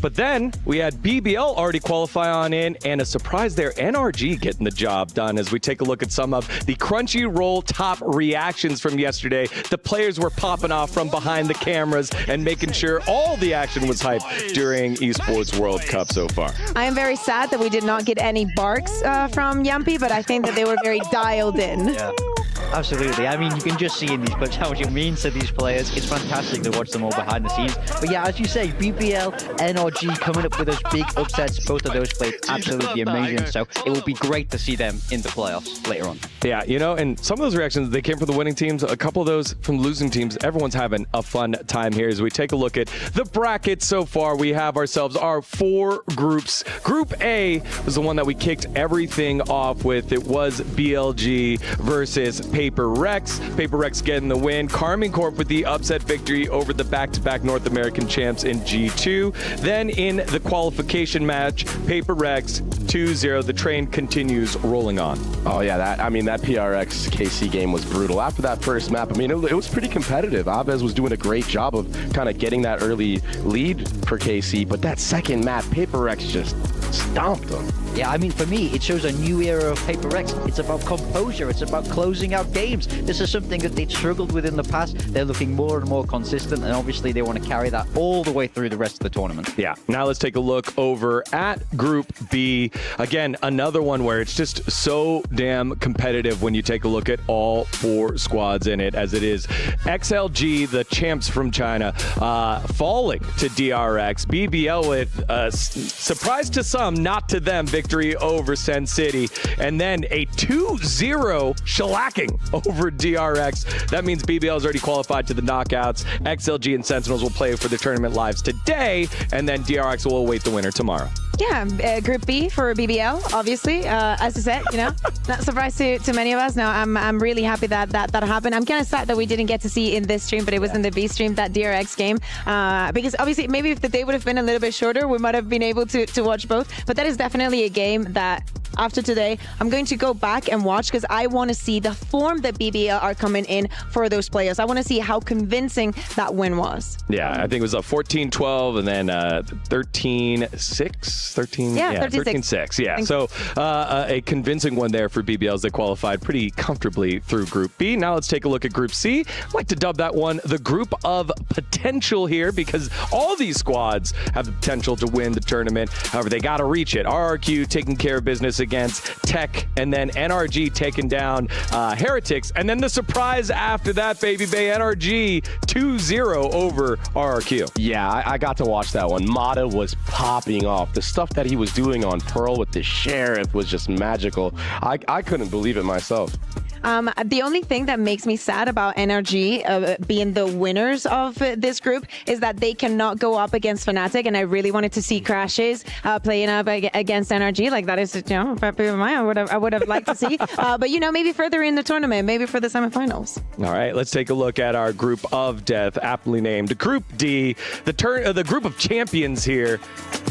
But then we had BBL already qualify on in, and a surprise there, NRG getting the job done as we take a look at some of the Crunchyroll top reactions from yesterday. The players were popping off from behind the cameras and making sure all the action was hyped during Esports World Cup so far. I am very sad that we did not get any barks from Yampi, but I think that they were very dialed in. Yeah. Absolutely. I mean, you can just see in these clips how much it means to these players. It's fantastic to watch them all behind the scenes. But yeah, as you say, BBL, NRG coming up with those big upsets. Both of those played absolutely amazing. So it will be great to see them in the playoffs later on. Yeah, you know, and some of those reactions, they came from the winning teams. A couple of those from losing teams. Everyone's having a fun time here as we take a look at the brackets so far. We have ourselves our 4 groups. Group A was the one that we kicked everything off with. It was BLG versus Paper Rex. Paper Rex getting the win. Carmine Corp with the upset victory over the back-to-back North American champs in G2. Then in the qualification match, Paper Rex 2-0. The train continues rolling on. Oh yeah, that PRX KC game was brutal. After that first map, I mean, it was pretty competitive. Aves was doing a great job of kind of getting that early lead for KC, but that second map, Paper Rex just stomped them. Yeah, I mean, for me, it shows a new era of Paper Rex. It's about composure. It's about closing out games. This is something that they'd struggled with in the past. They're looking more and more consistent, and obviously they want to carry that all the way through the rest of the tournament. Yeah. Now let's take a look over at Group B. Again, another one where it's just so damn competitive when you take a look at all 4 squads in it, as it is XLG, the champs from China, falling to DRX. BBL with, surprise to some, not to them, victory over Sen City, and then a 2-0 shellacking over DRX. That means BBL has already qualified to the knockouts. XLG and Sentinels will play for the tournament lives today, and then DRX will await the winner tomorrow. Yeah, Group B for BBL, obviously. As I said, you know, not surprised to many of us. No, I'm really happy that happened. I'm kind of sad that we didn't get to see in this stream, but it was in the B stream, that DRX game. Because obviously, maybe if the day would have been a little bit shorter, we might have been able to watch both. But that is definitely a game that, after today, I'm going to go back and watch, because I want to see the form that BBL are coming in for those players. I want to see how convincing that win was. Yeah, I think it was a 14-12 and then 13-6. 13-6. Yeah, so a convincing one there for BBL as they qualified pretty comfortably through Group B. Now let's take a look at Group C. I'd like to dub that one the group of potential here, because all these squads have the potential to win the tournament. However, they got to reach it. RRQ taking care of business against Tech, and then NRG taking down Heretics, and then the surprise after that, baby bay, NRG 2-0 over RRQ. Yeah, I got to watch that one. Mata was popping off. The stuff that he was doing on Pearl with the Sheriff was just magical. I couldn't believe it myself. The only thing that makes me sad about NRG being the winners of this group is that they cannot go up against Fnatic, and I really wanted to see Crashes playing up against NRG. Like, that is, you know, I would have liked to see. But, you know, maybe further in the tournament, maybe for the semifinals. All right, let's take a look at our group of death, aptly named Group D, the group of champions here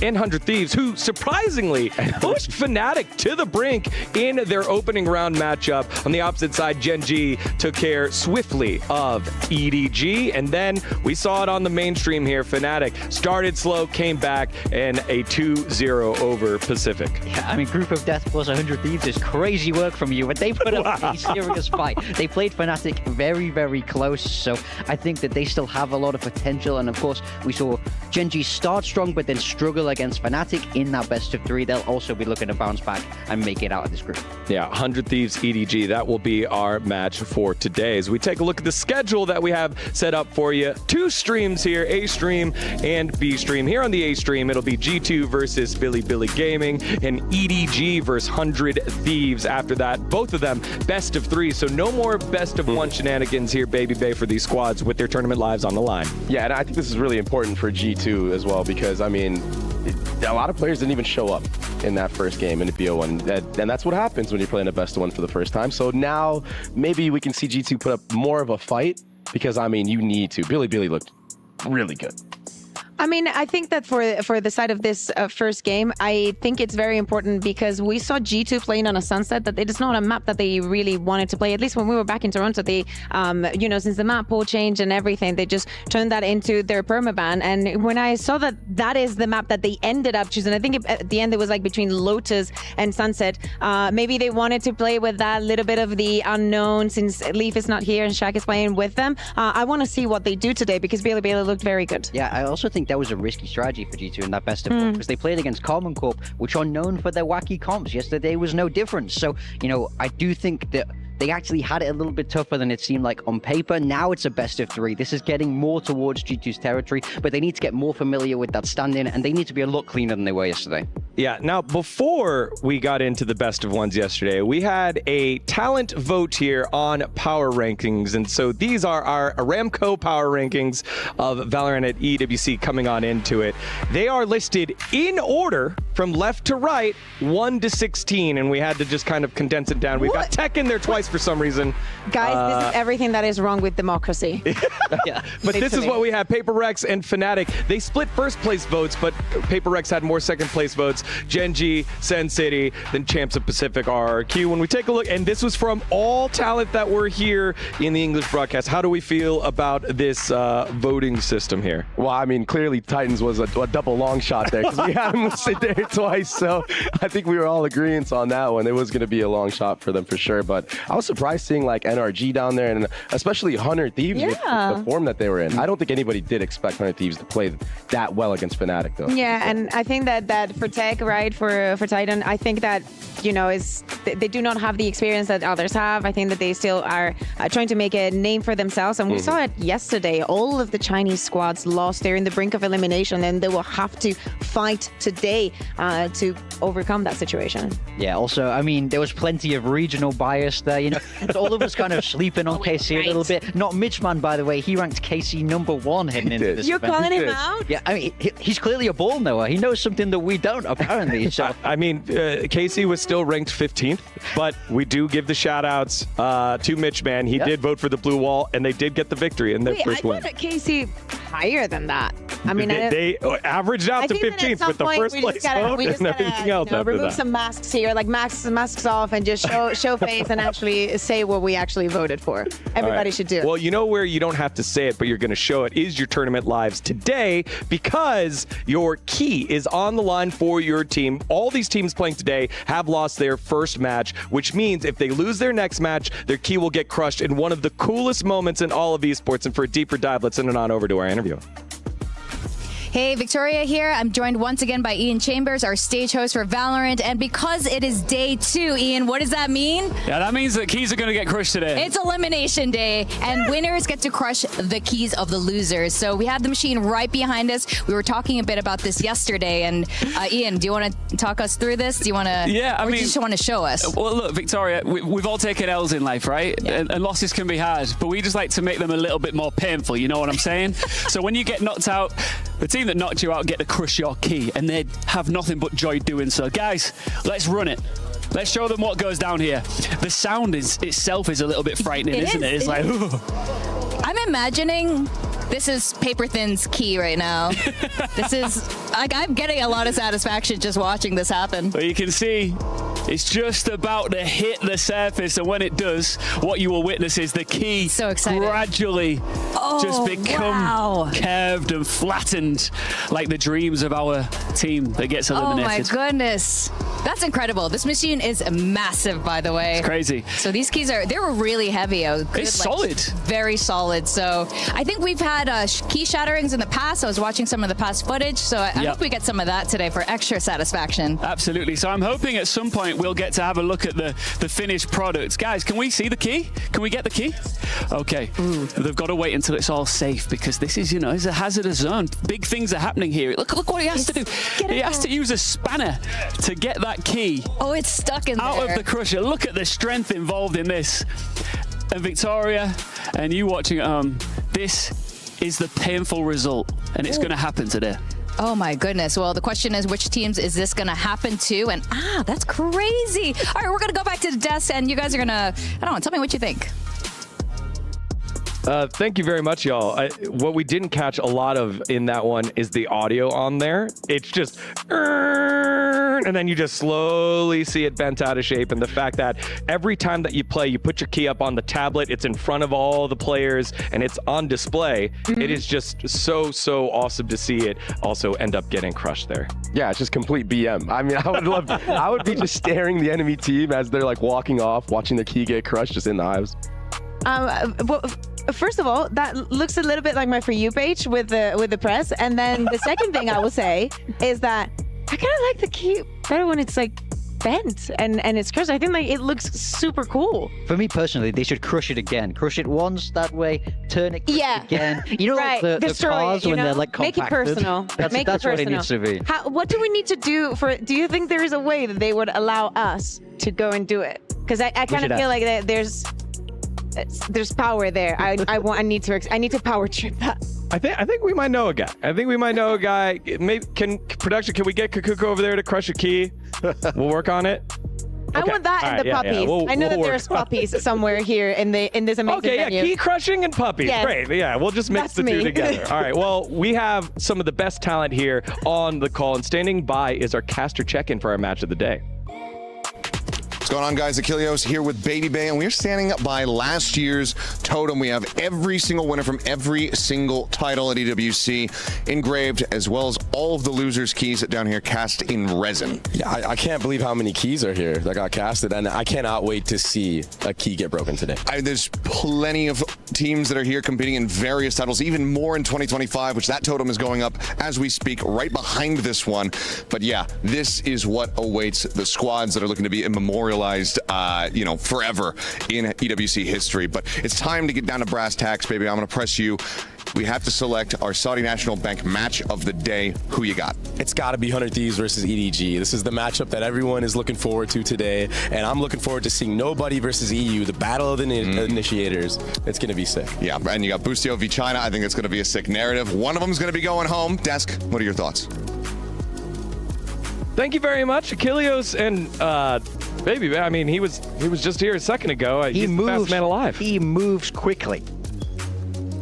in 100 Thieves, who surprisingly pushed Fnatic to the brink in their opening round matchup. On the opposite side, Gen G took care swiftly of EDG, and then we saw it on the mainstream here. Fnatic started slow, came back, and a 2-0 over Pacific. Yeah, I mean, Group of Death plus 100 Thieves is crazy work from you, but they put up a serious fight. They played Fnatic very, very close, so I think that they still have a lot of potential, and of course, we saw Gen G start strong, but then struggle against Fnatic in that best of 3. They'll also be looking to bounce back and make it out of this group. Yeah, 100 Thieves EDG, that will be our match for today. As we take a look at the schedule that we have set up for you, 2 streams here, A stream and B stream. Here on the A stream, it'll be G2 versus Bilibili Gaming and EDG versus 100 Thieves. After that, both of them best of 3, so no more best of 1 shenanigans here, baby bay, for these squads with their tournament lives on the line. Yeah, and I think this is really important for G2 as well, because, I mean, a lot of players didn't even show up in that first game in the BO1, and that's what happens when you're playing a best of 1 for the first time. So now maybe we can see G2 put up more of a fight, because, I mean, you need to. Bilibili looked really good. I mean, I think that for the side of this first game, I think it's very important because we saw G2 playing on a Sunset that it is not a map that they really wanted to play. At least when we were back in Toronto, they, since the map pool change and everything, they just turned that into their permaban. And when I saw that that is the map that they ended up choosing, I think at the end it was like between Lotus and Sunset. Maybe they wanted to play with that little bit of the unknown since Leaf is not here and Shaq is playing with them. I want to see what they do today because Bilibili looked very good. Yeah, I also think that was a risky strategy for G2 in that best of 4 because they played against Common Corp, which are known for their wacky comps. Yesterday was no different. So, I do think that they actually had it a little bit tougher than it seemed like on paper. Now it's a best of 3. This is getting more towards G2's territory, but they need to get more familiar with that stand-in, and they need to be a lot cleaner than they were yesterday. Yeah, now before we got into the best of ones yesterday, we had a talent vote here on power rankings. And so these are our Aramco power rankings of Valorant at EWC coming on into it. They are listed in order from left to right, 1 to 16. And we had to just kind of condense it down. We've got Tech in there twice for some reason. Guys, this is everything that is wrong with democracy. Yeah, but this is what we have. Paper Rex and Fnatic, they split first place votes, but Paper Rex had more second place votes. Gen.G, Sen City, then Champs of Pacific, RRQ. When we take a look, and this was from all talent that were here in the English broadcast, how do we feel about this voting system here? Well, I mean, clearly Titans was a double long shot there because we had them sit there twice. So I think we were all agreeing on that one. It was going to be a long shot for them for sure. But I was surprised seeing like NRG down there and especially Hunter Thieves with the form that they were in. I don't think anybody did expect Hunter Thieves to play that well against Fnatic though. Yeah, and I think that for Tech, right, for Titan, I think that, they do not have the experience that others have. I think that they still are trying to make a name for themselves. And we saw it yesterday. All of the Chinese squads lost. They're in the brink of elimination, and they will have to fight today to overcome that situation. Yeah, also, I mean, there was plenty of regional bias there. All of us kind of sleeping on KC a little bit. Not Mitchman, by the way. He ranked KC #1 heading into this You're event. calling him out? Yeah, I mean, he's clearly a ball knower. He knows something that we don't, apparently. So I mean, Casey was still ranked 15th, but we do give the shout outs to Mitch, man. He did vote for the blue wall, and they did get the victory in their first win. I thought Casey higher than that. I mean, they averaged out to 15th with the first place vote and everything else after remove that. some masks here, like masks off, and just show face and actually say what we actually voted for. Everybody should do it. Well, you know where you don't have to say it, but you're going to show it is your tournament lives today because your key is on the line for your team. All these teams playing today have lost their first match, which means if they lose their next match, their key will get crushed in one of the coolest moments in all of esports. And for a deeper dive, let's send it on over to our interview. Hey, Victoria here. I'm joined once again by Ian Chambers, our stage host for Valorant. And because it is day 2, Ian, what does that mean? Yeah, that means that keys are going to get crushed today. It's elimination day, and winners get to crush the keys of the losers. So we have the machine right behind us. We were talking a bit about this yesterday. And Ian, do you want to talk us through this? Do you want to? Yeah, I mean, do you just want to show us? Well, look, Victoria, we've all taken L's in life, right? Yeah. And losses can be hard, but we just like to make them a little bit more painful. You know what I'm saying? So when you get knocked out, the team that knocked you out get to crush your key, and they have nothing but joy doing so. Guys, let's run it. Let's show them what goes down here. The sound itself is a little bit frightening, isn't it? It's like, ooh. I'm imagining this is Paper Thin's key right now. This is, like, I'm getting a lot of satisfaction just watching this happen. But you can see it's just about to hit the surface, and when it does, what you will witness is the key So excited. gradually just become curved and flattened like the dreams of our team that gets eliminated. Oh my goodness. That's incredible. This machine is massive, by the way. It's crazy. So these keys they were really heavy. It's solid. Very solid. So I think we've had key shatterings in the past. I was watching some of the past footage. So I hope we get some of that today for extra satisfaction. Absolutely. So I'm hoping at some point we'll get to have a look at the finished products. Guys, can we see the key? Can we get the key? Okay. They've got to wait until it's all safe because this is, it's a hazardous zone. Big things are happening here. Look what he has to do. He has to use a spanner to get that key It's stuck in out there. of the crusher. Look at the strength involved in this. And Victoria, and you watching at home, this is the painful result, and it's going to happen today. Oh my goodness. Well, the question is, which teams is this going to happen to? And that's crazy. All right, we're going to go back to the desk, and you guys are going to, tell me what you think. Thank you very much, y'all. What we didn't catch a lot of in that one is the audio on there. It's just, and then you just slowly see it bent out of shape. And the fact that every time that you play, you put your key up on the tablet, it's in front of all the players, and it's on display. It is just so awesome to see it also end up getting crushed there. Yeah, it's just complete BM. I mean, I would be just staring the enemy team as they're like walking off, watching the key get crushed just in the hives. Well, first of all, that looks a little bit like my For You page with the press. And then the second thing I will say is that I kind of like the key better when it's like bent and it's crushed. I think like it looks super cool. For me personally, they should crush it again. Crush it once that way, turn it again. You know, right. like the Destroy cars it, when they're like compacted. Make it personal. That's what it needs to be. What do we need to do do you think there is a way that they would allow us to go and do it? Because I kind of feel like that there's power there. I need to power trip that. I think we might know a guy. Maybe can we get Kakuko over there to crush a key? We'll work on it. I want that and the puppies. Yeah. I know that there's puppies somewhere here in this amazing venue. Key crushing and puppies. Yes. Great. Yeah, we'll just mix the two together. All right. Well, we have some of the best talent here on the call, and standing by is our caster check-in for our match of the day. What's going on, guys? Achilleos here with Baby Bay, and we're standing up by last year's totem. We have every single winner from every single title at EWC engraved, as well as all of the losers' keys down here cast in resin. Yeah, I can't believe how many keys are here that got casted, and I cannot wait to see a key get broken today. There's plenty of teams that are here competing in various titles, even more in 2025, which that totem is going up as we speak, right behind this one. But yeah, this is what awaits the squads that are looking to be immemorialized, forever in EWC history. But it's time to get down to brass tacks, baby. I'm going to press you. We have to select our Saudi National Bank match of the day. Who you got? It's got to be 100 Thieves versus EDG. This is the matchup that everyone is looking forward to today, and I'm looking forward to seeing Nobody versus EU, the battle of the initiators. It's going to be sick. Yeah, and you got Bustio v China. I think it's going to be a sick narrative. One of them is going to be going home. Desk, what are your thoughts? Thank you very much, Achilleos, and Baby. I mean, he was just here a second ago. He's the best man alive. He moves quickly.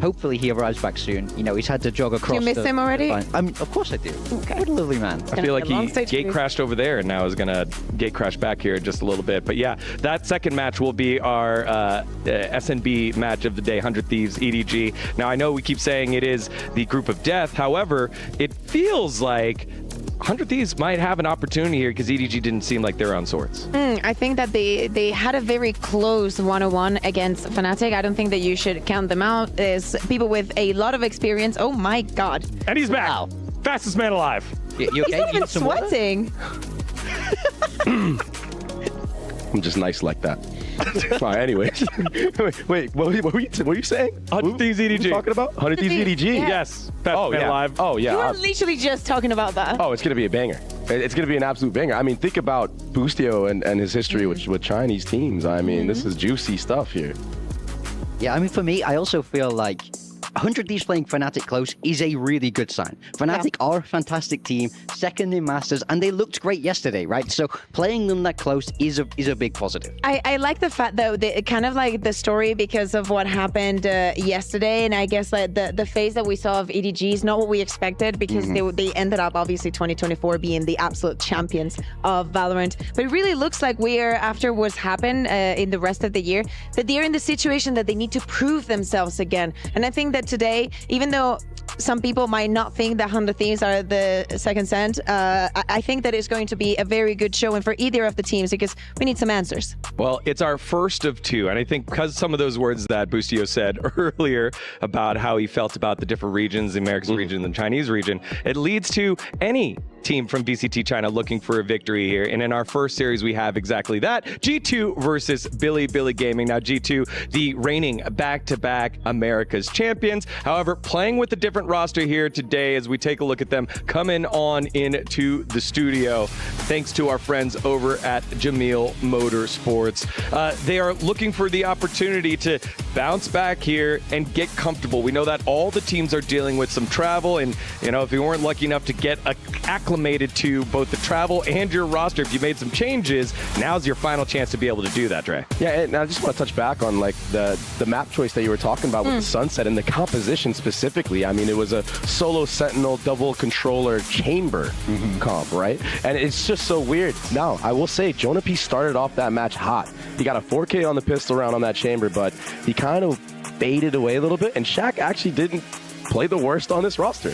Hopefully he arrives back soon. You know, he's had to jog across. Do you miss him already? Of course I do. Okay. What a lovely man. I feel like he gate crashed over there and now is going to gate crash back here in just a little bit. But yeah, that second match will be our SNB match of the day, 100 Thieves, EDG. Now, I know we keep saying it is the group of death. However, it feels like 100 Thieves might have an opportunity here because EDG didn't seem like they're on swords. I think that they had a very close 1-on-1 against Fnatic. I don't think that you should count them out as people with a lot of experience. Oh my God. And he's back. Wow. Fastest man alive. You okay? He's not even sweating. I'm just nice like that. All right, anyways. Wait, what were you saying? 100 Thieves EDG. What are you talking about? 100 Thieves EDG? Yeah. Yes. Fastest man alive. Oh, yeah. You were literally just talking about that. Oh, it's going to be a banger. It's going to be an absolute banger. I mean, think about Bustio and his history with Chinese teams. I mean, this is juicy stuff here. Yeah, I mean, for me, I also feel like 100 Thieves playing Fnatic close is a really good sign. Fnatic are a fantastic team, second in Masters, and they looked great yesterday, right? So playing them that close is a big positive. I like the fact, though, kind of like the story because of what happened yesterday, and I guess like the phase that we saw of EDG is not what we expected because they ended up, obviously, 2024 being the absolute champions of Valorant. But it really looks like we're, after what's happened in the rest of the year, that they're in the situation that they need to prove themselves again. And I think that today, even though some people might not think that 100 Thieves are the second send, I think that it's going to be a very good showing for either of the teams because we need some answers. Well, it's our first of two, and I think because some of those words that Bustio said earlier about how he felt about the different regions, the American region and the Chinese region, it leads to any team from VCT China looking for a victory here. And in our first series, we have exactly that. G2 versus Bilibili Gaming. Now, G2, the reigning back-to-back America's champion. Champions. However, playing with a different roster here today as we take a look at them coming on into the studio, thanks to our friends over at Jamil Motorsports. They are looking for the opportunity to bounce back here and get comfortable. We know that all the teams are dealing with some travel, and if you weren't lucky enough to get acclimated to both the travel and your roster, if you made some changes, now's your final chance to be able to do that, Dre. Yeah, and I just want to touch back on like the map choice that you were talking about with the Sunset and the composition specifically. I mean, it was a solo Sentinel double controller chamber comp, right? And it's just so weird. Now, I will say, Jonah P started off that match hot. He got a 4K on the pistol round on that chamber, but he kind of faded away a little bit, and Shaq actually didn't play the worst on this roster.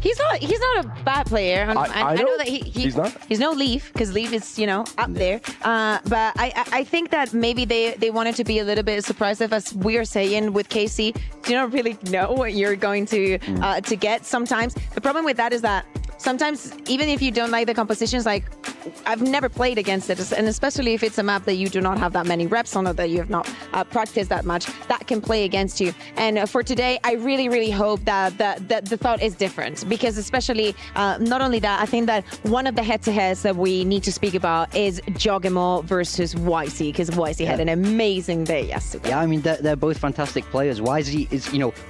He's not a bad player. I know that he's not. He's no Leaf, because Leaf is up there. But I think that maybe they wanted to be a little bit surprised, as we are saying with KC. You don't really know what you're going to get sometimes. The problem with that is that sometimes, even if you don't like the compositions, like I've never played against it, and especially if it's a map that you do not have that many reps on, or that you have not practiced that much, that can play against you. And for today, I really, really hope that the thought is different, because especially not only that, I think that one of the head-to-heads that we need to speak about is Jogemo versus YC, because YC had an amazing day yesterday. Yeah, I mean, they're both fantastic players. YZ is,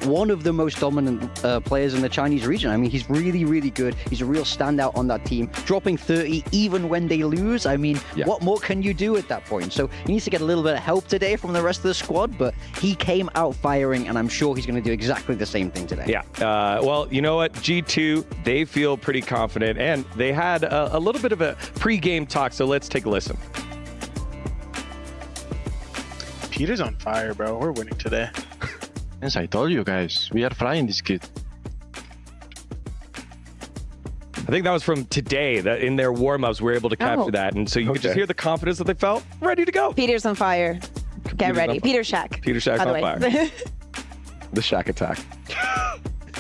one of the most dominant players in the Chinese region. I mean, he's really, really good. He's a real standout on that team, dropping 30 even when they lose. I mean, what more can you do at that point? So he needs to get a little bit of help today from the rest of the squad, but he came out firing, and I'm sure he's going to do exactly the same thing today. Yeah. Well, you know what? G2, they feel pretty confident, and they had a little bit of a pre-game talk, so let's take a listen. Peter's on fire, bro. We're winning today. Yes, I told you guys. We are flying this kid. I think that was from today, that in their warm-ups we were able to capture that, and so you could just hear the confidence that they felt ready to go. Peter's on fire. Get ready. Peter Shack. Peter Shack's by the on fire. way. The Shaq attack.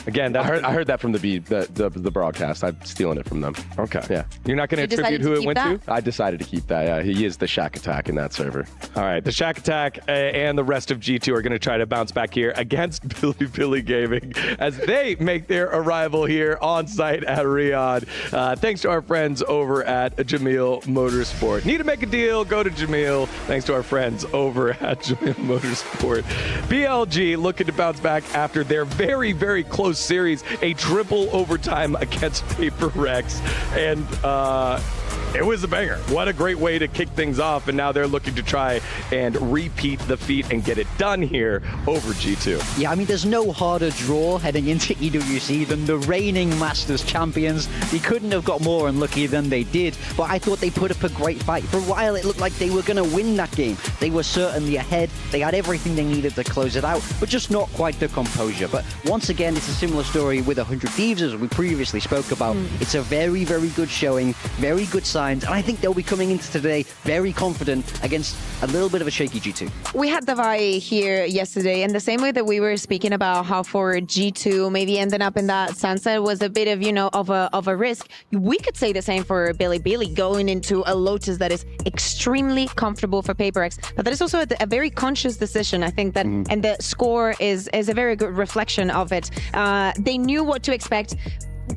Again, I heard that from the broadcast. I'm stealing it from them. Okay. Yeah. You're not going to You attribute decided to who it keep went that? to? I decided to keep that. Yeah, he is the Shaq attack in that server. All right, the Shack Attack and the rest of G2 are going to try to bounce back here against Bilibili Gaming as they make their arrival here on site at Riyadh. Thanks to our friends over at Jamil Motorsport. Need to make a deal? Go to Jamil. Thanks to our friends over at Jamil Motorsport. BLG looking to bounce back after their very, very close series, a triple overtime against Paper Rex, and it was a banger. What a great way to kick things off, and now they're looking to try and repeat the feat and get it done here over G2. Yeah, I mean, there's no harder draw heading into EWC than the reigning Masters champions. They couldn't have got more unlucky than they did, but I thought they put up a great fight. For a while, it looked like they were going to win that game. They were certainly ahead. They had everything they needed to close it out, but just not quite the composure. But once again, it's a similar story with 100 Thieves, as we previously spoke about. It's a very, very good showing, very good signs, and I think they'll be coming into today very confident against a little bit of a shaky G2. We had Davai here yesterday, and the same way that we were speaking about how for G2 maybe ending up in that sunset was a bit of of a risk. We could say the same for Bilibili going into a Lotus that is extremely comfortable for PaperX, but that is also a very conscious decision. I think that, and the score is a very good reflection of it. They knew what to expect.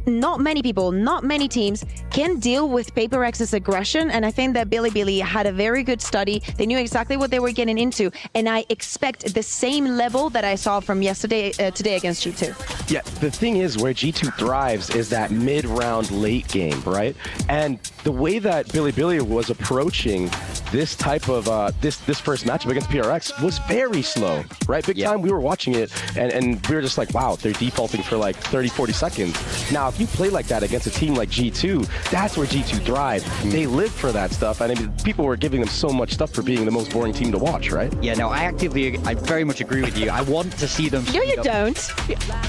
Not many people, not many teams can deal with PaperX's aggression, and I think that Bilibili had a very good study. They knew exactly what they were getting into, and I expect the same level that I saw from yesterday today against G2. Yeah, the thing is, where G2 thrives is that mid-round late game, right? And the way that Bilibili was approaching this type of this first matchup against PRX was very slow, right? Big time, we were watching it, and we were just like, wow, they're defaulting for like 30-40 seconds. Now, if you play like that against a team like G2, that's where G2 thrives. They live for that stuff, and I mean, people were giving them so much stuff for being the most boring team to watch, right? Yeah, no, I very much agree with you. I want to see them. No, you don't.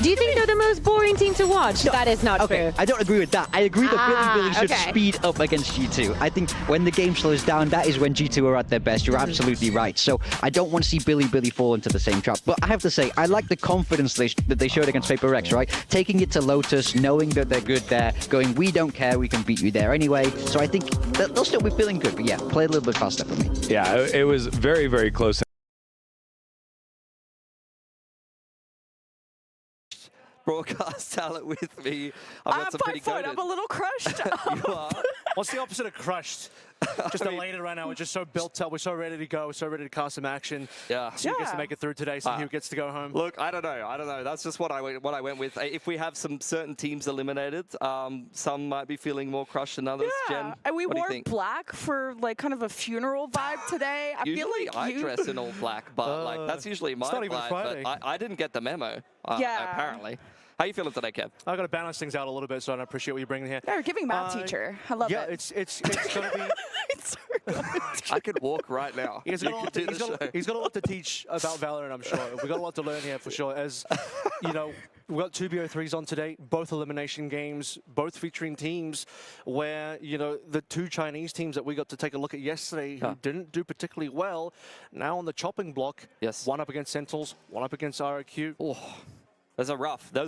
Do you think they're the most boring team to watch? No. That is not true. I don't agree with that. I agree that Bilibili should speed up against G2. I think when the game slows down, that is when G2 are at their best. You're absolutely right. So I don't want to see Bilibili fall into the same trap. But I have to say, I like the confidence that they showed against Paper Rex, right? Taking it to Lotus, knowing that they're good there, going, we don't care, we can beat you there anyway. So I think they'll still be feeling good. But yeah, play a little bit faster for me. Yeah, it was very, very close. broadcast talent with me. I've got some pretty good. I'm a little crushed. You are. What's the opposite of crushed? Just elated right now. We're just so built up. We're so ready to go. We're so ready to cast some action. Yeah. So who gets to make it through today? So who gets to go home? Look, I don't know. That's just what I went with. If we have some certain teams eliminated, some might be feeling more crushed than others. Jen, and we what do you wore think? black for like kind of a funeral vibe today. I Usually feel like I dress in all black, but like that's usually my not even vibe. Friday. But I didn't get the memo. Yeah. Apparently. How you feeling today, Kev? I've got to balance things out a little bit, so I appreciate what you're bringing here. Yeah, you're giving math teacher. I love yeah, it. it's going to be. I could walk right now. He's got a lot to teach about Valorant, I'm sure. We've got a lot to learn here for sure. As you know, we've got 2 BO3s on today, both elimination games, both featuring teams where, you know, the 2 Chinese teams that we got to take a look at yesterday who didn't do particularly well, now on the chopping block. Yes. One up against Sentinels, one up against RIQ. Oh. Those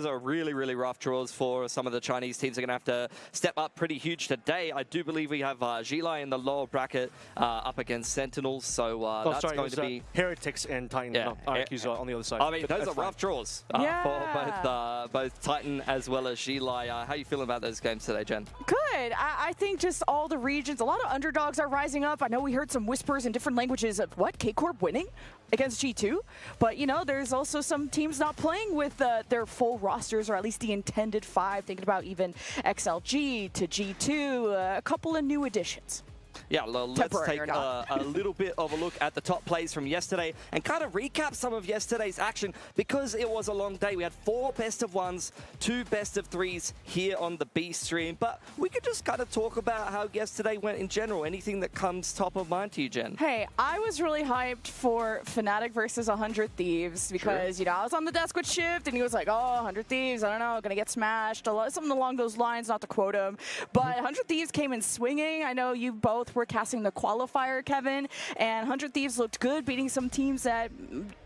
are really, really rough draws for some of the Chinese teams. They're going to have to step up pretty huge today. I do believe we have Zhilai in the lower bracket up against Sentinels, so that's going to be... Heretics and Titan, RIQ's on the other side. I mean, those are rough draws for both Titan as well as Zhilai. How are you feeling about those games today, Jen? Good. I think just all the regions, a lot of underdogs are rising up. I know we heard some whispers in different languages of, what, K-Corp winning against G2? But, you know, there's also some teams not playing with their full rosters, or at least the intended 5, thinking about even XLG to G2, a couple of new additions. Yeah, let's take a little bit of a look at the top plays from yesterday and kind of recap some of yesterday's action because it was a long day. We had 4 best of 1s, 2 best of 3s here on the B stream, but we could just kind of talk about how yesterday went in general. Anything that comes top of mind to you, Jen? Hey, I was really hyped for Fnatic versus 100 Thieves because, you know, I was on the desk with Shift and he was like, oh, 100 Thieves, I don't know, gonna get smashed, something along those lines, not to quote him. But 100 Thieves came in swinging. I know you both were casting the qualifier, Kevin, and 100 Thieves looked good, beating some teams that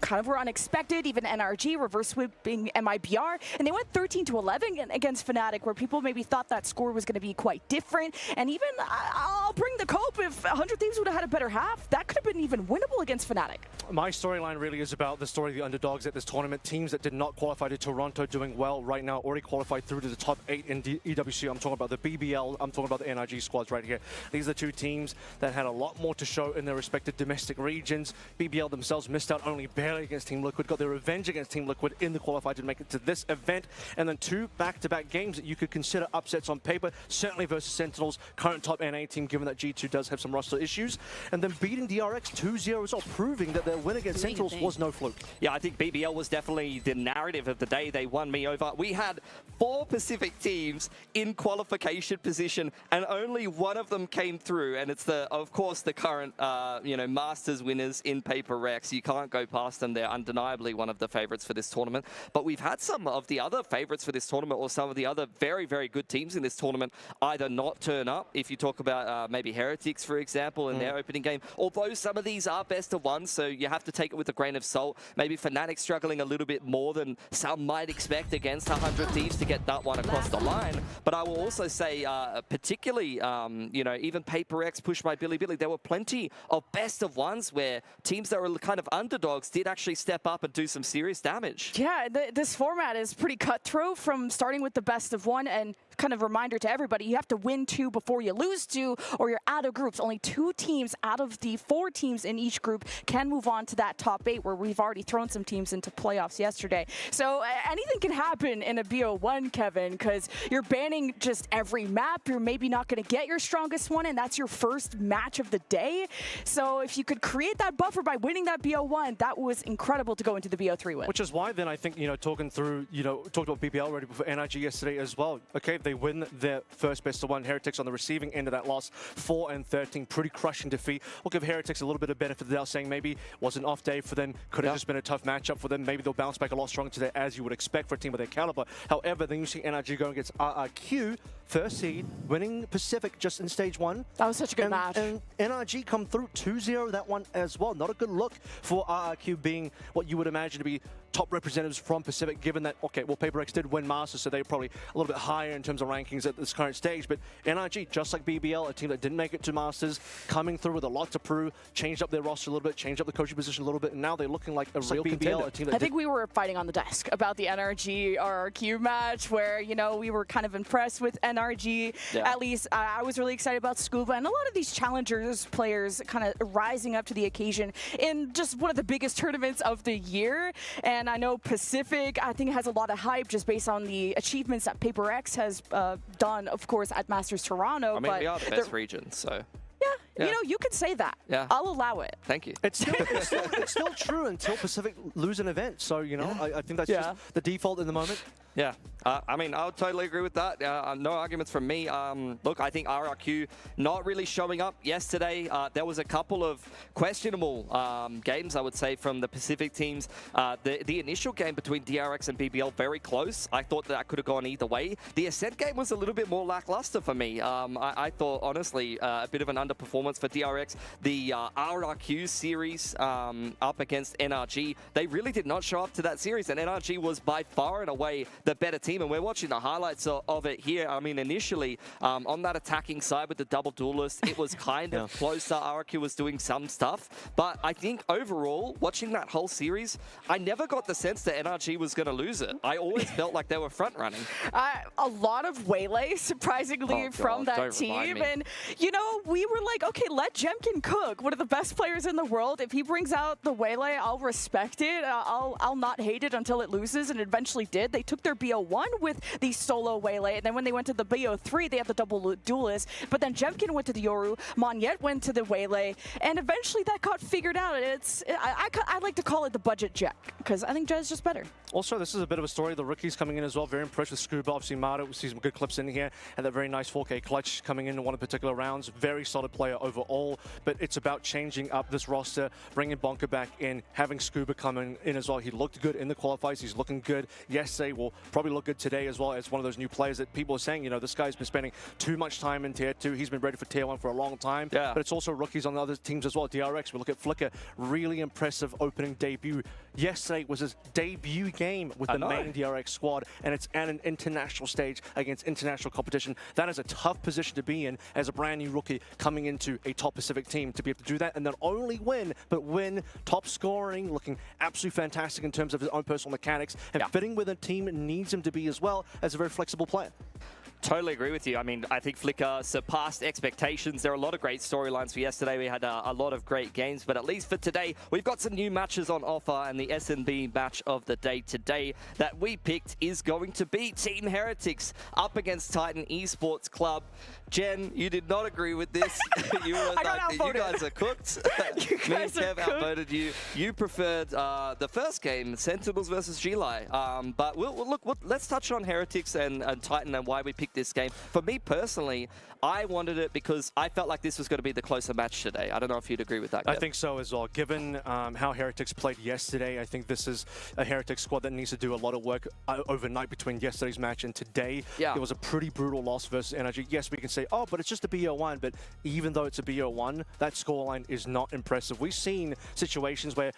kind of were unexpected, even NRG, reverse sweeping MIBR, and they went 13-11 against Fnatic, where people maybe thought that score was going to be quite different, and even, I'll bring the cope, if 100 Thieves would have had a better half, that could have been even winnable against Fnatic. My storyline really is about the story of the underdogs at this tournament, teams that did not qualify to Toronto doing well right now, already qualified through to the top 8 in EWC. I'm talking about the BBL, I'm talking about the NRG squads right here. These are the 2 teams that had a lot more to show in their respective domestic regions. BBL themselves missed out only barely against Team Liquid, got their revenge against Team Liquid in the qualifier to make it to this event, and then 2 back-to-back games that you could consider upsets on paper, certainly versus Sentinels, current top NA team, given that G2 does have some roster issues, and then beating DRX 2-0 as well, proving that their win against Sentinels was no fluke. Yeah, I think BBL was definitely the narrative of the day. They won me over. We had 4 Pacific teams in qualification position, and only one of them came through, and it's of course, the current, Masters winners in Paper Rex. You can't go past them. They're undeniably one of the favorites for this tournament. But we've had some of the other favorites for this tournament, or some of the other very, very good teams in this tournament, either not turn up. If you talk about maybe Heretics, for example, in their opening game, although some of these are best of 1, so you have to take it with a grain of salt. Maybe Fnatic struggling a little bit more than some might expect against 100 Thieves to get that one across the line. But I will also say, particularly, even Paper Rex pushed by Bilibili, there were plenty of best of 1s where teams that were kind of underdogs did actually step up and do some serious damage. Yeah, this format is pretty cutthroat, from starting with the best of 1, and kind of reminder to everybody, you have to win 2 before you lose 2, or you're out of groups. Only 2 teams out of the 4 teams in each group can move on to that top 8, where we've already thrown some teams into playoffs yesterday. So anything can happen in a BO1, Kevin, because you're banning just every map. You're maybe not going to get your strongest one, and that's your first match of the day. So if you could create that buffer by winning that BO1, that was incredible to go into the BO3 with. Which is why then I think, talking through, talked about BBL already before NRG yesterday as well. Okay, they win their first best of 1. Heretics on the receiving end of that loss, 4-13, pretty crushing defeat. We'll give Heretics a little bit of benefit of the doubt, saying maybe was an off day for them, could have just been a tough matchup for them. Maybe they'll bounce back a lot stronger today, as you would expect for a team of their caliber. However, then you see NRG going against RRQ, first seed, winning Pacific just in stage 1. That was such a good match. And NRG come through 2-0 that one as well. Not a good look for RRQ, being what you would imagine to be top representatives from Pacific, given that, okay, well, PaperX did win Masters, so they're probably a little bit higher in terms of rankings at this current stage. But NRG, just like BBL, a team that didn't make it to Masters, coming through with a lot to prove, changed up their roster a little bit, changed up the coaching position a little bit, and now they're looking like a real contender. A team that I think we were fighting on the desk about the NRG RRQ match, where, you know, we were kind of impressed with NRG. Yeah. At least I was really excited about Scuba, and a lot of these challengers players kind of rising up to the occasion in just one of the biggest tournaments of the year. And I know Pacific, I think, has a lot of hype just based on the achievements that PaperX has done, of course, at Masters Toronto. I mean, we are the best region, so. Yeah, you know, you could say that. Yeah. I'll allow it. Thank you. It's still true until Pacific lose an event. So, you know, I think that's just the default in the moment. Yeah, I mean, I would totally agree with that. No arguments from me. Look, I think RRQ not really showing up yesterday. There was a couple of questionable games, I would say, from the Pacific teams. The initial game between DRX and BBL, very close. I thought that could have gone either way. The Ascent game was a little bit more lackluster for me. I thought, honestly, a bit of an underperformance for DRX. The RRQ series up against NRG, they really did not show up to that series, and NRG was by far and away the better team, and we're watching the highlights of it here. I mean, initially, on that attacking side with the double duelist, it was kind of closer. RRQ was doing some stuff, but I think overall, watching that whole series, I never got the sense that NRG was going to lose it. I always felt like they were front running. A lot of waylay, surprisingly, from that team. And, you know, we were like, okay, let Jemkin cook. One of the best players in the world. If he brings out the waylay, I'll respect it. I'll not hate it until it loses, and it eventually did. They took their BO1 with the solo waylay, and then when they went to the BO3, they had the double duelist, but then Jemkin went to the Yoru, Monyet went to the waylay, and eventually that got figured out. I like to call it the budget Jack, because I think Jed's just better. Also, this is a bit of a story. The rookies coming in as well. Very impressed with Scuba. Obviously, Mata, we see some good clips in here, and that very nice 4K clutch coming in one of the particular rounds. Very solid player overall, but it's about changing up this roster, bringing Bonka back in, having Scuba coming in as well. He looked good in the qualifiers. He's looking good yesterday. Will probably look good today as well, as one of those new players that people are saying, you know, this guy's been spending too much time in Tier 2. He's been ready for Tier 1 for a long time. Yeah. But it's also rookies on the other teams as well. DRX, we look at Flicker, really impressive opening debut. Yesterday was his debut game with the main DRX squad, and it's at an international stage against international competition. That is a tough position to be in as a brand new rookie coming into a top Pacific team, to be able to do that and not only win, but win top scoring, looking absolutely fantastic in terms of his own personal mechanics, and fitting where the team needs him to be as well as a very flexible player. Totally agree with you. I mean, I think Flicker surpassed expectations. There are a lot of great storylines for yesterday. We had a lot of great games, but at least for today, we've got some new matches on offer, and the SNB match of the day today that we picked is going to be Team Heretics up against Titan Esports Club. Jen, you did not agree with this. You were like, you guys are cooked. Me and Kev outvoted you. You preferred the first game, Sentinels versus Gilai. But let's touch on Heretics and Titan and why we picked this game. For me personally, I wanted it because I felt like this was going to be the closer match today. I don't know if you'd agree with that, Kev. I think so as well. Given how Heretics played yesterday, I think this is a Heretics squad that needs to do a lot of work overnight between yesterday's match and today. It was a pretty brutal loss versus Energy. Yes, we can say, oh, but it's just a BO1, but even though it's a BO1, that scoreline is not impressive. We've seen situations where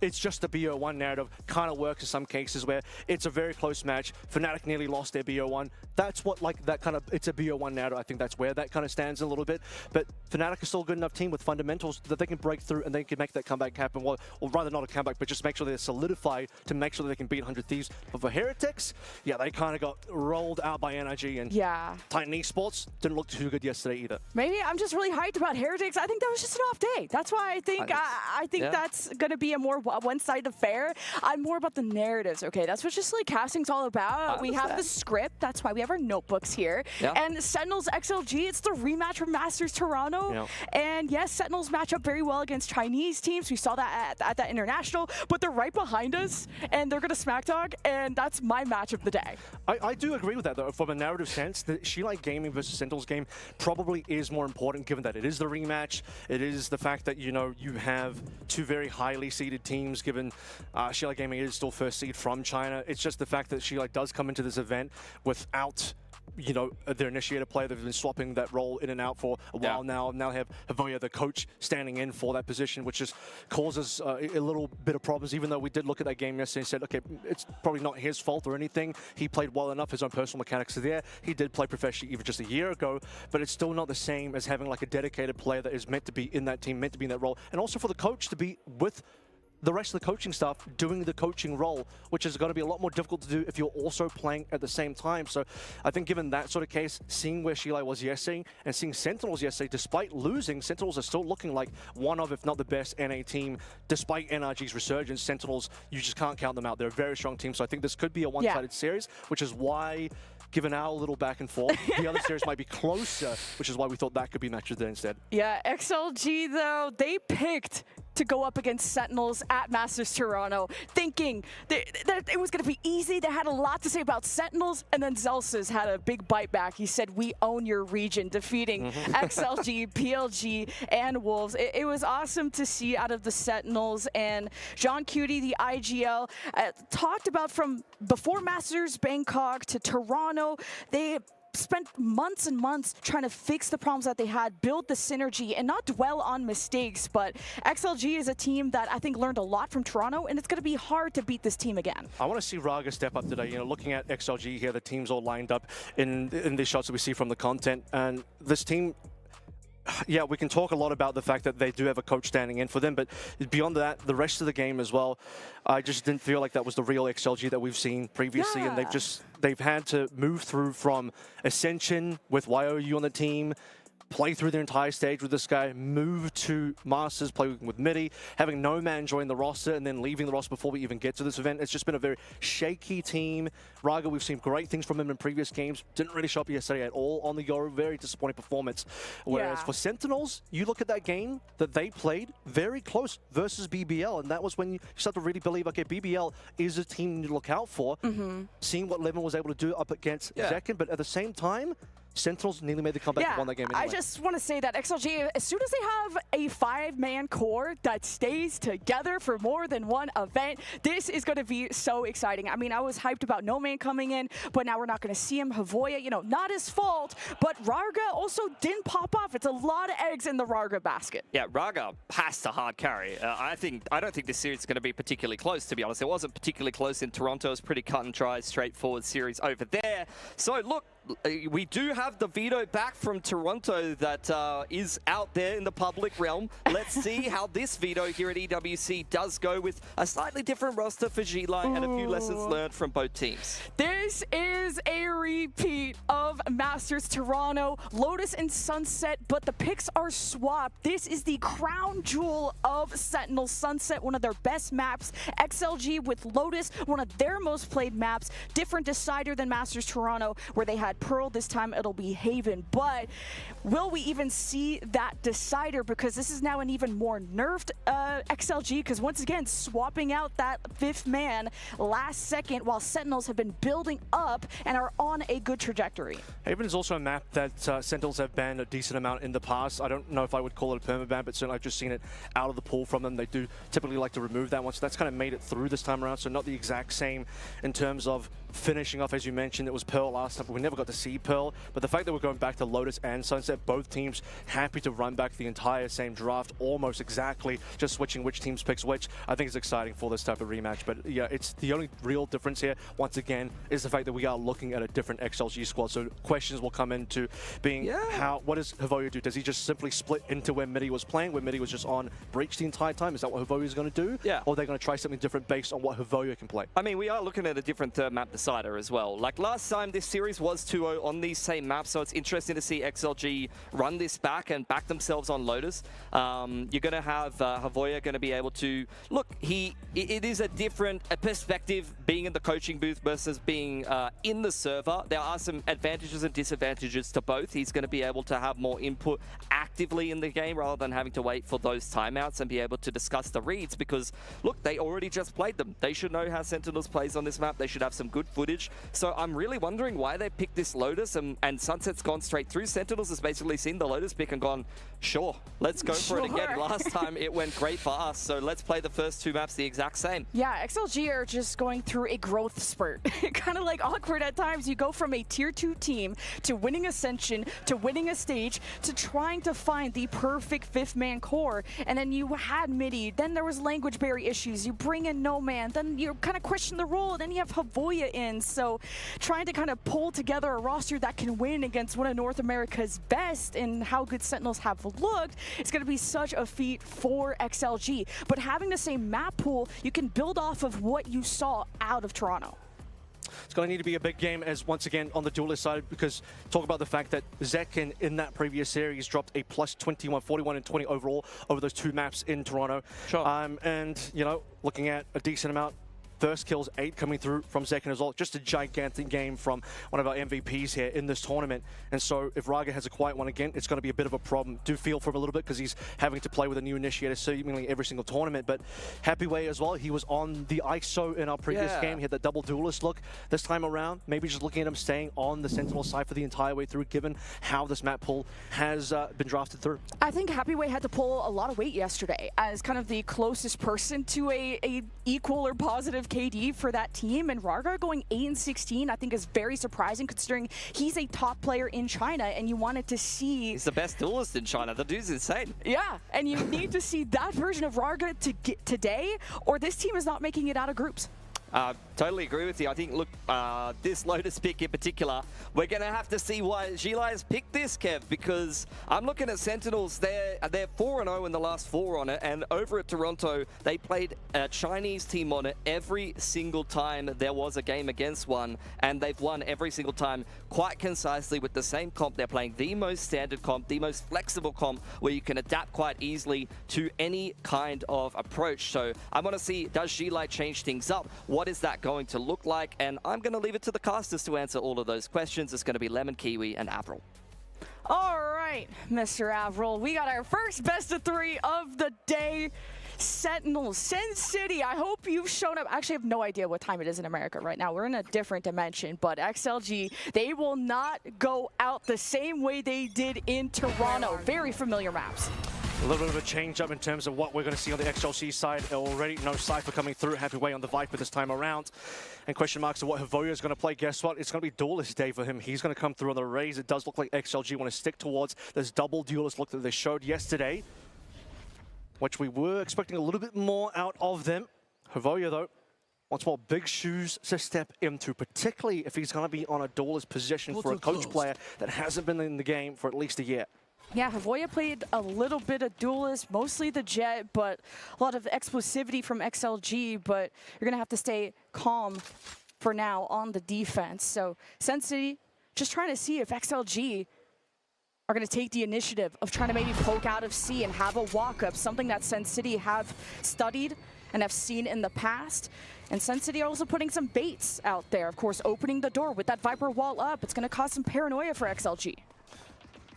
it's just a BO1 narrative kind of works in some cases where it's a very close match. Fnatic nearly lost their BO1. That's what, like, that kind of, it's a BO1 narrative. I think that's where that kind of stands a little bit. But Fnatic is still a good enough team with fundamentals that they can break through and they can make that comeback happen. Well, or rather not a comeback, but just make sure they're solidified to make sure that they can beat 100 Thieves. But for Heretics, yeah, they kind of got rolled out by NRG, and Titan Esports didn't look too good yesterday either. Maybe I'm just really hyped about Heretics. I think that was just an off day. That's why I think I think that's going to be a more one-sided affair. I'm more about the narratives, okay? That's what just like casting's all about. We have the script. That's why we have our notebooks here. And Sentinels XLG, it's the rematch from Masters Toronto. And yes, Sentinels match up very well against Chinese teams. We saw that at that international, but they're right behind us and they're going to smack talk, and that's my match of the day. I do agree with that though. From a narrative sense, the Gilai Gaming versus Sentinels game probably is more important, given that it is the rematch. It is the fact that, you know, you have two very highly seeded teams, given Gilai Gaming is still first seed from China. It's just the fact that Gilai does come into this event without you know, their initiator player. They've been swapping that role in and out for a while now. Now have Havoya, the coach, standing in for that position, which just causes a little bit of problems, even though we did look at that game yesterday and said, okay, it's probably not his fault or anything. He played well enough. His own personal mechanics are there. He did play professionally even just a year ago, but it's still not the same as having like a dedicated player that is meant to be in that team, meant to be in that role, and also for the coach to be with the rest of the coaching staff doing the coaching role, which is going to be a lot more difficult to do if you're also playing at the same time. So I think given that sort of case, seeing where Shilai was yesterday and seeing Sentinels yesterday, despite losing, Sentinels are still looking like one of, if not the best NA team, despite NRG's resurgence. Sentinels, you just can't count them out. They're a very strong team. So I think this could be a one-sided series, which is why, given our little back and forth, the other series might be closer, which is why we thought that could be matches there instead. Yeah, XLG though, they picked to go up against Sentinels at Masters Toronto, thinking that it was going to be easy. They had a lot to say about Sentinels, and then Zelsis had a big bite back. He said, we own your region, defeating XLG, PLG, and Wolves. It was awesome to see out of the Sentinels, and Jean Cutie, the IGL, talked about from before Masters Bangkok to Toronto, they spent months and months trying to fix the problems that they had, build the synergy, and not dwell on mistakes. But XLG is a team that I think learned a lot from Toronto, and it's going to be hard to beat this team again. I want to see Raga step up today. You know, looking at XLG here, the team's all lined up in these shots that we see from the content, and this team, yeah, we can talk a lot about the fact that they do have a coach standing in for them, but beyond that, the rest of the game as well, I just didn't feel like that was the real XLG that we've seen previously, and they've had to move through from Ascension with YOU on the team, play through their entire stage with this guy, move to Masters, play with Midi, having no man join the roster, and then leaving the roster before we even get to this event. It's just been a very shaky team. Raga, we've seen great things from him in previous games. Didn't really show up yesterday at all on the Yoru. Very disappointing performance. Whereas for Sentinels, you look at that game that they played very close versus BBL, and that was when you start to really believe, okay, BBL is a team to look out for. Seeing what Levin was able to do up against Zekin, but at the same time, Sentinels nearly made the comeback and won that game anyway. I just want to say that XLG, as soon as they have a 5-man core that stays together for more than one event, this is going to be so exciting. I mean, I was hyped about No Man coming in, but now we're not going to see him. Havoya, you know, not his fault, but Raga also didn't pop off. It's a lot of eggs in the Raga basket. Yeah, Raga has to hard carry. I don't think this series is going to be particularly close, to be honest. It wasn't particularly close in Toronto. It was pretty cut and dry, straightforward series over there. So, look, we do have the veto back from Toronto that is out there in the public realm. Let's see how this veto here at EWC does go with a slightly different roster for G-Line and a few lessons learned from both teams. This is a repeat of Masters Toronto, Lotus and Sunset, but the picks are swapped. This is the crown jewel of Sentinel. Sunset, one of their best maps. XLG with Lotus, one of their most played maps. Different decider than Masters Toronto, where they had Pearl. This time it'll be Haven, but will we even see that decider? Because this is now an even more nerfed XLG, because once again, swapping out that 5th man last second, while Sentinels have been building up and are on a good trajectory. Haven is also a map that Sentinels have banned a decent amount in the past. I don't know if I would call it a permaban, but certainly I've just seen it out of the pool from them. They do typically like to remove that one, so that's kind of made it through this time around, so not the exact same in terms of finishing off. As you mentioned, it was Pearl last time, but we never got to see Pearl. But the fact that we're going back to Lotus and Sunset, both teams happy to run back the entire same draft, almost exactly, just switching which teams picks which, I think is exciting for this type of rematch. But yeah, it's the only real difference here, once again, is the fact that we are looking at a different XLG squad. So questions will come into being, what does Havoya do? Does he just simply split into where Midi was playing, where Midi was just on Breach the entire time? Is that what Havoya is going to do? Yeah. Or are they going to try something different based on what Havoya can play? I mean, we are looking at a different third map decider as well. Like last time, this series was 2-0 on these same maps, so it's interesting to see XLG run this back and back themselves on Lotus. You're going to have Havoya going to be able to... Look, it is a different perspective being in the coaching booth versus being in the server. There are some advantages and disadvantages to both. He's going to be able to have more input actively in the game rather than having to wait for those timeouts and be able to discuss the reads, because, look, they already just played them. They should know how Sentinels plays on this map. They should have some good footage. So I'm really wondering why they picked this Lotus, and Sunset's gone straight through. Sentinels has basically seen the Lotus pick and gone, sure, let's go for it again. Last time it went great for us, so let's play the first 2 maps the exact same. Yeah, XLG are just going through a growth spurt. Kind of like awkward at times. You go from a tier 2 team to winning Ascension, to winning a stage, to trying to find the perfect 5th-man core, and then you had Midi, then there was language barrier issues, you bring in No Man, then you kind of question the role, and then you have Havoya in, so trying to kind of pull together a roster that can win against one of North America's best and how good Sentinels have looked, it's going to be such a feat for XLG. But having the same map pool, you can build off of what you saw out of Toronto. It's going to need to be a big game as, once again, on the duelist side, because talk about the fact that Zekin in that previous series dropped a plus 21, 41, and 20 overall over those 2 maps in Toronto. Sure. And, you know, looking at a decent amount. First kills, 8 coming through from Zekin as well. Just a gigantic game from one of our MVPs here in this tournament. And so if Raga has a quiet one again, it's going to be a bit of a problem. Do feel for him a little bit because he's having to play with a new initiator seemingly every single tournament. But Happy Way as well, he was on the ISO in our previous game. He had that double duelist look. This time around, maybe just looking at him staying on the Sentinel side for the entire way through, given how this map pool has been drafted through. I think Happy Way had to pull a lot of weight yesterday as kind of the closest person to a equal or positive KD for that team, and Raga going 8-16 I think is very surprising considering he's a top player in China, and you wanted to see... He's the best duelist in China. The dude's insane. Yeah, and you need to see that version of Raga to get today, or this team is not making it out of groups. Totally agree with you. I think, look, this Lotus pick in particular, we're going to have to see why Gilai has picked this, Kev, because I'm looking at Sentinels. They're 4-0 in the last 4 on it, and over at Toronto, they played a Chinese team on it every single time there was a game against one, and they've won every single time quite concisely with the same comp. They're playing the most standard comp, the most flexible comp, where you can adapt quite easily to any kind of approach. So I want to see, does Gilai change things up? What is that going to look like? And I'm going to leave it to the casters to answer all of those questions. It's going to be Lemon, Kiwi, and Avril. All right, Mr. Avril, we got our first best of 3 of the day. Sentinels, Sin City, I hope you've shown up. I actually have no idea what time it is in America right now. We're in a different dimension, but XLG, they will not go out the same way they did in Toronto. Very familiar maps. A little bit of a change up in terms of what we're going to see on the XLC side already. No Cypher coming through. Happy Way on the Viper this time around. And question marks of what Havoya is going to play. Guess what? It's going to be duelist day for him. He's going to come through on the Raze. It does look like XLG want to stick towards this double duelist look that they showed yesterday, which we were expecting a little bit more out of them. Havoya, though, wants more big shoes to step into, particularly if he's going to be on a duelist position for a coach player that hasn't been in the game for at least a year. Yeah, Havoya played a little bit of duelist, mostly the Jet, but a lot of explosivity from XLG, but you're going to have to stay calm for now on the defense. So Sen City just trying to see if XLG are going to take the initiative of trying to maybe poke out of C and have a walk-up, something that Sen City have studied and have seen in the past. And Sen City are also putting some baits out there. Of course, opening the door with that Viper wall up. It's going to cause some paranoia for XLG.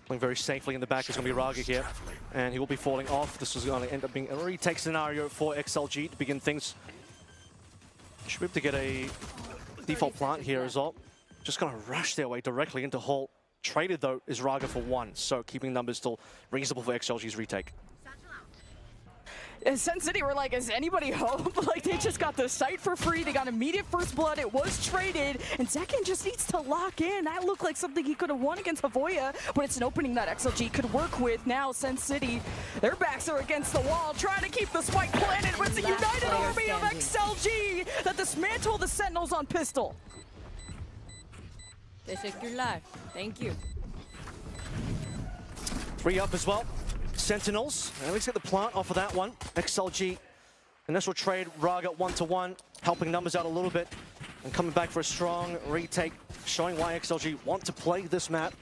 Playing very safely in the back is going to be Raga here, and he will be falling off. This is going to end up being a retake scenario for XLG to begin things. Should be able to get a default plant here as well. Just going to rush their way directly into Hall. Traded, though, is Raga for 1, so keeping numbers still reasonable for XLG's retake. Sen City were like, is anybody home? Like, they just got the site for free. They got immediate first blood. It was traded. And Zekin just needs to lock in. That looked like something he could have won against Havoya, but it's an opening that XLG could work with. Now, Sen City, their backs are against the wall, trying to keep the spike planted. But it's a united army of XLG that dismantle the Sentinels on pistol. Teşekkürler. Thank you. 3 up as well. Sentinels, at least get the plant off of that one. XLG, initial trade, Raga 1-1, helping numbers out a little bit, and coming back for a strong retake, showing why XLG want to play this map.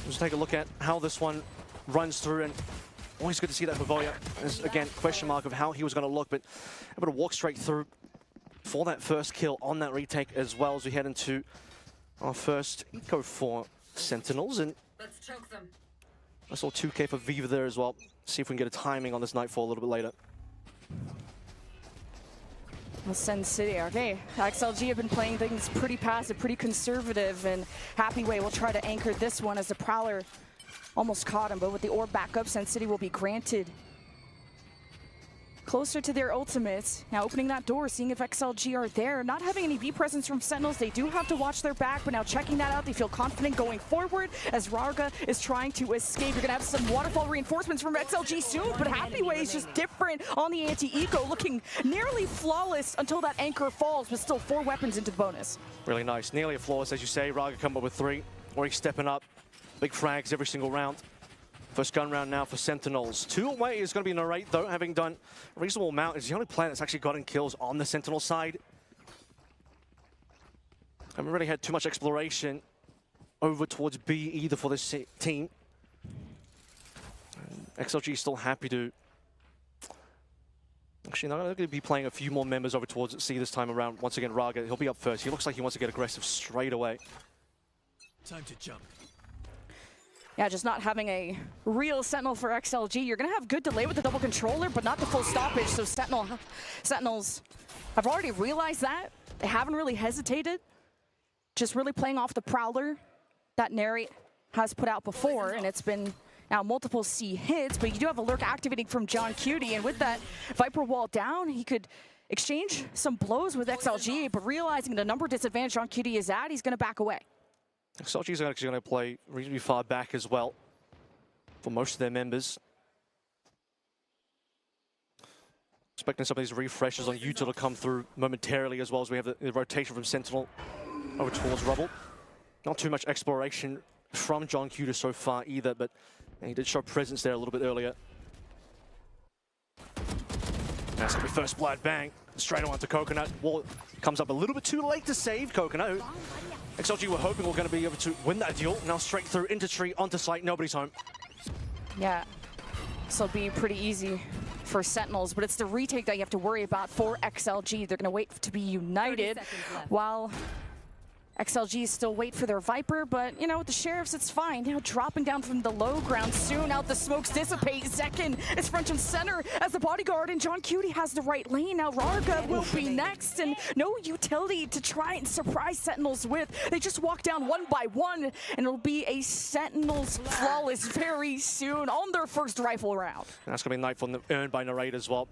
Let's take a look at how this one runs through, and always good to see that Havoya. There's, again, question mark of how he was going to look, but able to walk straight through for that first kill on that retake, as well as we head into our first eco for Sentinels, and Let's choke them. I saw 2K for Viva there as well. See if we can get a timing on this Nightfall a little bit later. Well, Sen City, okay. XLG have been playing things pretty passive, pretty conservative, and Happy Way will try to anchor this one as the Prowler almost caught him, but with the orb back up, Sen City will be granted closer to their ultimates. Now opening that door, seeing if XLG are there. Not having any V presence from Sentinels, they do have to watch their back, but now checking that out, they feel confident going forward as Raga is trying to escape. You're gonna have some waterfall reinforcements from XLG soon, but Happy Way is just different on the anti-eco, looking nearly flawless until that anchor falls, but still 4 weapons into the bonus. Really nice. Nearly a flawless, as you say. Raga come up with 3. Ori stepping up. Big frags every single round. First gun round now for Sentinels. 2 away is going to be Narrate, though, having done a reasonable amount. Is the only player that's actually gotten kills on the Sentinel side. Haven't really had too much exploration over towards B either for this team. And XLG is still happy to... Actually, they're going to be playing a few more members over towards C this time around. Once again, Raga, he'll be up first. He looks like he wants to get aggressive straight away. Time to jump. Yeah, just not having a real Sentinel for XLG. You're going to have good delay with the double controller, but not the full stoppage. So Sentinels have already realized that. They haven't really hesitated. Just really playing off the Prowler that Narrate has put out before, and it's been now multiple C hits, but you do have a lurk activating from John Cutie, and with that Viper wall down, he could exchange some blows with XLG, but realizing the number disadvantage John Cutie is at, he's going to back away. XLG is actually going to play reasonably far back as well for most of their members. Expecting some of these refreshes on Utah to come through momentarily, as well as we have the rotation from Sentinel over towards Rubble. Not too much exploration from John Cuda so far either, but he did show presence there a little bit earlier. That's going to be first blood, bang. Straight on to Coconut. Wall comes up a little bit too late to save Coconut. XLG were hoping we're going to be able to win that duel. Now straight through into tree, onto site, nobody's home. Yeah, this will be pretty easy for Sentinels, but it's the retake that you have to worry about for XLG. They're going to wait to be united while XLG still wait for their Viper, but you know, with the Sheriffs, it's fine. Now dropping down from the low ground soon, out the smokes dissipate. Zekin is front and center as the bodyguard, and John Cutie has the right lane. Now Raga will be next, and no utility to try and surprise Sentinels with. They just walk down one by one, and it'll be a Sentinels flawless very soon on their first rifle round. And that's going to be Nightfall earned by Narrate as well.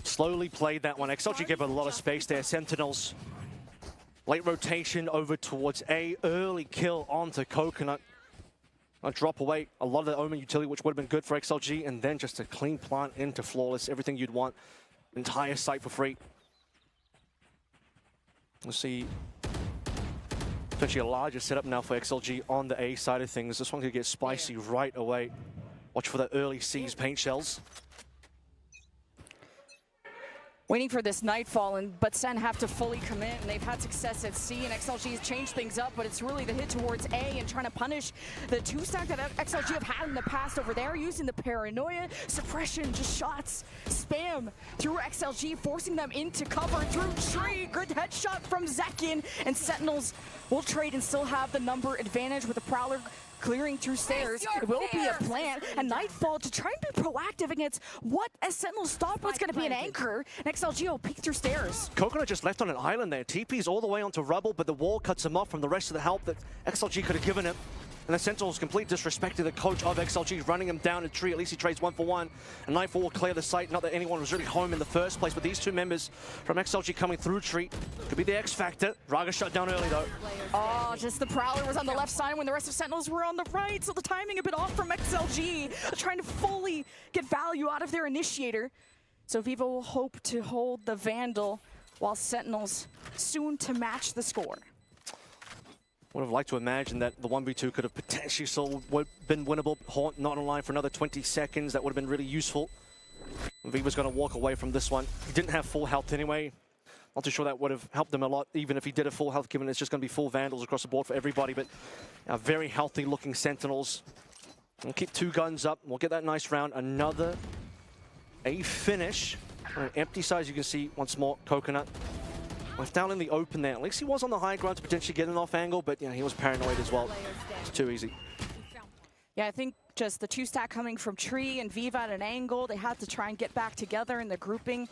Slowly played that one. XLG gave it a lot of space there. Sentinels. Late rotation over towards A. Early kill onto Coconut. A drop away a lot of the Omen utility, which would have been good for XLG, and then just a clean plant into flawless. Everything you'd want. Entire site for free. Let's see. Potentially a larger setup now for XLG on the A side of things. This one could get spicy right away. Watch for the early C's paint shells. Waiting for this Nightfall, but Sen have to fully commit, and they've had success at C, and XLG has changed things up, but it's really the hit towards A and trying to punish the 2-stack that XLG have had in the past over there, using the paranoia, suppression, just shots, spam through XLG, forcing them into cover through tree. Good headshot from Zekin, and Sentinels will trade and still have the number advantage with the Prowler clearing through stairs. It will be a plant, and Nightfall to try and be proactive against what Sentinels thought was going to be an anchor, and XLG will peek through stairs. Coconut just left on an island there. TP's all the way onto Rubble, but the wall cuts him off from the rest of the help that XLG could have given him. And the Sentinels complete disrespect to the coach of XLG, running him down a tree. At least he trades 1-for-1. And Nightfall will clear the site. Not that anyone was really home in the first place, but these two members from XLG coming through tree could be the X factor. Raga shut down early though. Oh, just the Prowler was on the left side when the rest of Sentinels were on the right. So the timing a bit off from XLG, trying to fully get value out of their initiator. So Vivo will hope to hold the Vandal while Sentinels soon to match the score. Would have liked to imagine that the 1v2 could have potentially still been winnable. Haunt not online for another 20 seconds. That would have been really useful. Viva's going to walk away from this one. He didn't have full health anyway. Not too sure that would have helped him a lot, even if he did have full health, given it's just going to be full Vandals across the board for everybody. But very healthy looking Sentinels. We'll keep 2 guns up. We'll get that nice round. Another A finish. On an empty side, as you can see once more, Coconut. Left down in the open there. At least he was on the high ground to potentially get an off angle, but he was paranoid as well. It's too easy. Yeah, I think just the 2-stack coming from tree and Viva at an angle, they had to try and get back together in the grouping.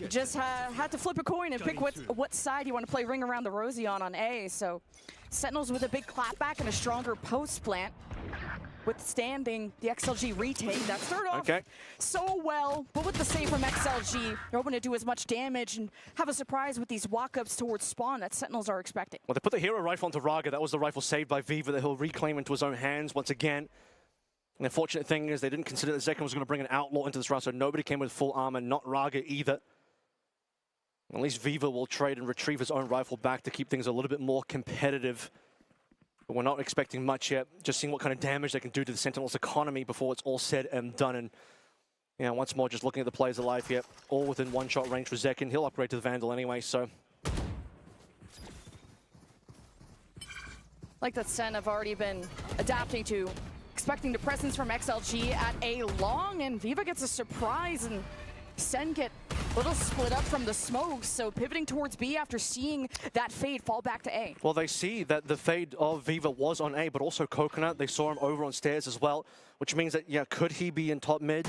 You just had to flip a coin and pick what side you want to play Ring Around the Rosie on A. So Sentinels with a big clapback and a stronger post plant, withstanding the XLG retake. That started off so well, but with the save from XLG, they're hoping to do as much damage and have a surprise with these walk-ups towards spawn that Sentinels are expecting. Well, they put the hero rifle onto Raga. That was the rifle saved by Viva that he'll reclaim into his own hands once again. And the unfortunate thing is they didn't consider that Zekken was going to bring an outlaw into this round, so nobody came with full armor, not Raga either. At least Viva will trade and retrieve his own rifle back to keep things a little bit more competitive. But we're not expecting much yet. Just seeing what kind of damage they can do to the Sentinels' economy before it's all said and done. And you know, once more, just looking at the players alive here, all within one-shot range for Zekken. He'll upgrade to the Vandal anyway, so... Like that Sen have already been adapting to expecting the presence from XLG at A long, and Viva gets a surprise, and Sen get a little split up from the smokes, so pivoting towards B after seeing that fade fall back to A. Well, they see that the fade of Viva was on A, but also Coconut. They saw him over on stairs as well, which means that, yeah, could he be in top mid,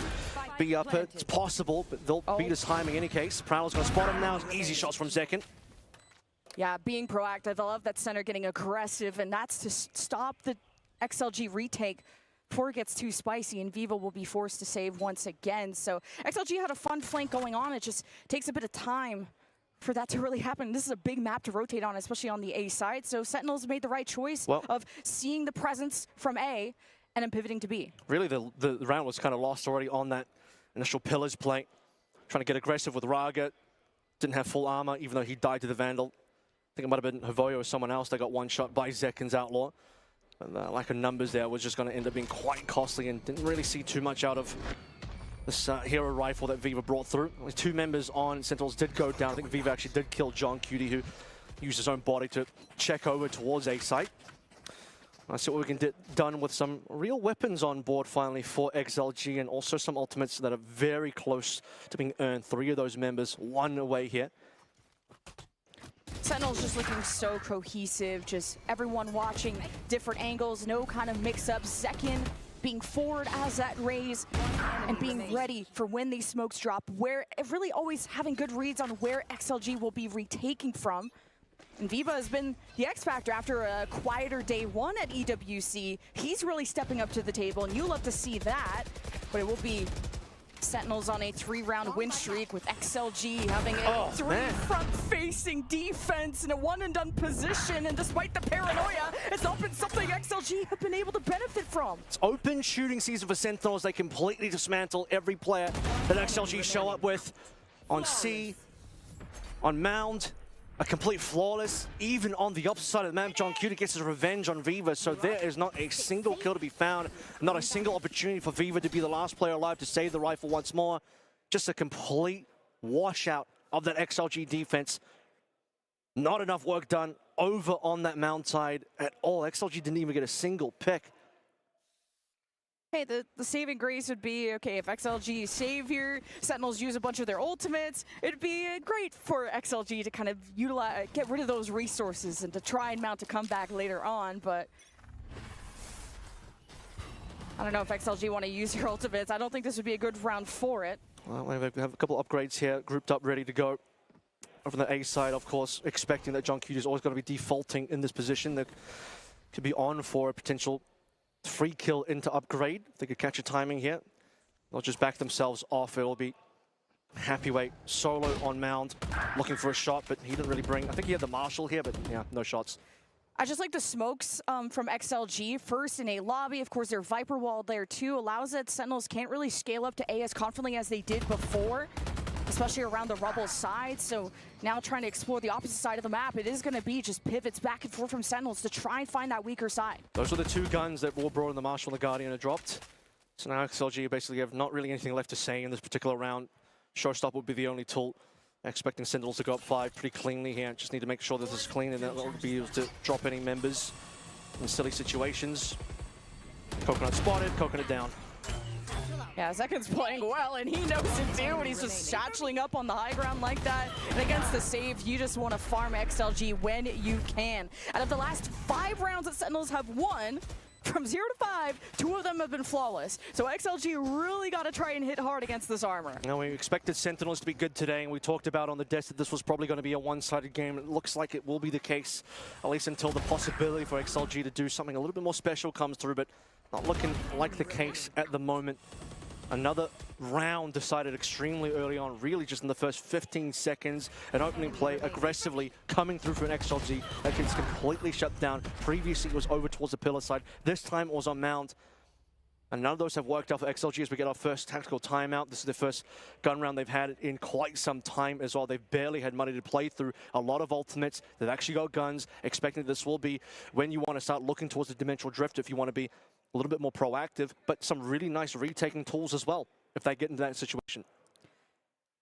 be upper? It's possible, but they'll beat his timing in any case. Prowler's going to spot him now. Easy shots from Zekken. Yeah, being proactive. I love that Center getting aggressive, and that's to stop the XLG retake before it gets too spicy, and Viva will be forced to save once again. So XLG had a fun flank going on. It just takes a bit of time for that to really happen. This is a big map to rotate on, especially on the A side. So Sentinels made the right choice of seeing the presence from A and then pivoting to B. Really, the round was kind of lost already on that initial Pillars play. Trying to get aggressive with Raga. Didn't have full armor, even though he died to the Vandal. I think it might have been Havoyo or someone else that got one shot by Zekken's Outlaw. And the lack of numbers there was just going to end up being quite costly, and didn't really see too much out of this hero rifle that Viva brought through. Only 2 members on Sentinels did go down. I think Viva actually did kill John Cutie, who used his own body to check over towards A site. Let's see what we can get done with some real weapons on board finally for XLG, and also some ultimates that are very close to being earned. 3 of those members, 1 away here. Sentinels just looking so cohesive, just everyone watching different angles, no kind of mix-ups. Zekken being forward as that raise and being ready for when these smokes drop, where really always having good reads on where XLG will be retaking from. And Viva has been the X factor after a quieter day 1 at EWC. He's really stepping up to the table, and you love to see that, but it will be Sentinels on a 3-round win streak with XLG having a 3 front-facing defense in a one-and-done position, and despite the paranoia, it's not been something XLG have been able to benefit from. It's open shooting season for Sentinels. They completely dismantle every player that XLG show up with on C, on Mound. A complete flawless, even on the opposite side of the map. John Cutie gets his revenge on Viva, so there is not a single kill to be found, not a single opportunity for Viva to be the last player alive to save the rifle once more. Just a complete washout of that XLG defense. Not enough work done over on that Mound side at all. XLG didn't even get a single pick. Hey, the saving grace would be, okay, if XLG save here, Sentinels use a bunch of their ultimates, it'd be great for XLG to kind of utilize, get rid of those resources and to try and mount a comeback later on, but I don't know if XLG want to use your ultimates. I don't think this would be a good round for it. Well, we have a couple upgrades here, grouped up, ready to go. From the A side, of course, expecting that John Cutie is always going to be defaulting in this position. That could be on for a potential free kill into upgrade. If they could catch a timing here, they'll just back themselves off. It'll be Happyweight solo on Mound, looking for a shot, but he didn't really bring. I think he had the Marshal here, but yeah, no shots. I just like the smokes from XLG. First in a lobby, of course, their Viper wall there too allows that Sentinels can't really scale up to A as confidently as they did before, especially around the rubble side. So now trying to explore the opposite side of the map, it is going to be just pivots back and forth from Sentinels to try and find that weaker side. Those are the 2 guns that Warbro and the Marshal and the Guardian are dropped. So now XLG basically have not really anything left to say in this particular round. Showstop would be the only tool. Expecting Sentinels to go up 5 pretty cleanly here. Just need to make sure that this is clean, and they'll be able to drop any members in silly situations. Coconut spotted, Coconut down. Yeah, Zekken's playing well, and he knows it too, and he's just satcheling up on the high ground like that. And against the save, you just want to farm XLG when you can. Out of the last 5 rounds that Sentinels have won, from 0 to 5, 2 of them have been flawless. So XLG really got to try and hit hard against this armor. Now, we expected Sentinels to be good today, and we talked about on the desk that this was probably going to be a one-sided game. It looks like it will be the case, at least until the possibility for XLG to do something a little bit more special comes through, but not looking like the case at the moment. Another round decided extremely early on, really just in the first 15 seconds. An opening play aggressively coming through for an XLG that gets completely shut down. Previously it was over towards the pillar side. This time it was on Mount. And none of those have worked out for XLG as we get our first tactical timeout. This is the first gun round they've had in quite some time as well. They've barely had money to play through. A lot of ultimates. They've actually got guns, expecting this will be when you want to start looking towards the dimensional drift if you want to be a little bit more proactive, but some really nice retaking tools as well if they get into that situation.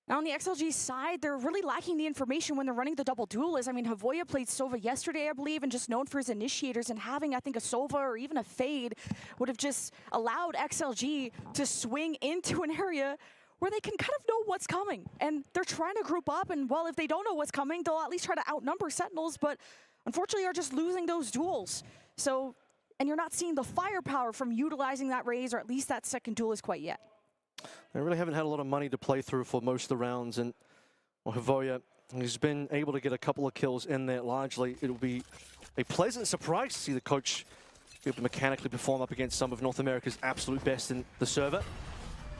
Now on the XLG side, they're really lacking the information when they're running the double duelist. I mean, Havoya played Sova yesterday, I believe, and just known for his initiators, and having, I think, a Sova or even a Fade would have just allowed XLG to swing into an area where they can kind of know what's coming. And they're trying to group up, and well, if they don't know what's coming, they'll at least try to outnumber Sentinels, but unfortunately are just losing those duels. So, and you're not seeing the firepower from utilizing that raise, or at least that second duelist quite yet. They really haven't had a lot of money to play through for most of the rounds, and well, Havoya, he's been able to get a couple of kills in there largely. It'll be a pleasant surprise to see the coach be able to mechanically perform up against some of North America's absolute best in the server.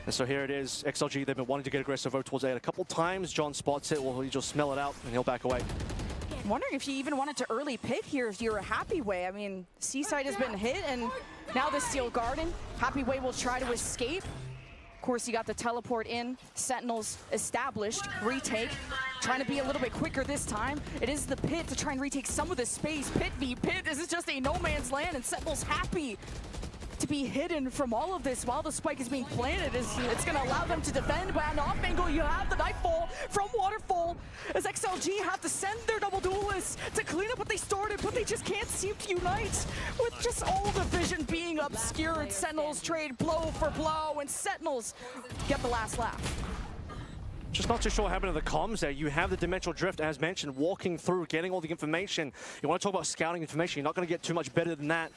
And so here it is, XLG, they've been wanting to get aggressive over towards A a couple times. John spots it, well, he'll just smell it out and he'll back away. I'm wondering if you even wanted to early pit here if you're a Happy Way. I mean, Seaside has been hit, and now the Steel Garden. Happy Way will try to escape. Of course, you got the teleport in. Sentinels established. Retake. Trying to be a little bit quicker this time. It is the pit to try and retake some of the space. Pit v pit. This is just a no man's land, and Sentinels happy to be hidden from all of this while the spike is being planted. It's going to allow them to defend, but on the off angle you have the Nightfall from Waterfall as XLG have to send their double duelists to clean up what they started, but they just can't seem to unite with just all the vision being obscured. Sentinels trade blow for blow, and Sentinels get the last laugh. Just not too sure what happened to the comms there. You have the dimensional drift, as mentioned, walking through, getting all the information. You want to talk about scouting information, you're not going to get too much better than that.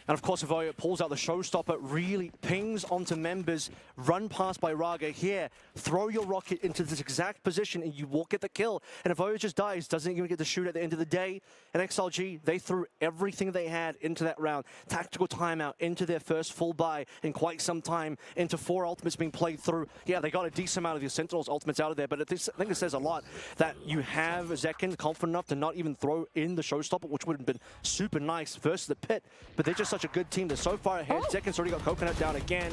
And of course, Havoya pulls out the showstopper, really pings onto members, run past by Raga here, throw your rocket into this exact position and you won't get the kill. And Havoya just dies, doesn't even get to shoot at the end of the day. And XLG, they threw everything they had into that round. Tactical timeout into their first full buy in quite some time, into 4 ultimates being played through. Yeah, they got a decent amount of the Sentinels ultimates out of there, but I think it says a lot that you have Zekin confident enough to not even throw in the showstopper, which would have been super nice versus the pit. But they're just such a good team. They're so far ahead. Zekin's already got Coconut down again.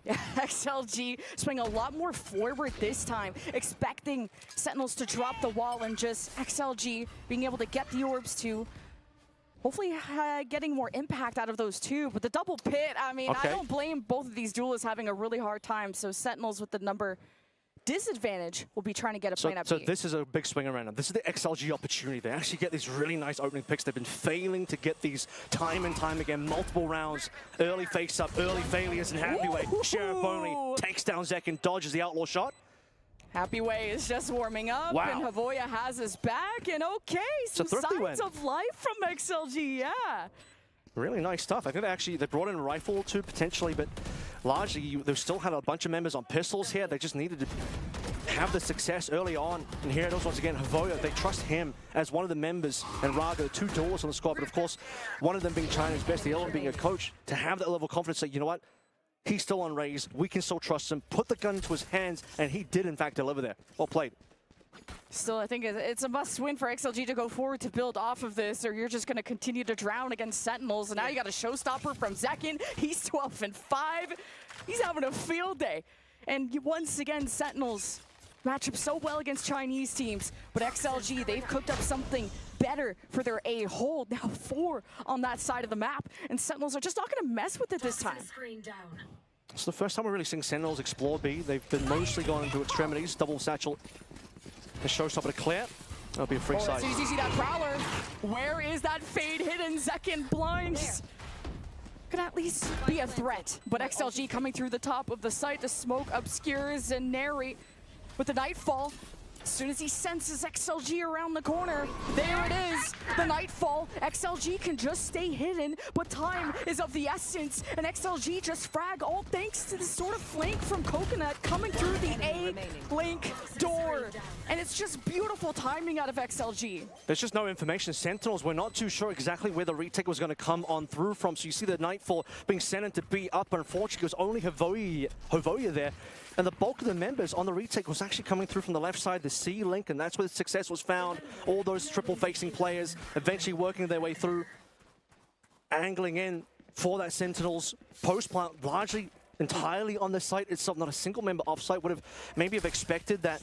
Yeah, XLG swing a lot more forward this time, expecting Sentinels to drop the wall, and just XLG being able to get the orbs to hopefully getting more impact out of those two. But the double pit, I mean, I don't blame both of these duelists having a really hard time. So Sentinels with the number disadvantage will be trying to get a plan up. So this is a big swing around. This is the XLG opportunity. They actually get these really nice opening picks. They've been failing to get these time and time again. Multiple rounds, early face-up, early failures, and Happy Way. Sheriff only takes down Zekin, dodges the outlaw shot. Happy Way is just warming up, and Havoya has his back, and okay, some signs of life from XLG, yeah. Really nice stuff. I think they brought in a rifle too, potentially, but largely they still had a bunch of members on pistols here. They just needed to have the success early on. And here it is once again, Havoya, they trust him as one of the members, and Raga, the 2 duelists on the squad, but of course, one of them being China's best, the other one being a coach, to have that level of confidence that, you know what, he's still on raise, we can still trust him, put the gun to his hands, and he did in fact deliver there. Well played. Still, I think it's a must-win for XLG to go forward to build off of this, or you're just going to continue to drown against Sentinels. And now you got a showstopper from Zekin. He's 12-5. He's having a field day. And once again, Sentinels match up so well against Chinese teams. But XLG, they've cooked up something better for their A hold. Now 4 on that side of the map. And Sentinels are just not going to mess with it this time. It's the first time we're really seeing Sentinels explore B. They've been mostly going into extremities, double satchel. The showstopper to clear. That'll be a free side. As soon as you see that Prowler, where is that Fade hidden? Zekin blinds. Could at least be a threat. But XLG coming through the top of the site. The smoke obscures and Nary with the Nightfall. As soon as he senses XLG around the corner, there it is, the Nightfall. XLG can just stay hidden, but time is of the essence, and XLG just frag, all thanks to this sort of flank from Coconut coming through the A-Link door. And it's just beautiful timing out of XLG. There's just no information. Sentinels, we're not too sure exactly where the retake was going to come on through from, so you see the Nightfall being sent into B up, but unfortunately it was only Hovoya there. And the bulk of the members on the retake was actually coming through from the left side, the C-Link, and that's where the success was found. All those triple-facing players eventually working their way through, angling in for that Sentinels post-plant, largely entirely on the site itself. Not a single member off-site. Would have maybe expected that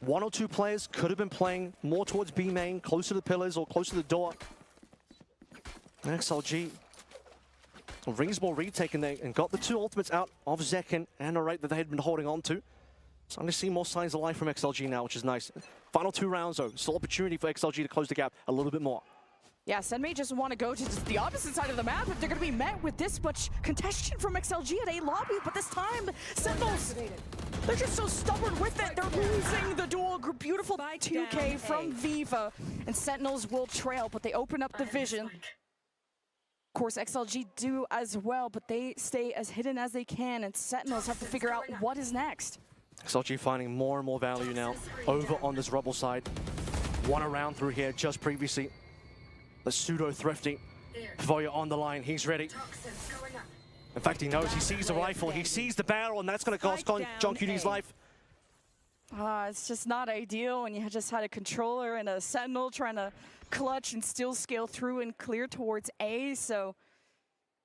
one or two players could have been playing more towards B main, closer to the pillars or closer to the door. And XLG. A reasonable retake and got the two ultimates out of Zekin and Array that they had been holding on to. Starting to see more signs of life from XLG now, which is nice. Final 2 rounds though, still opportunity for XLG to close the gap a little bit more. Yeah, Senmei just want to go to the opposite side of the map if they're going to be met with this much contention from XLG at A lobby, but this time, Sentinels, they're just so stubborn with it. They're losing the duel. Beautiful 2K from Viva, and Sentinels will trail, but they open up the vision. Of course, XLG do as well, but they stay as hidden as they can, and Sentinels have to figure out what is next. XLG finding more and more value now over on this Rebel side. One around through here just previously. The pseudo-thrifty. Voya on the line, he's ready. In fact, he knows, he sees the rifle, he sees the barrel, and that's going to cost John QD's life. It's just not ideal when you just had a controller and a Sentinel trying to clutch and still scale through and clear towards A. So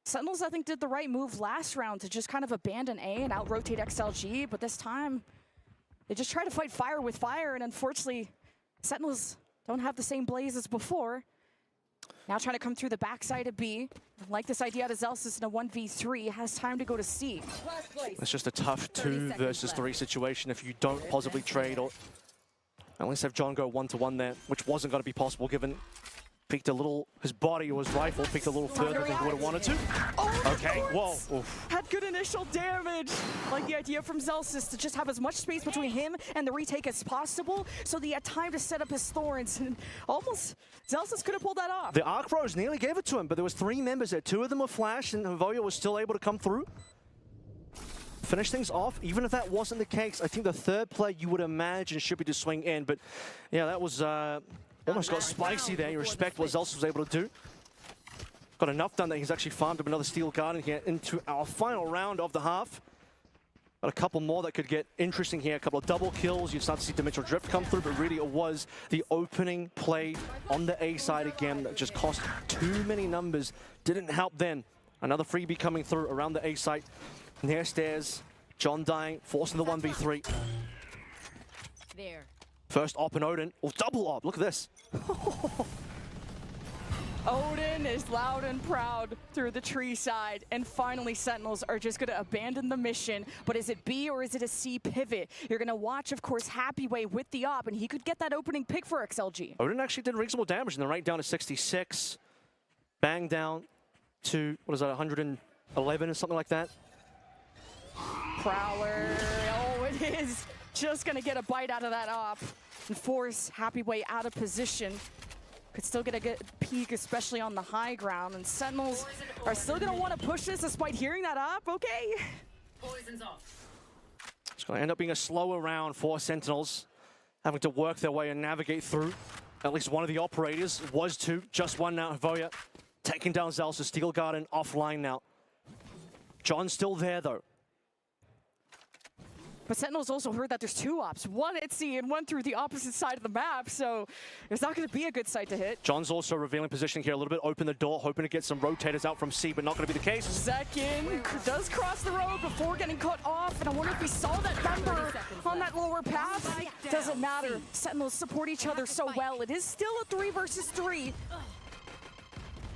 Sentinels, I think, did the right move last round to just kind of abandon A and out-rotate XLG, but this time they just try to fight fire with fire, and unfortunately, Sentinels don't have the same blaze as before. Now trying to come through the backside of B. Like this idea out of Zelsis in a 1v3, has time to go to C. It's just a tough 2 versus 3 situation if you don't possibly trade or at least have John go 1-to-1 there, which wasn't going to be possible given peeked a little, his body was rifle, peeked a little further than he would have wanted to. Okay, whoa. Oof. Had good initial damage. Like the idea from Zelsis to just have as much space between him and the retake as possible, so he had time to set up his thorns, and almost Zelsis could have pulled that off. The Arc Bros nearly gave it to him, but there was 3 members there. 2 of them were flashed, and Hovoya was still able to come through. Finish things off. Even if that wasn't the case, I think the third play you would imagine should be to swing in, but yeah, that was almost got spicy there. You respect what Zelsis was able to do. Got enough done that he's actually farmed up another Steel Garden here into our final round of the half. Got a couple more that could get interesting here. A couple of double kills. You'd start to see Dimensional Drift come through, but really it was the opening play on the A side again that just cost too many numbers. Didn't help then. Another freebie coming through around the A site. Near stairs. John dying, forcing the 1v3. There. First op and Odin. Oh, double op. Look at this. Odin is loud and proud through the tree side, and finally Sentinels are just going to abandon the mission. But is it B or is it a C pivot? You're going to watch, of course, Happyway with the op, and he could get that opening pick for XLG. Odin actually did reasonable damage, and then right down to 66. Bang down to, what is that, 111 or something like that? Prowler, oh, it is just going to get a bite out of that op and force Happyway out of position. Could still get a good peek, especially on the high ground, and Sentinels are still going to want to push this despite hearing that op. Okay. Poison's off. It's going to end up being a slower round for Sentinels, having to work their way and navigate through. At least one of the operators was 2, just 1 now. Voya taking down Zelsa. Steel Garden offline now. John's still there though. But Sentinels also heard that there's 2 ops, 1 at C and 1 through the opposite side of the map, so it's not going to be a good site to hit. John's also revealing positioning here a little bit, open the door, hoping to get some rotators out from C, but not going to be the case. Zekin does cross the road before getting cut off, and I wonder if we saw that member on that lower path. Doesn't matter. Sentinels support each other so well. It is still a 3 versus 3.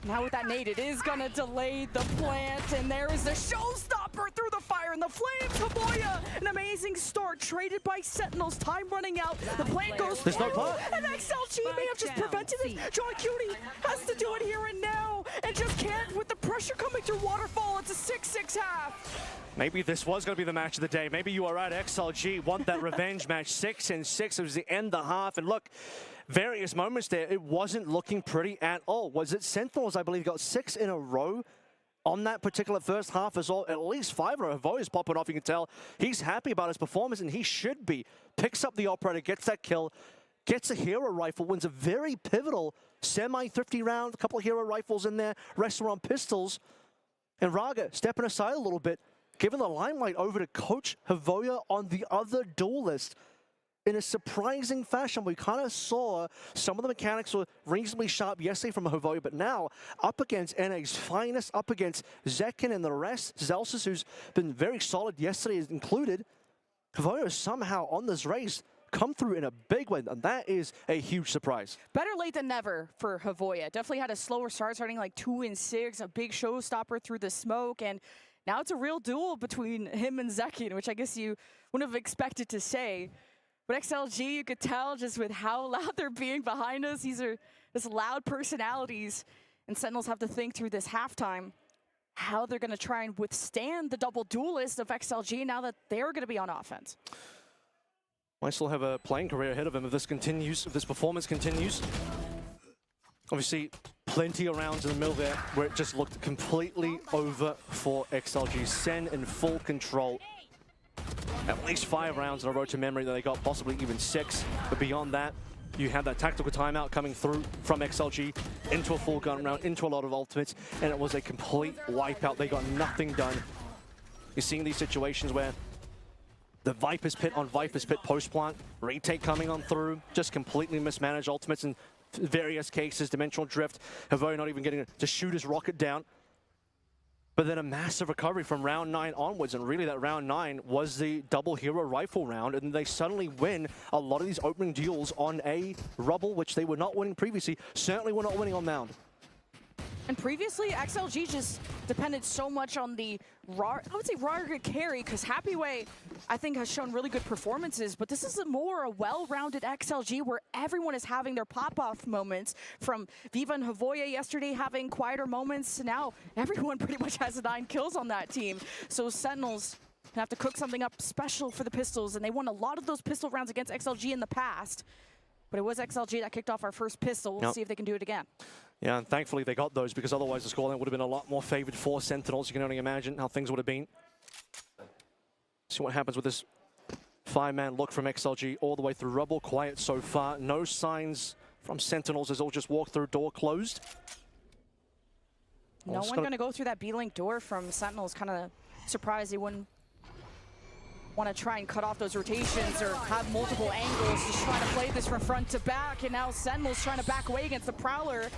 Now with that nade, it is gonna delay the plant, and there is the showstopper through the fire and the flames. Haboya, an amazing start, traded by Sentinels. Time running out. The plant goes There's no through, plant. and XLG may have just prevented it. John Cutie has to do it here and now, and just can't with the pressure coming through Waterfall. It's a 6-6 half. Maybe this was going to be the match of the day. Maybe you are right, XLG want that revenge match. 6-6, it was the end of the half. And look, various moments there, it wasn't looking pretty at all. Was it Sentinels, I believe, got 6 in a row on that particular first half as well? At least 5 in a row. Is popping off, you can tell. He's happy about his performance, and he should be. Picks up the operator, gets that kill, gets a hero rifle, wins a very pivotal semi-thrifty round, a couple of hero rifles in there, rest were on pistols. And Raga stepping aside a little bit, giving the limelight over to Coach Havoya on the other duelist in a surprising fashion. We kind of saw some of the mechanics were reasonably sharp yesterday from Havoya, but now up against NA's finest, up against Zekin and the rest, Zelsis, who's been very solid yesterday is included. Havoya is somehow on this race come through in a big way, and that is a huge surprise. Better late than never for Havoya. Definitely had a slower start, starting like 2-6, a big showstopper through the smoke, and now it's a real duel between him and Zekin, which I guess you wouldn't have expected to say. But XLG, you could tell just with how loud they're being behind us. These are just loud personalities. And Sentinels have to think through this halftime how they're going to try and withstand the double duelist of XLG now that they're going to be on offense. Might still have a playing career ahead of him if this continues, if this performance continues. Obviously, plenty of rounds in the middle there where it just looked completely over for XLG. Sen in full control. At least 5 rounds in a row to memory that they got, possibly even 6. But beyond that, you had that tactical timeout coming through from XLG into a full gun round, into a lot of ultimates, and it was a complete wipeout. They got nothing done. You're seeing these situations where the Viper's Pit on Viper's Pit post-plant, retake coming on through, just completely mismanaged ultimates in various cases, dimensional drift, Havoya not even getting to shoot his rocket down. But then a massive recovery from round 9 onwards, and really that round 9 was the double hero rifle round, and they suddenly win a lot of these opening duels on a rubble, which they were not winning previously, certainly were not winning on mound. And previously, XLG just depended so much on the I would say Raga carry, because Happyway, I think, has shown really good performances, but this is a well-rounded XLG where everyone is having their pop-off moments, from Viva and Havoya yesterday having quieter moments, to now everyone pretty much has 9 kills on that team. So Sentinels have to cook something up special for the pistols, and they won a lot of those pistol rounds against XLG in the past. But it was XLG that kicked off our first pistol. We'll see if they can do it again. Yeah, and thankfully they got those, because otherwise the scoreline would have been a lot more favored for Sentinels. You can only imagine how things would have been. See what happens with this 5-man look from XLG all the way through rubble. Quiet so far. No signs from Sentinels as they'll just walk through, door closed. No one going to go through that B-Link door from Sentinels. Kind of surprised they wouldn't want to try and cut off those rotations or have multiple angles, just trying to play this from front to back, and now Sentinel's trying to back away against the Prowler.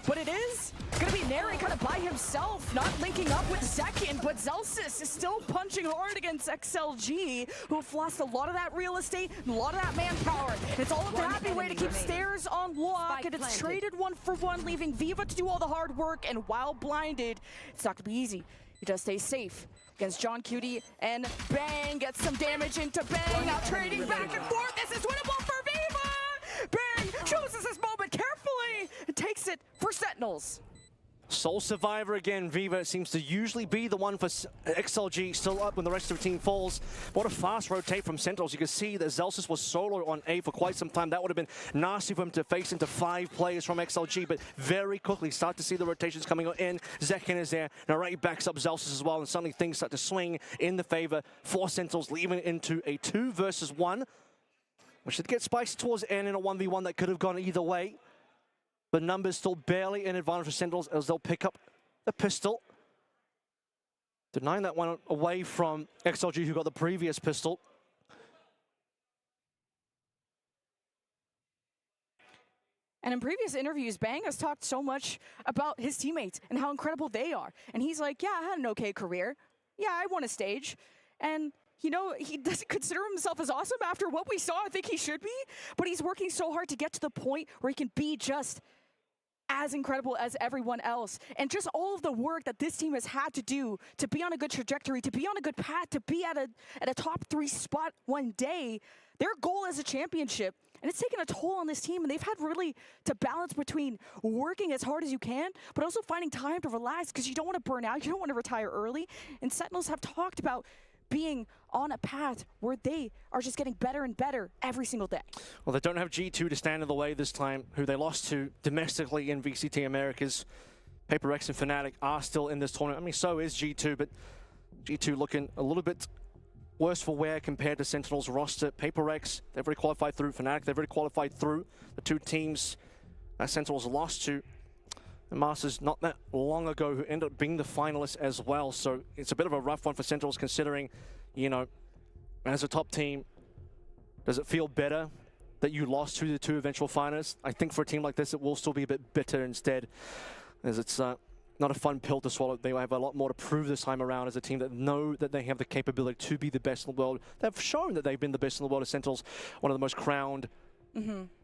But it is going to be Neri kind of by himself, not linking up with Zekin, but Zelsis is still punching hard against XLG, who have lost a lot of that real estate, and a lot of that manpower. It's all up to Happyway to keep stairs on lock, and it's traded 1-for-1, leaving Viva to do all the hard work, and while blinded, it's not going to be easy. He does stay safe against John Cutie, and Bang gets some damage into Bang, now trading back and forth. This is winnable for Viva! Bang chooses this moment carefully and takes it for Sentinels. Sole survivor again. Viva seems to usually be the one for XLG, still up when the rest of the team falls. What a fast rotate from Sentinels. You can see that Zelsis was solo on A for quite some time. That would have been nasty for him to face into 5 players from XLG, but very quickly start to see the rotations coming in. Zekin is there. Narate backs up Zelsis as well, and suddenly things start to swing in the favor for Sentinels, leaving it into a 2 versus 1, which should get spicy towards the end in a 1v1 that could have gone either way. The numbers still barely in advantage for Sentinels as they'll pick up the pistol. Denying that one away from XLG, who got the previous pistol. And in previous interviews, Bang has talked so much about his teammates and how incredible they are. And he's like, yeah, I had an okay career. Yeah, I won a stage. And you know, he doesn't consider himself as awesome after what we saw. I think he should be. But he's working so hard to get to the point where he can be just as incredible as everyone else. And just all of the work that this team has had to do to be on a good trajectory, to be on a good path, to be at a top 3 spot one day. Their goal as a championship And it's taken a toll on this team, and they've had really to balance between working as hard as you can, but also finding time to relax because you don't want to burn out, you don't want to retire early. And Sentinels have talked about being on a path where they are just getting better and better every single day. Well, they don't have G2 to stand in the way this time, who they lost to domestically in VCT Americas. PaperX and Fnatic are still in this tournament. I mean, so is G2, but G2 looking a little bit worse for wear compared to Sentinels roster. PaperX, they've already qualified through. Fnatic, they've already qualified through. The two teams that Sentinels lost to the Masters not that long ago, who ended up being the finalists as well. So it's a bit of a rough one for Sentinels, considering, you know, as a top team, does it feel better that you lost to the two eventual finalists? I think for a team like this, it will still be a bit bitter instead, as it's not a fun pill to swallow. They have a lot more to prove this time around as a team that know that they have the capability to be the best in the world. They've shown that they've been the best in the world as Sentinels, one of the most crowned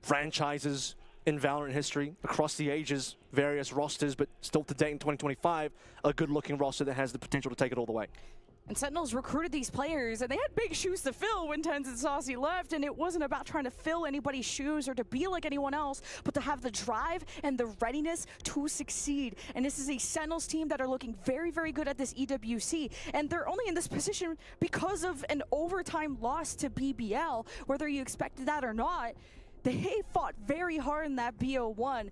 franchises in Valorant history across the ages, various rosters, but still to date in 2025, a good-looking roster that has the potential to take it all the way. And Sentinels recruited these players, and they had big shoes to fill when Tens and Saucy left, and it wasn't about trying to fill anybody's shoes or to be like anyone else, but to have the drive and the readiness to succeed. And this is a Sentinels team that are looking very, very good at this EWC, and they're only in this position because of an overtime loss to BBL, whether you expected that or not. They fought very hard in that BO1,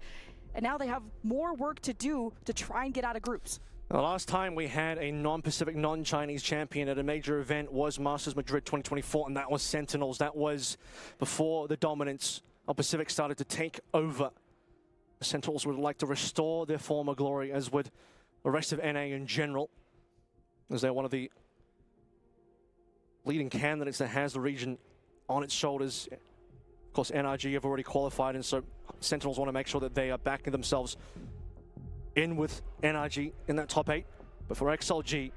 and now they have more work to do to try and get out of groups. The last time we had a non-Pacific, non-Chinese champion at a major event was Masters Madrid 2024, and that was Sentinels. That was before the dominance of Pacific started to take over. The Sentinels would like to restore their former glory, as would the rest of NA in general, as they're one of the leading candidates that has the region on its shoulders. Of course, NRG have already qualified, and so Sentinels want to make sure that they are backing themselves in with NRG in that top 8. But for XLG,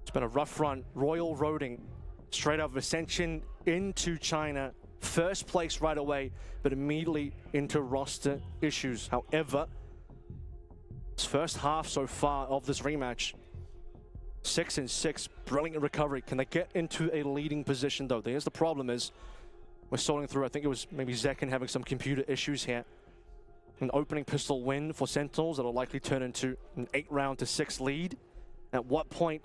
it's been a rough run. Royal Roading, straight out of Ascension into China. First place right away, but immediately into roster issues. However, this first half so far of this rematch, 6-6, brilliant recovery. Can they get into a leading position though? Here's the problem is, we're sorting through, I think it was maybe Zekin having some computer issues here. An opening pistol win for Sentinels that'll likely turn into an 8-round to 6 lead. At what point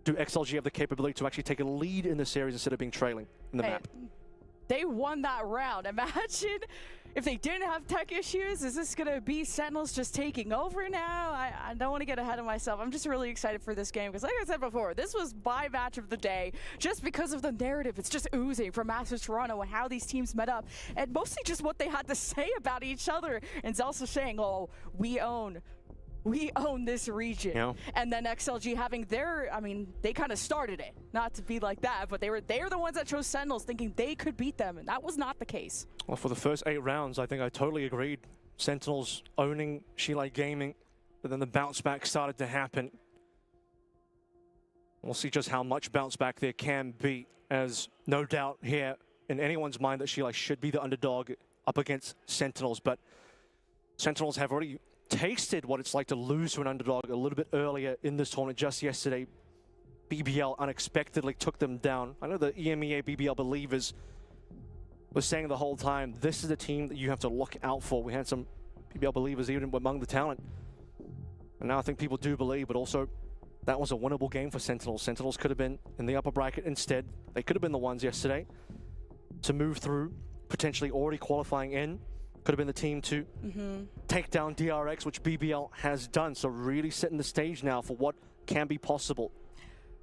do XLG have the capability to actually take a lead in the series instead of being trailing in the map? They won that round. Imagine if they didn't have tech issues. Is this going to be Sentinels just taking over now? I don't want to get ahead of myself. I'm just really excited for this game because, like I said before, this was my match of the day just because of the narrative. It's just oozing from Masters Toronto and how these teams met up, and mostly just what they had to say about each other. And it's also saying, oh, we own this region. Yeah. And then XLG having their, I mean, they kind of started it, not to be like that, but they're the ones that chose Sentinels thinking they could beat them, and that was not the case. Well, for the first 8 rounds, I think I totally agreed. Sentinels owning Bilibili Gaming, but then the bounce back started to happen. We'll see just how much bounce back there can be, as no doubt here in anyone's mind that Bilibili should be the underdog up against Sentinels, but Sentinels have already tasted what it's like to lose to an underdog a little bit earlier in this tournament. Just yesterday, BBL unexpectedly took them down. I know the EMEA BBL believers were saying the whole time, this is the team that you have to look out for. We had some BBL believers even among the talent. And now I think people do believe, but also that was a winnable game for Sentinels. Sentinels could have been in the upper bracket instead. They could have been the ones yesterday to move through, potentially already qualifying in. Could have been the team to take down DRX, which BBL has done. So really setting the stage now for what can be possible.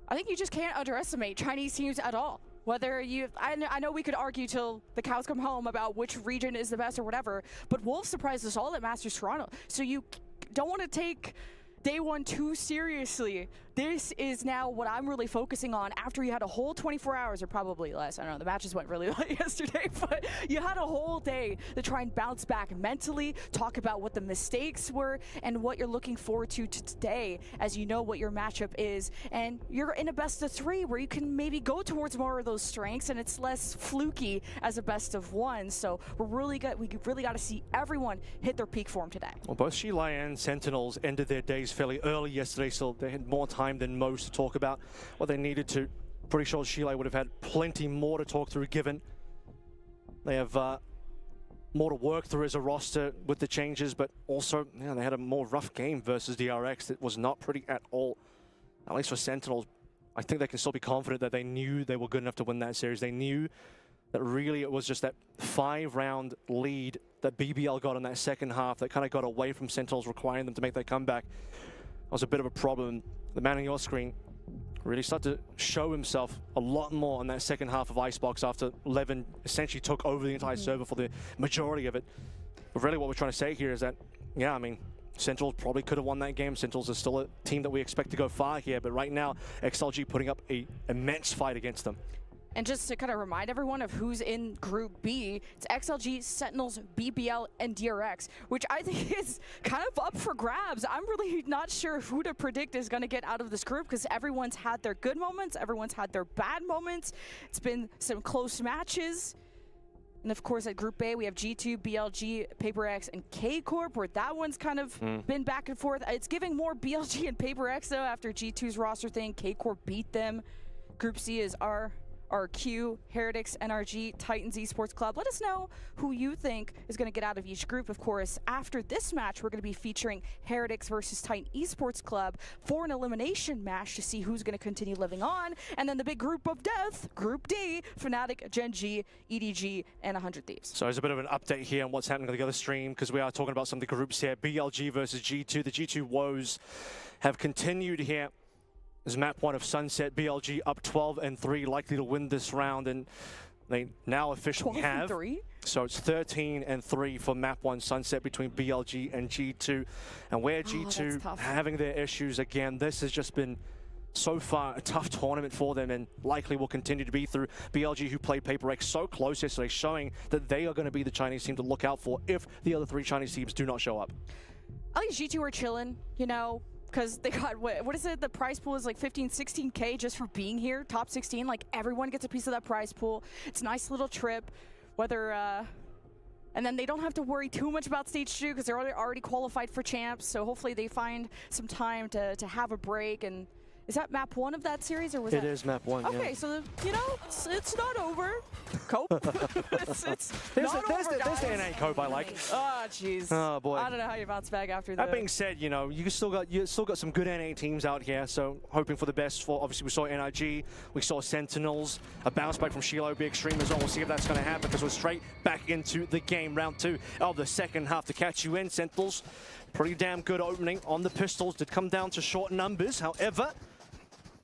I think you just can't underestimate Chinese teams at all. Whether you, I know we could argue till the cows come home about which region is the best or whatever, but Wolves surprised us all at Masters Toronto. So you don't want to take day 1 too seriously. This is now what I'm really focusing on after you had a whole 24 hours or probably less. I don't know, the matches went really late yesterday, but you had a whole day to try and bounce back mentally, talk about what the mistakes were and what you're looking forward to today as you know what your matchup is. And you're in a best of 3 where you can maybe go towards more of those strengths and it's less fluky as a best of 1. So we really got to see everyone hit their peak form today. Well, both Bilibili and Sentinels ended their days fairly early yesterday, so they had more time than most to talk about what they needed to. Pretty sure Bilibili would have had plenty more to talk through given They have more to work through as a roster with the changes, but also they had a more rough game versus DRX that was not pretty at all. At least for Sentinels, I think they can still be confident that they knew they were good enough to win that series. They knew that really it was just that 5-round lead that BBL got in that second half that kind of got away from Sentinels, requiring them to make their comeback. That was a bit of a problem. The man on your screen really started to show himself a lot more in that second half of Icebox after Levin essentially took over the entire server for the majority of it. But really what we're trying to say here is that, yeah, I mean, Sentinels probably could have won that game. Sentinels is still a team that we expect to go far here, but right now, XLG putting up an immense fight against them. And just to kind of remind everyone of who's in Group B, it's XLG, Sentinels, BBL, and DRX, which I think is kind of up for grabs. I'm really not sure who to predict is going to get out of this group because everyone's had their good moments, everyone's had their bad moments. It's been some close matches. And of course, at Group A, we have G2, BLG, PaperX, and K-Corp, where that one's kind of been back and forth. It's giving more BLG and PaperX, though, after G2's roster thing. K-Corp beat them. Group C is RQ, Heretics, NRG, Titans Esports Club. Let us know who you think is going to get out of each group. Of course, after this match, we're going to be featuring Heretics versus Titan Esports Club for an elimination match to see who's going to continue living on. And then the big group of death, Group D, Fnatic, Gen G, EDG, and 100 Thieves. So there's a bit of an update here on what's happening on the other stream because we are talking about some of the groups here. BLG versus G2. The G2 woes have continued here. This is map 1 of Sunset. BLG up 12-3, likely to win this round, and they now officially have. 12-3? So it's 13-3 for map 1 Sunset between BLG and G2. And where G2 having their issues again, this has just been so far a tough tournament for them and likely will continue to be through BLG, who played PaperX so close yesterday, showing that they are going to be the Chinese team to look out for if the other 3 Chinese teams do not show up. At least G2 are chilling, you know, because they got, what is it, the prize pool is like 15, 16K just for being here, top 16, like everyone gets a piece of that prize pool. It's a nice little trip, whether, and then they don't have to worry too much about stage 2 because they're already qualified for champs, so hopefully they find some time to have a break. And is that map 1 of that series, or was It is map 1, Okay, yeah. so, you know, it's not over. Cope. it's There's not over, guys. the NA Cope I like. Oh, jeez. Oh, boy. I don't know how you bounce back after That that. being said, you know, you still got some good NA teams out here, so hoping for the best for, obviously we saw NRG, we saw Sentinels, a bounce back from Shiloh would be extreme as well. We'll see if that's going to happen because we're straight back into the game, round 2 of the second half to catch you in. Sentinels, pretty damn good opening on the pistols, did come down to short numbers, however,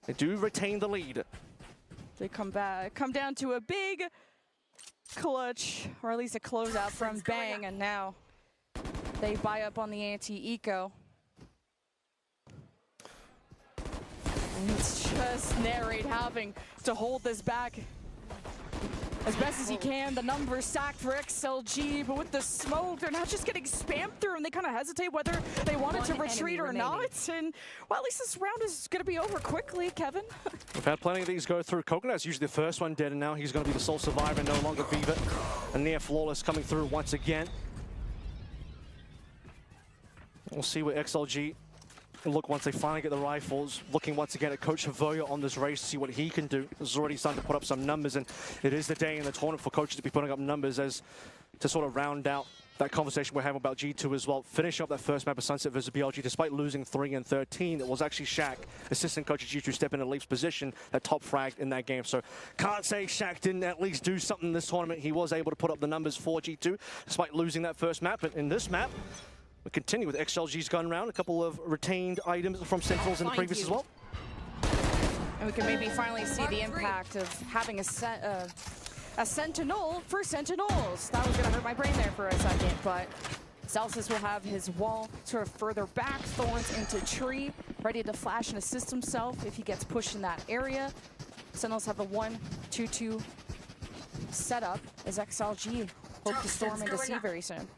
they do retain the lead. They come down to a big clutch, or at least a closeout from Bang, and now they buy up on the anti-eco. And it's just Narrate having to hold this back as best as he can. The numbers stacked for XLG, but with the smoke, they're not just getting spammed through, and they kind of hesitate whether they wanted to retreat or not. And, well, at least this round is going to be over quickly, Kevin. We've had plenty of these go through. Coconut's usually the first one dead, and now he's going to be the sole survivor, no longer Beaver. And near flawless coming through once again. We'll see what XLG look once they finally get the rifles. Looking once again at Coach Havoya on this race to see what he can do. He's already starting to put up some numbers, and it is the day in the tournament for coaches to be putting up numbers as to sort of round out that conversation we're having about G2 as well. Finish up that first map of Sunset versus BLG despite losing 3-13. It was actually Shaq, assistant coach of G2, step in Leaf's position that top fragged in that game. So can't say Shaq didn't at least do something in this tournament. He was able to put up the numbers for G2 despite losing that first map. But in this map, we continue with XLG's gun round. A couple of retained items from Sentinels in the previous as well. And we can maybe finally see the impact of having a Sentinel for Sentinels. That was going to hurt my brain there for a second, but Celsius will have his wall sort of further back, Thorns into tree, ready to flash and assist himself if he gets pushed in that area. Sentinels have a 1-2-2 setup as XLG hope to storm into C very soon.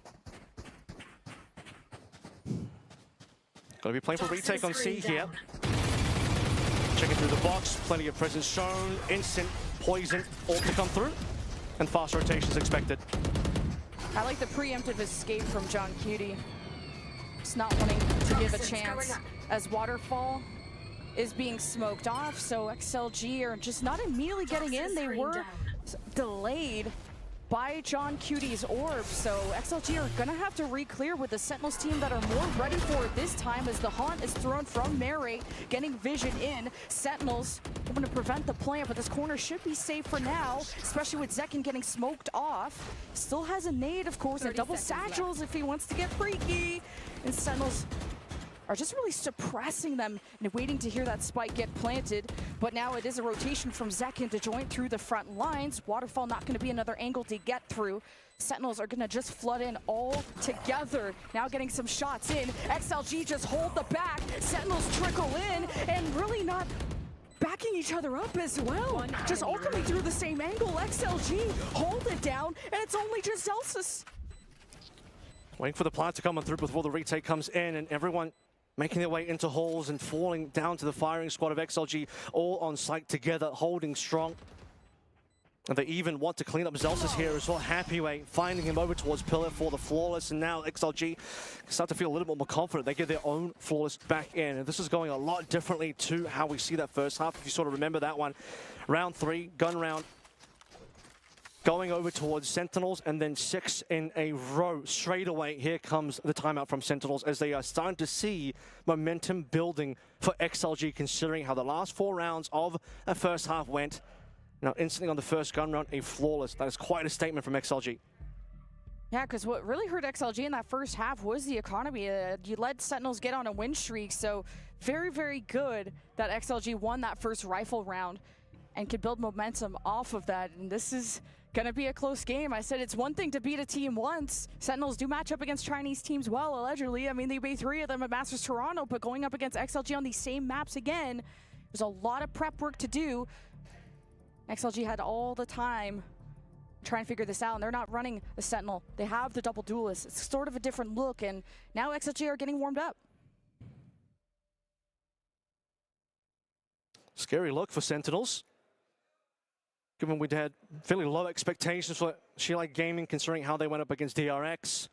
Gonna be playing for retake on C here. Checking through the box, plenty of presence shown, instant poison all to come through, and fast rotations expected. I like the preemptive escape from John Cutie. Just not wanting to give a chance as Waterfall is being smoked off, so XLG are just not immediately getting in. They were delayed by John Cutie's orb. So XLG are gonna have to re-clear with the Sentinels team that are more ready for it this time as the haunt is thrown from Mary, getting vision in. Sentinels hoping to prevent the plant, but this corner should be safe for now, especially with Zekin getting smoked off. Still has a nade, of course, and double satchels if he wants to get freaky. And Sentinels are just really suppressing them and waiting to hear that spike get planted. But now it is a rotation from Zekin to join through the front lines. Waterfall not going to be another angle to get through. Sentinels are going to just flood in all together. Now getting some shots in. XLG just hold the back. Sentinels trickle in and really not backing each other up as well. Just all coming through the same angle. XLG hold it down, and it's only just Celsius. Waiting for the plant to come on through before the retake comes in, and everyone making their way into halls and falling down to the firing squad of XLG, all on site together, holding strong. And they even want to clean up Zelsis here as well. Happyway finding him over towards Pillar for the Flawless, and now XLG start to feel a little bit more confident. They get their own Flawless back in, and this is going a lot differently to how we see that first half. If you sort of remember that one, round 3, gun round, going over towards Sentinels, and then 6 in a row. Straight away, here comes the timeout from Sentinels as they are starting to see momentum building for XLG, considering how the last 4 rounds of the first half went. Now, instantly on the first gun round, a Flawless. That is quite a statement from XLG. Yeah, because what really hurt XLG in that first half was the economy. You let Sentinels get on a win streak, so very, very good that XLG won that first rifle round and could build momentum off of that. And this is gonna be a close game. I said it's one thing to beat a team once. Sentinels do match up against Chinese teams well, allegedly. I mean, they beat 3 of them at Masters Toronto, but going up against XLG on these same maps again, there's a lot of prep work to do. XLG had all the time trying to figure this out, and they're not running a Sentinel. They have the double duelist. It's sort of a different look, and now XLG are getting warmed up. Scary look for Sentinels, given we'd had fairly low expectations for Bilibili Gaming, considering how they went up against DRX.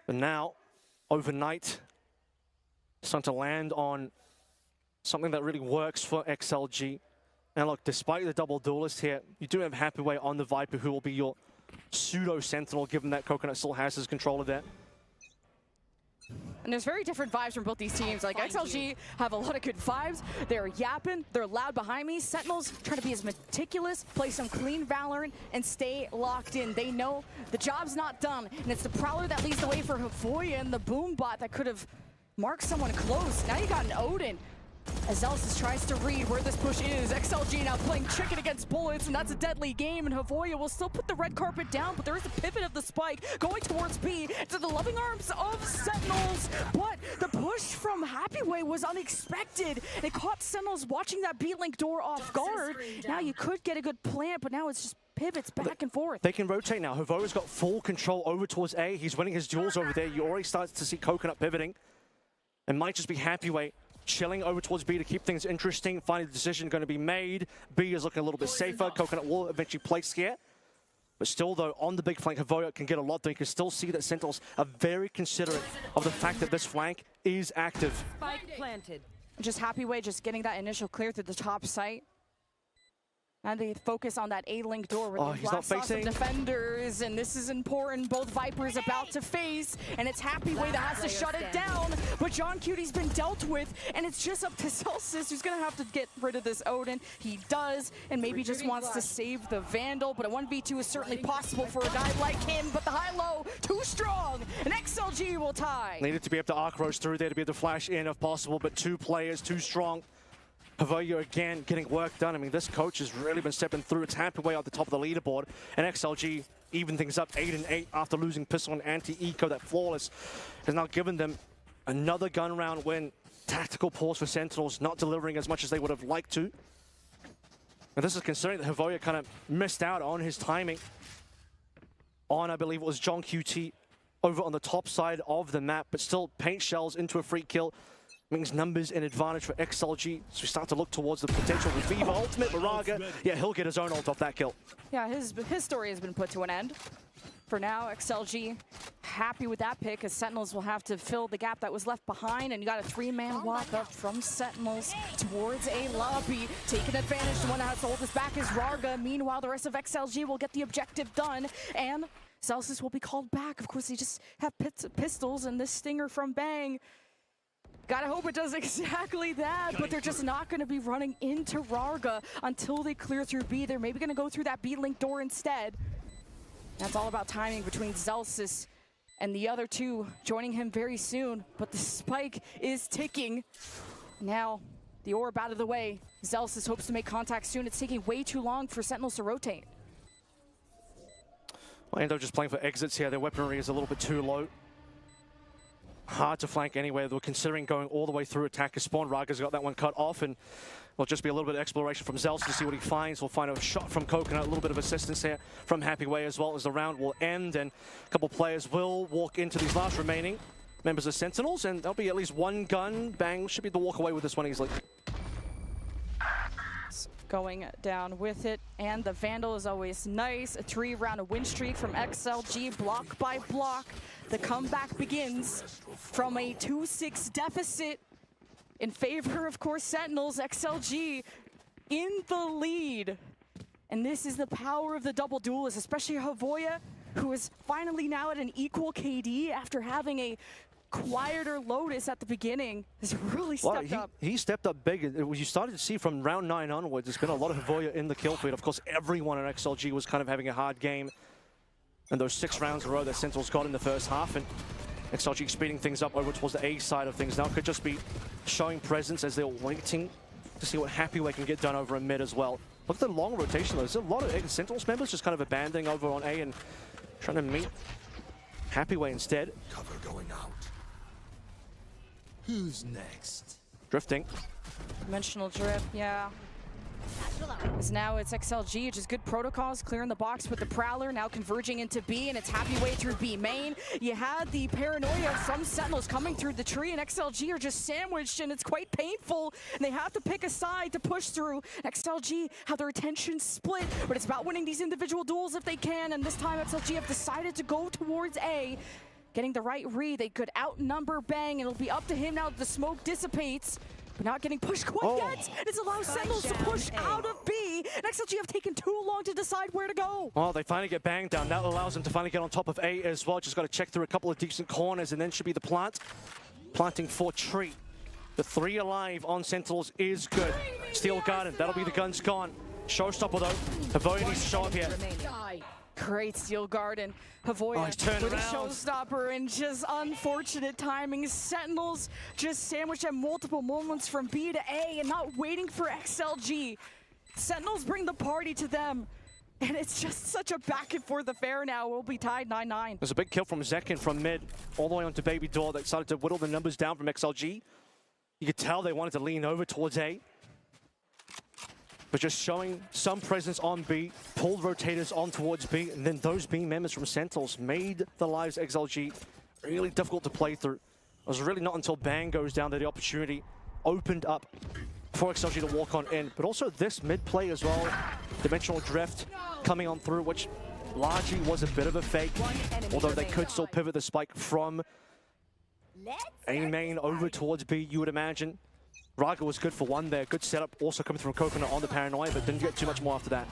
But now, overnight, starting to land on something that really works for XLG. Now look, despite the double duelist here, you do have Happyway on the Viper, who will be your pseudo-Sentinel, given that Coconut still has his controller there. And there's very different vibes from both these teams. Like, XLG have a lot of good vibes. They're yapping, they're loud behind me. Sentinels trying to be as meticulous, play some clean Valorant, and stay locked in. They know the job's not done, and it's the Prowler that leads the way for Havoya and the Boom Bot that could have marked someone close. Now you got an Odin. As Zelsis tries to read where this push is, XLG now playing chicken against bullets, and that's a deadly game, and Havoya will still put the red carpet down, but there is a pivot of the spike going towards B, to the loving arms of Sentinels, but the push from Happyway was unexpected. It caught Sentinels watching that B-Link door off guard. Now you could get a good plant, but now it's just pivots back and forth. They can rotate now. Havoya's got full control over towards A. He's winning his duels over there. You already start to see Coconut pivoting. It might just be Happyway chilling over towards B to keep things interesting. Final decision going to be made. B is looking a little bit safer. Coconut will eventually place here. But still, though, on the big flank, Havoya can get a lot done. You can still see that Sentinels are very considerate of the fact that this flank is active. Spike planted. Just Happyway just getting that initial clear through the top site. And they focus on that A-Link door where they blast off some defenders, and this is important. Both Vipers about to face, and it's Happyway that has to shut it down. But John Cutie's been dealt with, and it's just up to Celsius, who's gonna have to get rid of this Odin. He does, and maybe just wants to save the Vandal, but a 1v2 is certainly possible for a guy like him, but the high-low, too strong, and XLG will tie. Needed to be able to arc roast through there to be able to flash in if possible, but 2 players, too strong. Havoya again getting work done. I mean, this coach has really been stepping through. It's Happyway at the top of the leaderboard, and XLG even things up 8-8 after losing Pistol and Anti-Eco. That Flawless has now given them another gun round win. Tactical pause for Sentinels, not delivering as much as they would have liked to. And this is considering that Havoya kind of missed out on his timing on, I believe it was John QT over on the top side of the map, but still paint shells into a free kill. Means numbers in advantage for XLG, so we start to look towards the potential with Viva ultimate. Moraga, yeah, he'll get his own ult off that kill. Yeah, his story has been put to an end. for now. XLG happy with that pick, as Sentinels will have to fill the gap that was left behind, and you got a 3-man walk up from Sentinels towards a lobby. Taking advantage, the one that has to hold us back is Rarga. Meanwhile, the rest of XLG will get the objective done, and Celsius will be called back. Of course, they just have pistols and this stinger from Bang. Gotta hope it does exactly that, but they're just not going to be running into Rarga until they clear through B. They're maybe going to go through that B-link door instead. That's all about timing between Celsius and the other two joining him very soon, but the spike is ticking. Now, the orb out of the way. Celsius hopes to make contact soon. It's taking way too long for Sentinels to rotate. Well, Endo just playing for exits here. Their weaponry is a little bit too low. Hard to flank anyway. They were considering going all the way through attacker spawn. Raga's got that one cut off, and will just be a little bit of exploration from Zels to see what he finds. We'll find a shot from Coconut, a little bit of assistance here from Happyway as well, as the round will end, and a couple players will walk into these last remaining members of Sentinels, and there'll be at least one gun. Bang should be able to walk away with this one easily. Going down with it, and the Vandal is always nice. A 3-round win streak from XLG, block by block. The comeback begins from a 2-6 deficit in favor, of course, Sentinels. XLG in the lead. And this is the power of the double duelists, especially Havoya, who is finally now at an equal KD after having a quieter Lotus at the beginning. Has really stepped up. He stepped up big. You started to see from round 9 onwards, there's been a lot of Havoya in the kill feed. Of course, everyone at XLG was kind of having a hard game. And those 6 rounds in a row that Sentinels got in the first half, and XLG speeding things up over towards the A side of things now. Could just be showing presence as they're waiting to see what Happyway can get done over in mid as well. Look at the long rotation. There's a lot of Sentinels members just kind of abandoning over on A and trying to meet Happyway instead. Cover going out. Who's next? Drifting. Dimensional drift, yeah. As now it's XLG, just good protocols, clearing the box with the Prowler, now converging into B, and it's Happyway through B main. You had the paranoia from Sentinels coming through the tree, and XLG are just sandwiched, and it's quite painful, and they have to pick a side to push through. XLG have their attention split, but it's about winning these individual duels if they can, and this time XLG have decided to go towards A. Getting the right read, they could outnumber Bang, and it'll be up to him now that the smoke dissipates. But not getting pushed quite yet. It's allowed Sentinels to push out of B. And XLG have taken too long to decide where to go. Well, they finally get Bang down. That allows them to finally get on top of A as well. Just got to check through a couple of decent corners, and then should be the plant. Planting for tree. The 3 alive on Sentinels is good. Steel Garden, that'll be the guns gone. Showstopper though. Havoya needs to show up here. Great Steel Garden. Havoya with a showstopper, and just unfortunate timing. Sentinels just sandwiched at multiple moments from B to A and not waiting for XLG. Sentinels bring the party to them, and it's just such a back and forth affair now. We'll be tied 9-9. There's a big kill from Zekin from mid, all the way onto Baby Door that started to whittle the numbers down from XLG. You could tell they wanted to lean over towards A. But just showing some presence on B, pulled rotators on towards B, and then those B members from Sentinels made the lives of XLG really difficult to play through. It was really not until Bang goes down that the opportunity opened up for XLG to walk on in. But also this mid play as well, Dimensional Drift coming on through, which largely was a bit of a fake, although they could still pivot the spike from A main over towards B, you would imagine. Raga was good for one there. Good setup also coming from Coconut on the Paranoia, but didn't get too much more after that.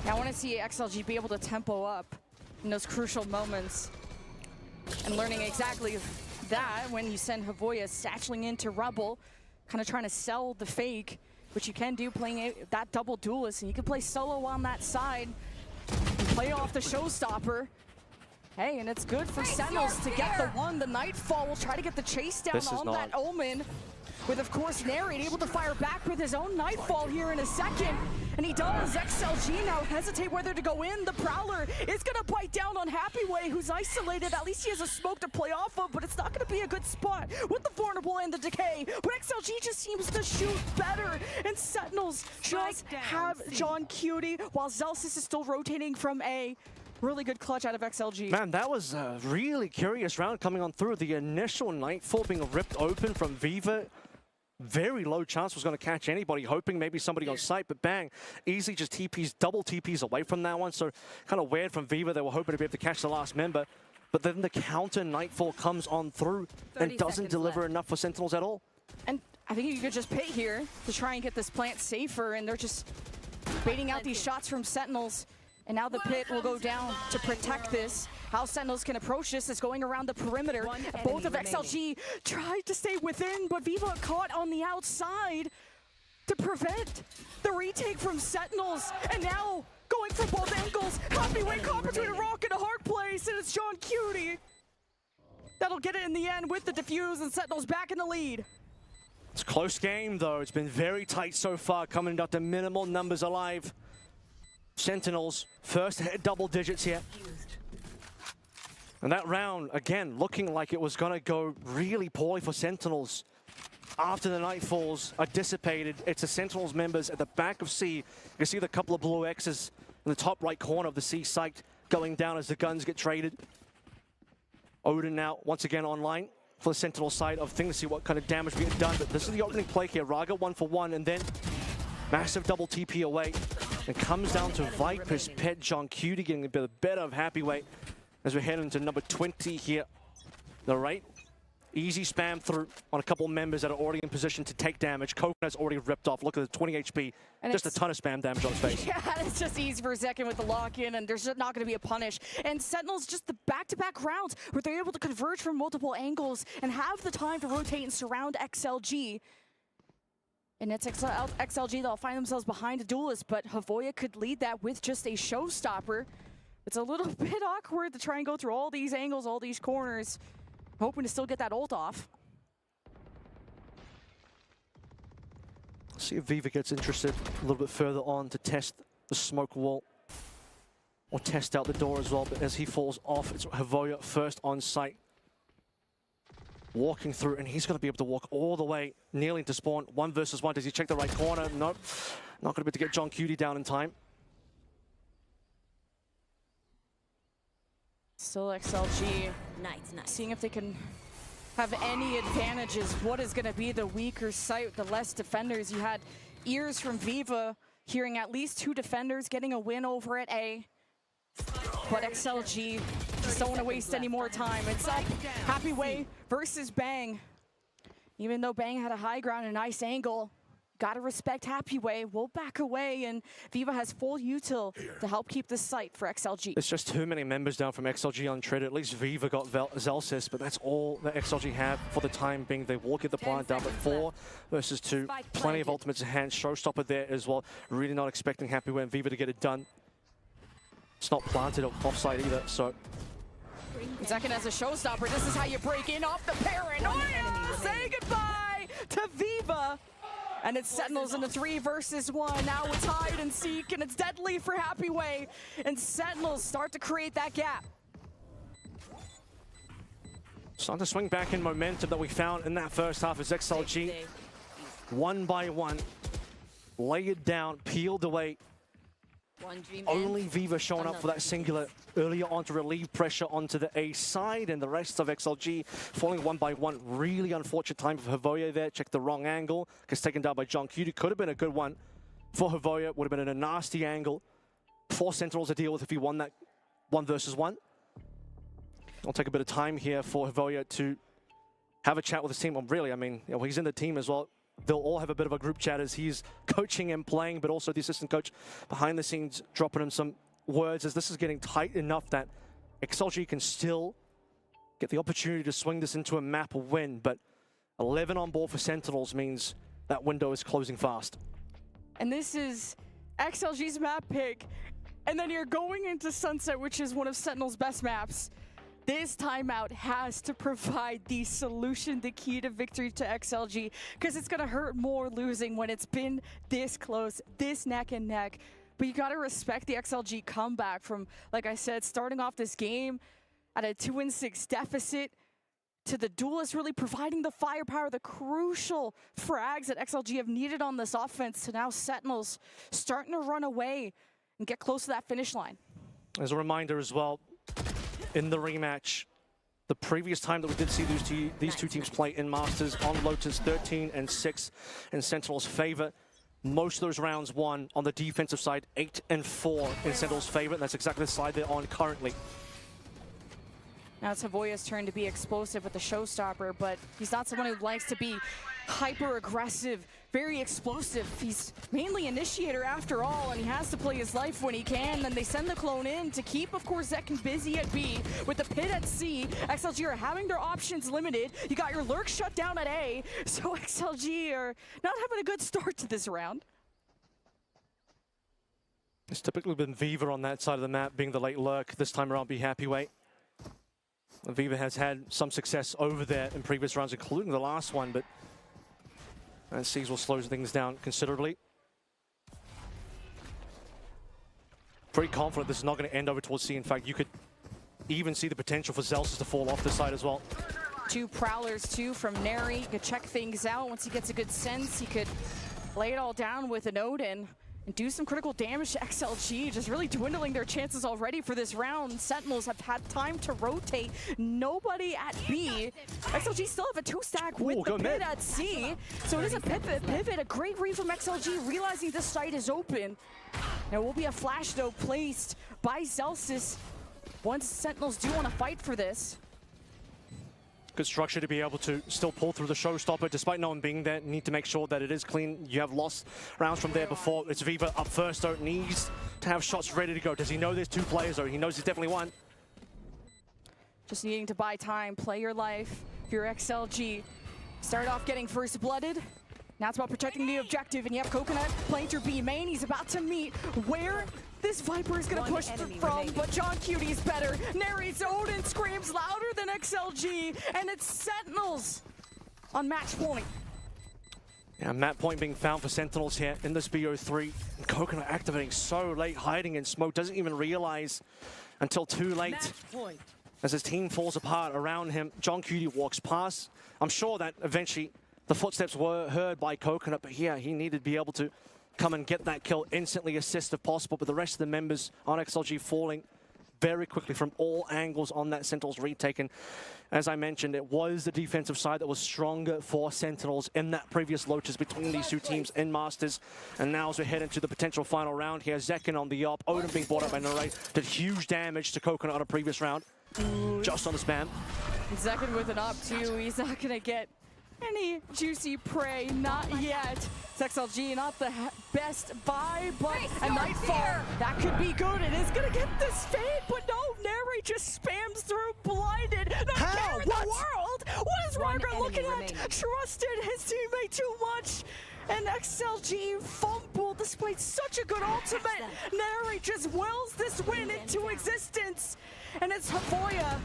I want to see XLG be able to tempo up in those crucial moments. And learning exactly that when you send Havoya satcheling into Rubble, kind of trying to sell the fake, which you can do playing that double duelist, and you can play solo on that side and play off the showstopper. Hey, and it's good for Sentinels to get the one. The Nightfall will try to get the chase down on that Omen. With, of course, Narrate able to fire back with his own Nightfall here in a second. And he does. XLG now hesitate whether to go in. The Prowler is going to bite down on Happyway, who's isolated. At least he has a smoke to play off of, but it's not going to be a good spot with the Vulnerable and the Decay. But XLG just seems to shoot better. And Sentinels just have John Cutie while Zelsis is still rotating from A. Really good clutch out of XLG. Man, that was a really curious round coming on through. The initial Nightfall being ripped open from Viva. very low chance was going to catch anybody, hoping maybe somebody on site, but bang, easily just TPs, double TPs away from that one. So kind of weird from Viva. They were hoping to be able to catch the last member, but then the counter Nightfall comes on through and doesn't deliver enough for Sentinels at all. And I think you could just pit here to try and get this plant safer, and they're just baiting out these shots from Sentinels. And now the pit will go down to protect this. How Sentinels can approach this is going around the perimeter. Both of XLG tried to stay within, but Viva caught on the outside to prevent the retake from Sentinels. And now going from both angles, Happyway caught between a rock and a hard place, and it's John Cutie that'll get it in the end with the defuse, and Sentinels back in the lead. It's a close game though. It's been very tight so far, coming down to minimal numbers alive. Sentinels first hit double digits here. And that round, again, looking like it was going to go really poorly for Sentinels. After the Nightfalls are dissipated, it's the Sentinels members at the back of C. You can see the couple of blue X's in the top right corner of the C site going down as the guns get traded. Odin now once again online for the Sentinel side of things to see what kind of damage we get done. But this is the opening play here. Raga 1-for-1, and then massive double TP away. It comes down to Viper's pet, John Cutie getting a bit better of Happyway as we head into number 20 here. All right, easy spam through on a couple members that are already in position to take damage. Coconut's already ripped off. Look at the 20 HP. And just a ton of spam damage on his face. Yeah, it's just easy for a second with the lock-in, and there's not going to be a punish. And Sentinels just the back-to-back rounds where they're able to converge from multiple angles and have the time to rotate and surround XLG. And it's XLG that'll find themselves behind a duelist, but Havoya could lead that with just a showstopper. It's a little bit awkward to try and go through all these angles, all these corners, hoping to still get that ult off. See if Viva gets interested a little bit further on to test the smoke wall or test out the door as well. But as he falls off, it's Havoya first on site. Walking through, and he's going to be able to walk all the way nearly into spawn. 1 versus 1. Does he check the right corner? Nope. Not going to be able to get John Cutie down in time. Still XLG. Nice. Seeing if they can have any advantages. What is going to be the weaker site, the less defenders? You had ears from Viva hearing at least 2 defenders getting a win over at A. But XLG just don't want to waste any more time. It's up. Happyway versus Bang. Even though Bang had a high ground and a nice angle, gotta respect Happyway. We'll back away, and Viva has full util to help keep this site for XLG. There's just too many members down from XLG untraded. At least Viva got Zelsis, but that's all that XLG have for the time being. They will get the plant down, but 4 versus 2. Plenty of ultimates in hand. Showstopper there as well. Really not expecting Happyway and Viva to get it done. It's not planted offside either, so. Second as a showstopper, this is how you break in off the paranoia. Say goodbye to Viva. And it's Sentinels in the 3 versus 1. Now it's hide and seek, and it's deadly for Happyway. And Sentinels start to create that gap. Starting to swing back in momentum that we found in that first half as XLG, 1 by 1, lay it down, peeled away. Only Viva showing up for that singular earlier on to relieve pressure onto the A side, and the rest of XLG falling 1 by 1. Really unfortunate time for Havoya there. Checked the wrong angle. Gets taken down by John Cutie. Could have been a good one for Havoya. Would have been in a nasty angle for Sentinels to deal with if he won that 1 versus 1. It'll take a bit of time here for Havoya to have a chat with his team. Well, really, I mean, you know, he's in the team as well. They'll all have a bit of a group chat as he's coaching and playing, but also the assistant coach behind the scenes dropping him some words as this is getting tight enough that XLG can still get the opportunity to swing this into a map win. But 11 on board for Sentinels means that window is closing fast. And this is XLG's map pick. And then you're going into Sunset, which is one of Sentinel's best maps. This timeout has to provide the solution, the key to victory to XLG, because it's going to hurt more losing when it's been this close, this neck and neck. But you got to respect the XLG comeback from, like I said, starting off this game at a 2-6 deficit to the duelists really providing the firepower, the crucial frags that XLG have needed on this offense, to now Sentinels starting to run away and get close to that finish line. As a reminder as well, in the rematch, the previous time that we did see these two teams play in Masters on Lotus, 13-6 in Sentinels' favor. Most of those rounds won on the defensive side, 8-4 in Sentinels' favor. That's exactly the side they're on currently. Now it's Havoya's turn to be explosive with the showstopper, but he's not someone who likes to be hyper-aggressive, very explosive. He's mainly initiator after all, and he has to play his life when he can. Then they send the clone in to keep, of course, Zekin busy at B. With the pit at C, XLG are having their options limited. You got your lurk shut down at A, so XLG are not having a good start to this round. It's typically been Viva on that side of the map being the late lurk. This time around, be happy wait. Viva has had some success over there in previous rounds, including the last one, but Seas will slow things down considerably. Pretty confident this is not going to end over towards C. In fact, you could even see the potential for Zelsis to fall off this side as well. 2 Prowlers, too, from Neri. He could check things out. Once he gets a good sense, he could lay it all down with an Odin and do some critical damage to XLG, just really dwindling their chances already for this round. Sentinels have had time to rotate. Nobody at B. XLG still have a 2-stack with the pit at C. So it is a pivot, a great read from XLG, realizing this site is open. There will be a flash, though, placed by Zelsis once Sentinels do want to fight for this. Good structure to be able to still pull through the showstopper despite no one being there. Need to make sure that it is clean. You have lost rounds from there before. It's Viva up first, though. Needs to have shots ready to go. Does he know there's 2 players, though? He knows he's definitely one. Just needing to buy time, play your life. If you're XLG, start off getting first blooded. Now it's about protecting the objective, and you have Coconut playing through B main. He's about to meet where this Viper is going to push from, but John Cutie's better. Neri's Odin screams louder than XLG, and it's Sentinels on match point. Yeah, map point being found for Sentinels here in this BO3. And Coconut activating so late, hiding in smoke, doesn't even realize until too late. As his team falls apart around him, John Cutie walks past. I'm sure that eventually the footsteps were heard by Coconut, but yeah, he needed to be able to come and get that kill, instantly assist if possible, but the rest of the members on XLG falling very quickly from all angles on that Sentinels retake. And as I mentioned, it was the defensive side that was stronger for Sentinels in that previous Lotus between these two teams in Masters. And now as we head into the potential final round here, Zekin on the op, Odin being brought up by Narate, did huge damage to Coconut on a previous round. Just on the spam. Zekin with an op too, he's not gonna get any juicy prey, not yet. It's XLG, not the best buy, but a Nightfall, that could be good. It is gonna get this fade, but no, Neri just spams through, blinded. Not care in the world. What is Ranger looking at? Trusted his teammate too much. And XLG fumbled, displayed such a good ultimate. Neri just wills this win into existence. And it's Havoya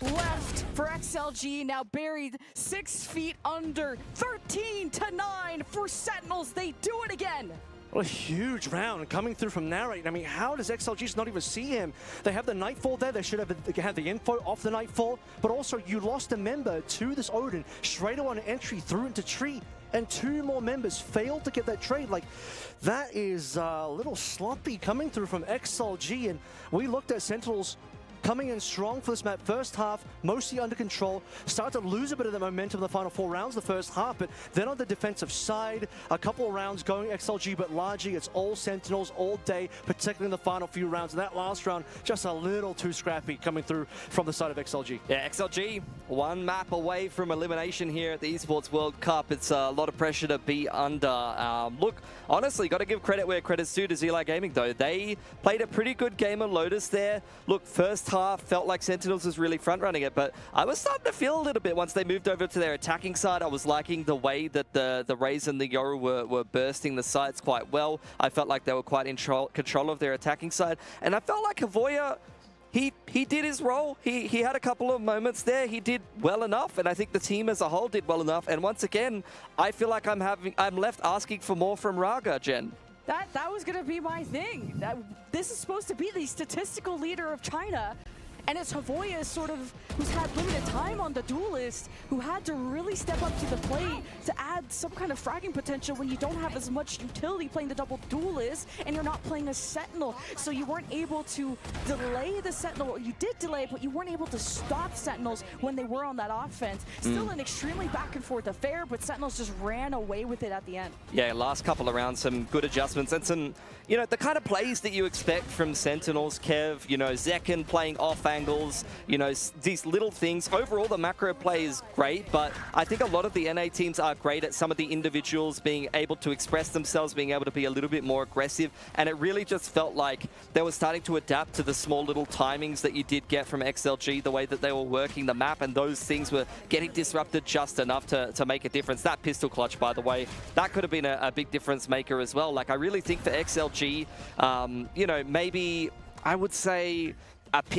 left for XLG, now buried 6 feet under. 13-9 for Sentinels. They do it again. What a huge round coming through from Narrate. I mean, how does XLG just not even see him? They have the Nightfall there. They should have had the info off the Nightfall. But also, you lost a member to this Odin straight on entry through into tree. And 2 more members failed to get that trade. Like, that is a little sloppy coming through from XLG. And we looked at Sentinels coming in strong for this map. First half, mostly under control. Start to lose a bit of the momentum in the final 4 rounds the first half, but then on the defensive side, a couple of rounds going XLG, but largely it's all Sentinels all day, particularly in the final few rounds. And that last round, just a little too scrappy coming through from the side of XLG. Yeah, XLG, 1 map away from elimination here at the Esports World Cup. It's a lot of pressure to be under. Look, honestly, got to give credit where credit's due to Bilibili Gaming, though. They played a pretty good game of Lotus there. Look, first half felt like Sentinels was really front running it, but I was starting to feel a little bit once they moved over to their attacking side. I was liking the way that the Raze and the Yoru were bursting the sides quite well. I felt like they were quite in control of their attacking side, and I felt like Havoya, he did his role. He had a couple of moments there. He did well enough, and I think the team as a whole did well enough. And once again, I feel like I'm left asking for more from Raga, Jen. That was gonna be my thing. This is supposed to be the statistical leader of China. And it's Havoya sort of who's had limited time on the duelist, who had to really step up to the plate to add some kind of fragging potential when you don't have as much utility playing the double duelist and you're not playing a Sentinel. So you weren't able to delay the Sentinel. You did delay, but you weren't able to stop Sentinels when they were on that offense. Still an extremely back and forth affair, but Sentinels just ran away with it at the end. Yeah, last couple of rounds, some good adjustments and some, you know, the kind of plays that you expect from Sentinels, Kev, you know, Zekken playing off angles, you know, these little things. Overall, the macro play is great, but I think a lot of the NA teams are great at some of the individuals being able to express themselves, being able to be a little bit more aggressive, and it really just felt like they were starting to adapt to the small little timings that you did get from XLG, the way that they were working the map, and those things were getting disrupted just enough to make a difference. That pistol clutch, by the way, that could have been a big difference maker as well. Like, I really think for XLG, you know, maybe I would say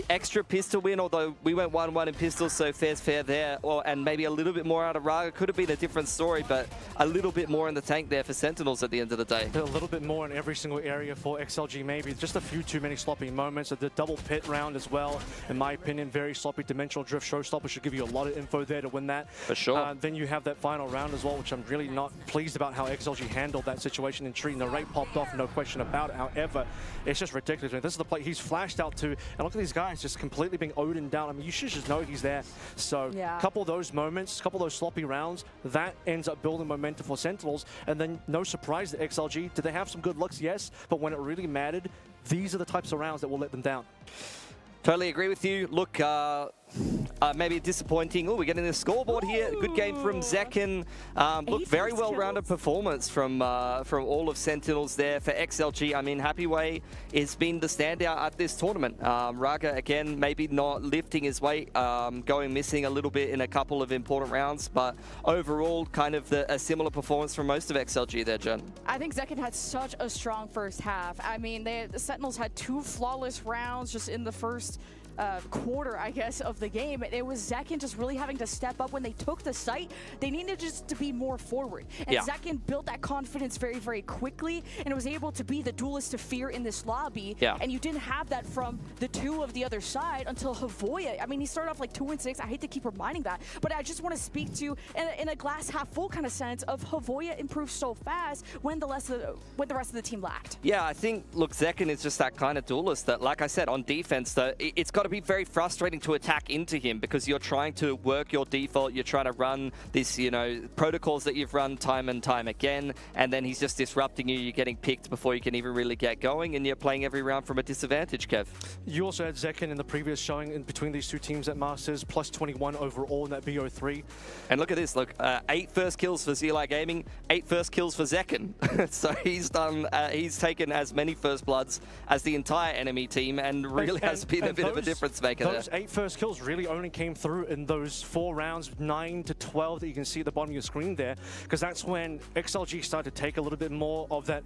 extra pistol win, although we went 1-1 in pistols, so fair's fair there, and maybe a little bit more out of Raga could have been a different story, but a little bit more in the tank there for Sentinels at the end of the day. A little bit more in every single area for XLG, maybe just a few too many sloppy moments. The double pit round as well, in my opinion, very sloppy. Dimensional drift showstopper should give you a lot of info there to win that. For sure. Then you have that final round as well, which I'm really not pleased about how XLG handled that situation in Tree. The rate popped off, no question about it. However, it's just ridiculous. I mean, this is the play he's flashed out to, and look at these guys just completely being Odin down. I mean, you should just know he's there. So a couple of those moments, a couple of those sloppy rounds, that ends up building momentum for Sentinels. And then no surprise that XLG, did they have some good looks? Yes. But when it really mattered, these are the types of rounds that will let them down. Totally agree with you. Look, maybe disappointing. Oh, we're getting the scoreboard here. Good game from Zekken. Look, very well-rounded performance from all of Sentinels there. For XLG, I mean, Happy Way has been the standout at this tournament. Raga, again, maybe not lifting his weight, going missing a little bit in a couple of important rounds, but overall, kind of a similar performance from most of XLG there, Jen. I think Zekken had such a strong first half. I mean, the Sentinels had 2 flawless rounds just in the first quarter, I guess, of the game. It was Zekken just really having to step up when they took the site. They needed just to be more forward. And Zekken built that confidence very, very quickly and was able to be the duelist to fear in this lobby. And you didn't have that from the 2 of the other side until Havoya. I mean, he started off like 2-6. I hate to keep reminding that, but I just want to speak to, in a glass half full kind of sense, of Havoya improved so fast when the rest of the team lacked. Yeah, I think, look, Zekken is just that kind of duelist that, like I said, on defense, though, it's got to be very frustrating to attack into him because you're trying to work your default, you're trying to run this, you know, protocols that you've run time and time again, and then he's just disrupting you, you're getting picked before you can even really get going, and you're playing every round from a disadvantage, Kev. You also had Zekken in the previous showing in between these 2 teams at Masters, plus 21 overall in that BO3. And look at this, look, 8 first kills for VALORANT Gaming, 8 first kills for Zekken. So he's done, he's taken as many first bloods as the entire enemy team, and really has been a bit of a difference maker. Those 8 first kills really only came through in those 4 rounds, 9 to 12 that you can see at the bottom of your screen there, because that's when XLG started to take a little bit more of that.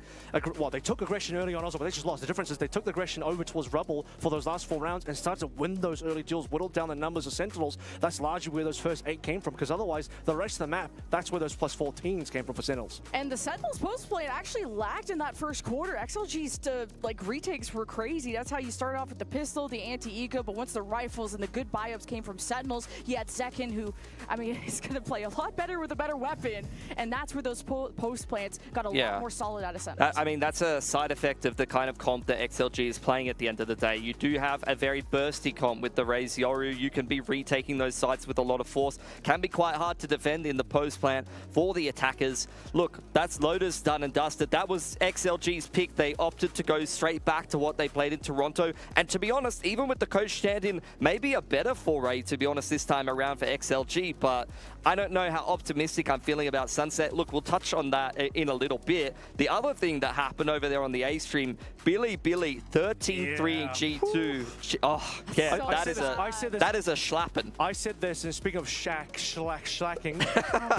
Well, they took aggression early on also, but they just lost. The difference is they took the aggression over towards Rubble for those last 4 rounds and started to win those early duels, whittled down the numbers of Sentinels. That's largely where those first 8 came from, because otherwise, the rest of the map, that's where those plus 14s came from for Sentinels. And the Sentinels post-play actually lacked in that first quarter. XLG's like retakes were crazy. That's how you start off with the pistol, the anti-eco, but once the rifles and the good buy-ups came from Sentinels, you had Zekken, who, I mean, is going to play a lot better with a better weapon, and that's where those post-plants got a lot more solid out of Sentinels. I mean, that's a side effect of the kind of comp that XLG is playing at the end of the day. You do have a very bursty comp with the Raze Yoru. You can be retaking those sites with a lot of force. Can be quite hard to defend in the post-plant for the attackers. Look, that's Lotus done and dusted. That was XLG's pick. They opted to go straight back to what they played in Toronto. And to be honest, even with the coach stand-in, maybe a better foray, to be honest, this time around for XLG, but I don't know how optimistic I'm feeling about Sunset. Look, we'll touch on that in a little bit. The other thing that happened over there on the A stream, Bilibili 13-3 in G2. Oh, yeah, that is a schlappen. I said this, and speaking of slacking,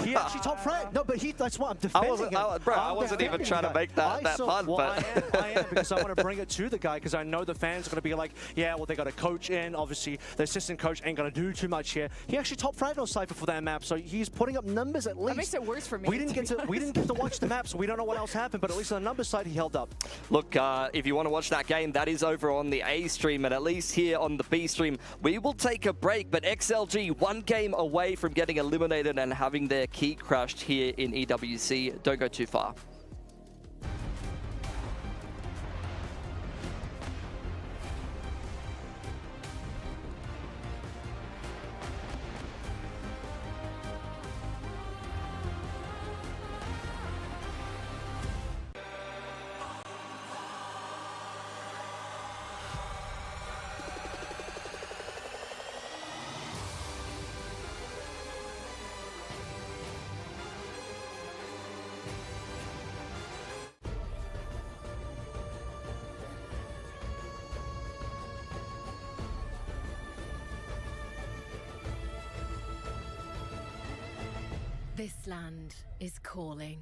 he actually top front. No, but that's what I'm defending. I wasn't even trying to make that fun. Well, I am, because I want to bring it to the guy, because I know the fans are going to be like, yeah, well, they got a coach coach and obviously the assistant coach ain't going to do too much here. He actually top fragged on Cypher for that map, so he's putting up numbers at least. That makes it worse for me. We didn't get to watch the map, so we don't know what else happened, but at least on the numbers side, he held up. Look, if you want to watch that game, that is over on the A stream, and at least here on the B stream, we will take a break, but XLG one game away from getting eliminated and having their key crushed here in EWC. Don't go too far. This land is calling.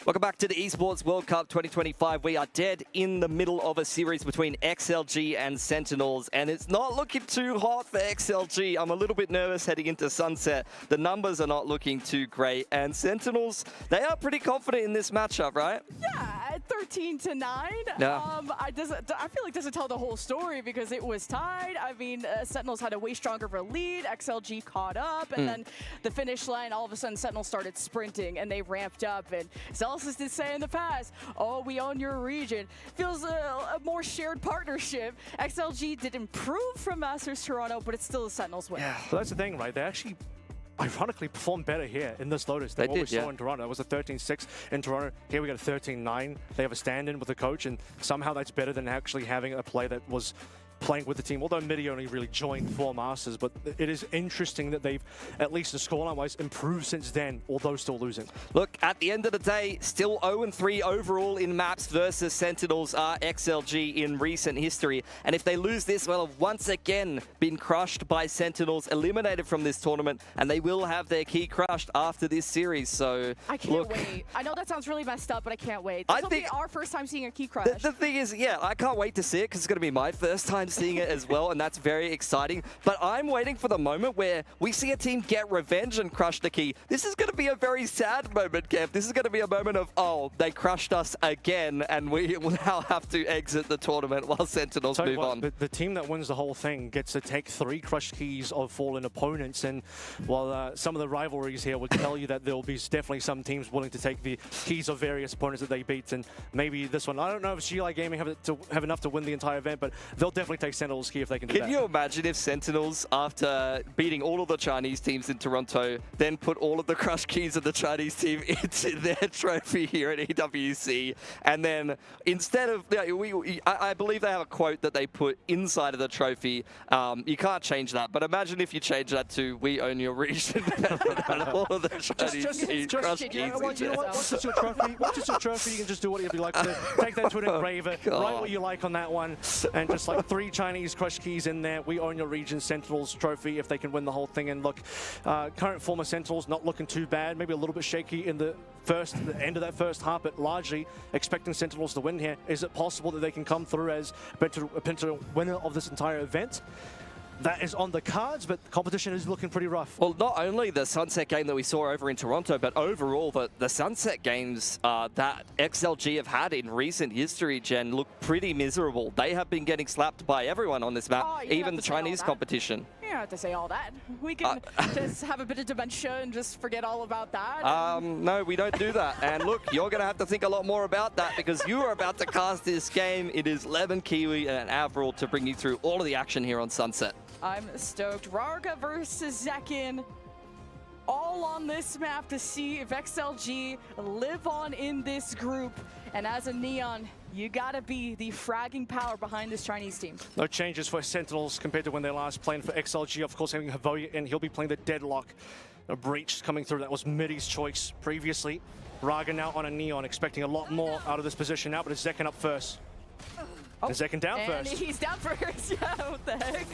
Welcome back to the Esports World Cup 2025. We are dead in the middle of a series between XLG and Sentinels, and it's not looking too hot for XLG. I'm a little bit nervous heading into Sunset. The numbers are not looking too great, and Sentinels, they are pretty confident in this matchup, right? Yeah, 13-9. Yeah. I feel like doesn't tell the whole story because it was tied. I mean, Sentinels had a way stronger of a lead. XLG caught up, and then the finish line, all of a sudden, Sentinels started sprinting, and they ramped up. And Zealous did say in the past, oh, we own your region. Feels a more shared partnership. XLG did improve from Masters Toronto, but it's still a Sentinels win. Yeah, so that's the thing, right? They actually ironically performed better here in this Lotus than what we saw in Toronto. It was a 13-6 in Toronto. Here we got a 13-9. They have a stand-in with the coach, and somehow that's better than actually having a play that was playing with the team, although Midi only really joined for Masters, but it is interesting that they've, at least the scoreline-wise, improved since then, although still losing. Look, at the end of the day, still 0-3 overall in maps versus Sentinels are XLG in recent history, and if they lose this, well, have once again been crushed by Sentinels, eliminated from this tournament, and they will have their key crushed after this series, so I can't wait. I know that sounds really messed up, but I can't wait. This will be our first time seeing a key crush. The thing is, yeah, I can't wait to see it, because it's going to be my first time time seeing it as well, and that's very exciting. But I'm waiting for the moment where we see a team get revenge and crush the key. This is going to be a very sad moment, Kev. This is going to be a moment of, oh, they crushed us again, and we will now have to exit the tournament while Sentinels move on. The team that wins the whole thing gets to take 3 crushed keys of fallen opponents, and while some of the rivalries here would tell you that there will be definitely some teams willing to take the keys of various opponents that they beat, and maybe this one, I don't know if VALORANT Gaming have enough to win the entire event, but they'll definitely take Sentinels key if they can do that. Can you imagine if Sentinels, after beating all of the Chinese teams in Toronto, then put all of the crush keys of the Chinese team into their trophy here at EWC, and then instead of, I believe they have a quote that they put inside of the trophy. You can't change that, but imagine if you change that to "We own your region." And all of the Chinese crush keys. You know what? Once it's your trophy, you can just do whatever you like with it. Take that to an engraver, write what you like on that one, and just like 3 Chinese crush keys in there. We own your region, Sentinels trophy, if they can win the whole thing. And look, current former Sentinels not looking too bad, maybe a little bit shaky in the end of that first half, but largely expecting Sentinels to win here. Is it possible that they can come through as a potential winner of this entire event? That is on the cards, but the competition is looking pretty rough. Well, not only the Sunset game that we saw over in Toronto, but overall the Sunset games that XLG have had in recent history, Jen, look pretty miserable. They have been getting slapped by everyone on this map, even the Chinese competition. You don't have to say all that. We can just have a bit of dementia and just forget all about that. No, we don't do that. And look, you're going to have to think a lot more about that because you are about to cast this game. It is Lemon, Kiwi, and Avril to bring you through all of the action here on Sunset. I'm stoked. Rarga versus Zekin. All on this map to see if XLG live on in this group. And as a Neon, you gotta be the fragging power behind this Chinese team. No changes for Sentinels compared to when they last played for XLG. Of course, having Havoya in, he'll be playing the Deadlock. A breach coming through. That was Midi's choice previously. Raga now on a Neon, expecting a lot more out of this position now, but it's Zekin up first. And Zekin down and first. He's down first. Yeah, what the heck?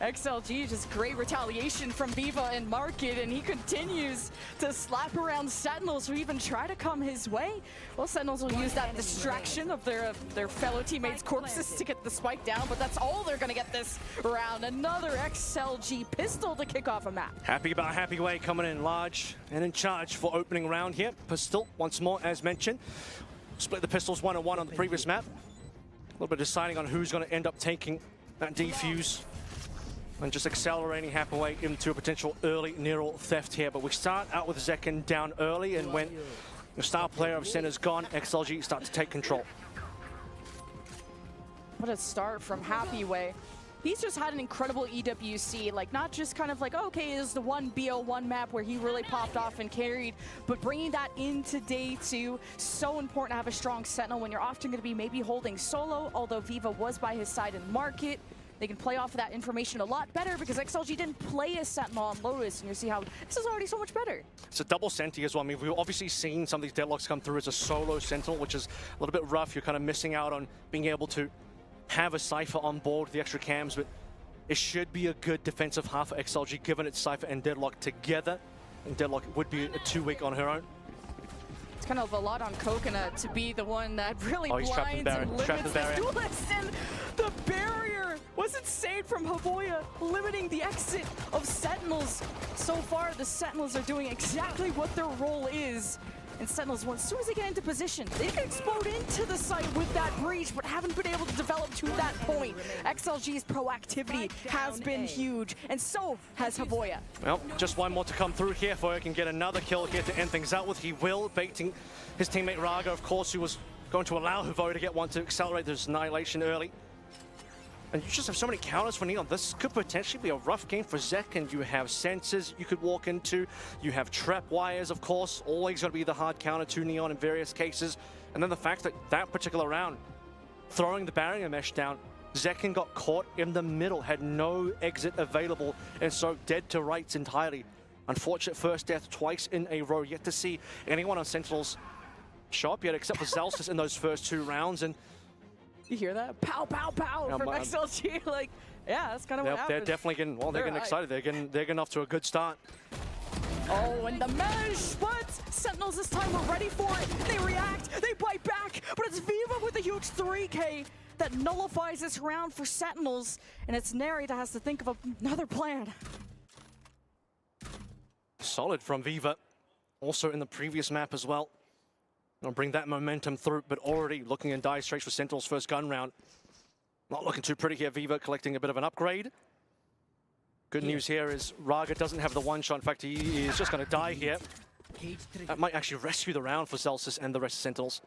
XLG, just great retaliation from Viva and Market, and he continues to slap around Sentinels who even try to come his way. Well, Sentinels will use that distraction of their fellow teammates' corpses to get the spike down, but that's all they're going to get this round. Another XLG pistol to kick off a map. Happy about Happy Way coming in large and in charge for opening round here. Pistol, once more, as mentioned. Split the pistols 1-on-1 on the previous map. A little bit deciding on who's going to end up taking that defuse and just accelerating Hathaway into a potential early Neural theft here. But we start out with Zekin down early, and when the star player of Center's gone, XLG start to take control. What a start from Happy Way. He's just had an incredible EWC, like not just kind of like, okay, it is the one BO1 map where he really popped off and carried, but bringing that into day 2, so important to have a strong Sentinel when you're often going to be maybe holding solo, although Viva was by his side in Market. They can play off of that information a lot better because XLG didn't play a Sentinel on Lotus, and you see how this is already so much better. It's a double Senti as well. I mean, we've obviously seen some of these Deadlocks come through as a solo Sentinel, which is a little bit rough. You're kind of missing out on being able to have a Cypher on board with the extra cams, but it should be a good defensive half for XLG given it's Cypher and Deadlock together. And Deadlock would be a 2-week on her own. It's kind of a lot on Coconut to be the one that really blinds and limits this duelist. And the barrier was insane from Havoya, limiting the exit of Sentinels. So far, the Sentinels are doing exactly what their role is. And Sentinels, as soon as they get into position, they can explode into the site with that breach, but haven't been able to develop to that point. XLG's proactivity has been huge, and so has Havoya. Well, just one more to come through here. Havoya can get another kill here to end things out with. He will, baiting his teammate Raga, of course, who was going to allow Havoya to get one to accelerate this annihilation early. And you just have so many counters for Neon. This could potentially be a rough game for Zek, and you have sensors you could walk into. You have trap wires, of course, always going to be the hard counter to Neon in various cases. And then the fact that that particular round, throwing the barrier mesh down, Zekin got caught in the middle, had no exit available, and so dead to rights entirely. Unfortunate first death twice in a row. Yet to see anyone on Sentinel's shop yet, except for Zelstis in those first 2 rounds. And you hear that? Pow, pow, pow from XLG. Like, yeah, that's kind of what happened. They're definitely getting, well, they're getting excited. They're getting off to a good start. Oh, and the mesh, but Sentinels this time were ready for it. They react, they bite back, but it's Viva with a huge 3K. that nullifies this round for Sentinels, and it's Neri that has to think of another plan. Solid from Viva. Also in the previous map as well. I'll bring that momentum through, but already looking in dire straits for Sentinel's first gun round. Not looking too pretty here. Viva collecting a bit of an upgrade. Good news here is Raga doesn't have the one shot. In fact, he is just going to die here. That might actually rescue the round for Zelsis and the rest of Sentinels.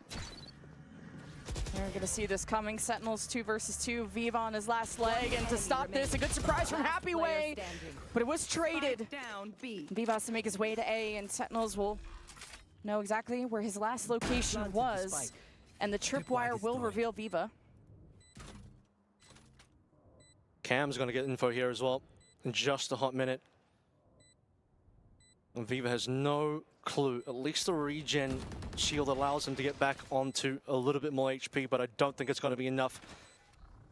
We're going to see this coming. Sentinels 2 versus 2. Viva on his last leg, and to stop this, a good surprise from Happy Way, but it was traded. Viva has to make his way to A, and Sentinels will know exactly where his last location was, and the tripwire will reveal Viva. Cam's going to get info here as well in just a hot minute. And Viva has no clue. At least the regen shield allows him to get back onto a little bit more HP, but I don't think it's going to be enough.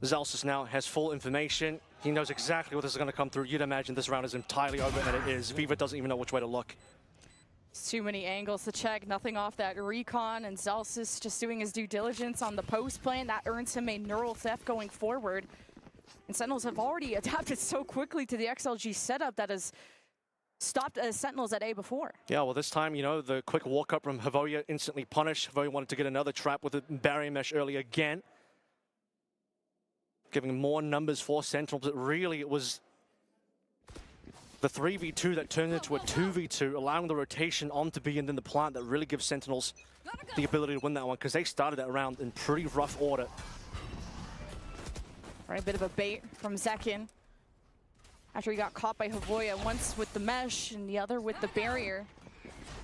Zelsis now has full information. He knows exactly what this is going to come through. You'd imagine this round is entirely over, and it is. Viva doesn't even know which way to look. Too many angles to check, nothing off that recon, and Zelsis just doing his due diligence on the post plan. That earns him a neural theft going forward. And Sentinels have already adapted so quickly to the XLG setup that has stopped Sentinels at A before. Yeah, well, this time, you know, the quick walk up from Havoya instantly punished. Havoya wanted to get another trap with the barrier mesh early again, giving more numbers for Sentinels, but really it was the 3v2 that turned into a 2v2, allowing the rotation onto B and then the plant that really gives Sentinels the ability to win that one, because they started that round in pretty rough order. Right, a bit of a bait from Zekin after he got caught by Havoya, once with the mesh and the other with the barrier.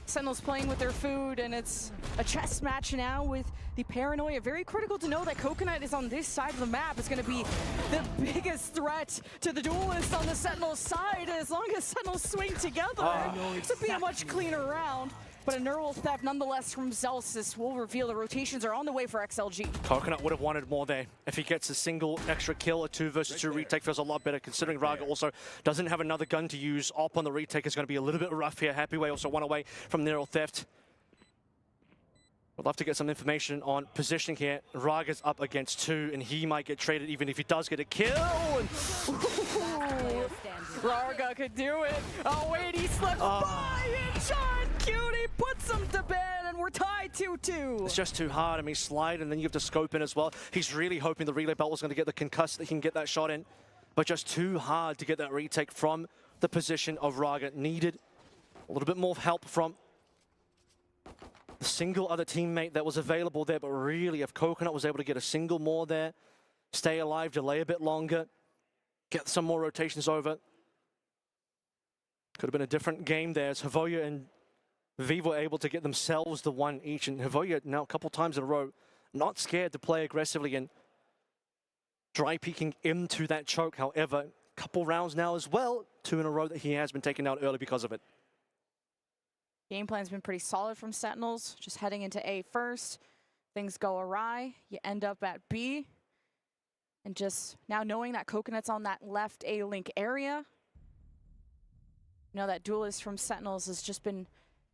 Sentinels playing with their food, and it's a chess match now with the Paranoia. Very critical to know that Coconut is on this side of the map. It's going to be the biggest threat to the duelist on the Sentinels side. As long as Sentinels swing together, it's going to be a much cleaner round. But a neural theft nonetheless from Zelsis will reveal the rotations are on the way for XLG. Coconut would have wanted more there. If he gets a single extra kill, a 2 versus 2 retake feels a lot better, considering Raga also doesn't have another gun to use. Op on the retake is going to be a little bit rough here. Happy Way also one away from neural theft. I'd love to get some information on positioning here. Raga's up against 2, and he might get traded even if he does get a kill. And Raga could do it. Oh wait, he slipped by, and John Cutie puts him to bed, and we're tied 2-2. It's just too hard. I mean, slide, and then you have to scope in as well. He's really hoping the relay belt was going to get the concuss, that he can get that shot in, but just too hard to get that retake from the position of Raga. Needed a little bit more help from the single other teammate that was available there, but really if Coconut was able to get a single more there, stay alive, delay a bit longer, get some more rotations over, could have been a different game there as Havoya and Viva were able to get themselves the one each, and Havoya now a couple times in a row not scared to play aggressively and dry peeking into that choke. However, a couple rounds now as well, 2 in a row that he has been taken out early because of it. Game plan's been pretty solid from Sentinels, just heading into A first. Things go awry, you end up at B. And just now knowing that Coconut's on that left A-link area, you know that duelist from Sentinels has just been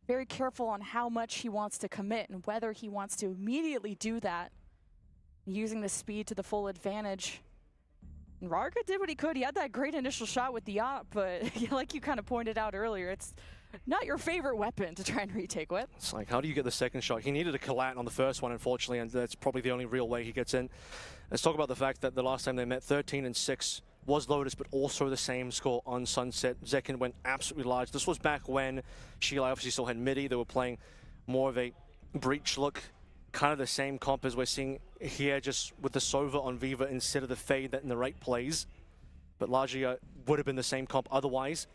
very careful on how much he wants to commit and whether he wants to immediately do that, using the speed to the full advantage. And Raga did what he could. He had that great initial shot with the op, but like you kind of pointed out earlier, it's not your favorite weapon to try and retake with. It's like, how do you get the second shot? He needed a collat on the first one, unfortunately, and that's probably the only real way he gets in. Let's talk about the fact that the last time they met, 13-6 was Lotus, but also the same score on Sunset. Zekin went absolutely large. This was back when Sheila obviously still had midi. They were playing more of a breach look, kind of the same comp as we're seeing here, just with the Sova on Viva instead of the Fade that in the right plays. But largely would have been the same comp otherwise.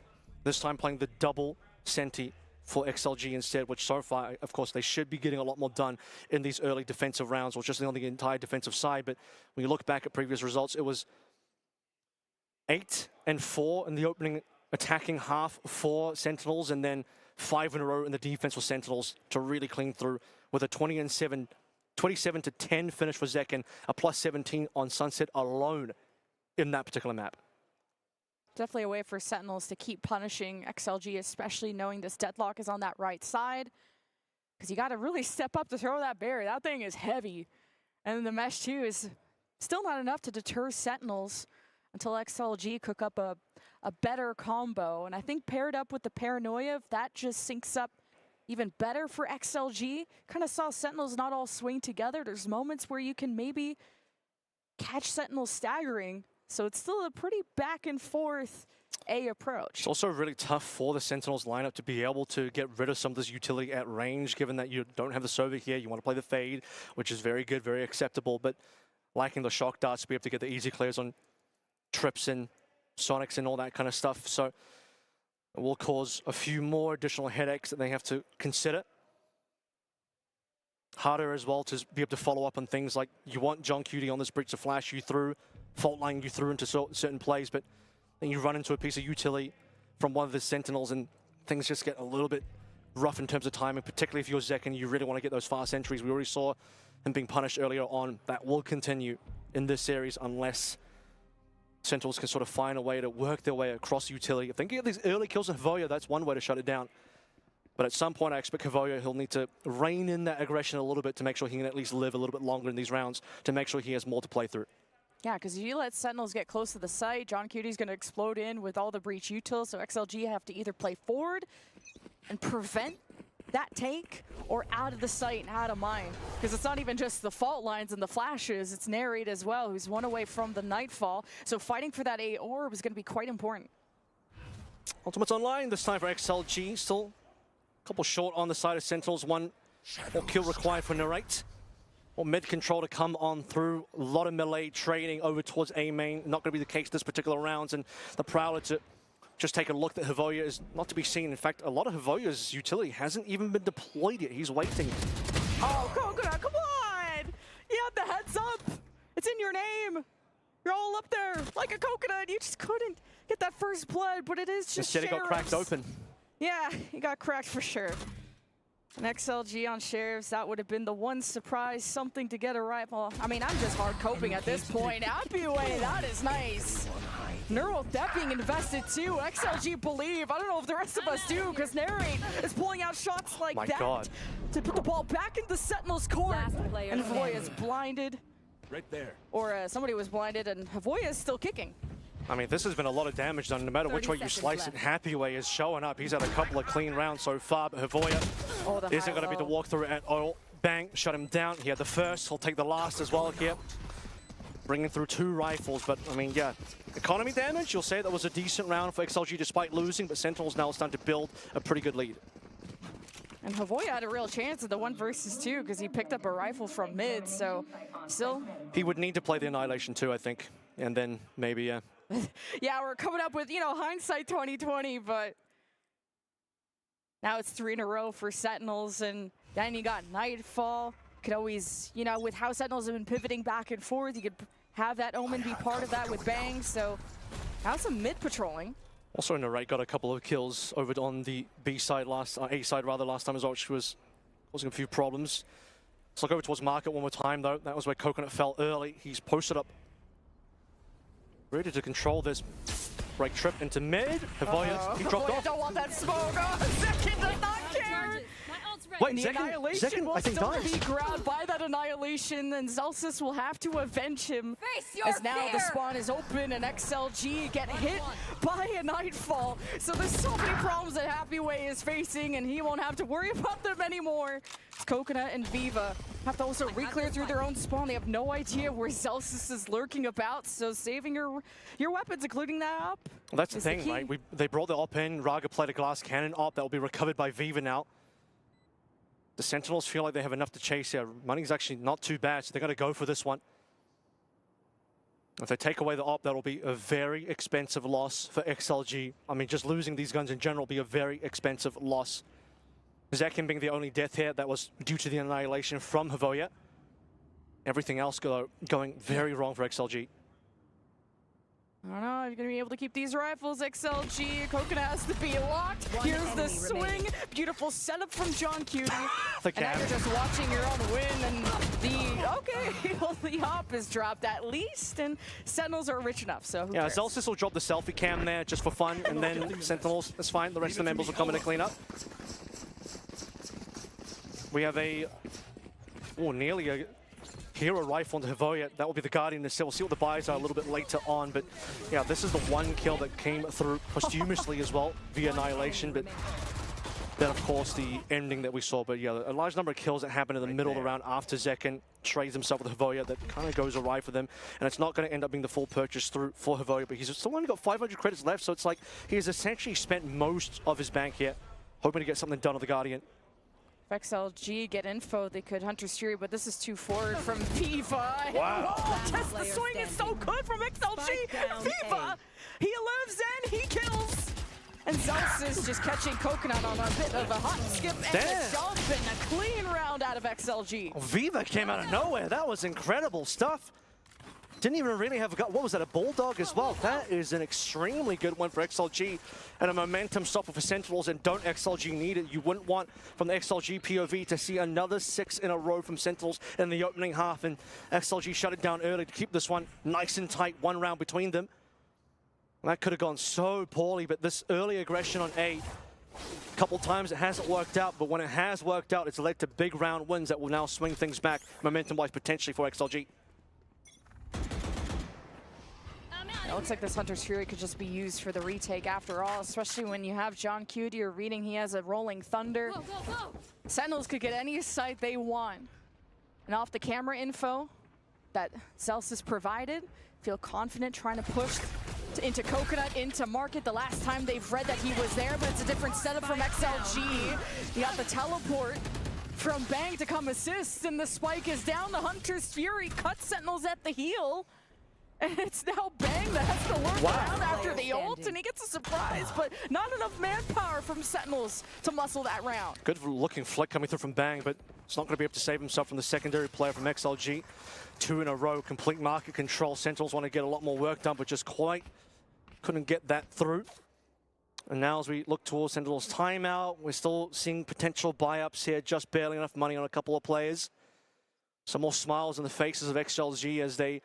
This time playing the double Senti for XLG instead, which so far, of course, they should be getting a lot more done in these early defensive rounds, or just on the entire defensive side. But when you look back at previous results, it was 8-4 in the opening attacking half for Sentinels, and then 5 in a row in the defense for Sentinels to really clean through with a 27-10 finish for Zekin, a +17 on Sunset alone in that particular map. Definitely a way for Sentinels to keep punishing XLG, especially knowing this deadlock is on that right side. Because you got to really step up to throw that barrier. That thing is heavy. And then the mesh too is Still not enough to deter Sentinels until XLG cook up a better combo. And I think paired up with the Paranoia, if that just syncs up even better for XLG, kind of saw Sentinels not all swing together. There's moments where you can maybe catch Sentinels staggering. So it's still a pretty back and forth A approach. It's also really tough for the Sentinels lineup to be able to get rid of some of this utility at range, given that you don't have the server here. You want to play the Fade, which is very good, very acceptable, but lacking the shock darts to be able to get the easy clears on trips and Sonics and all that kind of stuff. So it will cause a few more additional headaches that they have to consider. Harder as well to be able to follow up on things like you want John Cutie on this bridge to flash you through, fault line you through into certain plays, but then you run into a piece of utility from one of the Sentinels and things just get a little bit rough in terms of timing, particularly if you're Zek and you really want to get those fast entries. We already saw him being punished earlier on. That will continue in this series unless Sentinels can sort of find a way to work their way across utility. If they can get these early kills on Havoya, that's one way to shut it down. But at some point, I expect Havoya, he'll need to rein in that aggression a little bit to make sure he can at least live a little bit longer in these rounds, to make sure he has more to play through. Yeah, because if you let Sentinels get close to the site, John Cutie's going to explode in with all the breach util, so XLG have to either play forward and prevent that take, or out of the sight and out of mind. Because it's not even just the fault lines and the flashes, it's Narrate as well, who's one away from the Nightfall. So fighting for that A orb is going to be quite important. Ultimate's online, this time for XLG. Still a couple short on the side of Sentinels. One more kill required for Narrate. Or mid control to come on through. A lot of melee trading over towards A main. Not going to be the case this particular rounds. And the Prowler to just take a look that Havoya is not to be seen. In fact, a lot of Havoya's utility hasn't even been deployed yet. He's waiting. Oh, Coconut, come on! You had the heads up. It's in your name. You're all up there like a coconut. You just couldn't get that first blood, but it is just Instead, he got cracked open. Yeah, he got cracked for sure. An XLG on Sheriffs, that would have been the one surprise, something to get a rifle. I mean, I'm just hard coping at this point. Happy away, that is nice. Neural Death being invested too. XLG believe. I don't know if the rest of us do, because Narrate is pulling out shots like that to put the ball back into Sentinel's court. And Havoya is blinded. Right there. Or somebody was blinded, and Havoya is still kicking. I mean, this has been a lot of damage done. No matter which way you slice it, Happyway is showing up. He's had a couple of clean rounds so far, but Havoya isn't going to be the walkthrough at all. Bang, shut him down. He had the first. He'll take the last as well here. Bringing through 2 rifles, but I mean, yeah. Economy damage, you'll say that was a decent round for XLG despite losing, but Sentinels now starting to build a pretty good lead. And Havoya had a real chance at the 1 versus 2 because he picked up a rifle from mid, so still. He would need to play the Annihilation too, I think, and then maybe, yeah. Yeah, we're coming up with, hindsight 2020, but now it's 3 in a row for Sentinels, and then you got Nightfall. Could always, with how Sentinels have been pivoting back and forth, you could have that Omen be part of that with Bang, so now some mid patrolling. Also, Narrate got a couple of kills over on the B side A side last time as well, which was causing a few problems. Let's look over towards Market one more time though. That was where Coconut fell early. He's posted up, ready to control this break trip into mid. Havoya, he dropped off. Don't want that smoke. Oh, Second does not care. Wait, the Annihilation will I think still dies. be grabbed by that Annihilation, and Zelsis will have to avenge him. As now the spawn is open, and XLG get hit by a Nightfall. So there's so many problems that Happyway is facing, and he won't have to worry about them anymore. Coconut and Viva have to also re-clear through their own spawn. They have no idea where Zelsis is lurking about, so saving your weapons, including that op. Well, that's the thing, right? They brought the op in. Raga played a glass cannon op that will be recovered by Viva now. The Sentinels feel like they have enough to chase here. Money's actually not too bad, so they're going to go for this one. If they take away the op, that'll be a very expensive loss for XLG. I mean, just losing these guns in general will be a very expensive loss. Zekin being the only death here that was due to the Annihilation from Havoya. Everything else going very wrong for XLG. I don't know, you're going to be able to keep these rifles, XLG. Coconut has to be locked. Here's the swing. Beautiful setup from John Cutie. And now you're just watching your own win, and the op is dropped at least, and Sentinels are rich enough, so who cares? Zelsis will drop the selfie cam there just for fun, and then Sentinels, that's fine. The rest of the members will come in and clean up. We have nearly a hero rifle into Hivoya. That will be the Guardian to We'll see what the buys are a little bit later on, but yeah, this is the one kill that came through posthumously as well via Annihilation, but then of course the ending that we saw. But yeah, a large number of kills that happened in the middle of the round after Zekken trades himself with Hivoya that kind of goes awry for them, and it's not going to end up being the full purchase through for Hivoya, but he's still only got 500 credits left, so it's like he's essentially spent most of his bank here, hoping to get something done on the Guardian. If XLG get info, they could Hunter's Fury, but this is too forward from Viva. Wow. Oh, test the swing is so good from XLG. Viva, he lives and he kills. And Zeus is just catching Coconut on a bit of a hot skip and a jump and a clean round out of XLG. Oh, Viva came out of nowhere. That was incredible stuff. Didn't even really have what was that, a Bulldog as well? That is an extremely good one for XLG and a momentum stopper for Sentinels, and don't XLG need it. You wouldn't want from the XLG POV to see another 6 in a row from Sentinels in the opening half, and XLG shut it down early to keep this one nice and tight, one round between them. That could have gone so poorly, but this early aggression on A, a couple times it hasn't worked out, but when it has worked out, it's led to big round wins that will now swing things back momentum-wise potentially for XLG. It looks like this Hunter's Fury could just be used for the retake after all, especially when you have John Cutie or reading he has a Rolling Thunder. Go, go, go. Sentinels could get any site they want. And off the camera info that Zeus has provided, feel confident trying to push into Coconut, into Market. The last time they've read that he was there, but it's a different setup from XLG. You got the teleport from Bang to come assist, and the spike is down. The Hunter's Fury cuts Sentinels at the heel. And it's now Bang that has to work around after the ult, and he gets a surprise, but not enough manpower from Sentinels to muscle that round. Good looking flick coming through from Bang, but it's not going to be able to save himself from the secondary player from XLG. 2 in a row, complete market control. Sentinels want to get a lot more work done, but just quite couldn't get that through. And now as we look towards Sentinels' timeout, we're still seeing potential buy-ups here, just barely enough money on a couple of players. Some more smiles on the faces of XLG as they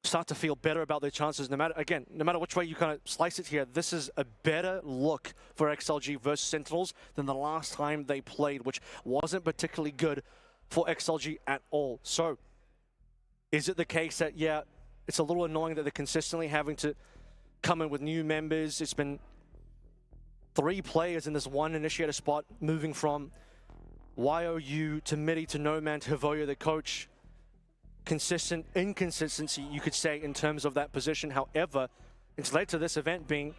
start to feel better about their chances. No matter which way you kind of slice it here, this is a better look for XLG versus Sentinels than the last time they played, which wasn't particularly good for XLG at all. So, is it the case that, yeah, it's a little annoying that they're consistently having to come in with new members? It's been 3 players in this one initiator spot, moving from YOU to Midi to No Man to Hivoya, the coach. Consistent inconsistency, you could say, in terms of that position. However, it's led to this event being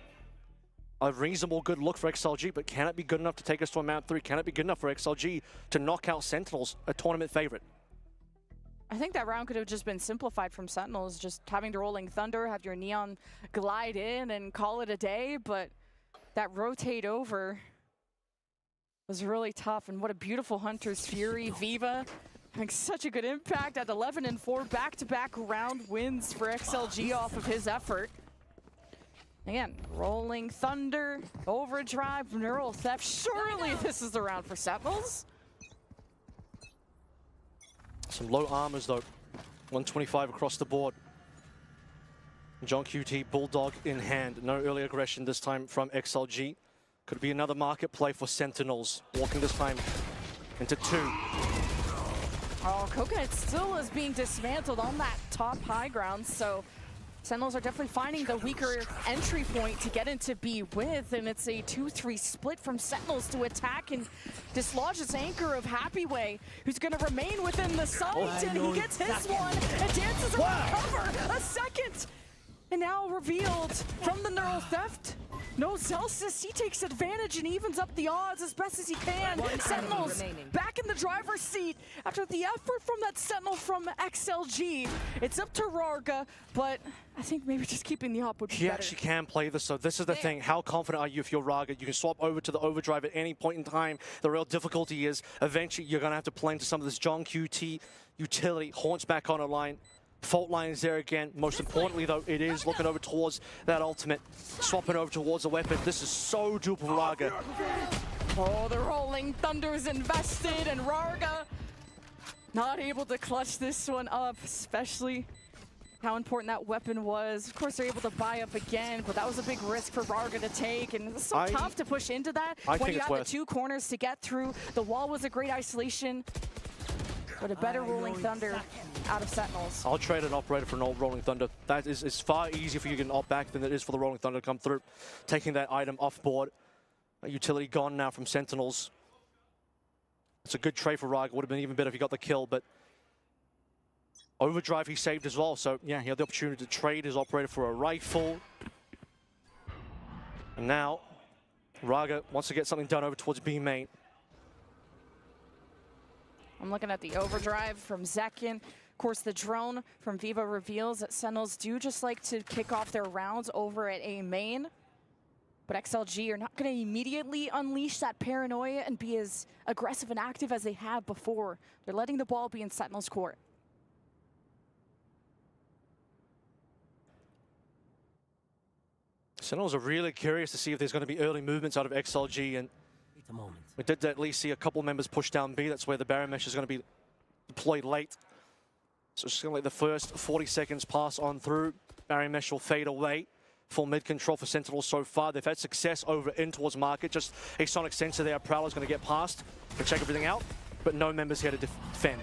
a reasonable good look for XLG, but can it be good enough to take us to a map 3? Can it be good enough for XLG to knock out Sentinels, a tournament favorite? I think that round could have just been simplified from Sentinels, just having the Rolling Thunder, have your Neon glide in and call it a day, but that rotate over was really tough, and what a beautiful Hunter's Fury. Viva having such a good impact at 11 and 4, back-to-back round wins for XLG off of his effort. Again, Rolling Thunder, Overdrive, Neural Theft. Surely this is the round for Sentinels. Some low armors though, 125 across the board. John QT, Bulldog in hand. No early aggression this time from XLG. Could be another market play for Sentinels. Walking this time into 2. Oh, Coconut still is being dismantled on that top high ground, so Sentinels are definitely finding the weaker entry point to get into B with, and it's a 2-3 split from Sentinels to attack and dislodge this anchor of Happyway, who's going to remain within the site, and he gets his one and dances around cover. A second, and now revealed from the Neural Theft. No, Celsius, he takes advantage and evens up the odds as best as he can. Sentinels back in the driver's seat after the effort from that Sentinel from XLG. It's up to Rarga, but I think maybe just keeping the op would be better. He actually can play this, so this is the thing. How confident are you if you're Rarga? You can swap over to the Overdrive at any point in time. The real difficulty is eventually you're going to have to play into some of this John QT utility. Haunts back on a line. Fault line is there again. Most importantly, though, it is looking over towards that ultimate. Swapping over towards the weapon. This is so doable for Rarga. Oh, the Rolling Thunder's invested, and Rarga not able to clutch this one up, especially how important that weapon was. Of course, they're able to buy up again, but that was a big risk for Rarga to take, and it's so tough to push into that when you have the 2 corners to get through. The wall was a great isolation. But a better Rolling Thunder out of Sentinels. I'll trade an operator for an old Rolling Thunder. That is far easier for you to get an op back than it is for the Rolling Thunder to come through. Taking that item off board. A utility gone now from Sentinels. It's a good trade for Raga. Would have been even better if he got the kill, but Overdrive he saved as well. So yeah, he had the opportunity to trade his operator for a rifle. And now Raga wants to get something done over towards B main. I'm looking at the overdrive from Zekin. Of course, the drone from Viva reveals that Sentinels do just like to kick off their rounds over at A main. But XLG are not going to immediately unleash that paranoia and be as aggressive and active as they have before. They're letting the ball be in Sentinels' court. Sentinels are really curious to see if there's going to be early movements out of XLG, and we did at least see a couple members push down B. That's where the barrier mesh is going to be deployed late. So it's going to let the first 40 seconds pass on through. Barrier mesh will fade away. Full mid control for Sentinels so far. They've had success over in towards market. Just a sonic sensor there. Prowler's going to get past and check everything out, but no members here to defend.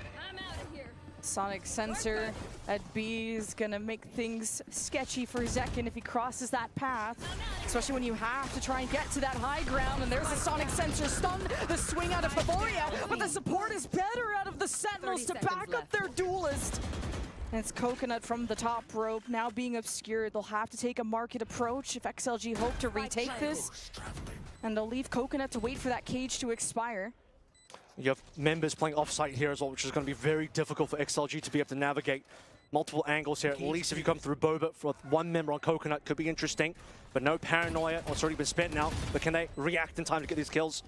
Sonic sensor at B is going to make things sketchy for Zekin if he crosses that path, especially when you have to try and get to that high ground. And there's a sonic sensor stun, the swing out of Favoria, but the support is better out of the Sentinels to back up their duelist. And it's Coconut from the top rope now being obscured. They'll have to take a market approach if XLG hope to retake this. And they'll leave Coconut to wait for that cage to expire. You have members playing offsite here as well, which is going to be very difficult for XLG to be able to navigate. Multiple angles here, at least if you come through Boba for one member on Coconut, could be interesting. But no paranoia, it's already been spent now. But can they react in time to get these kills?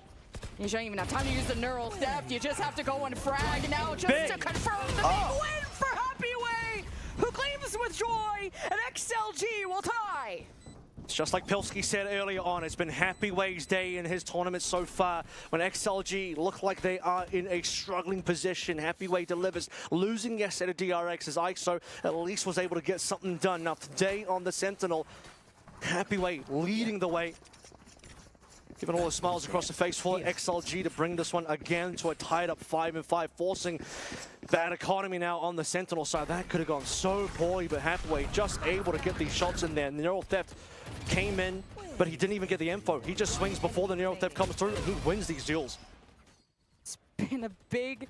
You don't even have time to use the neural theft. You just have to go and frag now just to confirm the big win for Happyway, who claims with joy, and XLG will tie. It's just like Pilski said earlier on, it's been Happyway's day in his tournament so far. When XLG look like they are in a struggling position, Happyway delivers. Losing yesterday to DRX as ISO at least was able to get something done. Now today on the Sentinel, Happyway leading the way. Giving all the smiles across the face for XLG to bring this one again to a tied up 5-5, forcing that economy now on the Sentinel side. That could have gone so poorly, but Happyway just able to get these shots in there. Neural Theft came in, but he didn't even get the info. He just swings before the Neural Theft comes through, and he wins these duels. It's been a big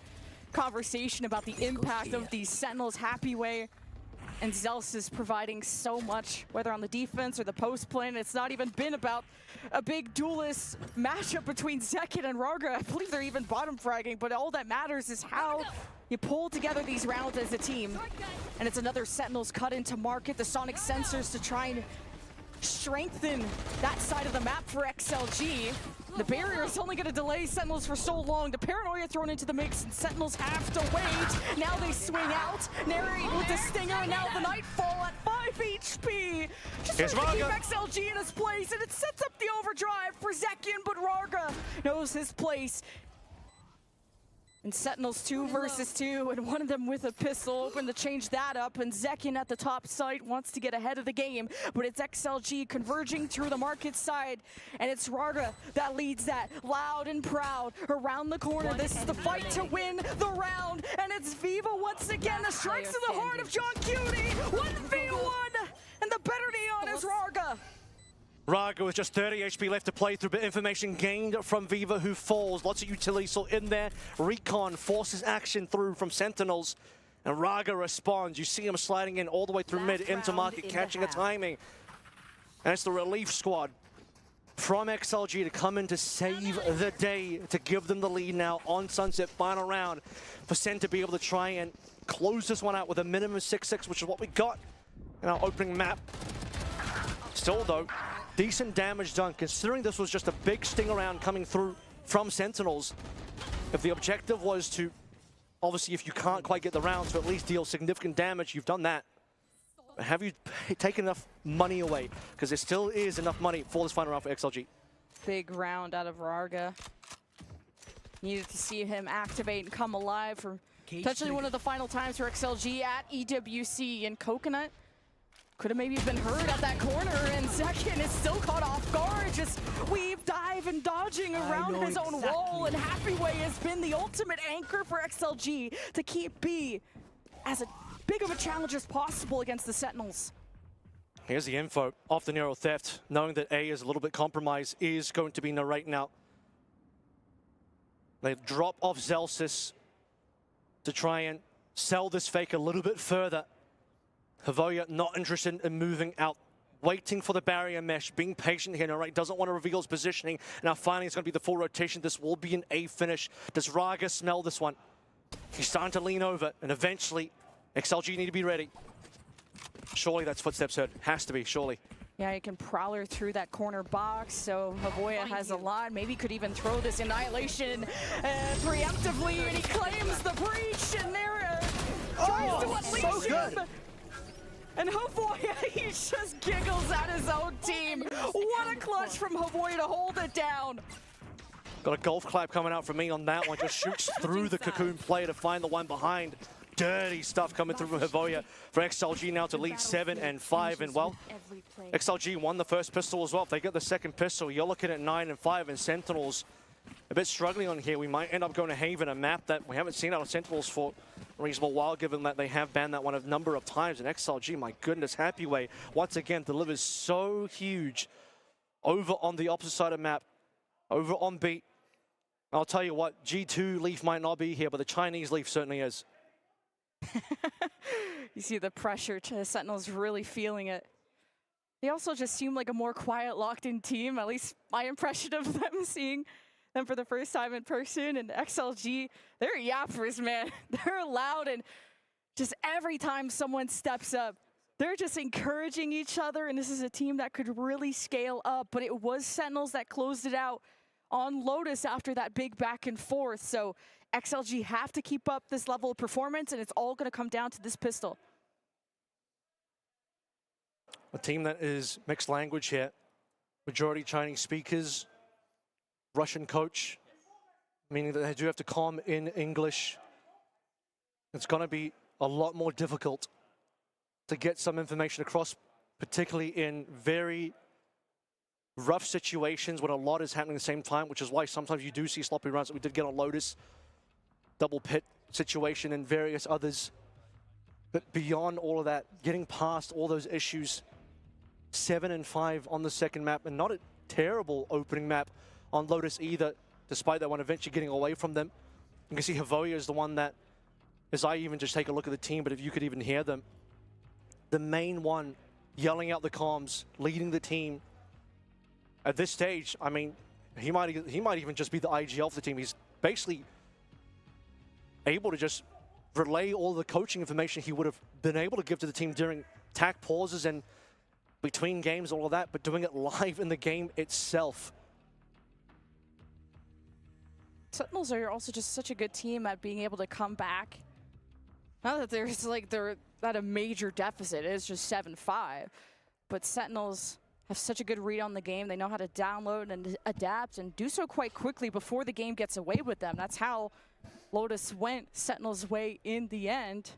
conversation about the impact of these Sentinels. Happyway and Zels is providing so much, whether on the defense or the post play. It's not even been about a big duelist matchup between Zekin and Raga. I believe they're even bottom fragging, but all that matters is how you pull together these rounds as a team. And it's another Sentinels cut into market, the sonic sensors to try and strengthen that side of the map for XLG. The barrier is only going to delay Sentinels for so long. The paranoia thrown into the mix, and Sentinels have to wait. Now they swing out. Narrate with the stinger, and now the Nightfall at 5 HP. Just trying to keep XLG in his place, and it sets up the overdrive for Zekin, but Raga knows his place. And Sentinels 2 versus 2, and one of them with a pistol, hoping to change that up. And Zekin at the top site wants to get ahead of the game, but it's XLG converging through the market side, and it's Raga that leads that loud and proud around the corner. This is the fight to win the round, and it's Viva once again. The strikes to the heart of John Cutie. 1v1, and the better Neon is Raga. Raga with just 30 HP left to play through, but information gained from Viva, who falls. Lots of utility still in there. Recon forces action through from Sentinels, and Raga responds. You see him sliding in all the way through mid into market, catching a timing. And it's the relief squad from XLG to come in to save the day, to give them the lead now on Sunset. Final round for Sen to be able to try and close this one out with a minimum 6-6, which is what we got in our opening map. Still though, decent damage done, considering this was just a big sting around coming through from Sentinels. If the objective was to, obviously if you can't quite get the rounds, to at least deal significant damage, you've done that. But have you taken enough money away? Because there still is enough money for this final round for XLG. Big round out of Raga. Needed to see him activate and come alive for potentially one of the final times for XLG at EWC. And Coconut could have maybe been heard at that corner, and Zekin is still caught off guard, just weave, dive, and dodging around his own wall, and Happyway has been the ultimate anchor for XLG to keep B as big of a challenge as possible against the Sentinels. Here's the info off the Nero theft. Knowing that A is a little bit compromised is going to be narrate now. They drop off Zelsis to try and sell this fake a little bit further. Havoya not interested in moving out, waiting for the barrier mesh, being patient here. Narrate doesn't want to reveal his positioning. Now finally it's going to be the full rotation. This will be an A finish. Does Raga smell this one? He's starting to lean over, and eventually XLG need to be ready. Surely that's footsteps heard. Has to be, surely. Yeah, you can prowler through that corner box, so Havoya has a lot. Maybe could even throw this Annihilation preemptively, and he claims the breach, and there tries to unleash him. And Havoya, he just giggles at his own team. What a clutch from Havoya to hold it down. Got a golf clap coming out from me on that one. Just shoots through the Cocoon player to find the one behind. Dirty stuff coming through from Havoya for XLG now to lead 7 and 5. And well, XLG won the first pistol as well. If they get the second pistol, you're looking at 9 and 5, and Sentinels a bit struggling on here. We might end up going to Haven, a map that we haven't seen out of Sentinels for a reasonable while, given that they have banned that one a number of times. And XLG, my goodness, Happyway once again delivers so huge over on the opposite side of map, over on B. I'll tell you what, G2 Leaf might not be here, but the Chinese Leaf certainly is. You see the pressure to the Sentinels really feeling it. They also just seem like a more quiet, locked-in team, at least my impression of them, seeing them for the first time in person. And XLG, they're yappers, man. They're loud, and just every time someone steps up, they're just encouraging each other, and this is a team that could really scale up. But it was Sentinels that closed it out on Lotus after that big back and forth. So XLG have to keep up this level of performance, and it's all going to come down to this pistol. A team that is mixed language here. Majority Chinese speakers, Russian coach, meaning that they do have to calm in English. It's going to be a lot more difficult to get some information across, particularly in very rough situations when a lot is happening at the same time, which is why sometimes you do see sloppy runs that we did get on Lotus, double pit situation and various others. But beyond all of that, getting past all those issues, 7 and 5 on the second map, and not a terrible opening map on Lotus either, despite that one eventually getting away from them. You can see Havoya is the one that, as I even just take a look at the team, but if you could even hear them, the main one yelling out the comms, leading the team. At this stage, I mean, he might even just be the IGL of the team. He's basically able to just relay all the coaching information he would have been able to give to the team during tack pauses and between games, all of that, but doing it live in the game itself. Sentinels are also just such a good team at being able to come back. Not that there's like they're at a major deficit, it is just 7-5, but Sentinels have such a good read on the game. They know how to download and adapt and do so quite quickly before the game gets away with them. That's how Lotus went Sentinels' way in the end.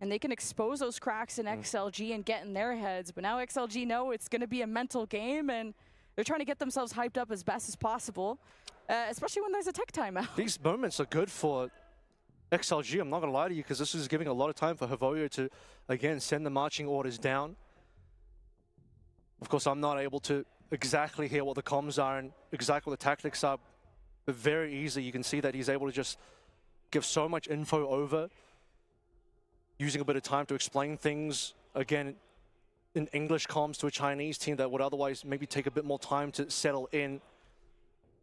And they can expose those cracks in XLG and get in their heads. But now XLG know it's going to be a mental game, and they're trying to get themselves hyped up as best as possible, especially when there's a tech timeout. These moments are good for XLG, I'm not going to lie to you, because this is giving a lot of time for Havoya to, again, send the marching orders down. Of course, I'm not able to exactly hear what the comms are and exactly what the tactics are, but very easily you can see that he's able to just give so much info over, using a bit of time to explain things, again, in English comms to a Chinese team that would otherwise maybe take a bit more time to settle in.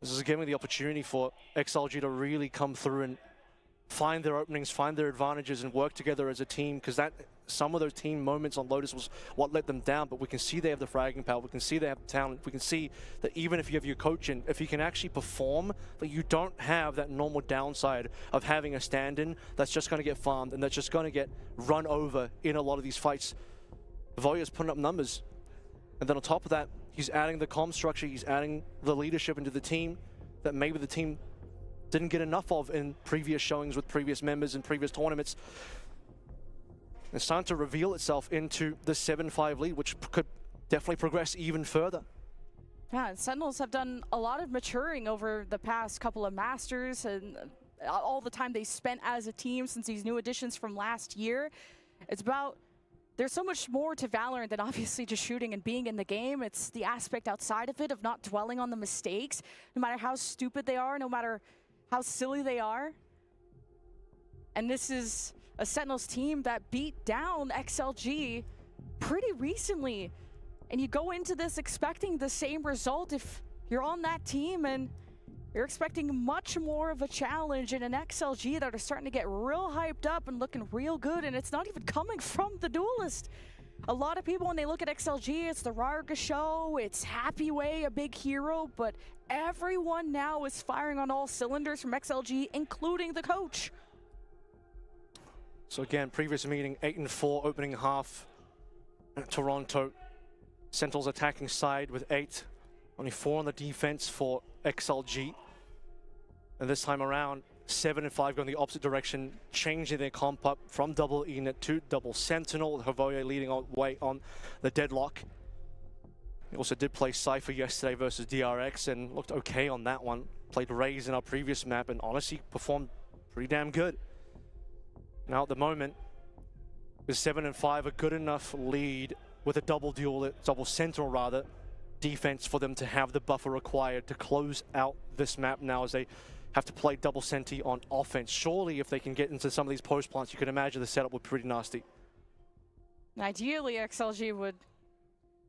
This is giving the opportunity for XLG to really come through and find their openings, find their advantages, and work together as a team, because that some of those team moments on Lotus was what let them down, but we can see they have the fragging power, we can see they have the talent, we can see that even if you have your coach in, if you can actually perform, that you don't have that normal downside of having a stand-in that's just going to get farmed and that's just going to get run over in a lot of these fights. Havoya's putting up numbers, and then on top of that, he's adding the comm structure, he's adding the leadership into the team that maybe the team didn't get enough of in previous showings with previous members in previous tournaments. It's starting to reveal itself into the 7-5 lead, which could definitely progress even further. Yeah, Sentinels have done a lot of maturing over the past couple of Masters and all the time they spent as a team since these new additions from last year. It's about, there's so much more to Valorant than obviously just shooting and being in the game. It's the aspect outside of it of not dwelling on the mistakes, no matter how stupid they are, no matter how silly they are. And this is a Sentinels team that beat down XLG pretty recently. And you go into this expecting the same result if you're on that team, and you're expecting much more of a challenge in an XLG that are starting to get real hyped up and looking real good, and it's not even coming from the duelist. A lot of people, when they look at XLG, it's the Rarga show, it's Happy Way, a big hero, but everyone now is firing on all cylinders from XLG, including the coach. So again, previous meeting, 8-4 opening half at Toronto. Sentinels attacking side with 8, only 4 on the defense for XLG. And this time around, 7-5 going the opposite direction, changing their comp up from double Enid to double Sentinel, with Heretics leading away on the deadlock. He also did play Cypher yesterday versus DRX and looked okay on that one. Played Raze in our previous map and honestly performed pretty damn good. Now at the moment, with 7-5, a good enough lead with a double Sentinel rather, defense for them to have the buffer required to close out this map now as they have to play double Senti on offense. Surely if they can get into some of these post plants, you can imagine the setup would be pretty nasty. Ideally, XLG would,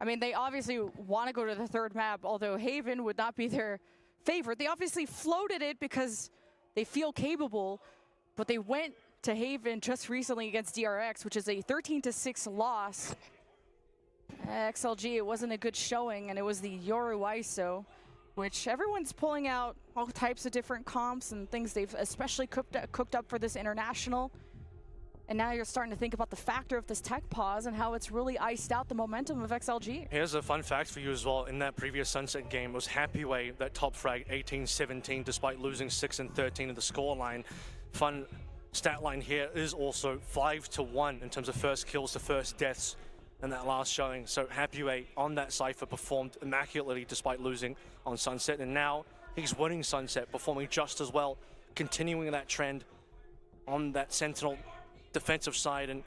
I mean, they obviously want to go to the third map, although Haven would not be their favorite. They obviously floated it because they feel capable, but they went to Haven just recently against DRX, which is a 13-6 loss. XLG, it wasn't a good showing, and it was the Yoru ISO, which everyone's pulling out all types of different comps and things they've especially cooked up for this international. And now you're starting to think about the factor of this tech pause and how it's really iced out the momentum of XLG. Here's a fun fact for you as well. In that previous Sunset game, it was Happy Way that top frag 18-17 despite losing 6-13 in the scoreline. Fun stat line here is also 5-1 in terms of first kills to first deaths in that last showing. So Happy Way on that Cypher performed immaculately despite losing on Sunset, and now he's winning Sunset, performing just as well, continuing that trend on that Sentinel defensive side. And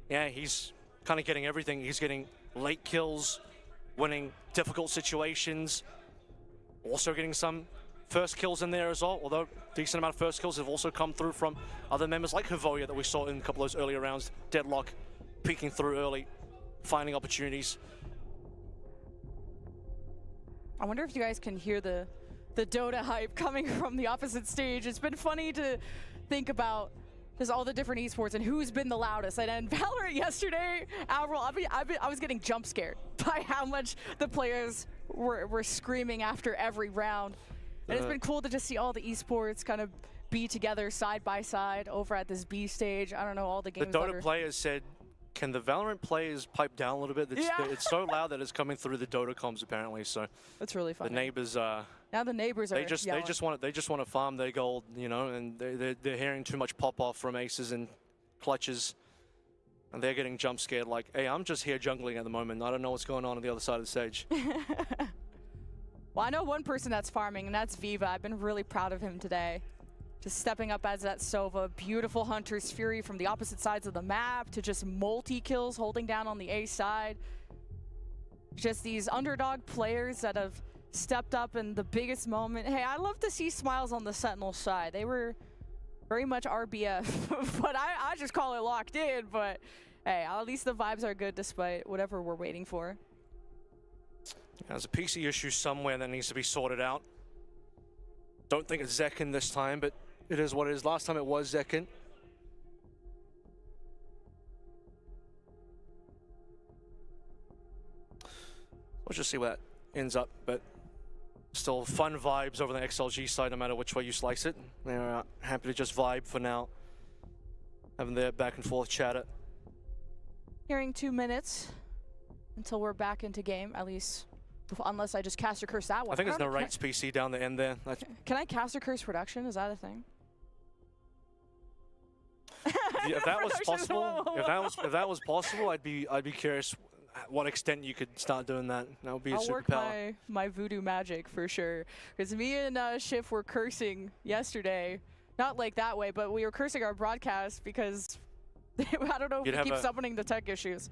yeah, he's kind of getting everything. He's getting late kills, winning difficult situations, also getting some first kills in there as well, although decent amount of first kills have also come through from other members like Heretics that we saw in a couple of those earlier rounds. Deadlock peeking through early, finding opportunities. I wonder if you guys can hear the Dota hype coming from the opposite stage. It's been funny to think about just all the different esports and who's been the loudest. And Valorant yesterday, Avril, I was getting jump scared by how much the players were screaming after every round. And it's been cool to just see all the esports kind of be together side by side over at this B stage. I don't know, all the games. The Dota players said, can the Valorant players pipe down a little bit? It's so loud that it's coming through the Dota comms apparently. So that's really funny. The neighbors now the neighbors they just want to farm their gold, you know, and they're hearing too much pop off from aces and clutches, and they're getting jump scared. Like, hey, I'm just here jungling at the moment. I don't know what's going on the other side of the stage. Well, I know one person that's farming, and that's Viva. I've been really proud of him today. Just stepping up as that Sova. Beautiful Hunter's Fury from the opposite sides of the map to just multi-kills holding down on the A side. Just these underdog players that have stepped up in the biggest moment. Hey, I love to see smiles on the Sentinel side. They were very much RBF, but I just call it locked in. But hey, at least the vibes are good despite whatever we're waiting for. There's a PC issue somewhere that needs to be sorted out. Don't think it's Zekin this time, but it is what it is. Last time it was Zekin. We'll just see where that ends up, but still fun vibes over the XLG side, no matter which way you slice it. They're happy to just vibe for now, having their back and forth chatter. Hearing 2 minutes until we're back into game, at least. Unless I just caster curse that one. I think there's no rights PC down the end there. Can I caster curse production? Is that a thing? if that was Production is possible, low. if that was possible, I'd be curious what extent you could start doing that. That would be a I'll work superpower. my voodoo magic for sure. Because me and Schiff were cursing yesterday. Not like that way, but we were cursing our broadcast because I don't know if You'd we have keep a- summoning the tech issues.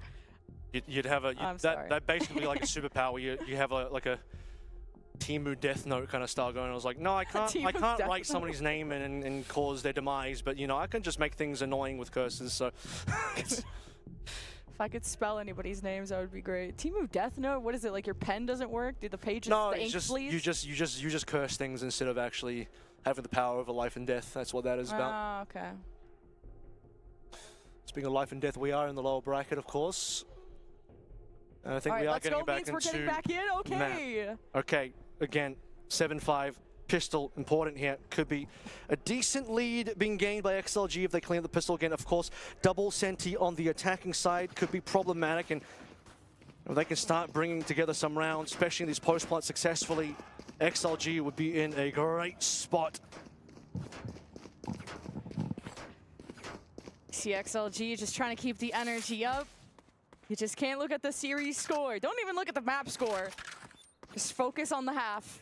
You'd have a I'm sorry. that basically like a superpower. You have like a Timu Death Note kind of style going. I was like, no, I can't Timu Death write Note. somebody's name and cause their demise, but you know, I can just make things annoying with curses. So If I could spell anybody's names, that would be great. Timu Death Note, what is it? Like your pen doesn't work? Do the pages, no, the it's ink just bleed? you just curse things instead of actually having the power over life and death. That's what that is about. Ah, okay. Speaking of life and death, we are in the lower bracket, of course. And I think All we right, are let's getting go, back means we're getting into back in. Okay. map. Okay, again, 7-5. Pistol, important here. Could be a decent lead being gained by XLG if they clean up the pistol again. Of course, double Senti on the attacking side could be problematic, and if they can start bringing together some rounds, especially in these post-plant successfully, XLG would be in a great spot. See XLG just trying to keep the energy up. You just can't look at the series score. Don't even look at the map score. Just focus on the half.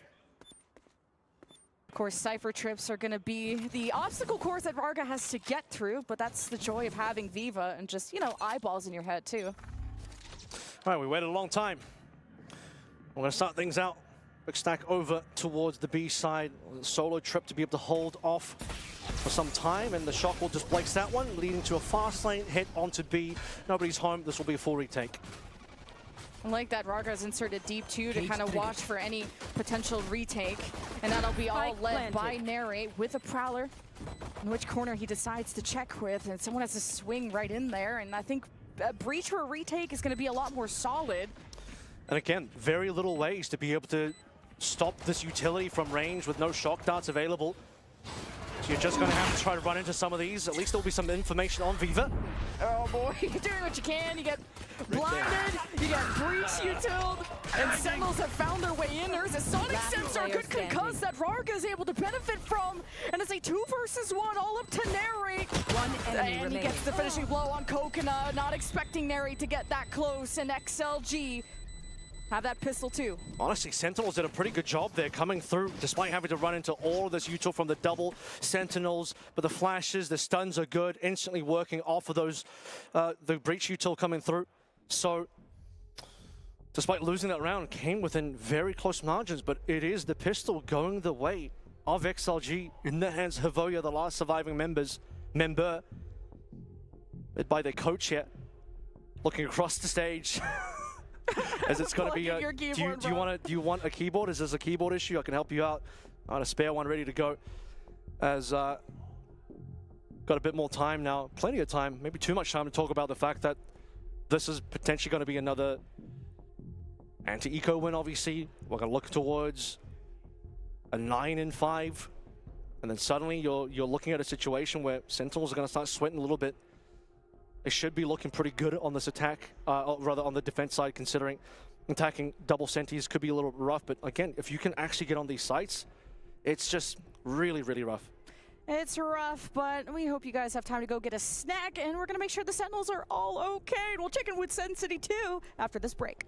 Of course, Cypher trips are going to be the obstacle course that Varga has to get through, but that's the joy of having Viva and just, you know, eyeballs in your head, too. All right, we waited a long time. We're going to start things out. Big stack over towards the B side. Solo trip to be able to hold off for some time, and the shock will just place that one, leading to a fast lane hit onto B. Nobody's home. This will be a full retake. I like that Varga's inserted deep too to kind of watch for any potential retake. And that'll be all led by Narrate with a Prowler. In which corner he decides to check with, and someone has to swing right in there. And I think a breach or a retake is going to be a lot more solid. And again, very little ways to be able to stop this utility from range with no shock darts available. So you're just going to have to try to run into some of these. At least there'll be some information on Viva. Oh boy, you're doing what you can. You get blinded, you get breach utiled, and Sentinels have found their way in. There's a Sonic Sensor, a good concuss that Varga is able to benefit from. And it's a 2 versus 1, all up to Narrate. And he gets the finishing blow on Coconut, not expecting Narrate to get that close, and XLG have that pistol too. Honestly, Sentinels did a pretty good job there coming through, despite having to run into all of this util from the double Sentinels. But the flashes, the stuns are good, instantly working off of those, the breach util coming through. So, despite losing that round, came within very close margins, but it is the pistol going the way of XLG in the hands of Havoya, the last surviving member, led by their coach here, looking across the stage. As it's going to be, do you want a keyboard? Is this a keyboard issue? I can help you out. I got a spare one ready to go. As got a bit more time now, plenty of time, maybe too much time to talk about the fact that this is potentially going to be another anti-eco win. Obviously, we're going to look towards a 9-5, and then suddenly you're looking at a situation where Sentinels are going to start sweating a little bit. They should be looking pretty good on this attack, or rather on the defense side, considering attacking double Sentis could be a little rough. But again, if you can actually get on these sites, it's just really, really rough. It's rough, but we hope you guys have time to go get a snack, and we're going to make sure the Sentinels are all okay. And we'll check in with Sen City too after this break.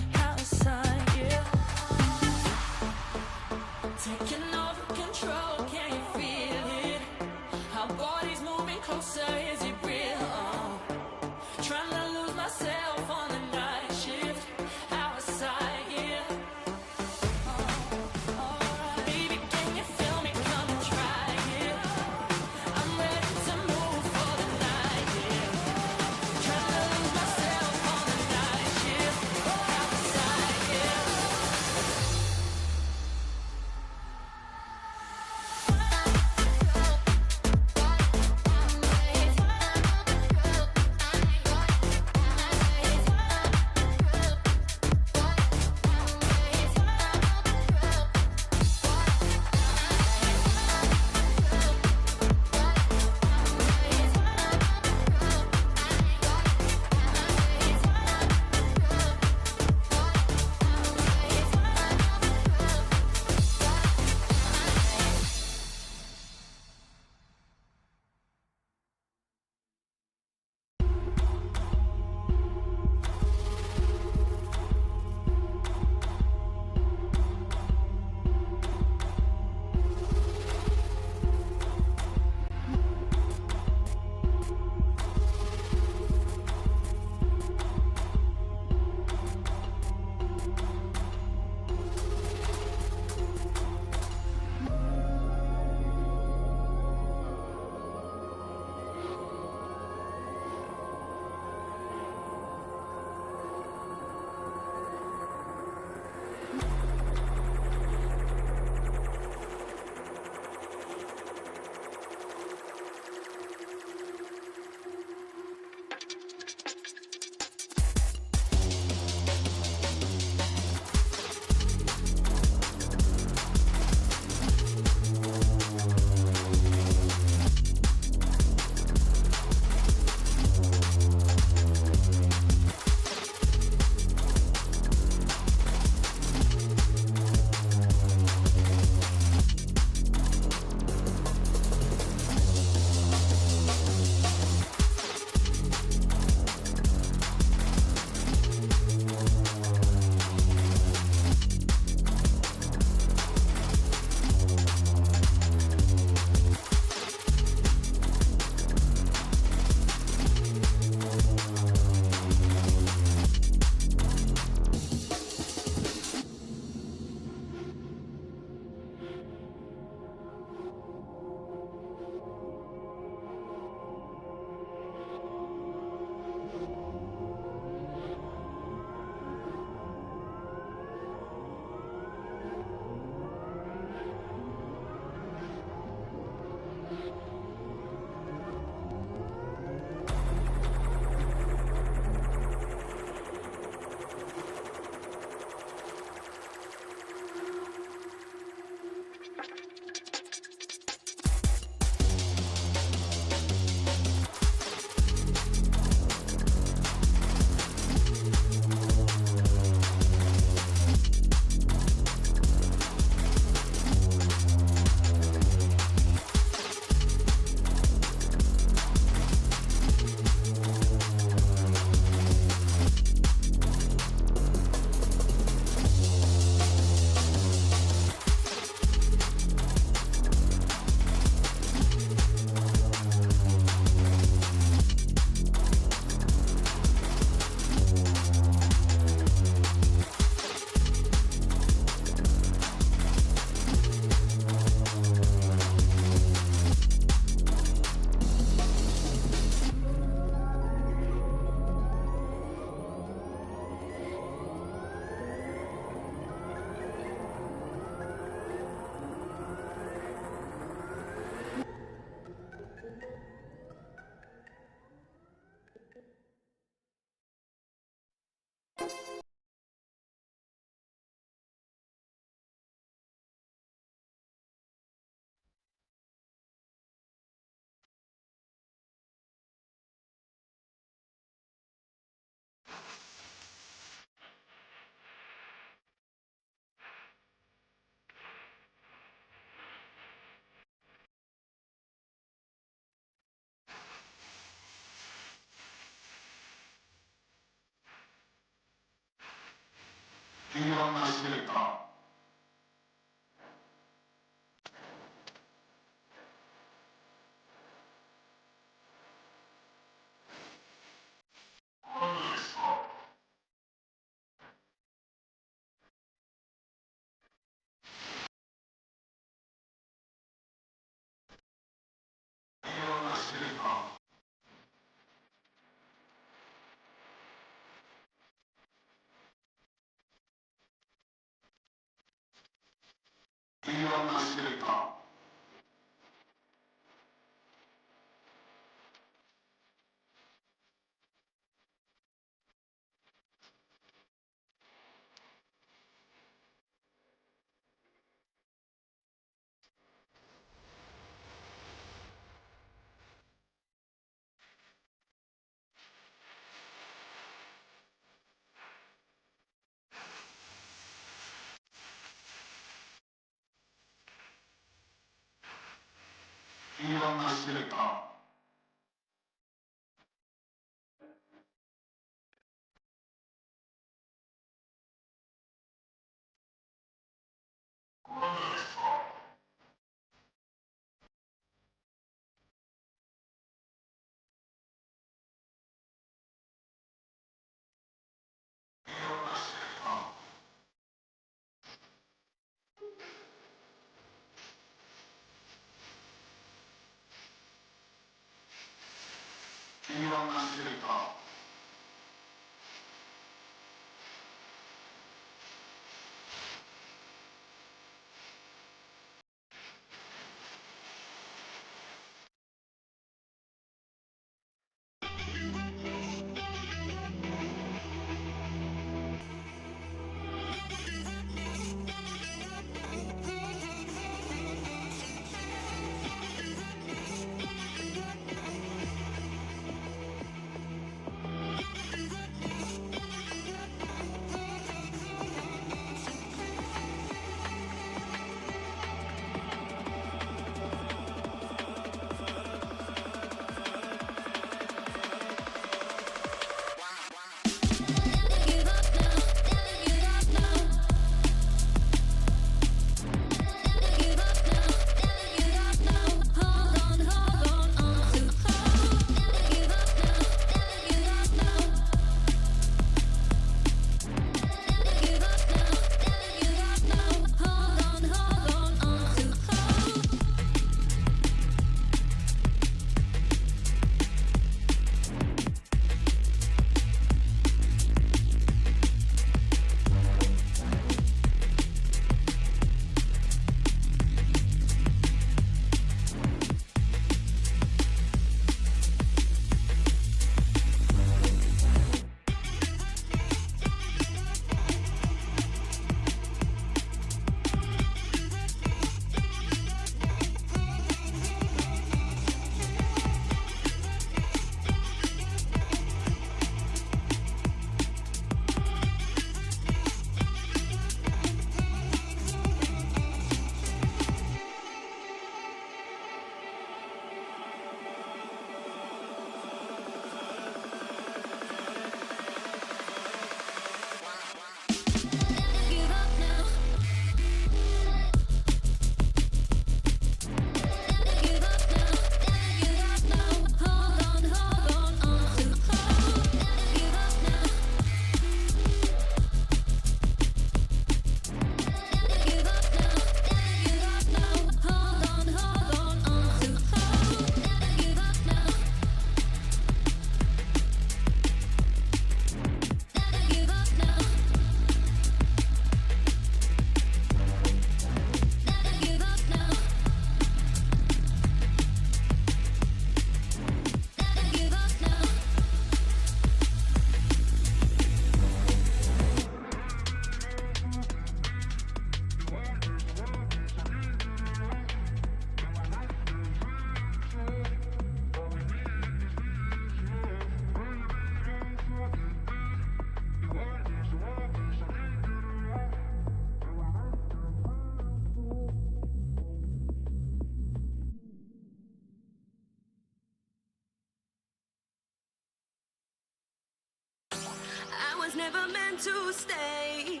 never meant to stay.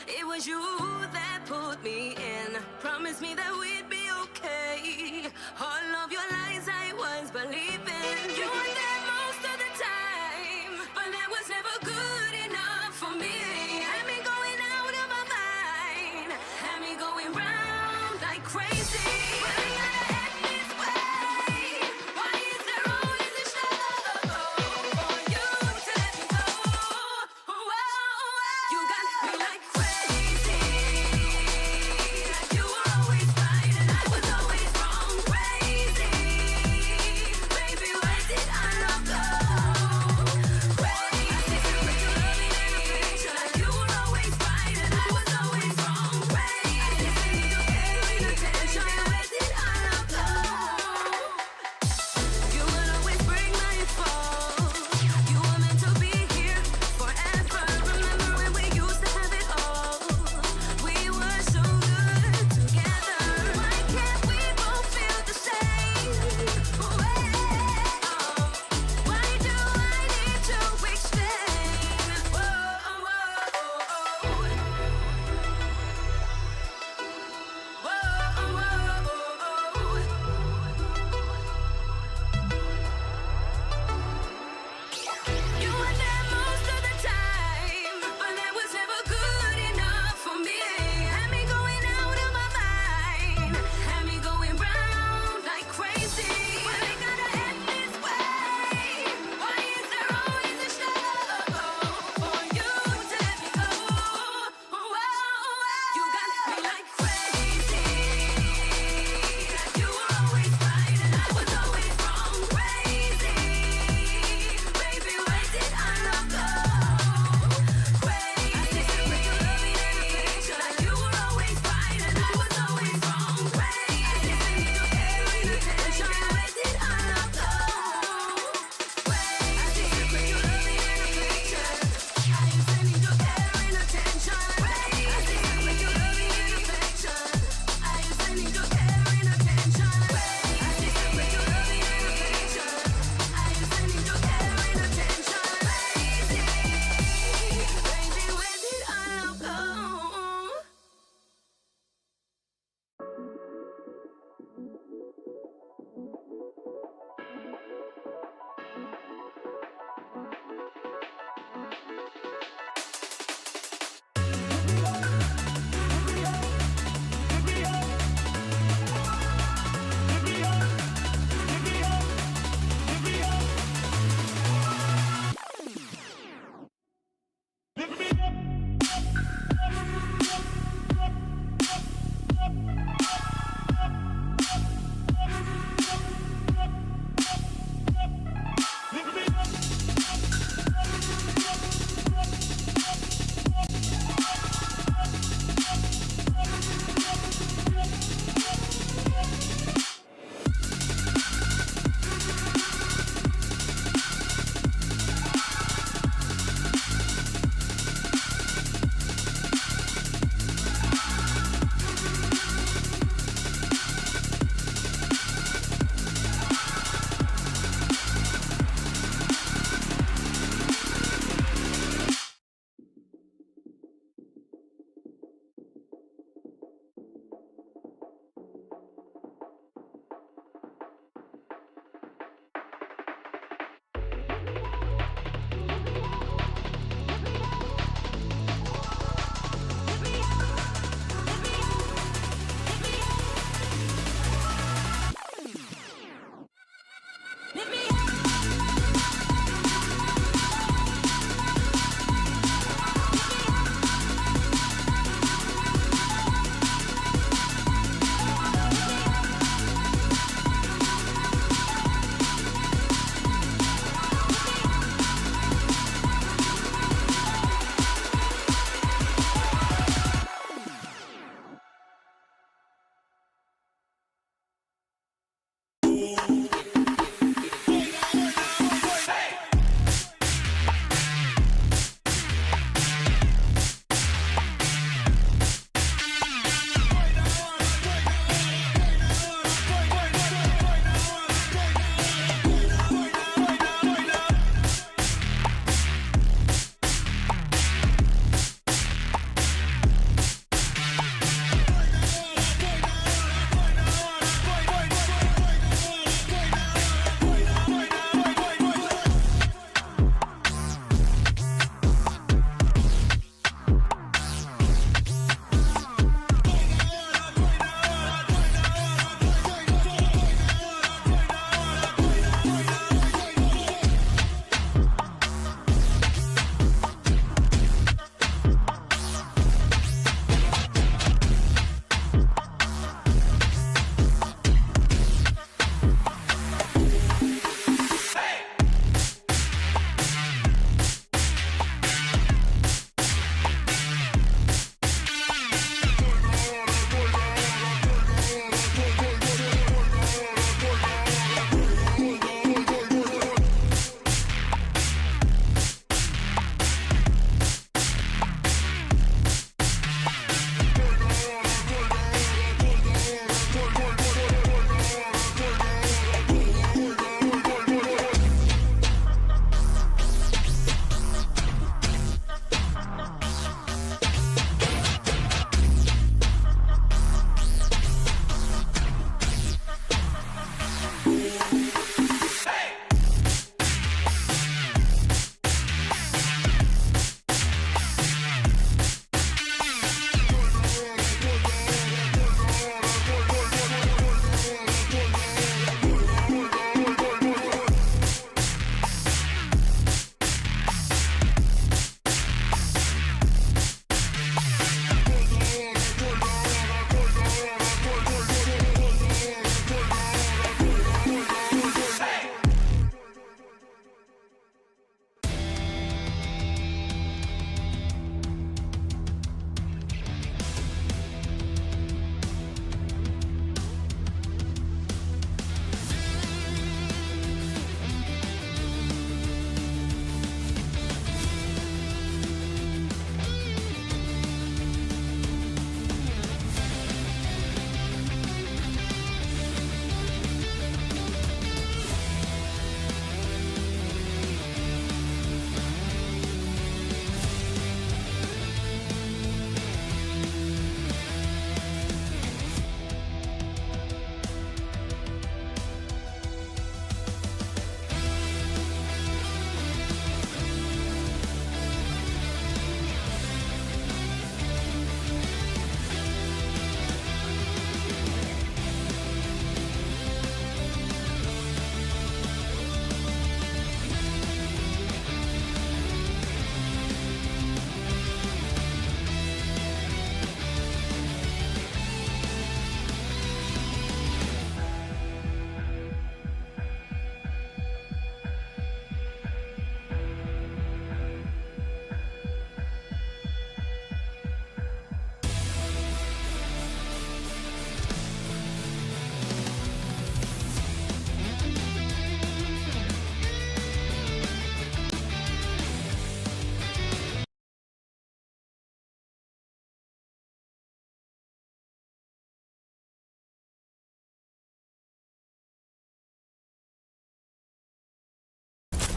It was you that put me in. Promised me that we'd be okay. All of your lies I was believing. You were there most of the time, but that was never good enough for me. Had me going out of my mind, had me going round like crazy. But I gotta end this way. Why is there always a show for you to let me go? You got me like crazy. Like you were always right and I was always wrong. Crazy, baby.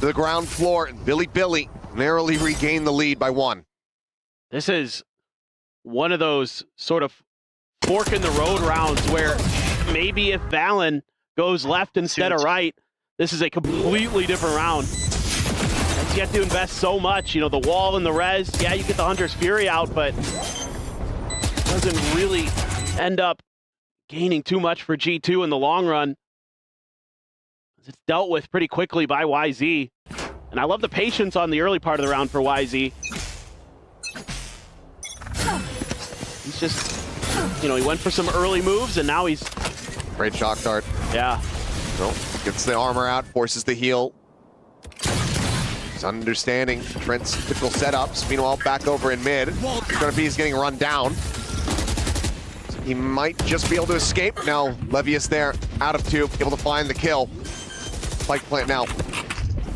to the ground floor, and Bilibili narrowly regained the lead by 1. This is one of those sort of fork in the road rounds where maybe if Valen goes left instead of right, this is a completely different round. You have to invest so much, you know, the wall and the res. Yeah, you get the Hunter's Fury out, but doesn't really end up gaining too much for G2 in the long run. It's dealt with pretty quickly by YZ. And I love the patience on the early part of the round for YZ. He's just, you know, he went for some early moves and now he's... Great shock dart. Yeah. No, gets the armor out, forces the heal. He's understanding Trent's typical setups. Meanwhile, back over in mid, He's getting run down. So he might just be able to escape. Now, Levius there, out of 2, able to find the kill. Spike plant now.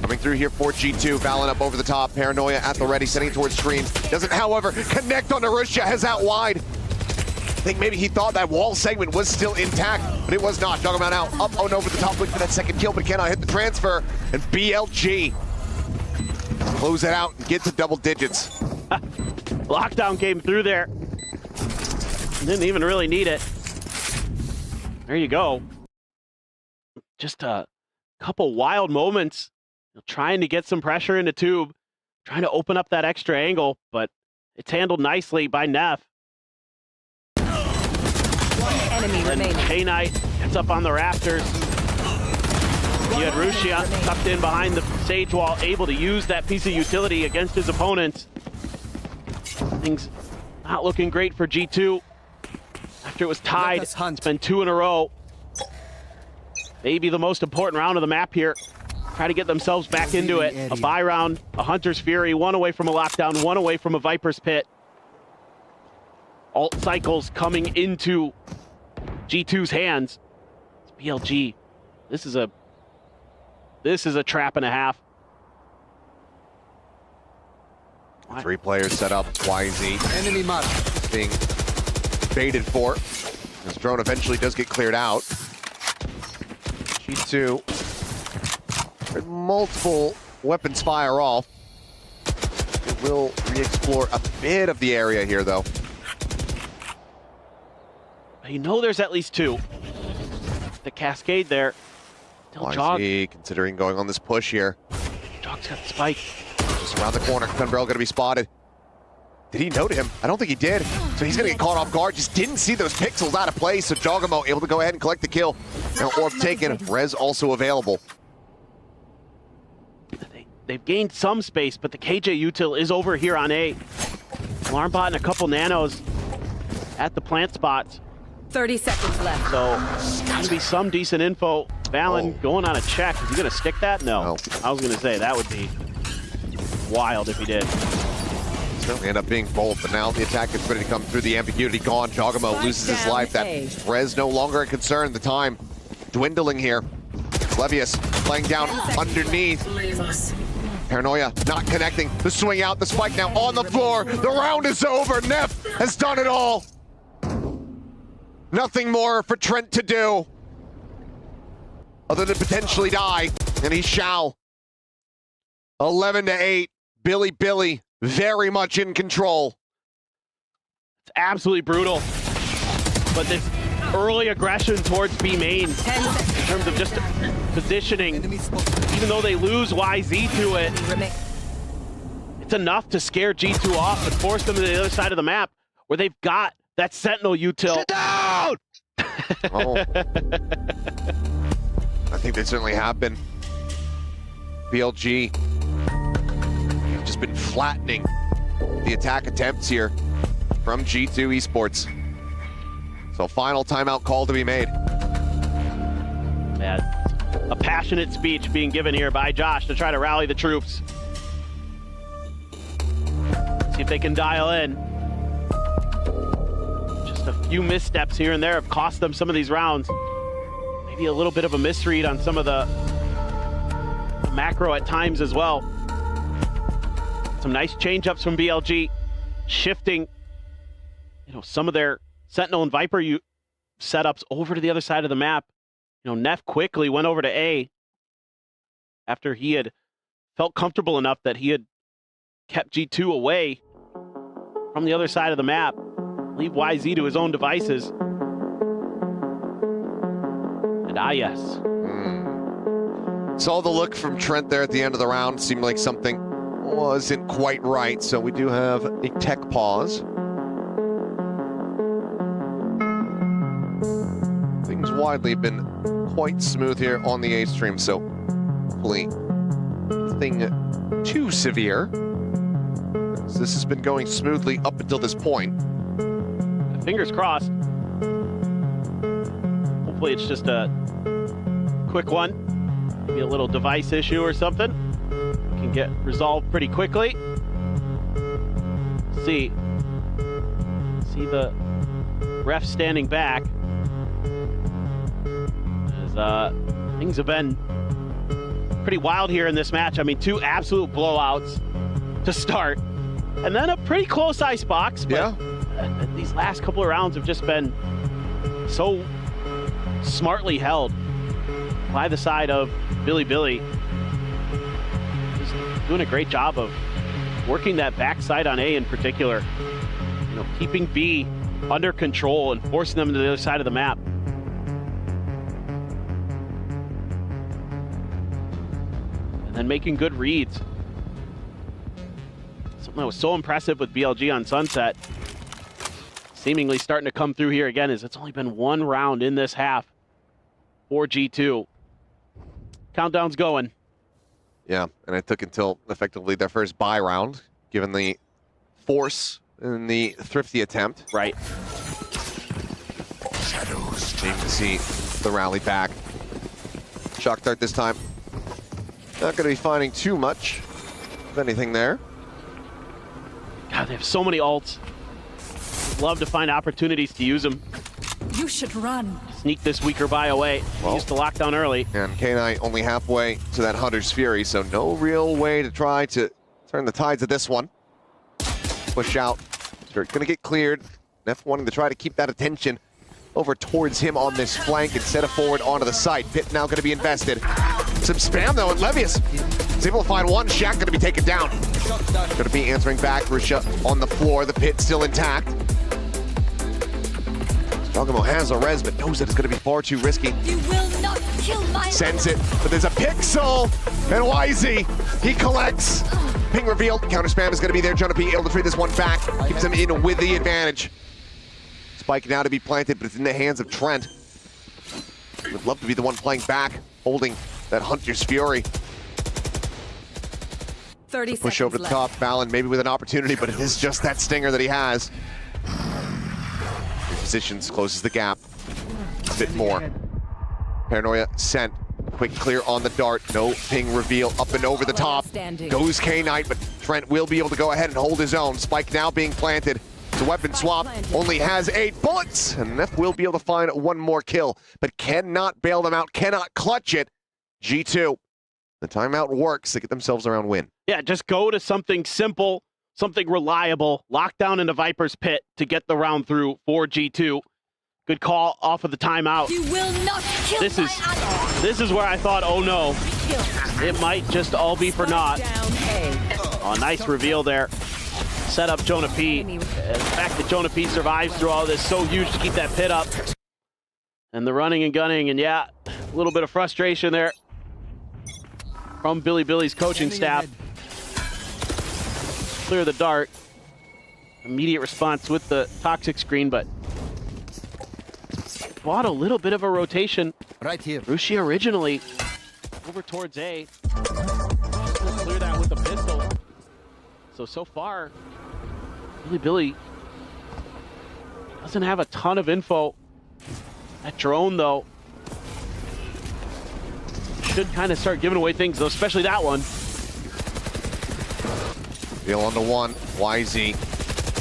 Coming through here for G2, Valen up over the top. Paranoia at the ready, sending towards screen. Doesn't, however, connect on Narusha, has out wide. I think maybe he thought that wall segment was still intact, but it was not. Juggernaut out, up and over the top, looking for that second kill, but cannot hit the transfer. And BLG close it out and get to double digits. Lockdown came through there. Didn't even really need it. There you go. Just a couple wild moments. Trying to get some pressure into Tube. Trying to open up that extra angle, but it's handled nicely by Neff. One enemy remaining. K-Knight gets up on the rafters. You had Rushia tucked in behind the stage wall, able to use that piece of utility against his opponents. Things not looking great for G2. After it was tied, it's been 2 in a row. Maybe the most important round of the map here. Try to get themselves back into it. A buy round, a Hunter's Fury, 1 away from a lockdown, 1 away from a Viper's Pit. Alt cycles coming into G2's hands. It's BLG. This is a trap and a half. 3 players set up. YZ. Enemy mark. Being baited for. This drone eventually does get cleared out. G2. Multiple weapons fire off. It will re-explore a bit of the area here, though. You know there's at least 2. The cascade there. YZ considering going on this push here. Jog's got the spike. Just around the corner. Kunbrel gonna be spotted. Did he note him? I don't think he did. So he's gonna get caught off guard. Just didn't see those pixels out of place. So Jogamo able to go ahead and collect the kill. Now Orb taken. Rez also available. They've gained some space, but the KJ util is over here on A. Alarmbot and a couple nanos at the plant spots. 30 seconds left. So, gonna be some decent info. Valen going on a check. Is he gonna stick that? No. I was gonna say that would be wild if he did. Certainly end up being both, but now the attack is ready to come through. The ambiguity gone. Jogamo loses his life. That Rez no longer a concern. The time dwindling here. Levius playing down underneath. Paranoia not connecting. The swing out, the spike now on the floor. The round is over. Neff has done it all. Nothing more for Trent to do other than potentially die, and he shall. 11-8. Bilibili very much in control. It's absolutely brutal. But this early aggression towards B main in terms of just positioning, even though they lose YZ to it, it's enough to scare G2 off and force them to the other side of the map where they've got that Sentinel util. Sit down! Oh. I think they certainly have been. BLG have just been flattening the attack attempts here from G2 Esports. So final timeout call to be made. Man, a passionate speech being given here by Josh to try to rally the troops. See if they can dial in. Just a few missteps here and there have cost them some of these rounds. Maybe a little bit of a misread on some of the macro at times as well. Some nice change-ups from BLG, shifting, some of their Sentinel and Viper setups over to the other side of the map. Neff quickly went over to A after he had felt comfortable enough that he had kept G2 away from the other side of the map. Leave YZ to his own devices. And yes. Saw the look from Trent there at the end of the round. Seemed like something wasn't quite right, so we do have a tech pause. Things widely have been quite smooth here on the A stream, so hopefully nothing too severe. This has been going smoothly up until this point. Fingers crossed. Hopefully it's just a quick one. Maybe a little device issue or something. Can get resolved pretty quickly. See the ref standing back. As things have been pretty wild here in this match. I mean, 2 absolute blowouts to start. And then a pretty close icebox, but these last couple of rounds have just been so smartly held by the side of Bilibili. Just doing a great job of working that backside on A in particular. You know, keeping B under control and forcing them to the other side of the map. And then making good reads. Something that was so impressive with BLG on Sunset, seemingly starting to come through here again, is it's only been 1 round in this half for G2. Countdown's going. Yeah, and it took until effectively their first buy round, given the force in the thrifty attempt. Right. Aim to see the rally back. Shock dart this time. Not going to be finding too much of anything there. God, they have so many ults. Love to find opportunities to use them. You should run. Sneak this weaker buy away. Used to lock down early. And K9 only halfway to that Hunter's Fury, so no real way to try to turn the tides of this one. Push out. They're going to get cleared. Neff wanting to try to keep that attention over towards him on this flank instead of forward onto the site. Pit now going to be invested. Some spam though, and Levius is able to find one. Shaq going to be taken down. Going to be answering back. Risha on the floor. The pit still intact. Strogamo has a res, but knows that it's going to be far too risky. You will not kill my... Sends it, but there's a pixel, and YZ, he collects. Ping revealed, counter spam is going to be there. Jonah P able to trade this one back, keeps him in with the advantage. Spike now to be planted, but it's in the hands of Trent. Would love to be the one playing back, holding that Hunter's Fury. 30 Push over to the top, Valen maybe with an opportunity, but it is just that stinger that he has. Positions, closes the gap a bit more. Paranoia sent, quick clear on the dart, no ping reveal, up and over the top. Goes K-Knight, but Trent will be able to go ahead and hold his own. Spike now being planted. It's a weapon swap, only has 8 bullets, and Neff will be able to find one more kill, but cannot bail them out, cannot clutch it. G2, the timeout works to get themselves around win. Yeah, just go to something simple, something reliable, lock down into Viper's pit to get the round through for G2. Good call off of the timeout. You will not kill This is where I thought, oh no, it might just all be for naught. Oh, nice reveal there. Set up Jonah P. The fact that Jonah P survives through all this, so huge to keep that pit up. And the running and gunning, and yeah, a little bit of frustration there from Bilibili's coaching staff. Clear the dart. Immediate response with the toxic screen, but bought a little bit of a rotation. Right here. Rushi originally over towards A. Just gonna clear that with the pistol. So far, Bilibili doesn't have a ton of info. That drone, though, should kind of start giving away things, though, especially that one. Deal on the one. YZ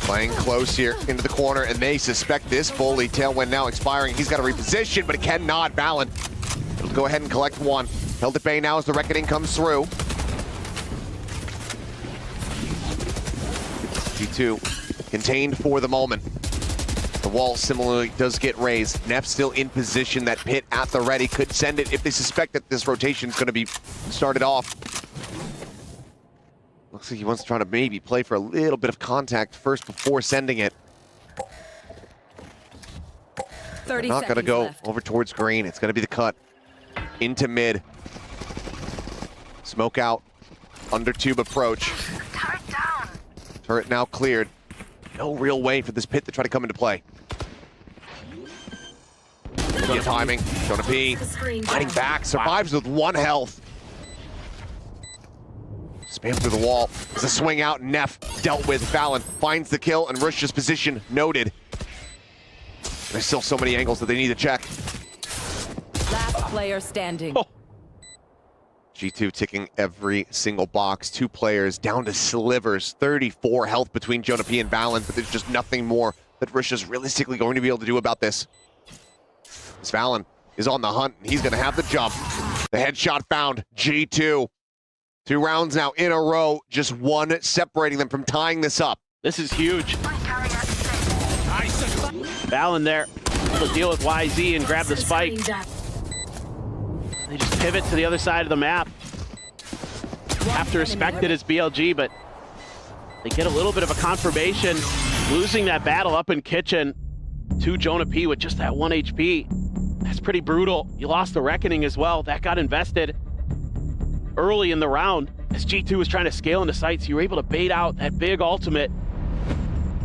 playing close here into the corner, and they suspect this fully. Tailwind now expiring. He's got to reposition, but it cannot. Valen will go ahead and collect one. Held at bay now as the reckoning comes through. G2 contained for the moment. The wall similarly does get raised. Neff still in position. That pit at the ready could send it if they suspect that this rotation is going to be started off. Looks like he wants to try to maybe play for a little bit of contact first before sending it. 30 Not going to go left. over towards green. It's going to be the cut into mid. Smoke out. Under tube approach. Turret now cleared. No real way for this pit to try to come into play. Good timing. Jonah P. Fighting back. Survives with 1 health. Spam through the wall. There's a swing out. Neff dealt with. Valen finds the kill and Rush's position noted. There's still so many angles that they need to check. Last player standing. G2 ticking every single box. 2 players down to slivers. 34 health between Jonah P and Valen, but there's just nothing more that Rush is realistically going to be able to do about this. This Valen is on the hunt, and he's going to have the jump. The headshot found. G2. 2 rounds now in a row. Just 1 separating them from tying this up. This is huge. Valen there to deal with YZ and grab the spike. They just pivot to the other side of the map. Have to respect it as BLG, but they get a little bit of a confirmation. Losing that battle up in kitchen to Jonah P with just that 1 HP. That's pretty brutal. You lost the Reckoning as well. That got invested early in the round as G2 was trying to scale into sights. You were able to bait out that big ultimate.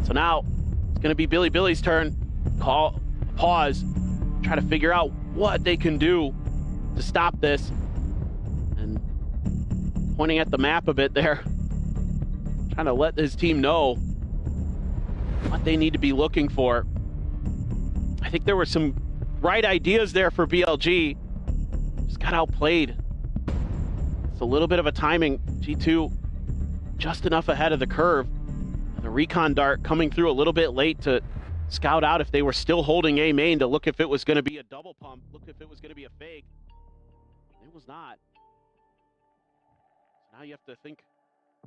So now it's going to be Bilibili's turn. Call a pause, try to figure out what they can do to stop this. And pointing at the map a bit there, trying to let his team know what they need to be looking for. I think there were some right ideas there for BLG. Just got outplayed. It's a little bit of a timing. G2 just enough ahead of the curve. The recon dart coming through a little bit late to scout out if they were still holding A main to look if it was going to be a double pump, look if it was going to be a fake. It was not. So now you have to think,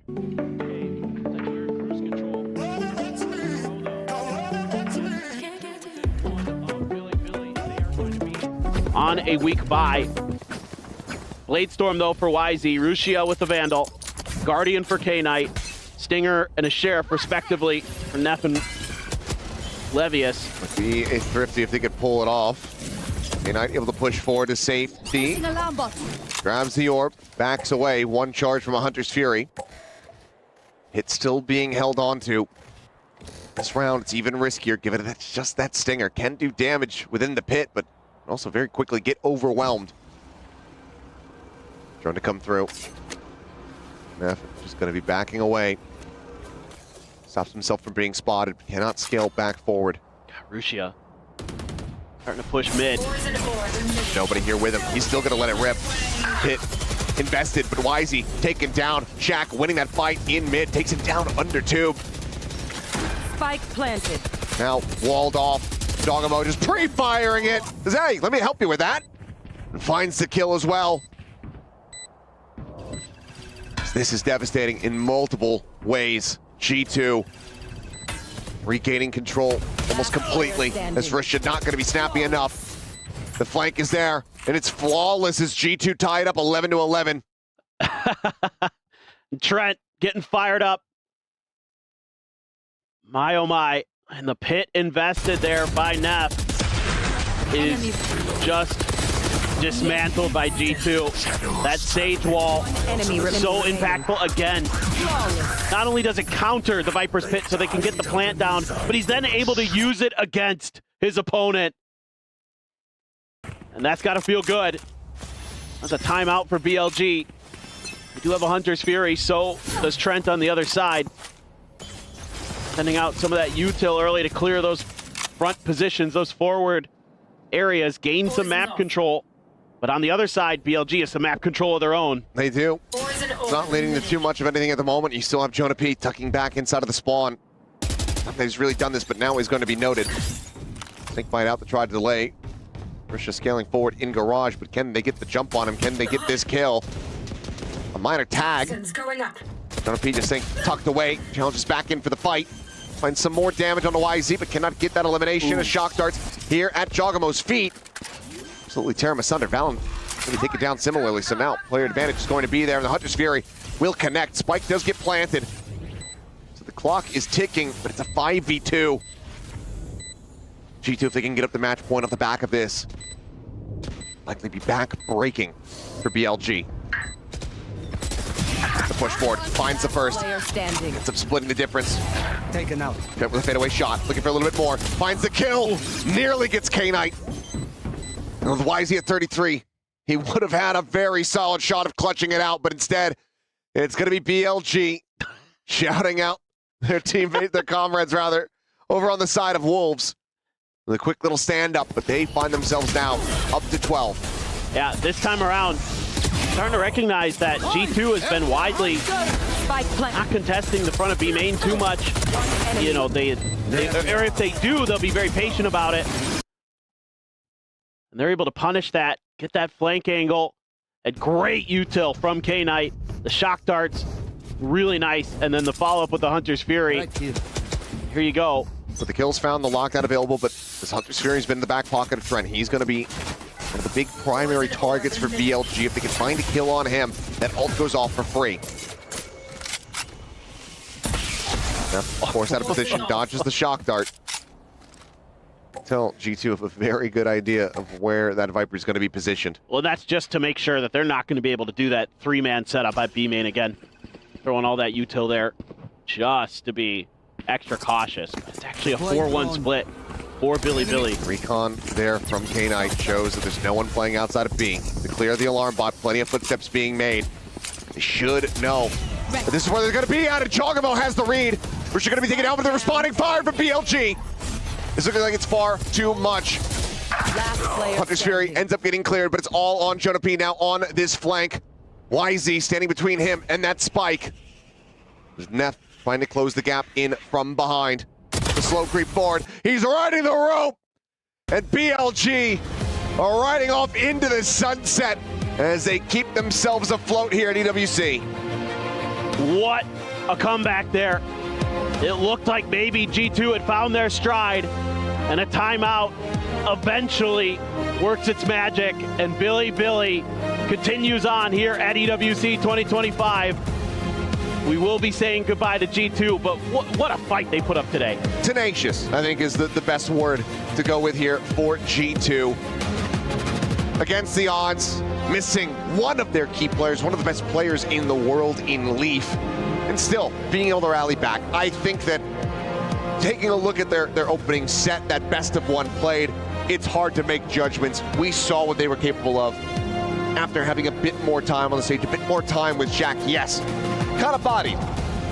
okay, you're in cruise control. Billy, they are going to be on a weak bye. Bladestorm though for YZ, Rushia with the Vandal, Guardian for K-Knight, Stinger and a Sheriff respectively for Neff and Levius. Would be a thrifty if they could pull it off. K-Knight able to push forward to safety. Grabs the orb, backs away. 1 charge from a Hunter's Fury. Hit still being held onto. This round, it's even riskier, given that it's just that Stinger. Can do damage within the pit, but also very quickly get overwhelmed. Trying to come through. Neff just going to be backing away. Stops himself from being spotted, but cannot scale back forward. Rushia starting to push mid. Nobody here with him. He's still going to let it rip. Hit invested, but YZ taken down. Shaq winning that fight in mid, takes him down under tube. Spike planted. Now walled off. Dogamo just pre-firing it. Says, hey, let me help you with that. And finds the kill as well. This is devastating in multiple ways. G2 regaining control almost completely, as Russia not going to be snappy enough. The flank is there, and it's flawless as G2 tied up 11-11. Trent getting fired up. My oh my, and the pit invested there by Neff is just dismantled by G2. That Sage wall, so impactful again. Not only does it counter the Viper's pit so they can get the plant down, but he's then able to use it against his opponent. And that's got to feel good. That's a timeout for BLG. We do have a Hunter's Fury, so does Trent on the other side. Sending out some of that util early to clear those front positions, those forward areas, gain some map control. But on the other side, BLG has some map control of their own. They do. It's not leading to too much of anything at the moment. You still have Jonah P tucking back inside of the spawn. Not that he's really done this, but now he's going to be noted. Snake bite out to try to delay. Russia scaling forward in garage, but can they get the jump on him? Can they get this kill? A minor tag. Jonah P just tucked away. Challenges back in for the fight. Finds some more damage on the YZ, but cannot get that elimination. A shock darts here at Jogamo's feet. Absolutely tear him asunder. Valen going to take it down similarly, so now player advantage is going to be there, and the Hunter's Fury will connect. Spike does get planted. So the clock is ticking, but it's a 5v2. G2, if they can get up the match point off the back of this, likely be back breaking for BLG. The push forward, finds the first. Ends up splitting the difference. Taken out. With a fadeaway shot, looking for a little bit more. Finds the kill, nearly gets K-Knight. And with YZ at 33, he would have had a very solid shot of clutching it out, but instead, it's going to be BLG shouting out their teammate, their comrades rather, over on the side of Wolves. With a quick little stand up, but they find themselves now up to 12. Yeah, this time around, starting to recognize that G2 has been widely not contesting the front of B main too much. You know, they or if they do, they'll be very patient about it. And they're able to punish that, get that flank angle, and great util from K-Knight. The shock darts, really nice, and then the follow-up with the Hunter's Fury. Here you go. But the kills found, the lockdown available, but this Hunter's Fury has been in the back pocket of Trent. He's going to be one of the big primary targets for BLG. If they can find a kill on him, that ult goes off for free. Now, forced out of position, dodges the shock dart. Tell G2 have a very good idea of where that Viper is going to be positioned. Well, that's just to make sure that they're not going to be able to do that three-man setup at B main again. Throwing all that util there just to be extra cautious. It's actually a 4-1 split for Bilibili. Recon there from K-Knight shows that there's no one playing outside of B. To clear the alarm bot, plenty of footsteps being made. They should know. But this is where they're going to be at, and Chogamo has the read. We're going to be taken out, but they're responding fire from BLG. It's looking like it's far too much. Hunter's Fury ends up getting cleared, but it's all on Jonah P now on this flank. YZ standing between him and that spike. There's Neff trying to close the gap in from behind. The slow creep forward. He's riding the rope. And BLG are riding off into the sunset as they keep themselves afloat here at EWC. What a comeback there. It looked like maybe G2 had found their stride, and a timeout eventually works its magic, and Bilibili continues on here at EWC 2025. We will be saying goodbye to G2, but what a fight they put up today. Tenacious, I think, is the best word to go with here for G2. Against the odds, missing one of their key players, one of the best players in the world in Leaf, and still being able to rally back. I think that taking a look at their opening set, that best of one played, it's hard to make judgments. We saw what they were capable of after having a bit more time on the stage, a bit more time with Jack. Yes, kind of bodied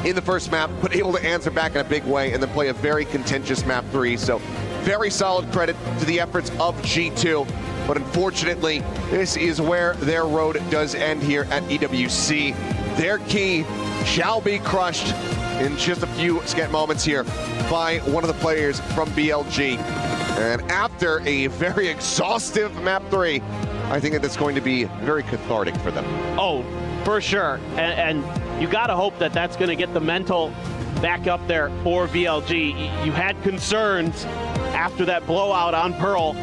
in the first map, but able to answer back in a big way and then play a very contentious map 3. So very solid credit to the efforts of G2. But unfortunately, this is where their road does end here at EWC. Their key shall be crushed in just a few scant moments here by one of the players from BLG. And after a very exhaustive map 3, I think that it's going to be very cathartic for them. Oh, for sure. And you got to hope that that's going to get the mental back up there for BLG. You had concerns after that blowout on Pearl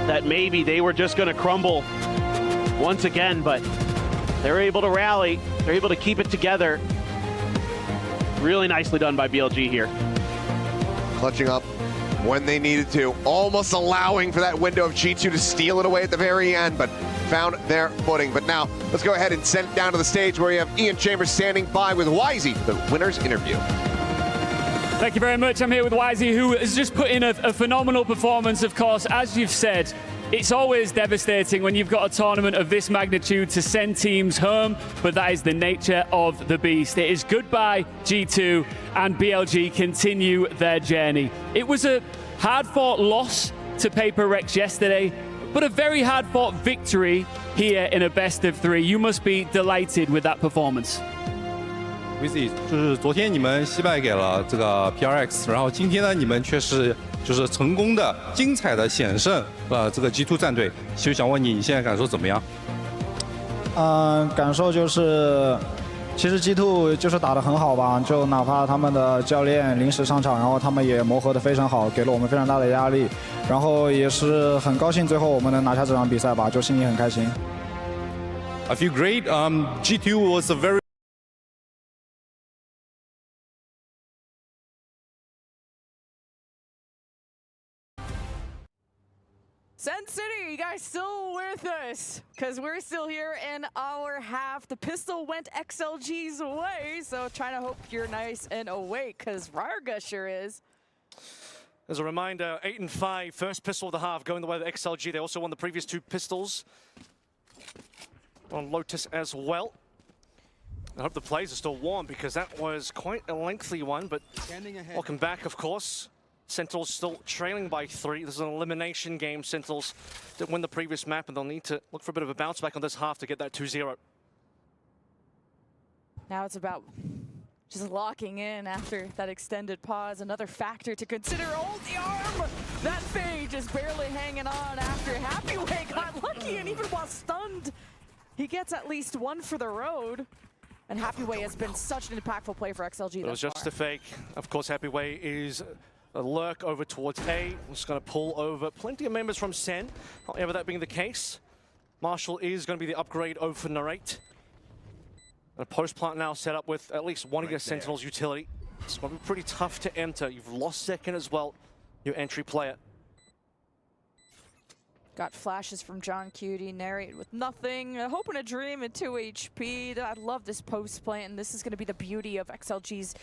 that maybe they were just going to crumble once again, but they're able to rally. They're able to keep it together. Really nicely done by BLG here. Clutching up when they needed to, almost allowing for that window of G2 to steal it away at the very end, but found their footing. But now, let's go ahead and send it down to the stage where you have Ian Chambers standing by with YZ for the winner's interview. Thank you very much. I'm here with YZ, who has just put in a phenomenal performance. Of course, as you've said, it's always devastating when you've got a tournament of this magnitude to send teams home, but that is the nature of the beast. It is goodbye G2, and BLG continue their journey. It was a hard-fought loss to Paper Rex yesterday, but a very hard-fought victory here in a best-of-3. You must be delighted with that performance. VC 就是昨天你们惜败给了这个 PRX， 然后今天呢，你们却是就是成功的、精彩的险胜了这个 G2 战队。其实想问你，你现在感受怎么样？感受就是，其实 G2 就是打得很好吧，就哪怕他们的教练临时上场，然后他们也磨合得非常好，给了我们非常大的压力，然后也是很高兴最后我们能拿下这场比赛吧，就心里很开心。I feel great. G2 was a very Sen City, you guys still with us? Because we're still here in our half. The pistol went XLG's way, so trying to hope you're nice and awake, because Rarga sure is. As a reminder, 8 and 5, first pistol of the half, going the way of XLG. They also won the previous 2 pistols on Lotus as well. I hope the plays are still warm because that was quite a lengthy one, but welcome back, of course. Sentinels still trailing by 3. This is an elimination game. Sentinels didn't win the previous map, and they'll need to look for a bit of a bounce back on this half to get that 2-0. Now it's about just locking in after that extended pause. Another factor to consider. Oh, the arm! That Faye just barely hanging on after Happyway got lucky, and even while stunned, he gets at least 1 for the road. And Happyway has been such an impactful play for XLG. It was just a fake. Of course, Happyway is a lurk over towards A. Just going to pull over plenty of members from Sen. However, that being the case, Marshall is going to be the upgrade over for Narrate. A post plant now set up with at least one of your Sentinels utility. It's going to be pretty tough to enter. You've lost second as well, your entry player. Got flashes from John Cutie, Narrate with nothing. Hope and a dream at 2 HP. I love this post plant, and this is going to be the beauty of XLG's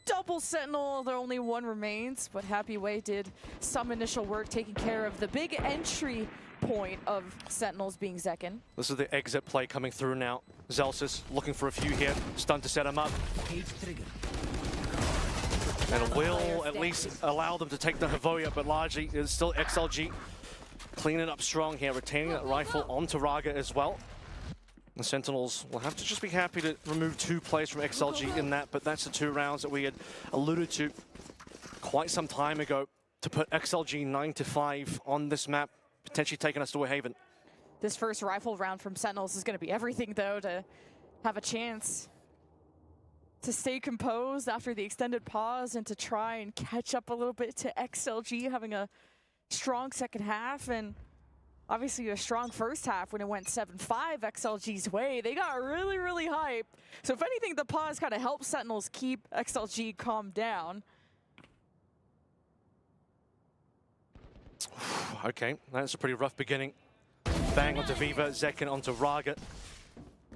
double Sentinel. There only 1 remains, but Happyway did some initial work taking care of the big entry point of Sentinels being Zekin. This is the exit play coming through now. Zelsis looking for a few here. Stun to set him up. And will at least allow them to take the Havoya, but largely it's still XLG cleaning up strong here, retaining that rifle onto Raga as well. The Sentinels will have to just be happy to remove 2 players from XLG in that, but that's the 2 rounds that we had alluded to quite some time ago to put XLG 9-5 on this map, potentially taking us to a haven. This first rifle round from Sentinels is going to be everything, though, to have a chance to stay composed after the extended pause and to try and catch up a little bit to XLG having a strong second half and obviously a strong first half when it went 7-5 XLG's way. They got really, really hyped. So if anything, the pause kind of helps Sentinels keep XLG calmed down. Okay, that's a pretty rough beginning. Bang onto Viva, Zekin onto Raga.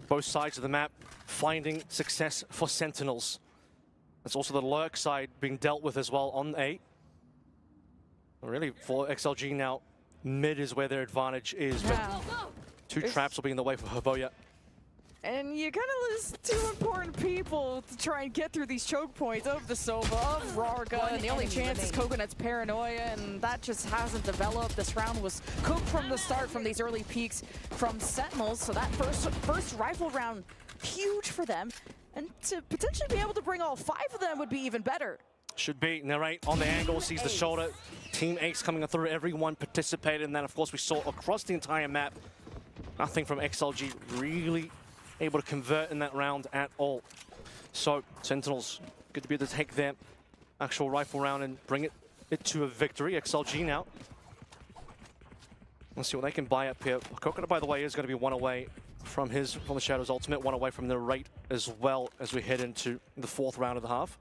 Both sides of the map finding success for Sentinels. There's also the lurk side being dealt with as well on A. Really, for XLG now, mid is where their advantage is, but 2 traps will be in the way for Havoya. And you kind of lose 2 important people to try and get through these choke points of the Sova, of Rarga, and the only chance is Coconut's Paranoia, and that just hasn't developed. This round was cooked from the start from these early peaks from Sentinels, so that first rifle round, huge for them, and to potentially be able to bring all 5 of them would be even better. Should be. Narrate on the angle, sees the shoulder. Team Ace coming through, everyone participated, and then of course we saw across the entire map, nothing from XLG really able to convert in that round at all. So Sentinels, good to be able to take their actual rifle round and bring it to a victory. XLG now. Let's see what they can buy up here. Coconut, by the way, is going to be 1 away from the Shadow's ultimate, 1 away from the Narrate as well as we head into the 4th round of the half.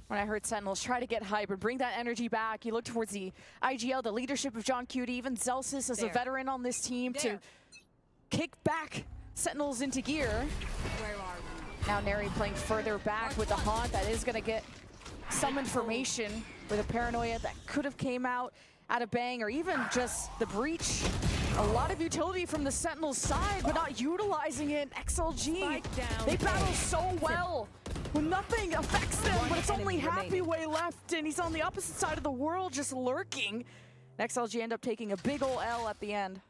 When I heard Sentinels try to get hype and bring that energy back, you look towards the IGL, the leadership of John Cutie, even Zelsis as a veteran on this team to kick back Sentinels into gear. Now Neri playing further back with the Haunt. That is going to get some information with a Paranoia that could have came out at a bang, or even just the breach. A lot of utility from the Sentinels side, but not utilizing it. XLG, they battle so well. When nothing affects them, but it's only Happyway left, and he's on the opposite side of the world, just lurking. XLG end up taking a big ol' L at the end.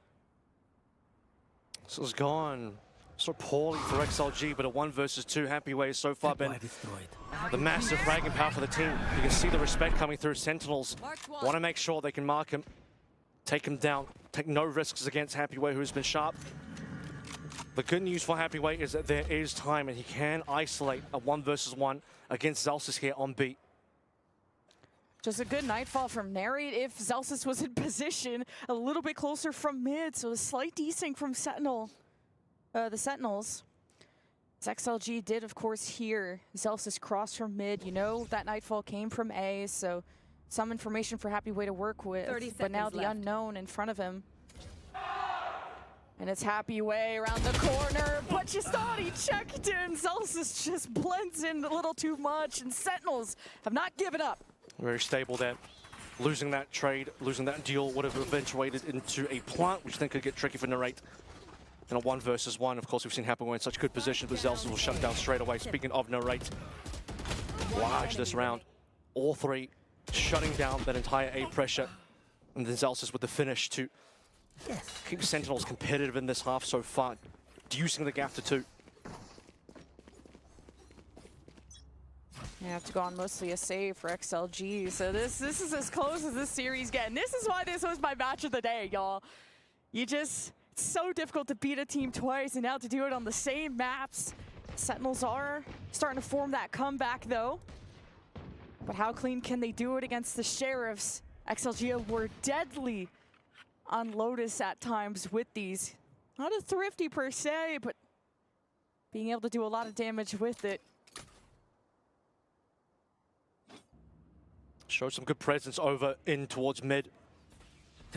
This has gone so poorly for XLG, but a 1 versus 2 Happyway has so far been the massive fragging power for the team. You can see the respect coming through. Sentinels want to make sure they can mark him, take him down, take no risks against Happyway, who's been sharp. The good news for Happyway is that there is time, and he can isolate a 1 versus 1 against Zelsis here on B. Just a good nightfall from Narrate if Zelsis was in position a little bit closer from mid, so a slight desync from the Sentinels. As XLG did, of course, hear Zelsis cross from mid. You know that nightfall came from A, so some information for Happyway to work with. 30 but now seconds the left. unknown in front of him. And it's Happy Way around the corner, but just thought he checked in. Zelsis just blends in a little too much, and Sentinels have not given up. Very stable there. Losing that trade, losing that deal would have eventuated into a plant, which then could get tricky for Narrate. In a 1 versus 1, of course, we've seen Happy Way in such good position, but Zelsis will shut down straight away. Speaking of Narrate, large this round. All three shutting down that entire A pressure. And then Zelsis with the finish to keep Sentinels competitive in this half so far, reducing the gap to 2. You have to go on mostly a save for XLG, so this is as close as this series getting. This is why this was my match of the day, y'all. It's so difficult to beat a team twice, and now to do it on the same maps. Sentinels are starting to form that comeback, though. But how clean can they do it against the Sheriffs? XLG were deadly on Lotus at times with these. Not a thrifty per se, but being able to do a lot of damage with it. Showed some good presence over in towards mid.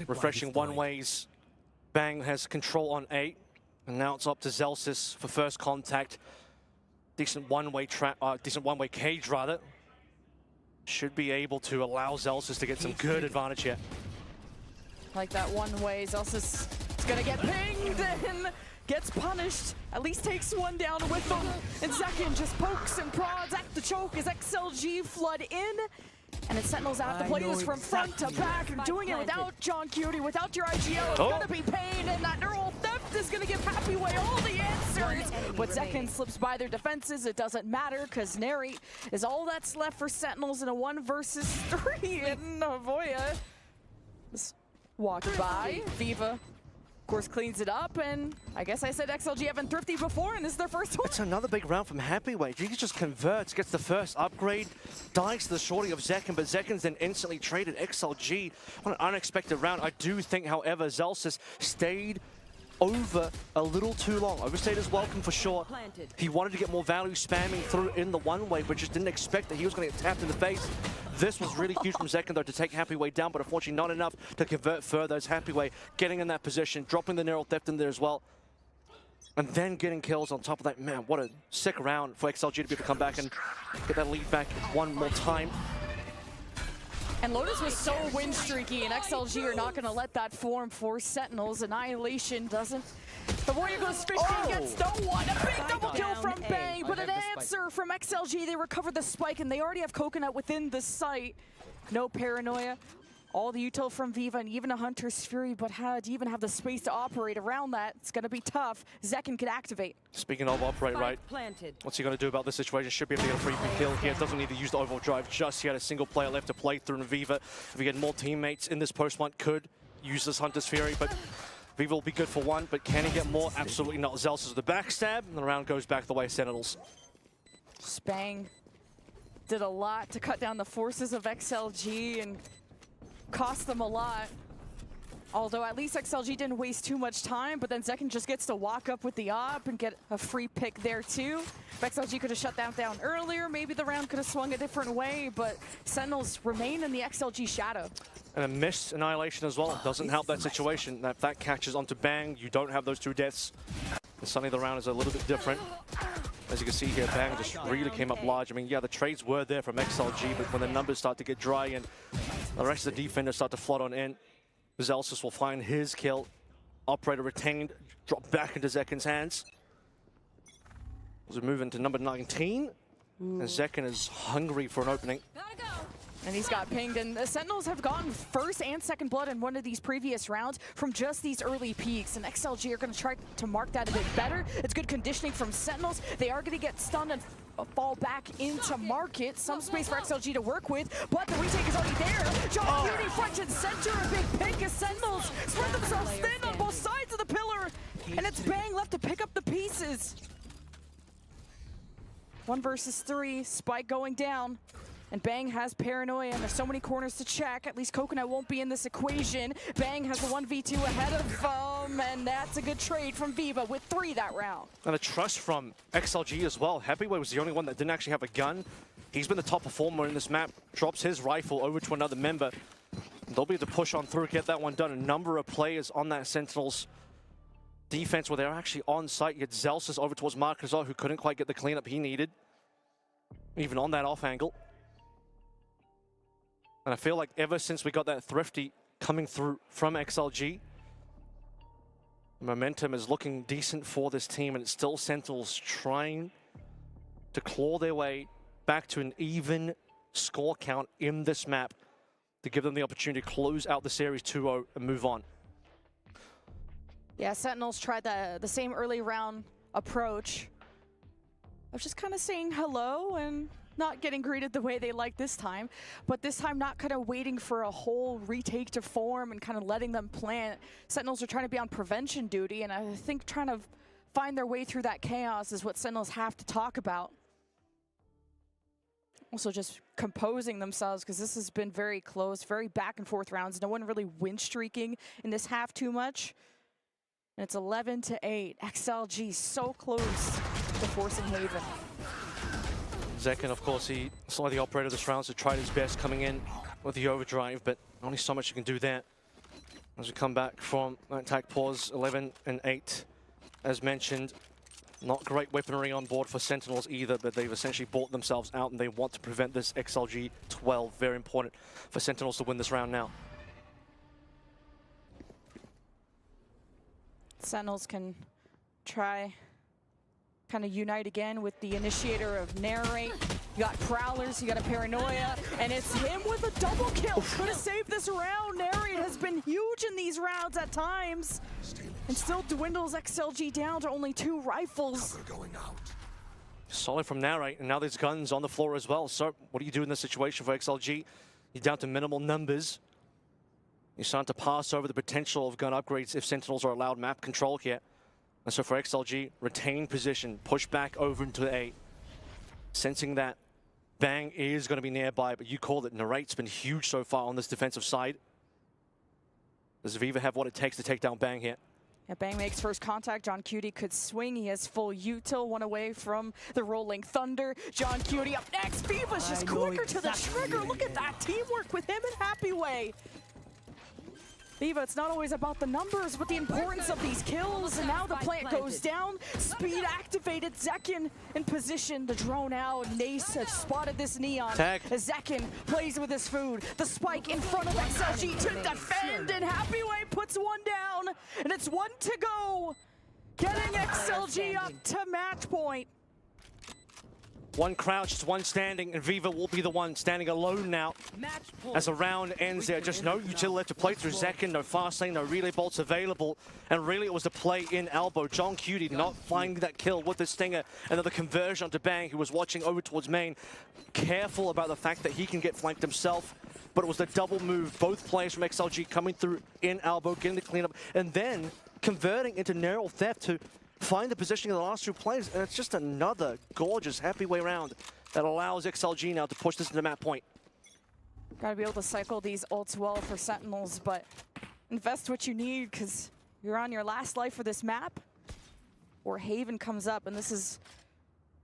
Refreshing one-ways. Bang has control on A. And now it's up to Zelsis for first contact. Decent one-way cage, rather. Should be able to allow Zelsis to get some good advantage here. Like that one way, Zelsis is gonna get pinged and gets punished. At least takes one down with them. And Zekin just pokes and prods at the choke as XLG flood in. And it's Sentinels have to play this from front to back. You're doing it without John Cutie, without your IGL. It's gonna be pain, and that neural theft is gonna give Happy Way all the answers. But Zekin slips by their defenses. It doesn't matter, because Neri is all that's left for Sentinels in a 1 versus 3. And Navoya just walked by. Viva, of course, cleans it up, and I guess I said XLG haven't thrifty before, and this is their first one. It's another big round from Happy Way. He just converts, gets the first upgrade, dies to the shorty of Zekin, but Zekin's then instantly traded. XLG on an unexpected round. I do think, however, Zelsis stayed over a little too long. Overstayed his welcome for sure. He wanted to get more value spamming through in the one-way, but just didn't expect that he was going to get tapped in the face. This was really huge from Zekin, though, to take Happy Way down, but unfortunately not enough to convert further as Happy Way getting in that position, dropping the neural theft in there as well, and then getting kills on top of that. Man, what a sick round for XLG to be able to come back and get that lead back one more time. And Lotus was so win streaky, and XLG are not going to let that form for Sentinels. Annihilation doesn't. The Warrior goes fishing, gets the one. A big double kill from Bang, but an answer from XLG. They recovered the spike, and they already have Coconut within the site. No paranoia. All the util from Viva and even a Hunter's Fury, but to even have the space to operate around that, it's going to be tough. Zekin could activate. Speaking of operate, right? What's he going to do about this situation? Should be able to get a free kill here. Doesn't need to use the overdrive just yet. A single player left to play through, and Viva, if we get more teammates in this post-one, could use this Hunter's Fury, but Viva will be good for 1, but can he get more? Absolutely not. Zelsis with the backstab, and the round goes back the way of Sentinels. Spang did a lot to cut down the forces of XLG and cost them a lot. Although at least XLG didn't waste too much time, but then Zekin just gets to walk up with the op and get a free pick there too. If XLG could have shut that down earlier, maybe the round could have swung a different way, but Sentinels remain in the XLG shadow. And a missed Annihilation as well. Doesn't help that situation. If that catches onto Bang, you don't have those 2 deaths. And suddenly the round is a little bit different. As you can see here, Bang just really came up large. I mean, yeah, the trades were there from XLG, but when the numbers start to get dry and the rest of the defenders start to flood on in, Zelsis will find his kill. Operator retained, drop back into Zekin's hands. As we move into number 19, and Zekin is hungry for an opening. And he's got pinged, and the Sentinels have gotten first and second blood in one of these previous rounds from just these early peaks, and XLG are going to try to mark that a bit better. It's good conditioning from Sentinels. They are going to get stunned and fall back into market. Some space for XLG to work with, but the retake is already there. John Cutie front and center, a big pick as Sentinels spread themselves thin on both sides of the pillar, and it's Bang left to pick up the pieces. 1 versus 3, Spike going down. And Bang has paranoia, and there's so many corners to check. At least Coconut won't be in this equation. Bang has the 1v2 ahead of him, and that's a good trade from Viva with 3 that round. And a trust from XLG as well. Happy Way was the only one that didn't actually have a gun. He's been the top performer in this map. Drops his rifle over to another member. They'll be able to push on through, get that one done. A number of players on that Sentinels defense where they're actually on site. You get Zelsus over towards Marcus, who couldn't quite get the cleanup he needed, even on that off angle. And I feel like ever since we got that Thrifty coming through from XLG, momentum is looking decent for this team, and it's still Sentinels trying to claw their way back to an even score count in this map to give them the opportunity to close out the series 2-0 and move on. Yeah, Sentinels tried the same early round approach of just kind of saying hello and not getting greeted the way they like this time, but this time not kind of waiting for a whole retake to form and kind of letting them plant. Sentinels are trying to be on prevention duty, and I think trying to find their way through that chaos is what Sentinels have to talk about. Also just composing themselves, because this has been very close, very back and forth rounds. No one really win streaking in this half too much. And it's 11-8. XLG so close to forcing Haven. Zekin, of course, he saw the operator of this round, so tried his best coming in with the overdrive, but only so much you can do there. As we come back from that attack pause, 11-8, as mentioned. Not great weaponry on board for Sentinels either, but they've essentially bought themselves out, and they want to prevent this XLG 12. Very important for Sentinels to win this round now. Sentinels can try kind of unite again with the initiator of Narrate. You got Prowlers, you got a Paranoia, and it's him with a double kill. Could have saved this round. Narrate has been huge in these rounds at times, and still dwindles XLG down to only 2 rifles. Solid from Narrate, and now there's guns on the floor as well. So what do you do in this situation for XLG? You're down to minimal numbers. You're starting to pass over the potential of gun upgrades if Sentinels are allowed map control here. And so for XLG, retain position, push back over into A. Sensing that Bang is going to be nearby, but you called it. Narrate's been huge so far on this defensive side. Does Viva have what it takes to take down Bang here? Yeah, Bang makes first contact. John Cutie could swing. He has full util, one away from the Rolling Thunder. John Cutie up next. Viva's just quicker to the trigger. Look at that teamwork with him and Happy Way. Viva, it's not always about the numbers, but the importance of these kills. And now the plant goes down. Speed activated. Zekin in position to drone out. Nace has spotted this neon. Tag. As Zekin plays with his food. The spike in front of XLG to defend, and Happy Way puts one down. And it's 1 to go. Getting XLG up to match point. One crouched, one standing, and Viva will be the one standing alone now as the round ends there. Just no utility left to play through Zekin, no fast lane, no relay bolts available. And really it was the play in elbow. John Cutie not finding that kill with the stinger, and then the conversion onto Bang, who was watching over towards main. Careful about the fact that he can get flanked himself, but it was the double move. Both players from XLG coming through in elbow, getting the cleanup, and then converting into narrow theft to find the positioning of the last 2 players, and it's just another gorgeous Happy Way round that allows XLG now to push this into map point. Gotta be able to cycle these ults well for Sentinels, but invest what you need, because you're on your last life for this map, or Haven comes up, and it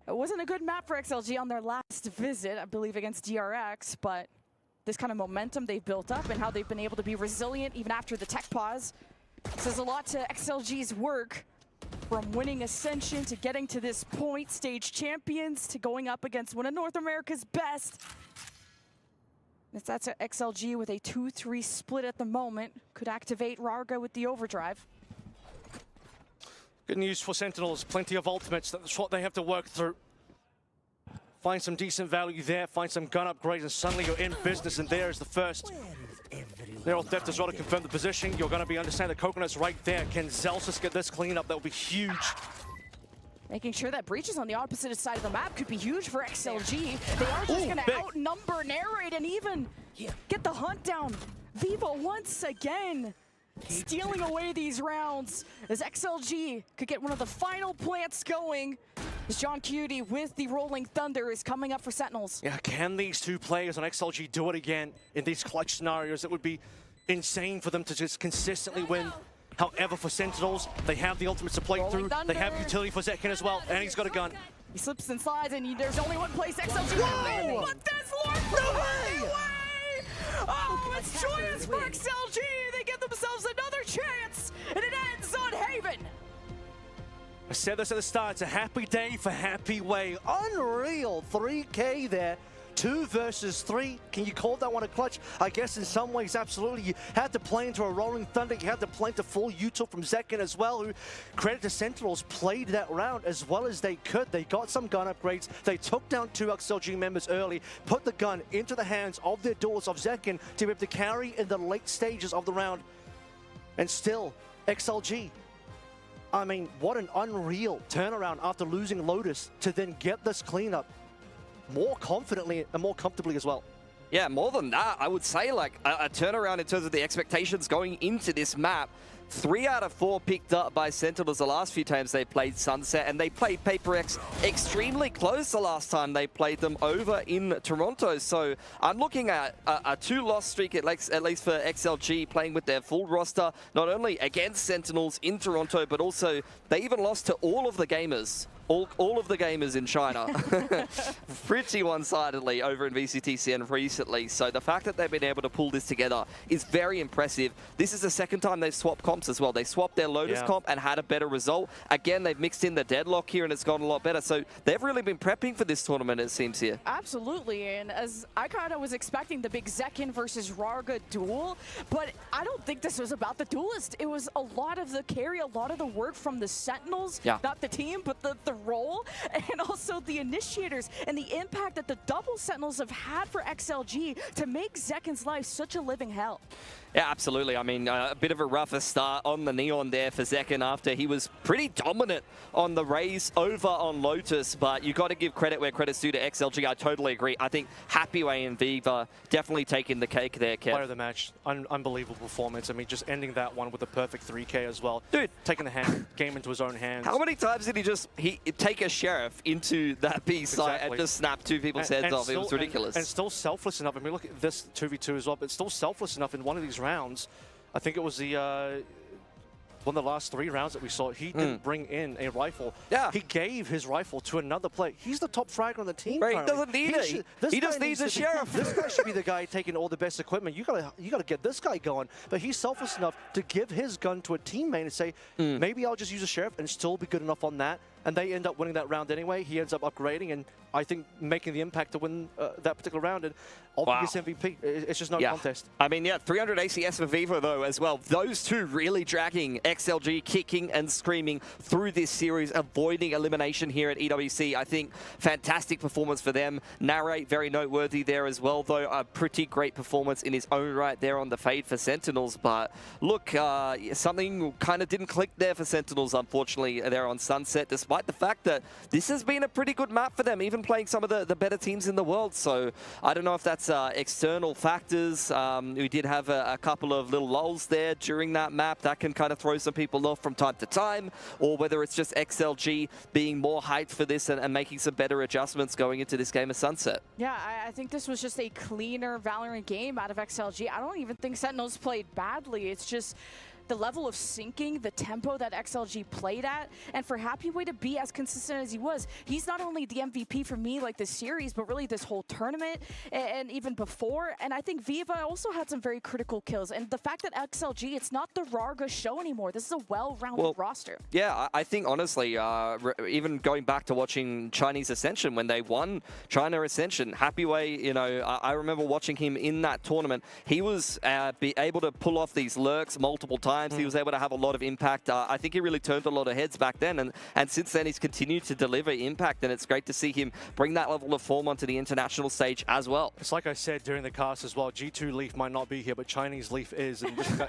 wasn't a good map for XLG on their last visit, I believe, against DRX, but this kind of momentum they've built up and how they've been able to be resilient even after the tech pause says a lot to XLG's work. From winning Ascension to getting to this point, stage champions, to going up against one of North America's best. That's XLG with a 2-3 split at the moment. Could activate Rarga with the overdrive. Good news for Sentinels, plenty of ultimates. That's what they have to work through. Find some decent value there, find some gun upgrades, and suddenly you're in business, and there's the first. Neural Theft as well to confirm the position. You're going to be understanding the Coconut's right there. Can Zelsus get this cleanup? That will be huge. Making sure that breaches on the opposite side of the map could be huge for XLG. They are just going to outnumber Narrate and even get the hunt down. Viva once again stealing away these rounds as XLG could get one of the final plants going. As John Cutie with the Rolling Thunder is coming up for Sentinels. Yeah, can these 2 players on XLG do it again in these clutch scenarios? It would be insane for them to just consistently win. However, for Sentinels, they have the ultimates to play through. They have utility for Zekin as well, and he's got a gun. He slips and slides, and there's only one place XLG can win, but there's Lord away! Oh, it's joyous for XLG! They get themselves another chance, and it ends on Haven. I said this at the start, it's a happy day for Happy Way. Unreal 3K there. 2 versus 3. Can you call that one a clutch? I guess in some ways, absolutely. You had to play into a Rolling Thunder. You had to play into full util from Zekin as well, who, credit to Sentinels, played that round as well as they could. They got some gun upgrades. They took down 2 XLG members early, put the gun into the hands of their doors of Zekin to be able to carry in the late stages of the round. And still, XLG, I mean, what an unreal turnaround after losing Lotus to then get this cleanup more confidently and more comfortably as well. Yeah, more than that, I would say like a turnaround in terms of the expectations going into this map. 3 out of 4 picked up by Sentinels the last few times they played Sunset, and they played PaperX extremely close the last time they played them over in Toronto. So I'm looking at a 2-loss streak at least for XLG, playing with their full roster, not only against Sentinels in Toronto, but also they even lost to all of the gamers. All of the gamers in China, pretty one-sidedly over in VCTCN recently. So the fact that they've been able to pull this together is very impressive. This is the second time they've swapped comps as well. They swapped their Lotus comp and had a better result. Again, they've mixed in the Deadlock here and it's gone a lot better. So they've really been prepping for this tournament, it seems here. Absolutely, and as I kind of was expecting the big Zekin versus Rarga duel, but I don't think this was about the duelist. It was a lot of the carry, a lot of the work from the Sentinels, not the team, but the role, and also the initiators, and the impact that the double Sentinels have had for XLG to make Zekin's life such a living hell. Yeah, absolutely. I mean, a bit of a rougher start on the Neon there for Zekin after he was pretty dominant on the Raze over on Lotus, but you got to give credit where credit's due to XLG. I totally agree. I think Happyway and Viva definitely taking the cake there, Kev. Player of the match, unbelievable performance. I mean, just ending that one with a perfect 3K as well. Dude, taking the game into his own hands. How many times did he take a sheriff into that B site and just snap 2 people's heads off? It was ridiculous. And still selfless enough. I mean, look at this 2v2 as well, but still selfless enough in one of these rounds. I think it was the one of the last 3 rounds that we saw. He didn't bring in a rifle. Yeah, he gave his rifle to another player. He's the top fragger on the team. Right, he doesn't need it. He just needs a sheriff. This guy should be the guy taking all the best equipment. You gotta get this guy going. But he's selfless enough to give his gun to a teammate and say, maybe I'll just use a sheriff and still be good enough on that. And they end up winning that round anyway. He ends up upgrading and I think making the impact to win that particular round. And obvious MVP. It's just no contest. I mean, 300 ACS for Viva though as well. Those two really dragging XLG, kicking and screaming through this series, avoiding elimination here at EWC. I think fantastic performance for them. Narrate, very noteworthy there as well, though. A pretty great performance in his own right there on the fade for Sentinels. But look, something kind of didn't click there for Sentinels, unfortunately, there on Sunset, despite the fact that this has been a pretty good map for them, even playing some of the better teams in the world. So I don't know if that's external factors. We did have a couple of little lulls there during that map that can kind of throw some people off from time to time, or whether it's just XLG being more hyped for this and making some better adjustments going into this game of Sunset. Yeah, I think this was just a cleaner Valorant game out of XLG. I don't even think Sentinels played badly. It's just the level of syncing, the tempo that XLG played at, and for Happyway to be as consistent as he was, he's not only the MVP for me like this series, but really this whole tournament and even before. And I think Viva also had some very critical kills. And the fact that XLG, it's not the Rarga show anymore. This is a well-rounded roster. Yeah, I think honestly, even going back to watching Chinese Ascension when they won China Ascension, Happyway, you know, I remember watching him in that tournament. He was able to pull off these lurks multiple times. He was able to have a lot of impact. I think he really turned a lot of heads back then, and since then he's continued to deliver impact, and it's great to see him bring that level of form onto the international stage as well. It's like I said during the cast as well, G2 Leaf might not be here, but Chinese Leaf is. And this guy,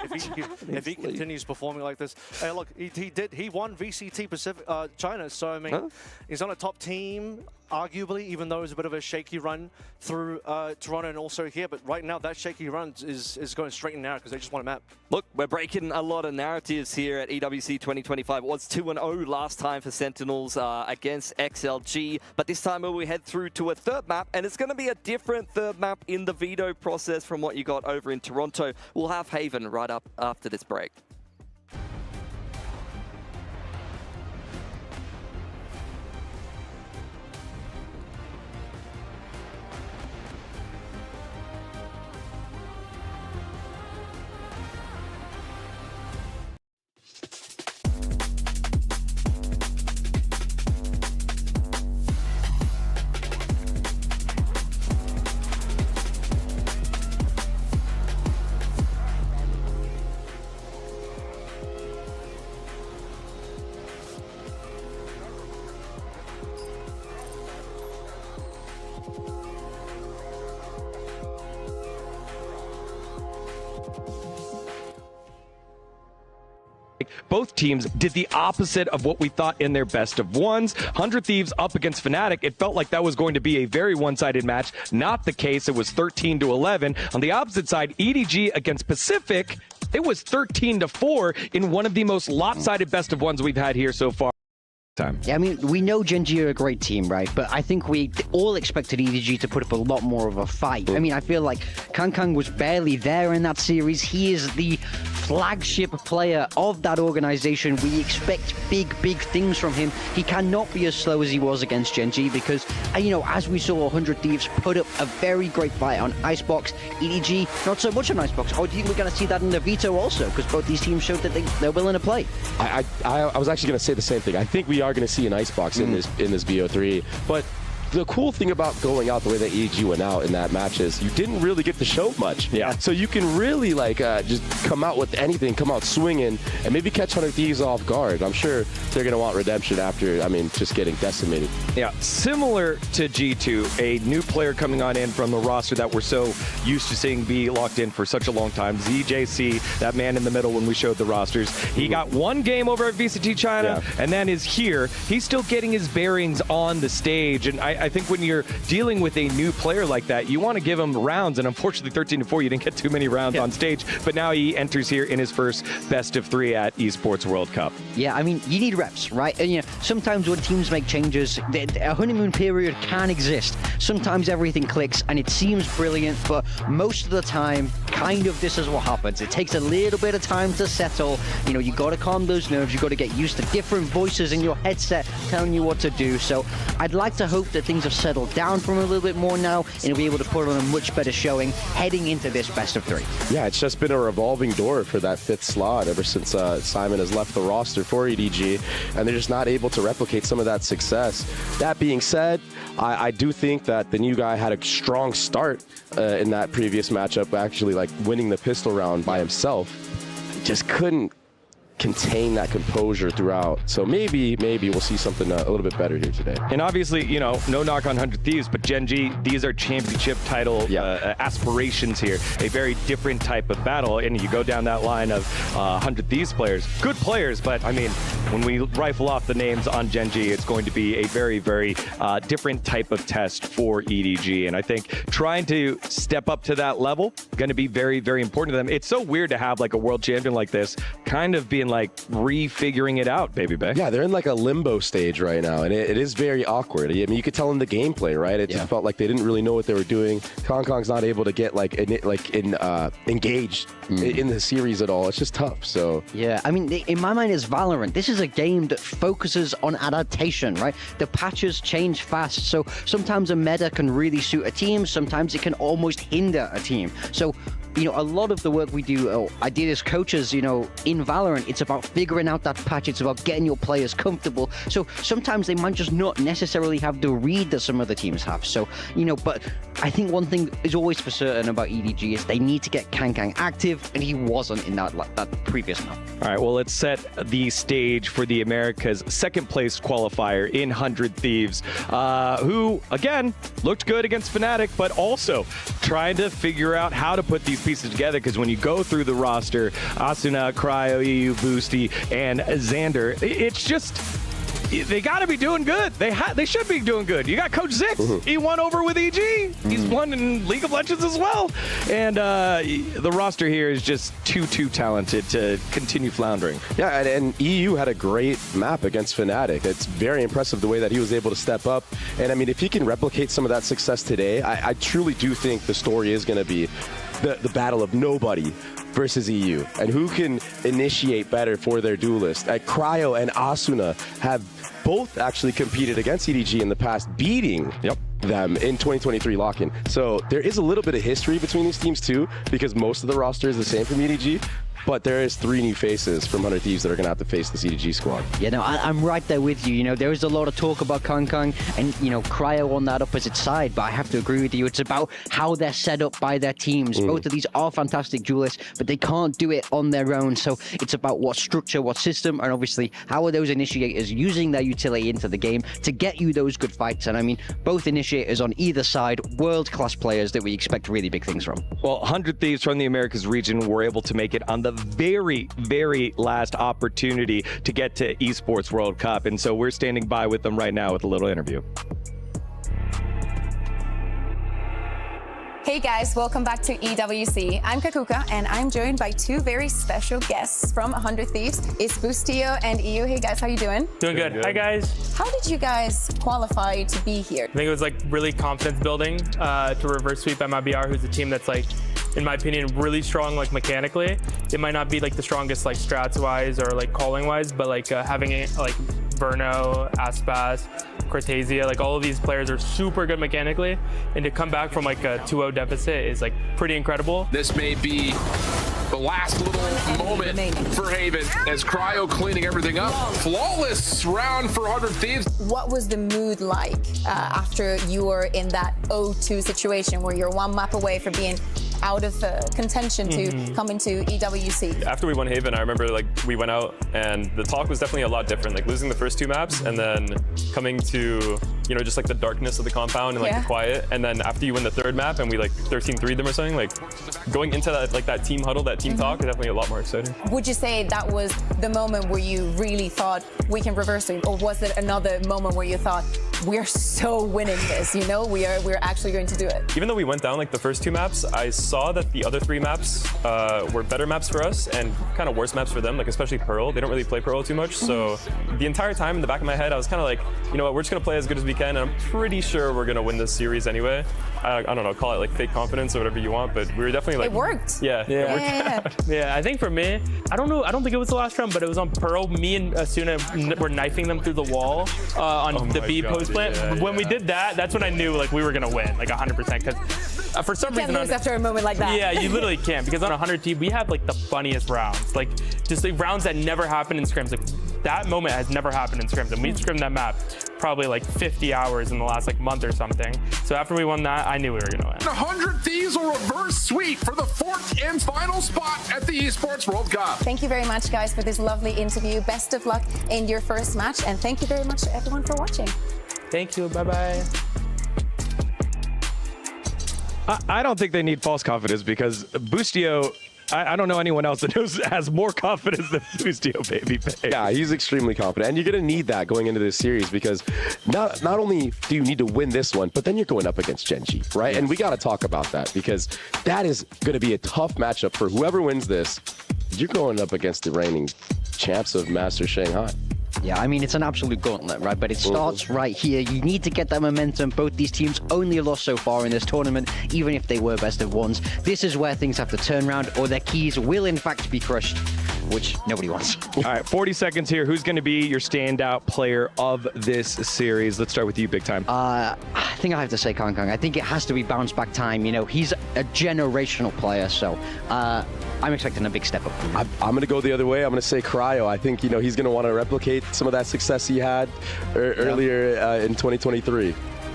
if he continues performing like this, hey, look, he won VCT Pacific China, so I mean, he's on a top team. Arguably, even though it was a bit of a shaky run through Toronto and also here, but right now that shaky run is going straight in now because they just want a map. Look, we're breaking a lot of narratives here at EWC 2025. It was 2-0 last time for Sentinels against XLG, but this time we head through to a third map, and it's going to be a different third map in the veto process from what you got over in Toronto. We'll have Haven right up after this break. Both teams did the opposite of what we thought in their best of ones. 100 Thieves up against Fnatic. It felt like that was going to be a very one-sided match. Not the case. It was 13-11. On the opposite side, EDG against Pacific, it was 13-4 in one of the most lopsided best of ones we've had here so far. Yeah, I mean, we know Gen.G are a great team, right? But I think we all expected EDG to put up a lot more of a fight. I mean, I feel like Kang was barely there in that series. He is the flagship player of that organization. We expect big things from him. He cannot be as slow as he was against Gen.G because, you know, as we saw 100 Thieves put up a very great fight on Icebox, EDG, not so much on Icebox. Oh, do you think we're going to see that in the Veto also? Because both these teams showed that they're willing to play. I was actually going to say the same thing. I think we are going to see an Icebox in this BO3, but the cool thing about going out the way that EDG went out in that match is you didn't really get to show much. Yeah. So you can really like just come out with anything, come out swinging, and maybe catch 100 Thieves off guard. I'm sure they're going to want redemption after, I mean, just getting decimated. Yeah, similar to G2, a new player coming on in from the roster that we're so used to seeing be locked in for such a long time. ZJC, that man in the middle when we showed the rosters. He got one game over at VCT China and then is here. He's still getting his bearings on the stage, and I think when you're dealing with a new player like that, you want to give him rounds, and unfortunately 13-4, you didn't get too many rounds on stage, but now he enters here in his first best of 3 at Esports World Cup. Yeah, I mean, you need reps, right? And, you know, sometimes when teams make changes, a honeymoon period can exist. Sometimes everything clicks and it seems brilliant, but most of the time, kind of this is what happens. It takes a little bit of time to settle. You know, you got to calm those nerves. You got to get used to different voices in your headset telling you what to do. So I'd like to hope that things have settled down from a little bit more now and you'll be able to put on a much better showing heading into this best of 3. Yeah, it's just been a revolving door for that 5th slot ever since Simon has left the roster for EDG, and they're just not able to replicate some of that success. That being said, I do think that the new guy had a strong start in that previous matchup, actually like winning the pistol round by himself. He just couldn't contain that composure throughout. So maybe we'll see something a little bit better here today. And obviously, you know, no knock on 100 Thieves, but Gen.G, these are championship title aspirations here. A very different type of battle. And you go down that line of 100 Thieves players, good players, but I mean, when we rifle off the names on Gen.G, it's going to be a very different type of test for EDG. And I think trying to step up to that level going to be very important to them. It's so weird to have like a world champion like this kind of being like refiguring it out, baby Bay. Yeah, they're in like a limbo stage right now, and it is very awkward. I mean, you could tell in the gameplay, right? It just felt like they didn't really know what they were doing. Kong's not able to get engaged in the series at all. It's just tough. So yeah, I mean, in my mind, it's Valorant. This is a game that focuses on adaptation, right? The patches change fast, so sometimes a meta can really suit a team. Sometimes it can almost hinder a team. So, you know, a lot of the work we do, I did as coaches, you know, in Valorant, it's about figuring out that patch. It's about getting your players comfortable. So sometimes they might just not necessarily have the read that some other teams have. So, you know, but I think one thing is always for certain about EDG is they need to get Kang active, and he wasn't in that previous map. All right, well, let's set the stage for the America's second place qualifier in 100 Thieves, who, again, looked good against Fnatic, but also trying to figure out how to put these pieces together, because when you go through the roster, Asuna, Cryo, EU, Boosty, and Xander, it's just... they got to be doing good. They should be doing good. You got Coach Zix. He won over with EG. He's won in League of Legends as well. And the roster here is just too talented to continue floundering. Yeah, and EU had a great map against Fnatic. It's very impressive the way that he was able to step up. And I mean, if he can replicate some of that success today, I truly do think the story is going to be the battle of nobody versus EU, and who can initiate better for their duelist. Cryo and Asuna have both actually competed against EDG in the past, beating them in 2023 lock-in. So there is a little bit of history between these teams too, because most of the roster is the same from EDG. but there is 3 new faces from 100 Thieves that are going to have to face the CDG squad. Yeah, no, I'm right there with you. You know, there is a lot of talk about Kong and, you know, Cryo on that opposite side, but I have to agree with you. It's about how they're set up by their teams. Both of these are fantastic duelists, but they can't do it on their own. So it's about what structure, what system, and obviously how are those initiators using their utility into the game to get you those good fights. And I mean, both initiators on either side, world-class players that we expect really big things from. Well, 100 Thieves from the Americas region were able to make it on the very, very last opportunity to get to Esports World Cup. And so we're standing by with them right now with a little interview. Hey guys, welcome back to EWC. I'm Kakuka, and I'm joined by 2 very special guests from 100 Thieves. It's Bustio and EU. Hey guys, how you doing? Doing good. Hi guys. How did you guys qualify to be here? I think it was like really confidence building to reverse sweep MIBR, who's a team that's like, in my opinion, really strong like mechanically. It might not be like the strongest like strats wise or like calling wise, but like having like Verno, Aspas, Cortesia, like all of these players are super good mechanically, and to come back from like a 2-0 deficit is like pretty incredible. This may be the last little moment for Haven as Cryo cleaning everything up. Flawless round for 100 Thieves. What was the mood like after you were in that 0-2 situation where you're 1 map away from being out of contention to come into EWC? After we won Haven, I remember like we went out and the talk was definitely a lot different. Like losing the first 2 maps and then coming to, you know, just like the darkness of the compound and like the quiet. And then after you win the 3rd map and we like 13-3'd them or something, like going into that like that team huddle, that team talk is definitely a lot more exciting. Would you say that was the moment where you really thought we can reverse it, or was it another moment where you thought we're so winning this, you know, we're actually going to do it? Even though we went down like the first 2 maps, I saw that the other 3 maps were better maps for us and kind of worse maps for them, like especially Pearl. They don't really play Pearl too much, so the entire time in the back of my head, I was kind of like, you know what, we're just gonna play as good as we can, and I'm pretty sure we're gonna win this series anyway. I don't know, call it like fake confidence or whatever you want, but we were definitely like— It worked. Yeah, it worked. Yeah, I think for me, I don't know, I don't think it was the last round, but it was on Pearl. Me and Asuna were knifing them through the wall on the B post plant. When we did that, that's when I knew like we were gonna win, like 100%, because for some reason— Can't lose after a moment like that. Yeah, you literally can't, because on 100 team, we have like the funniest rounds, like just like rounds that never happen in scrims. Like that moment has never happened in scrims, and we scrimmed that map probably like 50 hours in the last like month or something. So after we won that, I knew we were gonna win. 100 Thieves will reverse sweep for the 4th and final spot at the Esports World Cup. Thank you very much, guys, for this lovely interview. Best of luck in your first match, and thank you very much to everyone for watching. Thank you. Bye-bye. I don't think they need false confidence because Bustio, I don't know anyone else that has more confidence than Bustio, baby. Yeah, he's extremely confident, and you're going to need that going into this series because not only do you need to win this one, but then you're going up against Genji, right? And we got to talk about that because that is going to be a tough matchup for whoever wins this. You're going up against the reigning champs of Master Shanghai. Yeah, I mean, it's an absolute gauntlet, right? But it starts right here. You need to get that momentum. Both these teams only lost so far in this tournament, even if they were best of ones. This is where things have to turn around, or their keys will, in fact, be crushed, which nobody wants. All right, 40 seconds here. Who's going to be your standout player of this series? Let's start with you, Big Time. I think I have to say Kong. I think it has to be bounce back time. You know, he's a generational player, so I'm expecting a big step up from him. I'm going to go the other way. I'm going to say Cryo. I think, you know, he's going to want to replicate some of that success he had earlier in 2023.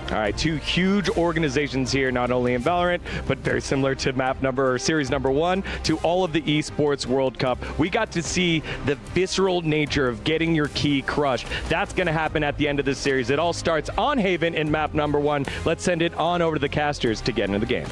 All right, 2 huge organizations here, not only in Valorant, but very similar to series number 1, to all of the Esports World Cup. We got to see the visceral nature of getting your key crushed. That's going to happen at the end of this series. It all starts on Haven in map number 1. Let's send it on over to the casters to get into the game.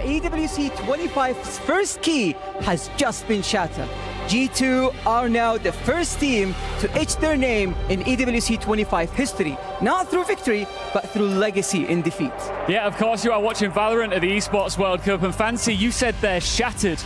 EWC 25's first key has just been shattered. G2 are now the first team to etch their name in EWC 25 history, not through victory, but through legacy in defeat. Yeah, of course you are watching Valorant at the Esports World Cup, and Fancy, you said they're shattered.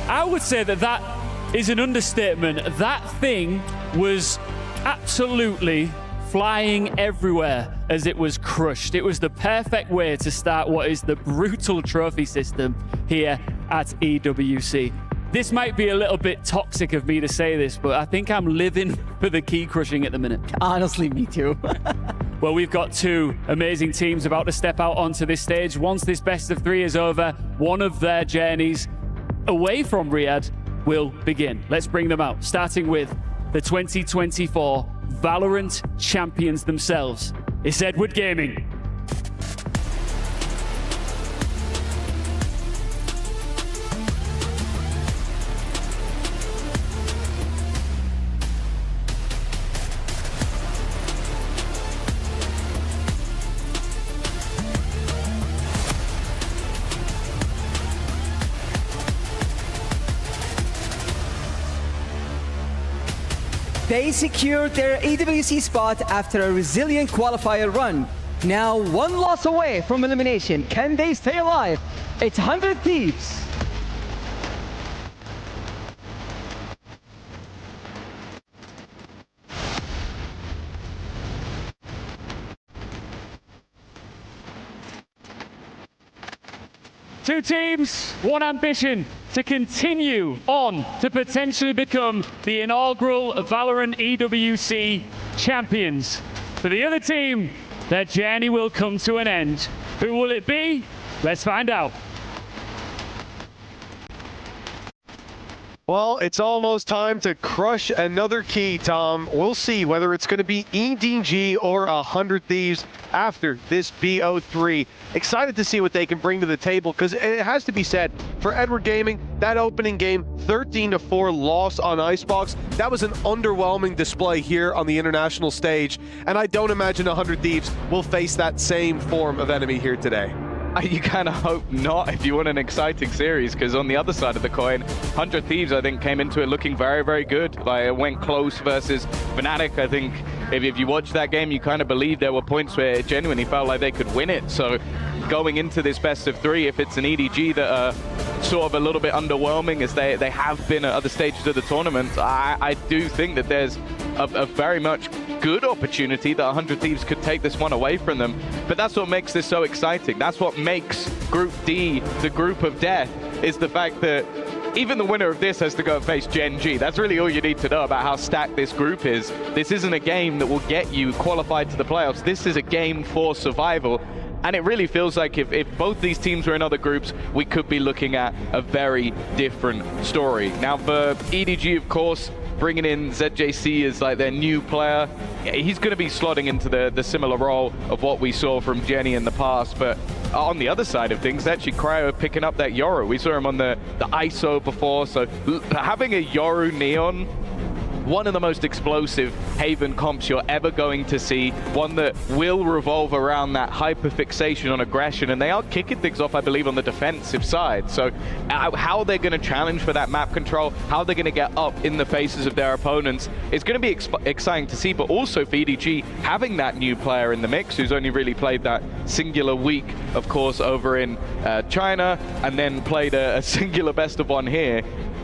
I would say that that is an understatement. That thing was absolutely flying everywhere as it was crushed. It was the perfect way to start what is the brutal trophy system here at EWC. This might be a little bit toxic of me to say this, but I think I'm living for the key crushing at the minute. Honestly, me too. Well, we've got two amazing teams about to step out onto this stage. Once this best of three is over, one of their journeys away from Riyadh will begin. Let's bring them out, starting with the 2024 Valorant champions themselves. It's Edward Gaming. They secured their EWC spot after a resilient qualifier run. Now one loss away from elimination. Can they stay alive? It's 100 Thieves. Two teams, one ambition, to continue on to potentially become the inaugural Valorant EWC champions. For the other team, their journey will come to an end. Who will it be? Let's find out. Well, it's almost time to crush another key, Tom. We'll see whether it's going to be EDG or 100 Thieves after this BO3. Excited to see what they can bring to the table, because it has to be said, for Edward Gaming, that opening game, 13-4 loss on Icebox, that was an underwhelming display here on the international stage, and I don't imagine 100 Thieves will face that same form of enemy here today. You kind of hope not if you want an exciting series, because on the other side of the coin, 100 Thieves, I think, came into it looking very, very good. Like, it went close versus Fnatic. I think if you watch that game, you kind of believe there were points where it genuinely felt like they could win it. So going into this best of three, if it's an EDG that are sort of a little bit underwhelming as they have been at other stages of the tournament, I do think that there's a very much good opportunity that 100 Thieves could take this one away from them. But that's what makes this so exciting. That's what makes Group D the group of death, is the fact that even the winner of this has to go and face Gen G. That's really all you need to know about how stacked this group is. This isn't a game that will get you qualified to the playoffs. This is a game for survival. And it really feels like if both these teams were in other groups, we could be looking at a very different story. Now for EDG, of course, bringing in ZJC as like their new player, he's going to be slotting into the similar role of what we saw from Jenny in the past. But on the other side of things, actually Cryo picking up that Yoru. We saw him on the ISO before, so having a Yoru Neon, one of the most explosive Haven comps you're ever going to see, one that will revolve around that hyper-fixation on aggression, and they are kicking things off, I believe, on the defensive side. So how they're going to challenge for that map control, how they're going to get up in the faces of their opponents, is going to be exciting to see. But also for EDG, having that new player in the mix, who's only really played that singular week, of course, over in China, and then played a singular best of one here,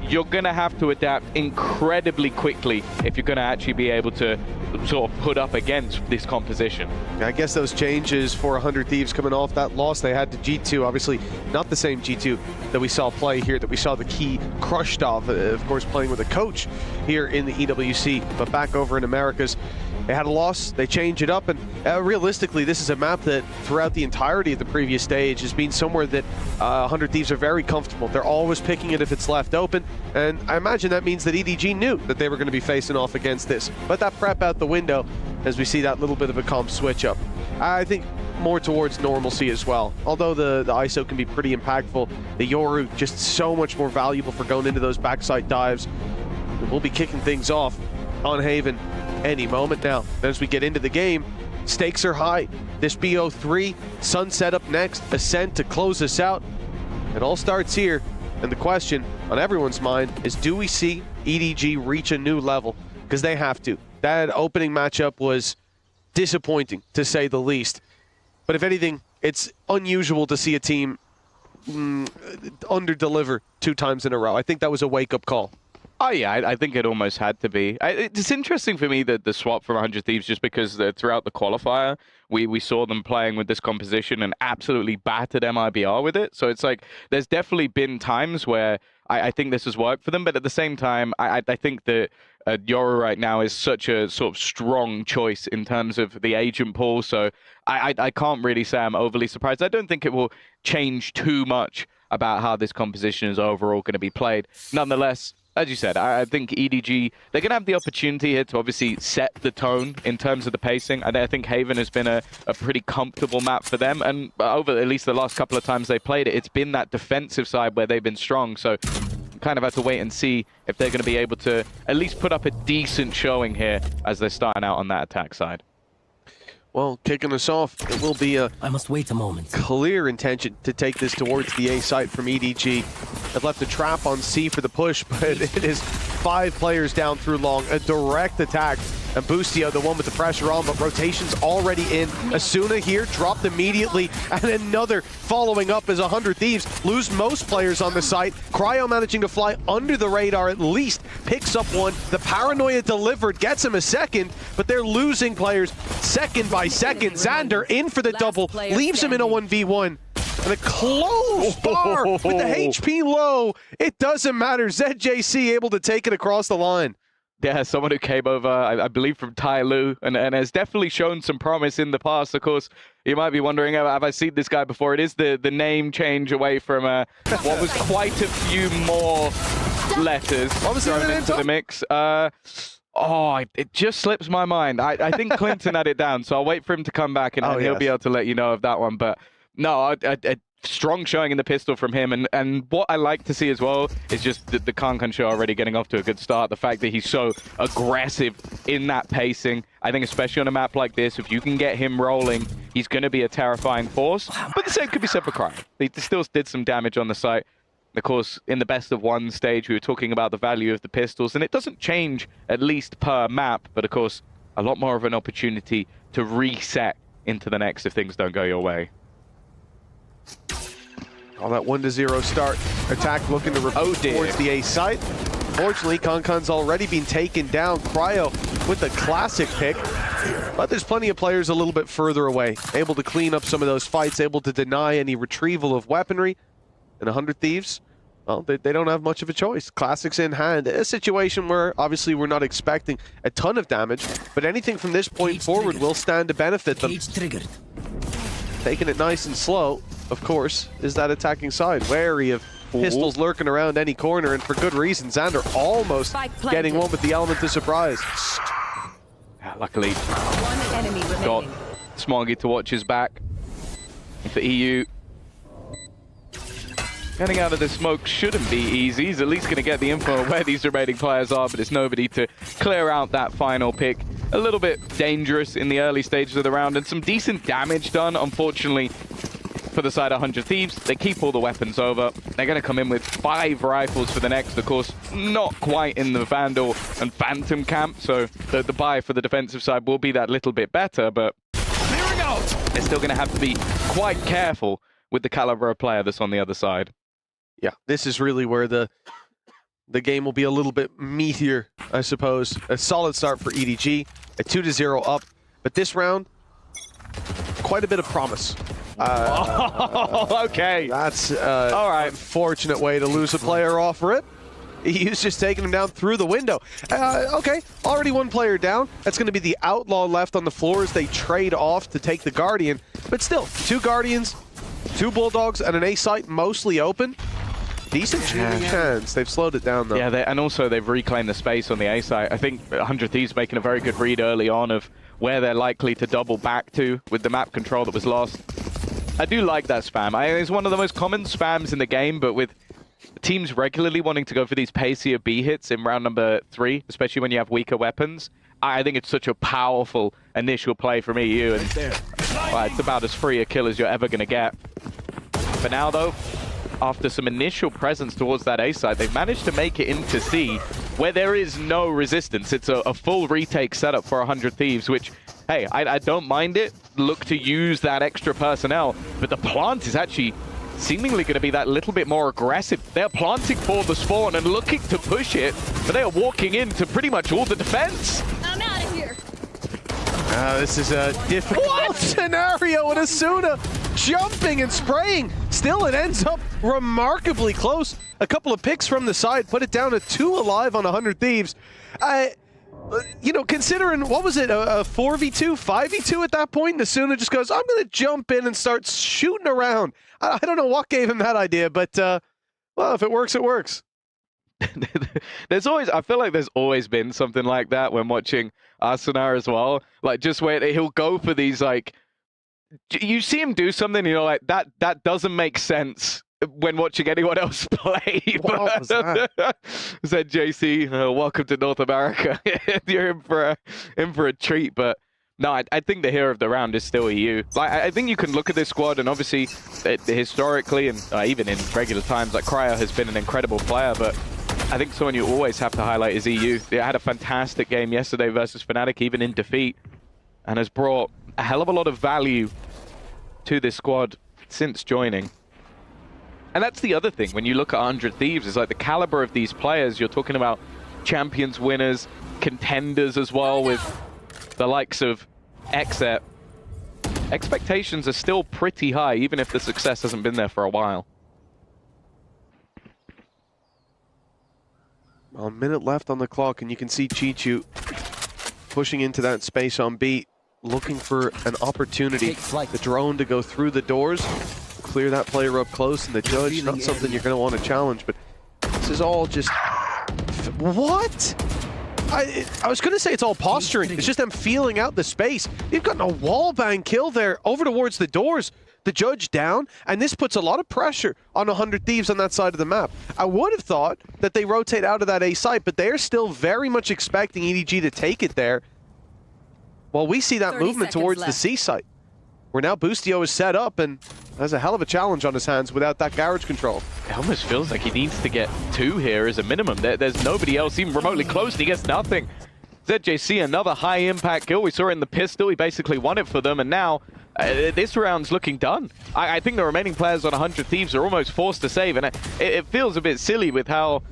you're going to have to adapt incredibly quickly if you're going to actually be able to sort of put up against this composition. I guess those changes for 100 Thieves coming off that loss they had to G2, obviously not the same G2 that we saw play here, that we saw the key crushed off, of course playing with a coach here in the EWC, but back over in Americas. They had a loss, they change it up, and realistically, this is a map that throughout the entirety of the previous stage has been somewhere that 100 Thieves are very comfortable. They're always picking it if it's left open, and I imagine that means that EDG knew that they were going to be facing off against this. But that prep out the window as we see that little bit of a comp switch up. I think more towards normalcy as well. Although the ISO can be pretty impactful, the Yoru just so much more valuable for going into those backside dives. We'll be kicking things off on Haven any moment now. As we get into the game, stakes are high. This BO3, Sunset up next, Ascent to close us out. It all starts here, and the question on everyone's mind is, do we see EDG reach a new level? Because they have to. That opening matchup was disappointing, to say the least. But if anything, it's unusual to see a team under-deliver 2 times in a row. I think that was a wake-up call. Oh yeah, I think it almost had to be. It's interesting for me that the swap from 100 Thieves, just because throughout the qualifier, we saw them playing with this composition and absolutely battered MIBR with it. So it's like, there's definitely been times where I think this has worked for them, but at the same time, I think that Yoru right now is such a sort of strong choice in terms of the agent pool, so I can't really say I'm overly surprised. I don't think it will change too much about how this composition is overall going to be played. Nonetheless, as you said, I think EDG, they're going to have the opportunity here to obviously set the tone in terms of the pacing. I think Haven has been a pretty comfortable map for them, and over at least the last couple of times they played it, it's been that defensive side where they've been strong, so kind of have to wait and see if they're going to be able to at least put up a decent showing here as they're starting out on that attack side. Well, kicking us off, it will be a I must wait a moment. Clear intention to take this towards the A site from EDG. They've left a trap on C for the push, but it is 5 players down through long. A direct attack. And Boostio, the one with the pressure on, but rotation's already in. Asuna here, dropped immediately, and another following up as 100 Thieves lose most players on the site. Cryo managing to fly under the radar at least, picks up one. The Paranoia delivered, gets him a second, but they're losing players second by second. Xander in for the double, leaves him in a 1v1. And a close bar with the HP low. It doesn't matter. ZJC able to take it across the line. Yeah, someone who came over, I believe, from Tyloo, and has definitely shown some promise in the past. Of course, you might be wondering, have I seen this guy before? It is the name change away from what was quite a few more letters thrown into the mix. It just slips my mind. I think Clinton had it down, so I'll wait for him to come back, and he'll be able to let you know of that one. But no, a strong showing in the pistol from him, and what I like to see as well is just the Kankan show already getting off to a good start. The fact that he's so aggressive in that pacing. I think especially on a map like this, if you can get him rolling, he's going to be a terrifying force. But the same could be said for Cryo. He still did some damage on the site. Of course, in the best of one stage, we were talking about the value of the pistols, and it doesn't change at least per map, but of course, a lot more of an opportunity to reset into the next if things don't go your way. On that 1-0 start, attack looking to repel towards the A site. Fortunately, Kankan's already been taken down. Cryo with the classic pick, but there's plenty of players a little bit further away, able to clean up some of those fights, able to deny any retrieval of weaponry. And 100 Thieves, well, they don't have much of a choice. Classics in hand. A situation where obviously we're not expecting a ton of damage, but anything from this point forward will stand to benefit them. Taking it nice and slow, of course, is that attacking side. Wary of pistols lurking around any corner, and for good reason. Xander almost getting one with the element of surprise. Yeah, luckily, got Smoggy to watch his back. For EU, getting out of the smoke shouldn't be easy. He's at least going to get the info of where these remaining players are, but it's nobody to clear out that final pick. A little bit dangerous in the early stages of the round, and some decent damage done, unfortunately, for the side of 100 Thieves. They keep all the weapons over. They're going to come in with 5 rifles for the next, of course, not quite in the Vandal and Phantom camp, so the buy for the defensive side will be that little bit better, but they're still going to have to be quite careful with the caliber of player that's on the other side. Yeah, this is really where the game will be a little bit meatier, I suppose. A solid start for EDG, a 2-0 up, but this round, quite a bit of promise. Okay. That's all right. Unfortunate way to lose a player off rip. He's just taking him down through the window. Okay, already one player down. That's going to be the Outlaw left on the floor as they trade off to take the Guardian. But still, 2 Guardians, 2 Bulldogs, and an A site mostly open. Decent chance. They've slowed it down, though. Yeah, and also they've reclaimed the space on the A site. I think 100 Thieves making a very good read early on of where they're likely to double back to with the map control that was lost. I do like that spam. It's one of the most common spams in the game, but with teams regularly wanting to go for these pacier B hits in round number 3, especially when you have weaker weapons, I think it's such a powerful initial play from EU, and well, it's about as free a kill as you're ever going to get. For now, though, after some initial presence towards that A side, they've managed to make it into C, where there is no resistance. It's a full retake setup for 100 Thieves, which, hey, I don't mind it. Look to use that extra personnel, but the plant is actually seemingly going to be that little bit more aggressive. They're planting for the spawn and looking to push it, but they are walking into pretty much all the defense. I'm out of here. This is a difficult scenario, and Asuna jumping and spraying. Still, it ends up remarkably close. A couple of picks from the side put it down to 2 alive on 100 Thieves. You know, considering, what was it, a 4v2, 5v2 at that point? And Asuna just goes, I'm going to jump in and start shooting around. I don't know what gave him that idea, but, well, if it works, it works. There's always, I feel like there's always been something like that when watching Asuna as well. Like, just where he'll go for these, like, you see him do something, and you're like, that doesn't make sense when watching anyone else play. What was that? Said JC, welcome to North America. You're in for a treat, but no, I think the hero of the round is still EU. Like, I think you can look at this squad, and obviously, historically, and even in regular times, like, Cryo has been an incredible player, but I think someone you always have to highlight is EU. They had a fantastic game yesterday versus Fnatic, even in defeat, and has brought a hell of a lot of value to this squad since joining. And that's the other thing, when you look at 100 Thieves, is like the caliber of these players. You're talking about champions winners, contenders as well, with the likes of Exet. Expectations are still pretty high, even if the success hasn't been there for a while. Well, a minute left on the clock, and you can see Chichu pushing into that space on B, looking for an opportunity. The drone to go through the doors, clear that player up close, and the judge, not something you're going to want to challenge, but this is all just... What? I was going to say it's all posturing. It's just them feeling out the space. They've gotten a wallbang kill there over towards the doors. The judge down, and this puts a lot of pressure on 100 Thieves on that side of the map. I would have thought that they rotate out of that A site, but they're still very much expecting EDG to take it there. Well, we see that movement towards the C site, where now Boostio is set up and has a hell of a challenge on his hands without that garage control. It almost feels like he needs to get 2 here as a minimum. There's nobody else even remotely close, and he gets nothing. ZJC, another high-impact kill. We saw it in the pistol. He basically won it for them, and now this round's looking done. I think the remaining players on 100 Thieves are almost forced to save, and it feels a bit silly with how,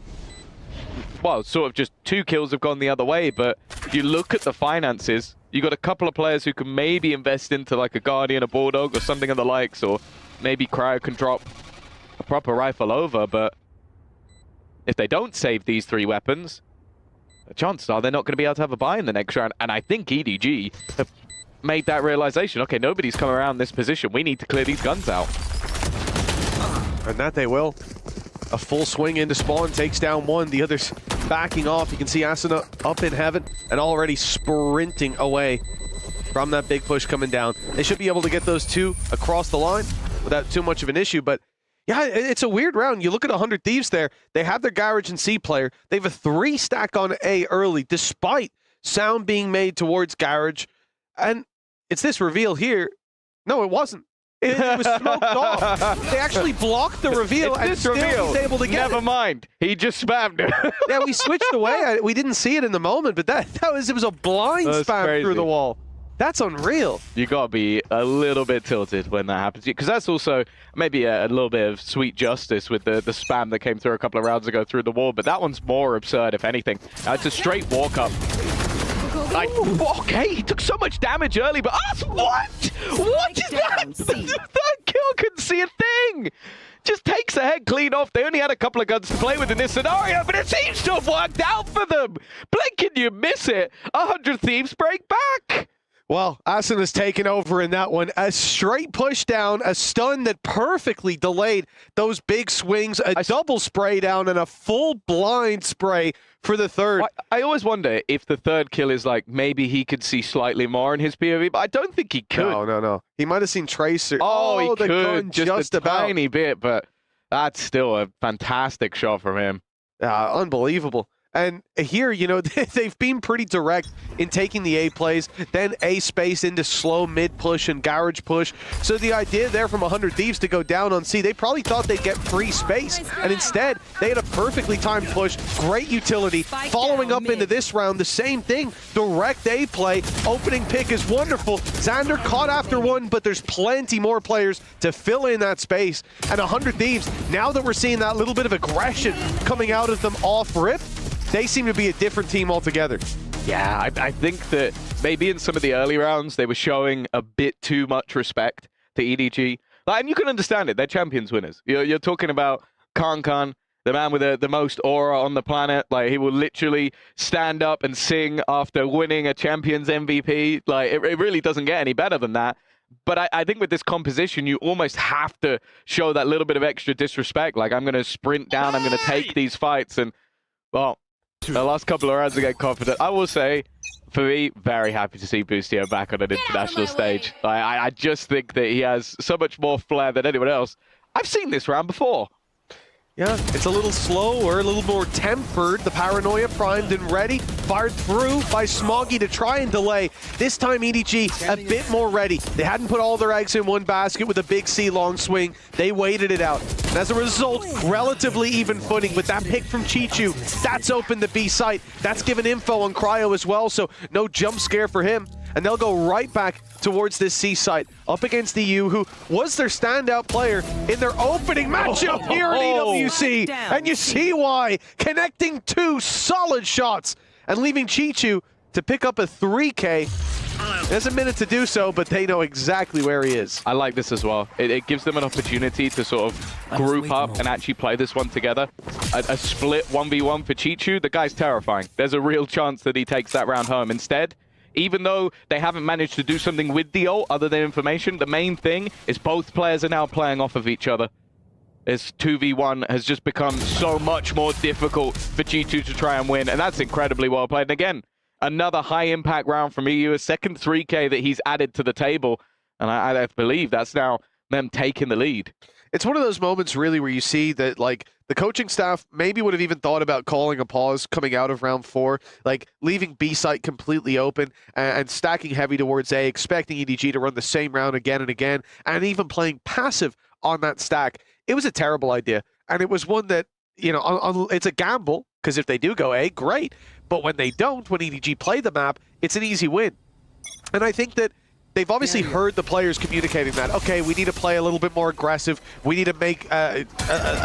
well, sort of just 2 kills have gone the other way, but you look at the finances, you got a couple of players who can maybe invest into like a Guardian, a Bulldog, or something of the likes, or maybe Cryo can drop a proper rifle over, but if they don't save these 3 weapons, the chances are they're not going to be able to have a buy in the next round, and I think EDG have made that realization. Okay, nobody's come around this position. We need to clear these guns out. And that they will. A full swing into spawn, takes down 1. The others backing off. You can see Asuna up in heaven and already sprinting away from that big push coming down. They should be able to get those 2 across the line without too much of an issue, but yeah, it's a weird round. You look at 100 Thieves there. They have their garage and C player. They have a 3 stack on A early, despite sound being made towards garage. And it's this reveal here. No, it wasn't. It was smoked off. They actually blocked the reveal and still was able to get Never mind. He just spammed it. Yeah, we switched away. We didn't see it in the moment, but it was a blind spam crazy. through the wall. That's unreal. You got to be a little bit tilted when that happens, because that's also maybe a little bit of sweet justice with the spam that came through a couple of rounds ago through the wall, but that one's more absurd, if anything. It's a straight walk-up. Like, okay, he took so much damage early, but what? What is that? That kill couldn't see a thing. Just takes the head clean off. They only had a couple of guns to play with in this scenario, but it seems to have worked out for them. Blink and you miss it. 100 Thieves break back. Well, Asuna's taken over in that one. A straight push down, a stun that perfectly delayed those big swings, a double spray down, and a full blind spray for the 3rd. I always wonder if the 3rd kill is like, maybe he could see slightly more in his POV, but I don't think he could. No. He might have seen Tracer. Oh, he the could, gun just a about. tiny bit, but that's still a fantastic shot from him. Unbelievable. And here, you know, they've been pretty direct in taking the A plays, then A space into slow mid push and garage push. So the idea there from 100 Thieves to go down on C, they probably thought they'd get free space. And instead, they had a perfectly timed push, great utility. Following up into this round, the same thing. Direct A play, opening pick is wonderful. Xander caught after one, but there's plenty more players to fill in that space. And 100 Thieves, now that we're seeing that little bit of aggression coming out of them off rip, they seem to be a different team altogether. Yeah, I think that maybe in some of the early rounds, they were showing a bit too much respect to EDG. And you can understand it. They're champions winners. You're talking about Khan, the man with the most aura on the planet. Like, he will literally stand up and sing after winning a Champions MVP. Like, it really doesn't get any better than that. But I think with this composition, you almost have to show that little bit of extra disrespect. Like, I'm going to sprint down, I'm going to take these fights. And, well, the last couple of rounds to get confident. I will say, for me, very happy to see Boostio back on an international stage. Like, I just think that he has so much more flair than anyone else. I've seen this round before. Yeah, it's a little slower, a little more tempered. The paranoia primed and ready, fired through by Smoggy to try and delay. This time EDG a bit more ready. They hadn't put all their eggs in one basket with a big C long swing. They waited it out. And as a result, relatively even footing with that pick from Chichu. That's opened the B site. That's given info on Cryo as well, so no jump scare for him. And they'll go right back towards this C site, up against the U, who was their standout player in their opening matchup here at EWC. And you see why. Connecting two solid shots and leaving Chichu to pick up a 3K. There's a minute to do so, but they know exactly where he is. I like this as well. It gives them an opportunity to sort of group up and actually play this one together. A split 1v1 for Chichu, the guy's terrifying. There's a real chance that he takes that round home. Instead, even though they haven't managed to do something with the ult other than information, the main thing is both players are now playing off of each other. This 2v1 has just become so much more difficult for G2 to try and win, and that's incredibly well played. And again, another high-impact round from EU, a second 3K that he's added to the table, and I believe that's now them taking the lead. It's one of those moments really where you see that, like, the coaching staff maybe would have even thought about calling a pause coming out of round 4, like leaving B site completely open and stacking heavy towards A, expecting EDG to run the same round again and again, and even playing passive on that stack. It was a terrible idea, and it was one that, you know, it's a gamble, because if they do go A, great, but when they don't, when EDG play the map, it's an easy win. And I think that they've obviously heard the players communicating that, okay, we need to play a little bit more aggressive. We need to make a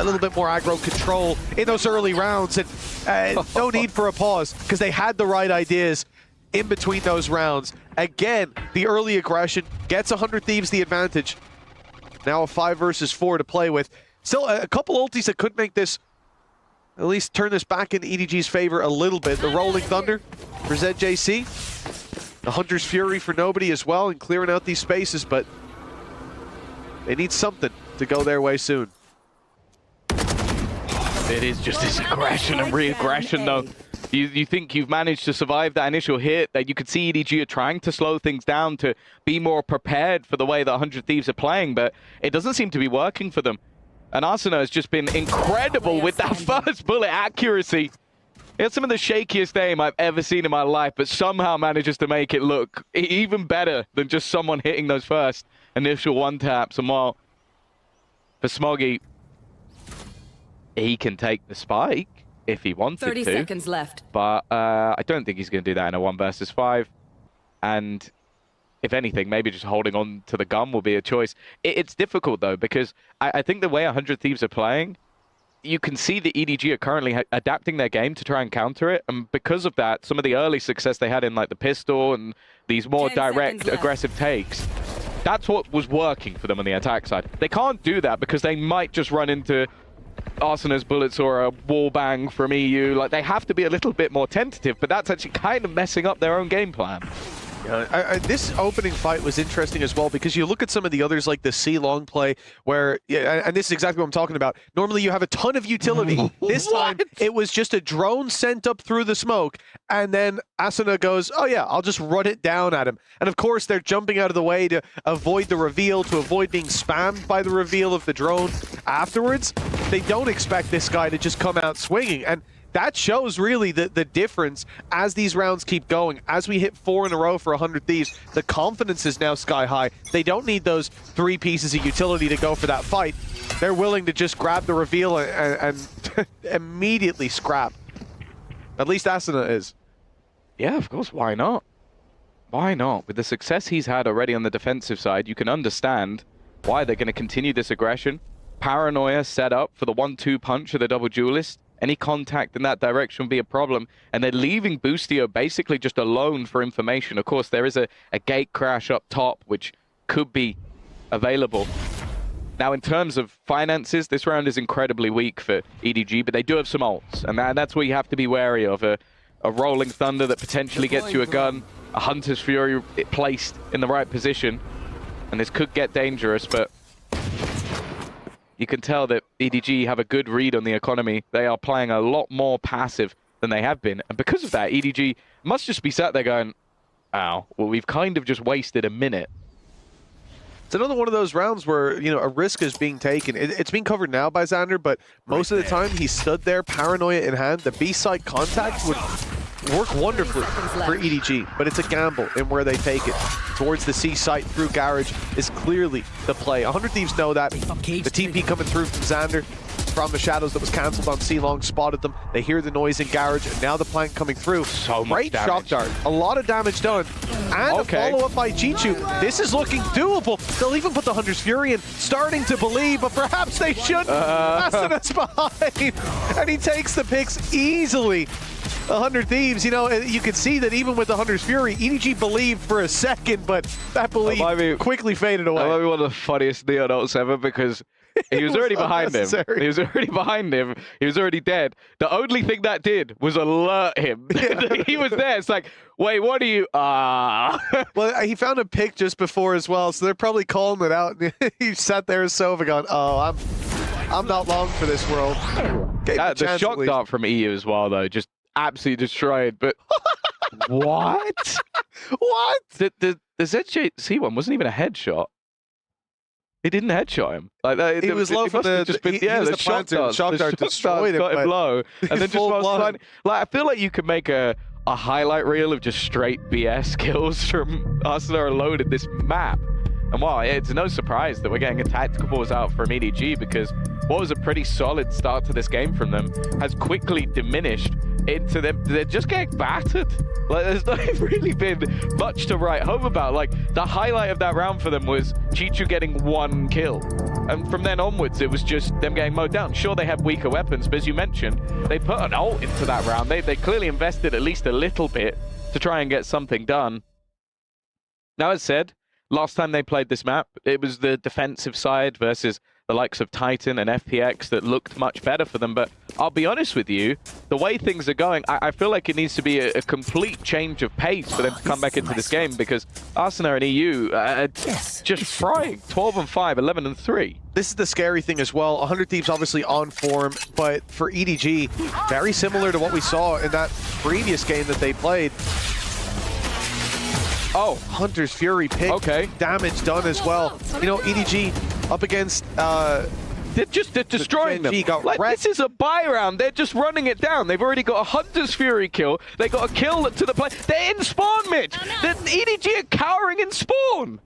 little bit more aggro control in those early rounds. And no need for a pause, because they had the right ideas in between those rounds. Again, the early aggression gets 100 Thieves the advantage. Now a 5 versus 4 to play with. Still a couple ultis that could make this, at least turn this back in EDG's favor a little bit. The Rolling Thunder for ZJC. The Hunter's Fury for nobody as well, and clearing out these spaces, but they need something to go their way soon. It is just this aggression and re-aggression, though. You think you've managed to survive that initial hit, that you could see EDG are trying to slow things down to be more prepared for the way that 100 Thieves are playing, but it doesn't seem to be working for them. And Arsenal has just been incredible with that first bullet accuracy. It's some of the shakiest aim I've ever seen in my life, but somehow manages to make it look even better than just someone hitting those first initial one-taps. And while for Smoggy, he can take the spike if he wanted 30 to. seconds left. But I don't think he's going to do that in a 1 versus 5. And if anything, maybe just holding on to the gun will be a choice. It's difficult, though, because I think the way 100 Thieves are playing, you can see the EDG are currently adapting their game to try and counter it, and because of that, some of the early success they had in like the pistol and these more direct, aggressive takes, that's what was working for them on the attack side. They can't do that because they might just run into Arsenal's bullets or a wall bang from EU. Like, they have to be a little bit more tentative, but that's actually kind of messing up their own game plan. This opening fight was interesting as well, because you look at some of the others like the C long play where, and this is exactly what I'm talking about. Normally you have a ton of utility. This time it was just a drone sent up through the smoke, and then Asuna goes, oh yeah, I'll just run it down at him. And of course they're jumping out of the way to avoid the reveal, to avoid being spammed by the reveal of the drone afterwards. They don't expect this guy to just come out swinging, and that shows really the difference as these rounds keep going. As we hit 4 in a row for 100 Thieves, the confidence is now sky high. They don't need those 3 pieces of utility to go for that fight. They're willing to just grab the reveal and immediately scrap. At least Asuna is. Yeah, of course. Why not? Why not? With the success he's had already on the defensive side, you can understand why they're going to continue this aggression. Paranoia set up for the 1-2 punch of the double duelist. Any contact in that direction will be a problem. And they're leaving Boostio basically just alone for information. Of course, there is a gate crash up top, which could be available. Now, in terms of finances, this round is incredibly weak for EDG, but they do have some ults. And that's where you have to be wary of. A Rolling Thunder that potentially gets you a gun. A Hunter's Fury placed in the right position. And this could get dangerous, but you can tell that EDG have a good read on the economy. They are playing a lot more passive than they have been. And because of that, EDG must just be sat there going, ow, well, we've kind of just wasted a minute. It's another one of those rounds where, you know, a risk is being taken. It's being covered now by Xander, but most of the time he stood there, paranoia in hand. The B-side contact would work wonderfully for EDG, but it's a gamble in where they take it. Towards the C site through Garage is clearly the play. 100 Thieves know that. The TP coming through from Xander from the shadows that was cancelled on C-Long, spotted them. They hear the noise in Garage, and now the plank coming through. So much Great damage. shock dart. A lot of damage done. And a follow-up by G2. This is looking doable. They'll even put the Hunter's Fury in, starting to believe, but perhaps they shouldn't. Asuna's behind, and he takes the picks easily. 100 Thieves, you know, you can see that even with the Hunter's Fury, EDG believed for a second, but that belief quickly faded away. That might be one of the funniest Neon ults ever, because he was already behind him. He was already behind him. He was already dead. The only thing that did was alert him. He was there. It's like, wait, what are you? Well, he found a pick just before as well, so they're probably calling it out. He sat there as Sova going, oh, I'm not long for this world. The shock dart from EU as well, though, just absolutely destroyed. But what? What? The ZJC one wasn't even a headshot. He didn't headshot him. Like that. He was low for the shock dart destroyed him, got him low, and then just like I feel like you could make a highlight reel of just straight BS kills from Arsenal alone in this map. And wow, it's no surprise that we're getting a tactical balls out from EDG, because what was a pretty solid start to this game from them has quickly diminished into them. They're just getting battered. Like, there's not really been much to write home about. Like, the highlight of that round for them was Chichu getting 1 kill. And from then onwards, it was just them getting mowed down. Sure, they have weaker weapons, but as you mentioned, they put an ult into that round. They clearly invested at least a little bit to try and get something done. Now, as said, last time they played this map, it was the defensive side versus the likes of Titan and FPX that looked much better for them. But I'll be honest with you, the way things are going, I feel like it needs to be a complete change of pace for them to come back into this game, because Arsenal and EU are just frying. 12-5, 11-3. This is the scary thing as well. 100 Thieves obviously on form, but for EDG, very similar to what we saw in that previous game that they played. Oh, Hunter's Fury pick. Okay. Damage done as well. You know, EDG up against... They're destroying them. Like, this is a buy round. They're just running it down. They've already got a Hunter's Fury kill. They got a kill to the play. They're in spawn, Mitch. The EDG are cowering in spawn.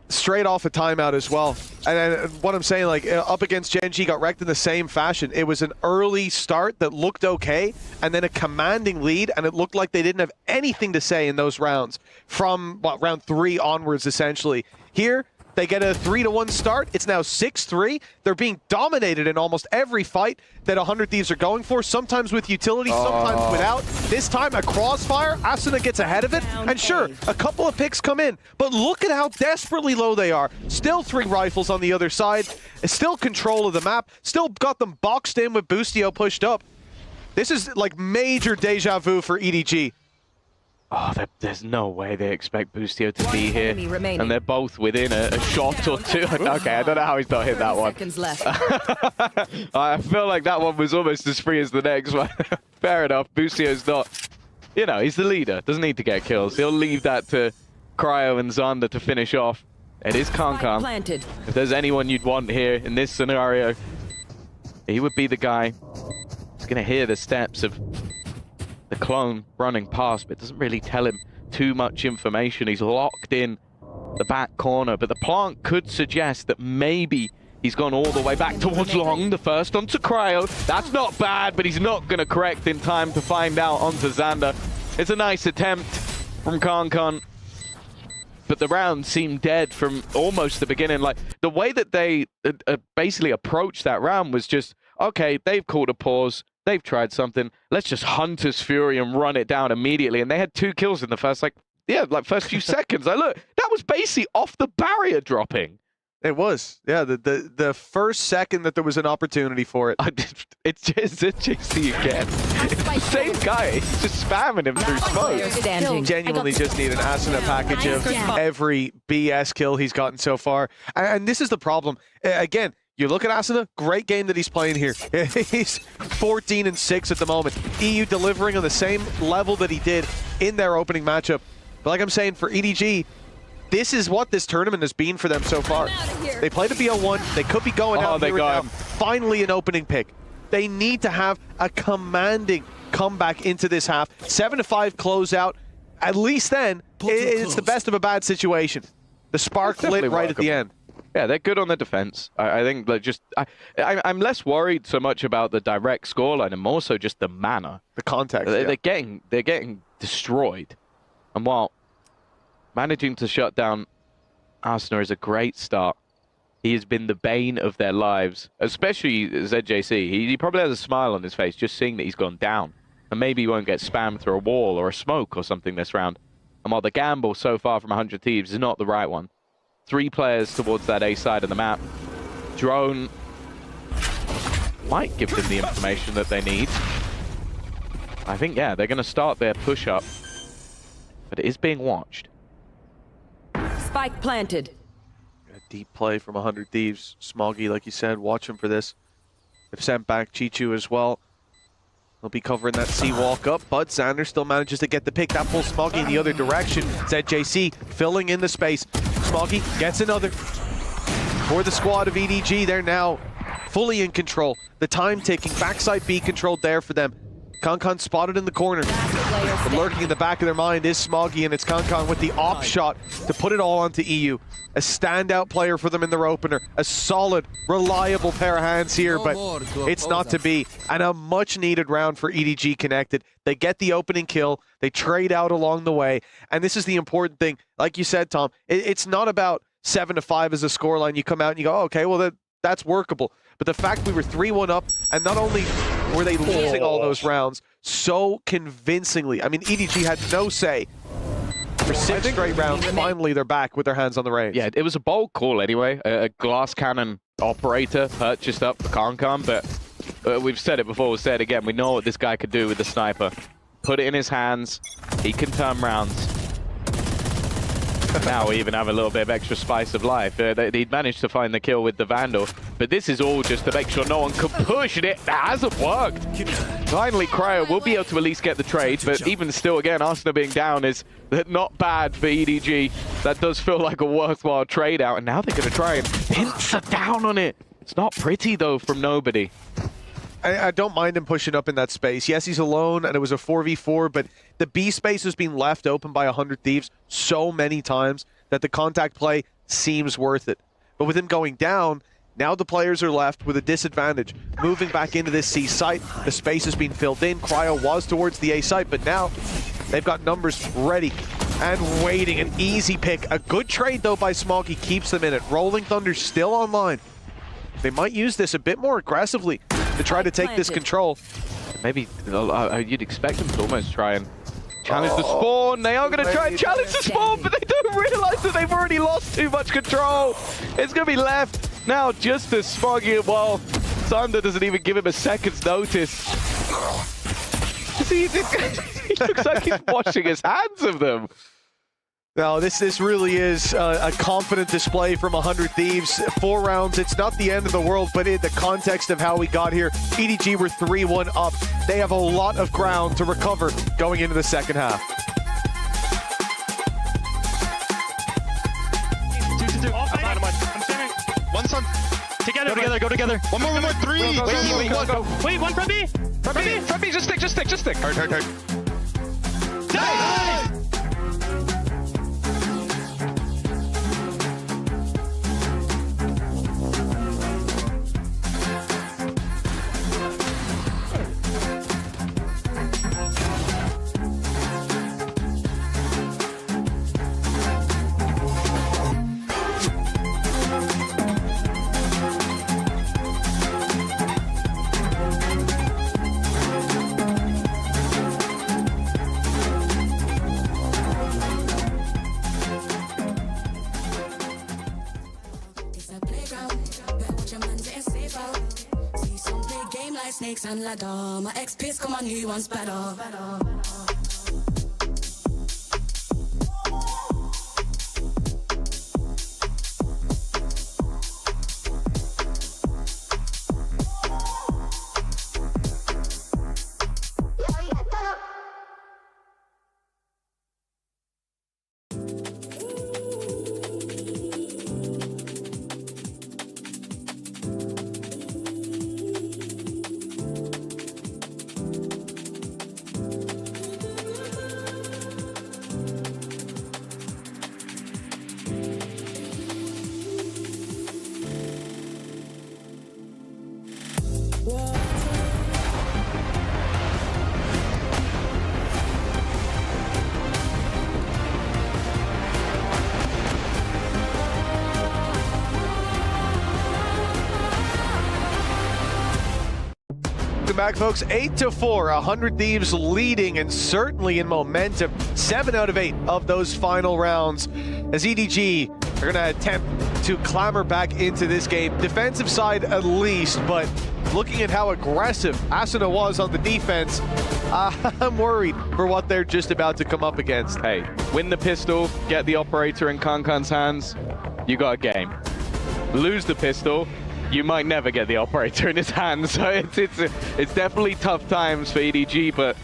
Straight off a timeout as well. And what I'm saying, like, up against Genji, got wrecked in the same fashion. It was an early start that looked okay, and then a commanding lead, and it looked like they didn't have anything to say in those rounds from, what, round 3 onwards, essentially. Here, they get a 3-1 start. It's now 6-3. They're being dominated in almost every fight that 100 Thieves are going for, sometimes with utility, sometimes without. This time, a crossfire. Asuna gets ahead of it. And sure, a couple of picks come in, but look at how desperately low they are. Still 3 rifles on the other side. Still control of the map. Still got them boxed in with Boostio pushed up. This is like major deja vu for EDG. Oh, there's no way they expect Boostio to be here. And they're both within a shot or two. Okay, I don't know how he's not hit that one. I feel like that one was almost as free as the next one. Fair enough. Boostio's not, you know, he's the leader. Doesn't need to get kills. He'll leave that to Cryo and Xander to finish off. It is Kankan. If there's anyone you'd want here in this scenario, he would be the guy. He's going to hear the steps of the clone running past, but it doesn't really tell him too much information. He's locked in the back corner, but the plant could suggest that maybe he's gone all the way back towards long. The first onto Cryo. That's not bad, but he's not going to correct in time to find out onto Xander. It's a nice attempt from Kankan, but the round seemed dead from almost the beginning. Like, the way that they basically approached that round was just, okay, they've called a pause. They've tried something. Let's just Hunter's Fury and run it down immediately. And they had 2 kills in the first, first few seconds. Like, look, that was basically off the barrier dropping. It was. Yeah, the first second that there was an opportunity for it. It's just JC again. It's the same guy. He's just spamming him through smoke. Genuinely just need an Asuna package of every BS kill he's gotten so far. And this is the problem. Again, you look at Asuna, great game that he's playing here. He's 14-6 at the moment. EU delivering on the same level that he did in their opening matchup. But like I'm saying, for EDG, this is what this tournament has been for them so far. They played a BO1. They could be going out here now. Finally an opening pick. They need to have a commanding comeback into this half. 7-5 closeout. At least then, it's the best of a bad situation. The spark lit right at the end. Yeah, they're good on the defense. I think they're just... I'm less worried so much about the direct scoreline and more so just the manner. The context, They're getting destroyed. And while managing to shut down Arsenal is a great start, he has been the bane of their lives, especially ZJC. He probably has a smile on his face just seeing that he's gone down. And maybe he won't get spammed through a wall or a smoke or something this round. And while the gamble so far from 100 Thieves is not the right one, 3 players towards that A side of the map. Drone might give them the information that they need. I think, yeah, they're going to start their push-up, but it is being watched. Spike planted. A deep play from 100 Thieves. Smoggy, like you said, watch him for this. They've sent back Chichu as well. They'll be covering that C walk up, but Xander still manages to get the pick. That pulls Smoggy in the other direction. ZJC filling in the space. Smoggy gets another. For the squad of EDG, they're now fully in control. The time ticking, backside B controlled there for them. Kankan spotted in the corner. But lurking in the back of their mind is Smoggy, and it's Kankan with the op shot to put it all onto EU. A standout player for them in their opener. A solid, reliable pair of hands here, but it's not to be. And a much-needed round for EDG Connected. They get the opening kill. They trade out along the way. And this is the important thing. Like you said, Tom, it's not about 7-5 as a scoreline. You come out and you go, oh, okay, well, that's workable. But the fact we were 3-1 up, and not only were they losing all those rounds so convincingly. I mean, EDG had no say. For 6 straight rounds, finally they're back with their hands on the reins. Yeah, it was a bold call anyway. A glass cannon operator purchased up for Kankan, but we've said it before, we'll say it again. We know what this guy could do with the sniper. Put it in his hands, he can turn rounds. Now we even have a little bit of extra spice of life. He'd managed to find the kill with the Vandal, but this is all just to make sure no one could push, and it hasn't worked. Finally, Cryo will be able to at least get the trade, but even still, again, Arsenal being down is not bad for EDG. That does feel like a worthwhile trade out, and now they're going to try and pincer down on it. It's not pretty, though, from nobody. I don't mind him pushing up in that space. Yes, he's alone, and it was a 4v4, but the B space has been left open by 100 Thieves so many times that the contact play seems worth it. But with him going down, now the players are left with a disadvantage. Moving back into this C site, the space has been filled in. Cryo was towards the A site, but now they've got numbers ready and waiting. An easy pick. A good trade, though, by Smoggy keeps them in it. Rolling Thunder still online. They might use this a bit more aggressively to try to take this control. Maybe you'd expect them to almost try and challenge the spawn. They are going to try and challenge the spawn, but they don't realize that they've already lost too much control. It's going to be left now just to Smoggy. Well, Thunder doesn't even give him a second's notice. He looks like he's washing his hands of them. No, this really is a confident display from 100 Thieves. 4 rounds, it's not the end of the world, but in the context of how we got here, EDG were 3-1 up. They have a lot of ground to recover going into the second half. One son. Together, go together. One more, 3. Wait, one from B. Front B, just stick. Hurt. Snakes and ladder. My ex-piss come on, he wants better. Back, folks. 8-4. 100 Thieves leading and certainly in momentum. 7 out of 8 of those final rounds as EDG are going to attempt to clamber back into this game. Defensive side at least, but looking at how aggressive Asuna was on the defense, I'm worried for what they're just about to come up against. Hey, win the pistol, get the operator in Kankan's hands, you got a game. Lose the pistol, you might never get the operator in his hands. So it's definitely tough times for EDG, but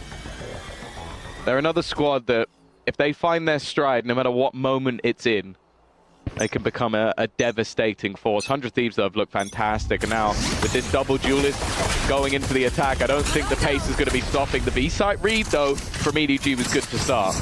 they're another squad that if they find their stride, no matter what moment it's in, they can become a devastating force. 100 Thieves, though, have looked fantastic. And now, with this double duelist going into the attack, I don't think the pace is going to be stopping. The B-site read, though, from EDG was good to start.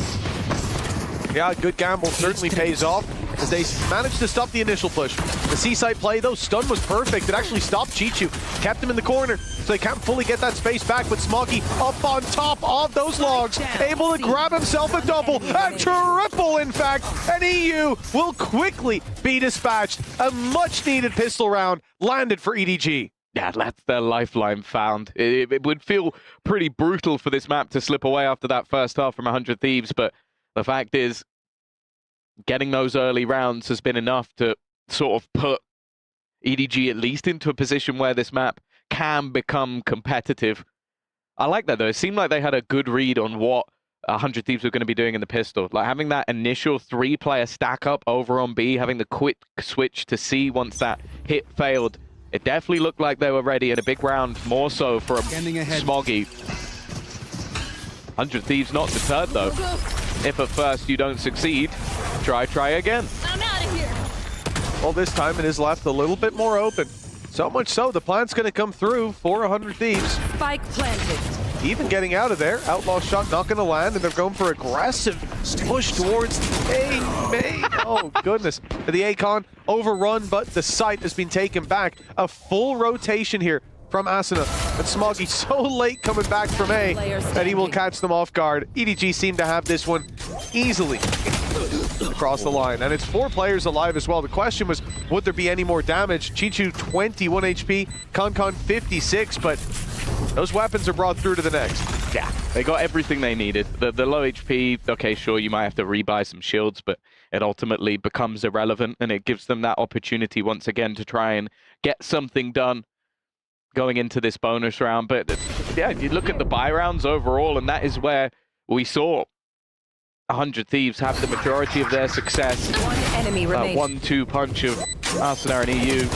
Yeah, good gamble certainly pays off as they managed to stop the initial push. The C-site play, though, stun was perfect. It actually stopped Chichu, kept him in the corner, so they can't fully get that space back, but Smoggy up on top of those logs, able to grab himself a double, a triple, in fact, and EU will quickly be dispatched. A much-needed pistol round landed for EDG. Yeah, that's their lifeline found. It would feel pretty brutal for this map to slip away after that first half from 100 Thieves, but the fact is, getting those early rounds has been enough to sort of put EDG at least into a position where this map can become competitive. I like that, though. It seemed like they had a good read on what 100 Thieves were going to be doing in the pistol. Like having that initial 3-player stack up over on B, having the quick switch to C once that hit failed. It definitely looked like they were ready in a big round, more so for a Smoggy. 100 Thieves not deterred, though. If at first you don't succeed, try again. I'm out of here. Well, this time it is left a little bit more open. So much so, the plan's going to come through for 100 Thieves. Spike planted. Even getting out of there, outlaw shot not going to land, and they're going for aggressive push towards A main. Oh, goodness. The A-Con overrun, but the site has been taken back. A full rotation here from Asuna. And Smoggy so late coming back from A that he will catch them off guard. EDG seem to have this one easily across the line. And it's 4 players alive as well. The question was, would there be any more damage? Chichu 21 HP, Kankan 56, but those weapons are brought through to the next. Yeah, they got everything they needed. The low HP, okay, sure, you might have to rebuy some shields, but it ultimately becomes irrelevant, and it gives them that opportunity once again to try and get something done going into this bonus round. But yeah, you look at the buy rounds overall, and that is where we saw 100 Thieves have the majority of their success. One enemy remaining. 1-2 punch of Arsenal and EU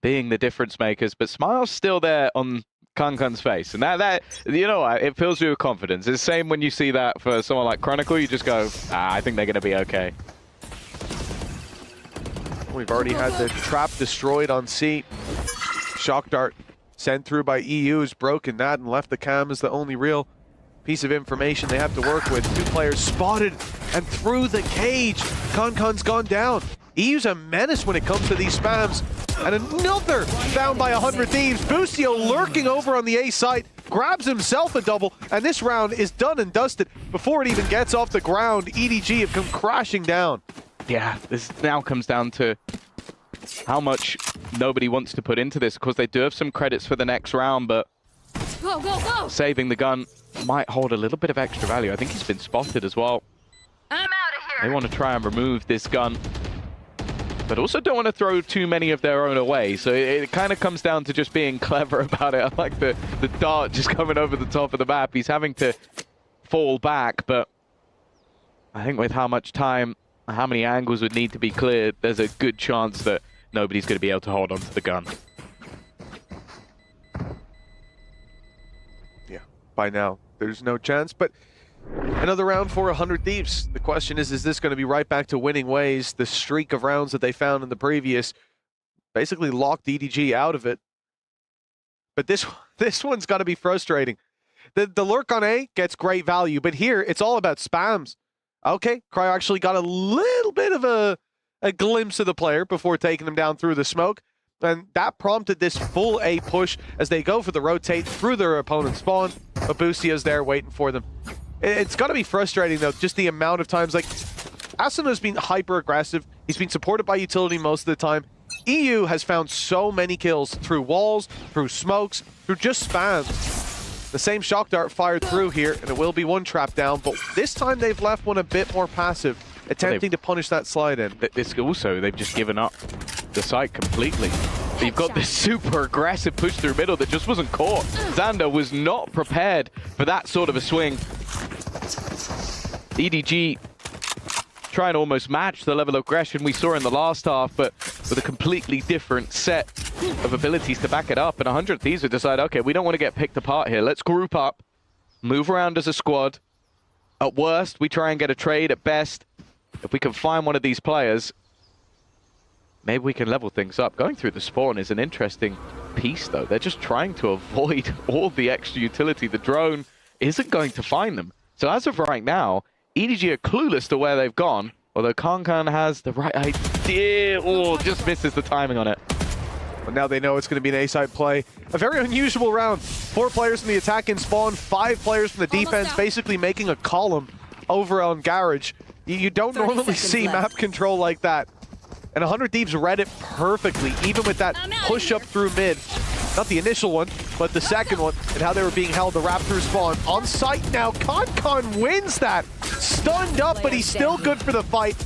being the difference makers, but Smile's still there on Kankan's face, and that you know, it fills you with confidence. It's the same when you see that for someone like Chronicle. You just go, I think they're going to be okay. We've already had the trap destroyed on C. Shock Dart sent through by EU is broken that and left the cam as the only real piece of information they have to work with. 2 players spotted and through the cage. Concon's gone down. EU's a menace when it comes to these spams. And another found by 100 Thieves. Busio lurking over on the A site, grabs himself a double, and this round is done and dusted. Before it even gets off the ground, EDG have come crashing down. Yeah, this now comes down to how much nobody wants to put into this. Of course, they do have some credits for the next round, but Go, go, go! saving the gun might hold a little bit of extra value. I think he's been spotted as well. I'm out of here! They want to try and remove this gun, but also don't want to throw too many of their own away. So it kind of comes down to just being clever about it. I like the dart just coming over the top of the map. He's having to fall back, but I think with how much time, how many angles would need to be cleared, there's a good chance that nobody's going to be able to hold onto the gun. Yeah, by now, there's no chance, but another round for 100 Thieves. The question is this going to be right back to winning ways? The streak of rounds that they found in the previous basically locked EDG out of it. But this one's got to be frustrating. The lurk on A gets great value, but here it's all about spams. Okay, Cryo actually got a little bit of a glimpse of the player before taking him down through the smoke. And that prompted this full A push as they go for the rotate through their opponent's spawn. But Busio's there waiting for them. It's got to be frustrating, though, just the amount of times. Like, Asano's been hyper-aggressive. He's been supported by utility most of the time. EU has found so many kills through walls, through smokes, through just spams. The same shock dart fired through here, and it will be one trap down, but this time they've left one a bit more passive, attempting to punish that slide in. This also, they've just given up the site completely. You've got this super aggressive push through middle that just wasn't caught. Xander was not prepared for that sort of a swing. EDG trying to almost match the level of aggression we saw in the last half, but with a completely different set of abilities to back it up. And 100 Thieves would decide, okay, we don't want to get picked apart here. Let's group up, move around as a squad. At worst, we try and get a trade. At best, if we can find one of these players, maybe we can level things up. Going through the spawn is an interesting piece, though. They're just trying to avoid all the extra utility. The drone isn't going to find them. So as of right now, EDG are clueless to where they've gone, although Kankan has the right idea. Oh, just misses the timing on it. But now they know it's going to be an A-side play. A very unusual round. 4 players from the attack in spawn, 5 players from the defense, basically making a column over on Garage. You don't normally see map control like that. And 100 Thieves read it perfectly, even with that push up through mid. Not the initial one, but the second one, and how they were being held to wrap through spawn. On site now, Kankan wins that. Stunned up, but he's still good for the fight.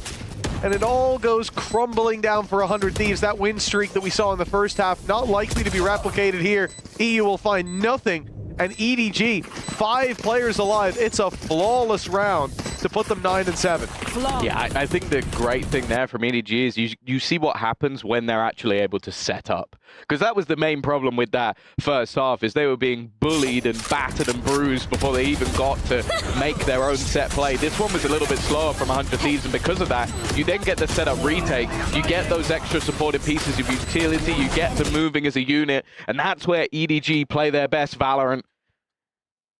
And it all goes crumbling down for 100 Thieves. That win streak that we saw in the first half, not likely to be replicated here. EU will find nothing. And EDG, 5 players alive. It's a flawless round to put them 9-7. Yeah, I think the great thing there from EDG is you see what happens when they're actually able to set up. Because that was the main problem with that first half, is they were being bullied and battered and bruised before they even got to make their own set play. This one was a little bit slower from 100 Thieves, and because of that, you then get the setup retake. You get those extra supported pieces of utility, you get them moving as a unit, and that's where EDG play their best Valorant.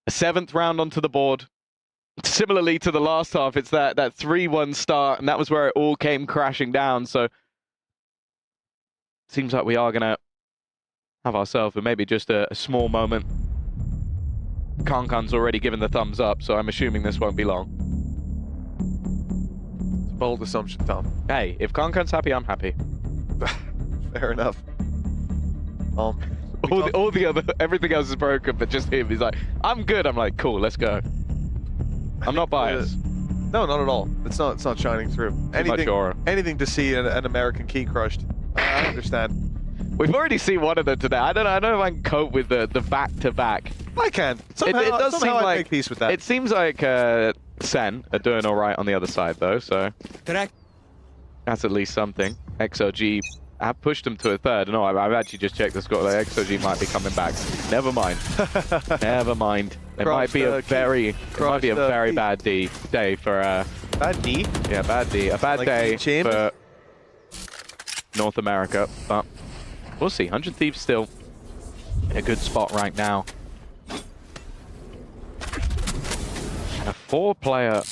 A 7th round onto the board. Similarly to the last half, it's that 3-1 start, and that was where it all came crashing down. So seems like we are going to have ourselves maybe just a small moment. Kankan's already given the thumbs up, so I'm assuming this won't be long. It's a bold assumption, Tom. Hey, if Kankan's happy, I'm happy. Fair enough. All the other, everything else is broken, but just him. He's like, I'm good. I'm like, cool, let's go. I'm not biased. No, not at all. It's not shining through. Anything to see an American key crushed. I understand. We've already seen one of them today. I don't know if I can cope with the back-to-back. I can. It does seem I like make peace with that. It seems like Sen are doing all right on the other side, though. So correct. That's at least something. XOG have pushed them to a 3rd. No, I've actually just checked the score. Like, XOG might be coming back. Never mind. Never mind. It might be a very bad day for bad D. Yeah, bad D. A bad day for North America, but we'll see. 100 Thieves still in a good spot right now. And a 4-player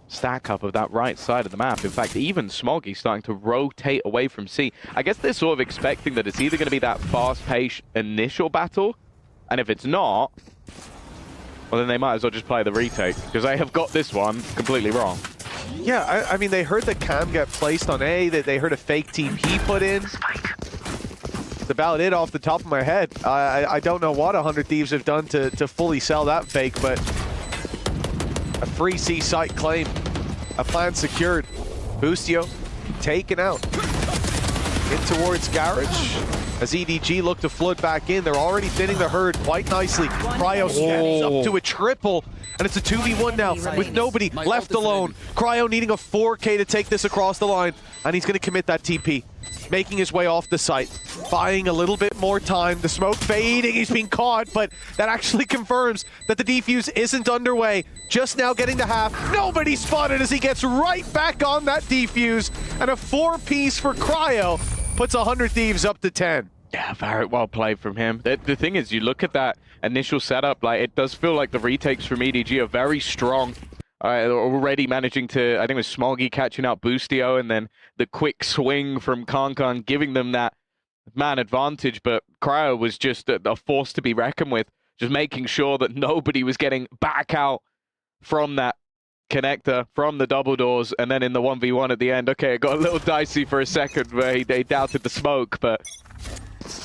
stack up of that right side of the map. In fact, even Smoggy starting to rotate away from C. I guess they're sort of expecting that it's either going to be that fast-paced initial battle, and if it's not, well, then they might as well just play the retake, because they have got this one completely wrong. Yeah, I mean, they heard the cam get placed on A, that they heard a fake TP put in. That's about it off the top of my head. I don't know what 100 Thieves have done to fully sell that fake, but a free C site claim, a plan secured. Boostio taken out. In towards Garage. As EDG look to flood back in, they're already thinning the herd quite nicely. Cryo scans up to a triple, and it's a 2v1 now with nobody left alone. Cryo needing a 4K to take this across the line, and he's going to commit that TP. Making his way off the site, buying a little bit more time. The smoke fading, he's being caught, but that actually confirms that the defuse isn't underway. Just now getting the half. Nobody spotted as he gets right back on that defuse, and a 4-piece for Cryo puts 100 Thieves up to 10. Yeah, very well played from him. The thing is, you look at that initial setup, like it does feel like the retakes from EDG are very strong. Already managing to, I think it was Smoggy catching out Boostio, and then the quick swing from Kankan giving them that man advantage. But Cryo was just a force to be reckoned with, just making sure that nobody was getting back out from that connector, from the double doors, and then in the 1v1 at the end. Okay, it got a little dicey for a second where they doubted the smoke, but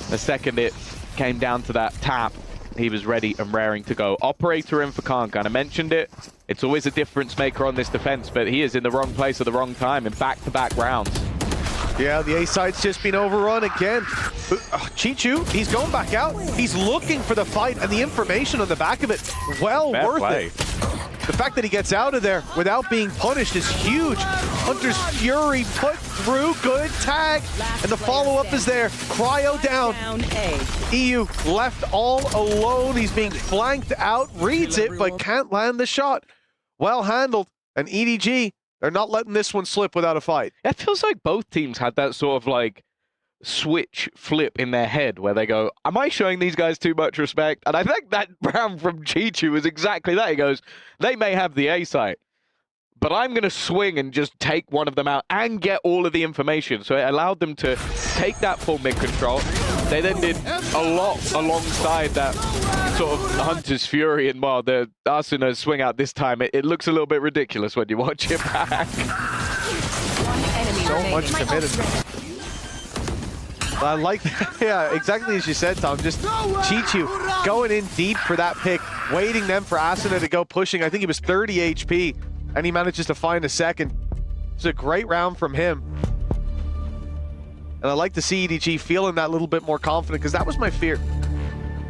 the second it came down to that tap, he was ready and raring to go. Operator in for Kankan. I mentioned it. It's always a difference maker on this defense, but he is in the wrong place at the wrong time in back-to-back rounds. Yeah, the A side's just been overrun again. Chichu, he's going back out. He's looking for the fight, and the information on the back of it, well worth it. The fact that he gets out of there without being punished is huge. Hunter's Fury put through, good tag, and the follow-up is there. Cryo down. EU left all alone. He's being flanked out, reads it, but can't land the shot. Well handled, and EDG, they're not letting this one slip without a fight. It feels like both teams had that sort of like switch flip in their head where they go, am I showing these guys too much respect? And I think that round from Chichu was exactly that. He goes, they may have the A site, but I'm going to swing and just take one of them out and get all of the information. So it allowed them to take that full mid control. They then did a lot alongside that sort of Hunter's Fury, and while the Arsena's swing out this time, it looks a little bit ridiculous when you watch it back. So much committed. I like that. Yeah, exactly as you said, Tom. Just Chichu going in deep for that pick, waiting then for Asuna to go pushing. I think he was 30 HP, and he manages to find a second. It's a great round from him. And I like to see EDG feeling that little bit more confident, because that was my fear.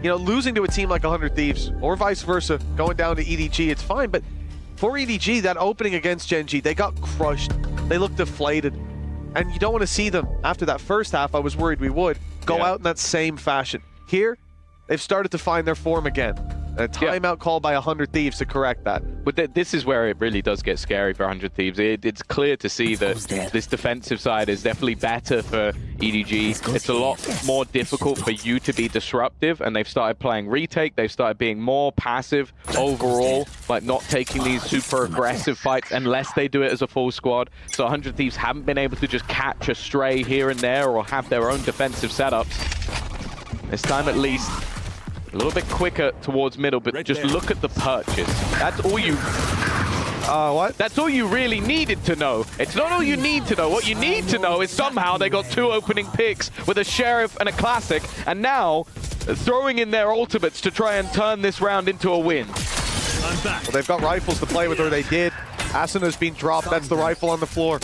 You know, losing to a team like 100 Thieves, or vice versa, going down to EDG, it's fine. But for EDG, that opening against Gen G, they got crushed. They looked deflated. And you don't want to see them, after that first half, I was worried we would, go out in that same fashion. Here, they've started to find their form again. A timeout called by 100 Thieves to correct that. But this is where it really does get scary for 100 Thieves. It's clear to see that this defensive side is definitely better for EDG. It's a lot more difficult for you to be disruptive, and they've started playing retake. They've started being more passive overall, like not taking these super aggressive fights unless they do it as a full squad. So 100 Thieves haven't been able to just catch a stray here and there or have their own defensive setups. This time at least, a little bit quicker towards middle, but just look at the purchase. That's all you... what? That's all you really needed to know. It's not all you need to know. What you need to know is somehow they got 2 opening picks with a Sheriff and a Classic, and now throwing in their ultimates to try and turn this round into a win. Well, they've got rifles to play with, or they did. Asuna's been dropped. That's the rifle on the floor.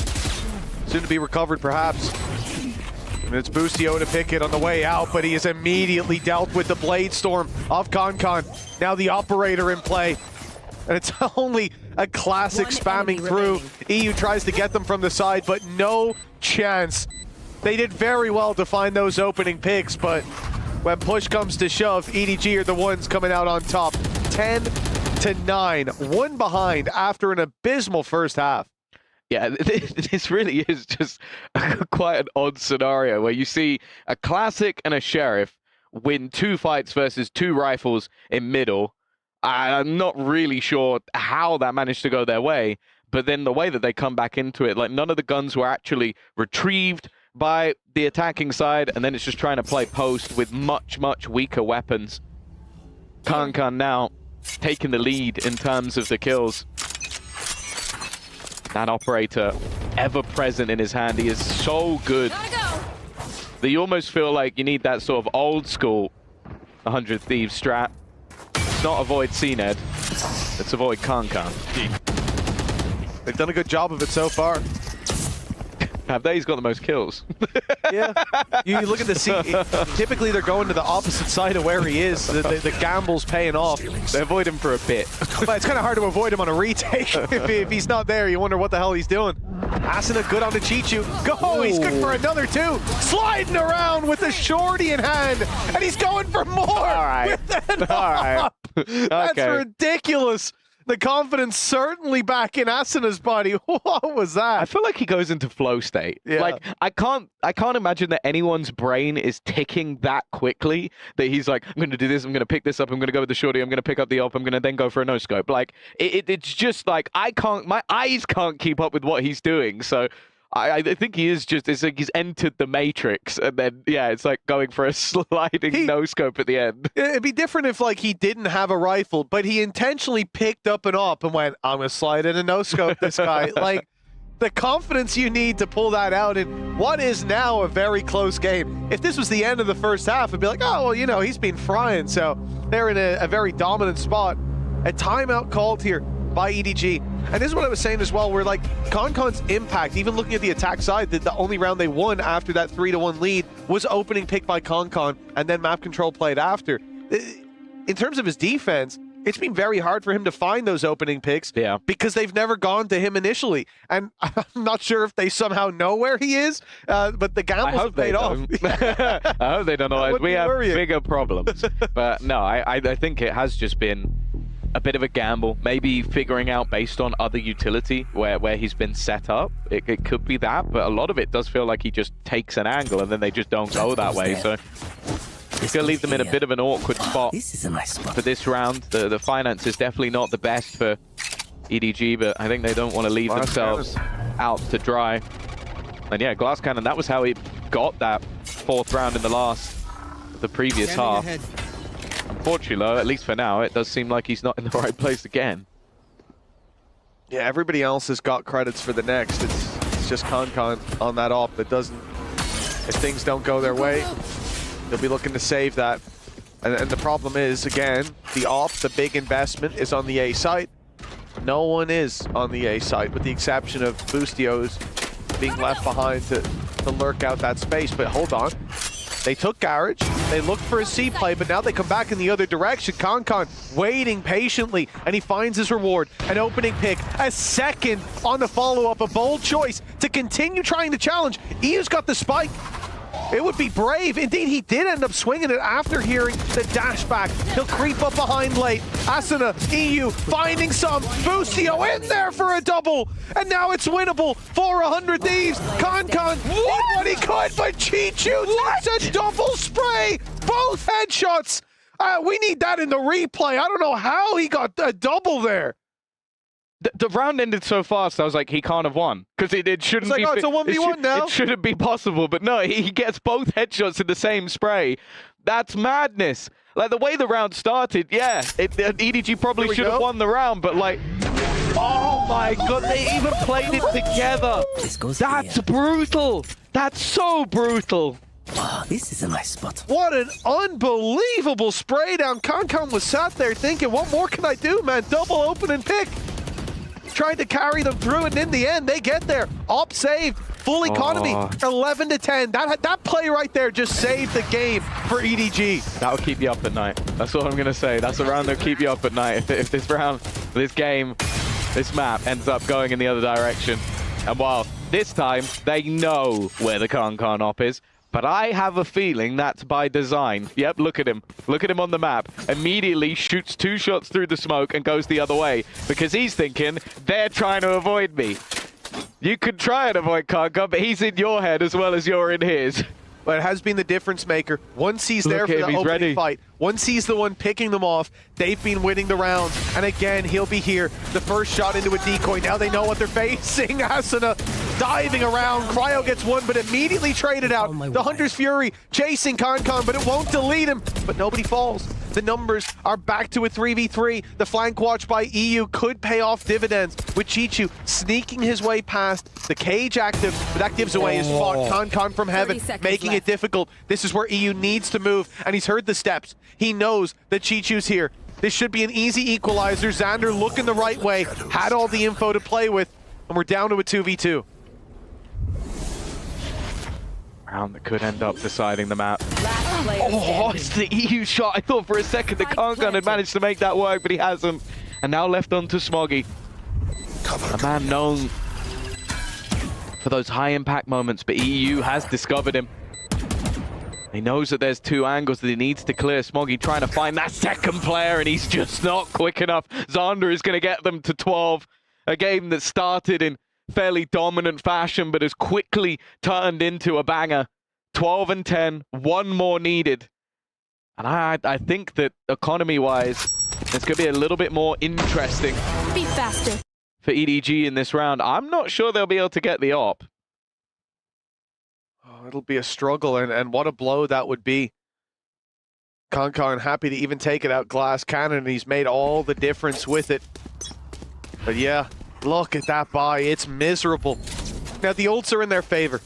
Soon to be recovered, perhaps. And it's Boostio to pick it on the way out, but he is immediately dealt with the Blade Storm of Kankan. Now the operator in play. And it's only a Classic spamming through. EU tries to get them from the side, but no chance. They did very well to find those opening picks, but when push comes to shove, EDG are the ones coming out on top. 10-9, one behind after an abysmal first half. Yeah, this really is just quite an odd scenario where you see a Classic and a Sheriff win 2 fights versus 2 rifles in middle. I'm not really sure how that managed to go their way, but then the way that they come back into it, like none of the guns were actually retrieved by the attacking side, and then it's just trying to play post with much, much weaker weapons. Kankan now taking the lead in terms of the kills. That operator, ever present in his hand, he is so good that you almost feel like you need that sort of old school 100 Thieves strat. It's not avoid CNED, it's avoid Kankan. They've done a good job of it so far. Have they? He's got the most kills. Yeah. You look at the scene. Typically, they're going to the opposite side of where he is. The gamble's paying off. They avoid him for a bit. But it's kind of hard to avoid him on a retake. if he's not there, you wonder what the hell he's doing. Asuna good on the Chichu. Go! He's good for another 2. Sliding around with the shorty in hand. And he's going for more. All right. All right. That's ridiculous. The confidence certainly back in Asuna's body. What was that? I feel like he goes into flow state. Yeah. Like I can't imagine that anyone's brain is ticking that quickly that he's like, I'm going to do this, I'm going to pick this up, I'm going to go with the shorty, I'm going to pick up the op, I'm going to then go for a no scope. Like it's just like my eyes can't keep up with what he's doing. So I think he is just, it's like he's entered the Matrix, and then, yeah, it's like going for a sliding no-scope at the end. It'd be different if, like, he didn't have a rifle, but he intentionally picked up an op and went, I'm going to slide in a no-scope this guy. Like, the confidence you need to pull that out in what is now a very close game. If this was the end of the first half, it'd be like, oh, well, you know, he's been frying, so they're in a very dominant spot. A timeout called here by EDG. And this is what I was saying as well, where like Kankan's impact, even looking at the attack side, the only round they won after that 3-1 lead was opening pick by Kankan, and then map control played after. In terms of his defense, it's been very hard for him to find those opening picks because they've never gone to him initially. And I'm not sure if they somehow know where he is, but the gambles have paid off. I hope they don't know. We have bigger problems. But no, I think it has just been a bit of a gamble, maybe figuring out based on other utility where he's been set up. It could be that, but a lot of it does feel like he just takes an angle and then they just don't go that way. So it's going to leave them in a bit of an awkward spot. This is a nice spot for this round. The finance is definitely not the best for EDG, but I think they don't want to leave themselves out to dry. And yeah, Glass Cannon, that was how he got that 4th round in the previous half. Unfortunately, though, at least for now, it does seem like he's not in the right place again. Yeah, everybody else has got credits for the next. It's just Kankan on that op that doesn't, if things don't go their way, they'll be looking to save that. And the problem is, again, the op, the big investment is on the A side. No one is on the A side, with the exception of Boostio's being left behind to lurk out that space. But hold on. They took Garage, they looked for a C play, but now they come back in the other direction. Kankan waiting patiently, and he finds his reward. An opening pick, a second on the follow-up, a bold choice to continue trying to challenge. EU's got the spike. It would be brave. Indeed, he did end up swinging it after hearing the dash back. He'll creep up behind late. Asuna, EU, finding some. Boostio in there for a double. And now it's winnable for 100 Thieves. Kankan did what he could, but Chichu takes a double spray. Both headshots. We need that in the replay. I don't know how he got a double there. The round ended so fast, I was like, he can't have won. Because it shouldn't be... Oh, it's a 1v1 now. It shouldn't be possible, but no, he gets both headshots in the same spray. That's madness. Like, the way the round started, yeah, EDG probably should have won the round, but like... Oh my god, they even played it together. That's brutal. That's so brutal. Oh, this is a nice spot. What an unbelievable spray down. Kankan was sat there thinking, what more can I do, man? Double open and pick. Trying to carry them through, and in the end, they get there. Op saved, full economy, 11-10. That play right there just saved the game for EDG. That'll keep you up at night. That's what I'm going to say. That's a round that'll keep you up at night. If this round, this game, this map ends up going in the other direction. And while this time, they know where the Kankan op is, but I have a feeling that's by design. Yep, look at him. Look at him on the map. Immediately shoots 2 shots through the smoke and goes the other way because he's thinking, they're trying to avoid me. You could try and avoid Kankan, but he's in your head as well as you're in his. but it has been the difference maker. One sees there for the opening fight. One sees the one picking them off. They've been winning the rounds. And again, he'll be here. The first shot into a decoy. Now they know what they're facing. Asuna diving around. Cryo gets one, but immediately traded out. The Hunter's Fury chasing Concon, but it won't delete him. But nobody falls. The numbers are back to a 3v3. The flank watch by EU could pay off dividends, with Chichu sneaking his way past the cage active, but that gives away his spot. Concon from heaven, making it difficult. This is where EU needs to move, and he's heard the steps. He knows that Chichu's here. This should be an easy equalizer. Xander looking the right way, had all the info to play with, and we're down to a 2v2. Round that could end up deciding the map. Oh, it's the EU shot. I thought for a second that Concon had managed to make that work, but he hasn't. And now left on to Smoggy. A man known for those high impact moments, but EU has discovered him. He knows that there's two angles that he needs to clear. Smoggy trying to find that second player, and he's just not quick enough. Xander is going to get them to 12. A game that started in fairly dominant fashion, but has quickly turned into a banger. 12 and 10, one more needed. And I think that economy-wise, it's going to be a little bit more interesting. Be faster. For EDG in this round. I'm not sure they'll be able to get the op. Oh, it'll be a struggle, and what a blow that would be. Concon happy to even take it out glass cannon, and he's made all the difference with it. But yeah, look at that buy. It's miserable. Now, the ults are in their favor.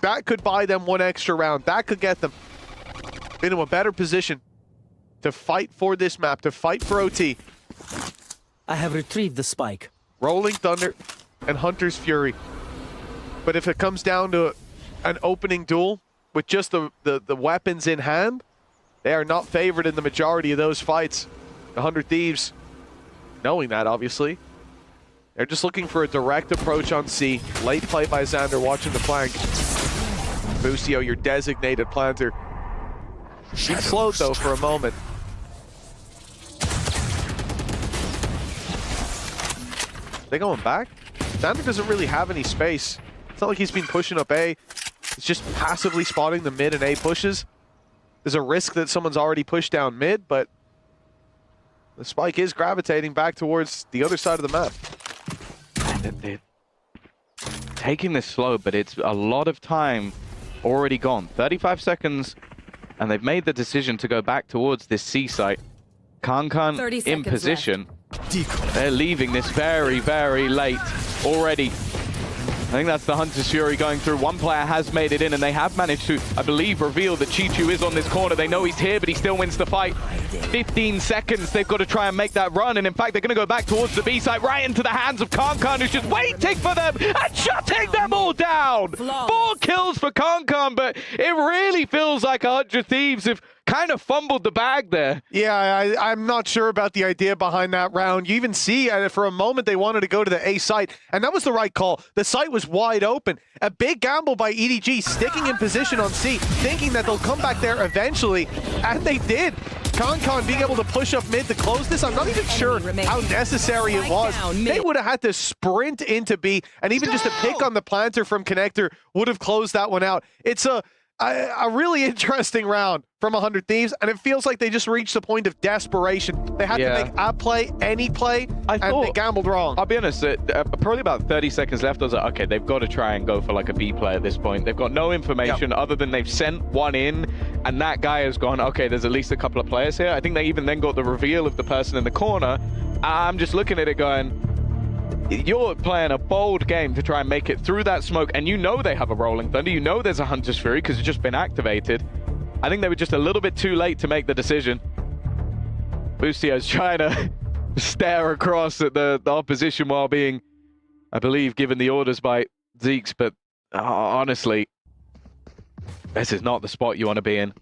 That could buy them one extra round. That could get them into a better position to fight for this map, to fight for OT. I have retrieved the spike. Rolling Thunder and Hunter's Fury. But if it comes down to an opening duel with just the weapons in hand, they are not favored in the majority of those fights. The 100 Thieves, knowing that, obviously, they're just looking for a direct approach on C. Late play by Xander, watching the flank. Boostio, your designated planter. He slowed, though, for a moment. They going back? Xander doesn't really have any space. It's not like he's been pushing up A. It's just passively spotting the mid and A pushes. There's a risk that someone's already pushed down mid, but the spike is gravitating back towards the other side of the map. They're taking this slow, but it's a lot of time already gone. 35 seconds, and they've made the decision to go back towards this C site. Concon in position. They're leaving this very, very late already. I think that's the Hunter's Fury going through. One player has made it in, and they have managed to, I believe, reveal that Chichu is on this corner. They know he's here, but he still wins the fight. 15 seconds, they've got to try and make that run, and in fact, they're going to go back towards the B site, right into the hands of Concon, who's just waiting for them and shutting them all down. 4 kills for Concon, but it really feels like 100 Thieves have kind of fumbled the bag there. Yeah, I'm not sure about the idea behind that round. You even see for a moment they wanted to go to the A site, and that was the right call. The site was wide open. A big gamble by EDG, sticking in position on C, thinking that they'll come back there eventually, and they did. Concon being able to push up mid to close this, I'm not even sure how necessary it was. They would have had to sprint into B, and even just a pick on the planter from Connector would have closed that one out. It's a really interesting round from 100 Thieves, and it feels like they just reached the point of desperation. They had to make a play, any play, and they gambled wrong. I'll be honest, probably about 30 seconds left, I was like, okay, they've got to try and go for like a B play at this point. They've got no information other than they've sent one in, and that guy has gone, okay, there's at least a couple of players here. I think they even then got the reveal of the person in the corner. I'm just looking at it going, you're playing a bold game to try and make it through that smoke, and you know they have a Rolling Thunder. You know there's a Hunter's Fury because it's just been activated. I think they were just a little bit too late to make the decision. Boostio's trying to stare across at the opposition while being, I believe, given the orders by Zeeks, but honestly, this is not the spot you want to be in.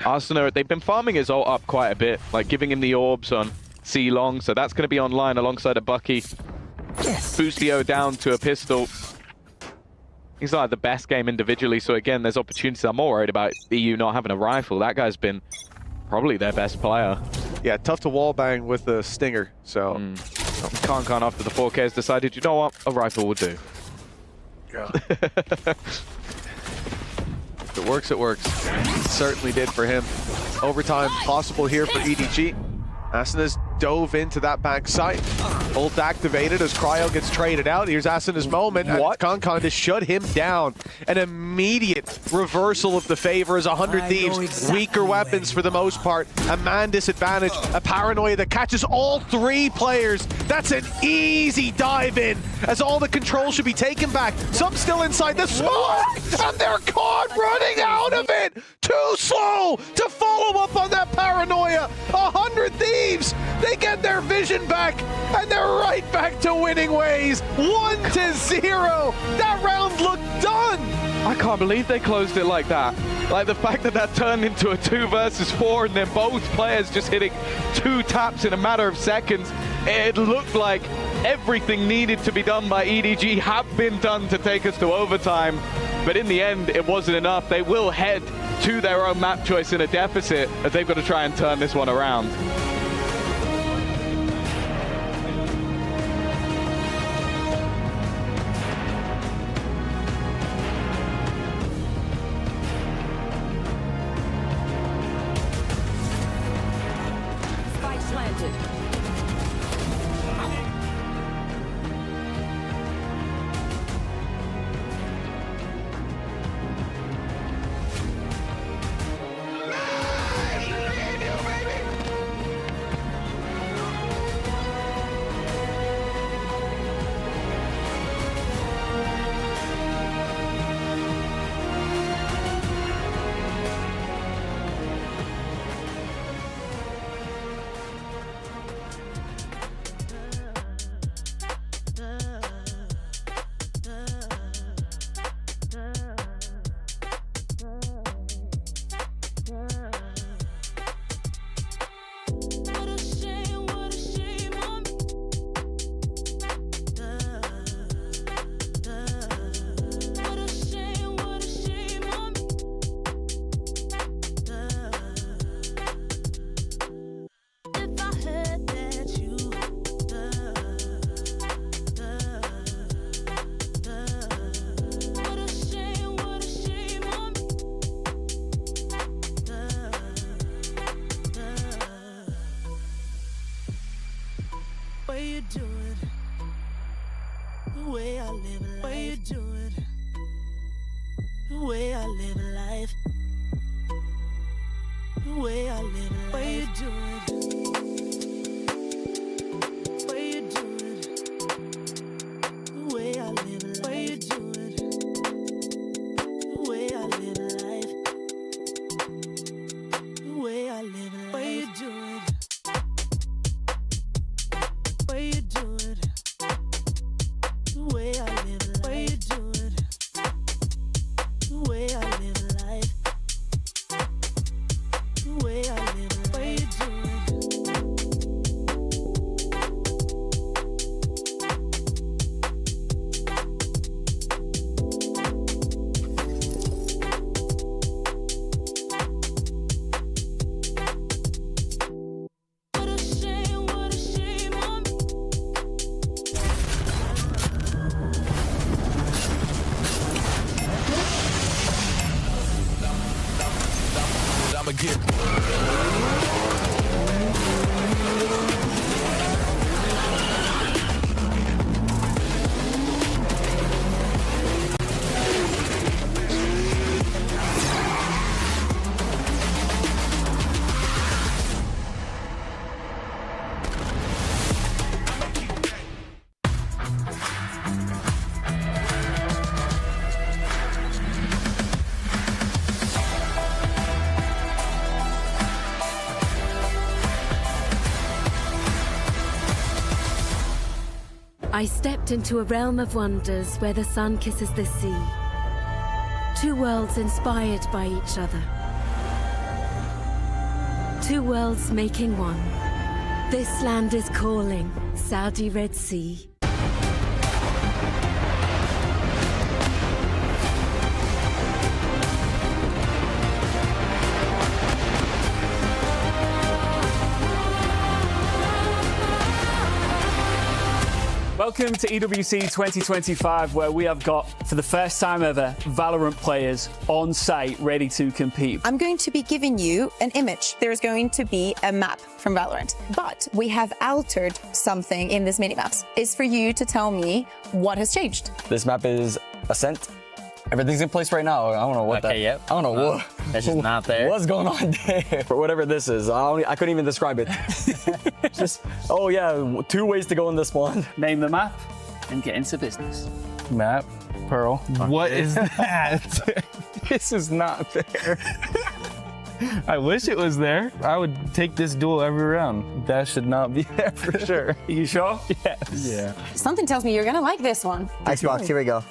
Arsenal, they've been farming his ult up quite a bit, like giving him the orbs on C long, so that's going to be online alongside a Bucky. Boostio down to a pistol. He's not the best game individually, so again, there's opportunities. I'm more worried about EU not having a rifle. That guy's been probably their best player. Yeah, tough to wallbang with the Stinger, so... Concon after the 4K has decided, you know what, a rifle will do. Yeah. If it works, it works. It certainly did for him. Overtime possible here for EDG. Asana's dove into that backside. Ult activated as Cryo gets traded out. Here's Asana's moment. What? Concon to shut him down. An immediate reversal of the favor as 100 Thieves. Weaker weapons for the most part. A man disadvantage. A paranoia that catches all three players. That's an easy dive in as all the control should be taken back. Some still inside the smoke and they're caught running out of it. Too slow to follow up on that paranoia. 100 Thieves. They get their vision back, and they're right back to winning ways. 1-0. That round looked done. I can't believe they closed it like that. Like the fact that that turned into a 2 versus 4 and then both players just hitting 2 taps in a matter of seconds. It looked like everything needed to be done by EDG had been done to take us to overtime. But in the end, it wasn't enough. They will head to their own map choice in a deficit as they've got to try and turn this one around. I stepped into a realm of wonders where the sun kisses the sea. 2 worlds inspired by each other. 2 worlds making one. This land is calling, Saudi Red Sea. Welcome to EWC 2025, where we have got, for the first time ever, Valorant players on site ready to compete. I'm going to be giving you an image. There's going to be a map from Valorant, but we have altered something in this mini-maps. It's for you to tell me what has changed. This map is Ascent. Everything's in place right now. I don't know what that. Yep. I don't know what. That's just not there. What's going on there? But whatever this is, I couldn't even describe it. Just, oh yeah, 2 ways to go in this one. Name the map and get into business. Map, Pearl. What is that? This is not there. I wish it was there. I would take this duel every round. That should not be there for sure. You sure? Yes. Yeah. Something tells me you're gonna like this one. Xbox, here we go.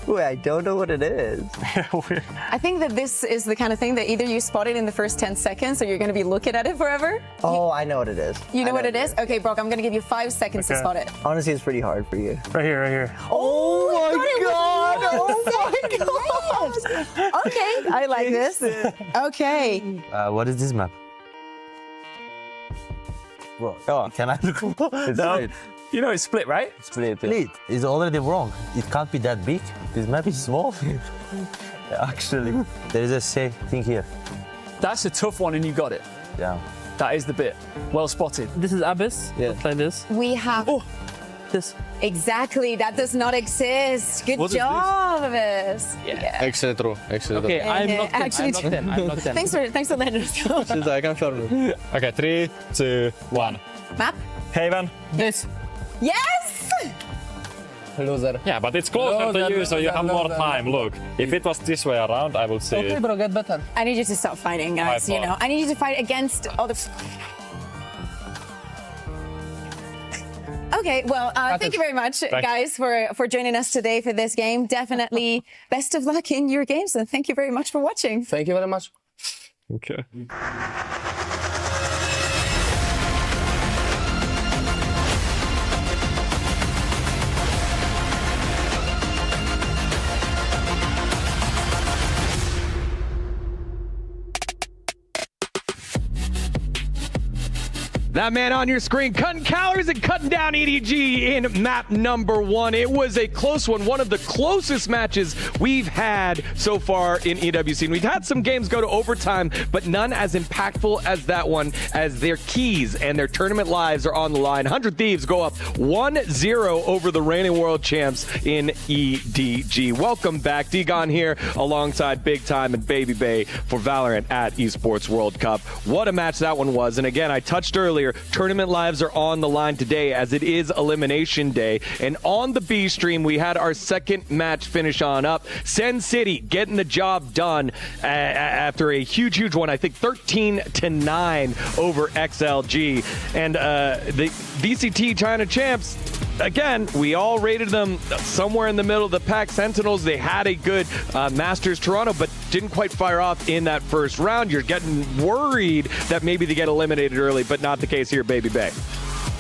Wait, I don't know what it is. I think that this is the kind of thing that either you spot it in the first 10 seconds or you're going to be looking at it forever. Oh, I know what it is. You know what it is? Okay, Brock, I'm going to give you 5 seconds to spot it. Honestly, it's pretty hard for you. Right here, right here. Oh my god! Oh my god! Okay, I like this. Okay. What is this map? Well, oh, can I look? No. You know it's split, right? Split. It's already wrong. It can't be that big. This map is small. Actually, there is a safe thing here. That's a tough one, and you got it. Yeah. That is the bit. Well spotted. This is Abyss. Yeah. Like this. We have... Oh, this. Exactly, that does not exist. Good job, Abyss. Yeah. Excellent throw. Excellent. Okay, I'm not actually, I'm not Thanks for letting us know. Since I can show you. Okay, 3, 2, 1. Map? Haven. This. Yes! Loser. Yeah, but it's closer to you, so you have more time. Look, if it was this way around, I would say. Okay, bro, get better. I need you to stop fighting, guys. You know, I need you to fight against other. Okay, well, thank you very much, guys, for joining us today for this game. Definitely best of luck in your games, and thank you very much for watching. Thank you very much. Okay. That man on your screen cutting calories and cutting down EDG in map number 1. It was a close one of the closest matches we've had so far in EWC. And we've had some games go to overtime, but none as impactful as that one, as their keys and their tournament lives are on the line. 100 Thieves go up 1-0 over the reigning world champs in EDG. Welcome back. D-Gon here alongside Big Time and Baby Bay for Valorant at Esports World Cup. What a match that one was. And again, I touched earlier, tournament lives are on the line today as it is elimination day. And on the B stream, we had our second match finish on up. Sen City getting the job done after a huge one. I think 13-9 over XLG. And the VCT China champs, again, we all rated them somewhere in the middle of the pack. Sentinels, they had a good Masters Toronto, but didn't quite fire off in that first round. You're getting worried that maybe they get eliminated early, but not the case here, Baby Bay.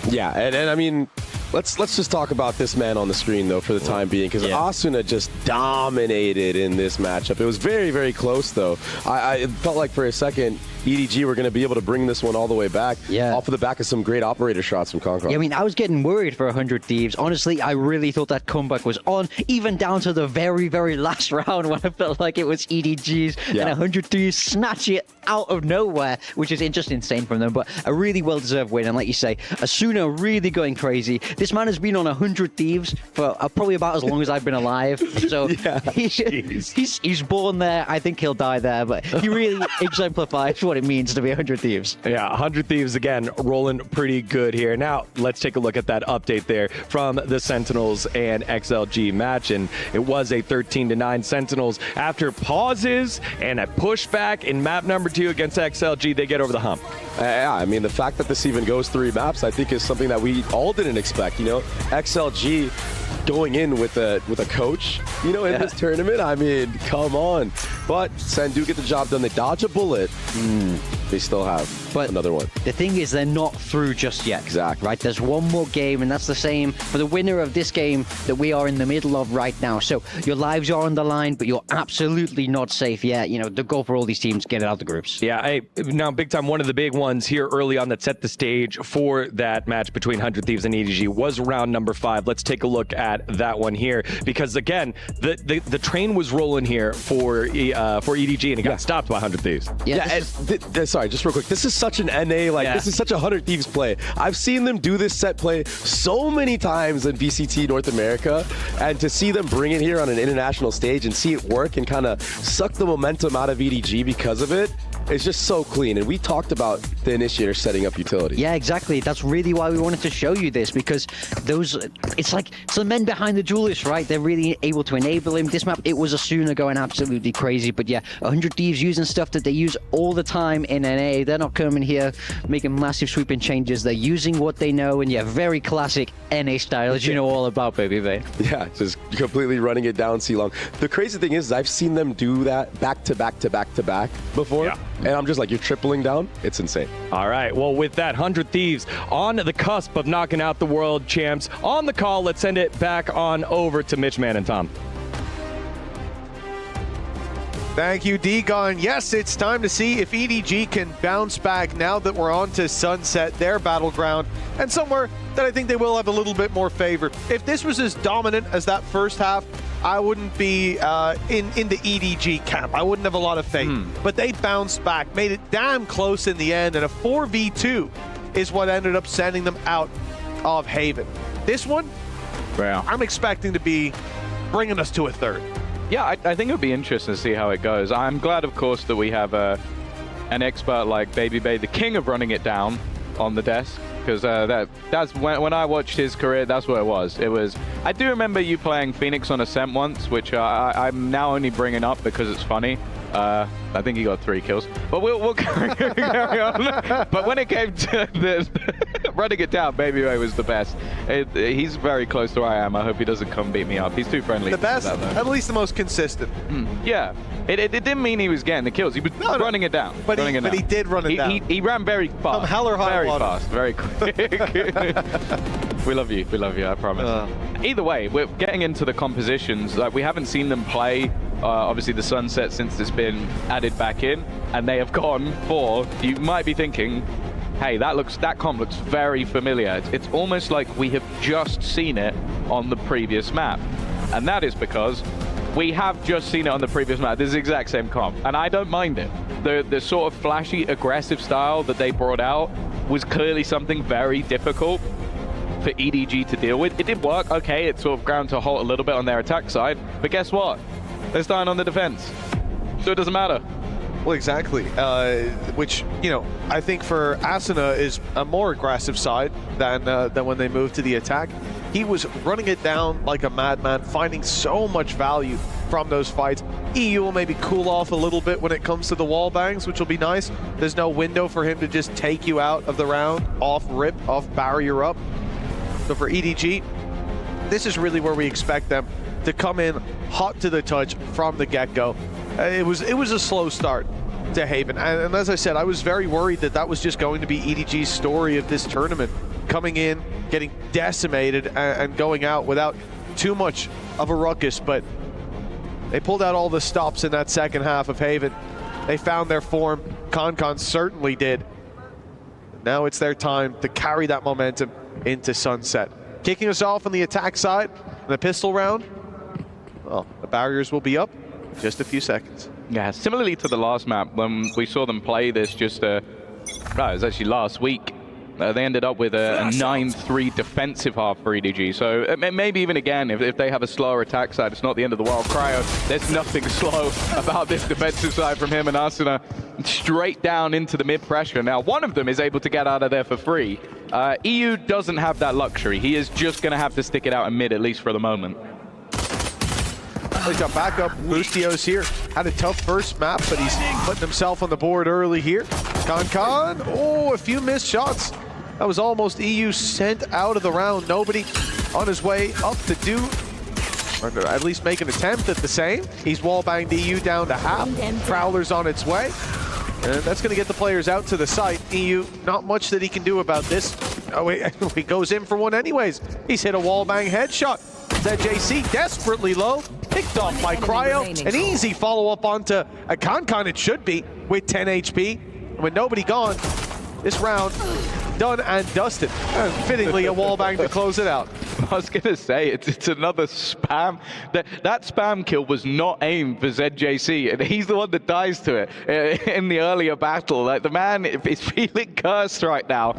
Yeah, and I mean, let's just talk about this man on the screen, though, for the time being, because Asuna just dominated in this matchup. It was very close, though. I felt like for a second, EDG were going to be able to bring this one all the way back off of the back of some great operator shots from Concon. Yeah, I mean, I was getting worried for 100 Thieves. Honestly, I really thought that comeback was on, even down to the very last round when I felt like it was EDG's and 100 Thieves snatch it out of nowhere, which is just insane from them, but a really well-deserved win. And like you say, Asuna really going crazy. This man has been on 100 Thieves for probably about as long as I've been alive, so he's born there. I think he'll die there, but he really exemplifies what it means to be 100 Thieves. Yeah, 100 Thieves, again, rolling pretty good here. Now, let's take a look at that update there from the Sentinels and XLG match, and it was a 13-9 Sentinels. After pauses and a pushback in map number 2 against XLG, they get over the hump. Yeah, I mean, the fact that this even goes 3 maps, I think is something that we all didn't expect. You know, XLG going in with a coach, you know, in this tournament. I mean, come on. But Sen do get the job done. They dodge a bullet. They still have But another one. The thing is, they're not through just yet. Exactly. Right? There's one more game, and that's the same for the winner of this game that we are in the middle of right now. So your lives are on the line, but you're absolutely not safe yet. You know, the goal for all these teams, get out of the groups. Yeah, hey, now big time, one of the big ones here early on that set the stage for that match between 100 Thieves and EDG was round number 5. Let's take a look at that one here, because again, the train was rolling here for EDG, and it got stopped by 100 Thieves. Sorry, just real quick. This is such an NA, this is such a 100 Thieves play. I've seen them do this set play so many times in VCT North America, and to see them bring it here on an international stage and see it work and kind of suck the momentum out of EDG because of it, it's just so clean. And we talked about the initiator setting up utility. Yeah, exactly. That's really why we wanted to show you this, because it's like the men behind the duelist, right? They're really able to enable him. This map, it was Asuna going absolutely crazy, but yeah, 100 Thieves using stuff that they use all the time in NA. They're not coming here making massive sweeping changes. They're using what they know, and yeah, very classic NA style, as you know all about, baby. Yeah, just completely running it down C-long. The crazy thing is, I've seen them do that back to back to back to back before. Yeah. And I'm just like, you're tripling down? It's insane. All right, well, with that, 100 Thieves on the cusp of knocking out the world champs. On the call, let's send it back on over to Mitch, Man, and Tom. Thank you, D-Gon. Yes, it's time to see if EDG can bounce back now that we're on to Sunset, their battleground, and somewhere that I think they will have a little bit more favor. If this was as dominant as that first half, I wouldn't be in the EDG camp. I wouldn't have a lot of faith. But they bounced back, made it damn close in the end, and a 4v2 is what ended up sending them out of Haven. This one, I'm expecting to be bringing us to a third. Yeah, I think it would be interesting to see how it goes. I'm glad, of course, that we have an expert like Baby Bay, the king of running it down on the desk. Because that's when I watched his career, that's what it was. I do remember you playing Phoenix on Ascent once, which I'm now only bringing up because it's funny. I think he got 3 kills, but we'll carry on. But when it came to the running it down, Baby Ray was the best. He's very close to where I am. I hope he doesn't come beat me up. He's too friendly. The best, at least the most consistent. Yeah. It didn't mean he was getting the kills. He was running it down. But he did run it down. He ran very fast. From hell or high water. Fast, very quick. We love you, I promise. Either way, we're getting into the compositions. Like, we haven't seen them play, obviously, the Sunset since it's been added back in, and they have gone for, you might be thinking, hey, that comp looks very familiar. It's almost like we have just seen it on the previous map. And that is because we have just seen it on the previous map. This is the exact same comp, and I don't mind it. The sort of flashy, aggressive style that they brought out was clearly something very difficult for EDG to deal with. It did work, okay, it sort of ground to a halt a little bit on their attack side, but guess what? They're starting on the defense, so it doesn't matter. Well, exactly, which, you know, I think for Asuna is a more aggressive side than when they moved to the attack. He was running it down like a madman, finding so much value from those fights. EU will maybe cool off a little bit when it comes to the wall bangs, which will be nice. There's no window for him to just take you out of the round, off rip, off barrier up. So for EDG, this is really where we expect them to come in hot to the touch from the get-go. It was a slow start to Haven, and as I said, I was very worried that that was just going to be EDG's story of this tournament, coming in, getting decimated, and going out without too much of a ruckus, but they pulled out all the stops in that second half of Haven. They found their form. Concon certainly did. Now it's their time to carry that momentum into Sunset. Kicking us off on the attack side, in the pistol round, well, the barriers will be up in just a few seconds. Yeah, similarly to the last map, when we saw them play this just, it was actually last week, they ended up with a 9-3 defensive half for EDG. So maybe even again, if they have a slower attack side, it's not the end of the world. Cryo, there's nothing slow about this defensive side from him and Asuna. Straight down into the mid pressure. Now, one of them is able to get out of there for free. EU doesn't have that luxury. He is just going to have to stick it out in mid, at least for the moment. He's got backup. Boostio's here. Had a tough first map, but he's putting himself on the board early here. Concon, oh, a few missed shots. That was almost EU sent out of the round. Nobody on his way up to do, or at least make an attempt at the same. He's wall-banged EU down to half. Prowler's on its way. And that's going to get the players out to the site. EU, not much that he can do about this. Oh, wait, he goes in for one anyways. He's hit a wallbang headshot. ZJC desperately low. Picked off by Cryo. An easy follow-up onto a Concon, it should be, with 10 HP. And with nobody gone, this round done and dusted. And fittingly, a wallbang to close it out. I was going to say, it's another spam. That spam kill was not aimed for ZJC, and he's the one that dies to it in the earlier battle. Like, the man is feeling cursed right now.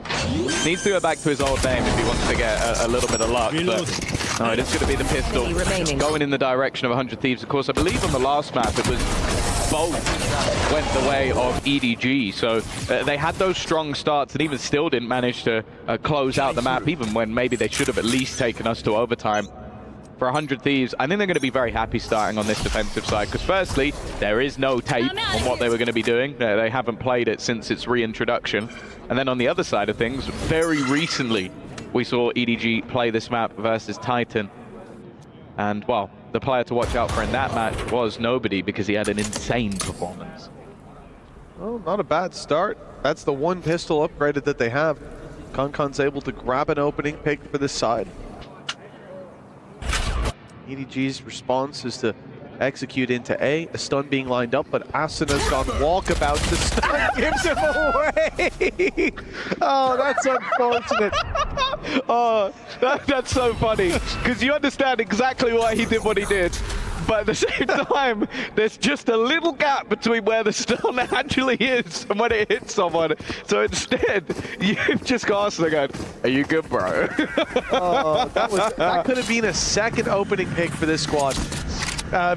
Needs to go back to his old name if he wants to get a little bit of luck. But no, it is going to be the pistol going in the direction of 100 Thieves. Of course, I believe on the last map it was both went the way of EDG. So they had those strong starts and even still didn't manage to close out the map, even when maybe they should have at least taken us to overtime. For 100 Thieves, I think they're going to be very happy starting on this defensive side, because firstly, there is no tape on what they were going to be doing. They haven't played it since its reintroduction. And then on the other side of things, very recently, we saw EDG play this map versus Titan. And, well, the player to watch out for in that match was nobody, because he had an insane performance. Well, not a bad start. That's the one pistol upgraded that they have. Concon's able to grab an opening pick for this side. EDG's response is to execute into A, a stun being lined up, but Asuna's gone walkabout. The stun gives him away. Oh, that's unfortunate. Oh, that's so funny, because you understand exactly why he did what he did. But at the same time, there's just a little gap between where the stun actually is and when it hits someone. So instead, you've just got Asuna going, are you good, bro? Oh, that could have been a second opening pick for this squad.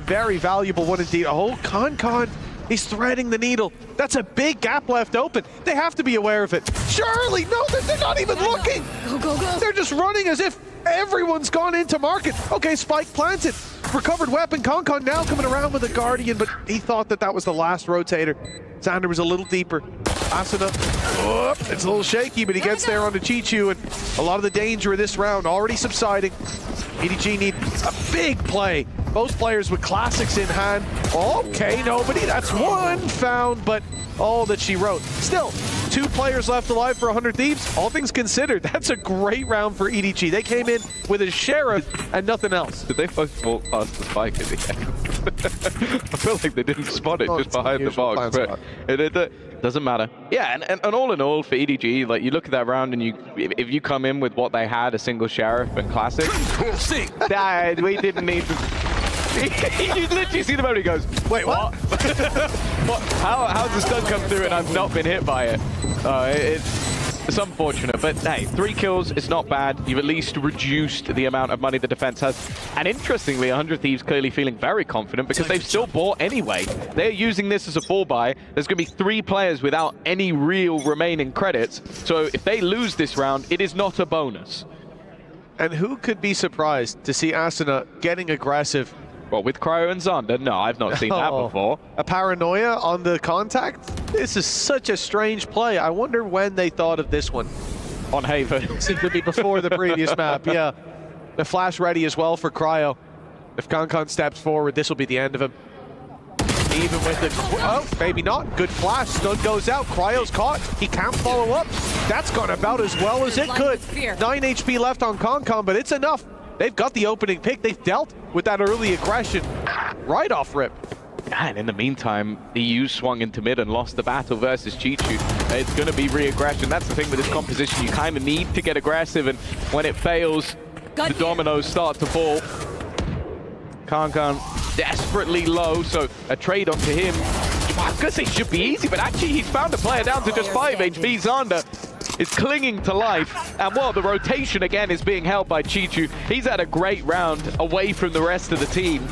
Very valuable one indeed. Oh, Concon, he's threading the needle. That's a big gap left open. They have to be aware of it. Surely, no, they're not even looking. Go, go, go. They're just running as if everyone's gone into market. Okay, spike planted. Recovered weapon. Concon now coming around with a Guardian, but he thought that was the last rotator. Xander was a little deeper. Asuna, it's a little shaky, but he gets there onto Chichu, and a lot of the danger in this round already subsiding. EDG need a big play. Both players with classics in hand. Okay, nobody. That's one found, but all that she wrote. Still, 2 players left alive for 100 Thieves. All things considered, that's a great round for EDG. They came in with a sheriff and nothing else. Did they both walk past the spike at the end? I feel like they didn't spot it just behind the box, but it doesn't matter. Yeah, and all in all for EDG, like, you look at that round and if you come in with what they had, a single sheriff and classic, we didn't need to. You literally see the moment he goes, wait, what? What? How's the stun come through and I've not been hit by it? It's unfortunate, but hey, 3 kills is not bad. You've at least reduced the amount of money the defense has. And interestingly, 100 Thieves clearly feeling very confident because they've still bought anyway. They're using this as a fall buy. There's going to be 3 players without any real remaining credits. So if they lose this round, it is not a bonus. And who could be surprised to see Asuna getting aggressive? Well, with Cryo and Xander? No, I've not seen that before. A paranoia on the contact? This is such a strange play. I wonder when they thought of this one. On Haven. Seemed to be before the previous map, yeah. The flash ready as well for Cryo. If Concon steps forward, this will be the end of him. Even with the... Oh, maybe not. Good flash. Stun goes out. Cryo's caught. He can't follow up. That's gone about as well as it could. 9 HP left on Concon, but it's enough. They've got the opening pick. They've dealt with that early aggression right off rip. And in the meantime, EU swung into mid and lost the battle versus Chichu. It's going to be re-aggression. That's the thing with this composition. You kind of need to get aggressive, and when it fails, the dominoes start to fall. Concon desperately low, so a trade onto him. I was going to say should be easy, but actually he's found a player down to just 5 HP. Xander is clinging to life, and well, the rotation again is being held by Chichu. He's had a great round away from the rest of the team.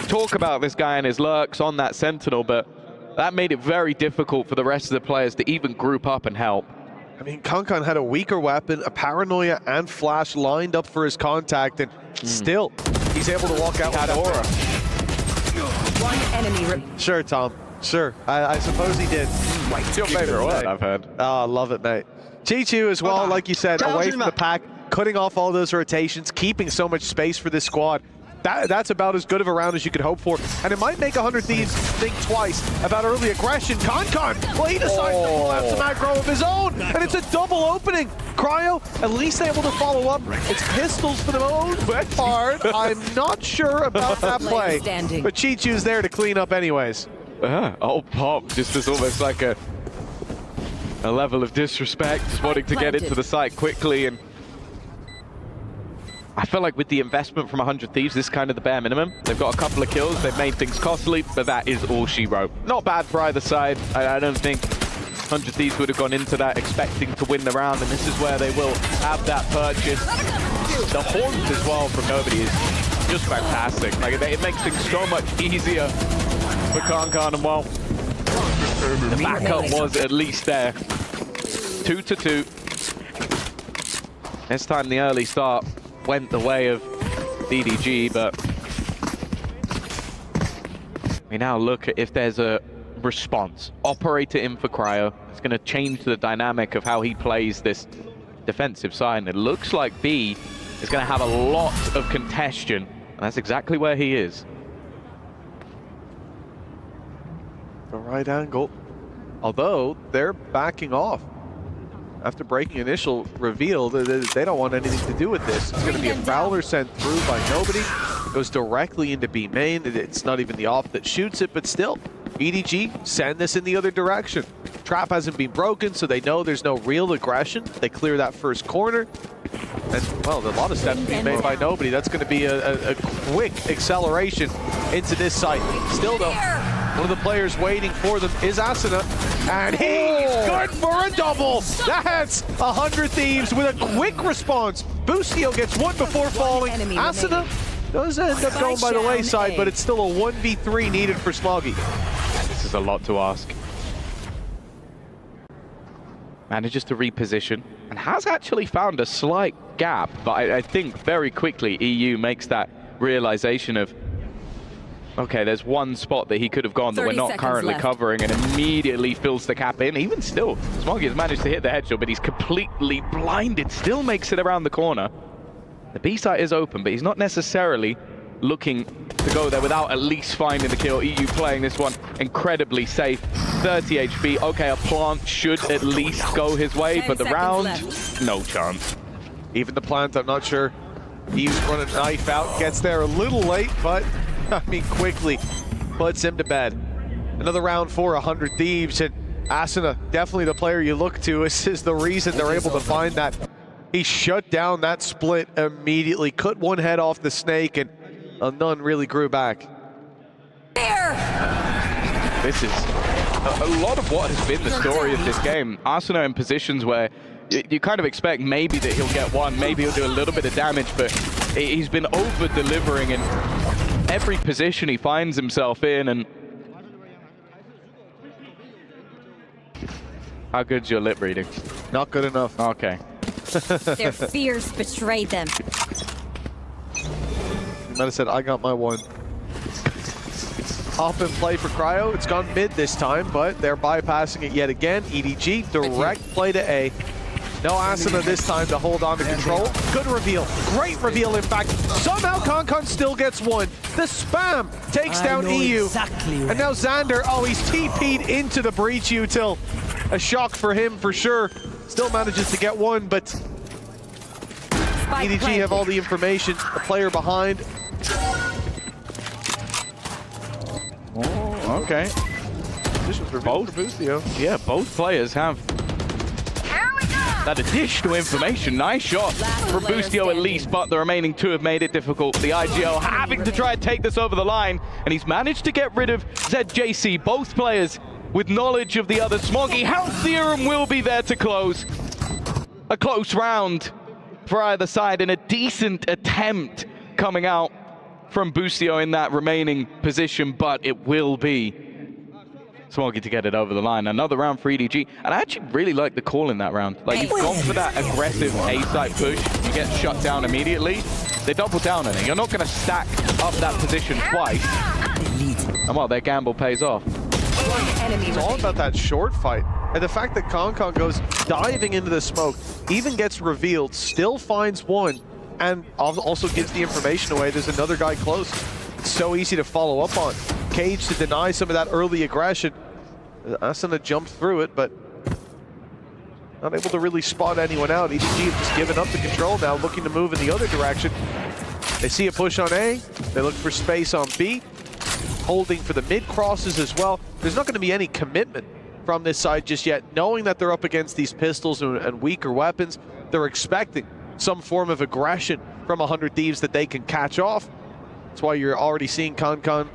Talk about this guy and his lurks on that Sentinel, but that made it very difficult for the rest of the players to even group up and help. I mean, Concon had a weaker weapon, a paranoia and flash lined up for his contact, and still, he's able to walk out with that aura. One enemy. Sure, Tom. Sure. I suppose he did. It's your favorite one, I've heard. Oh, I love it, mate. Chichu as well, like you said, away from the pack, cutting off all those rotations, keeping so much space for this squad. that's about as good of a round as you could hope for. And it might make 100 Thieves think twice about early aggression. Con, well, he decides to pull out some aggro of his own, and it's a double opening. Cryo, at least able to follow up. It's pistols for the most part. I'm not sure about that play, but Chichu's there to clean up anyways. Oh, Pop, just as almost like a level of disrespect, just wanting to get into the site quickly. And I feel like with the investment from 100 Thieves, this is kind of the bare minimum. They've got a couple of kills, they've made things costly, but that is all she wrote. Not bad for either side. I don't think 100 Thieves would have gone into that expecting to win the round, and this is where they will have that purchase. The haunt as well from Nobody is just fantastic. Like, it makes things so much easier for Con, and well, the backup was at least there. 2-2. This time the early start went the way of DDG, but we now look at if there's a response. Operator in for Cryo. It's going to change the dynamic of how he plays this defensive side, and it looks like B is going to have a lot of congestion, and that's exactly where he is. The right angle, although they're backing off. After breaking initial reveal, they don't want anything to do with this. It's going to be a Prowler sent through by Nobody. Goes directly into B main. It's not even the off that shoots it, but still, EDG send this in the other direction. Trap hasn't been broken, so they know there's no real aggression. They clear that first corner. And, well, a lot of steps being made by Nobody. That's going to be a quick acceleration into this site. Still, though, one of the players waiting for them is Asuna, and he's good for a double. That's 100 Thieves with a quick response. Boostio gets one before falling. Asuna does end up going by the wayside, but it's still a 1v3 needed for Smoggy. This is a lot to ask. Manages to reposition and has actually found a slight gap, but I think very quickly EU makes that realization of, okay, there's one spot that he could have gone that we're not currently covering, and immediately fills the gap in. Even still, Smoggy has managed to hit the headshot, but he's completely blinded, still makes it around the corner. The B site is open, but he's not necessarily looking to go there without at least finding the kill. EU playing this one incredibly safe. 30 HP. Okay, a plant should at least go his way, but the round, no chance. Even the plant, I'm not sure. He's running a knife out, gets there a little late, but I mean, quickly puts him to bed. Another round for 100 Thieves, and Asuna, definitely the player you look to. This is the reason they're able to find that. He shut down that split immediately, cut one head off the snake, and none really grew back. This is a lot of what has been the story of this game. Asuna in positions where you kind of expect maybe that he'll get one, maybe he'll do a little bit of damage, but he's been over-delivering in every position he finds himself in. And how good's your lip reading? Not good enough. Okay. Their fears betrayed them. You might have said, I got my one. Hop and play for Cryo. It's gone mid this time, but they're bypassing it yet again. EDG, direct play to A. No Asuna this time to hold on to control. Good reveal. Great reveal, in fact. Somehow Con still gets one. The spam takes down EU. And now Xander, oh, he's TP'd into the breach util. A shock for him for sure. Still manages to get one, but EDG have all the information. The player behind. Oh, okay. Both. Yeah, both players have that additional information. Nice shot from Boostio at least, but the remaining two have made it difficult. The IGL having to try and take this over the line, and he's managed to get rid of ZJC. Both players with knowledge of the other. Smoggy, health theorem will be there to close. A close round for either side, and a decent attempt coming out from Boostio in that remaining position, but it will be Smoggy to get it over the line. Another round for EDG, and I actually really like the call in that round. Like, you've gone for that aggressive A-side push, you get shut down immediately. They double down on it. You're not going to stack up that position twice. And well, their gamble pays off. It's all about that short fight. And the fact that Con goes diving into the smoke, even gets revealed, still finds one. and also gives the information away. There's another guy close. It's so easy to follow up on. Cage to deny some of that early aggression. Asuna jumped through it, but not able to really spot anyone out. EDG have just given up the control now, looking to move in the other direction. They see a push on A. They look for space on B. Holding for the mid crosses as well. There's not going to be any commitment from this side just yet. Knowing that they're up against these pistols and weaker weapons, they're expecting some form of aggression from 100 Thieves that they can catch off. That's why you're already seeing Kankan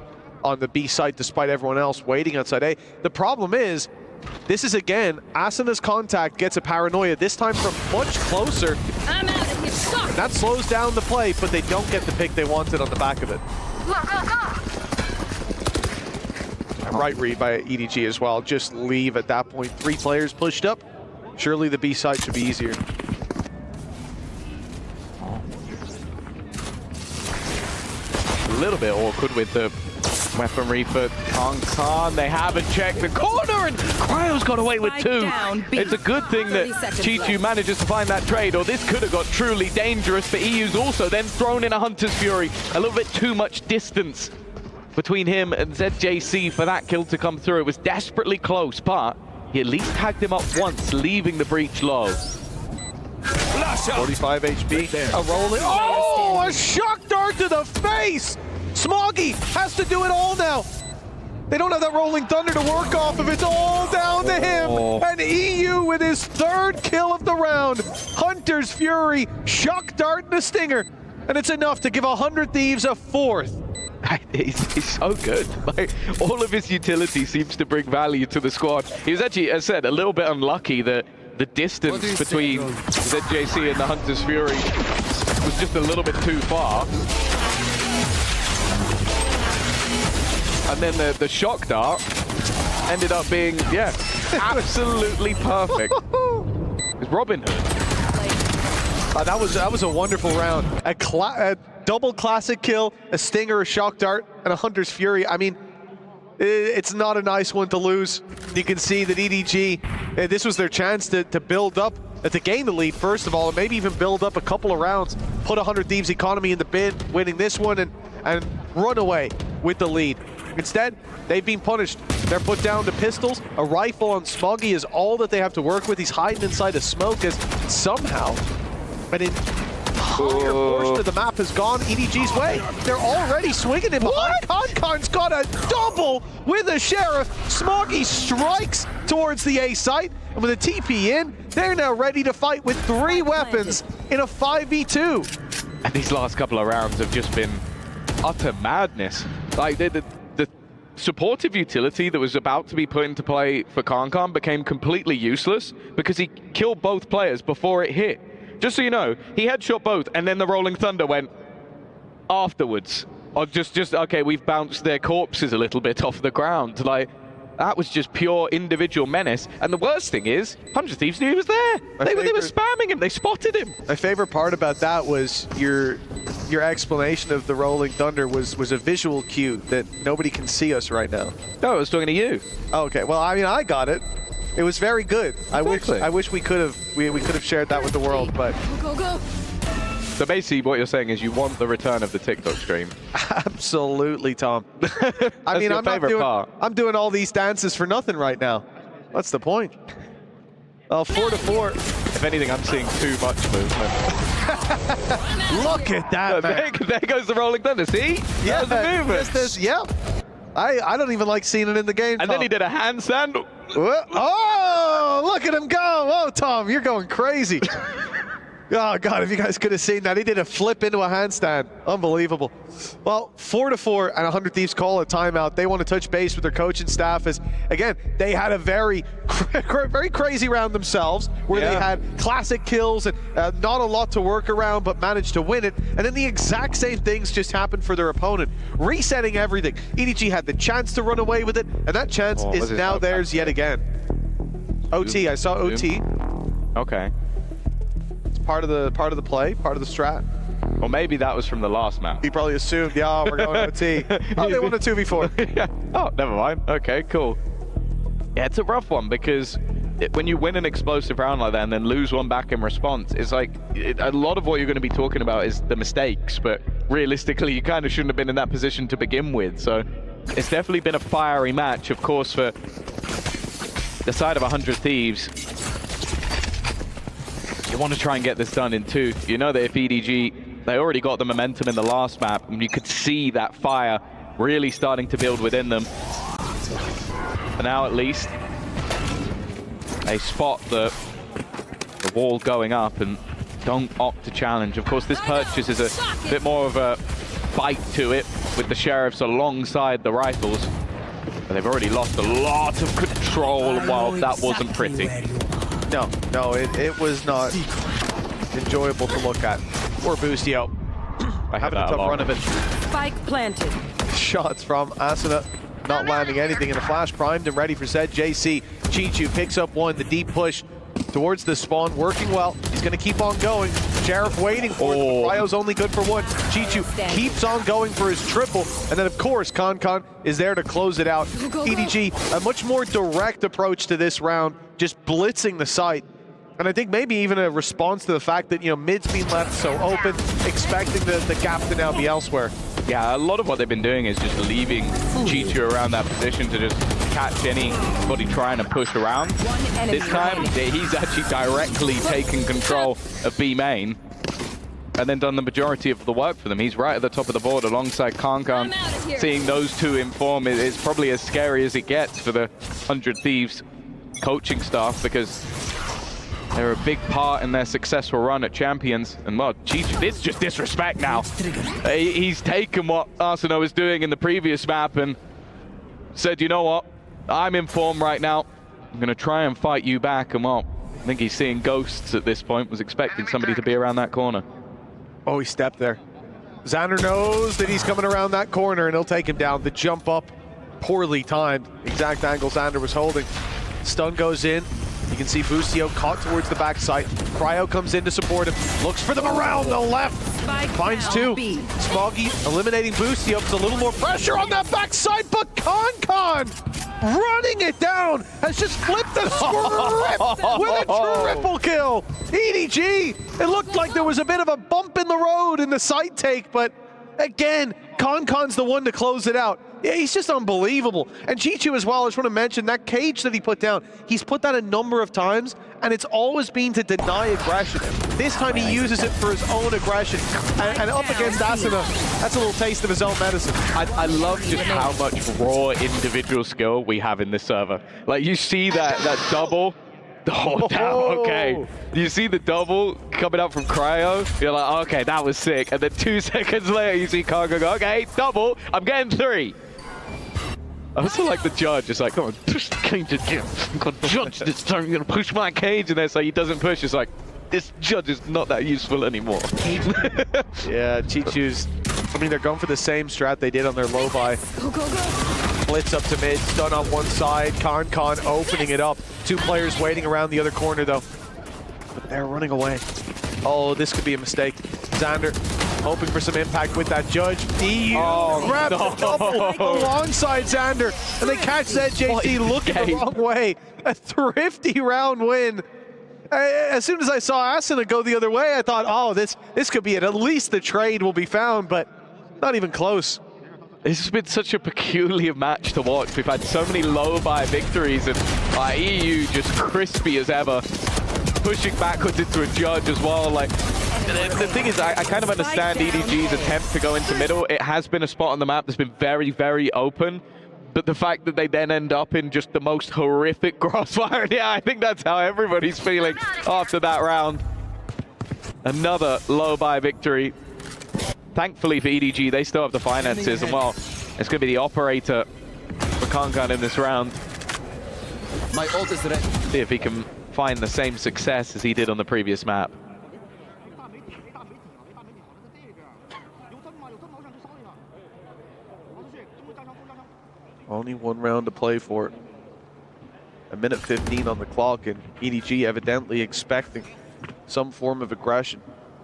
on the B side despite everyone else waiting outside A. The problem is, this is again, Asuna's contact gets a paranoia, this time from much closer. I'm out of here. And that slows down the play, but they don't get the pick they wanted on the back of it. Right read by EDG as well. Just leave at that point. 3 players pushed up. Surely the B side should be easier. A little bit awkward with the weaponry for Kankan. They haven't checked the corner, and Cryo's got away with 2. It's a good thing that G2 manages to find that trade, or this could have got truly dangerous. But EU's also then thrown in a Hunter's Fury. A little bit too much distance between him and ZJC for that kill to come through. It was desperately close, but he at least tagged him up once, leaving the breach low. 45 HP. A rolling. Oh, a shock dart to the face! Smoggy has to do it all now. They don't have that rolling thunder to work off of. It's all down to him. And EU with his 3rd kill of the round. Hunter's Fury, shock dart and a stinger. And it's enough to give 100 Thieves a 4th. He's so good. Like, all of his utility seems to bring value to the squad. He was actually, as I said, a little bit unlucky that the distance between ZJC and the Hunter's Fury was just a little bit too far. And then the shock dart ended up being, yeah, absolutely perfect. It's Robin Hood. That was a wonderful round. A double classic kill, a stinger, a shock dart, and a Hunter's Fury. I mean, it's not a nice one to lose. You can see that EDG, this was their chance to build up, to gain the lead first of all, and maybe even build up a couple of rounds, put 100 Thieves economy in the bin, winning this one, and run away with the lead. Instead, they've been punished. They're put down to pistols. A rifle on Smoggy is all that they have to work with. He's hiding inside a smoke as somehow, but in higher portion of the map has gone EDG's way. They're already swinging him behind. Kankan's got a double with a Sheriff. Smoggy strikes towards the A site, and with a TP in, they're now ready to fight with 3 weapons in a 5v2. And these last couple of rounds have just been utter madness. Like, the supportive utility that was about to be put into play for Kankan became completely useless because he killed both players before it hit. Just so you know, he headshot both, and then the Rolling Thunder went afterwards. Or just okay, we've bounced their corpses a little bit off the ground. Like, that was just pure individual menace. And the worst thing is, 100 Thieves knew he was there. They were spamming him. They spotted him. My favorite part about that was your explanation of the Rolling Thunder was a visual cue that nobody can see us right now. No, I was talking to you. Oh, okay. Well, I mean, I got it. It was very good. Exactly. I wish we could have shared that with the world, but Go, go. So basically what you're saying is you want the return of the TikTok stream. Absolutely, Tom. I mean, I'm doing all these dances for nothing right now. What's the point? 4-4. If anything, I'm seeing too much movement. Look at that, man. There goes the Rolling Thunder, see? Yeah, the movement. Yeah. I don't even like seeing it in the game, And Tom. then he did a handstand. Oh, look at him go. Oh, Tom, you're going crazy. Oh, God, if you guys could have seen that. He did a flip into a handstand. Unbelievable. Well, 4-4 and 100 Thieves call a timeout. They want to touch base with their coaching staff as, again, they had a very crazy round themselves where they had classic kills and not a lot to work around, but managed to win it. And then the exact same things just happened for their opponent, resetting everything. EDG had the chance to run away with it, and that chance is now theirs yet again. OT, I saw OT. Okay. Part of the play, part of the strat. Or maybe that was from the last map. He probably assumed, yeah, we're going OT. Oh, they won a 2v4. Yeah. Oh, never mind. Okay, cool. Yeah, it's a rough one because when you win an explosive round like that and then lose one back in response, it's like a lot of what you're going to be talking about is the mistakes, but realistically you kind of shouldn't have been in that position to begin with. So it's definitely been a fiery match, of course, for the side of 100 Thieves. You want to try and get this done in 2. You know that if EDG, they already got the momentum in the last map, and you could see that fire really starting to build within them. And now at least they spot the wall going up and don't opt to challenge. Of course, this purchase is a bit more of a bite to it with the sheriffs alongside the rifles. But they've already lost a lot of control, while that wasn't pretty. No, it was not enjoyable to look at. Poor Boostio. Having a tough run of it. Spike planted. Shots from Asuna, not landing anything in the flash, primed and ready for set. JC, Chichu picks up one, the deep push towards the spawn, working well. He's going to keep on going. Sheriff waiting for it. Cryo's only good for one. Chichu keeps on going for his triple. And then, of course, Con is there to close it out. EDG, a much more direct approach to this round, just blitzing the site. And I think maybe even a response to the fact that, you know, mid's been left so open, expecting the gap to now be elsewhere. Yeah, a lot of what they've been doing is just leaving Chichu around that position to just catch anybody trying to push around. This time, he's actually directly taken control of B main and then done the majority of the work for them. He's right at the top of the board alongside Kankan. Seeing those two in form is probably as scary as it gets for the 100 Thieves coaching staff, because they're a big part in their successful run at Champions. And well, Chichu, it's just disrespect now. He's taken what Arsenal was doing in the previous map and said, you know what, I'm in form right now. I'm going to try and fight you back. And well, I think he's seeing ghosts at this point, was expecting somebody to be around that corner. Oh, he stepped there. Xander knows that he's coming around that corner and he'll take him down. The jump up, poorly timed. Exact angle Xander was holding. Stun goes in. You can see Boostio caught towards the backside. Cryo comes in to support him. Looks for them around the left. Finds two. Smoggy eliminating Boostio. Puts a little more pressure on that backside, but Con running it down has just flipped the script with a triple kill. EDG, it looked like there was a bit of a bump in the road in the side take, but again, Con's the one to close it out. Yeah, he's just unbelievable. And Chichu as well, I just want to mention that cage that he put down. He's put that a number of times, and it's always been to deny aggression. This time he uses it for his own aggression. And up against Asuna, that's a little taste of his own medicine. I love just how much raw individual skill we have in this server. Like, you see that double. Oh, damn, okay. You see the double coming up from Cryo, you're like, okay, that was sick. And then 2 seconds later, you see Cargo go, okay, double, I'm getting 3. I also like the judge. It's like, come on, push the cage again. I'm going to judge this time. You're going to push my cage. And then it's like, he doesn't push. It's like, this judge is not that useful anymore. Yeah, Chichu's, I mean, they're going for the same strat they did on their low buy. Blitz up to mid, stun on one side. Con opening it up. 2 players waiting around the other corner, though. But they're running away. Oh, this could be a mistake. Xander hoping for some impact with that judge. He grabs the double alongside Xander, and they catch ZJC looking the wrong way. A thrifty round win. As soon as I saw Asuna go the other way, I thought, oh, this could be it. At least the trade will be found, but not even close. This has been such a peculiar match to watch. We've had so many low-buy victories, and EU just crispy as ever, pushing backwards into a judge as well. Like, the thing is, I kind of understand EDG's attempt to go into middle. It has been a spot on the map that's been very, very open. But the fact that they then end up in just the most horrific crossfire, yeah, I think that's how everybody's feeling after that round. Another low-buy victory. Thankfully for EDG, they still have the finances, and well, it's going to be the operator for Kankan in this round. My ult is ready. See if he can find the same success as he did on the previous map. Only 1 round to play for it. 1:15 on the clock, and EDG evidently expecting some form of aggression.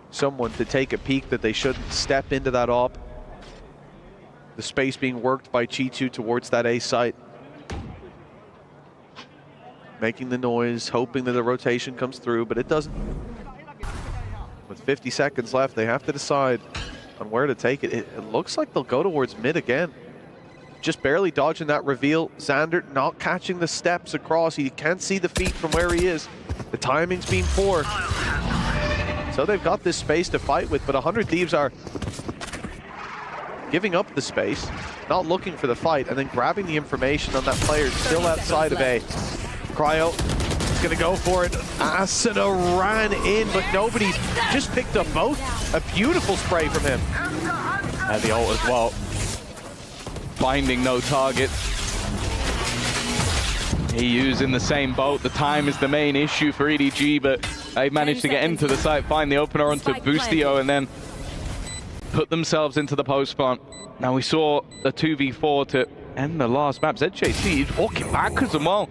Someone to take a peek that they shouldn't step into that op. The space being worked by Chichu towards that A site. making the noise, hoping that the rotation comes through, but it doesn't. With 50 seconds left, they have to decide on where to take it. It looks like they'll go towards mid again. Just barely dodging that reveal. Xander not catching the steps across. He can't see the feet from where he is. The timing's been poor. So they've got this space to fight with, but 100 Thieves are giving up the space, not looking for the fight, and then grabbing the information on that player still outside of A. Cryo is going to go for it. Asuna ran in, but nobody just picked up both. A beautiful spray from him. And the ult as well. Finding no target. EU's in the same boat. The time is the main issue for EDG, but they managed to get into the site, find the opener onto Boostio, and then put themselves into the post spawn. Now we saw the 2v4 to end the last map. ZJC is walking backwards and well.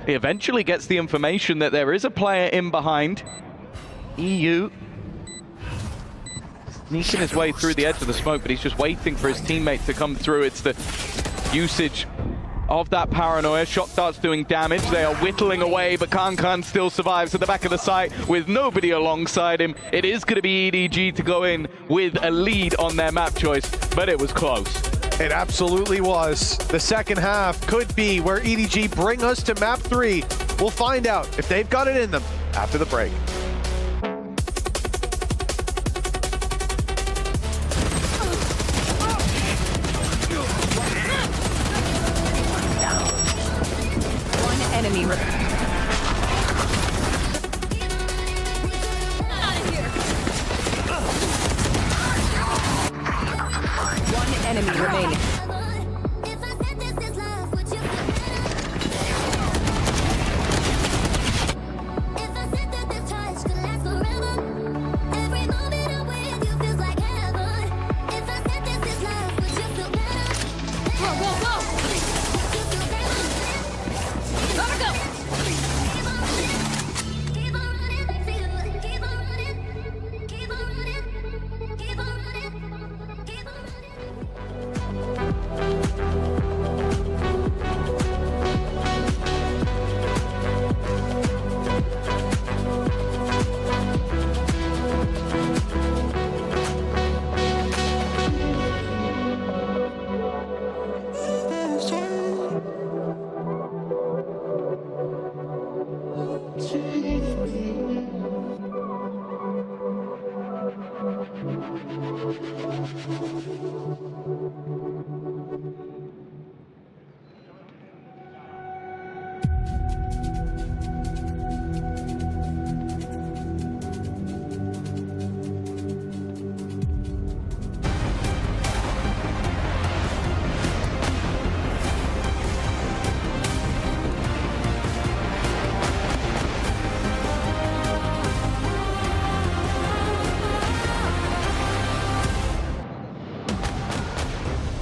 He eventually gets the information that there is a player in behind. EU sneaking his way through the edge of the smoke, but he's just waiting for his teammate to come through. It's the usage of that paranoia. Shock darts doing damage. They are whittling away, but Kankan still survives at the back of the site with nobody alongside him. It is going to be EDG to go in with a lead on their map choice, but it was close. It absolutely was. The second half could be where EDG bring us to map 3. We'll find out if they've got it in them after the break. Enemy One enemy remaining.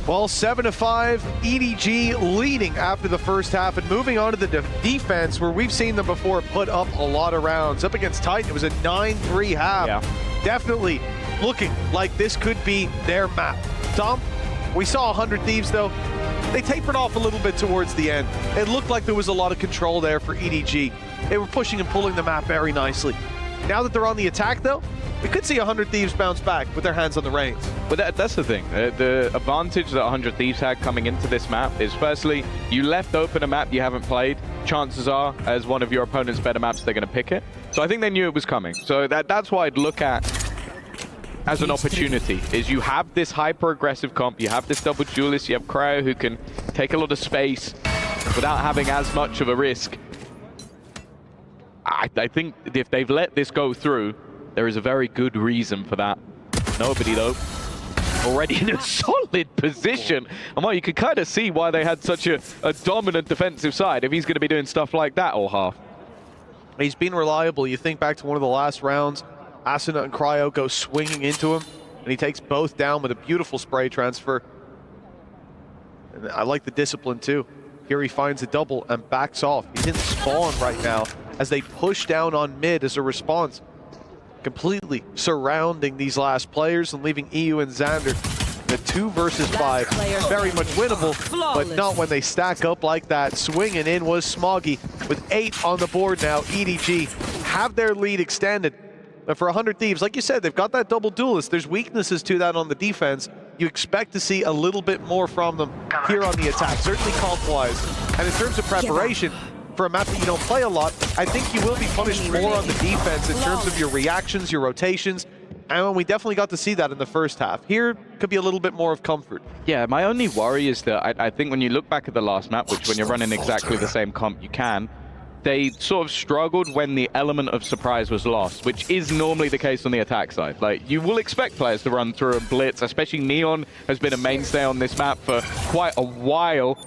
Well, 7-5, EDG leading after the first half and moving on to the defense where we've seen them before put up a lot of rounds. Up against Titan, it was a 9-3 half. Yeah. Definitely looking like this could be their map. Tom, we saw 100 Thieves though. They tapered off a little bit towards the end. It looked like there was a lot of control there for EDG. They were pushing and pulling the map very nicely. Now that they're on the attack though, we could see 100 Thieves bounce back with their hands on the reins. But that's the thing. The advantage that 100 Thieves had coming into this map is, firstly, you left open a map you haven't played. Chances are, as one of your opponent's better maps, they're going to pick it. So I think they knew it was coming. So that's what I'd look at as an opportunity, is you have this hyper-aggressive comp, you have this double duelist, you have Cryo who can take a lot of space without having as much of a risk. I think if they've let this go through, there is a very good reason for that. Nobody, though, already in a solid position. And well, you can kind of see why they had such a dominant defensive side if he's going to be doing stuff like that all half. He's been reliable. You think back to one of the last rounds, Asuna and Cryo go swinging into him, and he takes both down with a beautiful spray transfer. And I like the discipline, too. Here he finds a double and backs off. He's in spawn right now as they push down on mid as a response, completely surrounding these last players and leaving EU and Xander a 2 versus 5, very much winnable, but not when they stack up like that. Swinging in was Smoggy with 8 on the board now. EDG have their lead extended. But for 100 Thieves, like you said, they've got that double duelist. There's weaknesses to that on the defense. You expect to see a little bit more from them here on the attack, certainly comp-wise. And in terms of preparation, for a map that you don't play a lot, I think you will be punished more on the defense in terms of your reactions, your rotations, and we definitely got to see that in the first half. Here could be a little bit more of comfort. Yeah, my only worry is that I think when you look back at the last map, which when you're running exactly the same comp you can, they sort of struggled when the element of surprise was lost, which is normally the case on the attack side. Like, you will expect players to run through a blitz, especially Neon has been a mainstay on this map for quite a while.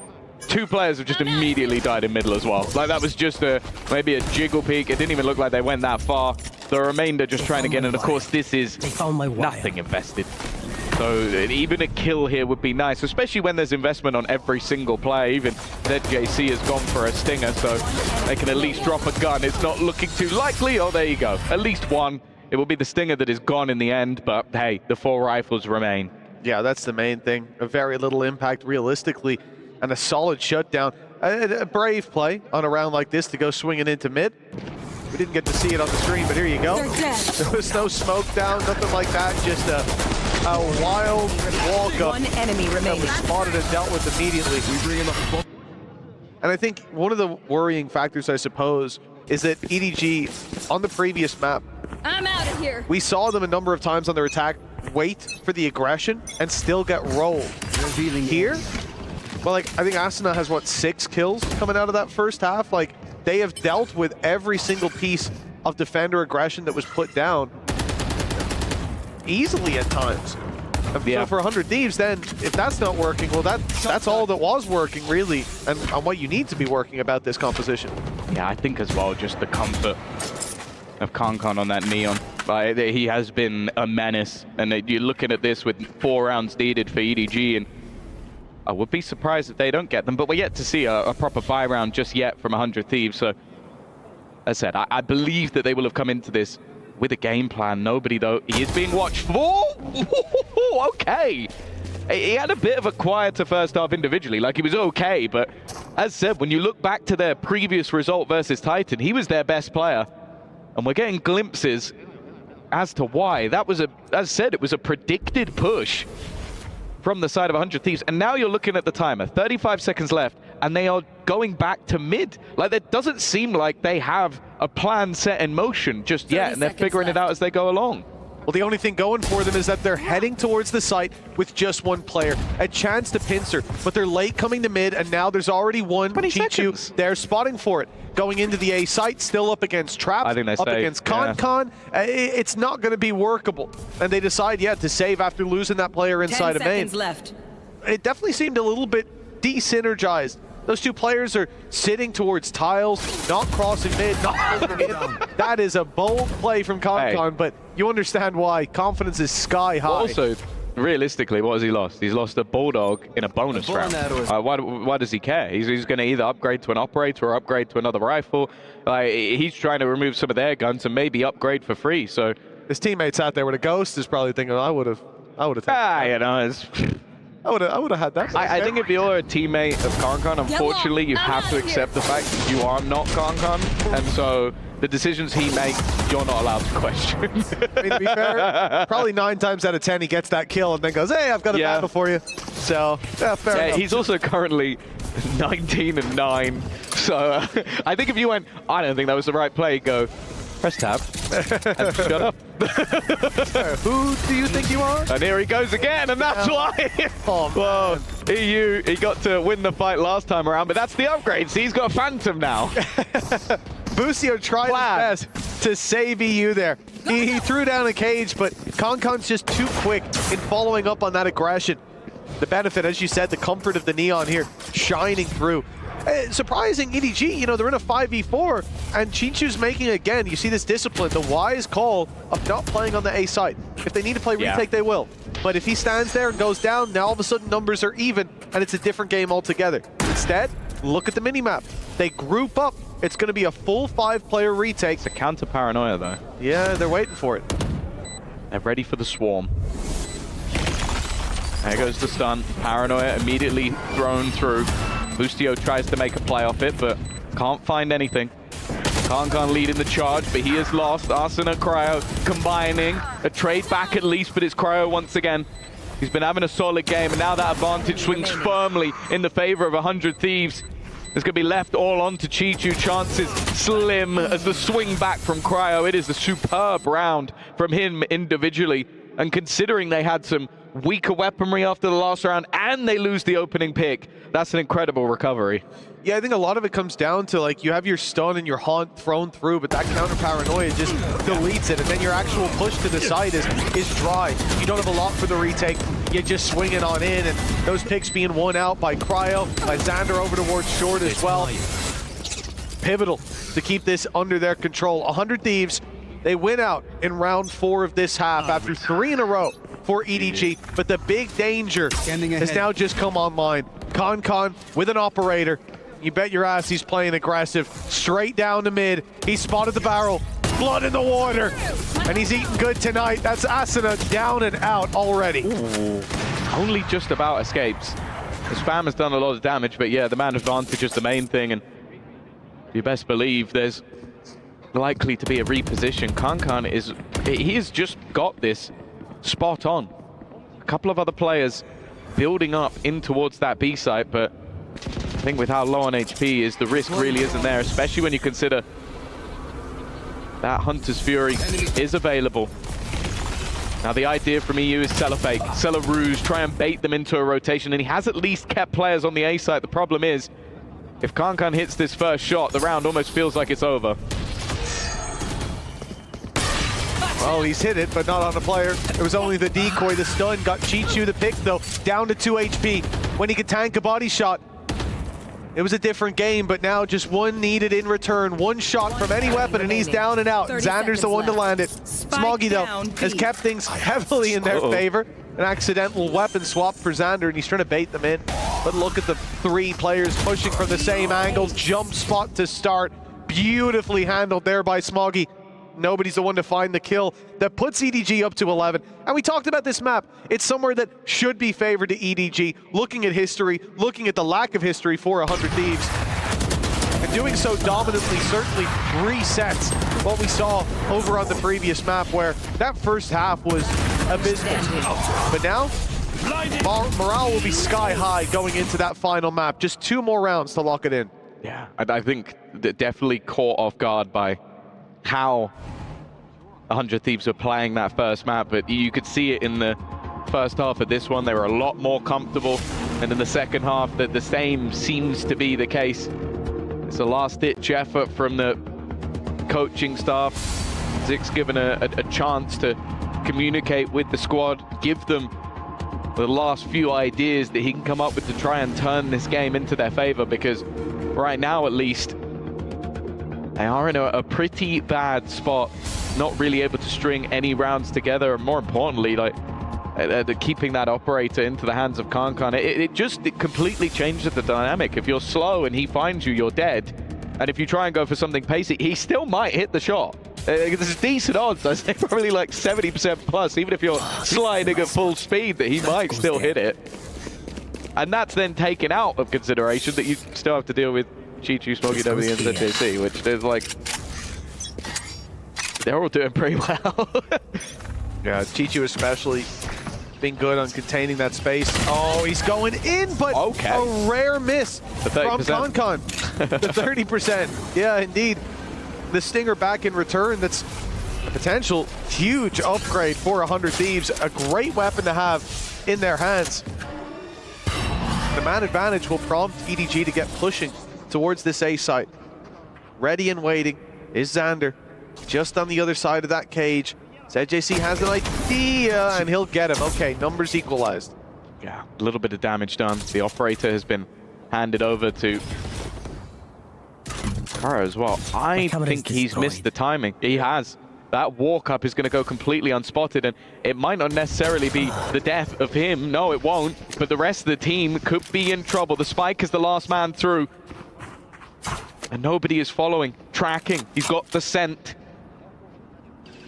2 players have just immediately died in middle as well. Like, that was just maybe a jiggle peek. It didn't even look like they went that far. The remainder just trying to get in, and of course this is nothing invested. So even a kill here would be nice, especially when there's investment on every single play. Even ZJC has gone for a stinger, so they can at least drop a gun. It's not looking too likely. Oh, there you go. At least one. It will be the stinger that is gone in the end, but hey, the 4 rifles remain. Yeah, that's the main thing. A very little impact realistically, and a solid shutdown. A brave play on a round like this to go swinging into mid. We didn't get to see it on the screen, but here you go. There was no smoke down, nothing like that. Just a wild walk-up. One enemy remaining. That was spotted and dealt with immediately. And I think one of the worrying factors, I suppose, is that EDG, on the previous map, I'm out of here. we saw them a number of times on their attack wait for the aggression and still get rolled. Here, well, like, I think Asuna has, what, 6 kills coming out of that first half? Like, they have dealt with every single piece of defender aggression that was put down easily at times. And so for 100 Thieves, then, if that's not working, well, that's all that was working, really, and what you need to be working about this composition. Yeah, I think as well, just the comfort of Kankan on that Neon. He has been a menace, and you're looking at this with 4 rounds needed for EDG, and I would be surprised if they don't get them, but we're yet to see a proper buy round just yet from 100 Thieves. So, as I said, I believe that they will have come into this with a game plan. Nobody, though, he is being watched for. Okay. He had a bit of a quieter first half individually, like he was okay, but as said, when you look back to their previous result versus Titan, he was their best player, and we're getting glimpses as to why. That was, as said, it was a predicted push from the side of 100 Thieves, and now you're looking at the timer, 35 seconds left, and they are going back to mid. Like, it doesn't seem like they have a plan set in motion just yet, and they're figuring it out as they go along. Well, the only thing going for them is that they're heading towards the site with just 1 player. A chance to pincer, but they're late coming to mid, and now there's already one Chichu. They're spotting for it. Going into the A site, still up against Traps, up against Con. It's not going to be workable. And they decide, to save after losing that player inside of main. 10 seconds left. It definitely seemed a little bit de-synergized. Those 2 players are sitting towards tiles, not crossing mid, not moving in. That is a bold play from Con, but you understand why. Confidence is sky high. Also, realistically, what has he lost? He's lost a Bulldog in a bonus round. Why does he care? He's going to either upgrade to an operator or upgrade to another rifle. He's trying to remove some of their guns and maybe upgrade for free. So his teammates out there with a Ghost is probably thinking, I would have taken I would have had that. I think if you're a teammate of Kankan, unfortunately, you have to accept the fact that you are not Kankan, and so the decisions he makes, you're not allowed to question. I mean, to be fair, probably 9 times out of 10 he gets that kill and then goes, hey, I've got a battle for you. So, fair enough. He's also currently 19-9, so I think if you went, I don't think that was the right play, go, press tab, and shut up. Who do you think you are? And here he goes again, and that's why. Well, EU, he got to win the fight last time around, but that's the upgrade. See, he's got a Phantom now. Busio tried his best to save EU there. He threw down a cage, but Kankan's just too quick in following up on that aggression. The benefit, as you said, the comfort of the Neon here shining through. Surprising EDG, they're in a 5v4, and Chichu's making, again, you see this discipline, the wise call of not playing on the A side. If they need to play retake, they will. But if he stands there and goes down, now all of a sudden numbers are even, and it's a different game altogether. Instead, look at the minimap. They group up. It's going to be a full 5-player retake. It's a counter paranoia, though. Yeah, they're waiting for it. They're ready for the swarm. There goes the stun. Paranoia immediately thrown through. Bustio tries to make a play off it, but can't find anything. Kankan leading the charge, but he is lost. Arsene and Cryo combining. A trade back at least, but it's Cryo once again. He's been having a solid game, and now that advantage swings firmly in the favor of 100 Thieves. It's going to be left all on to Chichu. Chances slim as the swing back from Cryo. It is a superb round from him individually. And considering they had some weaker weaponry after the last round and they lose the opening pick, that's an incredible recovery. Yeah, I think a lot of it comes down to, like, you have your stun and your haunt thrown through, but that counter paranoia just deletes it, and then your actual push to the side is dry. You don't have a lot for the retake. You're just swinging on in, and those picks being won out by Cryo, by Xander over towards short as well. Pivotal to keep this under their control. 100 Thieves, they win out in round 4 of this half after 3 in a row for EDG, but the big danger has now just come online. Kankan with an operator. You bet your ass he's playing aggressive. Straight down the mid. He spotted the barrel. Blood in the water. And he's eating good tonight. That's Asuna down and out already. Ooh. Only just about escapes. The spam has done a lot of damage, but yeah, the man advantage is the main thing, and you best believe there's likely to be a reposition. Kankan he has just got this spot on. A couple of other players building up in towards that B site, but I think with how low on HP is, the risk really isn't there, especially when you consider that Hunter's Fury is available. Now the idea from EU is sell a fake, sell a ruse, try and bait them into a rotation, and he has at least kept players on the A site. The problem is, if Kankan hits this first shot, the round almost feels like it's over. Well, he's hit it, but not on a player. It was only the decoy, the stun, got Chichu the pick though, down to 2 HP. When he could tank a body shot, it was a different game, but now just one needed in return. One shot from any weapon, and he's down and out. Xander's the one to land it. Smoggy, though, has kept things heavily in their favor. An accidental weapon swap for Xander, and he's trying to bait them in. But look at the 3 players pushing from the same angle. Jump spot to start. Beautifully handled there by Smoggy. Nobody's the one to find the kill that puts EDG up to 11. And we talked about this map. It's somewhere that should be favored to EDG. Looking at history, looking at the lack of history for 100 Thieves. And doing so dominantly certainly resets what we saw over on the previous map, where that first half was abysmal. But now, morale will be sky high going into that final map. Just 2 more rounds to lock it in. Yeah, I think that definitely caught off guard by how 100 Thieves were playing that first map, but you could see it in the first half of this one. They were a lot more comfortable, and in the second half, the same seems to be the case. It's a last-ditch effort from the coaching staff. Zik's given a chance to communicate with the squad, give them the last few ideas that he can come up with to try and turn this game into their favor, because right now, at least, they are in a pretty bad spot, not really able to string any rounds together, and more importantly, like keeping that operator into the hands of Kankan. It completely changes the dynamic. If you're slow and he finds you, you're dead. And if you try and go for something pacey, he still might hit the shot. There's decent odds, I say probably like 70% plus, even if you're sliding at full speed, that he might still hit it. And that's then taken out of consideration that you still have to deal with Chichu, Smoggy, W, and ZJC, which is like, they're all doing pretty well. Yeah, Chichu especially been good on containing that space. Oh, he's going in, but a rare miss from Kankan. The 30%. Yeah, indeed. The Stinger back in return. That's a potential huge upgrade for 100 Thieves. A great weapon to have in their hands. The man advantage will prompt EDG to get pushing towards this A site. Ready and waiting is Xander, just on the other side of that cage. ZJC has an idea, and he'll get him. Okay, numbers equalized. Yeah, a little bit of damage done. The operator has been handed over to Kara as well. I think he's missed the timing. He has. That walk-up is going to go completely unspotted, and it might not necessarily be the death of him. No, it won't. But the rest of the team could be in trouble. The Spike is the last man through. And nobody is following, tracking. He's got the scent.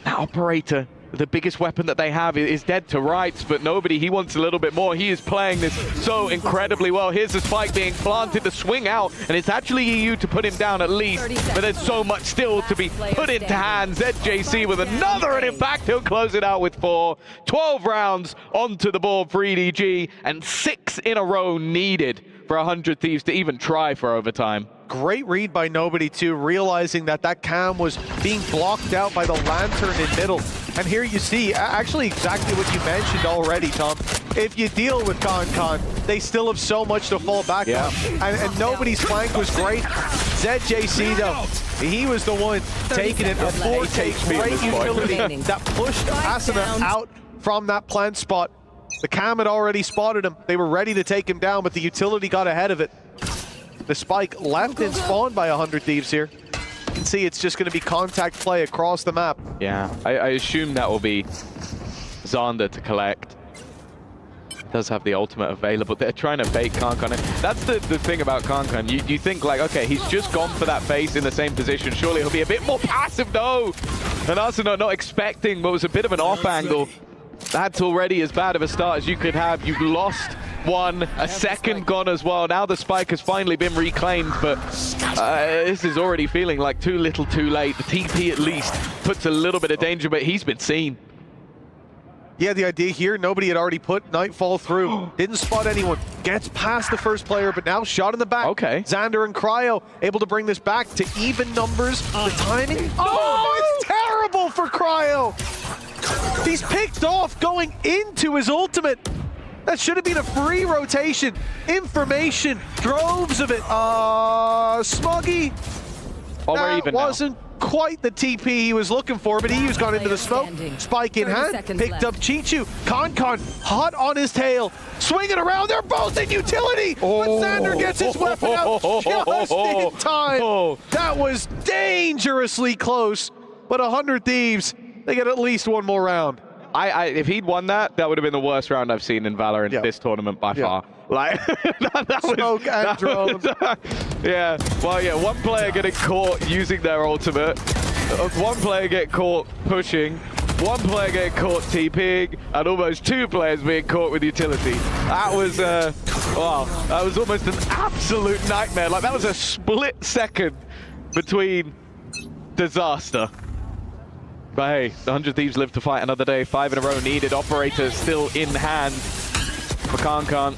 That operator the biggest weapon that they have is dead to rights, but nobody, he wants a little bit more. He is playing this so incredibly well. Here's the spike being planted to swing out, and it's actually EU to put him down at least, but there's so much still to be put into hands. ZJC with another, and in fact, he'll close it out with 4. 12 rounds onto the board for EDG, and 6 in a row needed for 100 Thieves to even try for overtime. Great read by Nobody too, realizing that that cam was being blocked out by the lantern in middle. And here you see actually exactly what you mentioned already, Tom. If you deal with Con, they still have so much to fall back on. And Nobody's flank was great. ZJC though, he was the one taking it. A 4 take, great utility that pushed Asuna out from that plant spot. The cam had already spotted him. They were ready to take him down, but the utility got ahead of it. The spike left in spawn by 100 Thieves here. You can see it's just going to be contact play across the map. Yeah, I assume that will be Xander to collect. Does have the ultimate available. They're trying to bait Kankan in. That's the thing about Kankan. You think like, okay, he's just gone for that face in the same position. Surely he'll be a bit more passive. No! And Arsenal not expecting, but it was a bit of an off angle. That's already as bad of a start as you could have. You've lost one, a second gone as well. Now the spike has finally been reclaimed, but this is already feeling like too little too late. The TP at least puts a little bit of danger, but he's been seen. Yeah, the idea here, Nobody had already put Nightfall through. Didn't spot anyone. Gets past the first player, but now shot in the back. Okay. Xander and Cryo able to bring this back to even numbers. The timing. Oh, it's terrible for Cryo. He's picked off going into his ultimate. That should have been a free rotation. Information, droves of it. Smuggy. Oh, we're that even wasn't quite the TP he was looking for, but he was gone into the smoke. Spike in hand, picked up Chichu. Con hot on his tail, swinging around. They're both in utility, but Xander gets his weapon out just in time. That was dangerously close, but 100 Thieves, they get at least one more round. If he'd won that, that would have been the worst round I've seen in Valorant this tournament by far. Like, that Smoke and drone. Yeah, well, yeah, one player getting caught using their ultimate, one player get caught pushing, one player getting caught TPing, and almost 2 players being caught with utility. That was, wow, that was almost an absolute nightmare. Like, that was a split second between disaster. But hey, the 100 Thieves live to fight another day. 5 in a row needed. Operator still in hand for Kankan.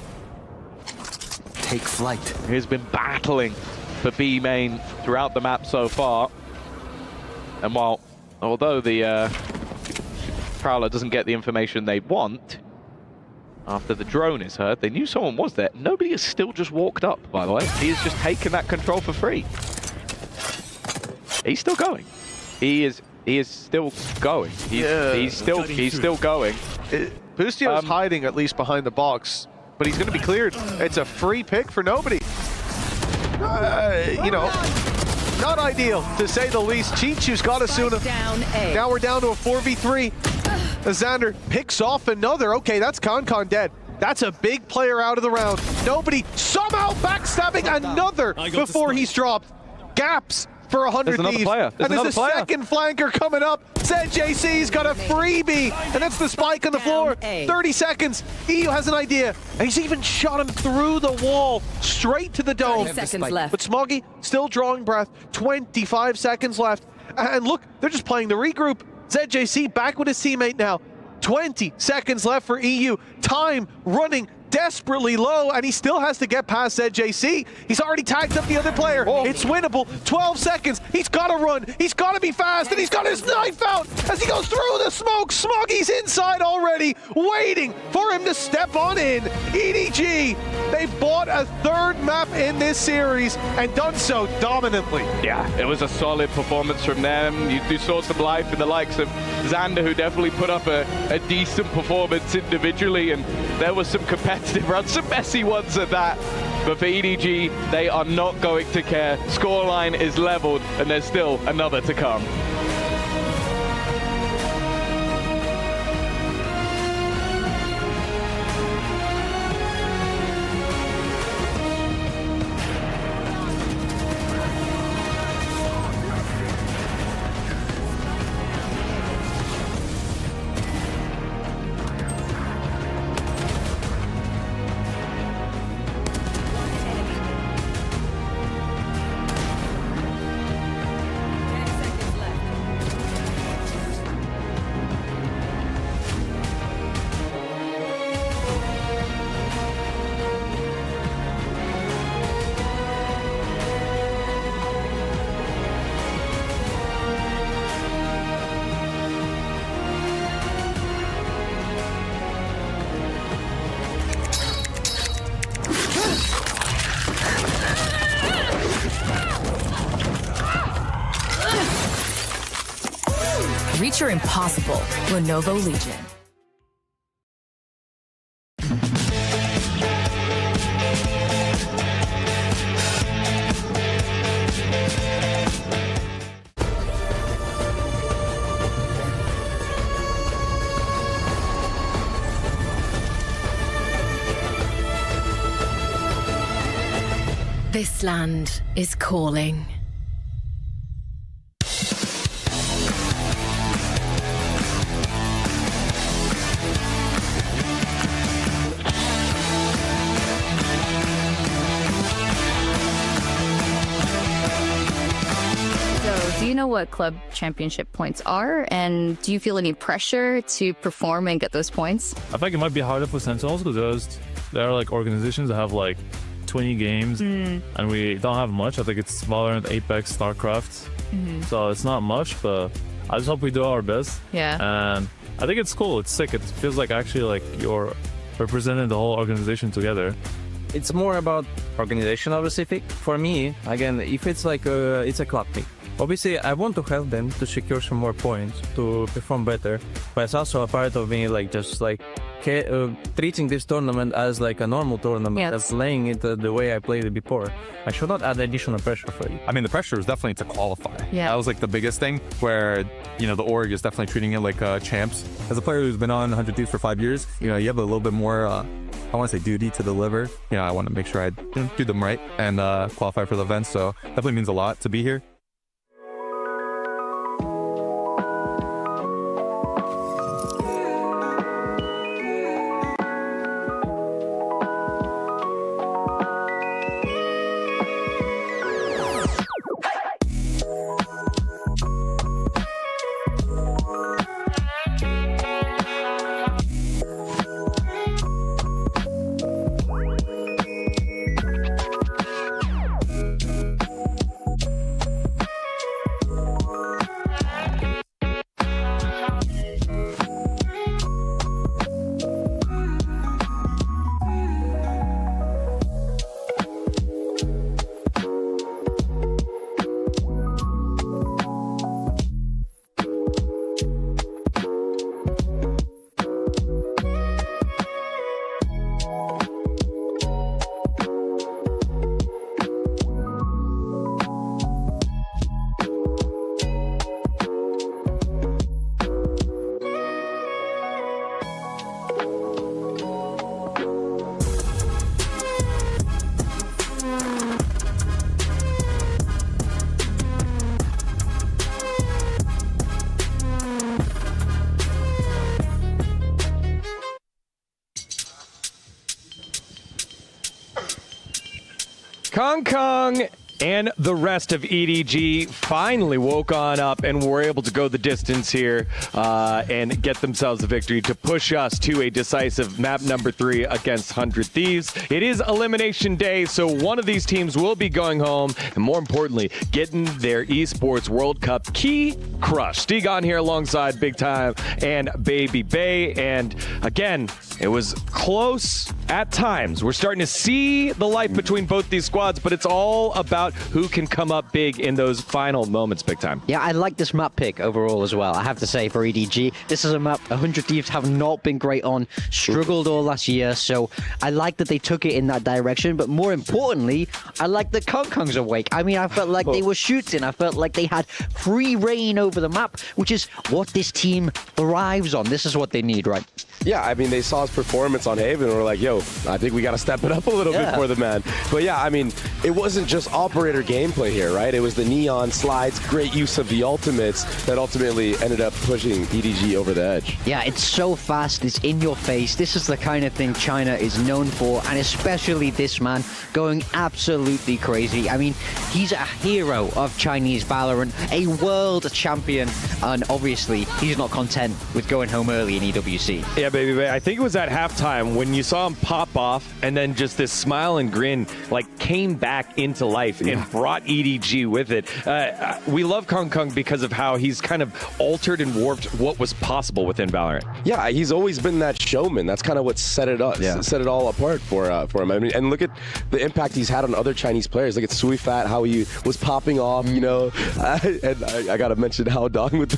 Take flight. He's been battling for B main throughout the map so far. And although the Prowler doesn't get the information they want, after the drone is heard, they knew someone was there. Nobody has still just walked up, by the way. He has just taken that control for free. He's still going. He is still going. He's still going. Boostio's hiding at least behind the box, but he's going to be cleared. It's a free pick for Nobody. You know, not ideal to say the least. Chichu's got Asuna. Now we're down to a 4v3. Xander picks off another. Okay, that's Con dead. That's a big player out of the round. Nobody somehow backstabbing another before he's dropped. Gaps for 100 Thieves. And there's a second flanker coming up. ZJC's got a freebie, and that's the spike on the floor. 30 seconds. EU has an idea, and he's even shot him through the wall, straight to the dome. 30 seconds left. But Smoggy still drawing breath. 25 seconds left. And look, they're just playing the regroup. ZJC back with his teammate now. 20 seconds left for EU. Time running desperately low, and he still has to get past ZJC. He's already tagged up the other player. It's winnable. 12 seconds. He's got to run. He's got to be fast, and he's got his knife out as he goes through the smoke. Smoggy's inside already, waiting for him to step on in. EDG, they bought a 3rd map in this series and done so dominantly. Yeah, it was a solid performance from them. You saw some life in the likes of Xander, who definitely put up a decent performance individually, and there was some competitive runs, some messy ones at that. But for EDG, they are not going to care. Scoreline is leveled, and there's still another to come. Picture impossible. Lenovo Legion. This land is calling. Do you know what club championship points are? And do you feel any pressure to perform and get those points? I think it might be harder for Sentinels because there are like organizations that have like 20 games and we don't have much. I think it's Valorant, Apex, StarCraft. So it's not much, but I just hope we do our best. Yeah. And I think it's cool. It's sick. It feels like actually like you're representing the whole organization together. It's more about organization, obviously. For me, again, if it's like it's a club pick. Obviously, I want to help them to secure some more points, to perform better, but it's also a part of me, like, just like treating this tournament as like a normal tournament, as playing it the way I played it before. I should not add additional pressure for you. I mean, the pressure is definitely to qualify. Yeah. That was like the biggest thing, where, you know, the org is definitely treating it like champs. As a player who's been on 100 Thieves for 5 years, you know, you have a little bit more, I want to say duty to deliver. You know, I want to make sure I do them right and qualify for the events, so definitely means a lot to be here. Kong and the rest of EDG finally woke on up and were able to go the distance here and get themselves a victory to push us to a decisive map number 3 against 100 Thieves. It is elimination day, so one of these teams will be going home, and more importantly, getting their Esports World Cup key crush. Stegon here alongside Big Time and Baby Bay, and again, it was close at times. We're starting to see the light between both these squads, but it's all about who can come up big in those final moments, Big Time. Yeah, I like this map pick overall as well, I have to say, for EDG. This is a map 100 Thieves have not been great on, struggled all last year, so I like that they took it in that direction, but more importantly, I like that Kong's awake. I mean, I felt like they were shooting, I felt like they had free reign over the map, which is what this team thrives on. This is what they need, right? Yeah, I mean, they saw his performance on Haven and were like, yo, I think we got to step it up a little bit for the man. But yeah, I mean, it wasn't just operator gameplay here, right? It was the neon slides, great use of the ultimates that ultimately ended up pushing EDG over the edge. Yeah, it's so fast, it's in your face. This is the kind of thing China is known for, and especially this man going absolutely crazy. I mean, he's a hero of Chinese Valorant, a world champion, and obviously he's not content with going home early in EWC. Yeah, Yeah, baby. I think it was at halftime when you saw him pop off and then just this smile and grin like came back into life and brought EDG with it. We love Kong Kong because of how he's kind of altered and warped what was possible within Valorant. Yeah, he's always been that showman. That's kind of what set it up, set it all apart for him. I mean, and look at the impact he's had on other Chinese players. Look at Sui Fat, how he was popping off, you know. And I got to mention Hao Dong with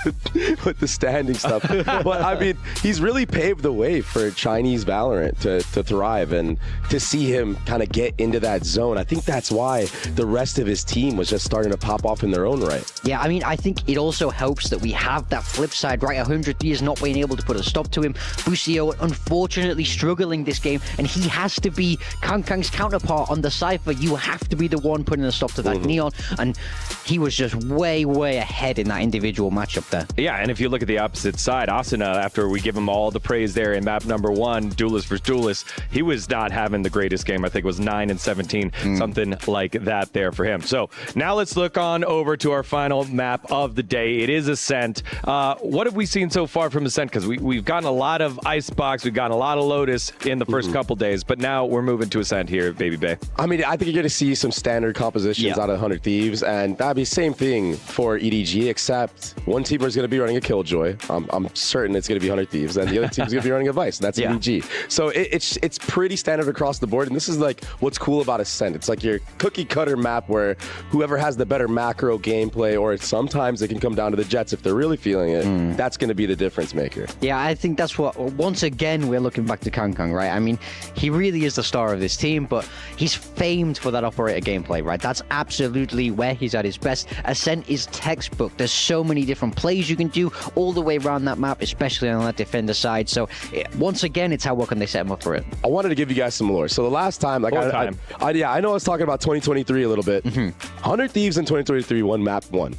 the standing stuff. But I mean, he's really paved the way for Chinese Valorant to thrive, and to see him kind of get into that zone. I think that's why the rest of his team was just starting to pop off in their own right. Yeah, I mean, I think it also helps that we have that flip side, right? 100 years not being able to put a stop to him. Busio, unfortunately, struggling this game, and he has to be Kang Kang's counterpart on the Cypher. You have to be the one putting a stop to that Neon, and he was just way, way ahead in that individual matchup there. Yeah, and if you look at the opposite side, Asuna, after we give him all the praise there in map number 1, Duelist versus Duelist, he was not having the greatest game. I think it was 9 and 17, something like that there for him. So now let's look on over to our final map of the day. It is Ascent. What have we seen so far from Ascent? Because we've gotten a lot of Icebox, we've gotten a lot of Lotus in the first couple days, but now we're moving to Ascent here, Baby Bay. I mean, I think you're going to see some standard compositions out of 100 Thieves, and that'd be same thing for EDG, except one team is going to be running a Killjoy. I'm certain it's going to be 100 Thieves, and the other team is going to be running a Vice. That's EDG. So it's pretty standard across the board, and this is like what's cool about Ascent. It's like your cookie cutter map where whoever has the better macro gameplay, or sometimes it can come down to the Jets if they're really feeling it. That's going to be the difference maker. Yeah, I think that's what, once again, we're looking back to Kang Kang, right? I mean, he really is the star of this team, but he's famed for that operator gameplay, right? That's absolutely where he's at his best. Ascent is textbook. There's so many different plays you can do all the way around that map, especially on that defender side. So once again, it's how well can they set him up for it. I wanted to give you guys some lore. So the last time, like I know I was talking about 2023 a little bit. 100 Thieves in 2023 won map 1.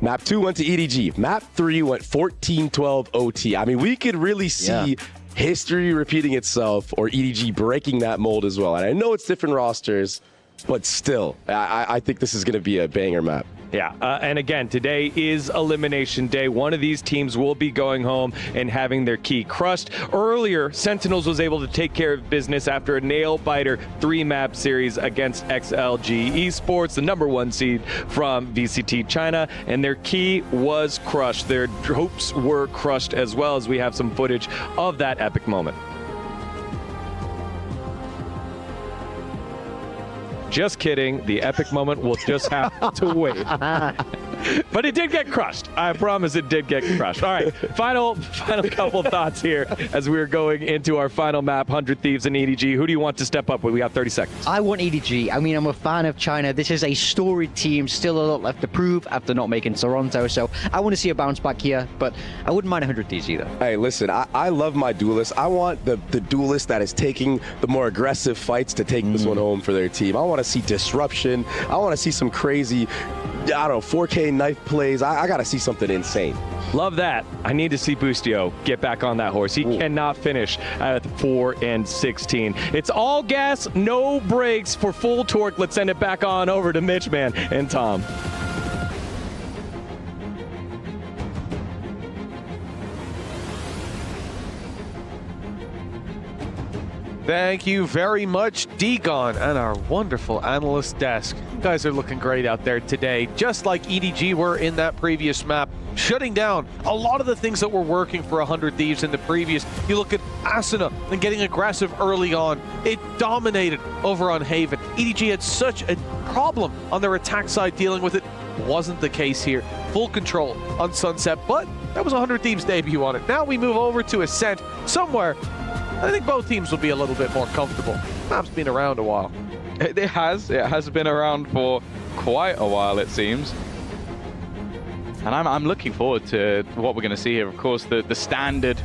Map 2 went to EDG. Map 3 went 14-12 OT. I mean, we could really see history repeating itself, or EDG breaking that mold as well. And I know it's different rosters, but still, I think this is going to be a banger map. Yeah, and again, today is Elimination Day. One of these teams will be going home and having their key crushed. Earlier, Sentinels was able to take care of business after a nail-biter 3-map series against XLG Esports, the #1 seed from VCT China, and their key was crushed. Their hopes were crushed as well, as we have some footage of that epic moment. Just kidding. The epic moment will just have to wait. But it did get crushed. I promise it did get crushed. All right, final couple thoughts here as we're going into our final map, 100 Thieves and EDG. Who do you want to step up with? We got 30 seconds. I want EDG. I mean, I'm a fan of China. This is a storied team. Still a lot left to prove after not making Toronto. So I want to see a bounce back here, but I wouldn't mind 100 Thieves either. Hey, listen, I love my duelist. I want the duelist that is taking the more aggressive fights to take this one home for their team. I want to see disruption. I want to see some crazy, I don't know, 4K knife plays. I got to see something insane. Love that. I need to see Boostio get back on that horse. He cannot finish at 4 and 16. It's all gas, no brakes for full torque. Let's send it back on over to Mitch, man, and Tom. Thank you very much, Degon, and our wonderful analyst desk. You guys are looking great out there today, just like EDG were in that previous map, shutting down a lot of the things that were working for 100 Thieves in the previous. You look at Asuna and getting aggressive early on. It dominated over on Haven. EDG had such a problem on their attack side dealing with it. Wasn't the case here. Full control on Sunset, but that was 100 Thieves' debut on it. Now we move over to Ascent, somewhere I think both teams will be a little bit more comfortable. Map's been around a while. It has been around for quite a while, it seems. And I'm looking forward to what we're going to see here. Of course, the standard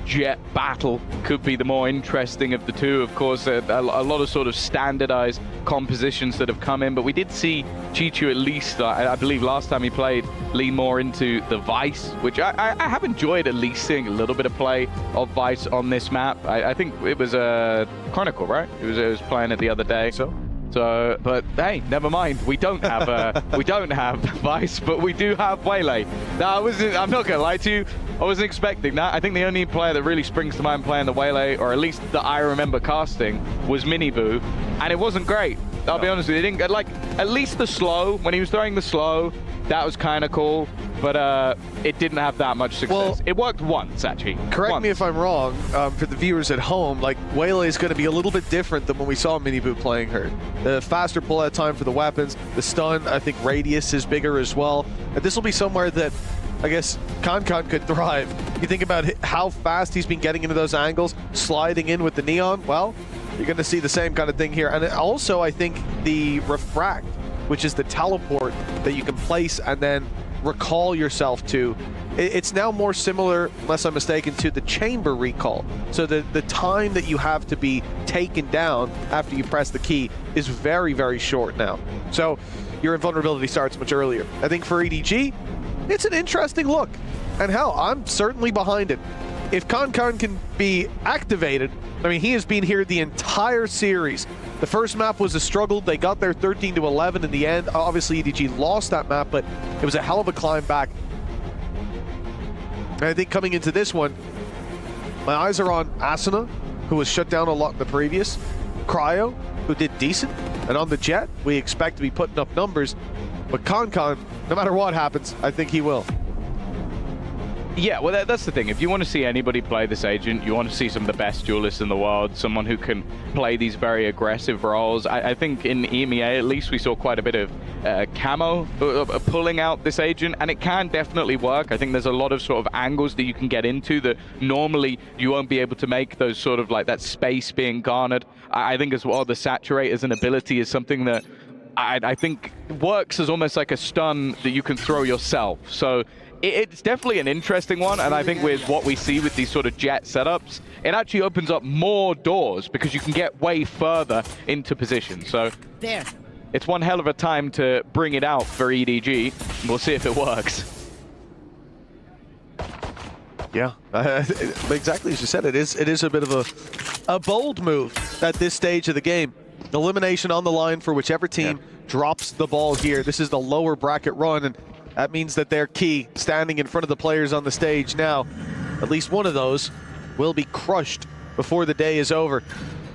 jet battle could be the more interesting of the two. Of course, a lot of sort of standardized compositions that have come in, but we did see Chichu at least, I believe last time he played, lean more into the Vice, which I have enjoyed at least seeing a little bit of play of Vice on this map. I think it was Chronicle, right? It was playing it the other day. So, but hey, never mind. We don't have Vice, but we do have Waylay. Now, I'm not gonna lie to you. I wasn't expecting that. I think the only player that really springs to mind playing the Waylay, or at least that I remember casting, was Miniboo, and it wasn't great. I'll be honest with you. It didn't get, like, at least the slow, when he was throwing the slow, that was kind of cool, but it didn't have that much success. Well, it worked once, actually. Correct me if I'm wrong, for the viewers at home, like, Waylay is going to be a little bit different than when we saw Miniboo playing her. The faster pull-out time for the weapons, the stun, I think radius is bigger as well. And this will be somewhere that, I guess, Kankan could thrive. You think about how fast he's been getting into those angles, sliding in with the Neon, well, you're going to see the same kind of thing here. And also, I think the Refract, which is the teleport that you can place and then recall yourself to, it's now more similar, unless I'm mistaken, to the chamber recall. So the time that you have to be taken down after you press the key is very, very short now. So your invulnerability starts much earlier. I think for EDG, it's an interesting look. And hell, I'm certainly behind it. If Kankan can be activated, I mean, he has been here the entire series. The first map was a struggle. They got there 13-11 in the end. Obviously, EDG lost that map, but it was a hell of a climb back. And I think coming into this one, my eyes are on Asuna, who was shut down a lot in the previous, Cryo, who did decent, and on the Jet, we expect to be putting up numbers. But Kankan, no matter what happens, I think he will. Yeah, well, that's the thing. If you want to see anybody play this agent, you want to see some of the best duelists in the world, someone who can play these very aggressive roles. I think in EMEA, at least, we saw quite a bit of camo pulling out this agent, and it can definitely work. I think there's a lot of sort of angles that you can get into that normally you won't be able to make, those sort of like that space being garnered. I think as well, the saturate as an ability is something that I think works as almost like a stun that you can throw yourself. So it's definitely an interesting one, and I think with what we see with these sort of Jet setups, it actually opens up more doors because you can get way further into position. So there, it's one hell of a time to bring it out for EDG. We'll see if it works. Yeah, exactly as you said, it is a bit of a bold move at this stage of the game. Elimination on the line for whichever team drops the ball here. This is the lower bracket run, and that means that their key standing in front of the players on the stage now. At least one of those will be crushed before the day is over.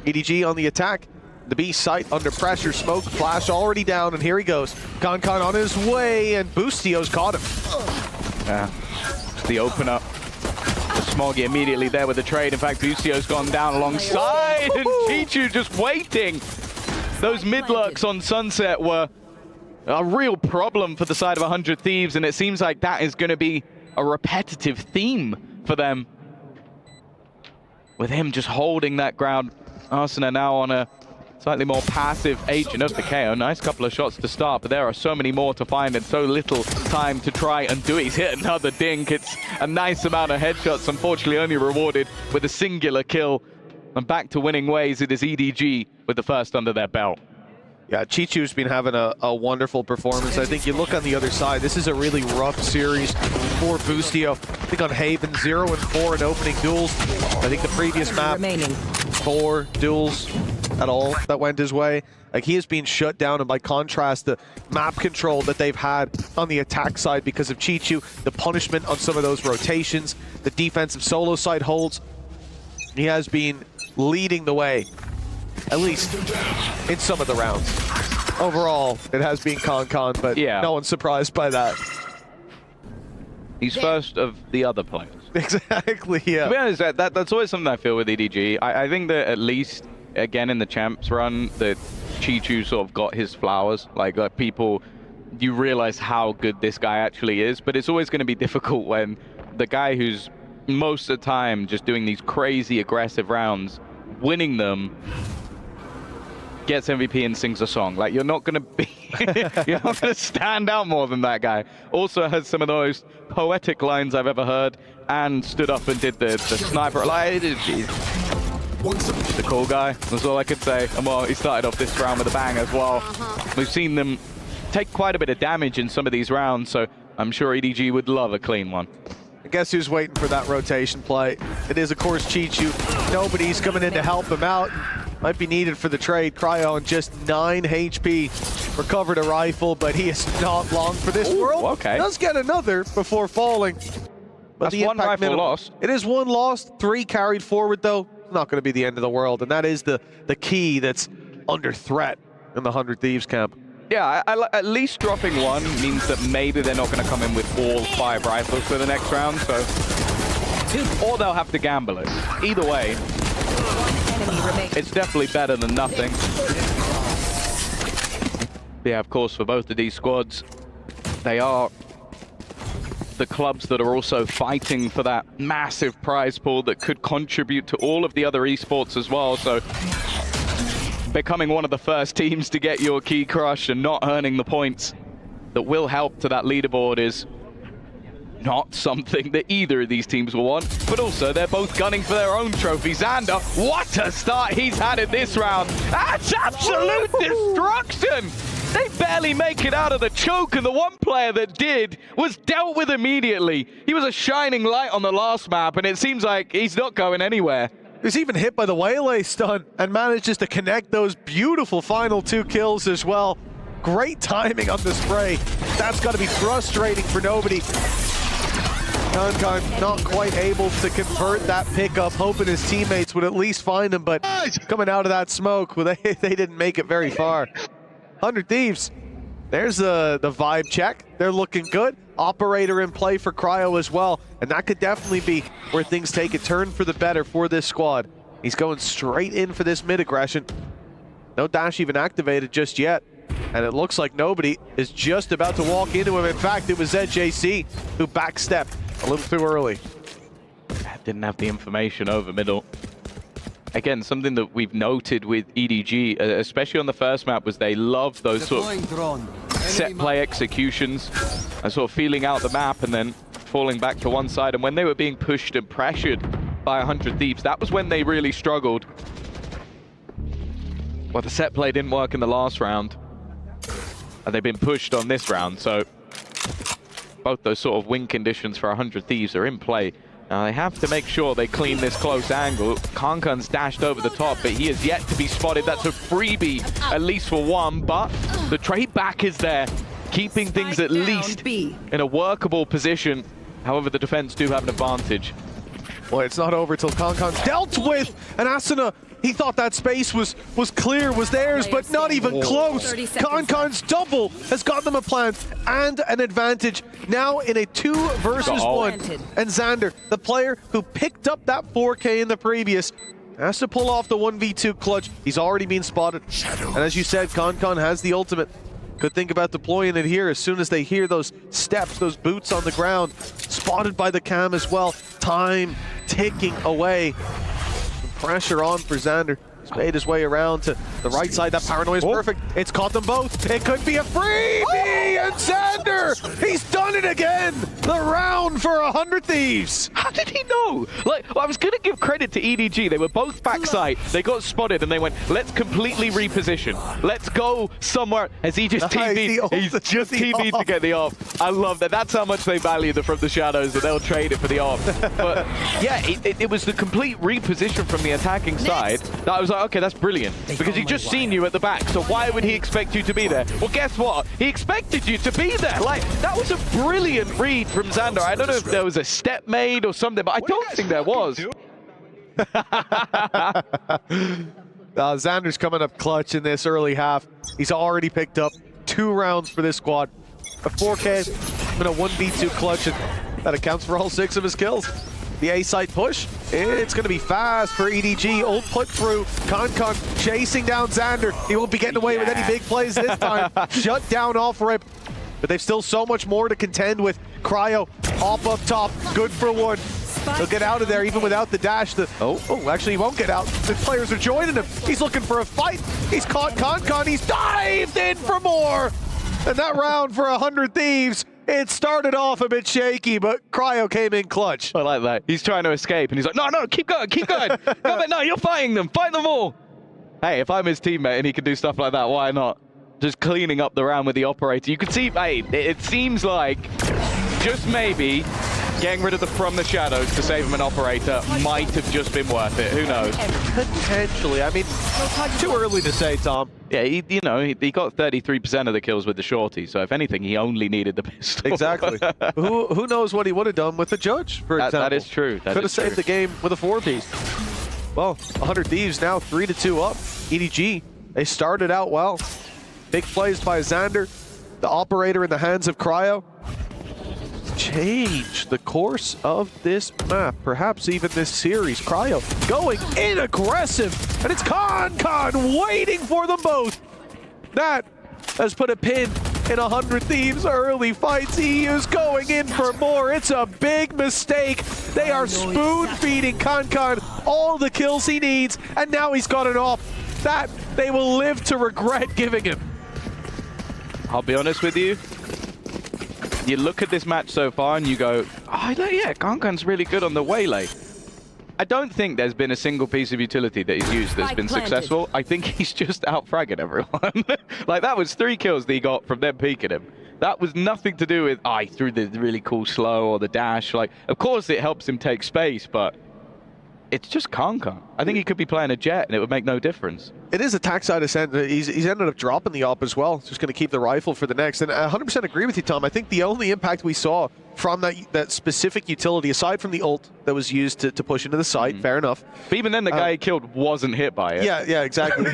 EDG on the attack. The B site under pressure. Smoke flash already down, and here he goes. Kankan on his way, and Boostio's caught him. Yeah, the opener. The Smoggy immediately there with the trade. In fact, Boostio's gone down alongside, and Chichu just waiting. Those mid-lurks on Sunset were a real problem for the side of 100 Thieves, and it seems like that is going to be a repetitive theme for them. With him just holding that ground. Arsena now on a slightly more passive agent of the KO. Nice couple of shots to start, but there are so many more to find and so little time to try and do it. He's hit another dink. It's a nice amount of headshots, unfortunately only rewarded with a singular kill. And back to winning ways, it is EDG with the first under their belt. Yeah, Chichu's been having a wonderful performance. I think you look on the other side, this is a really rough series for Boostio. I think on Haven, 0-4 in opening duels. I think the previous map, 4 duels at all that went his way. Like, he has been shut down, and by contrast, the map control that they've had on the attack side because of Chichu, the punishment on some of those rotations, the defensive solo side holds, he has been leading the way, at least in some of the rounds. Overall, it has been Kankan, but no one's surprised by that. He's first of the other players. Exactly, yeah. To be honest, that's always something I feel with EDG. I think that at least, again, in the champs run, that Chichu sort of got his flowers. Like people, you realize how good this guy actually is, but it's always going to be difficult when the guy who's most of the time just doing these crazy aggressive rounds, winning them, gets MVP and sings a song. Like, you're not gonna be you're not gonna stand out more than that guy. Also has some of the most poetic lines I've ever heard, and stood up and did the sniper. Like, he's the cool guy, that's all I could say. And well, he started off this round with a bang as well. We've seen them take quite a bit of damage in some of these rounds, so I'm sure EDG would love a clean one. I guess who's waiting for that rotation play? It is, of course, Chichu. Nobody's coming in to help him out. might be needed for the trade. Cryo on just 9 HP. Recovered a rifle, but he is not long for this world. Okay. Does get another before falling. But That's one rifle lost. It is 1 lost, 3 carried forward though. Not going to be the end of the world, and that is the key that's under threat in the 100 Thieves camp. Yeah, at least dropping 1 means that maybe they're not going to come in with all 5 rifles for the next round, so... Or they'll have to gamble it. Either way, it's definitely better than nothing. Yeah, of course, for both of these squads, they are the clubs that are also fighting for that massive prize pool that could contribute to all of the other esports as well, so... becoming one of the first teams to get your key crush and not earning the points that will help to that leaderboard is not something that either of these teams will want, but also they're both gunning for their own trophy. Xander, what a start he's had in this round. That's absolute destruction. They barely make it out of the choke, and the one player that did was dealt with immediately. He was a shining light on the last map, and it seems like he's not going anywhere. He was even hit by the Waylay stun and manages to connect those beautiful final 2 kills as well. Great timing on the spray. That's got to be frustrating for nobody. Kankan not quite able to convert that pickup, hoping his teammates would at least find him, but coming out of that smoke, well, they didn't make it very far. 100 Thieves, there's the vibe check. They're looking good. Operator in play for Cryo as well, and that could definitely be where things take a turn for the better for this squad. He's going straight in for this mid aggression. No dash even activated just yet, and it looks like nobody is just about to walk into him. In fact, it was ZJC who backstepped a little too early. Didn't have the information over middle. Again, something that we've noted with EDG, especially on the first map, was they love those sort of set play executions and sort of feeling out the map and then falling back to one side. And when they were being pushed and pressured by 100 Thieves, that was when they really struggled. Well, the set play didn't work in the last round, and they've been pushed on this round. So both those sort of win conditions for 100 Thieves are in play. Now they have to make sure they clean this close angle. Kankan's dashed over the top, but he is yet to be spotted. That's a freebie, at least for 1, but the trade back is there, keeping things at least in a workable position. However, the defense do have an advantage. Well, it's not over till Kankan's dealt with, and Asuna, he thought that space was clear, was theirs, but not even close. Kankan's double has got them a plant and an advantage. Now in a 2 versus 1. And Xander, the player who picked up that 4K in the previous, has to pull off the 1v2 clutch. He's already been spotted. And as you said, Kankan has the ultimate. Could think about deploying it here as soon as they hear those steps, those boots on the ground. Spotted by the cam as well. Time ticking away. Pressure on for Xander. He's made his way around to the right side. That paranoia is perfect. It's caught them both. It could be a freebie, and Xander, he's done it again. The round for 100 Thieves. How did he know? Like, well, I was going to give credit to EDG. They were both backside. They got spotted, and they went, let's completely reposition. Let's go somewhere. As he just TV'd. He's just TV'd to get the off. I love that. That's how much they value the from the shadows, and they'll trade it for the off. But yeah, it was the complete reposition from the attacking side that I was like, okay, that's brilliant. Because he just seen you at the back, so why would he expect you to be there? Well, guess what? He expected you to be there. Like, that was a brilliant read from Xander. I don't know if there was a step made or something, but I don't think there was. Xander's coming up clutch in this early half. He's already picked up 2 rounds for this squad. A 4K and a 1v2 clutch, and that accounts for all 6 of his kills. The A-side push, it's going to be fast for EDG. Ult put through. Kankan chasing down Xander. He won't be getting away with any big plays this time. Shut down off rip. But they've still so much more to contend with. Cryo, hop up top, good for 1. He'll get out of there even without the dash. Actually he won't get out. The players are joining him. He's looking for a fight. He's caught Kankan. He's dived in for more. And that round for 100 Thieves, it started off a bit shaky, but Cryo came in clutch. I like that. He's trying to escape, and he's like, no, keep going. Come on, no, you're fighting them. Fight them all. Hey, if I'm his teammate and he can do stuff like that, why not? Just cleaning up the round with the operator. You can see, hey, it seems like, just maybe, getting rid of the from the shadows to save him an operator might have just been worth it. Who knows? Potentially. I mean, too early to say, Tom. Yeah, he got 33% of the kills with the shorty, so if anything, he only needed the pistol. Exactly. who knows what he would have done with the judge, for example. That is true. Could have saved the game with a 4-piece. Well, 100 Thieves now 3-2 up. EDG, they started out well. Big plays by Xander, the operator in the hands of Cryo. Change the course of this map, perhaps even this series. Cryo going in aggressive, and it's Con waiting for them both. That has put a pin in 100 Thieves early fights. He is going in for more. It's a big mistake. They are spoon-feeding Con all the kills he needs, and now he's got it off. That they will live to regret giving him. I'll be honest with you. You look at this match so far and you go, oh, yeah, Kankan's really good on the waylay. I don't think there's been a single piece of utility that he's used that's been successful. I think he's just out-fragging everyone. Like, that was 3 kills that he got from them peeking him. That was nothing to do with, he threw the really cool slow or the dash. Like, of course it helps him take space, but it's just Kankan. I think he could be playing a jet and it would make no difference. It is attack side ascent. He's ended up dropping the op as well. Just going to keep the rifle for the next. And I 100% agree with you, Tom. I think the only impact we saw from that specific utility, aside from the ult that was used to push into the site, fair enough. But even then, the guy he killed wasn't hit by it. Yeah, exactly.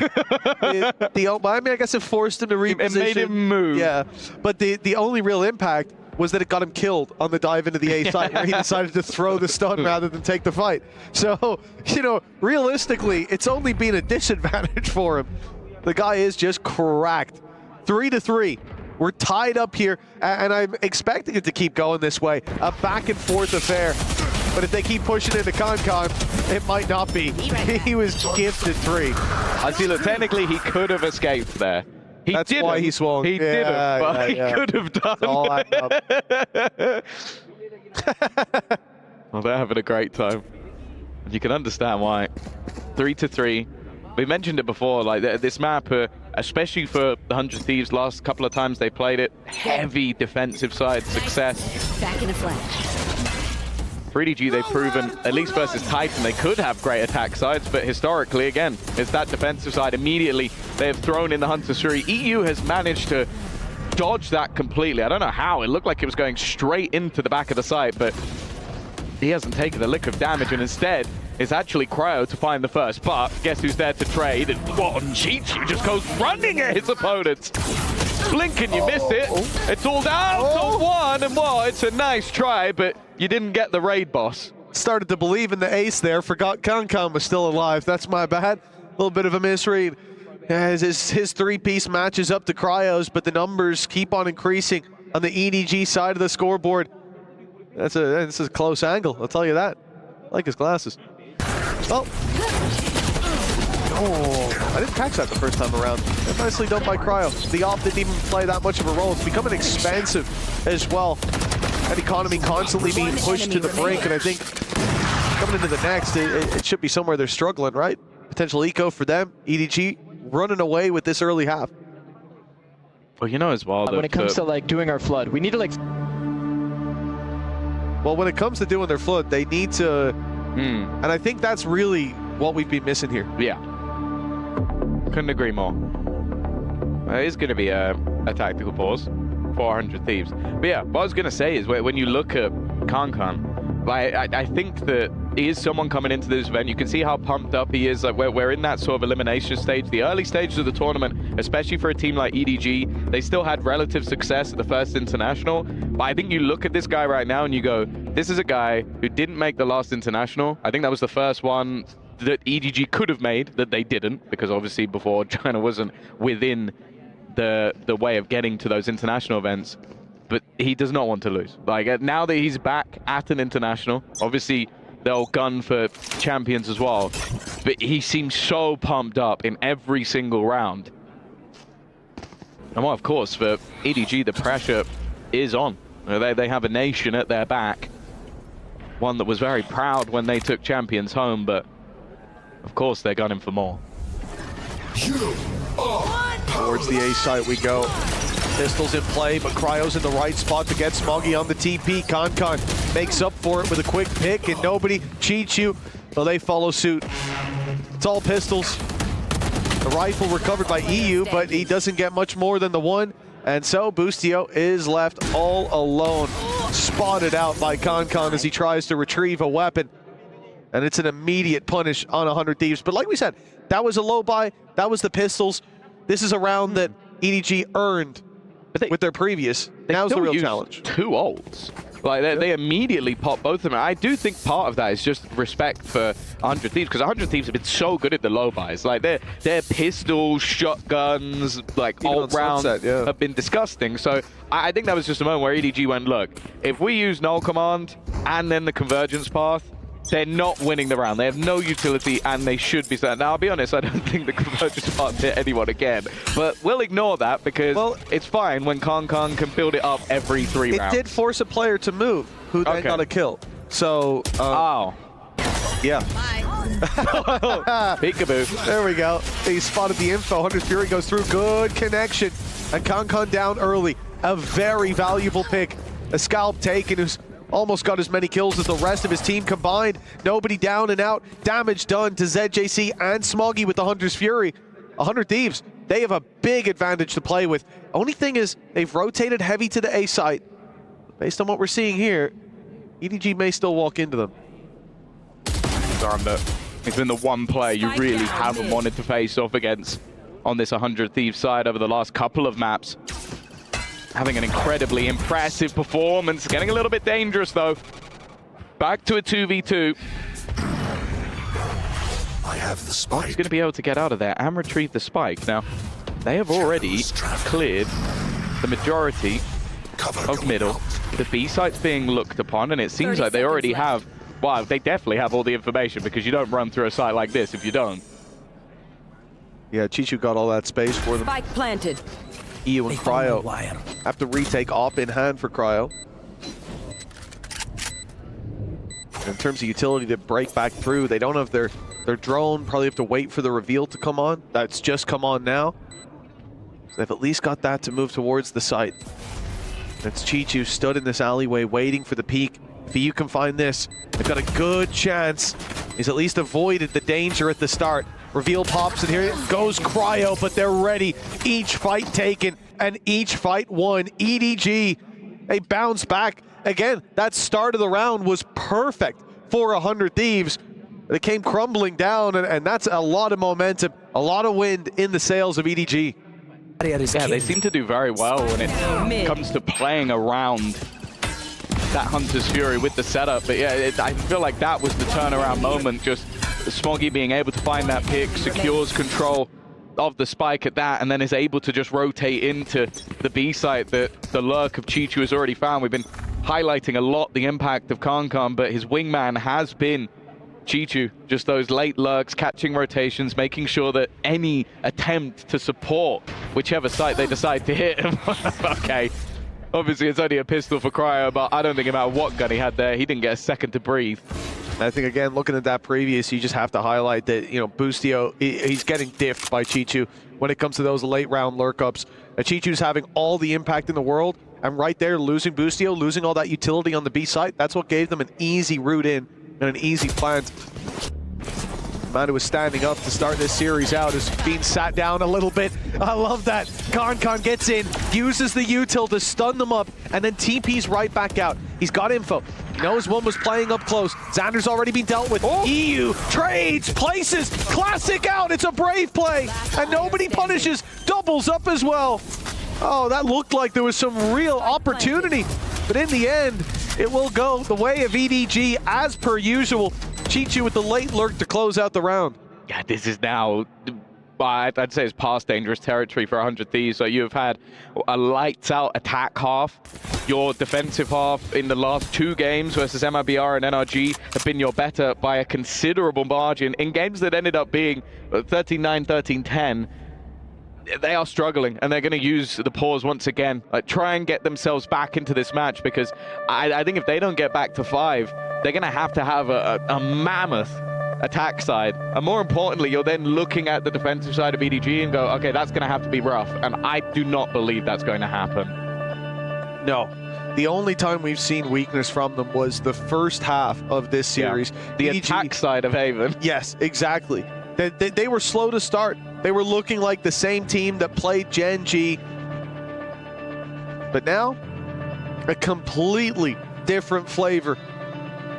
I mean, I guess it forced him to reposition. It made him move. Yeah, but the only real impact was that it got him killed on the dive into the A site where he decided to throw the stun rather than take the fight. So, realistically, it's only been a disadvantage for him. The guy is just cracked. 3-3. We're tied up here, and I'm expecting it to keep going this way. A back and forth affair. But if they keep pushing into Con, it might not be. He was gifted 3. I see, look, technically he could have escaped there. That's why he swung. He didn't, but he could have done. Well, they're having a great time. You can understand why. 3-3. We mentioned it before, like this map, especially for the 100 Thieves, last couple of times they played it, heavy defensive side success. Back in a flash. For EDG, they've proven, at least versus Titan, they could have great attack sides, but historically, again, it's that defensive side. Immediately, they have thrown in the Hunter Shuri. EU has managed to dodge that completely. I don't know how. It looked like it was going straight into the back of the site, but he hasn't taken a lick of damage, and instead, it's actually Cryo to find the first. But guess who's there to trade? And what, Chichi just goes running at his opponents. Blink and you miss it. It's all down to 1, and well, it's a nice try, but you didn't get the raid boss. Started to believe in the ace there, forgot Kankan was still alive. That's my bad. A little bit of a misread. His 3-piece matches up to Cryo's, but the numbers keep on increasing on the EDG side of the scoreboard. This is a close angle, I'll tell you that. I like his glasses. Oh, I didn't catch that the first time around. Nicely done by Cryo. The op didn't even play that much of a role. It's becoming expensive as well. That economy constantly being pushed to the brink, and I think coming into the next, it should be somewhere they're struggling, right? Potential eco for them. EDG running away with this early half. Well, you know as well that when it comes to like doing our flood, we need to like. Well, when it comes to doing their flood, they need to, and I think that's really what we've been missing here. Yeah. Couldn't agree more. It is going to be a tactical pause. 400 Thieves. But yeah, what I was going to say is when you look at Kankan, like, I think that he is someone coming into this event. You can see how pumped up he is. Like we're in that sort of elimination stage. The early stages of the tournament, especially for a team like EDG, they still had relative success at the first international. But I think you look at this guy right now and you go, this is a guy who didn't make the last international. I think that was the first one that EDG could have made that they didn't, because obviously before China wasn't within the way of getting to those international events. But he does not want to lose. Like now that he's back at an international, obviously they'll gun for champions as well, but he seems so pumped up in every single round. And well, of course, for EDG, the pressure is on. They have a nation at their back, one that was very proud when they took champions home, but of course they're gunning for more. Towards the A site we go. Pistols in play, but Cryo's in the right spot to get Smoggy on the TP. Concon makes up for it with a quick pick, and nobody cheats you. Well, they follow suit. It's all pistols. The rifle recovered by EU, but he doesn't get much more than the one. And so Boostio is left all alone, spotted out by Concon as he tries to retrieve a weapon. And it's an immediate punish on 100 Thieves. But like we said, that was a low buy. That was the pistols. This is a round that EDG earned with their previous. Now's the real challenge. 2 ults. Like, they immediately pop both of them. I do think part of that is just respect for 100 Thieves, because 100 Thieves have been so good at the low buys. Like, their pistols, shotguns, like, ult rounds have been disgusting. So I think that was just a moment where EDG went, look, if we use null command and then the convergence path, they're not winning the round. They have no utility, and they should be set. Now, I'll be honest, I don't think the convergence path hit anyone again. But we'll ignore that, because it's fine when Concon can build it up every 3 rounds. It did force a player to move, who then got a kill. So, yeah. Peekaboo. There we go. He spotted the info. 100 Fury goes through. Good connection. And Concon down early. A very valuable pick. A scalp taken, who's almost got as many kills as the rest of his team combined. Nobody down and out. Damage done to ZJC and Smoggy with the Hunter's Fury. 100 Thieves, they have a big advantage to play with. Only thing is, they've rotated heavy to the A site. Based on what we're seeing here, EDG may still walk into them. It's been the one player you really haven't wanted to face off against on this 100 Thieves side over the last couple of maps. Having an incredibly impressive performance. Getting a little bit dangerous, though. Back to a 2v2. I have the spike. He's going to be able to get out of there and retrieve the spike. Now, they have already cleared the majority of middle. The B site's being looked upon, and it seems like they already have... Well, they definitely have all the information, because you don't run through a site like this if you don't. Yeah, Chichu got all that space for them. Spike planted. EU and Cryo have to retake op in hand for Cryo. In terms of utility to break back through, they don't have their drone, probably have to wait for the reveal to come on. That's just come on now. So they've at least got that to move towards the site. That's Chichu stood in this alleyway waiting for the peek. If EU can find this, they've got a good chance. He's at least avoided the danger at the start. Reveal pops, and here goes Cryo, but they're ready. Each fight taken and each fight won. EDG, they bounce back. Again, that start of the round was perfect for 100 Thieves. They came crumbling down, and that's a lot of momentum, a lot of wind in the sails of EDG. Yeah, they seem to do very well when it comes to playing around that Hunter's Fury with the setup. But yeah, I feel like that was the turnaround moment. Just Smoggy being able to find that pick, secures control of the spike at that, and then is able to just rotate into the B site that the lurk of Chichu has already found. We've been highlighting a lot the impact of Concon, but his wingman has been Chichu. Just those late lurks, catching rotations, making sure that any attempt to support whichever site they decide to hit. Okay. Obviously, it's only a pistol for Cryo, but I don't think about what gun he had there. He didn't get a second to breathe. I think, again, looking at that previous, you just have to highlight that, you know, Boostio, he's getting diffed by Chichu when it comes to those late round lurk-ups. Chichu's having all the impact in the world, and right there, losing Boostio, losing all that utility on the B site, that's what gave them an easy route in and an easy plant. The man who was standing up to start this series out is being sat down a little bit. I love that. Concon gets in, uses the util to stun them up, and then TP's right back out. He's got info. He knows one was playing up close. Xander's already been dealt with. EU trades, places, classic out. It's a brave play, and nobody punishes. Doubles up as well. Oh, that looked like there was some real opportunity, but in the end, it will go the way of EDG as per usual. Chichu with the late lurk to close out the round. Yeah, this is now, I'd say it's past dangerous territory for 100 Thieves. So you've had a lights out attack half. Your defensive half in the last 2 games versus MIBR and NRG have been your better by a considerable margin. In games that ended up being 13-9, 13-10, they are struggling, and they're going to use the pause once again. Like, try and get themselves back into this match, because I think if they don't get back to 5, they're going to have a mammoth attack side. And more importantly, you're then looking at the defensive side of EDG and go, okay, that's going to have to be rough. And I do not believe that's going to happen. No. The only time we've seen weakness from them was the first half of this series. Yeah. The attack side of Haven. Yes, exactly. They were slow to start. They were looking like the same team that played Gen G. But now, a completely different flavor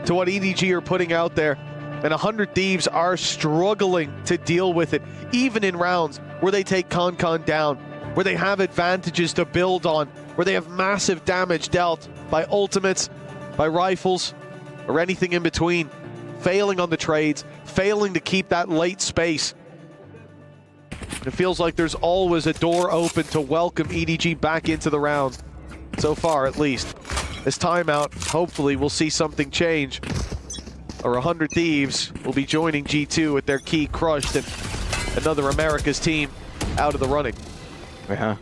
to what EDG are putting out there. And 100 Thieves are struggling to deal with it, even in rounds where they take Concon down, where they have advantages to build on, where they have massive damage dealt by ultimates, by rifles, or anything in between, failing on the trades, failing to keep that late space. It feels like there's always a door open to welcome EDG back into the round. So far, at least. This timeout, hopefully we'll see something change. Or 100 Thieves will be joining G2 with their key crushed and another America's team out of the running. Yeah.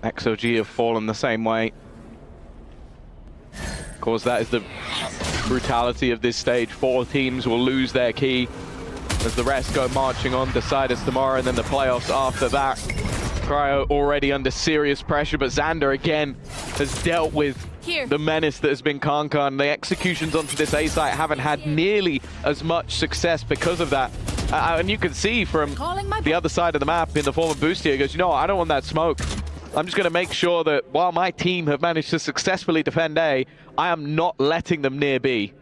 XOG have fallen the same way. Of course, that is the brutality of this stage. 4 teams will lose their key as the rest go marching on. Deciders tomorrow and then the playoffs after that. Cryo already under serious pressure, but Xander again has dealt with the menace that has been Concon. The executions onto this A site haven't had nearly as much success because of that. And you can see from the other side of the map in the form of Boosty, he goes, you know what, I don't want that smoke. I'm just going to make sure that while my team have managed to successfully defend A, I am not letting them near B.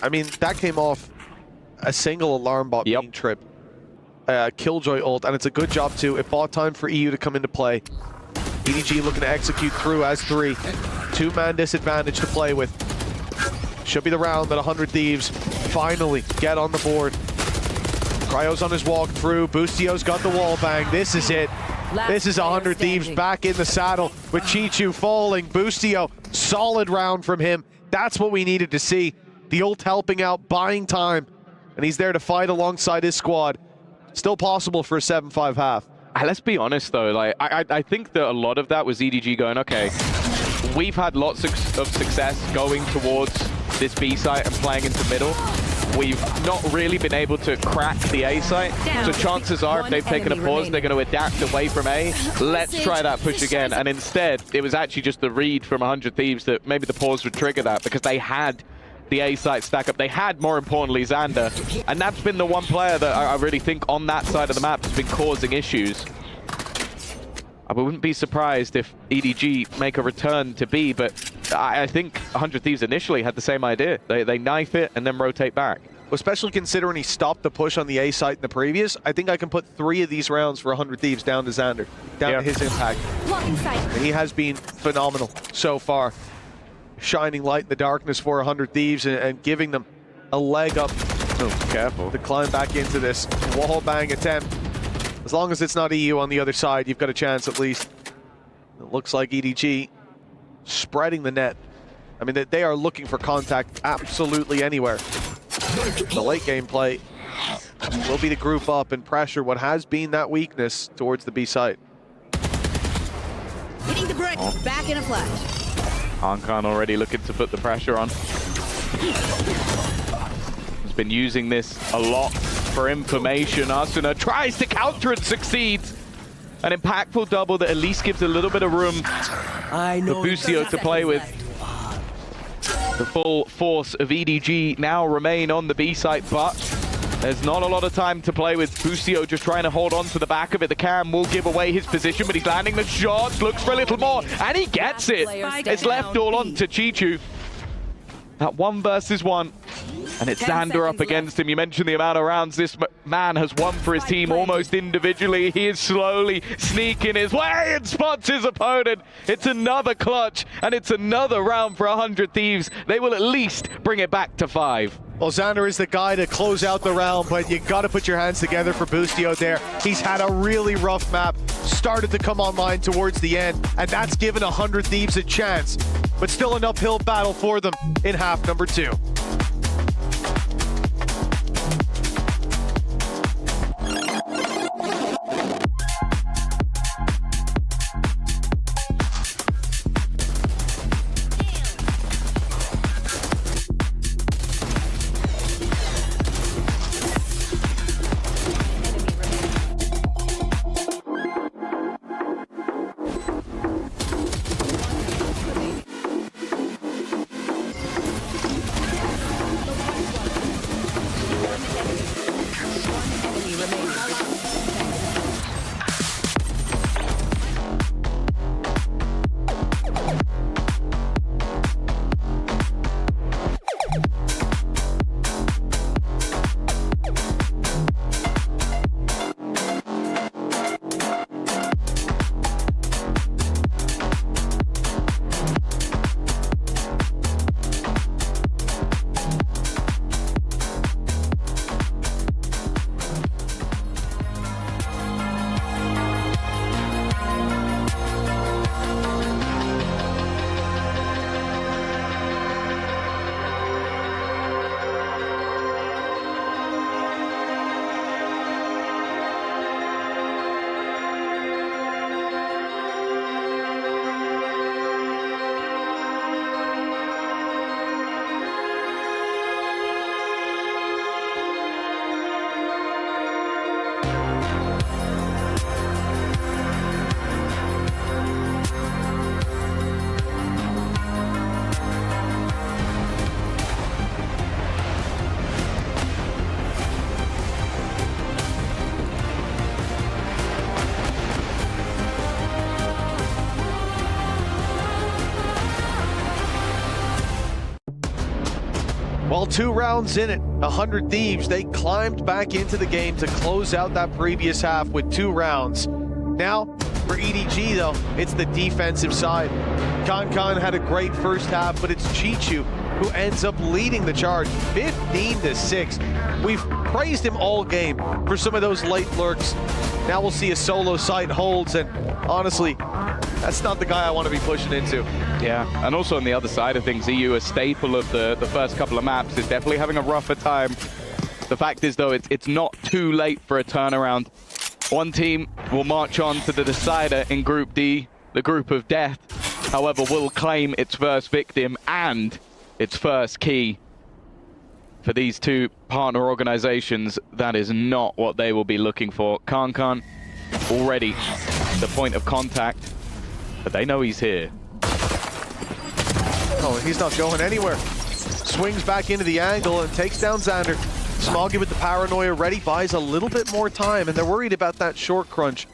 I mean, that came off a single alarm bot being tripped. Killjoy ult, and it's a good job too. It bought time for EU to come into play. EDG looking to execute through as 3. 2-man disadvantage to play with. Should be the round that 100 Thieves finally get on the board. Cryo's on his walk through. Boostio's got the wall bang. This is it. This is 100 Thieves back in the saddle with Chichu falling. Boostio, solid round from him. That's what we needed to see. The ult helping out, buying time. And he's there to fight alongside his squad. Still possible for a 7-5 half. Let's be honest though, like I think that a lot of that was EDG going, okay, we've had lots of success going towards this B site and playing into middle. We've not really been able to crack the A site, so chances are if they've taken a pause, they're going to adapt away from A. Let's try that push again, and instead, it was actually just the read from 100 Thieves that maybe the pause would trigger that, because they had the A site stack up. They had, more importantly, Xander, and that's been the one player that I really think on that side of the map has been causing issues. I wouldn't be surprised if EDG make a return to B, but I think 100 Thieves initially had the same idea. They knife it and then rotate back. Especially considering he stopped the push on the A site in the previous, I think I can put 3 of these rounds for 100 Thieves down to Xander, down to his impact. And he has been phenomenal so far. Shining light in the darkness for 100 Thieves and giving them a leg up to climb back into this wall bang attempt. As long as it's not EU on the other side, you've got a chance at least. It looks like EDG spreading the net. I mean, they are looking for contact absolutely anywhere. The late game play will be to group up and pressure what has been that weakness towards the B site. Hitting the brick, back in a flash. Concon already looking to put the pressure on. He's been using this a lot for information. Asuna tries to counter and succeeds. An impactful double that at least gives a little bit of room for Boostio to play with. The full force of EDG now remain on the B site, but there's not a lot of time to play with. Boostio just trying to hold on to the back of it. The cam will give away his position, but he's landing the shots, looks for a little more, and he gets it. It's left all on to Chichu. That 1 versus 1. And it's Xander up against him. You mentioned the amount of rounds this man has won for his team almost individually. He is slowly sneaking his way and spots his opponent. It's another clutch, and it's another round for 100 Thieves. They will at least bring it back to 5. Well, Xander is the guy to close out the round, but you got to put your hands together for Boostio there. He's had a really rough map, started to come online towards the end, and that's given 100 Thieves a chance. But still an uphill battle for them in half number 2. Well, 2 rounds in it, 100 Thieves, they climbed back into the game to close out that previous half with 2 rounds. Now, for EDG though, it's the defensive side. Con had a great first half, but it's Chichu who ends up leading the charge 15-6. We've praised him all game for some of those late lurks. Now we'll see a solo site holds, and honestly, that's not the guy I want to be pushing into. Yeah, and also on the other side of things, EU, a staple of the first couple of maps, is definitely having a rougher time. The fact is, though, it's not too late for a turnaround. One team will march on to the decider in Group D, the Group of Death, however, will claim its first victim and its first key. For these two partner organizations, that is not what they will be looking for. Khan already the point of contact, but they know he's here. Oh, he's not going anywhere. Swings back into the angle and takes down Xander. Smoggy with the paranoia ready, buys a little bit more time, and they're worried about that short crunch.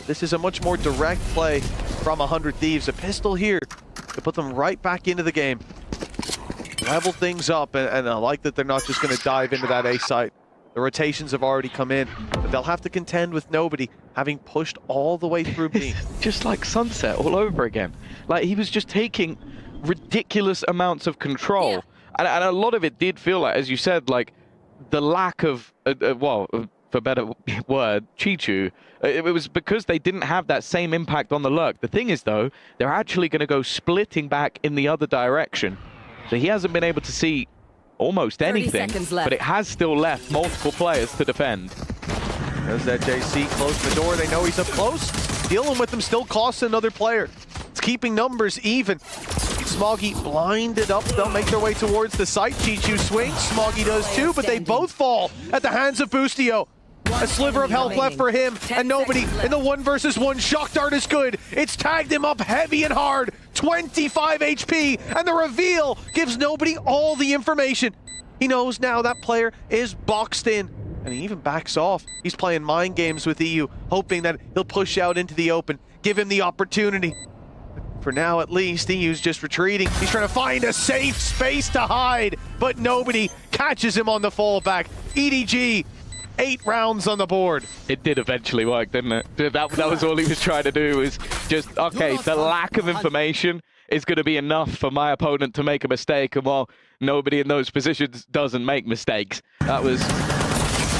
This is a much more direct play from 100 Thieves. A pistol here to put them right back into the game. Level things up, and I like that they're not just going to dive into that A site. The rotations have already come in, but they'll have to contend with nobody, having pushed all the way through B. Just like Sunset all over again. Like, he was just taking ridiculous amounts of control. Yeah. And a lot of it did feel like, as you said, like, the lack of, well, for better word, Chichu, it was because they didn't have that same impact on the lurk. The thing is, though, they're actually going to go splitting back in the other direction. So he hasn't been able to see almost anything, but it has still left multiple players to defend. There's that JC close the door. They know he's up close. Dealing with him still costs another player. It's keeping numbers even. Smoggy blinded up. They'll make their way towards the site. Chichu swings. Smoggy does too, but they both fall at the hands of Boostio. A sliver of health left for him, and nobody in the 1 versus 1. Shock dart is good. It's tagged him up heavy and hard. 25 HP, and the reveal gives nobody all the information. He knows now that player is boxed in, and he even backs off. He's playing mind games with EU, hoping that he'll push out into the open, give him the opportunity. For now, at least, EU's just retreating. He's trying to find a safe space to hide, but nobody catches him on the fallback. EDG, 8 rounds on the board. It did eventually work, didn't it? That was all he was trying to do, was just, okay, the lack of information is going to be enough for my opponent to make a mistake, and while nobody in those positions doesn't make mistakes. That was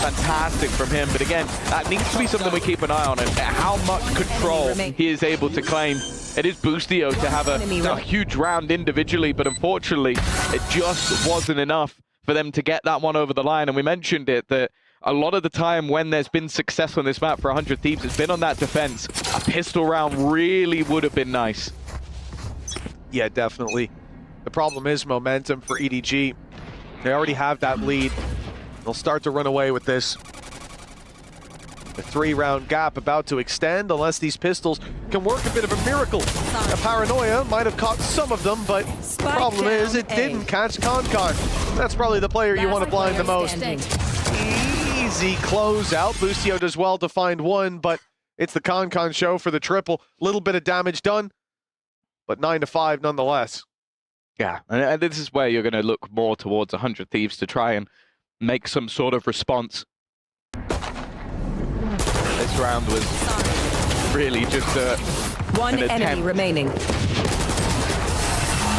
fantastic from him, but again, that needs to be something we keep an eye on, and how much control he is able to claim. It is Boostio to have a huge round individually, but unfortunately, it just wasn't enough for them to get that one over the line, and we mentioned it, that a lot of the time when there's been success on this map for 100 Thieves, it's been on that defense. A pistol round really would have been nice. Yeah, definitely. The problem is momentum for EDG. They already have that lead. They'll start to run away with this. The 3-round gap about to extend unless these pistols can work a bit of a miracle. A paranoia might have caught some of them, but the problem is it didn't catch Con. That's probably the player you want to blind the most. Easy closeout. Boostio does well to find one, but it's the Con show for the triple. Little bit of damage done, but 9-5 nonetheless. Yeah, and this is where you're going to look more towards 100 Thieves to try and make some sort of response. This round was really just one enemy remaining. And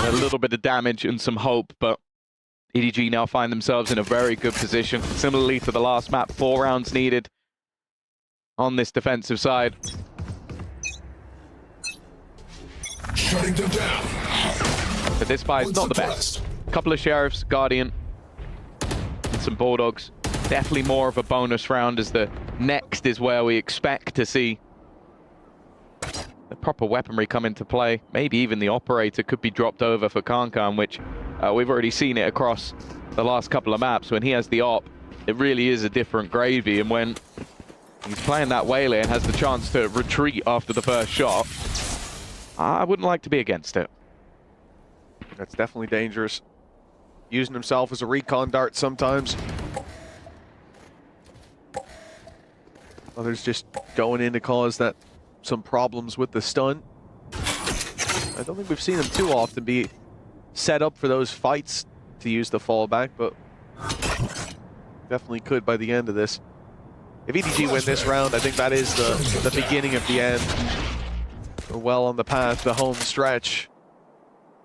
a little bit of damage and some hope, but EDG now find themselves in a very good position. Similarly to the last map, 4 rounds needed on this defensive side. Shutting them down. But this fight is not the best. A couple of Sheriffs, Guardian, and some Bulldogs. Definitely more of a bonus round, as the next is where we expect to see the proper weaponry come into play. Maybe even the operator could be dropped over for Khan, which we've already seen it across the last couple of maps. When he has the op, it really is a different gravy, and when he's playing that Waylay and has the chance to retreat after the first shot, I wouldn't like to be against it. That's definitely dangerous. Using himself as a recon dart sometimes. Others just going in to cause some problems with the stun. I don't think we've seen them too often be set up for those fights to use the fallback, but definitely could by the end of this. If EDG win this round, I think that is the beginning of the end. We're well on the path, the home stretch.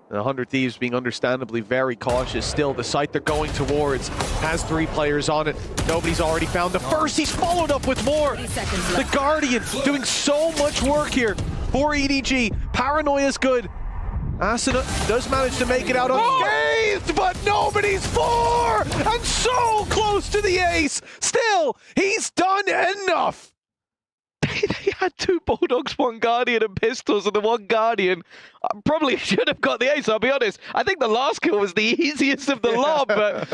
The 100 Thieves being understandably very cautious. Still, the site they're going towards has 3 players on it. Nobody's already found the first. He's followed up with more. The Guardian doing so much work here for EDG. Paranoia's good. Asuna does manage to make it out unscathed, but nobody's 4! And so close to the ace! Still, he's done enough! They had 2 Bulldogs, 1 Guardian and pistols, and the 1 Guardian probably should have got the ace, I'll be honest. I think the last kill was the easiest of the lot, but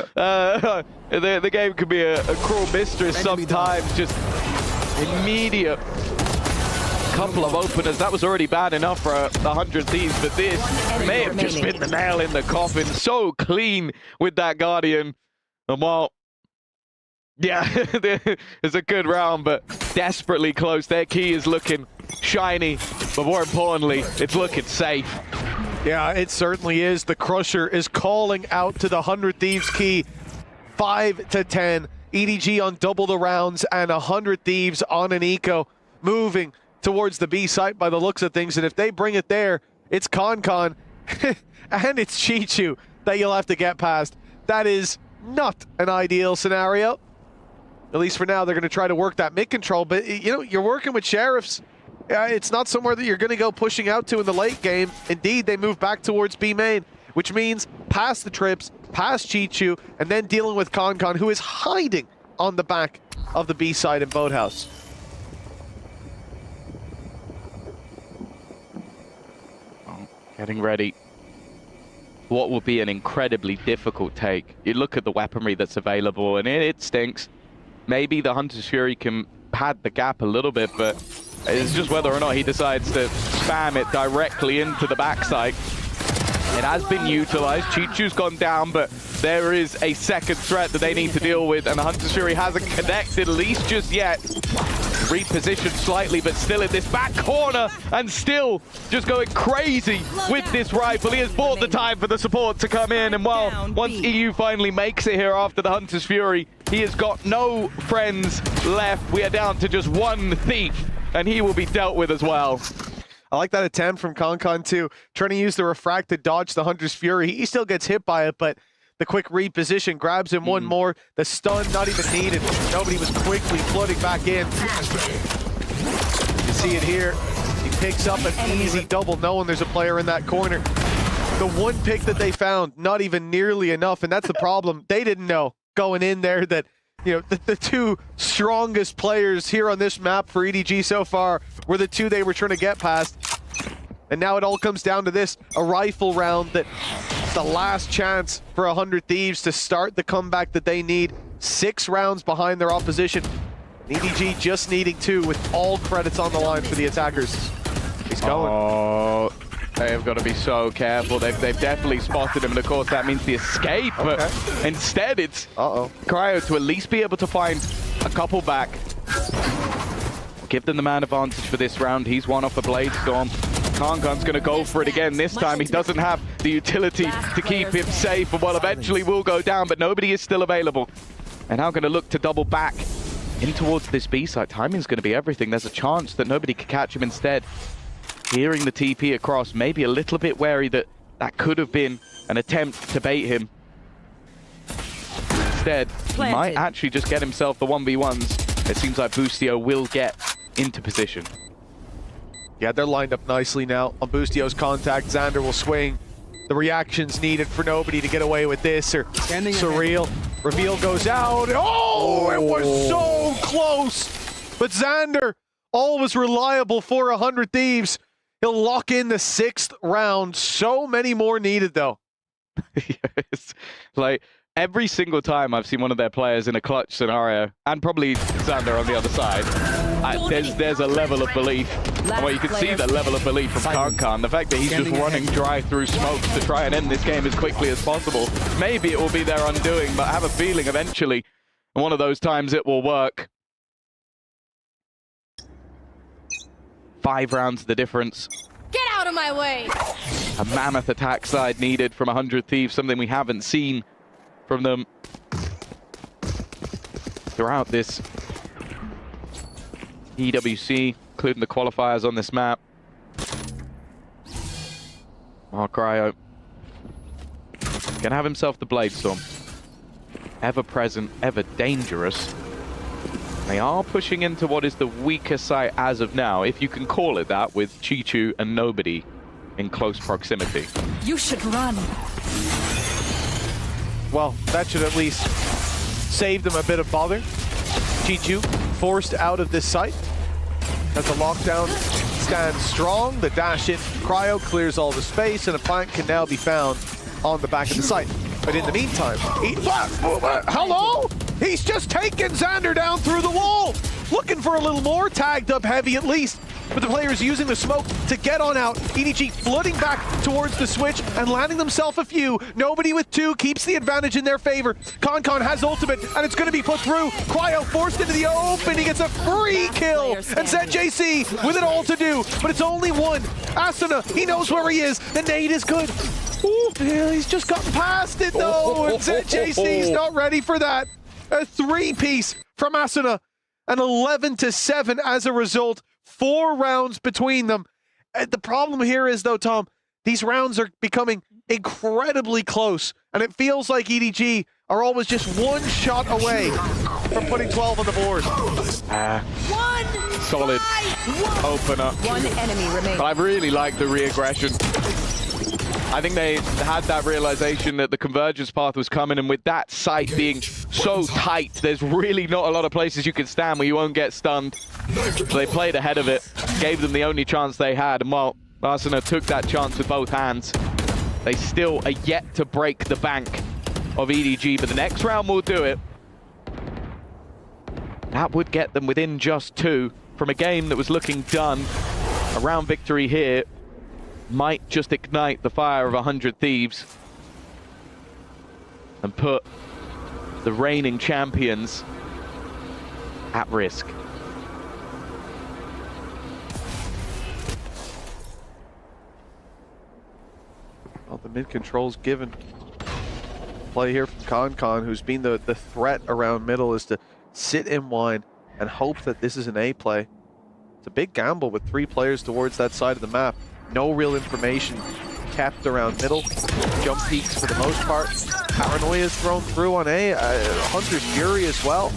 the game can be a cruel mistress sometimes. Just immediate couple of openers. That was already bad enough for the 100 Thieves, but this may have just been the nail in the coffin. So clean with that Guardian. And while, yeah, it's a good round, but desperately close. Their key is looking shiny, but more importantly, it's looking safe. Yeah, it certainly is. The Crusher is calling out to the 100 Thieves key. 5-10. EDG on double the rounds and 100 Thieves on an eco. Moving towards the B site by the looks of things, and if they bring it there, it's Con and it's Chichu that you'll have to get past. That is not an ideal scenario. At least for now, they're going to try to work that mid control, but you know, you're working with Sheriffs. It's not somewhere that you're going to go pushing out to in the late game. Indeed, they move back towards B main, which means past the trips, past Chichu, and then dealing with Con, who is hiding on the back of the B side in Boathouse. Getting ready. What will be an incredibly difficult take. You look at the weaponry that's available, and it stinks. Maybe the Hunter's Fury can pad the gap a little bit, but it's just whether or not he decides to spam it directly into the backside. It has been utilized. Chichu's gone down, but there is a second threat that they need to deal with, and the Hunter's Fury hasn't connected, at least just yet. Repositioned slightly, but still in this back corner, and still just going crazy with this rifle. He has bought the time for the support to come in, and while once EU finally makes it here after the Hunter's Fury, he has got no friends left. We are down to just 1 thief, and he will be dealt with as well. I like that attempt from Con too, trying to use the refract to dodge the Hunter's Fury. He still gets hit by it, but the quick reposition grabs him one more. The stun not even needed. Nobody was quickly flooding back in. You see it here. He picks up an easy double, knowing there's a player in that corner. The 1 pick that they found, not even nearly enough, and that's the problem. They didn't know going in there that, you know, the 2 strongest players here on this map for EDG so far were the 2 they were trying to get past. And now it all comes down to this, a rifle round that the last chance for 100 Thieves to start the comeback that they need. 6 rounds behind their opposition. EDG just needing 2 with all credits on the line for the attackers. He's going. Oh, they have got to be so careful. They've definitely spotted him, and of course that means the escape. Okay. But instead it's Cryo to at least be able to find a couple back. Give them the man advantage for this round. He's one off a Blade Storm. Kangan's going to go for it again. This time he doesn't have the utility to keep him safe, and well, eventually will go down, but nobody is still available. And now going to look to double back in towards this B side. Timing's going to be everything. There's a chance that nobody could catch him instead. Hearing the TP across, maybe a little bit wary that that could have been an attempt to bait him. Instead, he might actually just get himself the 1v1s. It seems like Boostio will get into position. Yeah, they're lined up nicely now on Boostio's contact. Xander will swing. The reactions needed for nobody to get away with this, or Surreal. Reveal goes out. Oh, it was so close. But Xander, always reliable for 100 Thieves. He'll lock in the 6th round. So many more needed, though. Yes. Like, every single time I've seen one of their players in a clutch scenario, and probably Xander on the other side, there's a level of belief. Well, you can see that level of belief from Kankan. The fact that he's just running dry through smokes to try and end this game as quickly as possible. Maybe it will be their undoing, but I have a feeling eventually, one of those times it will work. 5 rounds the difference. Get out of my way! A mammoth attack side needed from 100 Thieves, something we haven't seen from them throughout this EWC, including the qualifiers on this map. Cryo gonna have himself the Blade Storm. Ever present, ever dangerous. They are pushing into what is the weaker site as of now, if you can call it that, with Chichu and nobody in close proximity. You should run. Well, that should at least save them a bit of bother. Chichu forced out of this site as the lockdown stands strong. The dash in Cryo clears all the space, and a plant can now be found on the back of the site. But in the meantime, hello? He's just taken Xander down through the wall. Looking for a little more, tagged up heavy at least. But the players using the smoke to get on out. EDG flooding back towards the switch and landing themselves a few. Nobody with two keeps the advantage in their favor. Concon has ultimate, and it's going to be put through. Cryo forced into the open. He gets a free kill. And ZJC with it all to do, but it's only one. Asuna, he knows where he is. The nade is good. Ooh, he's just gotten past it though. And ZJC's not ready for that. A three-piece from Asuna. An 11-7 as a result. 4 rounds between them. And the problem here is, though, Tom, these rounds are becoming incredibly close, and it feels like EDG are always just one shot away from putting 12 on the board. Solid opener. One enemy remaining. But I really like the re-aggression. I think they had that realization that the convergence path was coming, and with that site being so tight, there's really not a lot of places you can stand where you won't get stunned. So they played ahead of it, gave them the only chance they had, and while Arsenal took that chance with both hands, they still are yet to break the bank of EDG, but the next round will do it. That would get them within just 2 from a game that was looking done. A round victory here might just ignite the fire of 100 Thieves and put the reigning champions at risk. Well, the mid control's given. Play here from Concon, who's been the threat around middle, is to sit in wine and hope that this is an A play. It's a big gamble with 3 players towards that side of the map. No real information kept around middle. Jump peaks for the most part. Paranoia is thrown through on A. Hunter's Fury as well.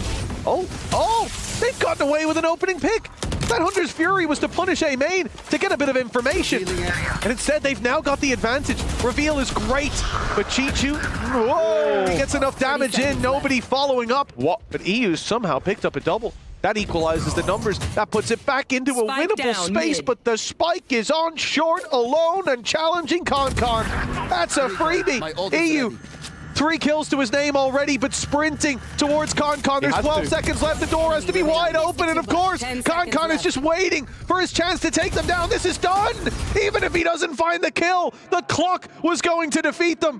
Oh! They've gotten away with an opening pick. That Hunter's Fury was to punish A main to get a bit of information. And instead, they've now got the advantage. Reveal is great, but Chichu, whoa! He gets enough damage in, nobody following up. What? But EU somehow picked up a double. That equalizes the numbers. That puts it back into a winnable space, but the spike is on short, alone, and challenging Concon. That's a freebie. EU, 3 kills to his name already, but sprinting towards Concon. There's 12 seconds left. The door has to be wide open, and of course, Concon is just waiting for his chance to take them down. This is done. Even if he doesn't find the kill, the clock was going to defeat them.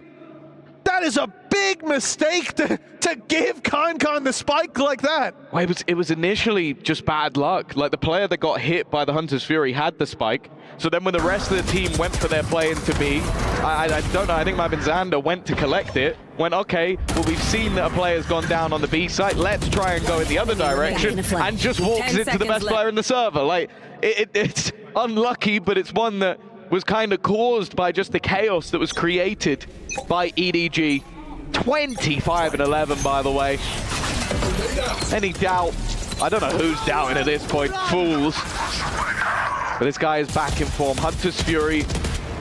That is a big mistake to give Concon the spike like that. Well, it was initially just bad luck. Like, the player that got hit by the Hunter's Fury had the spike. So then when the rest of the team went for their play into B, I don't know, I think Mavin Xander went to collect it. Went, okay, well, we've seen that a player's gone down on the B site. Let's try and go in the other direction. And just walks into the best player in the server. Like, it's unlucky, but it's one that was kind of caused by just the chaos that was created by EDG. 25-11, by the way. Any doubt? I don't know who's doubting at this point. Fools. But this guy is back in form. Hunter's Fury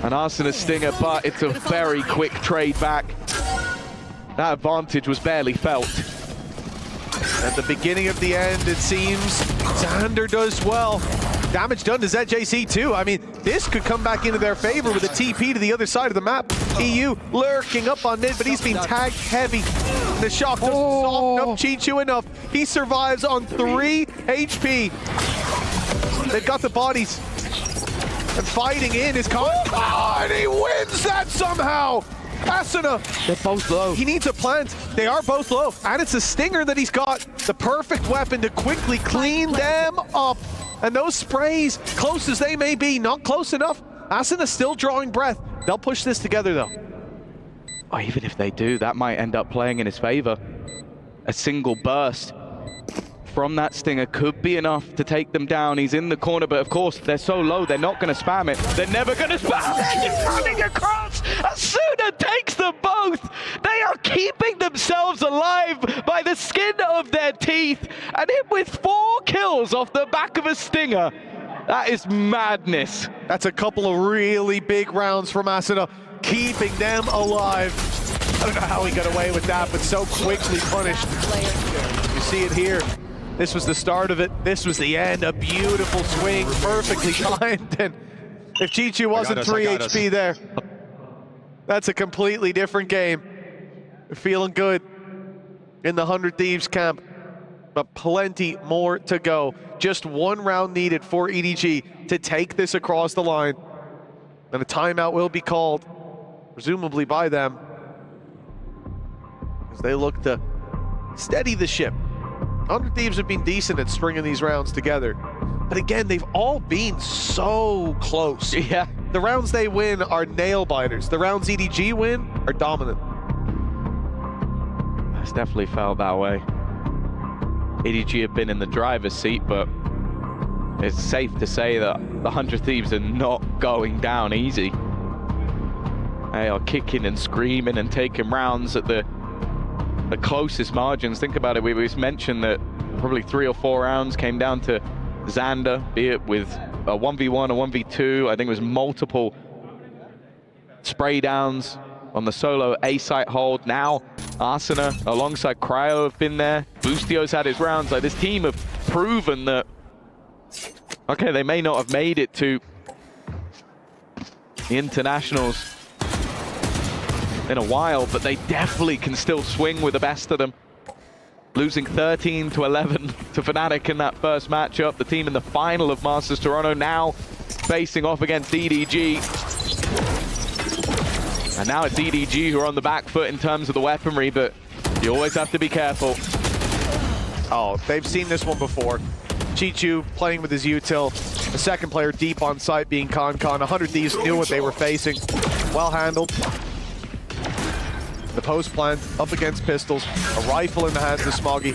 and Arsena's Stinger, but it's a very quick trade back. That advantage was barely felt. At the beginning of the end, it seems Xander does well. Damage done to ZJC too. I mean, this could come back into their favor with a TP to the other side of the map. EU lurking up on mid, but he's been tagged heavy. The shock doesn't soften up Chichu enough. He survives on 3 HP. They've got the bodies. And fighting in is and he wins that somehow! Asuna! They're both low. He needs a plant. They are both low. And it's a Stinger that he's got. The perfect weapon to quickly clean them up. And those sprays, close as they may be, not close enough. Asuna still drawing breath. They'll push this together though. Oh, even if they do, that might end up playing in his favor. A single burst from that Stinger could be enough to take them down. He's in the corner, but of course, they're so low, they're not going to spam it. They're never going to spam it. He's running across. Asuna takes them both. They are keeping themselves alive by the skin of their teeth. And hit with 4 kills off the back of a Stinger. That is madness. That's a couple of really big rounds from Asuna, keeping them alive. I don't know how he got away with that, but so quickly punished. You see it here. This was the start of it. This was the end. A beautiful swing, perfectly timed. And if Chichu wasn't 3 HP there, that's a completely different game. Feeling good in the 100 Thieves camp, but plenty more to go. Just 1 round needed for EDG to take this across the line. And a timeout will be called, presumably by them, as they look to steady the ship. 100 Thieves have been decent at stringing these rounds together. But again, they've all been so close. Yeah. The rounds they win are nail biters. The rounds EDG win are dominant. It's definitely felt that way. EDG have been in the driver's seat, but it's safe to say that the 100 Thieves are not going down easy. They are kicking and screaming and taking rounds at the closest margins. Think about it, we mentioned that probably 3 or 4 rounds came down to Xander, be it with a 1v1 or 1v2. I think it was multiple spray downs on the solo A site hold. Now Asuna alongside Cryo have been there. Boostio's had his rounds. Like, this team have proven that, okay, they may not have made it to the internationals in a while, but they definitely can still swing with the best of them. Losing 13-11 to Fnatic in that first matchup. The team in the final of Masters Toronto now facing off against EDG. And now it's EDG who are on the back foot in terms of the weaponry, but you always have to be careful. Oh, they've seen this one before. Chichu playing with his util. The second player deep on site being Concon. 100 Thieves knew what they were facing. Well handled. The post plant up against pistols. A rifle in the hands of Smoggy.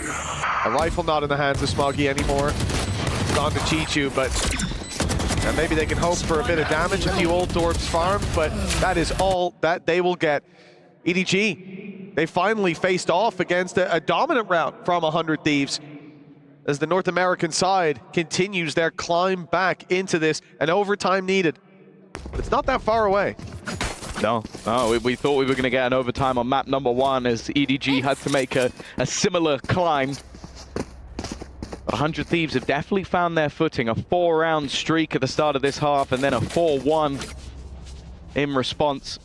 A rifle not in the hands of Smoggy anymore. It's gone to Chichu, but and maybe they can hope for a bit of damage, a few old Dorbs farmed, but that is all that they will get. EDG, they finally faced off against a dominant round from 100 Thieves as the North American side continues their climb back into this, and overtime needed. But it's not that far away. No, we thought we were going to get an overtime on map number 1 as EDG had to make a similar climb. 100 Thieves have definitely found their footing. A 4-round streak at the start of this half and then a 4-1 in response.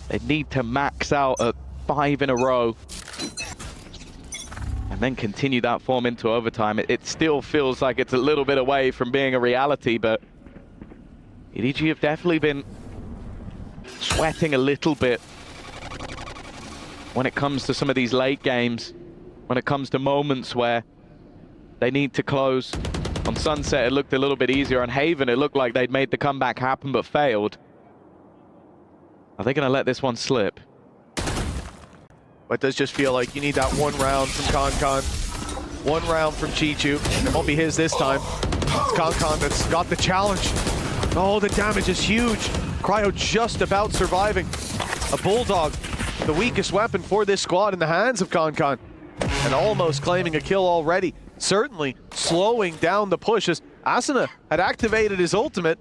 They need to max out at 5 in a row and then continue that form into overtime. It still feels like it's a little bit away from being a reality, but EDG have definitely been sweating a little bit when it comes to some of these late games, when it comes to moments where they need to close. On Sunset, it looked a little bit easier. On Haven, it looked like they'd made the comeback happen but failed. Are they going to let this one slip? But it does just feel like you need that 1 round from Concon, 1 round from Chichu. It won't be his this time. It's Concon that's got the challenge. Oh, the damage is huge. Cryo just about surviving. A Bulldog, the weakest weapon for this squad in the hands of Concon. And almost claiming a kill already. Certainly slowing down the push as Asuna had activated his ultimate.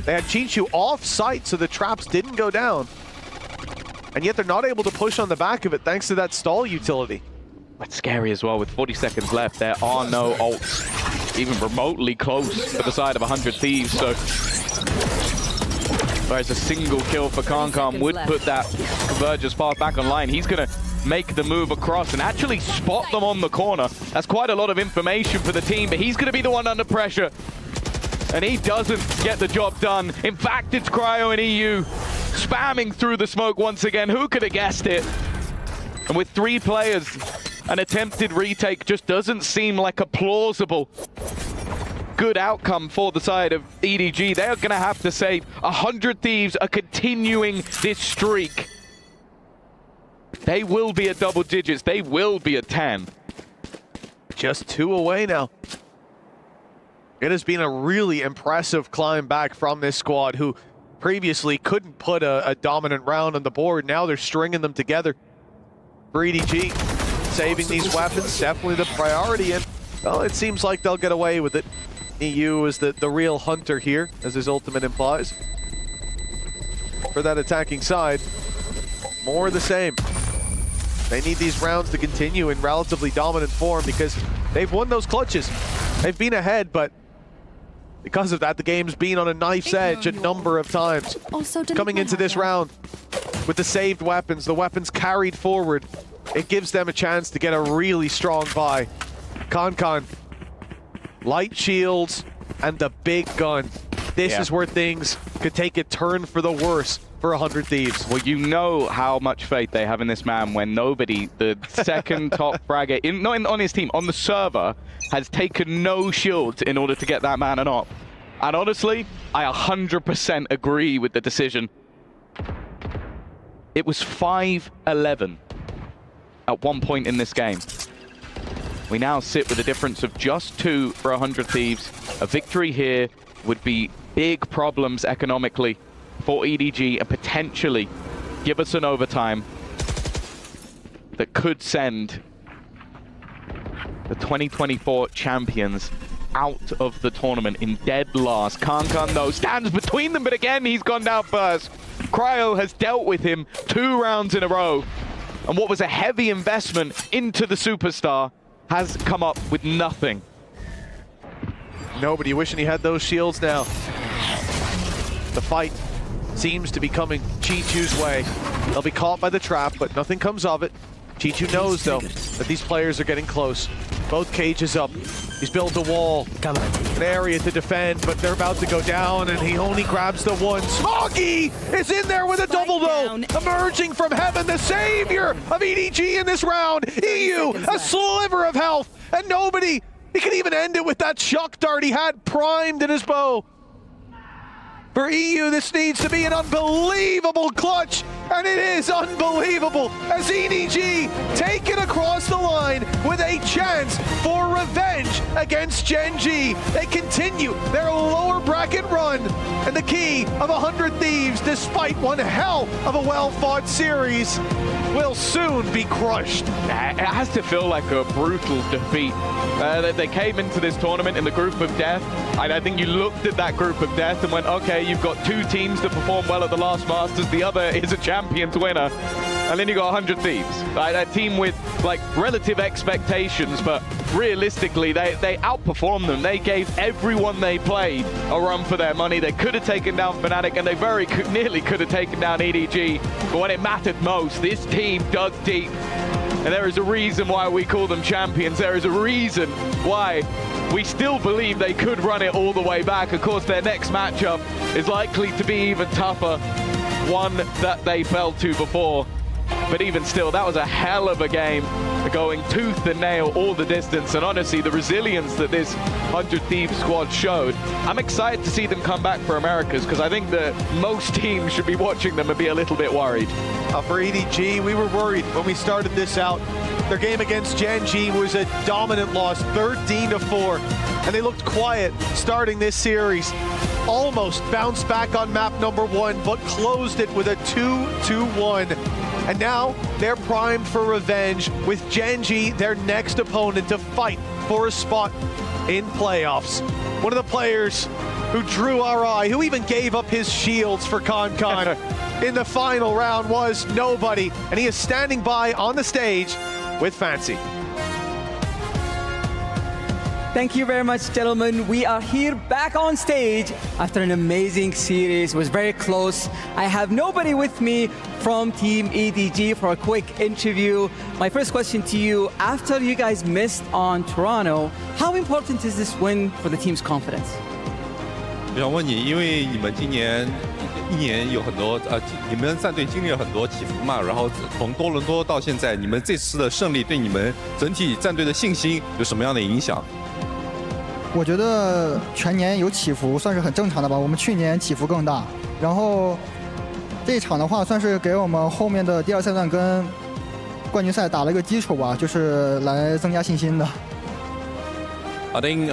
They had Chichu off site so the traps didn't go down. And yet they're not able to push on the back of it thanks to that stall utility. That's scary as well. With 40 seconds left, there are no ults even remotely close to the side of 100 Thieves. So whereas a single kill for Concon would put that Converger's path back online. He's going to make the move across and actually spot them on the corner. That's quite a lot of information for the team, but he's going to be the one under pressure. And he doesn't get the job done. In fact, it's Cryo and EU spamming through the smoke once again. Who could have guessed it? And with 3 players, an attempted retake just doesn't seem like a plausible good outcome for the side of EDG. They're going to have to say 100 Thieves are continuing this streak. They will be at double digits. They will be at 10. Just 2 away now. It has been a really impressive climb back from this squad who previously couldn't put a dominant round on the board. Now they're stringing them together. For EDG, saving these weapons, definitely the priority, and well, it seems like they'll get away with it. EU is the real hunter here, as his ultimate implies. For that attacking side, more of the same. They need these rounds to continue in relatively dominant form because they've won those clutches. They've been ahead, but because of that, the game's been on a knife's edge a number of times. Coming into this round with the saved weapons, the weapons carried forward, it gives them a chance to get a really strong buy. Con, light shields, and the big gun. This is where things could take a turn for the worse for 100 Thieves. Well, you know how much faith they have in this man when nobody, the second top fragger, not on his team, on the server, has taken no shields in order to get that man an op. And honestly, I 100% agree with the decision. It was 5-11 at one point in this game. We now sit with a difference of just 2 for 100 Thieves. A victory here would be big problems economically for EDG and potentially give us an overtime that could send the 2024 champions out of the tournament in dead last. Kankan, though, stands between them, but again, he's gone down first. Cryo has dealt with him 2 rounds in a row, and what was a heavy investment into the superstar has come up with nothing. Nobody wishing he had those shields now. The fight seems to be coming Chichu's way. They'll be caught by the trap, but nothing comes of it. Chichu knows, though, that these players are getting close. Both cages up. He's built a wall, an area to defend, but they're about to go down, and he only grabs the one. Smoggy is in there with a double though, emerging from heaven, the savior of EDG in this round. EU, a sliver of health, and nobody, he can even end it with that shock dart he had primed in his bow. For EU, this needs to be an unbelievable clutch, and it is unbelievable as EDG take it across the line with a chance for revenge against Gen G. They continue their lower bracket run, and the key of 100 Thieves, despite one hell of a well-fought series, will soon be crushed. It has to feel like a brutal defeat. They came into this tournament in the group of death, and I think you looked at that group of death and went, okay, you've got 2 teams that performed well at the last Masters, the other is a Champions winner, and then you got 100 Thieves. A team with like relative expectations, but realistically they outperformed them. They gave everyone they played a run for their money. They could have taken down Fnatic, and they very nearly could have taken down EDG, but when it mattered most, this team dug deep. And there is a reason why we call them champions. There is a reason why we still believe they could run it all the way back. Of course, their next matchup is likely to be even tougher, one that they fell to before. But even still, that was a hell of a game, going tooth and nail all the distance, and honestly, the resilience that this 100 Thieves squad showed. I'm excited to see them come back for Americas, because I think that most teams should be watching them and be a little bit worried. For EDG, we were worried when we started this out. Their game against Gen G was a dominant loss, 13-4, and they looked quiet starting this series. Almost bounced back on map number 1, but closed it with a 2-1. And now they're primed for revenge with Gen G, their next opponent, to fight for a spot in playoffs. One of the players who drew our eye, who even gave up his shields for Con in the final round, was nobody, and he is standing by on the stage with Fancy. Thank you very much, gentlemen. We are here back on stage after an amazing series. It was very close. I have nobody with me from Team EDG for a quick interview. My first question to you, after you guys missed on Toronto, how important is this win for the team's confidence? 我想问你，因为你们今年一年有很多你们战队经历了很多起伏嘛，然后从多伦多到现在，你们这次的胜利对你们整体战队的信心有什么样的影响？我觉得全年有起伏算是很正常的吧，我们去年起伏更大，然后这一场的话算是给我们后面的第2赛段跟冠军赛打了个基础吧，就是来增加信心的。 I think,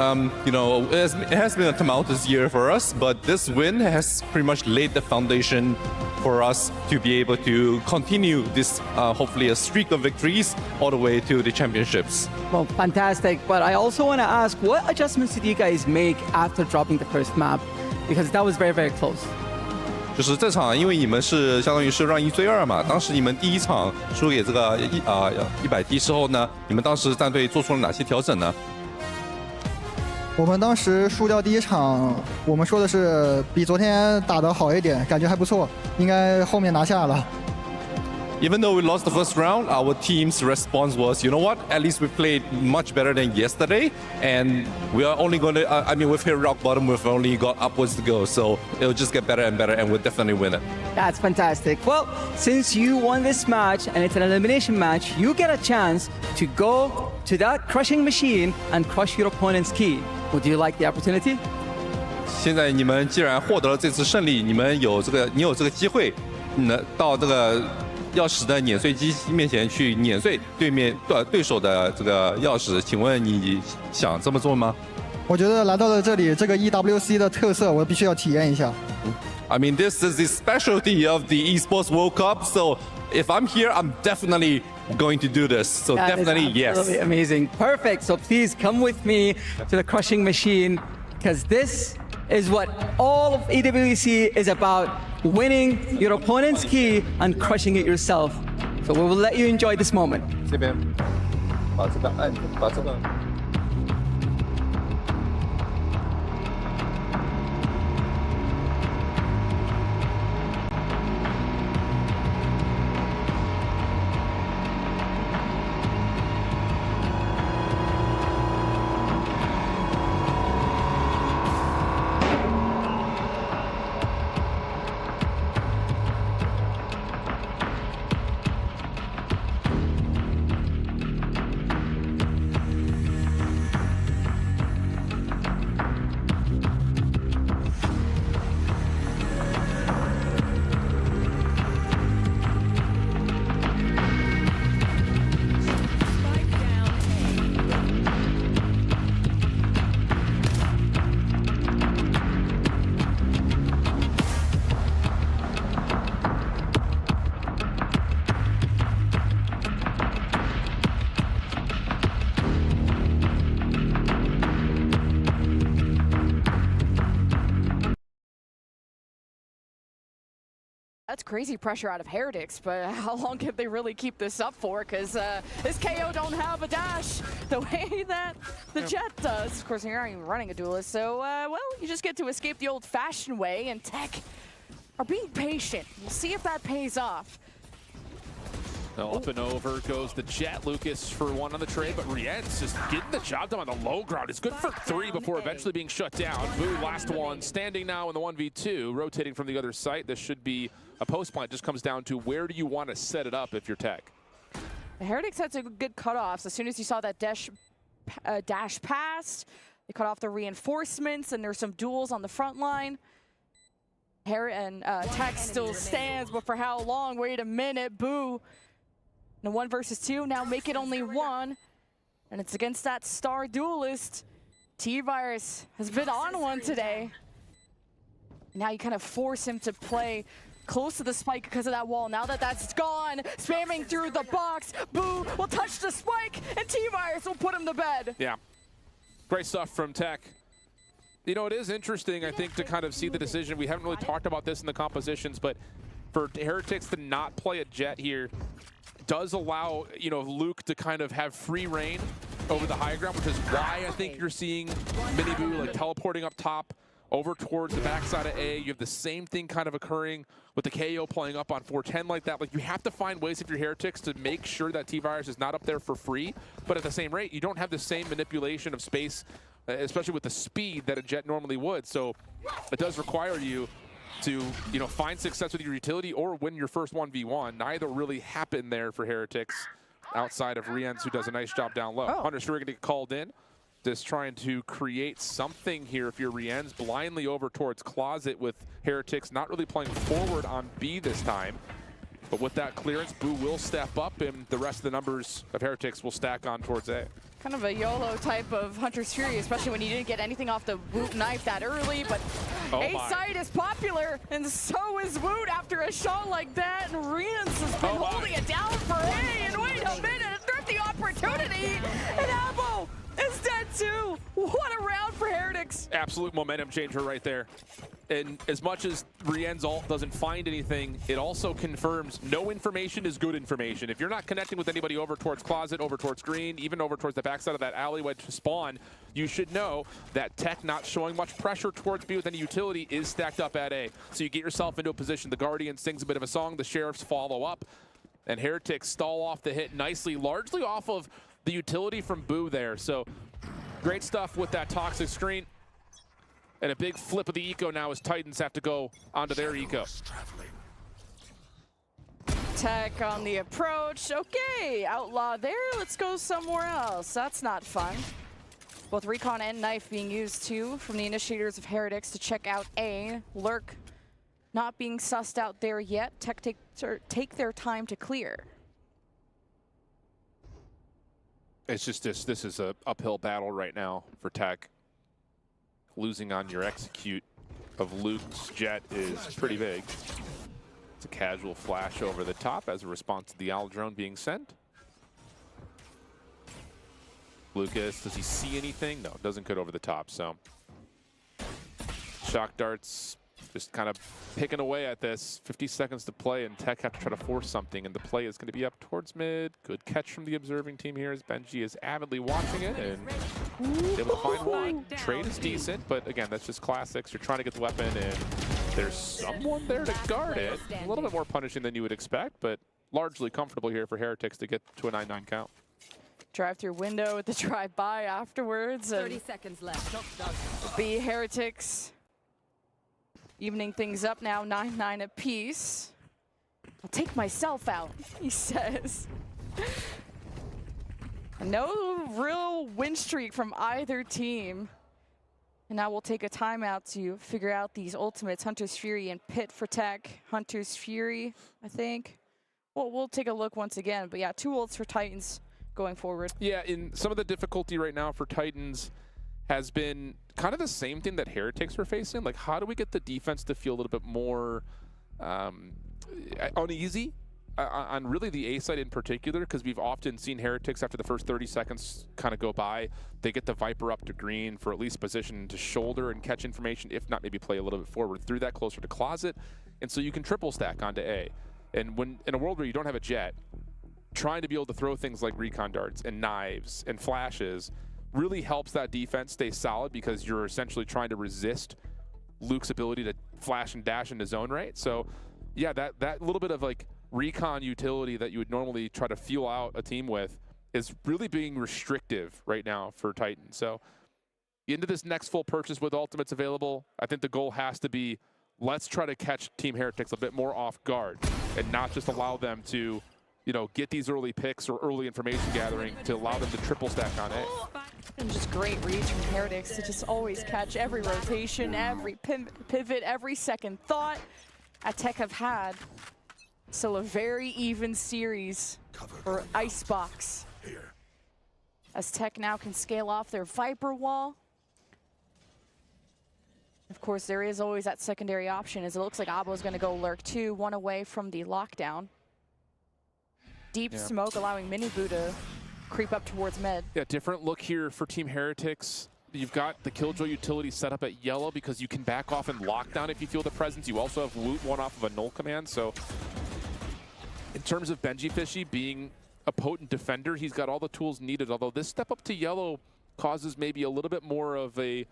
you know, it has been a tumultuous year for us, but this win has pretty much laid the foundation for us to be able to continue this, hopefully a streak of victories all the way to the championships. Well, fantastic. But I also want to ask, what adjustments did you guys make after dropping the first map? Because that was very, very close. 就是这场，因为你们是相当于是让1追2嘛，当时你们第一场输给这个100D之后呢，你们当时战队做出了哪些调整呢？ 我们当时输掉第一场，我们说的是比昨天打得好一点，感觉还不错，应该后面拿下了。 Even though we lost the first round, our team's response was, you know what? At least we played much better than yesterday, and we are only going to. I mean, we've hit rock bottom. We've only got upwards to go, so it'll just get better and better, and we'll definitely win it. That's fantastic. Well, since you won this match and it's an elimination match, you get a chance to go to that crushing machine and crush your opponent's key. Would you like the opportunity? 现在你们既然获得了这次胜利，你有这个机会，到这个钥匙的碾碎机面前去碾碎对手的这个钥匙，请问你想这么做吗？我觉得来到了这里，这个 EWC 的特色我必须要体验一下。I mean, this is the specialty of the Esports World Cup, so if I'm here, I'm definitely going to do this. So that definitely yes. Absolutely amazing. Perfect. So please come with me to the crushing machine, because this is what all of EWC is about. Winning your opponent's key and crushing it yourself. So we will let you enjoy this moment. 这边把这个按，把这个。That's crazy pressure out of Heretics, but how long can they really keep this up for? Because this KO don't have a dash the way that the Jet does. Of course, you're not even running a duelist, so, well, you just get to escape the old-fashioned way, and Tech are being patient. We'll see if that pays off. Well, up and over goes the Jet. Lucas for one on the trade, but Rien's just getting the job done on the low ground. It's good for 3 before eventually being shut down. Boo, last one, standing now in the 1v2, rotating from the other site. This should be a post plant. Just comes down to where do you want to set it up if you're Tech. The Heretics had some good cutoffs. As soon as you saw that dash pass, they cut off the reinforcements, and there's some duels on the front line. Tech still stands, but for how long? Wait a minute, Boo. The 1 versus 2, now make it only 1. And it's against that star duelist. T-Virus has been on one today. Now you kind of force him to play close to the spike because of that wall. Now that that's gone, spamming through the box, Boo will touch the spike, and T-Virus will put him to bed. Yeah, great stuff from Tech. You know, it is interesting, I think, to kind of see the decision. We haven't really talked about this in the compositions, but for Heretics to not play a Jet here does allow, you know, Luke to kind of have free reign over the high ground, which is why I think you're seeing Miniboo like teleporting up top over towards the backside of A. You have the same thing kind of occurring with the KO playing up on 410 like that. Like, you have to find ways if you're Heretics to make sure that T-Virus is not up there for free, but at the same rate, you don't have the same manipulation of space, especially with the speed that a Jet normally would. So it does require you to, you know, find success with your utility or win your first 1v1. Neither really happened there for Heretics outside of Rienz, who does a nice job down low. Hunter sure going to get called in. Just trying to create something here if you're Rienz. Blindly over towards Closet with Heretics, not really playing forward on B this time. But with that clearance, Boo will step up, and the rest of the numbers of Heretics will stack on towards A. Kind of a YOLO type of Hunter's Fury, especially when you didn't get anything off the Woot knife that early, but A side is popular, and so is Woot after a shot like that, and Rians has been holding it down for A, and wait a minute, thrifty opportunity, and Abo is dead too. What a round for Heretics. Absolute momentum changer right there. And as much as Rien's ult doesn't find anything, it also confirms no information is good information. If you're not connecting with anybody over towards Closet, over towards Green, even over towards the backside of that alleyway to spawn, you should know that Tech not showing much pressure towards B with any utility is stacked up at A. So you get yourself into a position. The Guardian sings a bit of a song, the Sheriffs follow up, and Heretics stall off the hit nicely, largely off of the utility from Boo there. So great stuff with that toxic screen. And a big flip of the eco now as Titans have to go onto their eco. Tech on the approach. Okay, Outlaw there. Let's go somewhere else. That's not fun. Both Recon and Knife being used too from the initiators of Heretics to check out A. Lurk not being sussed out there yet. Tech take their time to clear. It's just this is a uphill battle right now for Tech. Losing on your execute of Luke's jet is pretty big. It's a casual flash over the top as a response to the Owl drone being sent. Lucas, does he see anything? No, doesn't get over the top, so. Shock darts just kind of picking away at this. 50 seconds to play, and Tech have to try to force something, and the play is going to be up towards mid. Good catch from the observing team here as Benji is avidly watching it, and able to find one. Trade is decent, but again, that's just classics. You're trying to get the weapon, and there's someone there to guard it. A little bit more punishing than you would expect, but largely comfortable here for Heretics to get to a 9-9 count. Drive-through window with the drive-by afterwards. 30 seconds left. B Heretics evening things up now, 9-9 apiece. I'll take myself out, he says. No real win streak from either team. And now we'll take a timeout to figure out these ultimates. Hunter's Fury and Pit for Tech. Hunter's Fury, I think. Well, we'll take a look once again. But yeah, 2 ults for Titans going forward. Yeah, in some of the difficulty right now for Titans has been kind of the same thing that Heretics are facing. Like, how do we get the defense to feel a little bit more uneasy on really the A side in particular? Because we've often seen Heretics after the first 30 seconds kind of go by, they get the Viper up to Green for at least position to shoulder and catch information, if not maybe play a little bit forward through that closer to Closet. And so you can triple stack onto A. And when in a world where you don't have a jet, trying to be able to throw things like recon darts and knives and flashes really helps that defense stay solid, because you're essentially trying to resist Luke's ability to flash and dash into zone right. So yeah, that little bit of like recon utility that you would normally try to feel out a team with is really being restrictive right now for Titan. So into this next full purchase with ultimates available, I think the goal has to be, let's try to catch Team Heretics a bit more off guard and not just allow them to, you know, get these early picks or early information gathering to allow them to triple stack on A. And just great reads from Heretics to just always catch every rotation, every pivot, every second thought. Tech have had still a very even series for Icebox. As Tech now can scale off their Viper wall. Of course, there is always that secondary option, as it looks like Abo's going to go Lurk 2, 1 away from the lockdown. Deep smoke allowing Miniboo to creep up towards mid. Yeah, different look here for Team Heretics. You've got the Killjoy utility set up at yellow because you can back off in lockdown if you feel the presence. You also have Woot one off of a null command. So in terms of Benji Fishy being a potent defender, he's got all the tools needed. Although this step up to yellow causes maybe a little bit more of a,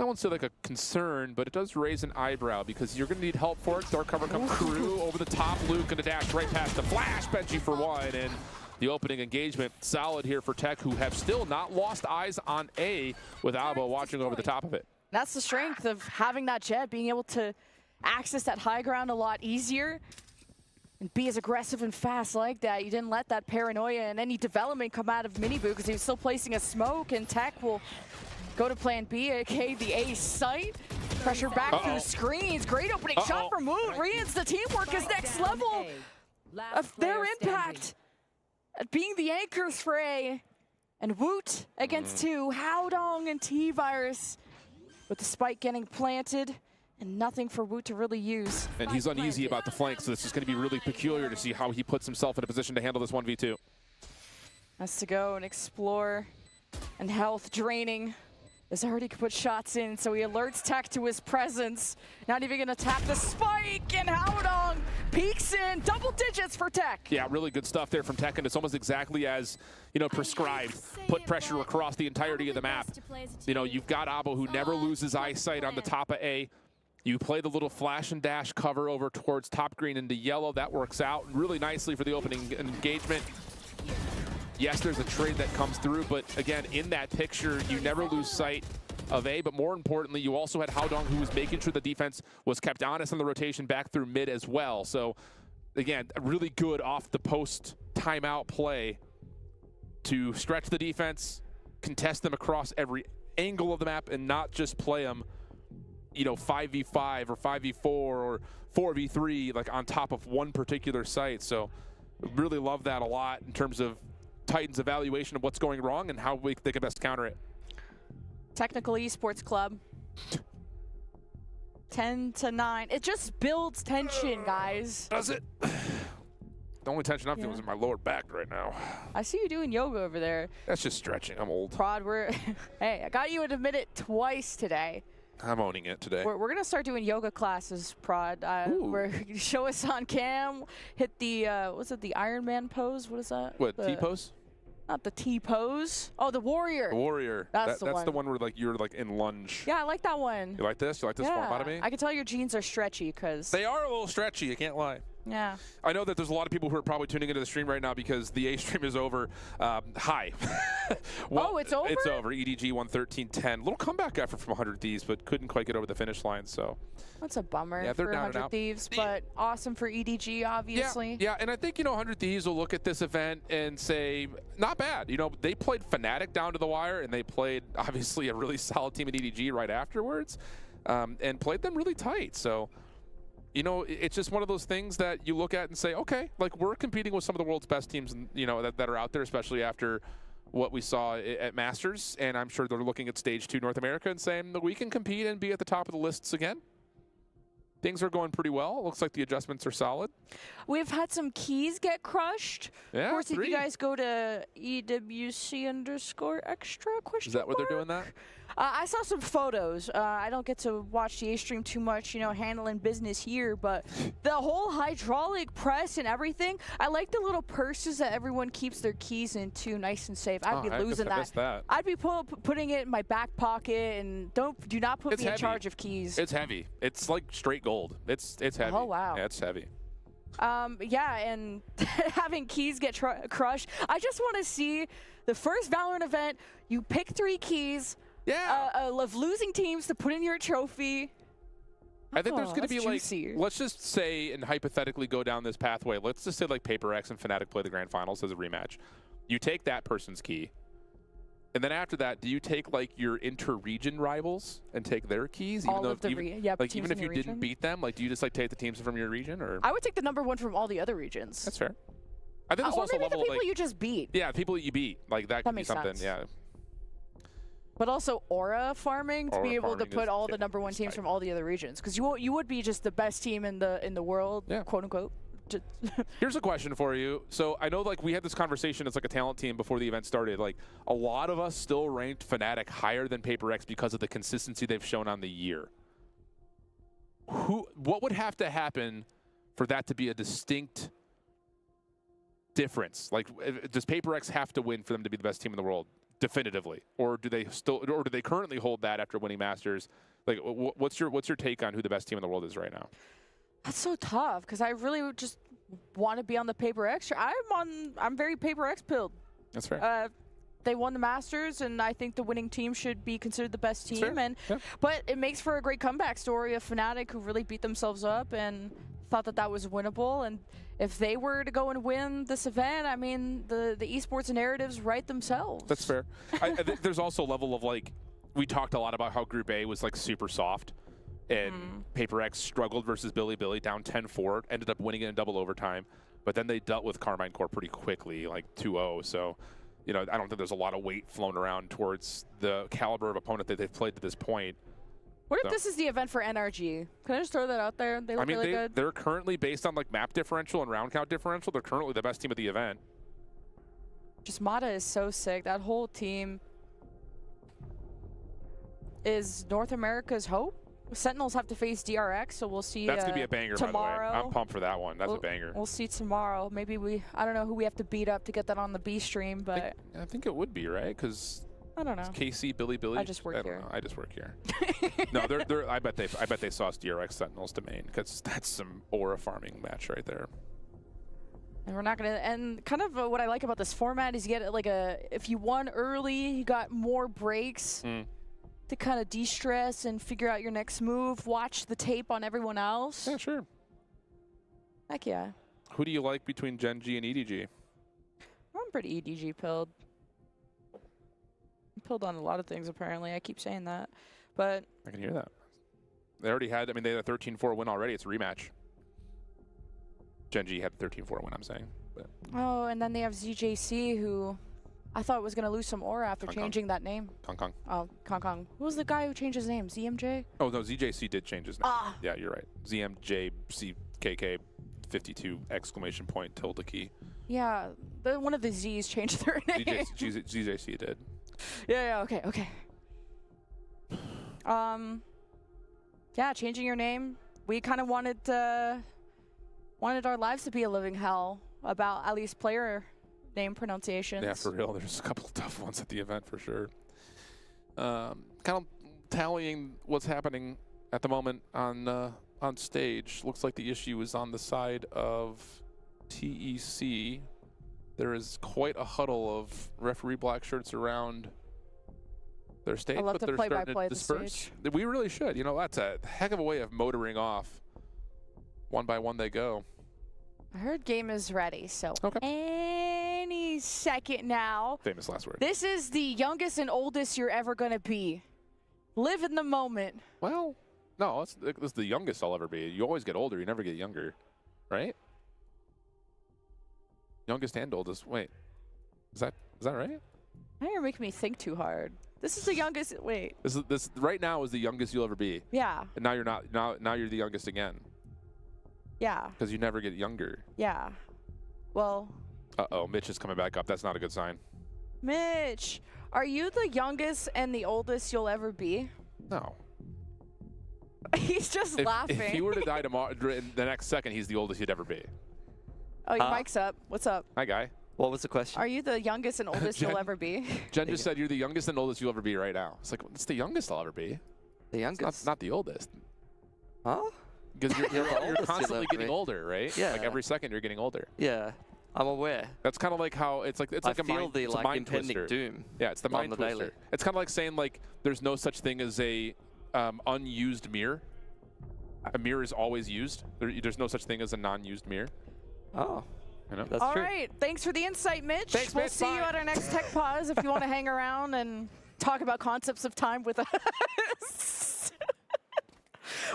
I won't say like a concern, but it does raise an eyebrow because you're going to need help for it. Dark cover comes through over the top. Luke going to dash right past the flash. Benji for 1, and the opening engagement solid here for Tech, who have still not lost eyes on A with Abo watching over the top of it. That's the strength of having that jet, being able to access that high ground a lot easier and be as aggressive and fast like that. You didn't let that paranoia and any development come out of Miniboo because he was still placing a smoke, and Tech will go to plan B, aka the A site. Pressure back through screens. Great opening shot from Woot. The teamwork is next level of their impact at being the anchors for A. And Woot against 2. Howdong and T-Virus with the spike getting planted and nothing for Woot to really use. And he's uneasy about the flank, so this is going to be really peculiar to see how he puts himself in a position to handle this 1v2. Has to go and explore, and health draining. As already could put shots in, so he alerts Tech to his presence. Not even gonna tap the spike, and Howdong peeks in, double digits for Tech. Yeah, really good stuff there from Tech, and it's almost exactly as, you know, prescribed. Put pressure across the entirety of the map. You know, you've got Abo who never loses eyesight on the top of A. You play the little flash and dash cover over towards top green into yellow. That works out really nicely for the opening engagement. Yes, there's a trade that comes through, but again, in that picture, you never lose sight of A, but more importantly, you also had Howdong, who was making sure the defense was kept honest on the rotation back through mid as well. So again, really good off the post timeout play to stretch the defense, contest them across every angle of the map, and not just play them, you know, 5v5 or 5v4 or 4v3, like on top of one particular site. So really love that a lot in terms of Titan's evaluation of what's going wrong and how they can best counter it. Technical Esports Club. 10-9. It just builds tension, guys. Does it? The only tension I'm feeling is in my lower back right now. I see you doing yoga over there. That's just stretching. I'm old. Prod, hey, I got you to admit it twice today. I'm owning it today. We're going to start doing yoga classes, Prod. Show us on cam. Hit the, what's it, the Iron Man pose? What is that? What, T-pose? Not the T-pose. Oh, the Warrior. The Warrior. That's the one where like you're like in lunge. Yeah, I like that one. You like this? You like this form out of me? I can tell your jeans are stretchy because... They are a little stretchy, I can't lie. Yeah. I know that there's a lot of people who are probably tuning into the stream right now because the A stream is over. Hi. Well, it's over? It's over. EDG 113.10. Little comeback effort from 100 Thieves, but couldn't quite get over the finish line, so. That's a bummer yeah, for 100 Thieves, but awesome for EDG, obviously. Yeah, and I think, you know, 100 Thieves will look at this event and say, not bad. You know, they played Fnatic down to the wire, and they played, obviously, a really solid team at EDG right afterwards, and played them really tight, so. You know, it's just one of those things that you look at and say, okay, like we're competing with some of the world's best teams, you know, that are out there, especially after what we saw at Masters. And I'm sure they're looking at Stage 2 North America and saying that we can compete and be at the top of the lists again. Things are going pretty well. It looks like the adjustments are solid. We've had some keys get crushed. Yeah, of course, if you guys go to EWC_extra question Is that what mark? they're doing that? I saw some photos. I don't get to watch the A stream too much, you know, handling business here, but the whole hydraulic press and everything, I like the little purses that everyone keeps their keys into, nice and safe. I'd be losing that. I'd be putting it in my back pocket, and do not put me in charge of keys. It's heavy. It's like straight gold. It's heavy. Oh, wow. Yeah, it's heavy. Yeah, and having keys get crushed. I just want to see the first Valorant event. You pick 3 keys. Yeah. Of losing teams to put in your trophy. I think there's going to be juicy. like, let's just say and hypothetically go down this pathway. Let's just say like Paper X and Fnatic play the grand finals as a rematch. You take that person's key. And then after that, do you take like your inter-region rivals and take their keys? Even if you didn't beat them, like do you just like take the teams from your region, or? I would take the #1 from all the other regions. That's fair. I think there's or also maybe a level the people of, like, you just beat. Yeah, the people that you beat, like that could be makes something. sense. Yeah. But also aura farming to be able to put all the #1 teams tight. from all the other regions, because you would be just the best team in the world, quote unquote. Here's a question for you. So I know like we had this conversation as like a talent team before the event started. Like a lot of us still ranked Fnatic higher than Paper X because of the consistency they've shown on the year. What would have to happen for that to be a distinct difference? Like does Paper X have to win for them to be the best team in the world definitively, or do they currently hold that after winning Masters? Like what's your take on who the best team in the world is right now? That's so tough, because I really just want to be on the Paper X. I'm very Paper X pilled. That's fair. They won the Masters, and I think the winning team should be considered the best team. But it makes for a great comeback story of Fnatic, who really beat themselves up and thought that was winnable. And if they were to go and win this event, I mean, the esports narratives write themselves. That's fair. I think there's also a level of like, we talked a lot about how Group A was like super soft. And Paper X struggled versus Bilibili, down 10-4, ended up winning it in double overtime. But then they dealt with Carmine Core pretty quickly, like 2-0. So, you know, I don't think there's a lot of weight flown around towards the caliber of opponent that they've played to this point. What if this is the event for NRG? Can I just throw that out there? They look really good. They're currently, based on like map differential and round count differential, they're currently the best team at the event. Just Mata is so sick. That whole team is North America's hope. Sentinels have to face DRX, so we'll see. That's gonna be a banger, tomorrow. by the way. I'm pumped for that one. That's a banger. We'll see tomorrow. Maybe I don't know who we have to beat up to get that on the B stream, but I think it would be, right? Because I don't know. KC, Bilibili. I just work here. I just work here. No, I bet they sauced DRX Sentinels to main, because that's some aura farming match right there. And we're not gonna. And kind of what I like about this format is you get like if you won early, you got more breaks. To kind of de-stress and figure out your next move, watch the tape on everyone else. Yeah, sure. Heck yeah. Who do you like between Gen G and EDG? I'm pretty EDG pilled. I'm pilled on a lot of things, apparently. I keep saying that. But I can hear that. They already had, they had a 13-4 win already. It's a rematch. Gen G had a 13-4 win, I'm saying. But. Oh, and then they have ZJC, who I thought was going to lose some aura after changing that name. Kong. Oh, Kong. Who was the guy who changed his name? ZMJ? Oh, no, ZJC did change his name. Yeah, you're right. ZMJCKK 52 exclamation point tilde key. Yeah, one of the Z's changed their name. ZJC did. Yeah, okay. Yeah, changing your name. We kind of wanted our lives to be a living hell about at least player name pronunciations. Yeah, for real. There's a couple of tough ones at the event for sure. Kind of tallying what's happening at the moment on stage. Looks like the issue is on the side of TEC. There is quite a huddle of referee black shirts around their stage, but they're starting to disperse. We really should. You know, that's a heck of a way of motoring off. One by one they go. I heard game is ready, so any second now. Famous last word. This is the youngest and oldest you're ever going to be. Live in the moment. Well, no, it's the youngest I'll ever be. You always get older. You never get younger, right? Youngest and oldest. Wait, is that right? Now you're making me think too hard. This is the youngest. Wait. This right now is the youngest you'll ever be. Yeah. And now you're not. Now you're the youngest again. Yeah. Because you never get younger. Yeah. Well. Uh-oh, Mitch is coming back up. That's not a good sign. Mitch, are you the youngest and the oldest you'll ever be? No. He's just laughing. If he were to die tomorrow, in the next second, he's the oldest he'd ever be. Oh, your mic's up. What's up? Hi, guy. What was the question? Are you the youngest and oldest you'll ever be? Jen just said you're the youngest and oldest you'll ever be right now. It's like, it's the youngest I'll ever be. The youngest? It's not the oldest. Huh? Because you're constantly getting older, right? Yeah. Like every second you're getting older. Yeah, I'm aware. That's kind of like how it's like I feel the mind impending twister. doom. Yeah, it's the mind twister. It's kind of like saying like there's no such thing as a unused mirror. A mirror is always used. There's no such thing as a non-used mirror. Oh. You know? That's All true. right. Thanks for the insight, Mitch. Thanks, we'll Mitch. see you at our next Tech Pause if you want to hang around and talk about concepts of time with us.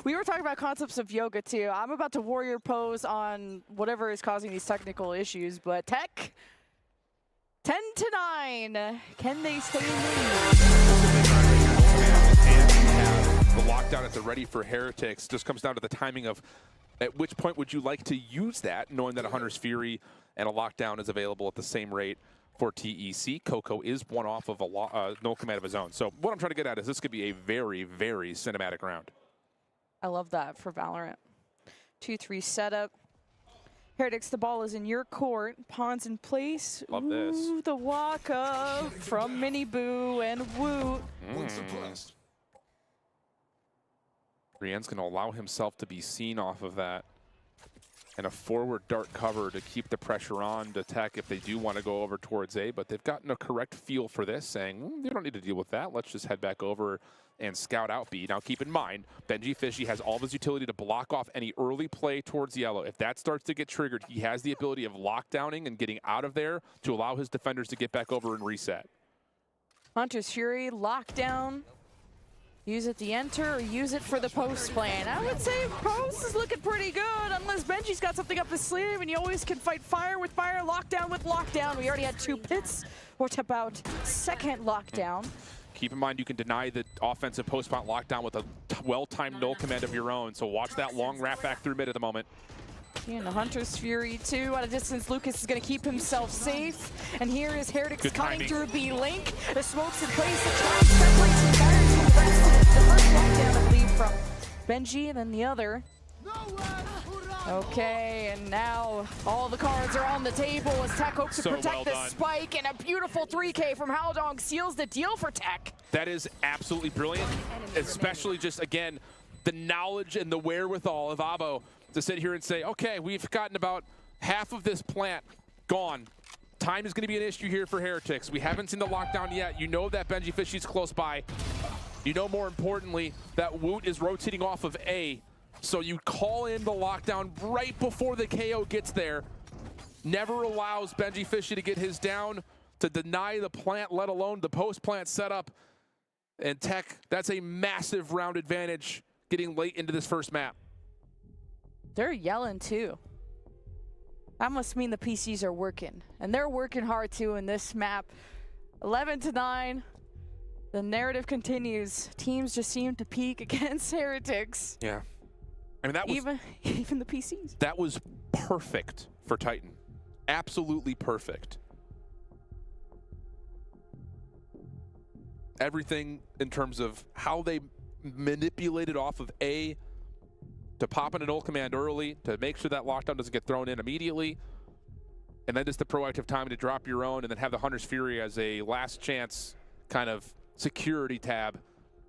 We were talking about concepts of yoga, too. I'm about to warrior pose on whatever is causing these technical issues, but Tech, 10 to 9. Can they stay in The lockdown at the ready for Heretics just comes down to the timing of at which point would you like to use that, knowing that a Hunter's Fury and a lockdown is available at the same rate for TEC. Coco is one off of a no command of his own. So what I'm trying to get at is this could be a very, very cinematic round. I love that for Valorant. 2-3 setup. Heretics, the ball is in your court. Pawns in place. Love this. Ooh, the walk up from Mini Boo and Woot. Rien's going to allow himself to be seen off of that. And a forward dart cover to keep the pressure on to Tech if they do want to go over towards A. But they've gotten a correct feel for this, saying, you don't need to deal with that. Let's just head back over and scout out B. Now keep in mind, Benji Fishy has all of his utility to block off any early play towards yellow. If that starts to get triggered, he has the ability of lockdowning and getting out of there to allow his defenders to get back over and reset. Hunter's Fury, lockdown. Use it to enter or use it for the post plan. I would say post is looking pretty good unless Benji's got something up his sleeve, and you always can fight fire with fire, lockdown with lockdown. We already had 2 pits. What about second lockdown? Keep in mind you can deny the offensive post plant lockdown with a well-timed null command of your own, so watch that long wrap back through mid at the moment. And the Hunter's Fury too. At a distance, Lucas is going to keep himself safe. And here is Heretics cutting through B-Link. The smoke's in place. The trap separates and fires from the rest. The first lockdown, I believe, from Benji, and then the other. Okay, and now all the cards are on the table as Tech hopes to protect the spike, and a beautiful 3K from Haldong seals the deal for Tech. That is absolutely brilliant, especially just, again, the knowledge and the wherewithal of Avo to sit here and say, okay, we've gotten about half of this plant gone. Time is going to be an issue here for Heretics. We haven't seen the lockdown yet. You know that Benji Fishy's close by. You know, more importantly, that Woot is rotating off of A. So you call in the lockdown right before the KO gets there. Never allows Benji Fishy to get his down, to deny the plant, let alone the post-plant setup. And Tech, that's a massive round advantage getting late into this first map. They're yelling too. That must mean the PCs are working. And they're working hard too in this map. 11-9. The narrative continues. Teams just seem to peak against Heretics. Yeah. I mean, that was even the PCs. That was perfect for Titan. Absolutely perfect. Everything in terms of how they manipulated off of A to pop in an ult command early to make sure that lockdown doesn't get thrown in immediately, and then just the proactive time to drop your own and then have the Hunter's Fury as a last chance kind of security tab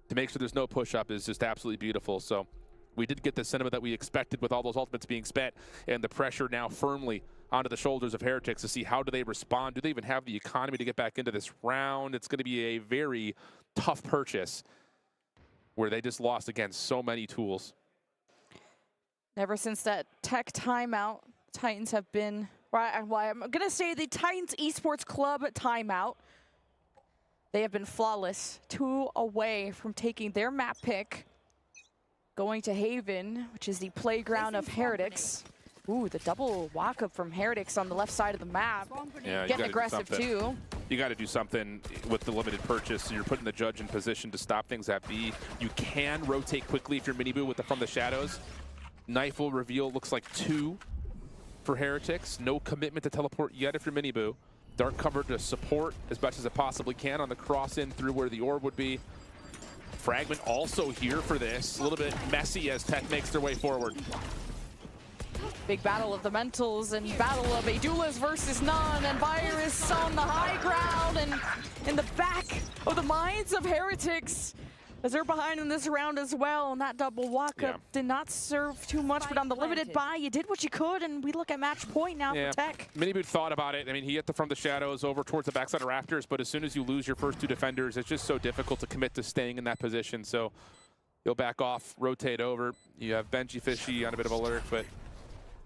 to make sure there's no push up is just absolutely beautiful. So we did get the sentiment that we expected with all those ultimates being spent, and the pressure now firmly onto the shoulders of Heretics to see how do they respond. Do they even have the economy to get back into this round? It's going to be a very tough purchase where they just lost against so many tools. Ever since that Tech timeout, Titans have been, I'm going to say the Titans Esports Club timeout. They have been flawless, 2 away from taking their map pick, going to Haven, which is the playground of Heretics. Ooh, the double walk-up from Heretics on the left side of the map. Yeah, getting aggressive too. You got to do something with the limited purchase. So you're putting the judge in position to stop things at B. You can rotate quickly if you're Miniboo with the from the shadows. Knife will reveal, looks like 2 for Heretics. No commitment to teleport yet if you're Miniboo. Dark cover to support as much as it possibly can on the cross in through where the orb would be. Fragment also here for this. A little bit messy as Tech makes their way forward. Big battle of the mentals and battle of a duelist versus none, and Virus on the high ground and in the back of the minds of Heretics as they're behind in this round as well. And that double walk-up did not serve too much, but on the limited buy, you did what you could, and we look at match point now for Tech. Miniboo thought about it. I mean, he hit from the shadows over towards the backside of Rafters, but as soon as you lose your first 2 defenders, it's just so difficult to commit to staying in that position. So you'll back off, rotate over. You have Benji Fishy on a bit of a lurk, but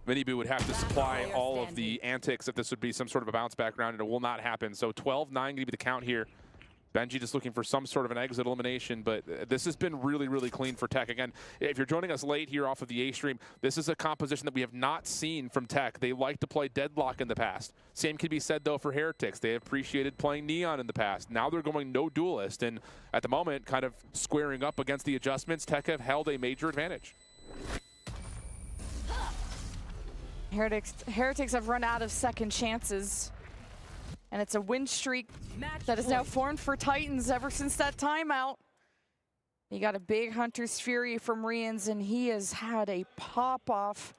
Miniboo would have to supply all of the antics if this would be some sort of a bounce back round, and it will not happen. So 12-9 going to be the count here. Benji just looking for some sort of an exit elimination, but this has been really, really clean for Tech. Again, if you're joining us late here off of the A stream, this is a composition that we have not seen from Tech. They like to play Deadlock in the past. Same can be said, though, for Heretics. They appreciated playing Neon in the past. Now they're going no duelist, and at the moment, kind of squaring up against the adjustments, Tech have held a major advantage. Heretics have run out of second chances. And it's a win streak that is now formed for Titans ever since that timeout. You got a big Hunter's Fury from Rians, and he has had a pop-off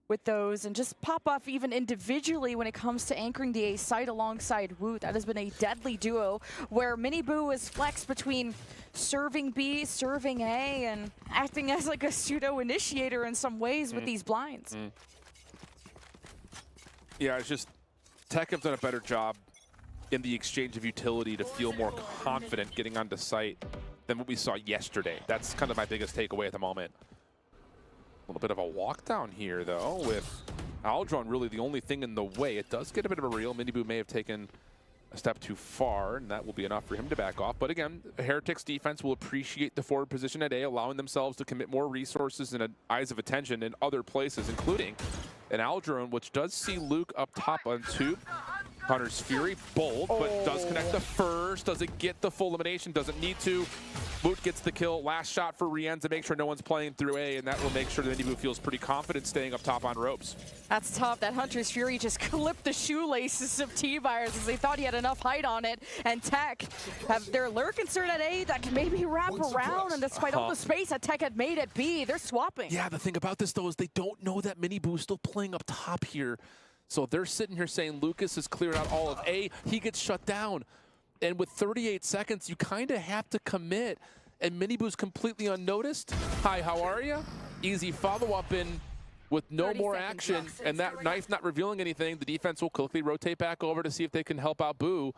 with those, and just pop-off even individually when it comes to anchoring the A site alongside Woot. That has been a deadly duo where Miniboo is flexed between serving B, serving A, and acting as like a pseudo-initiator in some ways with these blinds. Yeah, it's just Tech have done a better job in the exchange of utility to feel more confident getting onto site than what we saw yesterday. That's kind of my biggest takeaway at the moment. A little bit of a walk down here, though, with Aldron really the only thing in the way. It does get a bit of a reel. Miniboo may have taken a step too far, and that will be enough for him to back off. But again, Heretics defense will appreciate the forward position at A, allowing themselves to commit more resources and eyes of attention in other places, including an Aldrone, which does see Luke up top on tube. Hunter's Fury, bold, but does connect the first, doesn't get the full elimination, doesn't need to. Woot gets the kill, last shot for Rien to make sure no one's playing through A, and that will make sure that Minibu feels pretty confident staying up top on ropes. That's tough. That Hunter's Fury just clipped the shoelaces of T-Virus as they thought he had enough height on it. And Tech have their lurk insert at A that can maybe wrap around, and despite all the space that Tech had made at B, they're swapping. Yeah, the thing about this, though, is they don't know that Minibu is still playing up top here. So they're sitting here saying Lucas has cleared out all of A. He gets shut down. And with 38 seconds, you kind of have to commit. And Minibu's completely unnoticed. Hi, how are you? Easy follow-up in with no more action. And that knife not revealing anything. The defense will quickly rotate back over to see if they can help out Boo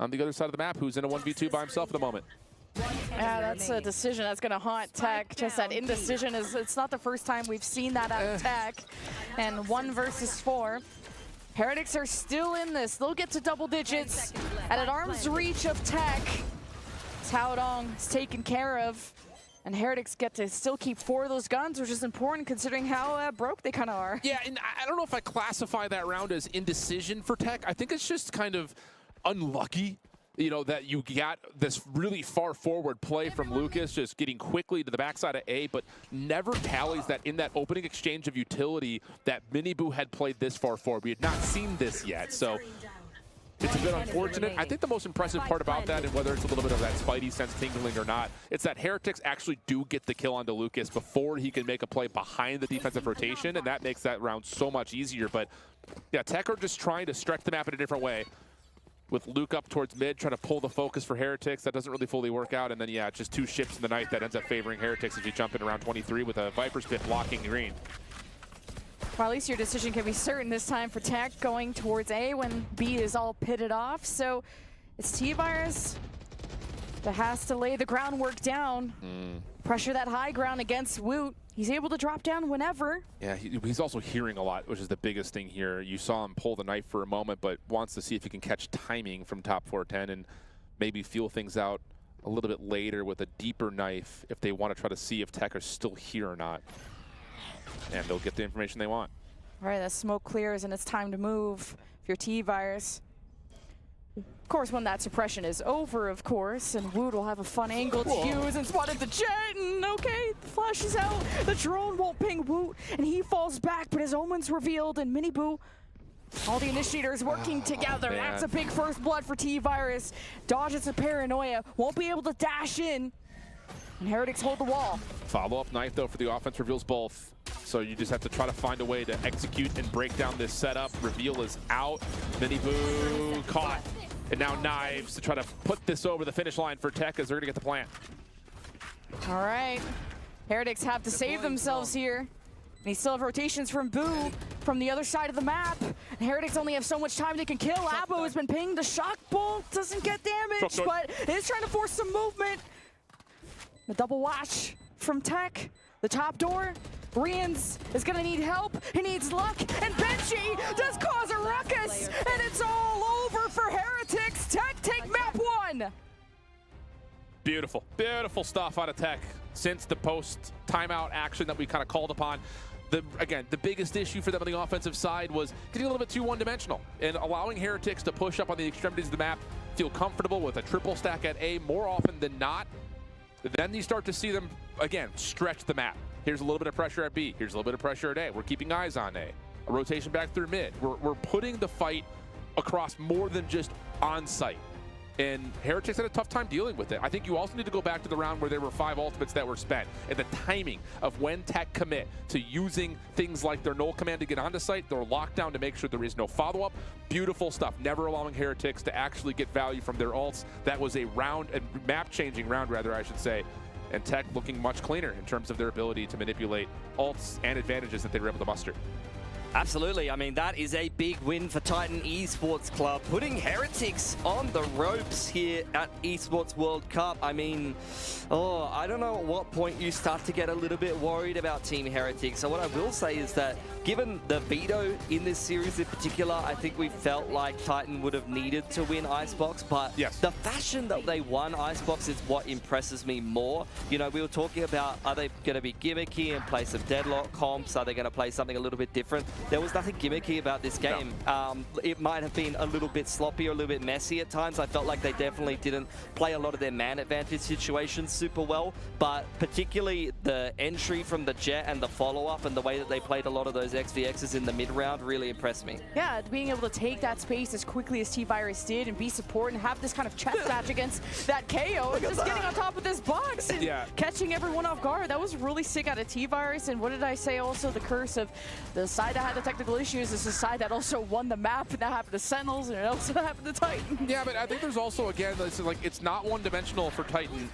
on the other side of the map, who's in a 1v2 by himself at the moment. Yeah, that's a decision that's going to haunt Tech. Just that indecision it's not the first time we've seen that out of Tech. And 1 versus 4. Heretics are still in this. They'll get to double digits at an arm's reach of Tech. Taodong is taken care of. And Heretics get to still keep 4 of those guns, which is important considering how broke they kind of are. Yeah, and I don't know if I classify that round as indecision for Tech. I think it's just kind of unlucky, you know, that you got this really far forward play from Lucas, just getting quickly to the backside of A, but never tallies that in that opening exchange of utility that Minibu had played this far forward. We had not seen this yet, so it's a bit unfortunate. I think the most impressive part about that, and whether it's a little bit of that Spidey sense tingling or not, it's that Heretics actually do get the kill onto Lucas before he can make a play behind the defensive rotation, and that makes that round so much easier. But yeah, Tech are just trying to stretch the map in a different way. With Luke up towards mid, trying to pull the focus for Heretics. That doesn't really fully work out. And then, yeah, just 2 ships in the night that ends up favoring Heretics as you jump in around 23 with a Viper's Pit blocking green. Well, at least your decision can be certain this time for Tech going towards A when B is all pitted off. So it's T-Virus that has to lay the groundwork down. Pressure that high ground against Woot. He's able to drop down whenever. Yeah, he's also hearing a lot, which is the biggest thing here. You saw him pull the knife for a moment, but wants to see if he can catch timing from top 410 and maybe feel things out a little bit later with a deeper knife if they want to try to see if Tech are still here or not. And they'll get the information they want. All right, that smoke clears and it's time to move if you're T-Virus. Of course, when that suppression is over, of course, and Woot will have a fun angle to use and spotted the jet, and okay, the flash is out. The drone won't ping Woot, and he falls back, but his omen's revealed, and Minibu, all the initiators working together. That's a big first blood for T-Virus. Dodges a paranoia, won't be able to dash in, and Heretics hold the wall. Follow-up knife, though, for the offense reveals both. So you just have to try to find a way to execute and break down this setup. Reveal is out. Minibu caught. And now knives to try to put this over the finish line for Tech as they're going to get the plant. All right. Heretics have to save themselves here. And they still have rotations from Boo from the other side of the map. And Heretics only have so much time they can kill. Abo has been pinged. The shock bolt doesn't get damaged, but it is trying to force some movement. The double watch from Tech. The top door. Rians is going to need help. He needs luck. And Benji does cause a ruckus. And it's all over for Heretics. Tech take map 1. Beautiful, beautiful stuff out of Tech since the post-timeout action that we kind of called upon. Again, the biggest issue for them on the offensive side was getting a little bit too one-dimensional and allowing Heretics to push up on the extremities of the map, feel comfortable with a triple stack at A more often than not. Then you start to see them, again, stretch the map. Here's a little bit of pressure at B. Here's a little bit of pressure at A. We're keeping eyes on A. A rotation back through mid. We're putting the fight across more than just on-site. And Heretics had a tough time dealing with it. I think you also need to go back to the round where there were 5 ultimates that were spent. And the timing of when Tech commit to using things like their null command to get onto site, their lockdown to make sure there is no follow-up. Beautiful stuff. Never allowing Heretics to actually get value from their ults. That was a round, a map-changing round, rather, I should say. And Tech looking much cleaner in terms of their ability to manipulate ults and advantages that they were able to muster. Absolutely. I mean, that is a big win for Titan Esports Club, putting Heretics on the ropes here at Esports World Cup. I mean, I don't know at what point you start to get a little bit worried about Team Heretics. So what I will say is that given the veto in this series in particular, I think we felt like Titan would have needed to win Icebox, but the fashion that they won Icebox is what impresses me more. You know, we were talking about, are they going to be gimmicky and play some deadlock comps? Are they going to play something a little bit different? There was nothing gimmicky about this game. No. It might have been a little bit sloppy or a little bit messy at times. I felt like they definitely didn't play a lot of their man advantage situations super well, but particularly the entry from the Jet and the follow-up and the way that they played a lot of those XVXs in the mid-round really impressed me. Yeah, being able to take that space as quickly as T-Virus did and be support and have this kind of chess match against that KO and just getting on top of this box and catching everyone off guard. That was really sick out of T-Virus. And what did I say also? The curse of the side that had the technical issues is the side that also won the map, and that happened to Sentinels, and it also happened to Titan. Yeah, but I think there's also, again, it's not one-dimensional for Titan.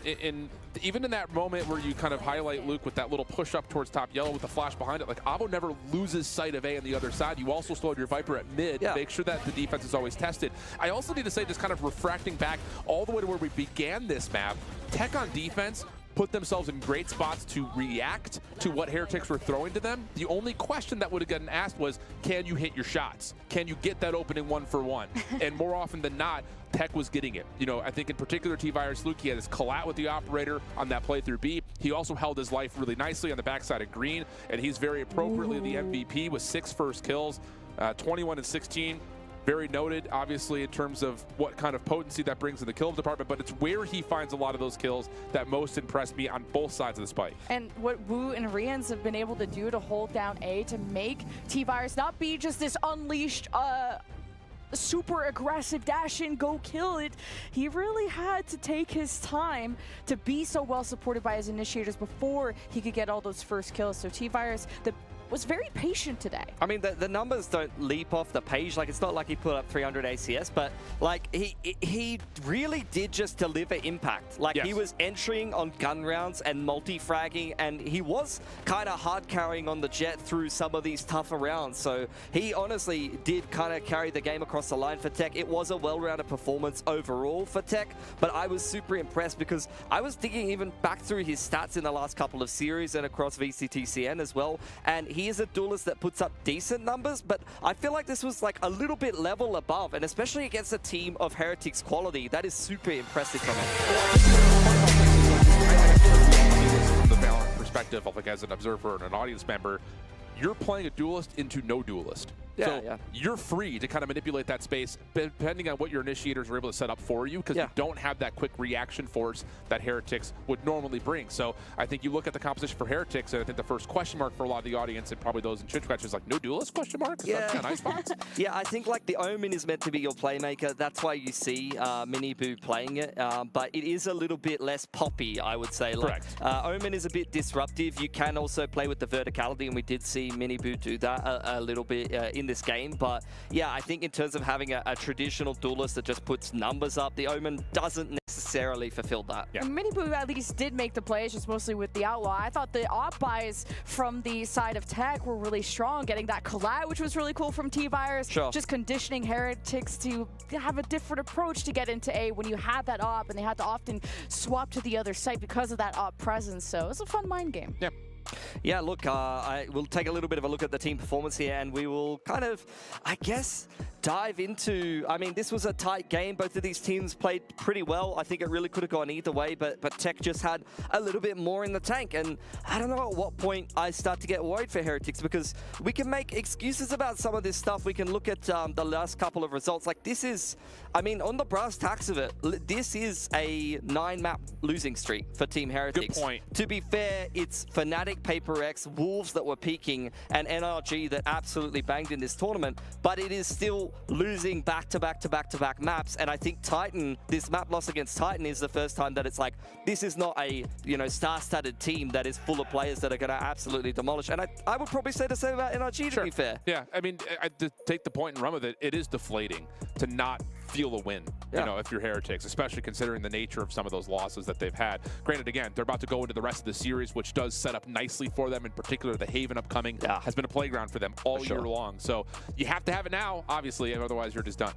Even in that moment where you kind of highlight Luke with that little push up towards top yellow with the flash behind it, like Avo never loses sight of A on the other side. You also slowed your Viper at mid to make sure that the defense is always tested. I also need to say, just kind of refracting back all the way to where we began this map, Tech on defense put themselves in great spots to react to what Heretics were throwing to them. The only question that would have gotten asked was, can you hit your shots? Can you get that opening 1-for-1? And more often than not, Tech was getting it. You know, I think in particular T-Virus Luke, he had his collat with the operator on that play through B. He also held his life really nicely on the backside of green, and he's very appropriately the MVP with 6 first kills, 21 and 16. Very noted, obviously, in terms of what kind of potency that brings in the kill department, but it's where he finds a lot of those kills that most impressed me on both sides of the spike. And what Wu and Rians have been able to do to hold down A to make T-Virus not be just this unleashed, super aggressive dash in, go kill it. He really had to take his time to be so well supported by his initiators before he could get all those first kills. So T-Virus, was very patient today. I mean, the numbers don't leap off the page. Like, it's not like he put up 300 ACS, but like he really did just deliver impact. Like he was entering on gun rounds and multi-fragging, and he was kind of hard carrying on the Jet through some of these tougher rounds. So he honestly did kind of carry the game across the line for Tech. It was a well-rounded performance overall for Tech, but I was super impressed because I was digging even back through his stats in the last couple of series and across VCTCN as well, and he is a duelist that puts up decent numbers, but I feel like this was like a little bit level above, and especially against a team of Heretics quality, that is super impressive from him. From the VALORANT perspective, like as an observer and an audience member, you're playing a duelist into no duelist. So you're free to kind of manipulate that space depending on what your initiators are able to set up for you, because you don't have that quick reaction force that Heretics would normally bring. So I think you look at the composition for Heretics, and I think the first question mark for a lot of the audience and probably those in Twitch scratch is like, no duelist question mark? That's kind of nice box. Yeah, I think like the Omen is meant to be your playmaker. That's why you see Miniboo playing it, but it is a little bit less poppy, I would say. Like, Omen is a bit disruptive. You can also play with the verticality, and we did see Miniboo do that a little bit in this game. But yeah, I think in terms of having a traditional duelist that just puts numbers up, the Omen doesn't necessarily fulfill that. Miniboo at least did make the plays, just mostly with the Outlaw. I thought the op buys from the side of Tech were really strong, getting that collab, which was really cool from T-Virus. Just conditioning Heretics to have a different approach to get into A when you had that op, and they had to often swap to the other site because of that op presence. So it was a fun mind game. Yeah, look, we'll take a little bit of a look at the team performance here, and we will kind of, I guess, dive into, I mean, this was a tight game. Both of these teams played pretty well. I think it really could have gone either way, but Tech just had a little bit more in the tank. And I don't know at what point I start to get worried for Heretics, because we can make excuses about some of this stuff. We can look at the last couple of results. Like, this is, I mean, on the brass tacks of it, this is a 9-map losing streak for Team Heretics. Good point. To be fair, it's Fnatic, Paper X, Wolves that were peaking, and NRG that absolutely banged in this tournament, but it is still losing back-to-back maps. And I think Titan, this map loss against Titan is the first time that it's like, this is not a, you know, star-studded team that is full of players that are going to absolutely demolish. And I would probably say the same about NRG, to be fair. Yeah, I mean, to take the point and run with it, it is deflating to not feel a win, you know, if you're Heretics, especially considering the nature of some of those losses that they've had. Granted, again, they're about to go into the rest of the series, which does set up nicely for them. In particular, the Haven upcoming has been a playground for them all year long. So you have to have it now, obviously, and otherwise you're just done.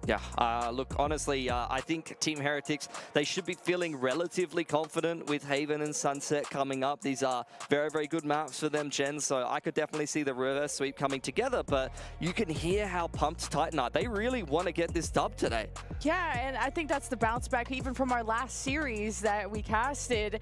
Yeah, look, honestly, I think Team Heretics, they should be feeling relatively confident with Haven and Sunset coming up. These are very, very good maps for them, Jen, so I could definitely see the reverse sweep coming together, but you can hear how pumped Titan are. They really want to get this dub today. Yeah, and I think that's the bounce back even from our last series that we casted.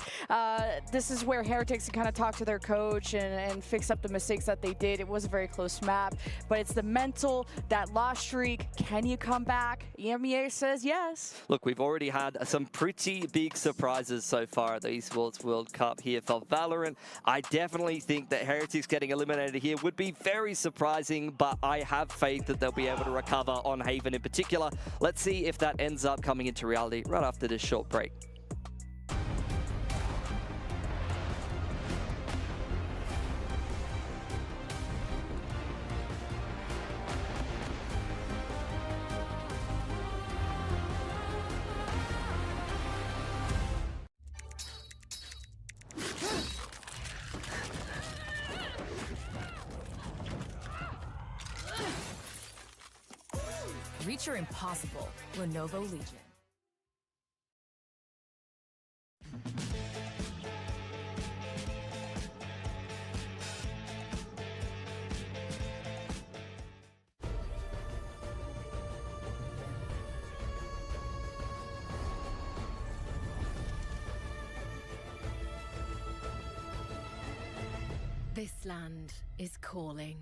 This is where Heretics can kind of talk to their coach and fix up the mistakes that they did. It was a very close map, but it's the mental, that loss streak. Can you come back? EMEA says yes. Look, we've already had some pretty big surprises so far at the Esports World Cup here for Valorant. I definitely think that Heretics getting eliminated here would be very surprising, but I have faith that they'll be able to recover on Haven in particular. Let's see if that ends up coming into reality right after this short break. Reach your impossible. Lenovo Legion. This land is calling.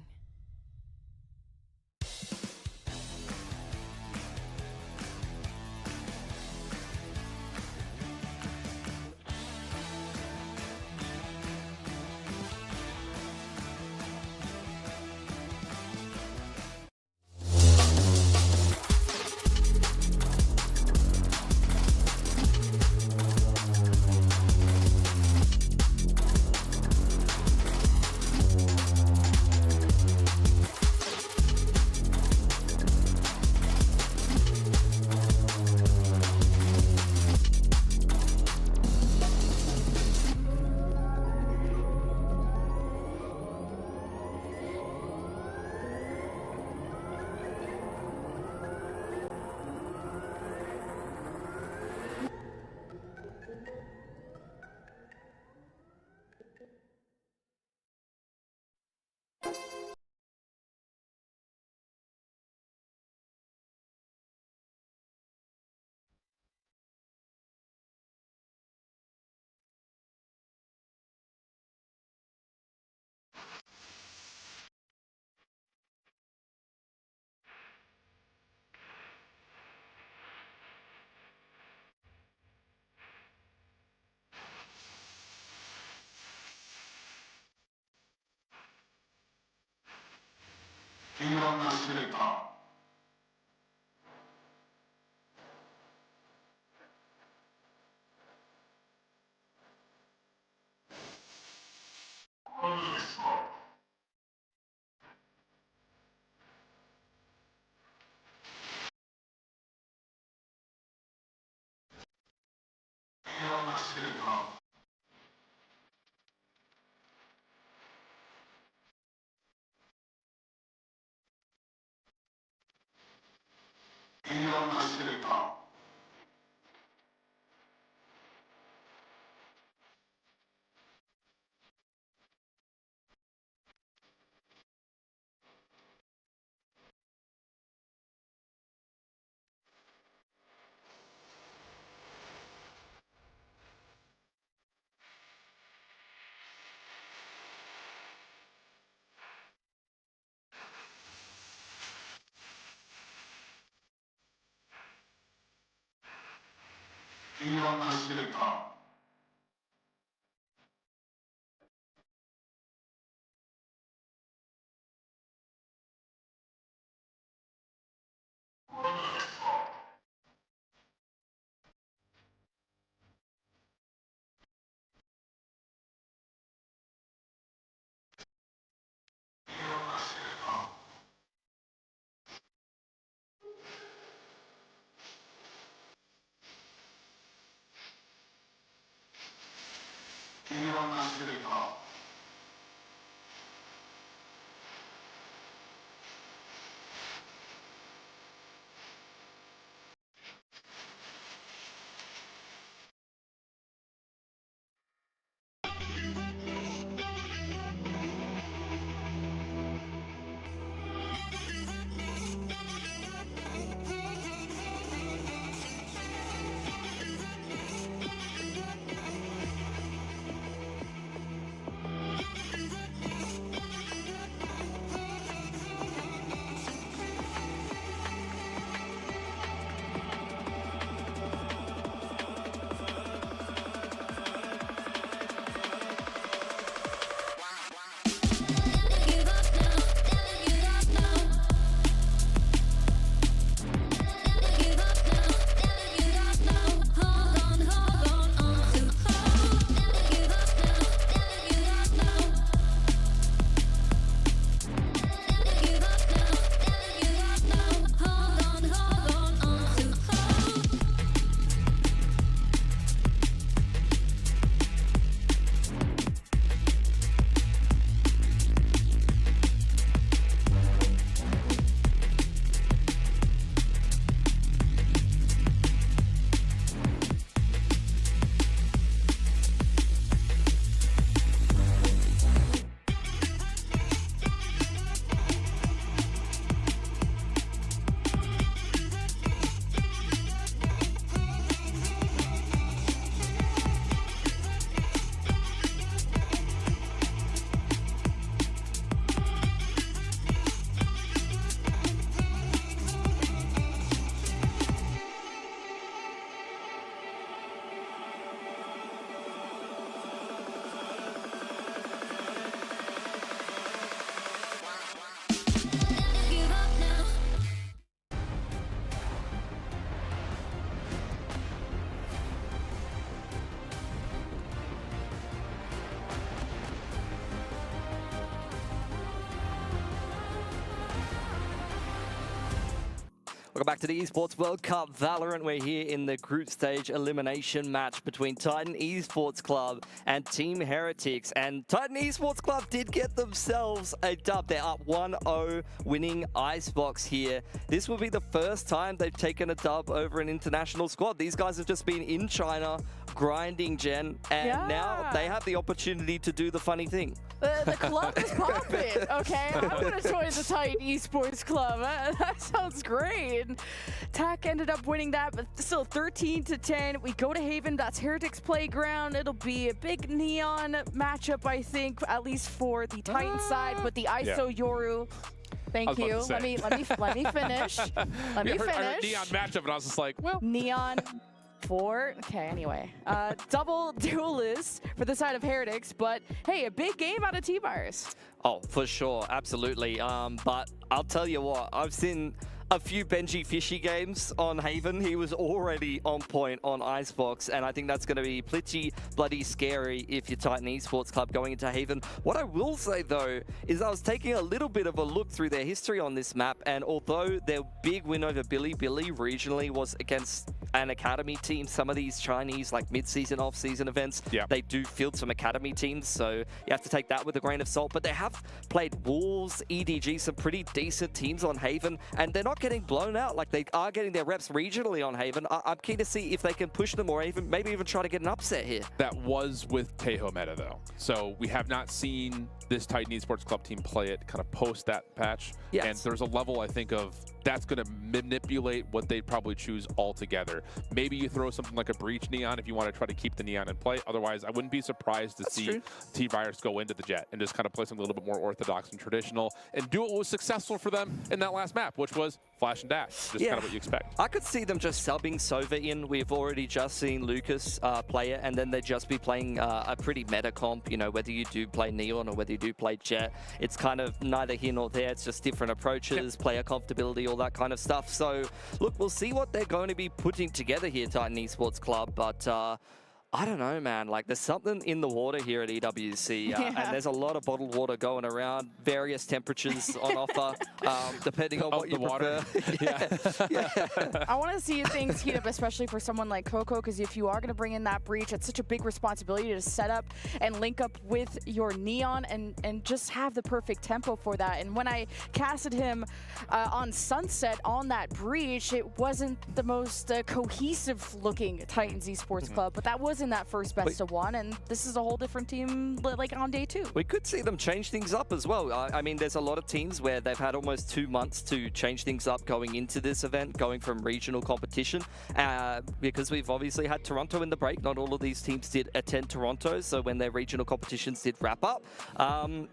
Welcome back to the Esports World Cup Valorant. We're here in the group stage elimination match between Titan Esports Club and Team Heretics. And Titan Esports Club did get themselves a dub. They're up 1-0, winning Icebox here. This will be the first time they've taken a dub over an international squad. These guys have just been in China grinding, Jen, and now they have the opportunity to do the funny thing. The club is popping. Okay, I want to join the Titan Esports Club. That sounds great. TAC ended up winning that, but still 13-10. We go to Haven. That's Heretics Playground. It'll be a big neon matchup, I think, at least for the Titan side. But the ISO Yoru. Thank you. Let me finish. Let me finish. I heard neon matchup, and I was just like, well, neon. Okay, anyway. Double duelist for the side of Heretics, but hey, a big game out of T-Virus. Oh, for sure. Absolutely. But I'll tell you what, I've seen a few Benji Fishy games on Haven. He was already on point on Icebox, and I think that's going to be pretty bloody scary if you're Titan Esports Club going into Haven. What I will say, though, is I was taking a little bit of a look through their history on this map, and although their big win over Bilibili regionally was against an academy team, some of these Chinese like mid-season, off-season events, they do field some academy teams, so you have to take that with a grain of salt. But they have played Wolves, EDG, some pretty decent teams on Haven, and they're not getting blown out. Like, they are getting their reps regionally on Haven. I'm keen to see if they can push them or even maybe even try to get an upset here. That was with Tejo meta, though. So we have not seen this Titan Esports Club team play it kind of post that patch. Yes. And there's a level, I think, of that's going to manipulate what they'd probably choose altogether. Maybe you throw something like a Breach Neon if you want to try to keep the Neon in play. Otherwise, I wouldn't be surprised to see T-Virus go into the Jet and just kind of play something a little bit more orthodox and traditional and do what was successful for them in that last map, which was flash and dash. Just kind of what you expect. I could see them just subbing Sova in. We've already just seen Lucas play it, and then they'd just be playing a pretty meta comp, you know, whether you do play Neon or whether you do play Jet. It's kind of neither here nor there. It's just different approaches, player comfortability, all that kind of stuff. So, look, we'll see what they're going to be putting together here, Titan Esports Club, but I don't know, man. Like, there's something in the water here at EWC, and there's a lot of bottled water going around, various temperatures on offer, depending on what you prefer. I want to see things heat up, especially for someone like Coco, because if you are going to bring in that breach, it's such a big responsibility to set up and link up with your Neon and just have the perfect tempo for that. And when I casted him on Sunset on that breach, it wasn't the most cohesive looking Titans Esports club, but that was in that first best of one, and this is a whole different team like on day 2. We could see them change things up as well. I mean, there's a lot of teams where they've had almost 2 months to change things up going into this event, going from regional competition, because we've obviously had Toronto in the break. Not all of these teams did attend Toronto, so when their regional competitions did wrap up,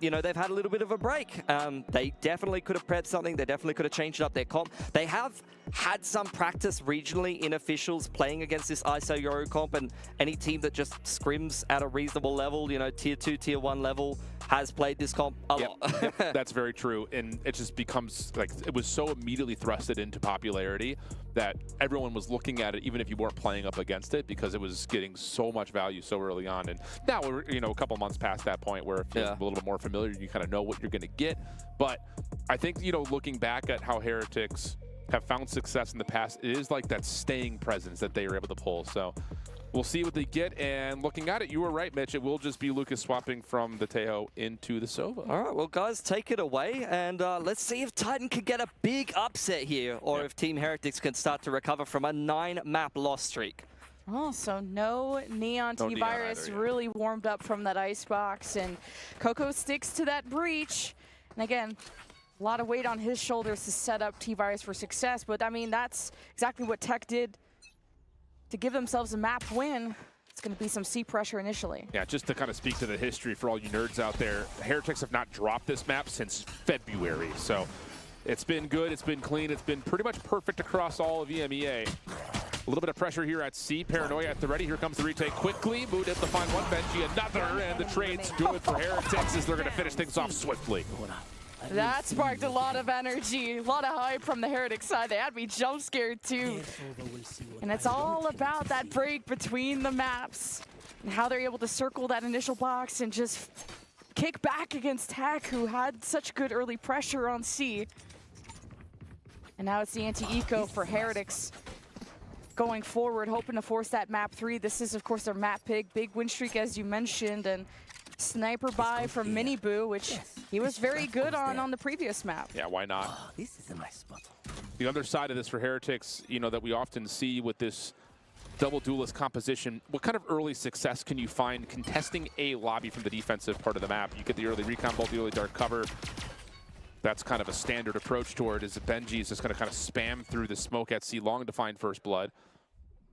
you know, they've had a little bit of a break. They definitely could have prepped something. They definitely could have changed up their comp. They have had some practice regionally in officials playing against this ISO Euro comp, and any team that just scrims at a reasonable level, you know, tier 2, tier 1 level, has played this comp a lot. That's very true, and it just becomes like, it was so immediately thrusted into popularity that everyone was looking at it, even if you weren't playing up against it, because it was getting so much value so early on. And now we're, you know, a couple months past that point where it feels a little bit more familiar. You kind of know what you're going to get. But I think, you know, looking back at how Heretics have found success in the past, it is like that staying presence that they are able to pull. So we'll see what they get, and looking at it, you were right, Mitch. It will just be Lucas swapping from the Tejo into the Sova. All right, well, guys, take it away, and let's see if Titan can get a big upset here, or if Team Heretics can start to recover from a 9-map loss streak. Oh, so no Neon. T-Virus really warmed up from that icebox, and Coco sticks to that breach. And again, a lot of weight on his shoulders to set up T-Virus for success, but I mean, that's exactly what Tech did to give themselves a map win. It's going to be some C pressure initially. Yeah, just to kind of speak to the history for all you nerds out there, Heretics have not dropped this map since February, so it's been good, it's been clean, it's been pretty much perfect across all of EMEA. A little bit of pressure here at C. Paranoia at the ready. Here comes the retake quickly. Boot at the find one, Benji another, and the trade's good for Heretics as they're going to finish things off swiftly. That sparked a lot of energy, a lot of hype from the Heretics side. They had me jump scared too. And it's all about that break between the maps and how they're able to circle that initial box and just kick back against Tech, who had such good early pressure on C. And now it's the anti-eco for Heretics going forward, hoping to force that map 3. This is, of course, their map pick. Big win streak, as you mentioned, and sniper buy from Miniboo, which he was very good on the previous map. Yeah, why not? Oh, this is a nice spot. The other side of this for Heretics, you know, that we often see with this double duelist composition, what kind of early success can you find contesting a lobby from the defensive part of the map? You get the early recon bolt, the early dark cover. That's kind of a standard approach toward, is that Benji is just going to kind of spam through the smoke at C long to find first blood.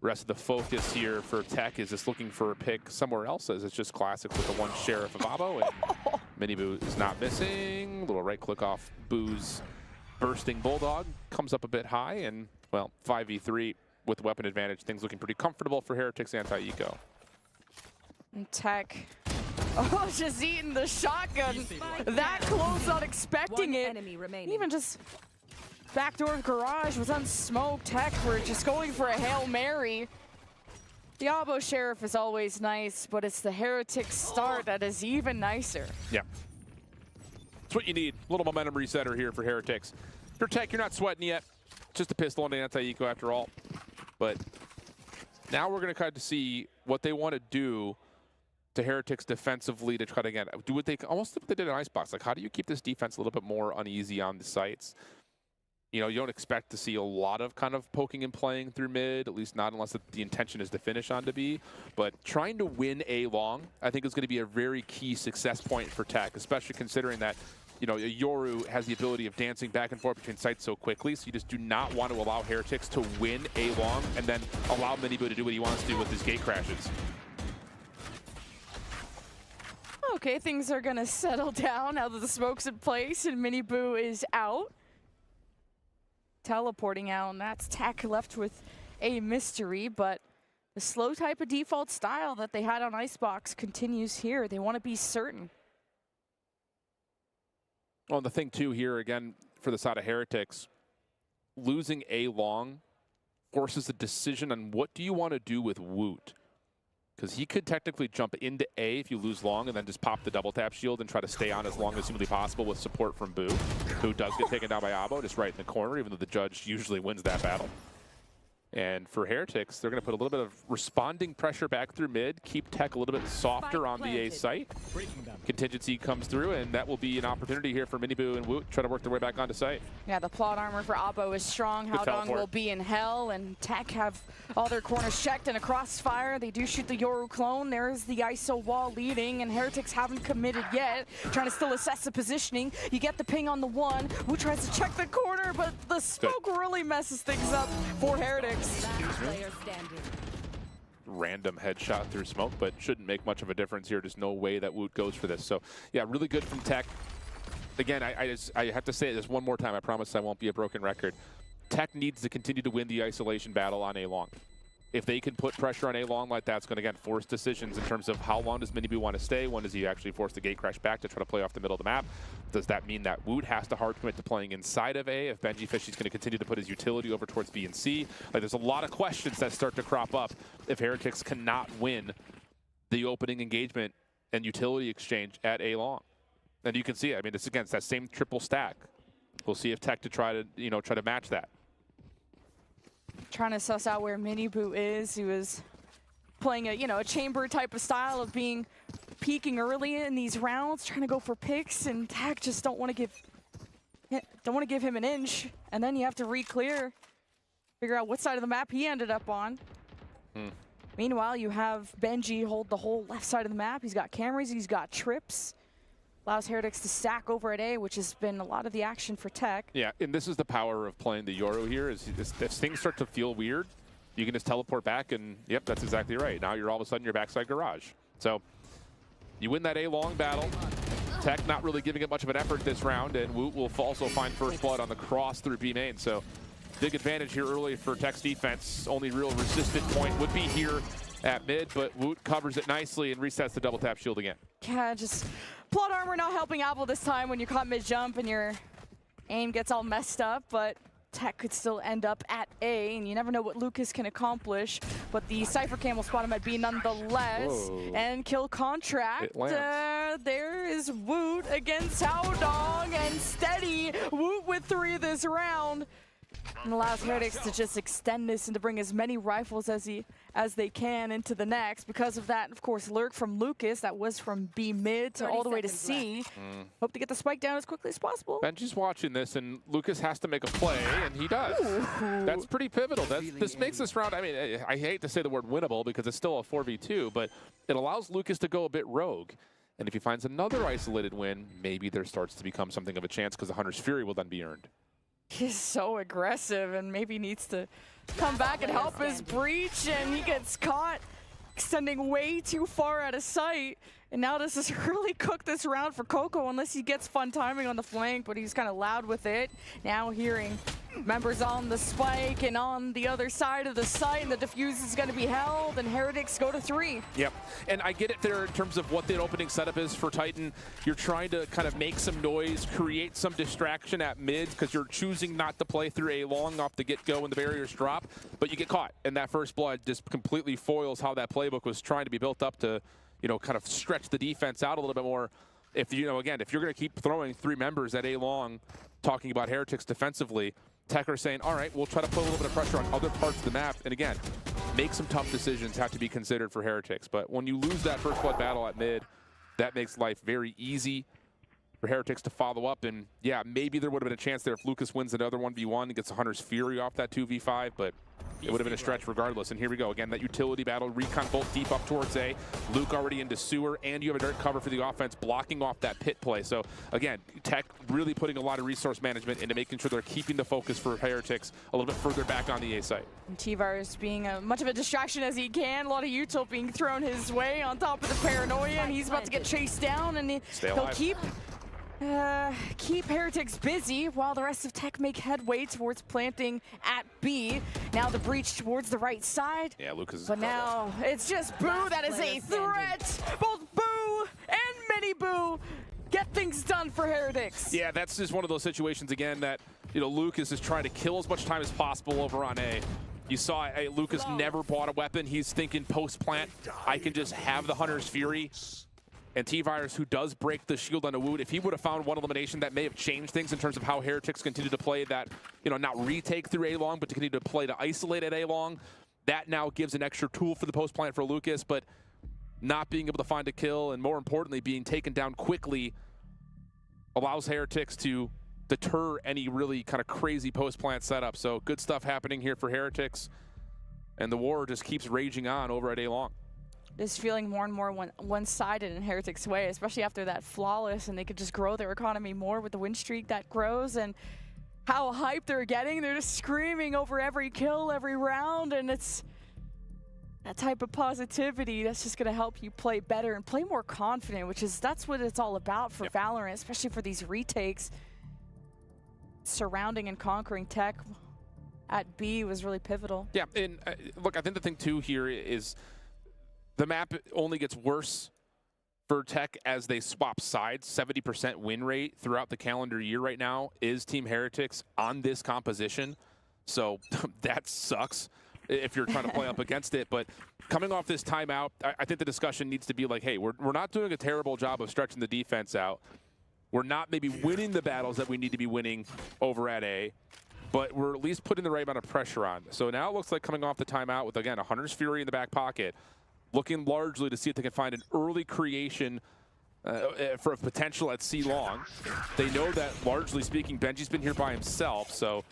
Rest of the focus here for Tech is just looking for a pick somewhere else, as it's just classic with the one Sheriff of Abo, and Miniboo is not missing. Little right click off Boo's bursting Bulldog, comes up a bit high, and, well, 5v3 with weapon advantage. Things looking pretty comfortable for Heretics anti-eco. And Tech, oh, just eating the shotgun. That close, not expecting it. Even just backdoor garage was unsmoked. Tech were just going for a Hail Mary. The Abo Sheriff is always nice, but it's the Heretics start that is even nicer. Yeah. That's what you need. A little momentum resetter here for Heretics. For Tech, you're not sweating yet. Just a pistol on the anti-eco after all. But now we're going to kind of see what they want to do to Heretics defensively to try to, again, do what they almost what they did in Icebox. Like, how do you keep this defense a little bit more uneasy on the sites? You know, you don't expect to see a lot of kind of poking and playing through mid, at least not unless the intention is to finish on to B. But trying to win A long, I think, is going to be a very key success point for Tech, especially considering that, you know, Yoru has the ability of dancing back and forth between sites so quickly, so you just do not want to allow Heretics to win A long and then allow Miniboo to do what he wants to do with his gate crashes. Okay, things are gonna settle down now that the smoke's in place and Miniboo is out. Teleporting out, and that's Tech left with a mystery, but the slow type of default style that they had on Icebox continues here. They want to be certain. Well, the thing too here, again, for the side of Heretics, losing A long forces a decision on what do you want to do with Woot. because he could technically jump into A if you lose long and then just pop the double tap shield and try to stay on as long as humanly possible with support from Boo, who does get taken down by Abo, just right in the corner, even though the judge usually wins that battle. And for Heretics, they're going to put a little bit of responding pressure back through mid, keep Tech a little bit softer on the A site. Contingency comes through, and that will be an opportunity here for Miniboo and Woot try to work their way back onto site. Yeah, the plot armor for Abo is strong. Howdong will be in hell, and Tech have all their corners checked and a crossfire. They do shoot the Yoru clone. There's the ISO wall leading, and Heretics haven't committed yet. Trying to still assess the positioning. You get the ping on the one. Woot tries to check the corner, but the smoke really messes things up for Heretics. Random headshot through smoke, but shouldn't make much of a difference here. There's no way that Woot goes for this. So, yeah, really good from Tech. Again, I have to say this one more time. I promise I won't be a broken record. Tech needs to continue to win the isolation battle on A-Long. If they can put pressure on A-Long like that, it's going to, again, force decisions in terms of how long does Miniboo want to stay? When does he actually force the gate crash back to try to play off the middle of the map? Does that mean that Woot has to hard commit to playing inside of A? If Benji Fishy's going to continue to put his utility over towards B and C? Like, there's a lot of questions that start to crop up if Heretics cannot win the opening engagement and utility exchange at A-Long. And you can see it. I mean, it's against that same triple stack. We'll see if Tech to try to match that. Trying to suss out where Miniboo is. He was playing a chamber type of style of peeking early in these rounds, trying to go for picks, and Tech just don't want to give him an inch, and then you have to re-clear, figure out what side of the map he ended up on. Meanwhile, you have Benji hold the whole left side of the map. He's got cameras, he's got trips. Allows Heretics to stack over at A, which has been a lot of the action for Tech. Yeah, and this is the power of playing the Yoru here. Is if things start to feel weird, you can just teleport back, and yep, that's exactly right. Now you're all of a sudden your backside garage. So you win that A-Long battle. Tech not really giving it much of an effort this round, and Woot will also find first blood on the cross through B main. So big advantage here early for Tech's defense. Only real resistant point would be here at mid, but Woot covers it nicely and resets the double tap shield again. Yeah, just plot armor not helping Apple this time when you're caught mid-jump and your aim gets all messed up, but Tech could still end up at A, and you never know what Lucas can accomplish, but the Cypher Cam will spot him at B nonetheless. Whoa. And kill contract. There is Woot against Howdong, and steady. Woot with 3 this round. And allows Heretics to just extend this and to bring as many rifles as they can into the next. Because of that, of course, lurk from Lucas. That was from B mid to all the way to C. Hope to get the spike down as quickly as possible. Benji's watching this, and Lucas has to make a play, and he does. Ooh. That's pretty pivotal. This makes this round, I mean, I hate to say the word winnable because it's still a 4v2, but it allows Lucas to go a bit rogue. And if he finds another isolated win, maybe there starts to become something of a chance because the Hunter's Fury will then be earned. He's so aggressive and maybe needs to come back and help his breach, and he gets caught extending way too far out of sight. And now this has really cooked this round for Coco unless he gets fun timing on the flank, but he's kind of loud with it. Now hearing members on the spike and on the other side of the site, and the defuse is going to be held, and Heretics go to 3. Yep, and I get it there in terms of what the opening setup is for Titan. You're trying to kind of make some noise, create some distraction at mid, because you're choosing not to play through A-Long off the get-go when the barriers drop, but you get caught, and that first blood just completely foils how that playbook was trying to be built up to, kind of stretch the defense out a little bit more. If, again, if you're going to keep throwing 3 members at A-Long, talking about Heretics defensively, Tech are saying, all right, we'll try to put a little bit of pressure on other parts of the map. And again, make some tough decisions have to be considered for Heretics. But when you lose that first blood battle at mid, that makes life very easy for Heretics to follow up. And yeah, maybe there would have been a chance there if Lucas wins another 1v1 and gets the Hunter's Fury off that 2v5, but it would have been a stretch regardless. And here we go again, that utility battle. Recon bolt deep up towards A. Luke already into sewer, and you have a direct cover for the offense, blocking off that pit play. So again, Tech really putting a lot of resource management into making sure they're keeping the focus for Heretics a little bit further back on the A site. And T-Virus being much of a distraction as he can. A lot of util being thrown his way on top of the paranoia, and he's about to get chased down, and he'll keep Heretics busy while the rest of Tech make headway towards planting at B. Now the breach towards the right side. Yeah, Lucas. But now it's just Boo that is a threat. Both Boo and Miniboo get things done for Heretics. Yeah, that's just one of those situations again that Lucas is trying to kill as much time as possible over on A. You saw Lucas never bought a weapon. He's thinking post-plant, I can just have the Hunter's Fury. And T-Virus, who does break the shield on a Wood, if he would have found one elimination, that may have changed things in terms of how Heretics continue to play that, you know, not retake through A-Long, but to continue to play to isolate at A-Long. That now gives an extra tool for the post-plant for Lucas, but not being able to find a kill, and more importantly, being taken down quickly, allows Heretics to deter any really kind of crazy post-plant setup. So good stuff happening here for Heretics, and the war just keeps raging on over at A-Long. Is feeling more and more one-sided in Heretics' way, especially after that flawless, and they could just grow their economy more with the win streak that grows, and how hyped they're getting. They're just screaming over every kill, every round, and it's that type of positivity that's just going to help you play better and play more confident, that's what it's all about for Valorant, especially for these retakes. Surrounding and conquering Tech at B was really pivotal. Yeah, and look, I think the thing too here is the map only gets worse for Tech as they swap sides. 70% win rate throughout the calendar year right now is Team Heretics on this composition. So that sucks if you're trying to play up against it. But coming off this timeout, I think the discussion needs to be like, hey, we're not doing a terrible job of stretching the defense out. We're not maybe winning the battles that we need to be winning over at A, but we're at least putting the right amount of pressure on. So now it looks like coming off the timeout with, again, a Hunter's Fury in the back pocket, looking largely to see if they can find an early creation for a potential at C-Long. They know that, largely speaking, Benji's been here by himself, so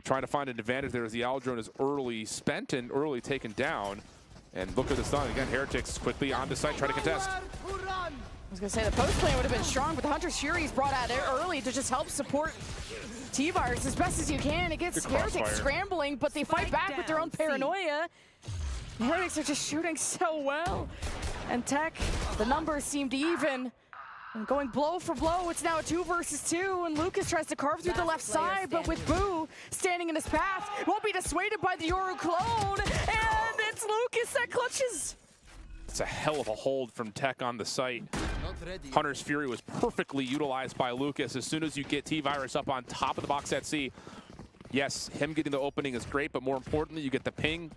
trying to find an advantage there as the Aldrone is early spent and early taken down. And look at the stun. Again, Heretics quickly onto site, trying to contest. I was going to say the post play would have been strong, but the Hunter's Fury is brought out early to just help support T-Virus as best as you can. It gets Heretics scrambling, but they fight back with their own paranoia. The Heretics are just shooting so well. And Tech, the numbers seemed even. And going blow for blow, it's now a 2 versus 2, and Lucas tries to carve through the left side, but with Boo standing in his path, won't be dissuaded by the Yoru clone, and it's Lucas that clutches. It's a hell of a hold from Tech on the site. Hunter's Fury was perfectly utilized by Lucas. As soon as you get T-Virus up on top of the box at C, yes, him getting the opening is great, but more importantly, you get the ping.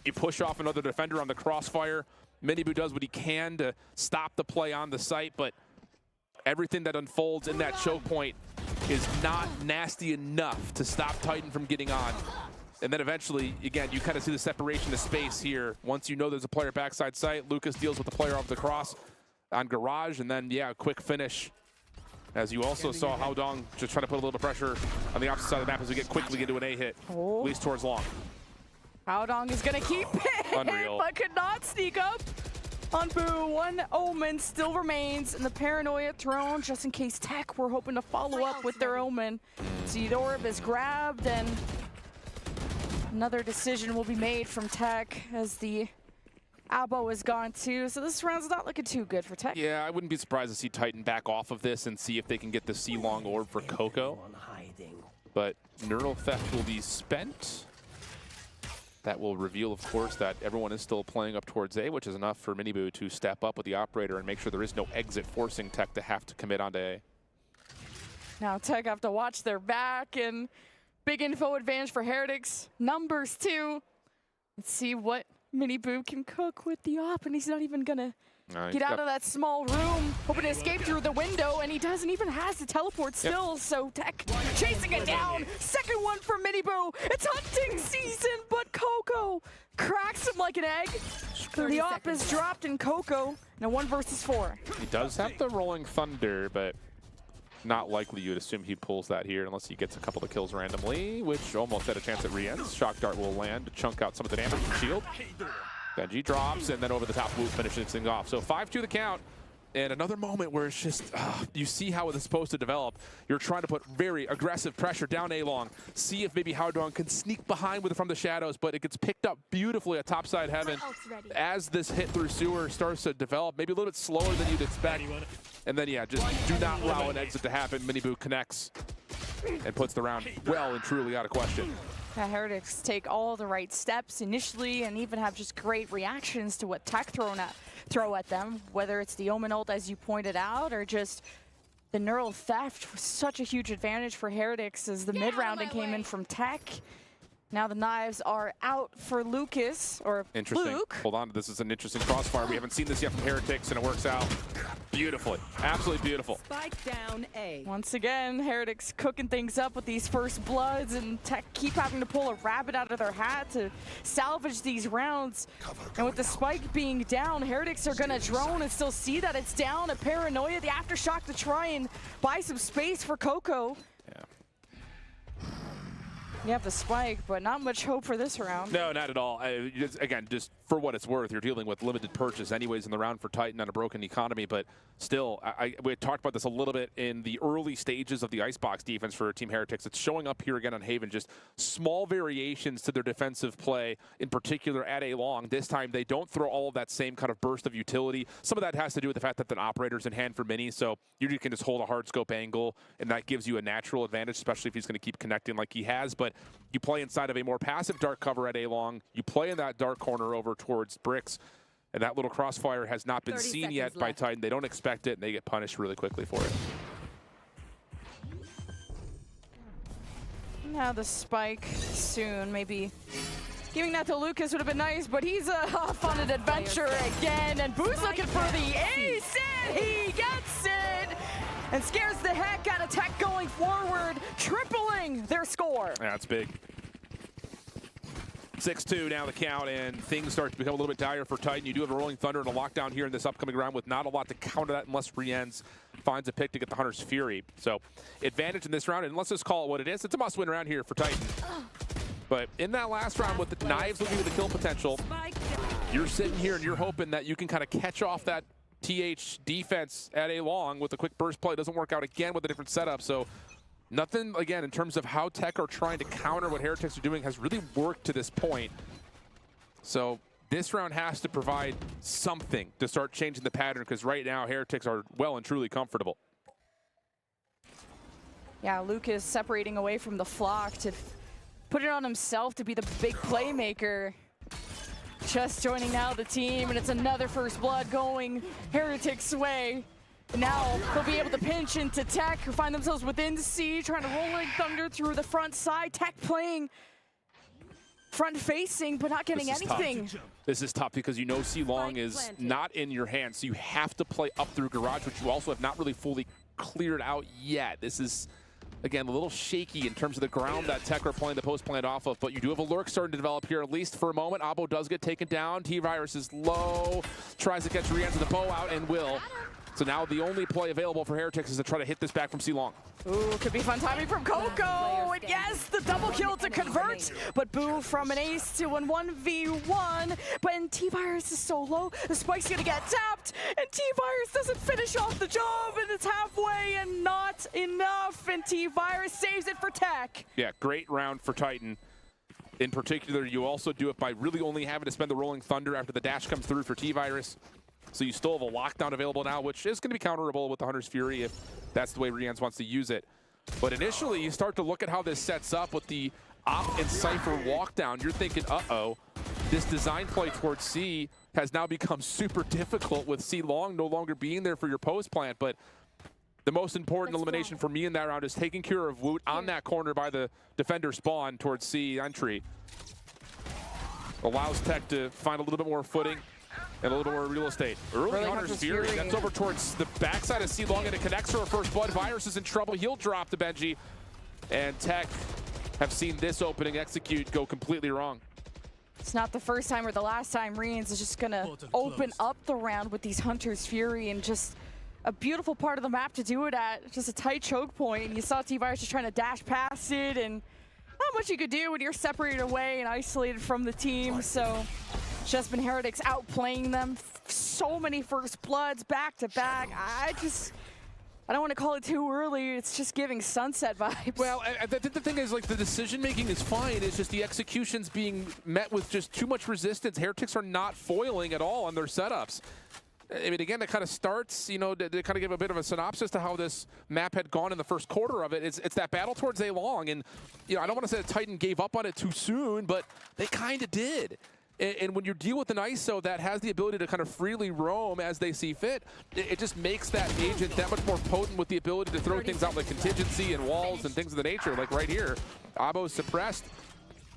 You push off another defender on the crossfire. Miniboo does what he can to stop the play on the site, but everything that unfolds in that choke point is not nasty enough to stop Titan from getting on. And then eventually, again, you kind of see the separation of space here. Once you know there's a player backside site, Lucas deals with the player off the cross on Garage, and then, yeah, a quick finish. As you also saw Haodong just trying to put a little pressure on the opposite side of the map as we get quickly into an A hit, at least towards Long. Haodong is going to keep it, Unreal. but could not sneak up on Boo. One Omen still remains in the paranoia throne, just in case Tech were hoping to follow up with their Omen. Seed Orb is grabbed, and another decision will be made from Tech as the Abo is gone too. So this round's not looking too good for Tech. Yeah, I wouldn't be surprised to see Titan back off of this and see if they can get the C-Long Orb for Coco. But Neural Theft will be spent. That will reveal, of course, that everyone is still playing up towards A, which is enough for Miniboo to step up with the operator and make sure there is no exit, forcing Tech to have to commit onto A. Now Tech have to watch their back, and big info advantage for Heretics. Numbers 2. Let's see what Miniboo can cook with the op, and he's not even gonna get out of that small room, hoping to escape through the window, and he doesn't even have to teleport still, so Tech chasing it down. Second one for Miniboo. It's hunting season, but Coco cracks him like an egg. The op is dropped in Coco in a 1 versus 4. He does have the Rolling Thunder, but not likely you'd assume he pulls that here unless he gets a couple of kills randomly, which almost had a chance at re-ends. Shock Dart will land to chunk out some of the damage from Shield. Benji drops, and then over the top Woot finishes things off. So 5-2 the count, and another moment where it's just, you see how it's supposed to develop. You're trying to put very aggressive pressure down A-Long, see if maybe Haodong can sneak behind from the shadows, but it gets picked up beautifully at topside heaven as this hit through sewer starts to develop, maybe a little bit slower than you'd expect. And then, yeah, just do not allow an exit to happen. Miniboo connects and puts the round well and truly out of question. Yeah, Heretics take all the right steps initially and even have just great reactions to what Tech throw at them, whether it's the Omen ult, as you pointed out, or just the Neural Theft was such a huge advantage for Heretics as the mid-rounding came in from Tech. Now the knives are out for Lucas, or Interesting. Luke. Hold on, this is an interesting crossfire. We haven't seen this yet from Heretics, and it works out beautifully. Absolutely beautiful. Spike down A. Once again, Heretics cooking things up with these first bloods, and Tech keep having to pull a rabbit out of their hat to salvage these rounds. And with the spike being down, Heretics are gonna drone and still see that it's down. A paranoia, the aftershock to try and buy some space for Coco. You have the spike, but not much hope for this round. No, not at all. Again, just for what it's worth, you're dealing with limited purchase anyways in the round for Titan on a broken economy, but still, we had talked about this a little bit in the early stages of the Icebox defense for Team Heretics. It's showing up here again on Haven, just small variations to their defensive play, in particular at A long. This time, they don't throw all of that same kind of burst of utility. Some of that has to do with the fact that the operator's in hand for Mini, so you can just hold a hard scope angle, and that gives you a natural advantage, especially if he's going to keep connecting like he has. But you play inside of a more passive dark cover at A long, you play in that dark corner over towards bricks, and that little crossfire has not been seen yet by Titan. They don't expect it, and they get punished really quickly for it. Now the spike soon, maybe giving that to Lucas would have been nice, but he's off on an adventure again, and Boo's looking for the ace, and he gets it! And scares the heck out of Tech going forward, tripling their score. Yeah, that's big. 6-2 now the count, and things start to become a little bit dire for Titan. You do have a Rolling Thunder and a lockdown here in this upcoming round with not a lot to counter that unless Rienz finds a pick to get the Hunter's Fury. So advantage in this round, and let's just call it what it is. It's a must-win round here for Titan. But in that last round with the knives looking at the kill potential, you're sitting here and you're hoping that you can kind of catch off that TH defense at A long with a quick burst play. It doesn't work out again with a different setup. So nothing, again, in terms of how Tech are trying to counter what Heretics are doing has really worked to this point. So this round has to provide something to start changing the pattern, because right now Heretics are well and truly comfortable. Yeah, Lucas separating away from the flock to put it on himself to be the big playmaker. Just joining now the team, and it's another first blood going Heretics' way. Now they'll be able to pinch into Tech, who find themselves within C, trying to Rolling Thunder through the front side. Tech playing front-facing, but not getting anything. This is tough because you know C-Long is not in your hands, so you have to play up through Garage, which you also have not really fully cleared out yet. This is, again, a little shaky in terms of the ground that Tech are playing the post plant off of, but you do have a lurk starting to develop here, at least for a moment. Abo does get taken down. T-Virus is low, tries to catch Rienz with the bow out, and will. So now the only play available for Heretics is to try to hit this back from C-Long. Ooh, could be fun timing from Coco, and yes, the double kill to convert, but Boo from an ace to an 1v1, but T-Virus is so low, the spike's gonna get tapped, and T-Virus doesn't finish off the job, and it's halfway and not enough, and T-Virus saves it for Tech. Yeah, great round for Titan. In particular, you also do it by really only having to spend the Rolling Thunder after the dash comes through for T-Virus. So you still have a lockdown available now, which is going to be counterable with the Hunter's Fury if that's the way Rienz wants to use it. But initially, you start to look at how this sets up with the Op and Cypher walkdown. You're thinking, uh-oh, this design play towards C has now become super difficult with C-Long no longer being there for your post plant. But the most important elimination for me in that round is taking care of Woot on that corner by the defender spawn towards C entry. Allows Tech to find a little bit more footing and a little bit more real estate. Early Hunter's Fury, that's over towards the backside of C-Long, and it connects for a first blood. Virus is in trouble. He'll drop to Benji. And Tech have seen this opening execute go completely wrong. It's not the first time or the last time Rienz is just gonna open up the round with these Hunter's Fury, and just a beautiful part of the map to do it at. Just a tight choke point. And you saw T-Virus just trying to dash past it, and not much you could do when you're separated away and isolated from the team. So just been Heretics outplaying them. So many first bloods back to back. I don't want to call it too early. It's just giving sunset vibes. Well, the thing is, like, the decision making is fine. It's just the execution's being met with just too much resistance. Heretics are not foiling at all on their setups. I mean, again, it kind of starts, you know, to kind of give a bit of a synopsis to how this map had gone in the first quarter of it. It's that battle towards A long, and, you know, I don't want to say that Titan gave up on it too soon, but they kind of did. And when you deal with an ISO that has the ability to kind of freely roam as they see fit, it just makes that agent that much more potent with the ability to throw things out like contingency and walls and things of the nature. Like right here, Abo's suppressed.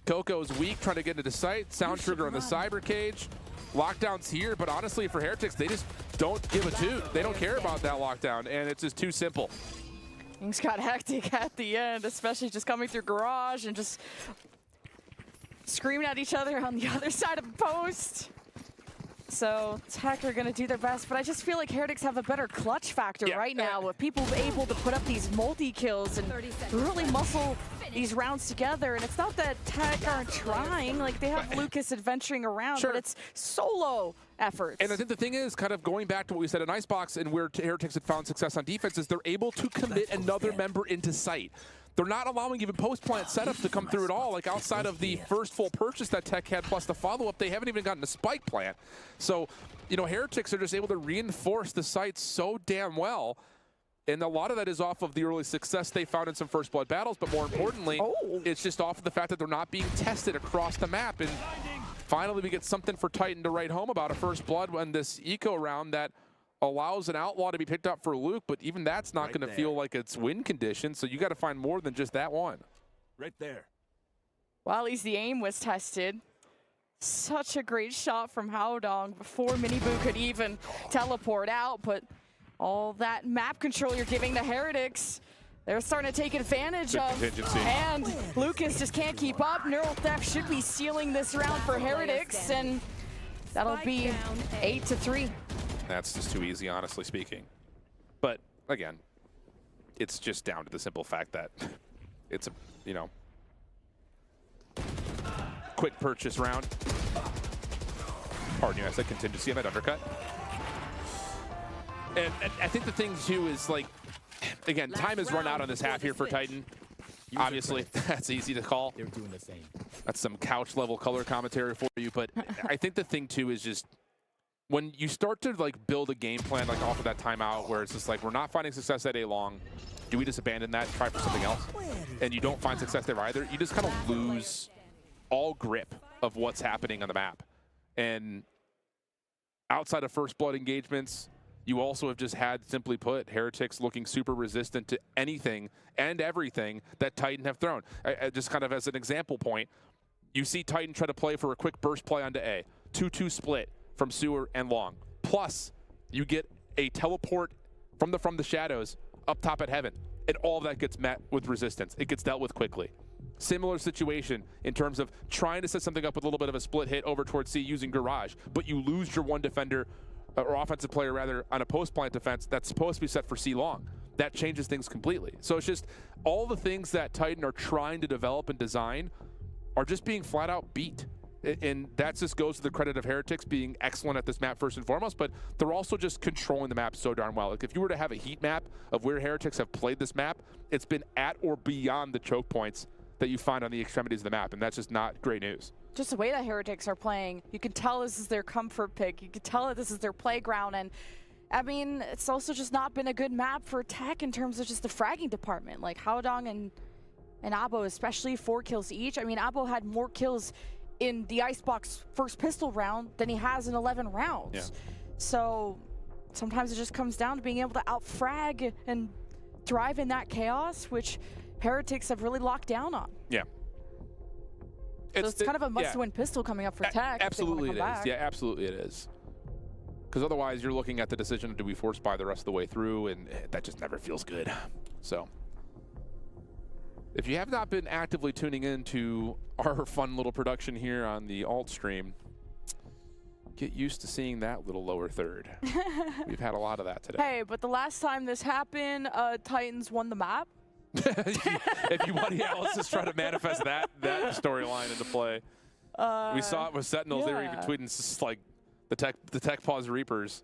Coco's weak, trying to get into sight. Sound Trigger on the Cyber Cage. Lockdown's here, but honestly, for Heretics, they just don't give a toot. They don't care about that lockdown, and it's just too simple. Things got hectic at the end, especially just coming through Garage and just screaming at each other on the other side of the post. So Tech are going to do their best, but I just feel like Heretics have a better clutch factor right now with people able to put up these multi-kills and really muscle these rounds together. And it's not that Tech aren't trying, like they have Lucas adventuring around, but it's solo efforts. And I think the thing is, kind of going back to what we said in Icebox and where Heretics had found success on defense, is they're able to commit another member into sight. They're not allowing even post-plant setups to come through at all. Like outside of the first full purchase that Tech had plus the follow-up, they haven't even gotten a spike plant. So, you know, Heretics are just able to reinforce the site so damn well. And a lot of that is off of the early success they found in some First Blood battles, but more importantly, it's just off of the fact that they're not being tested across the map. And finally, we get something for Titan to write home about, a First Blood on this eco round that allows an outlaw to be picked up for Luke, but even that's not going to feel like it's win condition, so you got to find more than just that one. Right there. Well, at least the aim was tested. Such a great shot from Haodong before Miniboo could even teleport out, but all that map control you're giving the Heretics, they're starting to take advantage of. And Lucas just can't keep up. Neural Theft should be sealing this round for Heretics, and that'll be 8-3. That's just too easy, honestly speaking. But again, it's just down to the simple fact that it's a, you know, quick purchase round. Pardon you, I said contingency on that undercut. And I think the thing too is, like, again, time has run out on this half here for Titan. Obviously, that's easy to call. They're doing the same. That's some couch level color commentary for you. But I think the thing too is just, when you start to like build a game plan like off of that timeout where it's just like, we're not finding success at A long, do we just abandon that and try for something else? And you don't find success there either, you just kind of lose all grip of what's happening on the map. And outside of First Blood engagements, you also have just had, simply put, Heretics looking super resistant to anything and everything that Titan have thrown. Just kind of as an example point, you see Titan try to play for a quick burst play onto A, 2-2 split from Sewer and Long. Plus, you get a teleport from the shadows up top at Heaven, and all of that gets met with resistance. It gets dealt with quickly. Similar situation in terms of trying to set something up with a little bit of a split hit over towards C using Garage, but you lose your one defender, or offensive player rather, on a post-plant defense that's supposed to be set for C long. That changes things completely. So it's just all the things that Titan are trying to develop and design are just being flat out beat. And that just goes to the credit of Heretics being excellent at this map first and foremost, but they're also just controlling the map so darn well. Like if you were to have a heat map of where Heretics have played this map, it's been at or beyond the choke points that you find on the extremities of the map, and that's just not great news. Just the way that Heretics are playing, you can tell this is their comfort pick. You can tell that this is their playground, and I mean, it's also just not been a good map for Tech in terms of just the fragging department. Like Haodong and Abo, especially 4 kills each. I mean, Abo had more kills in the Icebox first pistol round than he has in 11 rounds. Yeah. So sometimes it just comes down to being able to out-frag and thrive in that chaos, which Heretics have really locked down on. Yeah. So it's kind of a must-win pistol coming up for Tech. Absolutely it is. Yeah, absolutely it is. Because otherwise you're looking at the decision, do we force buy the rest of the way through, and that just never feels good. So if you have not been actively tuning into our fun little production here on the alt stream, get used to seeing that little lower third. We've had a lot of that today. Hey, but the last time this happened, Titans won the map. If you want, yeah, let's just try to manifest that storyline into play. We saw it with Sentinels. They were even tweeting just like the tech pause Reapers.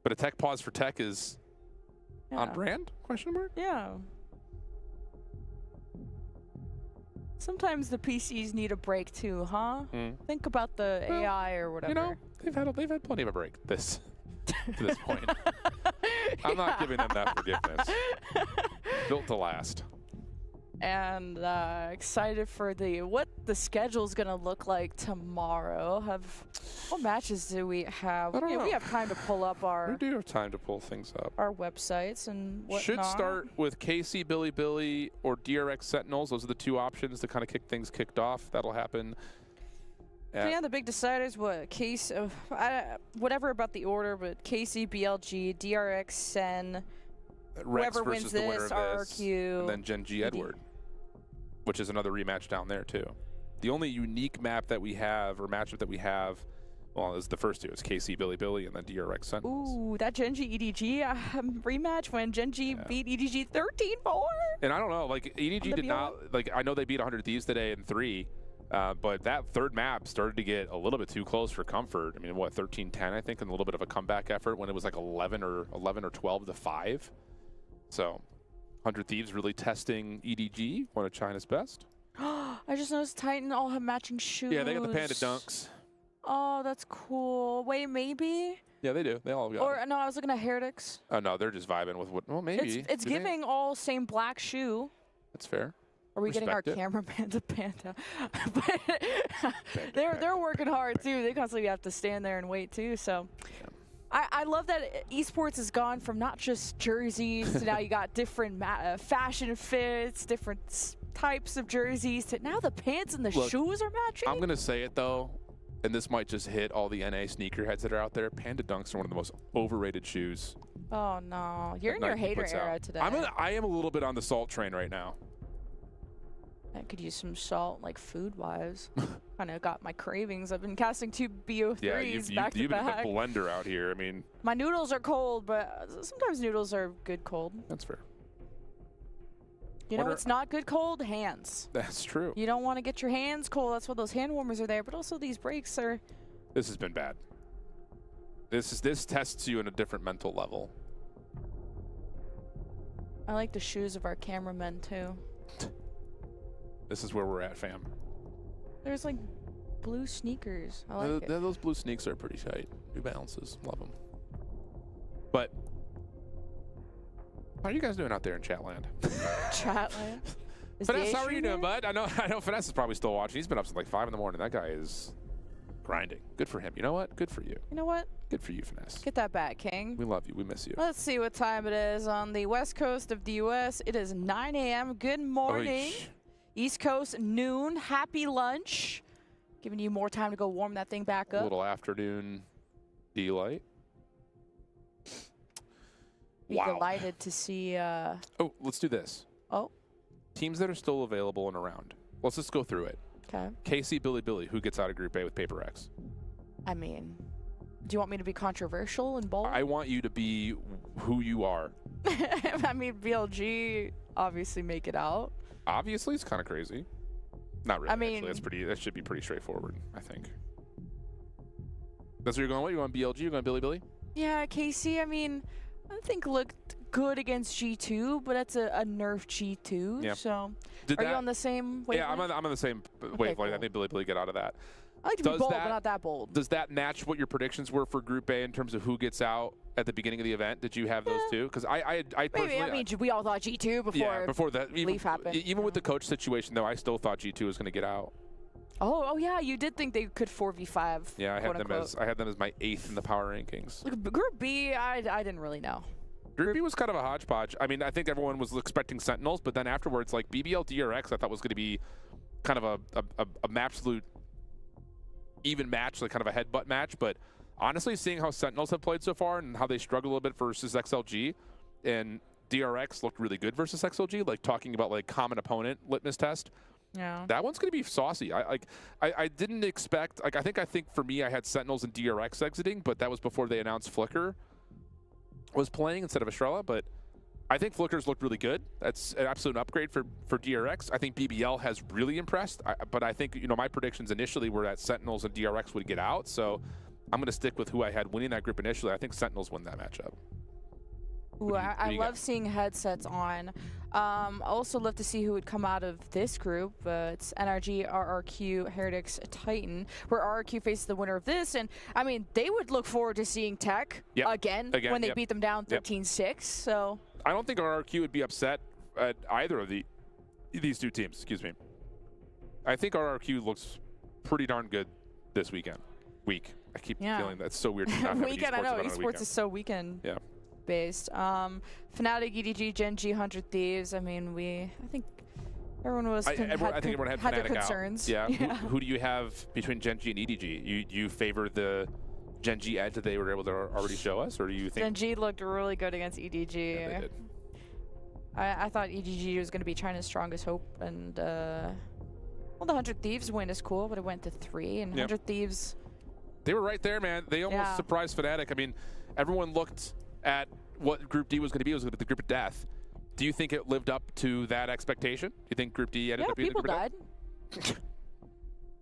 But a tech pause for Tech is on brand? Question mark? Yeah. Sometimes the PCs need a break too, huh? Think about the AI or whatever. You know, they've had plenty of a break to this point. I'm not giving them that forgiveness. Built to last. And excited for what the schedule's gonna look like tomorrow. What matches do we have? I don't know. We have time to pull up We do have time to pull things up. our websites and whatnot. Should start with KC Bilibili or DRX Sentinels. Those are the two options to kind of kicked off. That'll happen. So yeah, the big deciders, whatever about the order, but KC, BLG, DRX, Sen, Rex whoever versus wins the winner this, of this, RRQ, and then Gen G Edward, which is another rematch down there too. The only unique map that we have, or matchup that we have, well, is the first two. It's KC Bilibili and then DRX Sentinels. Ooh, that Gen G EDG rematch when Gen G beat EDG 13-4. And I don't know, like EDG did not, like I know they beat 100 Thieves today in 3, but that third map started to get a little bit too close for comfort. I mean, what, 13-10 I think, and a little bit of a comeback effort when it was like 11 or 12-5. So 100 Thieves really testing EDG, one of China's best. I just noticed Titan all have matching shoes. Yeah, they got the Panda Dunks. Oh, that's cool. Wait, maybe? Yeah, they do. They all got Or them. no, I was looking at Heretics. Oh, no, they're just vibing with what, well, maybe. It's giving all same black shoe. That's fair. Are we getting our Respect it. cameraman to Panda? But they're working hard, too. They constantly have to stand there and wait, too, so... I love that esports has gone from not just jerseys to now you got different fashion fits, different types of jerseys, to now the pants and the shoes are matching. I'm going to say it, though, and this might just hit all the NA sneakerheads that are out there. Panda Dunks are one of the most overrated shoes. Oh, no. You're in your Nike hater puts era out. today. I am a little bit on the salt train right now. I could use some salt, like food-wise. Kind of got my cravings. I've been casting 2 BO3s Yeah, you've back to been back. a blender out here. I mean, My noodles are cold, but sometimes noodles are good cold. that's fair. You know what's not good cold? Hands. That's true. You don't want to get your hands cold. That's why those hand warmers are there. But also these breaks are... This has been bad. This tests you in a different mental level. I like the shoes of our cameramen, too. This is where we're at, fam. There's like blue sneakers. I like it. Those blue sneaks are pretty tight. New Balances, love them. But how are you guys doing out there in Chatland? Chatland. Finesse, how are you doing, bud? I know Finesse is probably still watching. He's been up since like 5 in the morning. That guy is grinding. Good for him. You know what? Good for you. You know what? Good for you, Finesse. Get that back, King. We love you. We miss you. Let's see what time it is on the west coast of the U.S. It is 9 a.m. Good morning. Oish. East Coast, noon. Happy lunch. Giving you more time to go warm that thing back A up. little afternoon delight. Be Wow. delighted to see... Oh, let's do this. Oh. Teams that are still available and around. Let's just go through it. Okay. KC Bilibili, who gets out of Group A with Paper X? I mean, do you want me to be controversial and bold? I want you to be who you are. I mean, BLG obviously make it out. Obviously, it's kind of crazy. Not really. I mean, actually. That should be pretty straightforward, I think. That's what you're going with? You want BLG? You're going Bilibili? Yeah, KC, I mean, I think looked good against G2, but that's a nerf G2. Yeah. So, Did are you that- on the same wavelength? Yeah, I'm on the same wavelength. I think Bilibili get out of that. I like to be bold, but not that bold. Does that match what your predictions were for Group A in terms of who gets out at the beginning of the event? Did you have those two? Because I personally... Maybe, I mean, we all thought G2 before that. Leaf happened. Even with the coach situation, though, I still thought G2 was going to get out. Oh, yeah, you did think they could 4v5. Yeah, I had quote-unquote. them as my 8th in the power rankings. Look, Group B, I didn't really know. Group B was kind of a hodgepodge. I mean, I think everyone was expecting Sentinels, but then afterwards, like BBL DRX, I thought was going to be kind of a absolute even match, like kind of a headbutt match. But honestly, seeing how Sentinels have played so far and how they struggle a little bit versus XLG, and DRX looked really good versus XLG, like talking about like common opponent litmus test. Yeah. That one's going to be saucy. I didn't expect, like, I think for me, I had Sentinels and DRX exiting, but that was before they announced Flicker was playing instead of Estrella. But I think Flicker's looked really good. That's an absolute upgrade for DRX. I think BBL has really impressed, but I think, you know, my predictions initially were that Sentinels and DRX would get out. So I'm going to stick with who I had winning that group initially. I think Sentinels win that matchup. Ooh, I love seeing headsets on. Also love to see who would come out of this group. It's NRG, RRQ, Heretics, Titan, where RRQ faces the winner of this. And, I mean, they would look forward to seeing Tech again when they beat them down 13-6. So I don't think RRQ would be upset at either of these two teams, excuse me. I think RRQ looks pretty darn good this weekend. I keep feeling that's so weird. To not have weekend, I know. Esports is so weekend based. Fnatic, EDG, Gen G, 100 Thieves. I mean, I think everyone was. I think everyone had Fnatic their concerns. Out. Yeah. Who do you have between Gen G and EDG? You favor the Gen G edge that they were able to already show us, or do you think Gen G looked really good against EDG? Yeah, they did. I thought EDG was going to be China's strongest hope, and well, the 100 Thieves win is cool, but it went to 3, and 100 Thieves. They were right there, man. They almost surprised Fnatic. I mean, everyone looked at what Group D was going to be. It was going to be the Group of Death. Do you think it lived up to that expectation? Do you think Group D ended up being the Group of Death?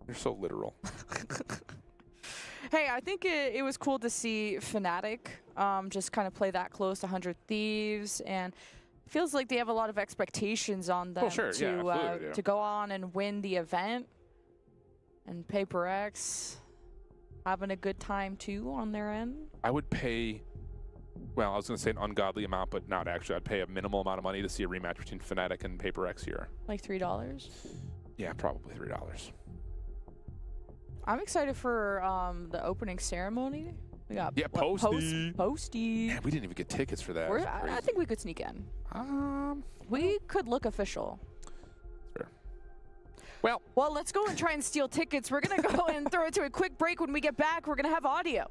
You're so literal. Hey, I think it was cool to see Fnatic just kind of play that close to 100 Thieves, and feels like they have a lot of expectations on them to go on and win the event. And Paper X having a good time too on their end. I would pay, well, I was going to say an ungodly amount, but not actually. I'd pay a minimal amount of money to see a rematch between Fnatic and Paper X here. Like $3? Yeah, probably $3. I'm excited for the opening ceremony. We got Posty. Man, we didn't even get tickets for that. I think we could sneak in. We could look official. Fair. Well, let's go and try and steal tickets. We're going to go and throw it to a quick break. When we get back, we're going to have audio.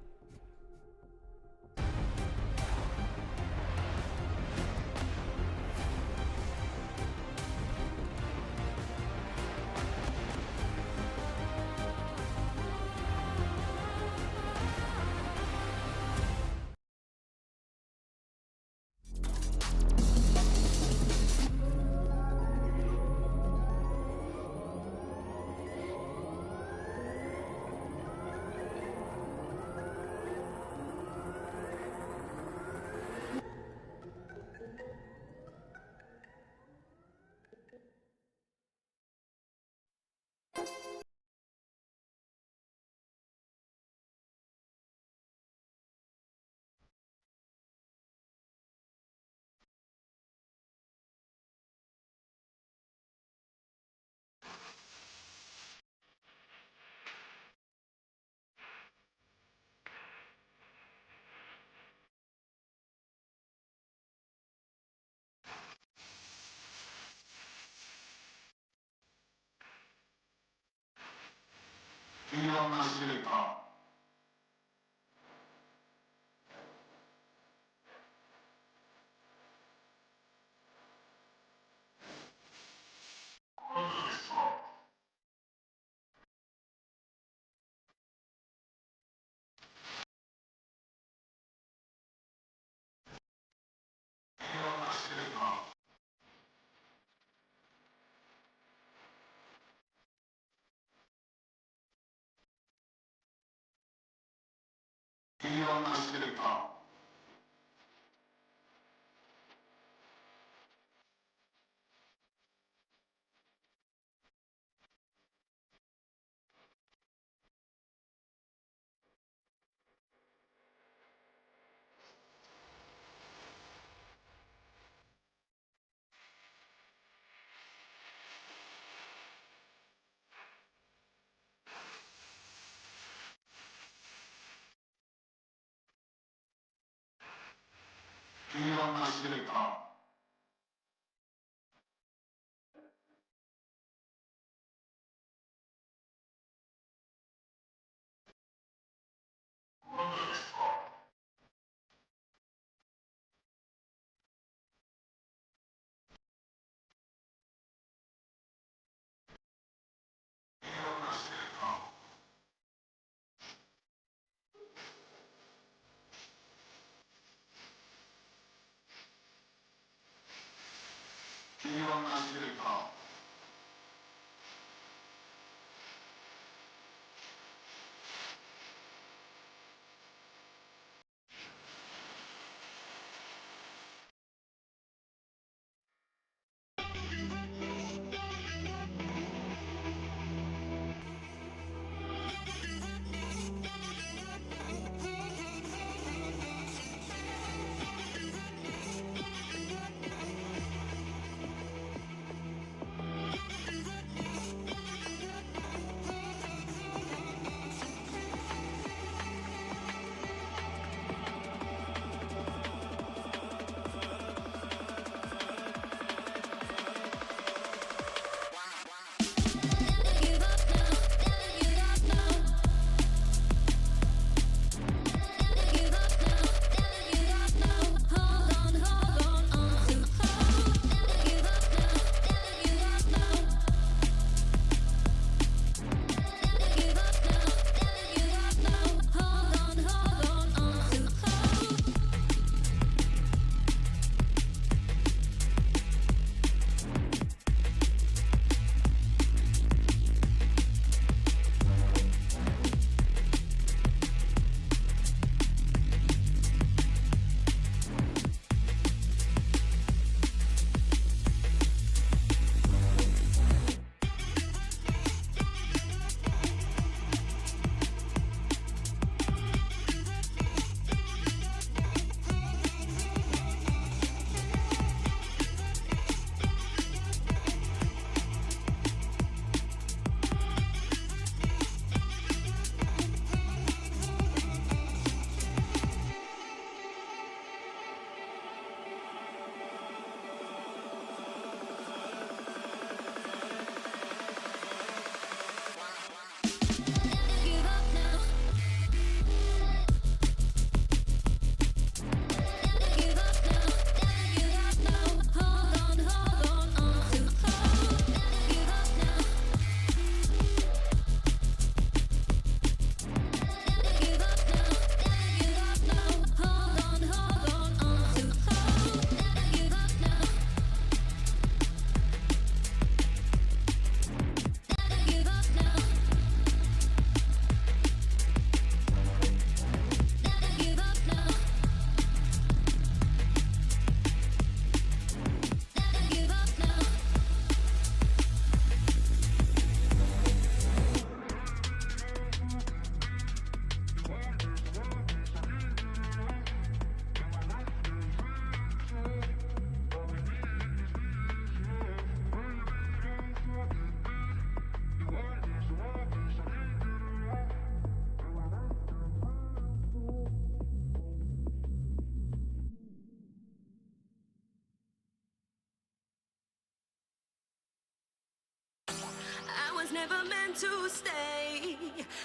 never meant to stay.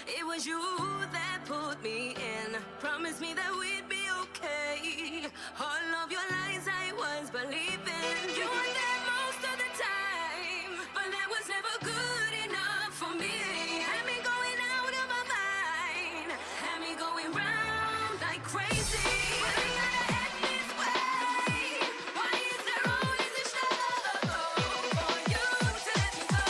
It was you that put me in. Promised me that we'd be okay. All of your lies I was believing. You were there most of the time, but that was never good enough for me. Had me going out of my mind, had me going round like crazy. Why you gotta act this way? Why is there always a struggle for you to let me go?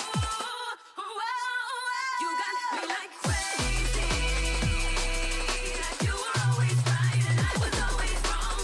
You got me like crazy. Like you were always right and I was always wrong.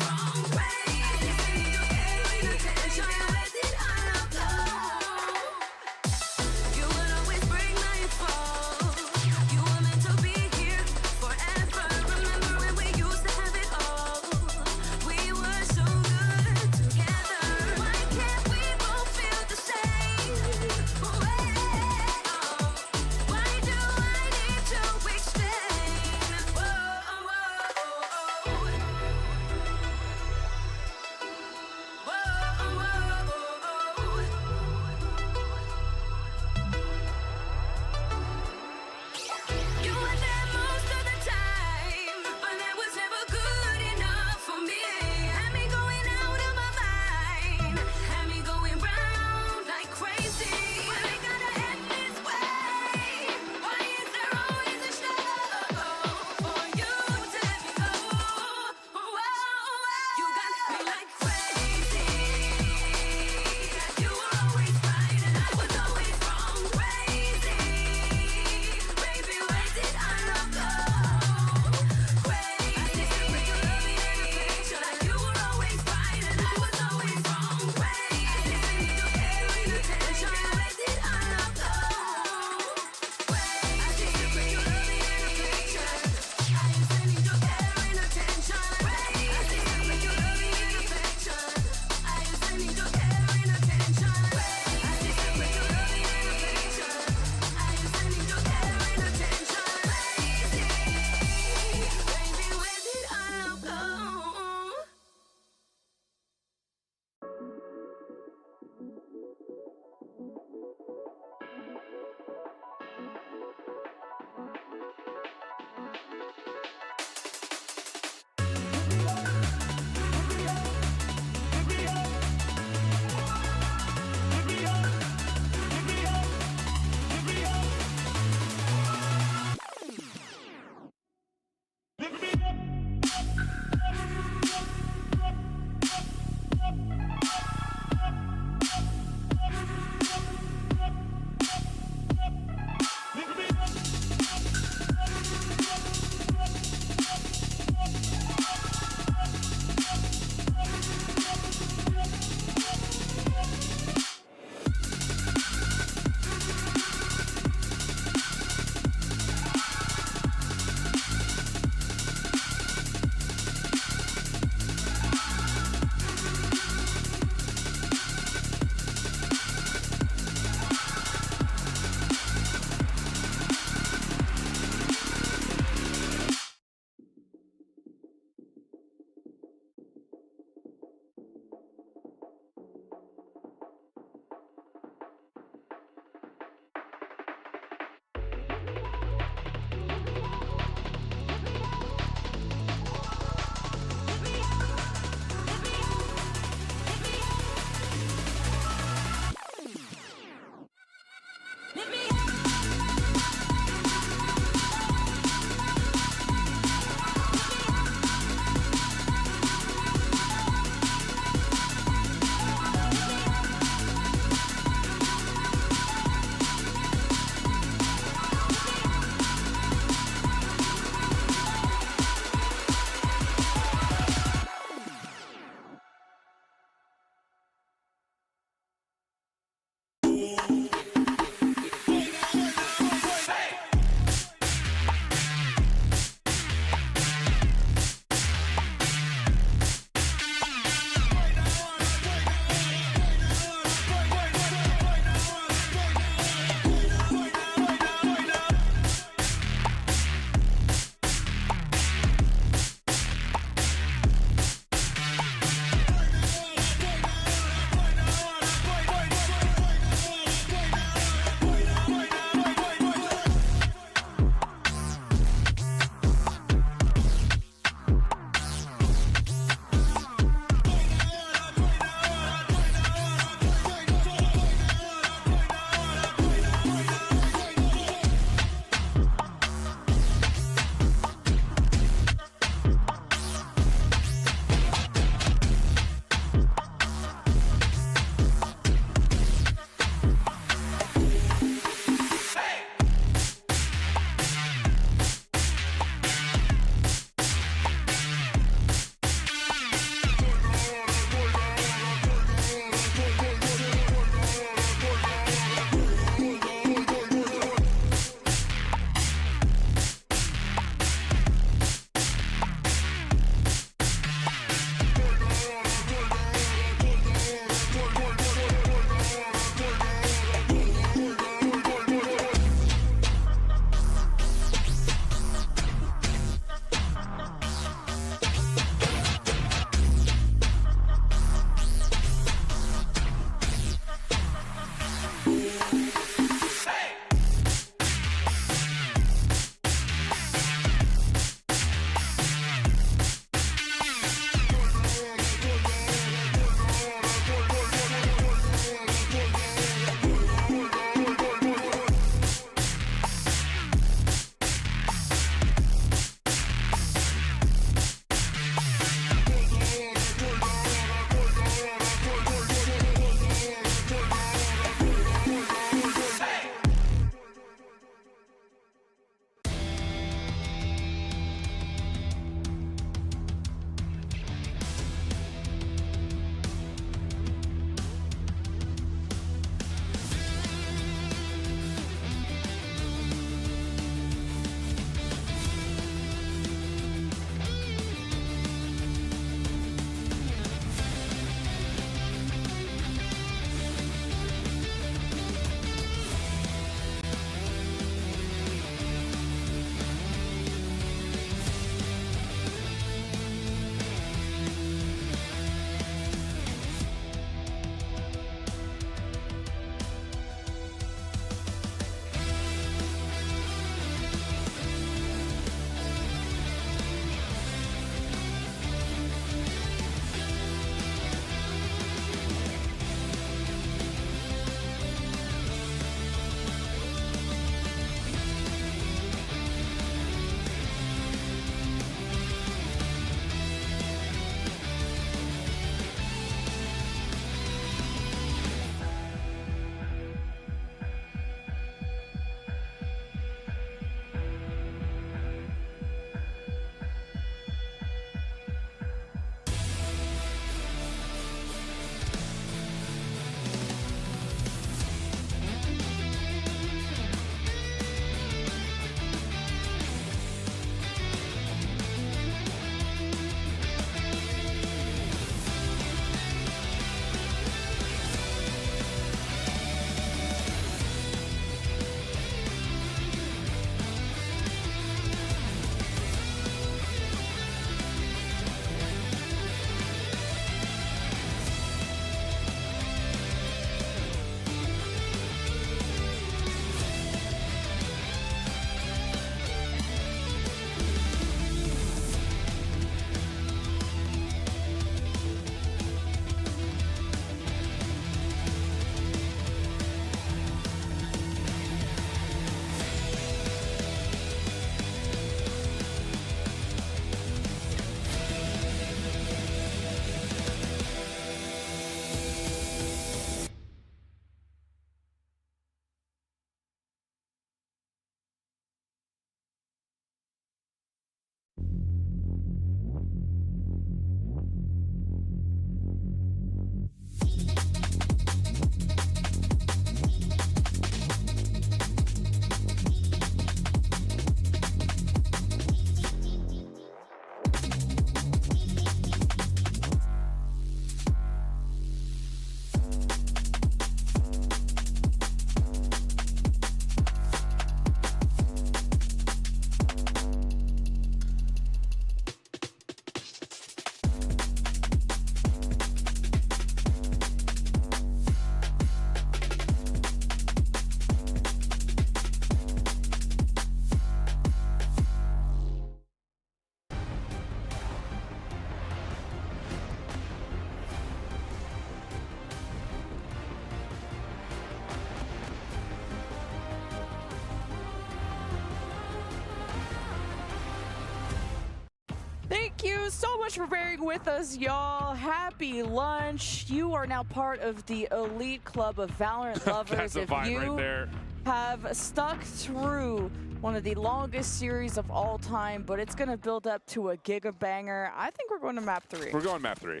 much for bearing with us, y'all. Happy lunch. You are now part of the elite club of Valorant lovers. That's a vibe right there. Have stuck through one of the longest series of all time, but it's going to build up to a giga banger. I think we're going to map 3. We're going map 3.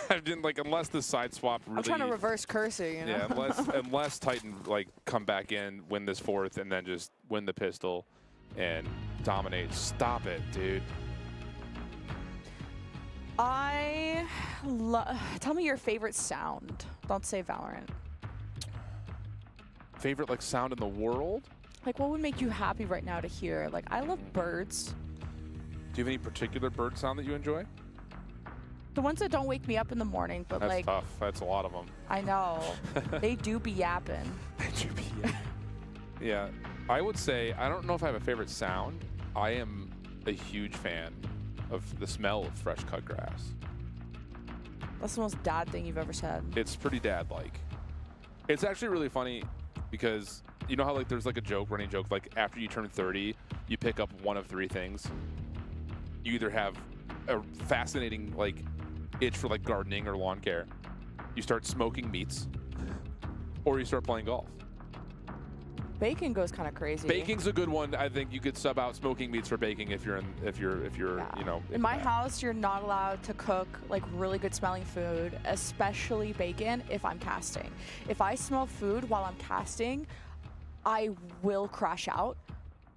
I didn't, like, unless the side swap really... I'm trying to reverse cursor, you know? Yeah, unless Titan, like, come back in, win this 4th, and then just win the pistol and dominate. Stop it, dude. Tell me your favorite sound. Don't say Valorant. Favorite, like, sound in the world? Like, what would make you happy right now to hear? Like, I love birds. Do you have any particular bird sound that you enjoy? The ones that don't wake me up in the morning, but That's like... tough. That's a lot of them. I know. They do be yapping. They do be yapping. Yeah. I would say, I don't know if I have a favorite sound. I am a huge fan of the smell of fresh cut grass. That's the most dad thing you've ever said. It's pretty dad-like. It's actually really funny because you know how like there's like a running joke, like after you turn 30, you pick up one of 3 things. You either have a fascinating like itch for like gardening or lawn care, you start smoking meats, or you start playing golf. Baking goes kind of crazy. Baking's a good one. I think you could sub out smoking meats for baking if you're you know. In my house, you're not allowed to cook like really good smelling food, especially bacon, if I'm casting. If I smell food while I'm casting, I will crash out.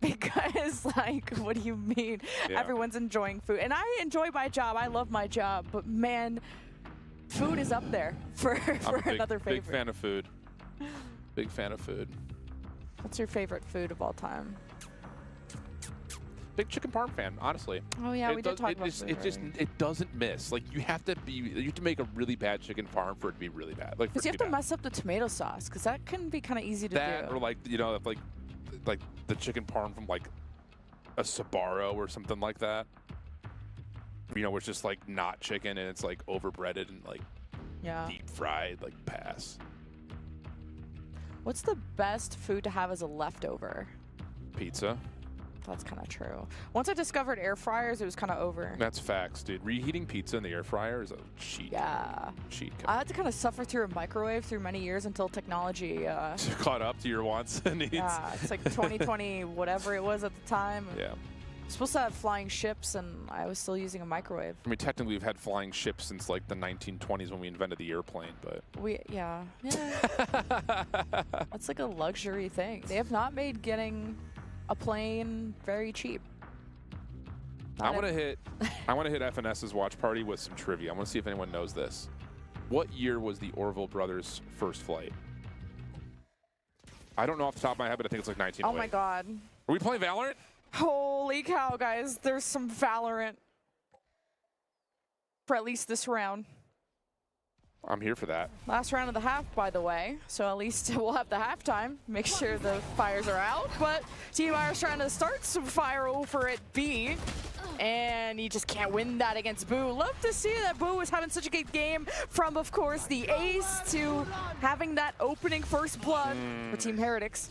Because like, what do you mean? Yeah. Everyone's enjoying food, and I enjoy my job. I love my job, but man, food is up there for another favorite. Big fan of food. Big fan of food. What's your favorite food of all time? Big chicken parm fan, honestly. Oh yeah, we did talk about food. It doesn't miss. Like you have to make a really bad chicken parm for it to be really bad. Like because you have to mess up the tomato sauce, because that can be kind of easy to do. That or like you know like the chicken parm from like a Sbarro or something like that. You know, where it's just like not chicken and it's like overbreaded and like deep fried, like pass. What's the best food to have as a leftover? Pizza. That's kind of true. Once I discovered air fryers, it was kind of over. That's facts, dude. Reheating pizza in the air fryer is a cheat. Yeah. Cheat. I had to kind of suffer through a microwave through many years until technology caught up to your wants and needs. Yeah, it's like 2020, whatever it was at the time. Yeah. Supposed to have flying ships, and I was still using a microwave. I mean, technically, we've had flying ships since like the 1920s when we invented the airplane, but yeah. That's like a luxury thing. They have not made getting a plane very cheap. I want to hit FNS's watch party with some trivia. I want to see if anyone knows this. What year was the Orville brothers' first flight? I don't know off the top of my head, but I think it's like 1908. Oh my god. Are we playing Valorant? Holy cow, guys. There's some Valorant for at least this round. I'm here for that. Last round of the half, by the way. So at least we'll have the halftime. Make sure the fires are out. But Team Irish trying to start some fire over at B. And you just can't win that against Boo. Love to see that Boo was having such a good game from, of course, the ace to having that opening first blood for Team Heretics.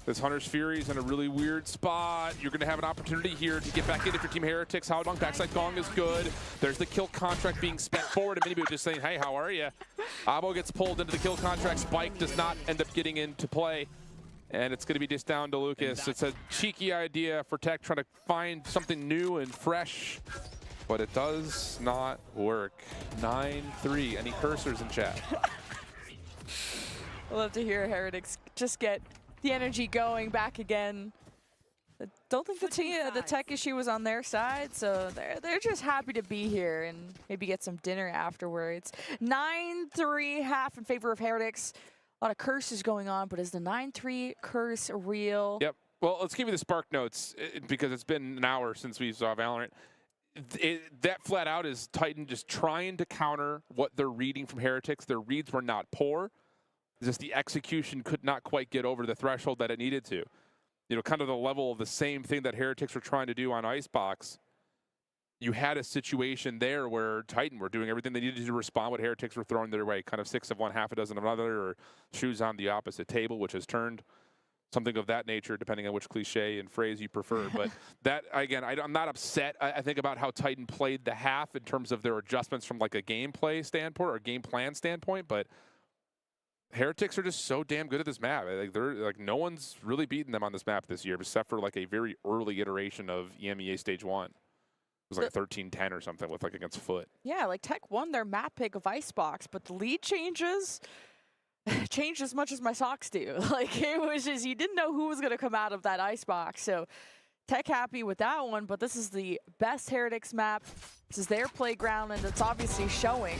This Hunter's Fury is in a really weird spot. You're going to have an opportunity here to get back in if your Team Heretics. How long backside gong is good. There's the kill contract being spent forward. And Miniboo just saying, hey, how are you? Abo gets pulled into the kill contract. Spike does not end up getting into play. And it's going to be just down to Lucas. It's a cheeky idea for Tech trying to find something new and fresh. But it does not work. 9-3. Any cursors in chat? I love to hear Heretics just get the energy going back again. I don't think the tech issue was on their side, so they're just happy to be here and maybe get some dinner afterwards. 9-3 half in favor of Heretics. A lot of curses going on, but is the 9-3 curse real? Yep. Well, let's give you the spark notes because it's been an hour since we saw Valorant. That flat out is Titan just trying to counter what they're reading from Heretics. Their reads were not poor. Just the execution could not quite get over the threshold that it needed to. You know, kind of the level of the same thing that Heretics were trying to do on Icebox. You had a situation there where Titan were doing everything they needed to respond what Heretics were throwing their way. Kind of 6 of one, half a dozen of another, or shoes on the opposite table, which has turned. something of that nature, depending on which cliche and phrase you prefer. But that, again, I'm not upset. I think about how Titan played the half in terms of their adjustments from like a gameplay standpoint or game plan standpoint, but Heretics are just so damn good at this map. Like they're like no one's really beaten them on this map this year, except for like a very early iteration of EMEA Stage 1. It was like 13-10 or something with like against Foot. Yeah, like Tech won their map pick of Icebox, but the lead changed as much as my socks do. Like it was just, you didn't know who was going to come out of that Icebox. So Tech happy with that one, but this is the best Heretics map. This is their playground, and it's obviously showing.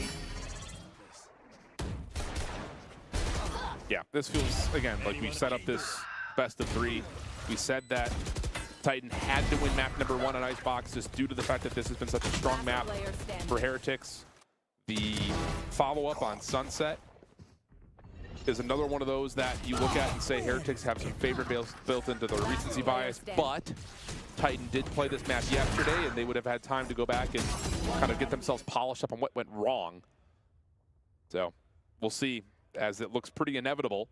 Yeah, this feels, again, like we set up this best of 3. We said that Titan had to win map number 1 on Icebox just due to the fact that this has been such a strong map for Heretics. The follow-up on Sunset is another one of those that you look at and say Heretics have some favor built into the recency bias, but Titan did play this map yesterday, and they would have had time to go back and kind of get themselves polished up on what went wrong. So we'll see, as it looks pretty inevitable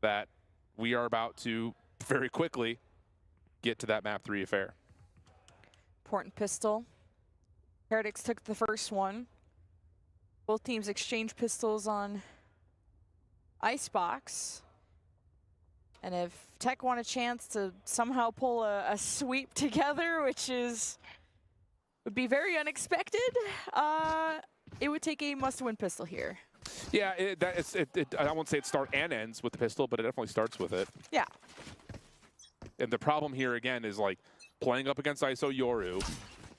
that we are about to very quickly get to that map 3 affair. Important pistol. Heretics took the first one. Both teams exchanged pistols on Icebox. And if Tech want a chance to somehow pull a sweep together, which would be very unexpected, it would take a must-win pistol here. Yeah, I won't say it start and ends with the pistol, but it definitely starts with it. Yeah. And the problem here, again, is like playing up against ISO Yoru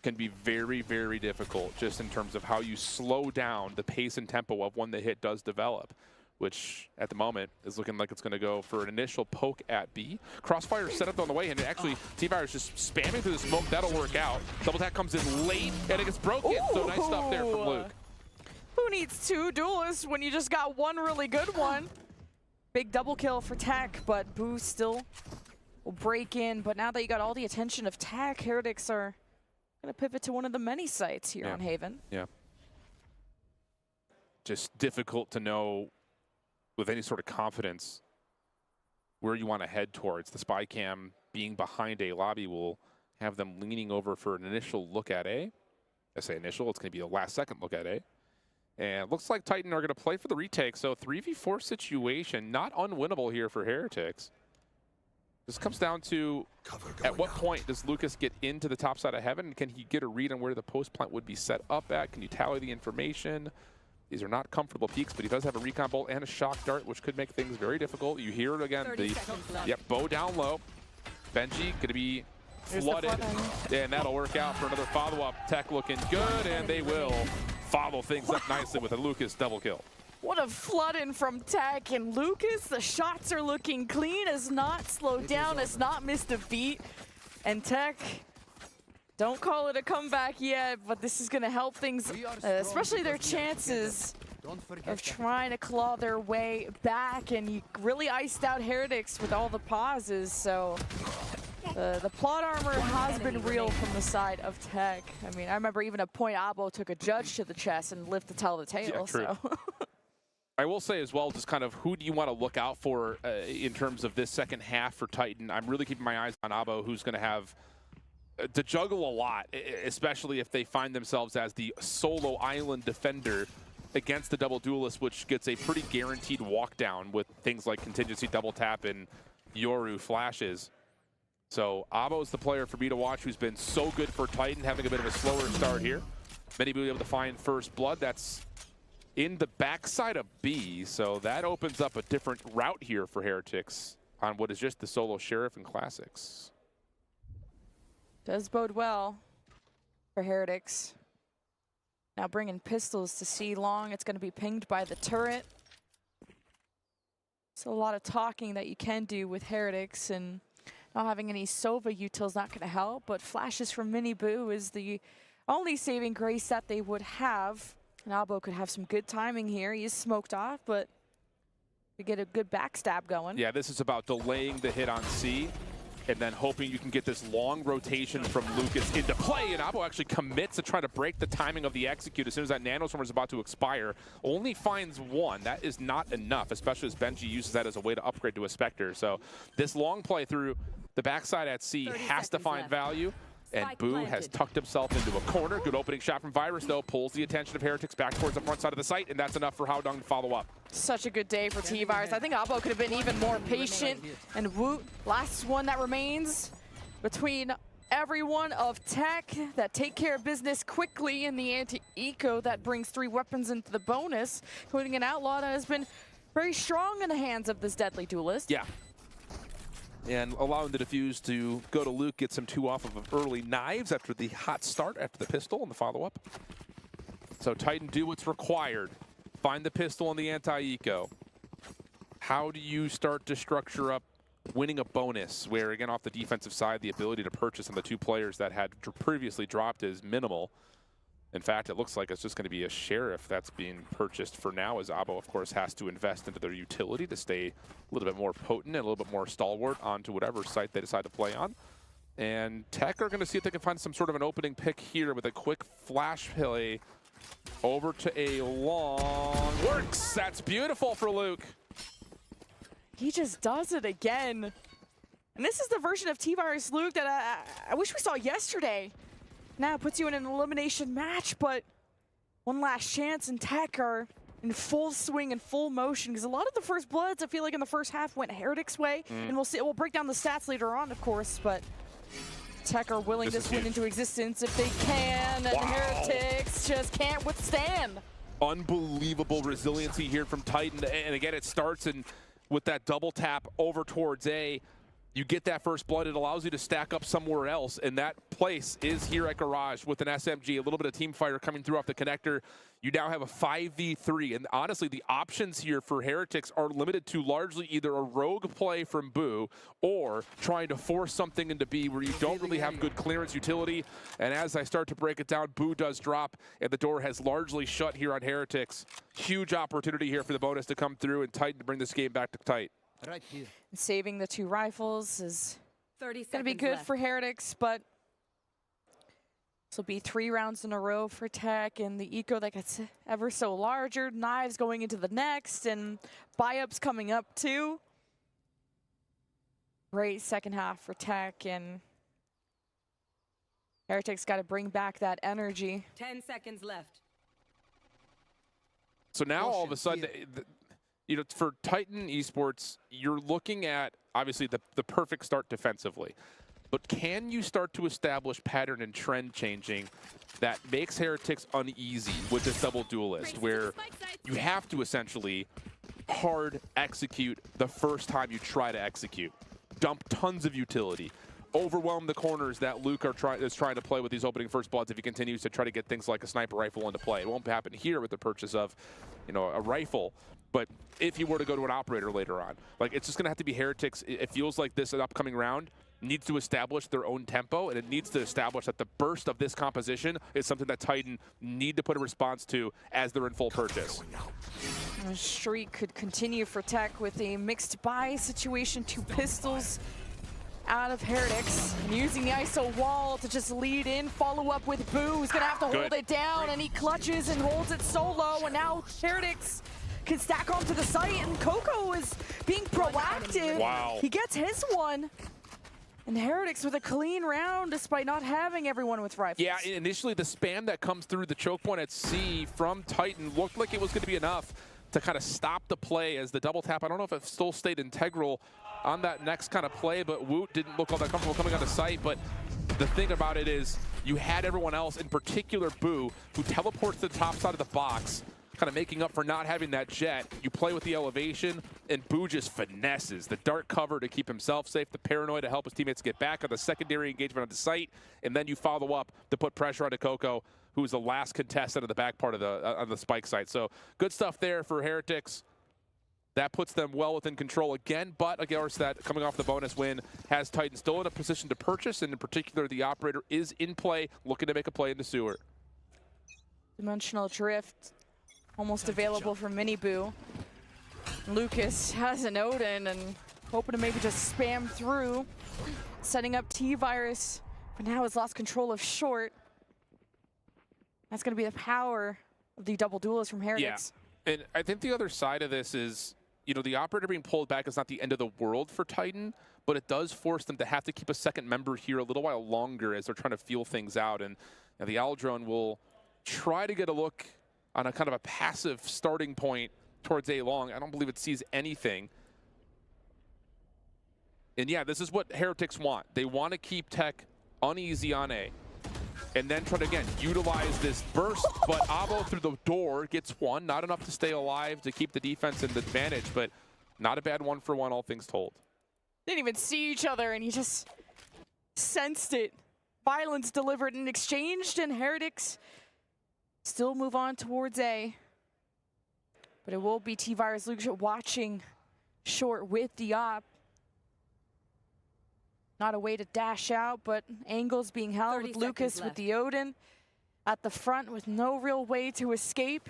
can be very, very difficult just in terms of how you slow down the pace and tempo of when the hit does develop, which at the moment is looking like it's going to go for an initial poke at B. Crossfire set up on the way, and actually T-Fire is just spamming through the smoke. That'll work out. Double tap comes in late, and it gets broken. Ooh. So nice stuff there from Luke. Who needs 2 duelists when you just got one really good one? Big double kill for Tech, but Boo still will break in. But now that you got all the attention of Tech, Heretics are going to pivot to one of the many sites here on Haven. Yeah. Just difficult to know with any sort of confidence where you want to head towards. The spy cam being behind A lobby will have them leaning over for an initial look at A. I say initial, it's going to be a last second look at A. And it looks like Titan are going to play for the retake. So 3v4 situation, not unwinnable here for Heretics. This comes down to at what point does Lucas get into the top side of Heaven? Can he get a read on where the post plant would be set up at? Can you tally the information? These are not comfortable peaks, but he does have a recon bolt and a shock dart, which could make things very difficult. You hear it again. Bow down low. Benji going to be flooded. And that'll work out for another follow-up. Tech looking good, and they will follow things up nicely with a Lucas double kill. What a flood-in from Tech, and Lucas, the shots are looking clean, has not slowed down, has not missed a beat. And Tech, don't call it a comeback yet, but this is going to help things, especially their chances of trying to claw their way back. And you really iced out Heretics with all the pauses, so the plot armor has been real from the side of Tech. I mean, I remember even at point Abo took a judge to the chest and lived to tell the tale. Yeah, true. So. I will say as well, just kind of who do you want to look out for in terms of this second half for Titan? I'm really keeping my eyes on Abo, who's going to have to juggle a lot, especially if they find themselves as the solo island defender against the double duelist, which gets a pretty guaranteed walk down with things like contingency double tap and Yoru flashes. So Abo's the player for me to watch, who's been so good for Titan, having a bit of a slower start here. Many will be able to find first blood. That's in the backside of B, so that opens up a different route here for Heretics on what is just the solo Sheriff and Classics. Does bode well for Heretics. Now bringing pistols to C long. It's going to be pinged by the turret. So a lot of talking that you can do with Heretics, and not having any Sova util is not going to help, but flashes from Mini Boo is the only saving grace that they would have. And Abo could have some good timing here. He is smoked off, but we get a good backstab going. Yeah, this is about delaying the hit on C and then hoping you can get this long rotation from Lucas into play, and Abo actually commits to try to break the timing of the execute as soon as that nanoswarm is about to expire. Only finds one. That is not enough, especially as Benji uses that as a way to upgrade to a Spectre. So this long play through the backside at C has to find value. And Boo has tucked himself into a corner. Good opening shot from Virus, though. Pulls the attention of Heretics back towards the front side of the site, and that's enough for Howdong to follow up. Such a good day for T-Virus. I think Abo could have been even more patient. And Woot, last one that remains between everyone of Tech that take care of business quickly in the anti-eco that brings 3 weapons into the bonus, including an outlaw that has been very strong in the hands of this deadly duelist. Yeah. And allowing the defuse to go to Luke, gets him 2 off of early knives after the hot start, after the pistol and the follow-up. So Titan do what's required. Find the pistol on the anti-eco. How do you start to structure up winning a bonus where, again, off the defensive side, the ability to purchase on the 2 players that had previously dropped is minimal. In fact, it looks like it's just going to be a Sheriff that's being purchased for now, as Abo, of course, has to invest into their utility to stay a little bit more potent and a little bit more stalwart onto whatever site they decide to play on. And Tech are going to see if they can find some sort of an opening pick here with a quick flash play over to a long. Works! That's beautiful for Luke. He just does it again. And this is the version of T-Virus Luke that I wish we saw yesterday. Now it puts you in an elimination match, but one last chance, and Tech are in full swing and full motion, because a lot of the first bloods, I feel like in the first half, went Heretics' way, and we'll break down the stats later on, of course, but Tech are willing to swing into existence if they can, and Heretics just can't withstand. Unbelievable resiliency here from Titan, and again, it starts with that double tap over towards A. You get that first blood, it allows you to stack up somewhere else, and that place is here at Garage with an SMG, a little bit of team fire coming through off the connector. You now have a 5v3, and honestly, the options here for Heretics are limited to largely either a rogue play from Boo or trying to force something into B where you don't really have good clearance utility. And as I start to break it down, Boo does drop, and the door has largely shut here on Heretics. Huge opportunity here for the bonus to come through and Titan to bring this game back to tight. Right here. Saving the 2 rifles is going to be good for Heretics, but this will be 3 rounds in a row for Tech, and the eco that gets ever so larger. Knives going into the next, and buy-ups coming up too. Great second half for Tech, and Heretics got to bring back that energy. 10 seconds left. So now all of a sudden, you know, for Titan Esports, you're looking at, obviously, the perfect start defensively. But can you start to establish pattern and trend changing that makes Heretics uneasy with this double duelist, where you have to essentially hard execute the first time you try to execute, dump tons of utility, overwhelm the corners that Luke is trying to play with these opening first bloods if he continues to try to get things like a sniper rifle into play. It won't happen here with the purchase of, you know, a rifle. But if he were to go to an operator later on, like, it's just going to have to be Heretics. It feels like this upcoming round needs to establish their own tempo, and it needs to establish that the burst of this composition is something that Titan need to put a response to as they're in full purchase. The streak could continue for Tech with a mixed buy situation, 2 pistols out of Heretics, and using the ISO wall to just lead in, follow up with Boo, who's going to have to hold it down, and he clutches and holds it solo, and now Heretics can stack onto the site, and Coco is being proactive. Wow. He gets his one. And Heretics with a clean round despite not having everyone with rifles. Yeah, initially the spam that comes through the choke point at C from Titan looked like it was going to be enough to kind of stop the play as the double tap. I don't know if it still stayed integral on that next kind of play, but Woot didn't look all that comfortable coming on the site. But the thing about it is you had everyone else, in particular Boo, who teleports to the top side of the box, kind of making up for not having that jet. You play with the elevation, and Boo just finesses the dark cover to keep himself safe, the paranoia to help his teammates get back on the secondary engagement on the site, and then you follow up to put pressure onto Coco, who's the last contestant of the back part of on the spike site. So good stuff there for Heretics. That puts them well within control again, but of course that coming off the bonus win has Titan still in a position to purchase, and in particular the operator is in play, looking to make a play into Sewer. Dimensional Drift almost available for Mini Boo. Lucas has an Odin and hoping to maybe just spam through. setting up T-Virus, but now has lost control of short. That's going to be the power of the double duelist from Heretics. Yeah, and I think the other side of this is, you know, the operator being pulled back is not the end of the world for Titan, but it does force them to have to keep a second member here a little while longer as they're trying to feel things out. And you know, the Aldrone will try to get a look on a kind of a passive starting point towards A long. I don't believe it sees anything. And yeah, this is what Heretics want. They want to keep Tech uneasy on A. And then try to, again, utilize this burst. But Abo through the door gets one. Not enough to stay alive to keep the defense in the advantage, but not a bad 1-for-1, all things told. Didn't even see each other, and you just sensed it. Violence delivered and exchanged, and Heretics still move on towards A. But it will be T-Virus Leadership watching short with the op. Not a way to dash out, but angles being held with Lucas with the Odin at the front with no real way to escape.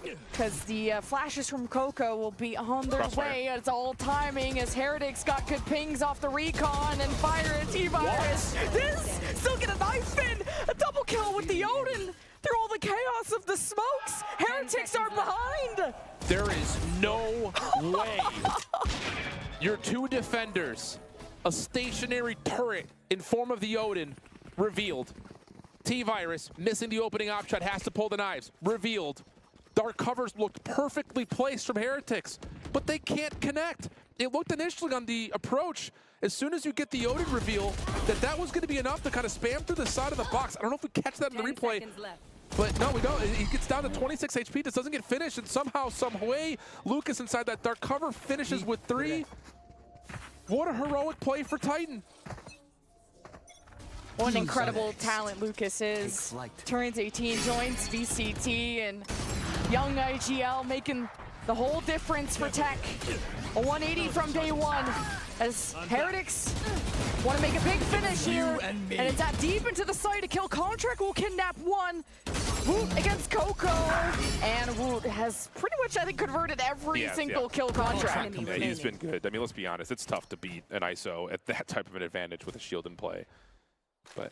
Because the flashes from Coco will be on their way. It's all timing as Heretics got good pings off the recon and fire at T-Virus. This still get a knife in, a double kill with the Odin through all the chaos of the smokes. Heretics are behind. There is no way your two defenders, a stationary turret in form of the Odin, revealed. T-Virus missing the opening op shot, has to pull the knives, revealed. Dark covers looked perfectly placed from Heretics, but they can't connect. It looked initially on the approach, as soon as you get the Odin reveal, that was going to be enough to kind of spam through the side of the box. I don't know if we catch that in the replay, but no, we don't. He gets down to 26 HP, this doesn't get finished, and somehow, some way, Lucas inside that dark cover finishes with 3. What a heroic play for Titan. What an incredible talent Lucas is. Turns 18, joins VCT, and young IGL making the whole difference for Tech. A 180 from day one as Heretics want to make a big finish here. And it's that deep into the site. A kill contract will kidnap one. Woot against Coco. And Woot has pretty much, I think, converted every single kill contract. Yeah, he's been good. I mean, let's be honest. It's tough to beat an ISO at that type of an advantage with a shield in play. But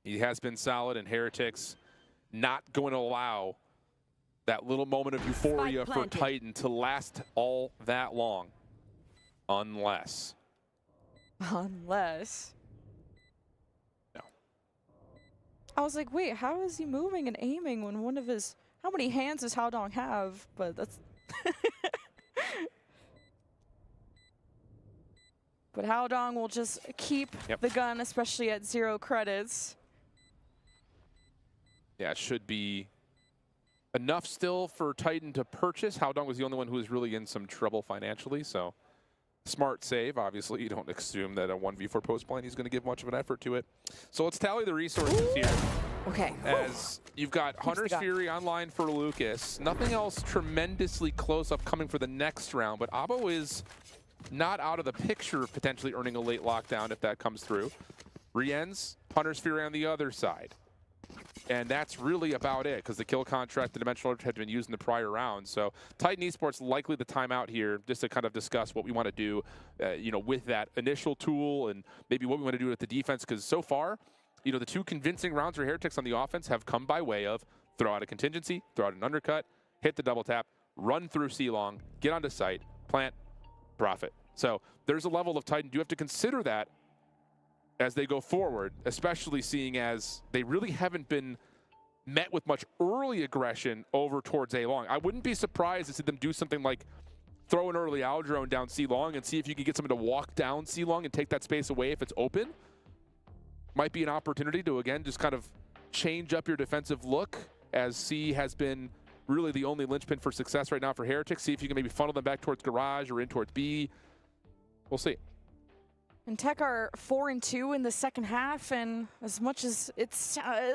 he has been solid, and Heretics not going to allow that little moment of euphoria for Titan to last all that long. Unless. No. I was like, wait, how is he moving and aiming when one of his... How many hands does Haodong have? But that's... But Haodong will just keep the gun, especially at 0 credits. Yeah, it should be enough still for Titan to purchase. Haodong was the only one who was really in some trouble financially, so smart save. Obviously, you don't assume that a 1v4 post plan he's going to give much of an effort to it. So let's tally the resources here. Okay. As you've got Hunter's Fury online for Lucas. Nothing else tremendously close up coming for the next round, but Abo is not out of the picture of potentially earning a late lockdown if that comes through. Rien's Hunter's Fury on the other side. And that's really about it, because the kill contract, the Dimensional Order had been used in the prior round. So Titan Esports likely the timeout here, just to kind of discuss what we want to do, you know, with that initial tool and maybe what we want to do with the defense. Because so far, you know, the two convincing rounds for Heretics on the offense have come by way of throw out a contingency, throw out an undercut, hit the double tap, run through C-Long, get onto site, plant, profit. So there's a level of Titan. You have to consider that as they go forward, especially seeing as they really haven't been met with much early aggression over towards A-Long. I wouldn't be surprised to see them do something like throw an early Aldrone down C-Long and see if you can get someone to walk down C-Long and take that space away if it's open. Might be an opportunity to, again, just kind of change up your defensive look, as C has been really the only linchpin for success right now for Heretics. See if you can maybe funnel them back towards Garage or in towards B. We'll see. And Tech are 4-2 in the second half, and as much as it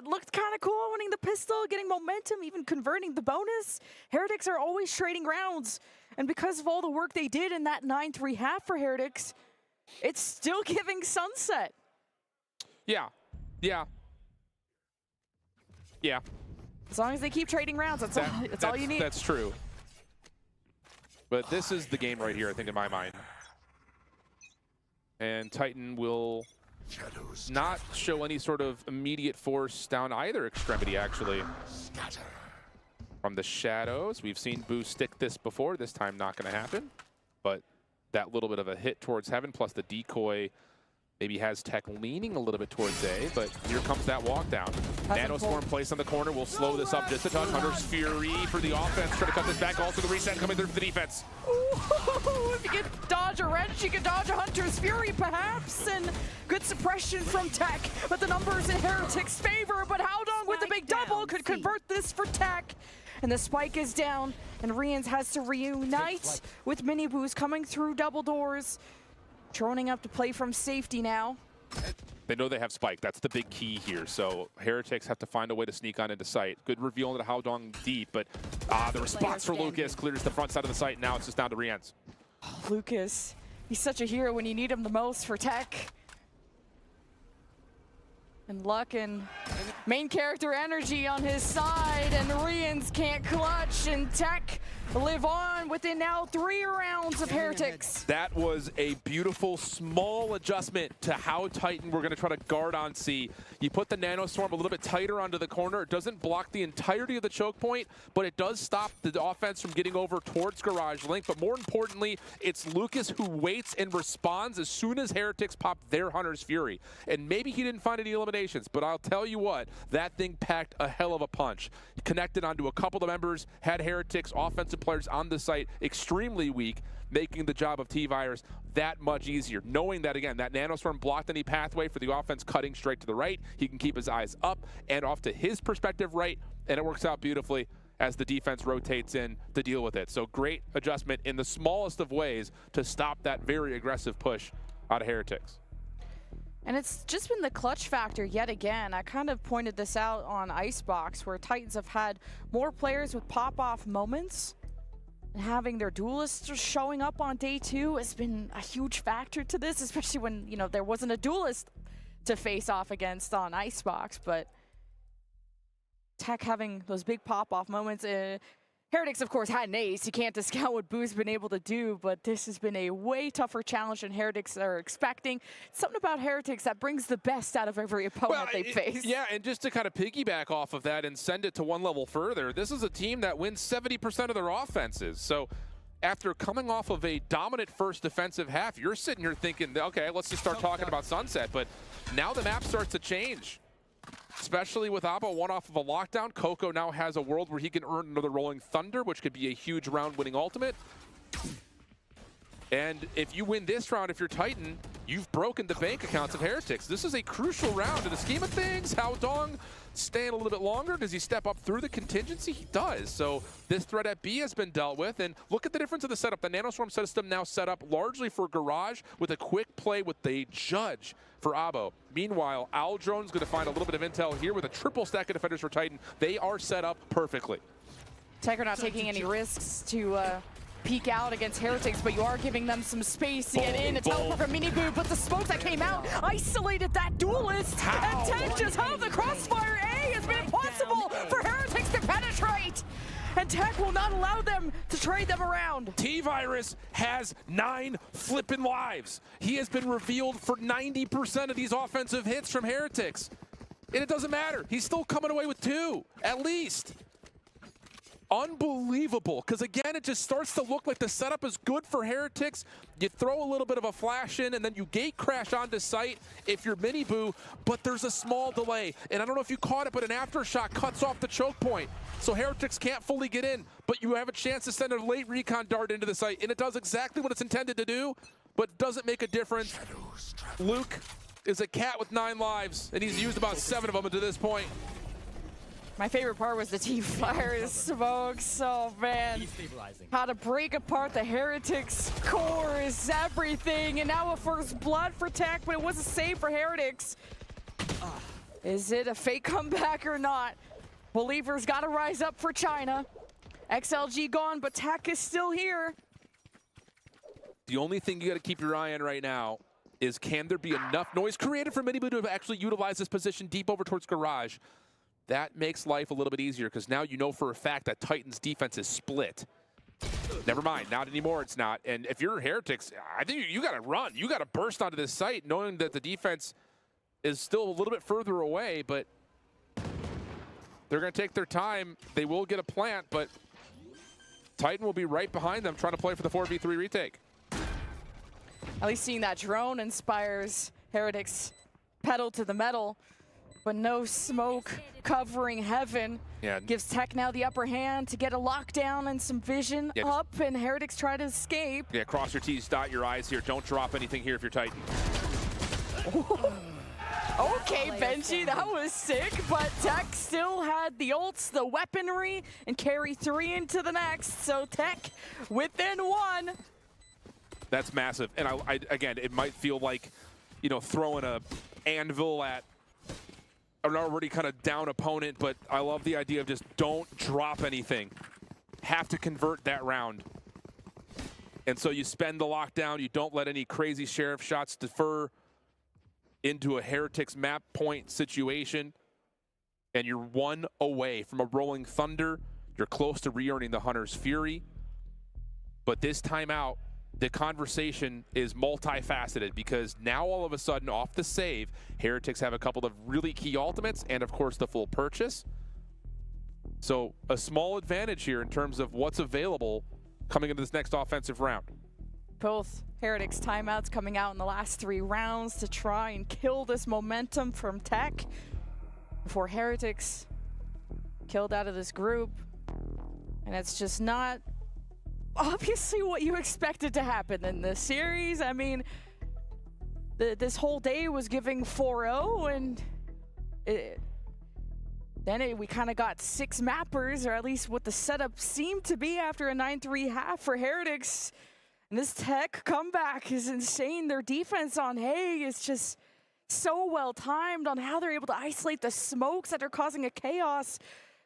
looked kind of cool winning the pistol, getting momentum, even converting the bonus, Heretics are always trading rounds. And because of all the work they did in that 9-3 half for Heretics, it's still giving Sunset. Yeah. As long as they keep trading rounds, that's all you need. That's true. But this is the game right here, I think, in my mind. and Titan will not show any sort of immediate force down either extremity, actually. From the shadows, we've seen Boo stick this before. This time not going to happen, but that little bit of a hit towards Heaven plus the decoy maybe has Tech leaning a little bit towards A, but here comes that walk down. Nanostorm placed on the corner will slow this up just a touch. Hunter's Fury for the offense, trying to cut this back. Also the reset coming through for the defense. Ooh, if you can dodge a wrench, you can dodge a Hunter's Fury perhaps, and good suppression from Tech, but the numbers in Heretics' favor, but Howdong with the big double could convert this for Tech. And the spike is down, and Rians has to reunite with Mini Boos coming through double doors. Droning up to play from safety now. They know they have spike. That's the big key here. So Heretics have to find a way to sneak on into sight. Good reveal into Howdong deep, but the response for Lucas clears the front side of the site. Now it's just down to Rians. Oh, Lucas, he's such a hero when you need him the most for Tech. And luck and main character energy on his side, and Rians can't clutch, and Tech live on within now 3 rounds of Heretics. That was a beautiful small adjustment to how Titan we're going to try to guard on C. You put the Nanostorm a little bit tighter onto the corner. It doesn't block the entirety of the choke point, but it does stop the offense from getting over towards Garage Link. But more importantly, it's Lucas who waits and responds as soon as Heretics pop their Hunter's Fury. And maybe he didn't find any eliminations, but I'll tell you what, that thing packed a hell of a punch. Connected onto a couple of members, had Heretics offensive players on the site extremely weak, making the job of T-Virus that much easier. Knowing that, again, that Nanostorm blocked any pathway for the offense cutting straight to the right. He can keep his eyes up and off to his perspective right, and it works out beautifully as the defense rotates in to deal with it. So great adjustment in the smallest of ways to stop that very aggressive push out of Heretics. And it's just been the clutch factor yet again. I kind of pointed this out on Icebox, where Titans have had more players with pop-off moments. And having their duelists just showing up on day 2 has been a huge factor to this, especially when, you know, there wasn't a duelist to face off against on Icebox. But Tech having those big pop-off moments. Heretics, of course, had an ace. You can't discount what Boo's been able to do, but this has been a way tougher challenge than Heretics are expecting. Something about Heretics that brings the best out of every opponent they face. Yeah, and just to kind of piggyback off of that and send it to one level further, this is a team that wins 70% of their offenses. So after coming off of a dominant first defensive half, you're sitting here thinking, okay, let's just start talking about Sunset. But now the map starts to change. Especially with Abo one off of a lockdown. Coco now has a world where he can earn another Rolling Thunder, which could be a huge round-winning ultimate. And if you win this round, if you're Titan, you've broken the bank accounts of Heretics. This is a crucial round in the scheme of things. Howdong staying a little bit longer. Does he step up through the contingency? He does. So this threat at B has been dealt with. And look at the difference of the setup. The Nanostorm system now set up largely for Garage with a quick play with the Judge for Abo. Meanwhile, Aldrone's going to find a little bit of intel here with a triple stack of defenders for Titan. They are set up perfectly. Tech are not taking any risks to peek out against Heretics, but you are giving them some space to get in. A teleport from Mini Boo, but the smokes that came out isolated that duelist. And Tech just held the crossfire. A has been impossible for Heretics to penetrate. And Tech will not allow them to trade them around. T-Virus has 9 flippin' lives. He has been revealed for 90% of these offensive hits from Heretics. And it doesn't matter. He's still coming away with 2, at least. Unbelievable, because again, it just starts to look like the setup is good for Heretics. You throw a little bit of a flash in, and then you gate crash onto site if you're Mini Boo, but there's a small delay. And I don't know if you caught it, but an aftershock cuts off the choke point. So Heretics can't fully get in, but you have a chance to send a late recon dart into the site, and it does exactly what it's intended to do, but doesn't make a difference. Luke is a cat with 9 lives, and he's used about 7 of them to this point. My favorite part was the T-Virus smokes. Oh man, how to break apart the Heretics core is everything. And now a first blood for Tech, but it was a save for Heretics. Is it a fake comeback or not? Believers gotta rise up for China. XLG gone, but Tech is still here. The only thing you gotta keep your eye on right now is, can there be enough noise created for Mini Boo to actually utilize this position deep over towards Garage? That makes life a little bit easier, because now you know for a fact that Titan's defense is split. Never mind, not anymore, it's not. And if you're Heretics, I think you got to run. You got to burst onto this site knowing that the defense is still a little bit further away, but they're going to take their time. They will get a plant, but Titan will be right behind them trying to play for the 4v3 retake. At least seeing that drone inspires Heretics pedal to the metal, but no smoke covering heaven. Yeah. Gives Tech now the upper hand to get a lockdown and some vision up, and Heretics try to escape. Yeah, cross your T's, dot your I's here. Don't drop anything here if you're Titan. Okay, Benji, that was sick, but Tech still had the ults, the weaponry, and carry 3 into the next. So Tech within 1. That's massive. And I again, it might feel like, you know, throwing a anvil at an already kind of down opponent, but I love the idea of just don't drop anything. Have to convert that round. And so you spend the lockdown, you don't let any crazy sheriff shots defer into a Heretics map point situation, and you're 1 away from a rolling thunder. You're close to re-earning the Hunter's Fury. But this time out, the conversation is multifaceted, because now all of a sudden off the save, Heretics have a couple of really key ultimates and of course the full purchase. So a small advantage here in terms of what's available coming into this next offensive round. Both Heretics timeouts coming out in the last 3 rounds to try and kill this momentum from Tech before Heretics killed out of this group. And it's just not obviously what you expected to happen in this series. I mean, this whole day was giving 4-0, and then we kind of got 6 mappers, or at least what the setup seemed to be after a 9-3 half for Heretics. And this Tech comeback is insane. Their defense on Hay is just so well timed on how they're able to isolate the smokes that are causing a chaos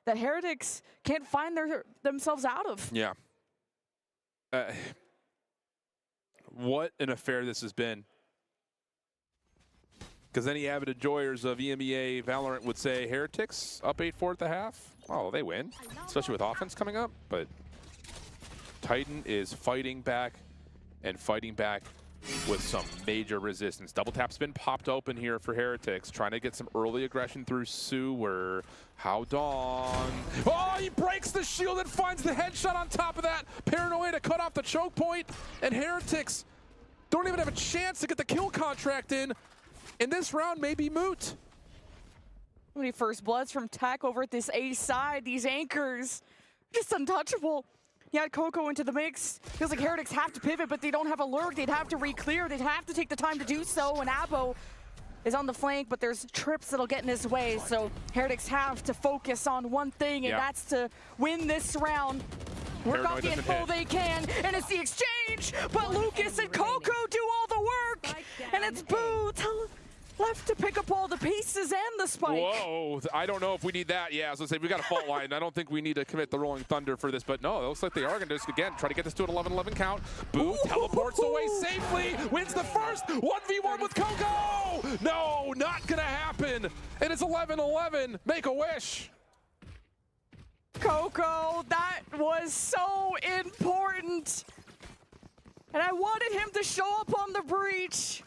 that Heretics can't find themselves out of. Yeah. What an affair this has been. Because any avid enjoyers of EMEA Valorant would say Heretics up 8-4 at the half. Oh, they win, especially with offense coming up. But Titan is fighting back and fighting back with some major resistance. Double tap's been popped open here for Heretics, trying to get some early aggression through Sewer. How Dong. Oh, he breaks the shield and finds the headshot on top of that. Paranoia to cut off the choke point, and Heretics don't even have a chance to get the kill contract in. And this round may be moot. How many first bloods from Tech over at this A side? These anchors, just untouchable. You had Coco into the mix. Feels like Heretics have to pivot, but they don't have a lurk. They'd have to re-clear. They'd have to take the time to do so. And Abo is on the flank, but there's trips that'll get in his way. So Heretics have to focus on one thing, and that's to win this round. Work off the info they can, and it's the exchange. But Lucas and Coco do all the work, and it's Boo left to pick up all the pieces and the spike. Whoa, I don't know if we need that. Yeah, I was going to say, we got a fault line. I don't think we need to commit the Rolling Thunder for this, but no, it looks like they are going to just, again, try to get this to an 11-11 count. Boo teleports away safely, wins the first 1v1 with Coco. No, not going to happen. And it's 11-11. Make a wish. Coco, that was so important. And I wanted him to show up on the breach.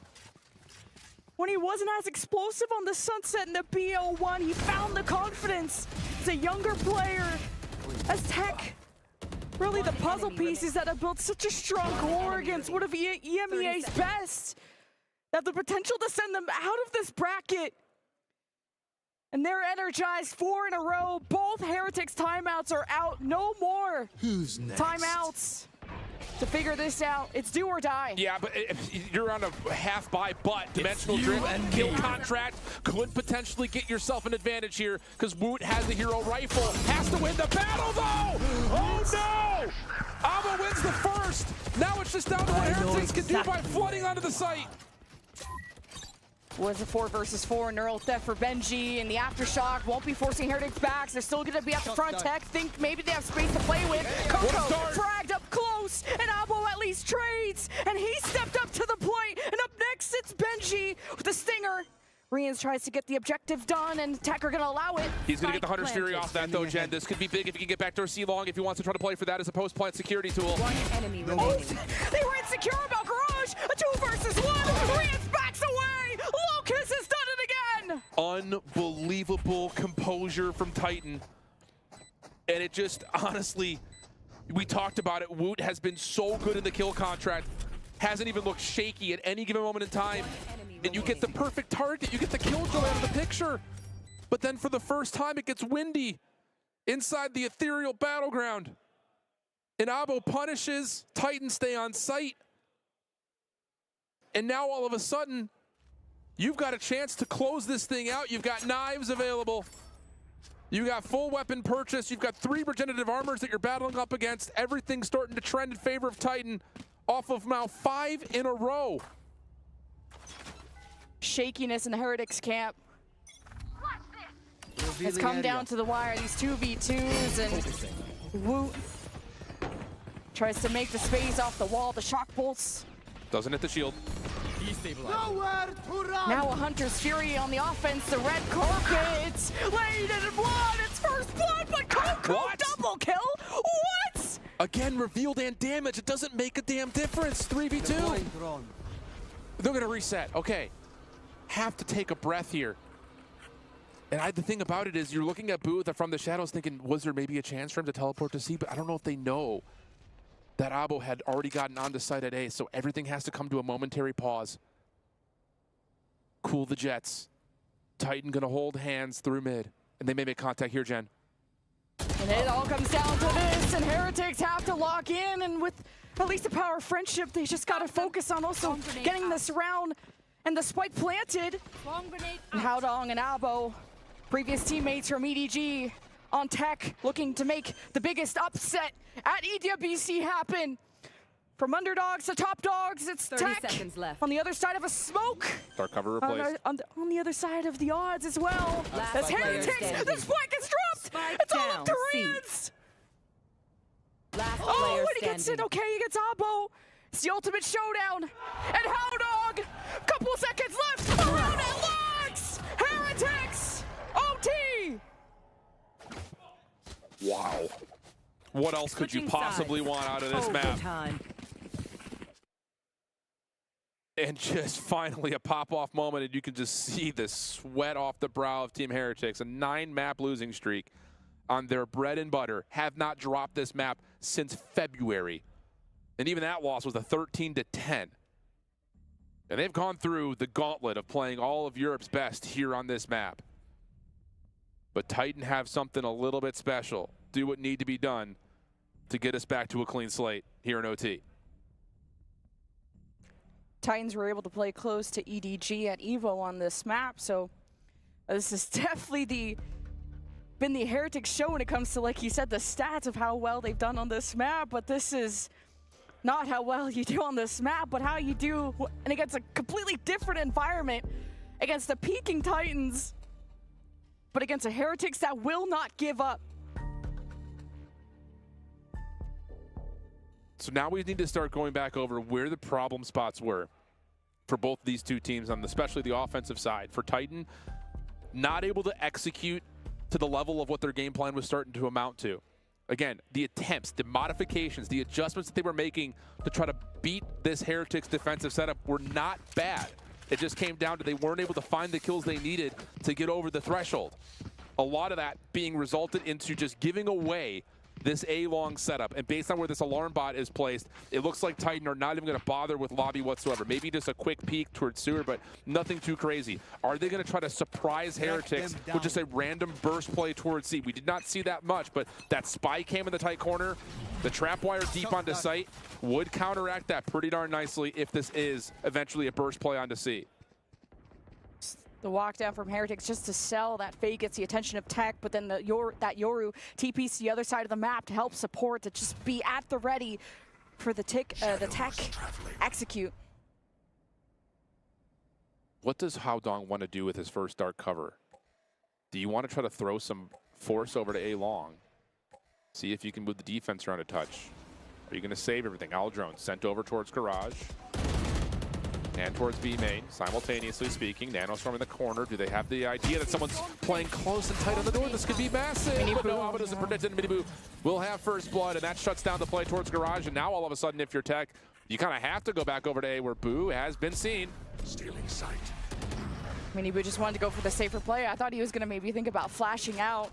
When he wasn't as explosive on the Sunset and the BO1, he found the confidence. He's a younger player. As Tech, really the puzzle pieces that have built such a strong core against one of EMEA's best, that have the potential to send them out of this bracket. And they're energized 4 in a row. Both Heretics timeouts are out. No more timeouts to figure this out. It's do or die. Yeah, but you're on a half buy, but dimensional drift, kill contract could potentially get yourself an advantage here, because Woot has the hero rifle, has to win the battle though! Oh no! Aba wins the first! Now it's just down to what Heretics can do by flooding onto the site. Was a 4 versus 4 neural theft for Benji, and the aftershock won't be forcing Heretics back. They're still going to be up front. Tech think maybe they have space to play with. Coco fragged up close, and Abo at least trades, and he stepped up to the plate. And up next, it's Benji with the stinger. Rians tries to get the objective done, and Tech are going to allow it. He's going to get the Hunter's Fury off that, though, Jen. This could be big if he can get back to C long if he wants to try to play for that as a post-plant security tool. One enemy remaining. They were insecure about Garage. A 2 versus 1. Rians backs away. Locus has done it again. Unbelievable composure from Titan. And it just, honestly, we talked about it. Woot has been so good in the kill contract. Hasn't even looked shaky at any given moment in time. And you get the perfect target, you get the killjoy out of the picture. But then for the first time, it gets windy inside the ethereal battleground. And Abo punishes, Titans stay on site. And now all of a sudden, you've got a chance to close this thing out. You've got knives available. You got full weapon purchase. You've got 3 regenerative armors that you're battling up against. Everything's starting to trend in favor of Titan off of now 5 in a row. Shakiness in the Heretics camp. It's come down to the wire, these 2v2s, and Woot tries to make the space off the wall, the shock bolts. Doesn't hit the shield. Now a Hunter's Fury on the offense, the red carpet, laid in blood, it's first blood, but Coco double kill? What? Again, revealed and damage, it doesn't make a damn difference, 3v2. They're gonna reset, okay. Have to take a breath here. And the thing about it is you're looking at Booth from the shadows thinking, was there maybe a chance for him to teleport to C? But I don't know if they know that Abo had already gotten onto site at A, so everything has to come to a momentary pause. Cool the jets. Titan gonna hold hands through mid, and they may make contact here, Jen. And it all comes down to this, and Heretics have to lock in, and with at least the power of friendship, they just gotta focus on also getting this round and the spike planted. And Haodong and Abo, previous teammates from EDG, on Tech, looking to make the biggest upset at EWC happen. From underdogs to top dogs, it's 30 Tech seconds left. on the other side of a smoke. Dark cover replaced. On the other side of the odds as well. That's Heretics. The spike is dropped. It's all up to Rians. Oh, and he gets it. Okay, he gets Abo. It's the ultimate showdown. And Haodong, couple seconds left. Around it locks. Heretics. OT. Wow. What else could you possibly want out of this map? And just finally a pop-off moment, and you can just see the sweat off the brow of Team Heretics. A 9-map losing streak on their bread and butter. Have not dropped this map since February. And even that loss was a 13-10. And they've gone through the gauntlet of playing all of Europe's best here on this map. But Titan have something a little bit special. Do what need to be done to get us back to a clean slate here in OT. Titans were able to play close to EDG at EVO on this map, so this is definitely been the Heretics show when it comes to, like you said, the stats of how well they've done on this map, but this is not how well you do on this map, but how you do and against a completely different environment, against the peaking Titans, but against a Heretics that will not give up. So now we need to start going back over where the problem spots were for both these two teams, on especially the offensive side. For Titan, not able to execute to the level of what their game plan was starting to amount to. Again, the attempts, the modifications, the adjustments that they were making to try to beat this Heretics defensive setup were not bad. It just came down to they weren't able to find the kills they needed to get over the threshold. A lot of that being resulted into just giving away this A-long setup. And based on where this alarm bot is placed, it looks like Titan are not even going to bother with lobby whatsoever. Maybe just a quick peek towards sewer, but nothing too crazy. Are they going to try to surprise Heretics with just a random burst play towards C? We did not see that much, but that spy cam in the tight corner, the trap wire deep onto site, would counteract that pretty darn nicely if this is eventually a burst play onto C. The walk down from Heretics just to sell that fake gets the attention of Tech, but then that Yoru TP's the other side of the map to help support, to just be at the ready for the Tech execute. What does Haodong want to do with his first dark cover? Do you want to try to throw some force over to A-long? See if you can move the defense around a touch. Are you going to save everything? Owl drone sent over towards Garage. and towards B main, simultaneously speaking. Nanostorm in the corner. Do they have the idea that someone's playing close and tight on the door? This could be massive. But no, Ava doesn't predict it. Miniboo will have first blood, and that shuts down the play towards Garage. And now all of a sudden, if you're Tech, you kind of have to go back over to A, where Boo has been seen. Stealing sight. Miniboo just wanted to go for the safer play. I thought he was going to maybe think about flashing out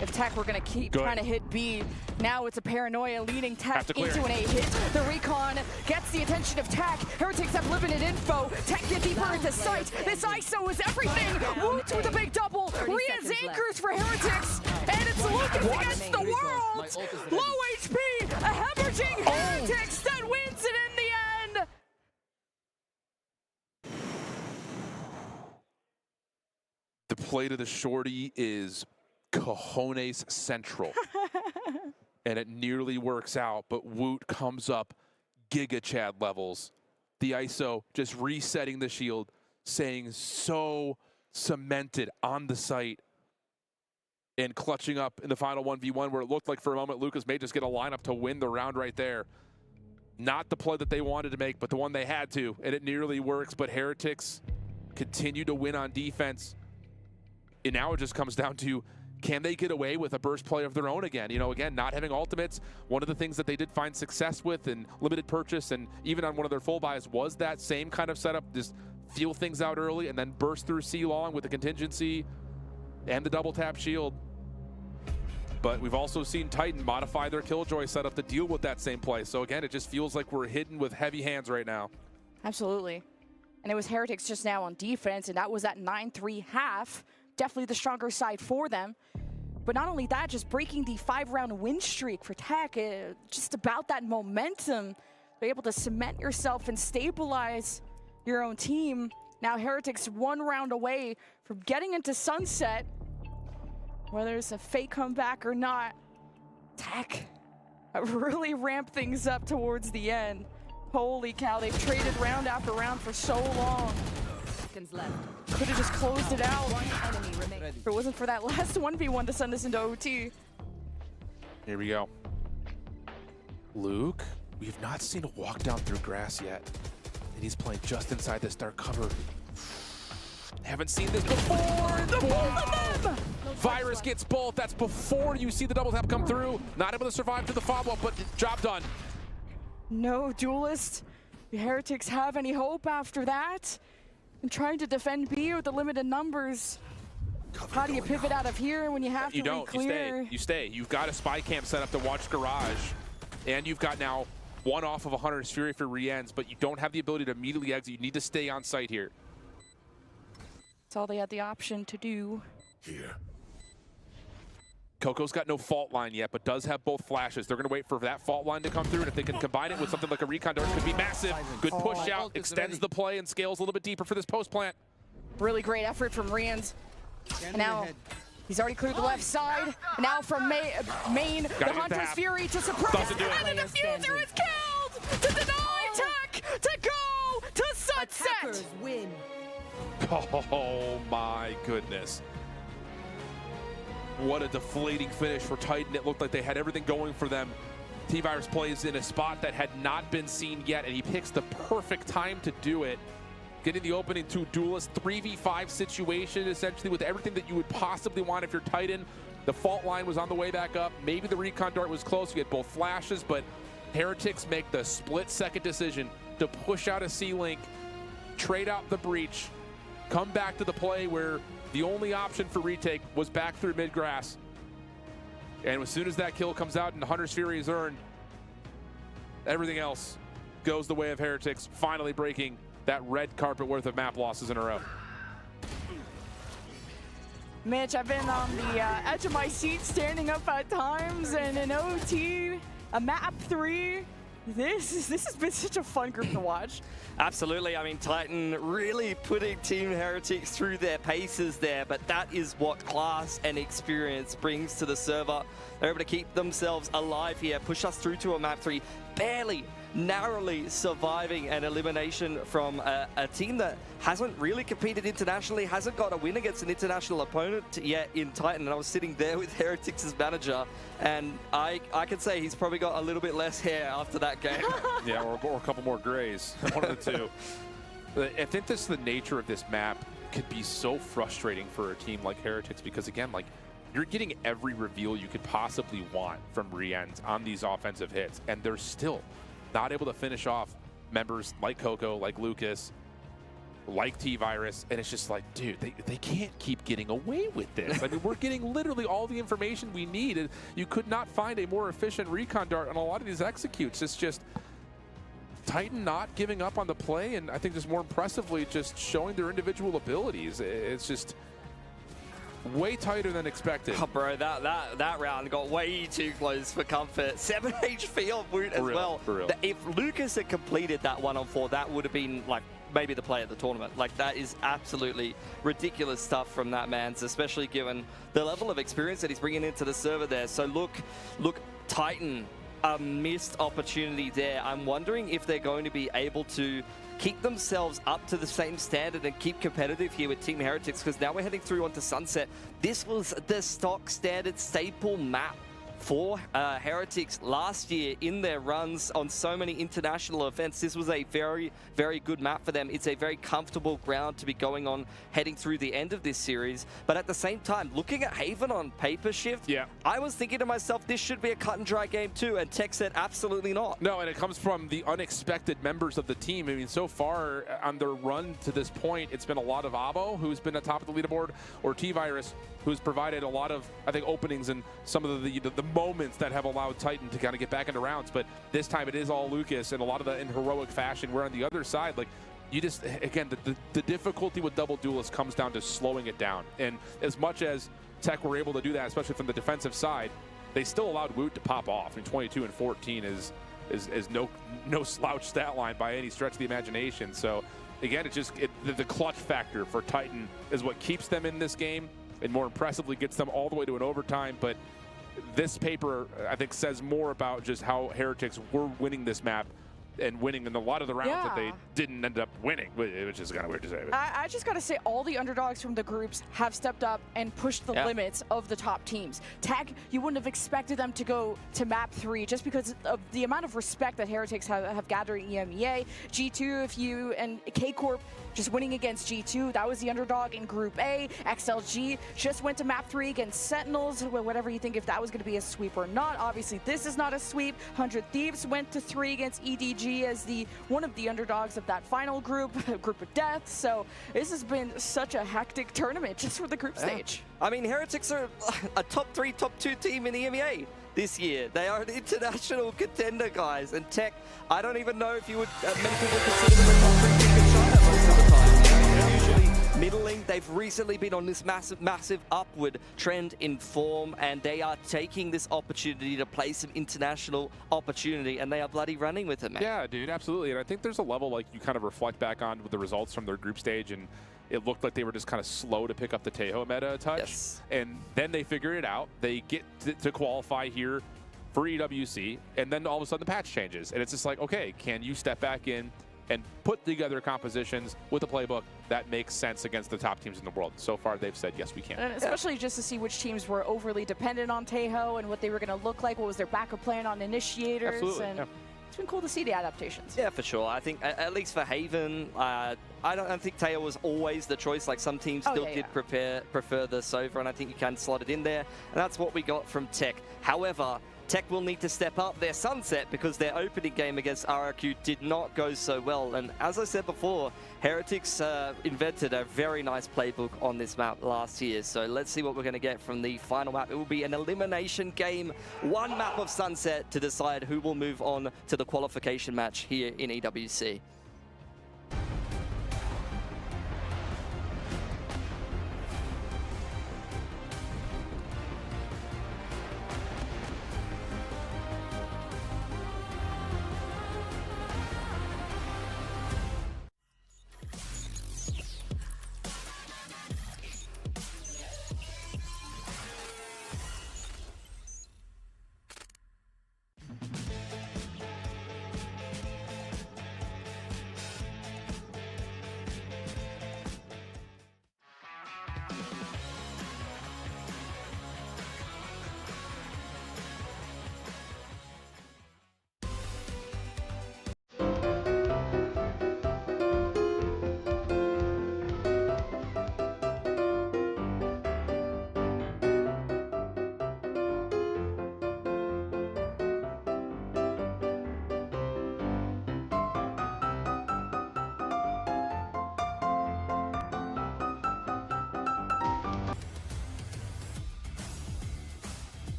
if Tech were going to keep trying to hit B. Now it's a paranoia leading Tech into an A hit. The recon gets the attention of Tech. Heretics have limited info. Tech get deeper into sight. This ISO is everything. Woot with a big double. Ria's anchors for Heretics. And it's Lucas against the world. Low HP. A hemorrhaging Heretics that wins it in the end. The play to the shorty is cojones central. And it nearly works out, but Woot comes up Giga Chad levels. The ISO just resetting the shield, saying so cemented on the site, and clutching up in the final 1v1 where it looked like for a moment Lucas may just get a lineup to win the round right there. Not the play that they wanted to make, but the one they had to, and it nearly works, but Heretics continue to win on defense. And now it just comes down to, can they get away with a burst play of their own again? You know, again, not having ultimates. One of the things that they did find success with in limited purchase and even on one of their full buys was that same kind of setup. Just feel things out early and then burst through C-Long with the contingency and the double tap shield. But we've also seen Titan modify their Killjoy setup to deal with that same play. So again, it just feels like we're hidden with heavy hands right now. Absolutely. And it was Heretics just now on defense, and that was that 9-3 half. Definitely the stronger side for them. But not only that, just breaking the 5-round win streak for Tech, just about that momentum. Be able to cement yourself and stabilize your own team. Now Heretics 1 round away from getting into Sunset. Whether it's a fake comeback or not, Tech really ramped things up towards the end. Holy cow, they've traded round after round for so long. Could have just closed it out. If it wasn't for that last 1v1 to send us into OT. Here we go. Luke, we have not seen a walk down through grass yet. And he's playing just inside this dark cover. Haven't seen this before. Both of them! Virus gets both. That's before you see the double tap come through. Not able to survive to the follow-up, but job done. No duelist. The Heretics have any hope after that? And trying to defend B with the limited numbers. How do you pivot out of here when you have to re-clear? You stay. You've got a spy camp set up to watch Garage. And you've got now 1 off of 100's Fury for re-ends, but you don't have the ability to immediately exit. You need to stay on site here. That's all they had the option to do. Here. Coco's got no fault line yet, but does have both flashes. They're going to wait for that fault line to come through, and if they can combine it with something like a recon dart, it could be massive. Good push out, extends the play, and scales a little bit deeper for this post plant. Really great effort from Rians. And now he's already cleared the left side. And now from main, the Hunter's Fury to surprise. And the diffuser is killed to deny Tech to go to Sunset. Win. Oh my goodness. What a deflating finish for Titan. It looked like they had everything going for them. T-Virus plays in a spot that had not been seen yet, and he picks the perfect time to do it. Getting the opening to duelist 3v5 situation, essentially with everything that you would possibly want if you're Titan. The fault line was on the way back up. Maybe the recon dart was close. You get both flashes, but Heretics make the split-second decision to push out a C-Link, trade out the breach, come back to the play where the only option for retake was back through mid-grass. And as soon as that kill comes out and Hunter's Fury is earned, everything else goes the way of Heretics, finally breaking that red carpet worth of map losses in a row. Mitch, I've been on the edge of my seat standing up at times, and in OT, a map 3, this has been such a fun group to watch. Absolutely. I mean, Titan really putting Team Heretics through their paces there, but that is what class and experience brings to the server. They're able to keep themselves alive here, push us through to a map 3, barely, narrowly surviving an elimination from a team that hasn't really competed internationally, hasn't got a win against an international opponent yet in Titan. And I was sitting there with Heretics' manager, and I can say he's probably got a little bit less hair after that game. Yeah, or a couple more grays, one of the two. I think this the nature of this map could be so frustrating for a team like Heretics because, again, like, you're getting every reveal you could possibly want from Riens on these offensive hits, and they're still not able to finish off members like Coco, like Lucas, like T-Virus, and it's just like, dude, they can't keep getting away with this. I mean, we're getting literally all the information we need, and you could not find a more efficient recon dart on a lot of these executes. It's just Titan not giving up on the play, and I think just more impressively, just showing their individual abilities. It's just way tighter than expected. Oh, bro, that round got way too close for comfort. 7 HP on Woot as well. For real. If Lucas had completed that 1-on-4, that would have been like maybe the play of the tournament. Like, that is absolutely ridiculous stuff from that man, especially given the level of experience that he's bringing into the server there. So look, Titan, a missed opportunity there. I'm wondering if they're going to be able to keep themselves up to the same standard and keep competitive here with Team Heretics, because now we're heading through onto Sunset. This was the stock standard staple map for Heretics last year in their runs on so many international events. This was a very, very good map for them. It's a very comfortable ground to be going on heading through the end of this series. But at the same time, looking at Haven on paper shift, I was thinking to myself, this should be a cut and dry game too, and Tech said absolutely not. No, and it comes from the unexpected members of the team. I mean, so far on their run to this point, it's been a lot of Abo, who's been at top of the leaderboard, or T-Virus, who's provided a lot of, I think, openings and some of the moments that have allowed Titan to kind of get back into rounds. But this time it is all Lucas, and a lot of that in heroic fashion. Where on the other side, like, you just, again, the difficulty with double duelists comes down to slowing it down. And as much as Tech were able to do that, especially from the defensive side, they still allowed Woot to pop off. I mean, 22 and 14 is no slouch stat line by any stretch of the imagination. So again, the clutch factor for Titan is what keeps them in this game, and more impressively gets them all the way to an overtime. But this paper, I think, says more about just how Heretics were winning this map and winning in a lot of the rounds that they didn't end up winning, which is kind of weird to say. I just got to say, all the underdogs from the groups have stepped up and pushed the limits of the top teams. Tech, you wouldn't have expected them to go to map 3 just because of the amount of respect that Heretics have gathered in EMEA. G2, and K-Corp just winning against G2. That was the underdog in Group A. XLG just went to map 3 against Sentinels. Whatever you think, if that was going to be a sweep or not. Obviously, this is not a sweep. 100 Thieves went to 3 against EDG as one of the underdogs of that final group of death. So this has been such a hectic tournament just for the group stage. I mean, Heretics are a top 3, top 2 team in the EMEA this year. They are an international contender, guys. And Tech, I don't even know if you would, many people consider them a top 3 team in China most of the time. They're usually middling. They've recently been on this massive upward trend in form, and they are taking this opportunity to play some international opportunity, and they are bloody running with it, man. Yeah, dude, absolutely. And I think there's a level, like, you kind of reflect back on with the results from their group stage, and it looked like they were just kind of slow to pick up the Tejo meta a touch. Yes. And then they figure it out. They get to qualify here for EWC, and then all of a sudden the patch changes. And it's just like, okay, can you step back in and put together compositions with a playbook that makes sense against the top teams in the world? So far, they've said, yes, we can. And especially just to see which teams were overly dependent on Tejo and what they were going to look like, what was their backup plan on initiators. Absolutely, and it's been cool to see the adaptations. Yeah, for sure. I think, at least for Haven, I don't think Tejo was always the choice. Like, some teams still did prefer the Sova, and I think you can slot it in there. And that's what we got from Tech. However, Tech will need to step up their Sunset because their opening game against RRQ did not go so well. And as I said before, Heretics invented a very nice playbook on this map last year. So let's see what we're going to get from the final map. It will be an elimination game, 1 map of Sunset to decide who will move on to the qualification match here in EWC.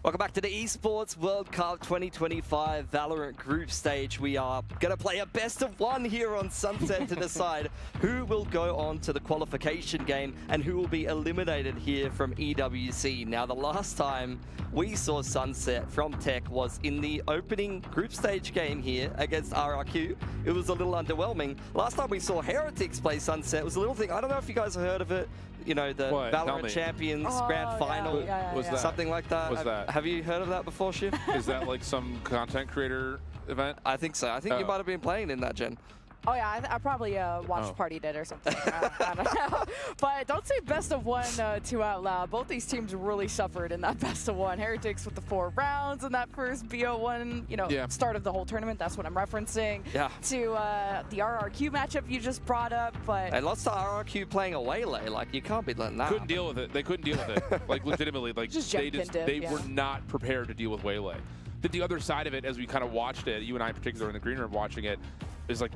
Welcome back to the Esports World Cup 2025 Valorant group stage. We are going to play a best of one here on Sunset to decide who will go on to the qualification game and who will be eliminated here from EWC. Now, the last time we saw Sunset from Tech was in the opening group stage game here against RRQ. It was a little underwhelming. Last time we saw Heretics play Sunset was a little thing. I don't know if you guys have heard of it. You know, the Valorant Champions Grand Final, something like that. Have you heard of that before, Shiv? Is that like some content creator event? I think so. I think you might have been playing in that, Jen. Oh yeah, I probably watched Partied it or something. I don't know. But don't say best of one too out loud. Both these teams really suffered in that best of one. Heretics with the 4 rounds in that first BO1, you know, start of the whole tournament. That's what I'm referencing. Yeah. To the RRQ matchup you just brought up, but they lost to RRQ playing a Waylay. Like, you can't be letting that. Couldn't deal with it. They couldn't deal with it. Like, legitimately, like they were not prepared to deal with Waylay. Then the other side of it, as we kind of watched it, you and I in particular in the green room watching it, is like,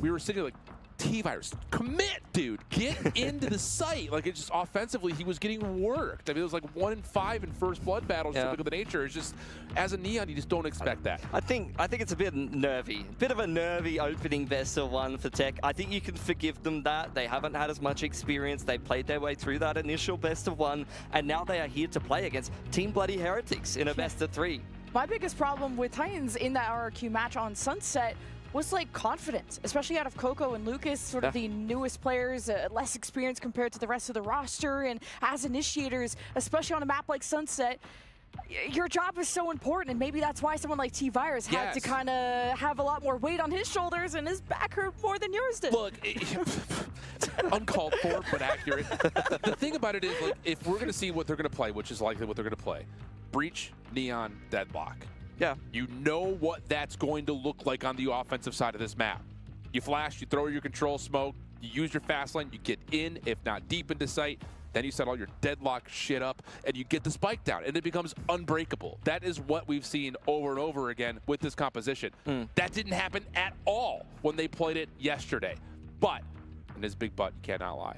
we were sitting like, T-Virus, commit, dude. Get into the site. Like, it's just offensively, he was getting worked. I mean, it was like 1 in 5 in first blood battles, typical of the nature. It's just, as a Neon, you just don't expect that. I think it's a bit nervy. Bit of a nervy opening best of one for Tech. I think you can forgive them that. They haven't had as much experience. They played their way through that initial best of one, and now they are here to play against Team Bloody Heretics in a best of 3. My biggest problem with Titans in that RRQ match on Sunset was like confidence, especially out of Coco and Lucas, sort of the newest players, less experience compared to the rest of the roster. And as initiators, especially on a map like Sunset, your job is so important, and maybe that's why someone like T-Virus had to kind of have a lot more weight on his shoulders, and his back hurt more than yours did. Look, uncalled for, but accurate. The thing about it is, like, if we're going to see what they're going to play, which is likely what they're going to play, Breach, Neon, Deadlock. Yeah. You know what that's going to look like on the offensive side of this map. You flash, you throw your control smoke, you use your fast lane, you get in, if not deep into sight, then you set all your Deadlock shit up, and you get the spike down, and it becomes unbreakable. That is what we've seen over and over again with this composition. That didn't happen at all when they played it yesterday. But, and this big but, you cannot lie.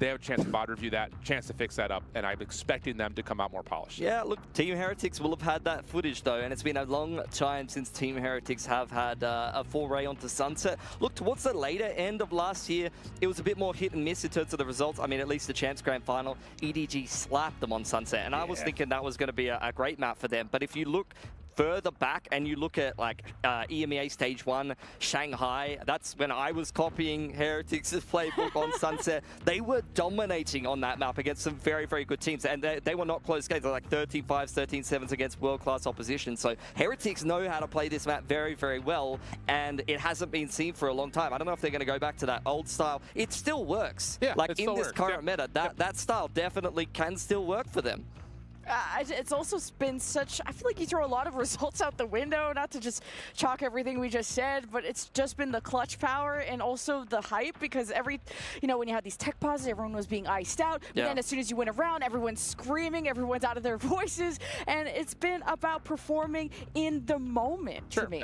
They have a chance to mod review that, chance to fix that up, and I'm expecting them to come out more polished. Yeah, look, Team Heretics will have had that footage though, and it's been a long time since Team Heretics have had a foray onto Sunset. Look, towards the later end of last year, it was a bit more hit and miss in terms of the results. I mean, at least the Champs Grand Final, EDG slapped them on Sunset, and I was thinking that was going to be a great map for them. But if you look further back and you look at like EMEA Stage 1, Shanghai, that's when I was copying Heretics' playbook on Sunset. They were dominating on that map against some very, very good teams, and they were not close games. They're like 13-5s, 13-7s against world-class opposition. So Heretics know how to play this map very, very well, and it hasn't been seen for a long time. I don't know if they're going to go back to that old style. It still works. Yeah, like in this current meta, that style definitely can still work for them. It's also been such, I feel like you throw a lot of results out the window, not to just chalk everything we just said, but it's just been the clutch power and also the hype, because you know, when you had these tech pauses, everyone was being iced out, but then as soon as you went around, everyone's screaming, everyone's out of their voices, and it's been about performing in the moment to me.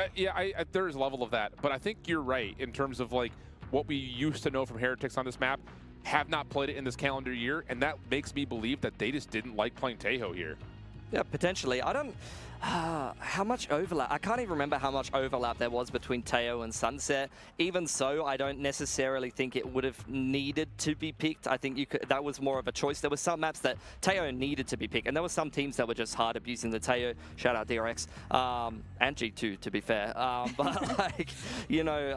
There's a level of that, but I think you're right in terms of like what we used to know from Heretics on this map. Have not played it in this calendar year, and that makes me believe that they just didn't like playing Taeho here. Yeah, potentially. I don't... how much overlap? I can't even remember how much overlap there was between Teo and Sunset. Even so, I don't necessarily think it would have needed to be picked. I think that was more of a choice. There were some maps that Teo needed to be picked, and there were some teams that were just hard abusing the Teo. Shout out DRX and G2, to be fair. But like, you know,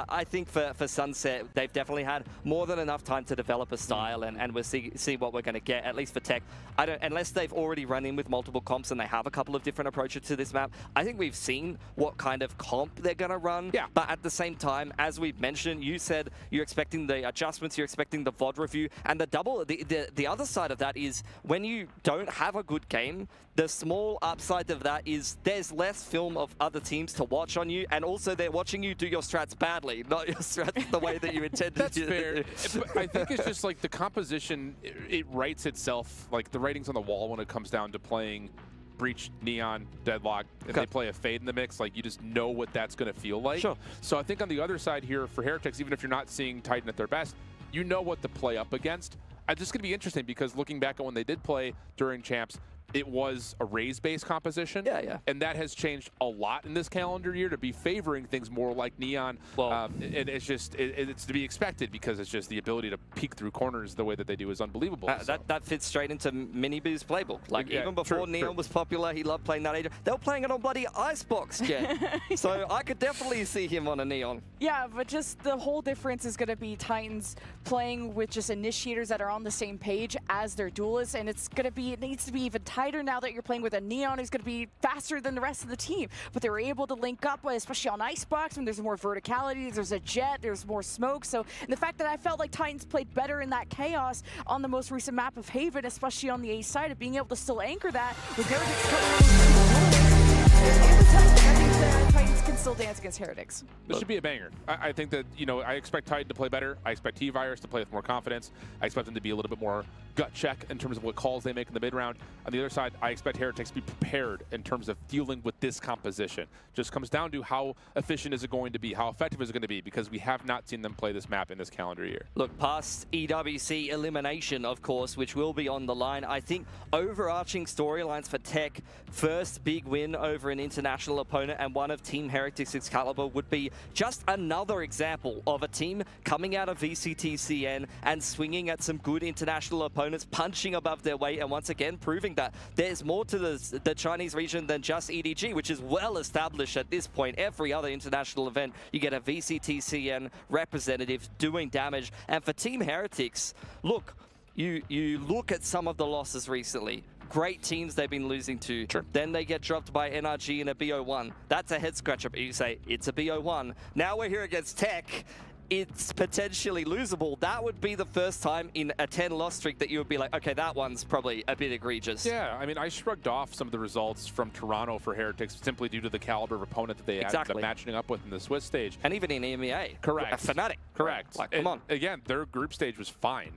I think for Sunset, they've definitely had more than enough time to develop a style, and we'll see what we're going to get. At least for Tech, unless they've already run in with multiple comps and they have a couple of different approaches to this map. I think we've seen what kind of comp they're going to run. Yeah. But at the same time, as we've mentioned, you said you're expecting the adjustments, you're expecting the VOD review, and the other side of that is when you don't have a good game, the small upside of that is there's less film of other teams to watch on you, and also they're watching you do your strats badly, not your strats the way that you intended. That's fair. But I think it's just like the composition, it writes itself, like the writing's on the wall when it comes down to playing Breach, Neon, Deadlock, and they play a Fade in the mix, like you just know what that's going to feel like. Sure. So I think on the other side here for Heretics, even if you're not seeing Titan at their best, you know what to play up against. It's just going to be interesting because looking back at when they did play during Champs, it was a Raze-based composition. Yeah. And that has changed a lot in this calendar year to be favoring things more like Neon. Well, and it's just, it's to be expected because it's just the ability to peek through corners the way that they do is unbelievable. That fits straight into Miniboo's playbook. Like even before Neon was popular, he loved playing that agent. They were playing it on bloody Icebox, Jet. So I could definitely see him on a Neon. Yeah, but just the whole difference is going to be Titans playing with just initiators that are on the same page as their duelists, and it needs to be even tighter now that you're playing with a Neon who's going to be faster than the rest of the team. But they were able to link up, especially on Icebox, when there's more verticality, there's a Jet, there's more smoke. So and the fact that I felt like Titans played better in that chaos on the most recent map of Haven, especially on the A side, of being able to still anchor that with Titans can still dance against Heretics. This should be a banger. I think that, you know, I expect Titan to play better. I expect T-Virus to play with more confidence. I expect them to be a little bit more gut check in terms of what calls they make in the mid-round. On the other side, I expect Heretics to be prepared in terms of dealing with this composition. Just comes down to how efficient is it going to be, how effective is it going to be, because we have not seen them play this map in this calendar year. Look, past EWC elimination, of course, which will be on the line, I think overarching storylines for Tech, first big win over an international opponent and one of Team Heretics' caliber would be just another example of a team coming out of VCTCN and swinging at some good international opponents, punching above their weight, and once again proving that there's more to the Chinese region than just EDG, which is well established at this point. Every other international event, you get a VCTCN representative doing damage. And for Team Heretics, look, you look at some of the losses recently. Great teams they've been losing to. Sure. Then they get dropped by NRG in a BO1. That's a head scratcher, but you say, it's a BO1. Now we're here against Tech. It's potentially losable. That would be the first time in a 10-loss streak that you would be like, okay, that one's probably a bit egregious. Yeah, I mean, I shrugged off some of the results from Toronto for Heretics simply due to the caliber of opponent that they had matching up with in the Swiss stage. And even in EMEA. Correct. A Fnatic. Correct. Like, come on. Again, their group stage was fine.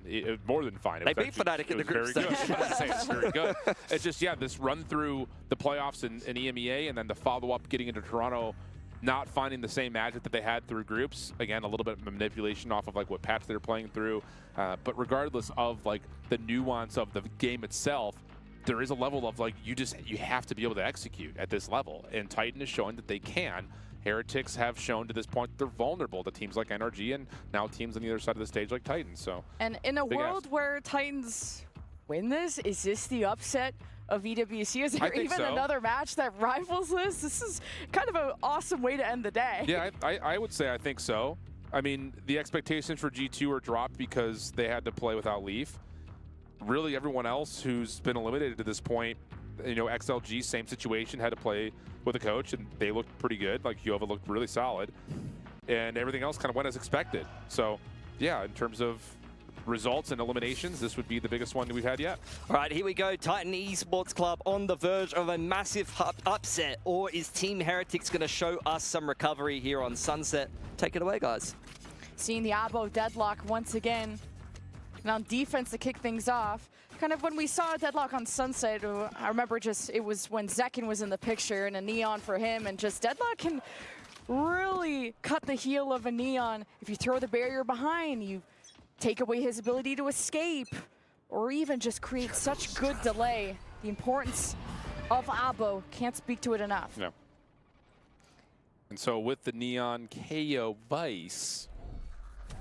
More than fine. They beat Fnatic in the group stage. It's very good. It's just, yeah, this run through the playoffs in EMEA and then the follow-up getting into Toronto, not finding the same magic that they had through groups. Again, a little bit of manipulation off of like what patch they're playing through. But regardless of like the nuance of the game itself, there is a level of like, you have to be able to execute at this level. And Titan is showing that they can. Heretics have shown to this point they're vulnerable to teams like NRG and now teams on the other side of the stage like Titan. So, and in a world where Titans win this, is this the upset of EWC? Is there even another match that rivals this? This is kind of an awesome way to end the day. Yeah, I would say I think so. I mean, the expectations for G2 are dropped because they had to play without Leaf. Really, everyone else who's been eliminated to this point, you know, XLG, same situation, had to play with a coach, and they looked pretty good. Like, Yova looked really solid. And everything else kind of went as expected. So, yeah, in terms of results and eliminations, this would be the biggest one that we've had yet. All right, here we go. Titan Esports Club on the verge of a massive upset, or is Team Heretics going to show us some recovery here on Sunset? Take it away, guys. Seeing the Abo deadlock once again. And on defense to kick things off, kind of when we saw a deadlock on Sunset, I remember it was when Zekin was in the picture and a Neon for him, and just deadlock can really cut the heel of a Neon. If you throw the barrier behind, you take away his ability to escape, or even just create such good delay. The importance of Abo. Can't speak to it enough. No. And so with the Neon KO Vice,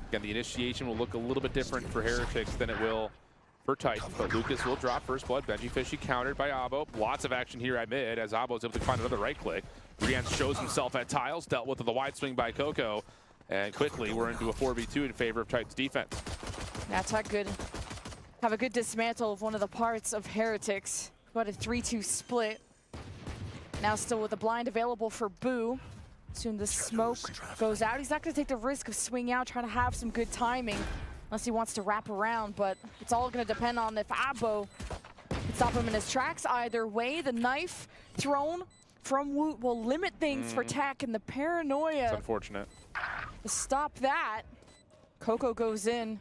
again, the initiation will look a little bit different for Heretics than it will for Titan. But Lucas will drop first blood. Benji Fishy countered by Abo. Lots of action here at mid as Abo is able to find another right click. Rian shows himself at tiles, dealt with the wide swing by Coco. And quickly, we're into a 4v2 in favor of Titan's defense. Now Tech could have a good dismantle of one of the parts of Heretics. About a 3-2 split. Now still with the blind available for Boo. Soon the smoke goes out. He's not going to take the risk of swinging out, trying to have some good timing, unless he wants to wrap around. But it's all going to depend on if Abo can stop him in his tracks. Either way, the knife thrown from Woot will limit things for Tech, and the paranoia. It's unfortunate. To stop that, Coco goes in.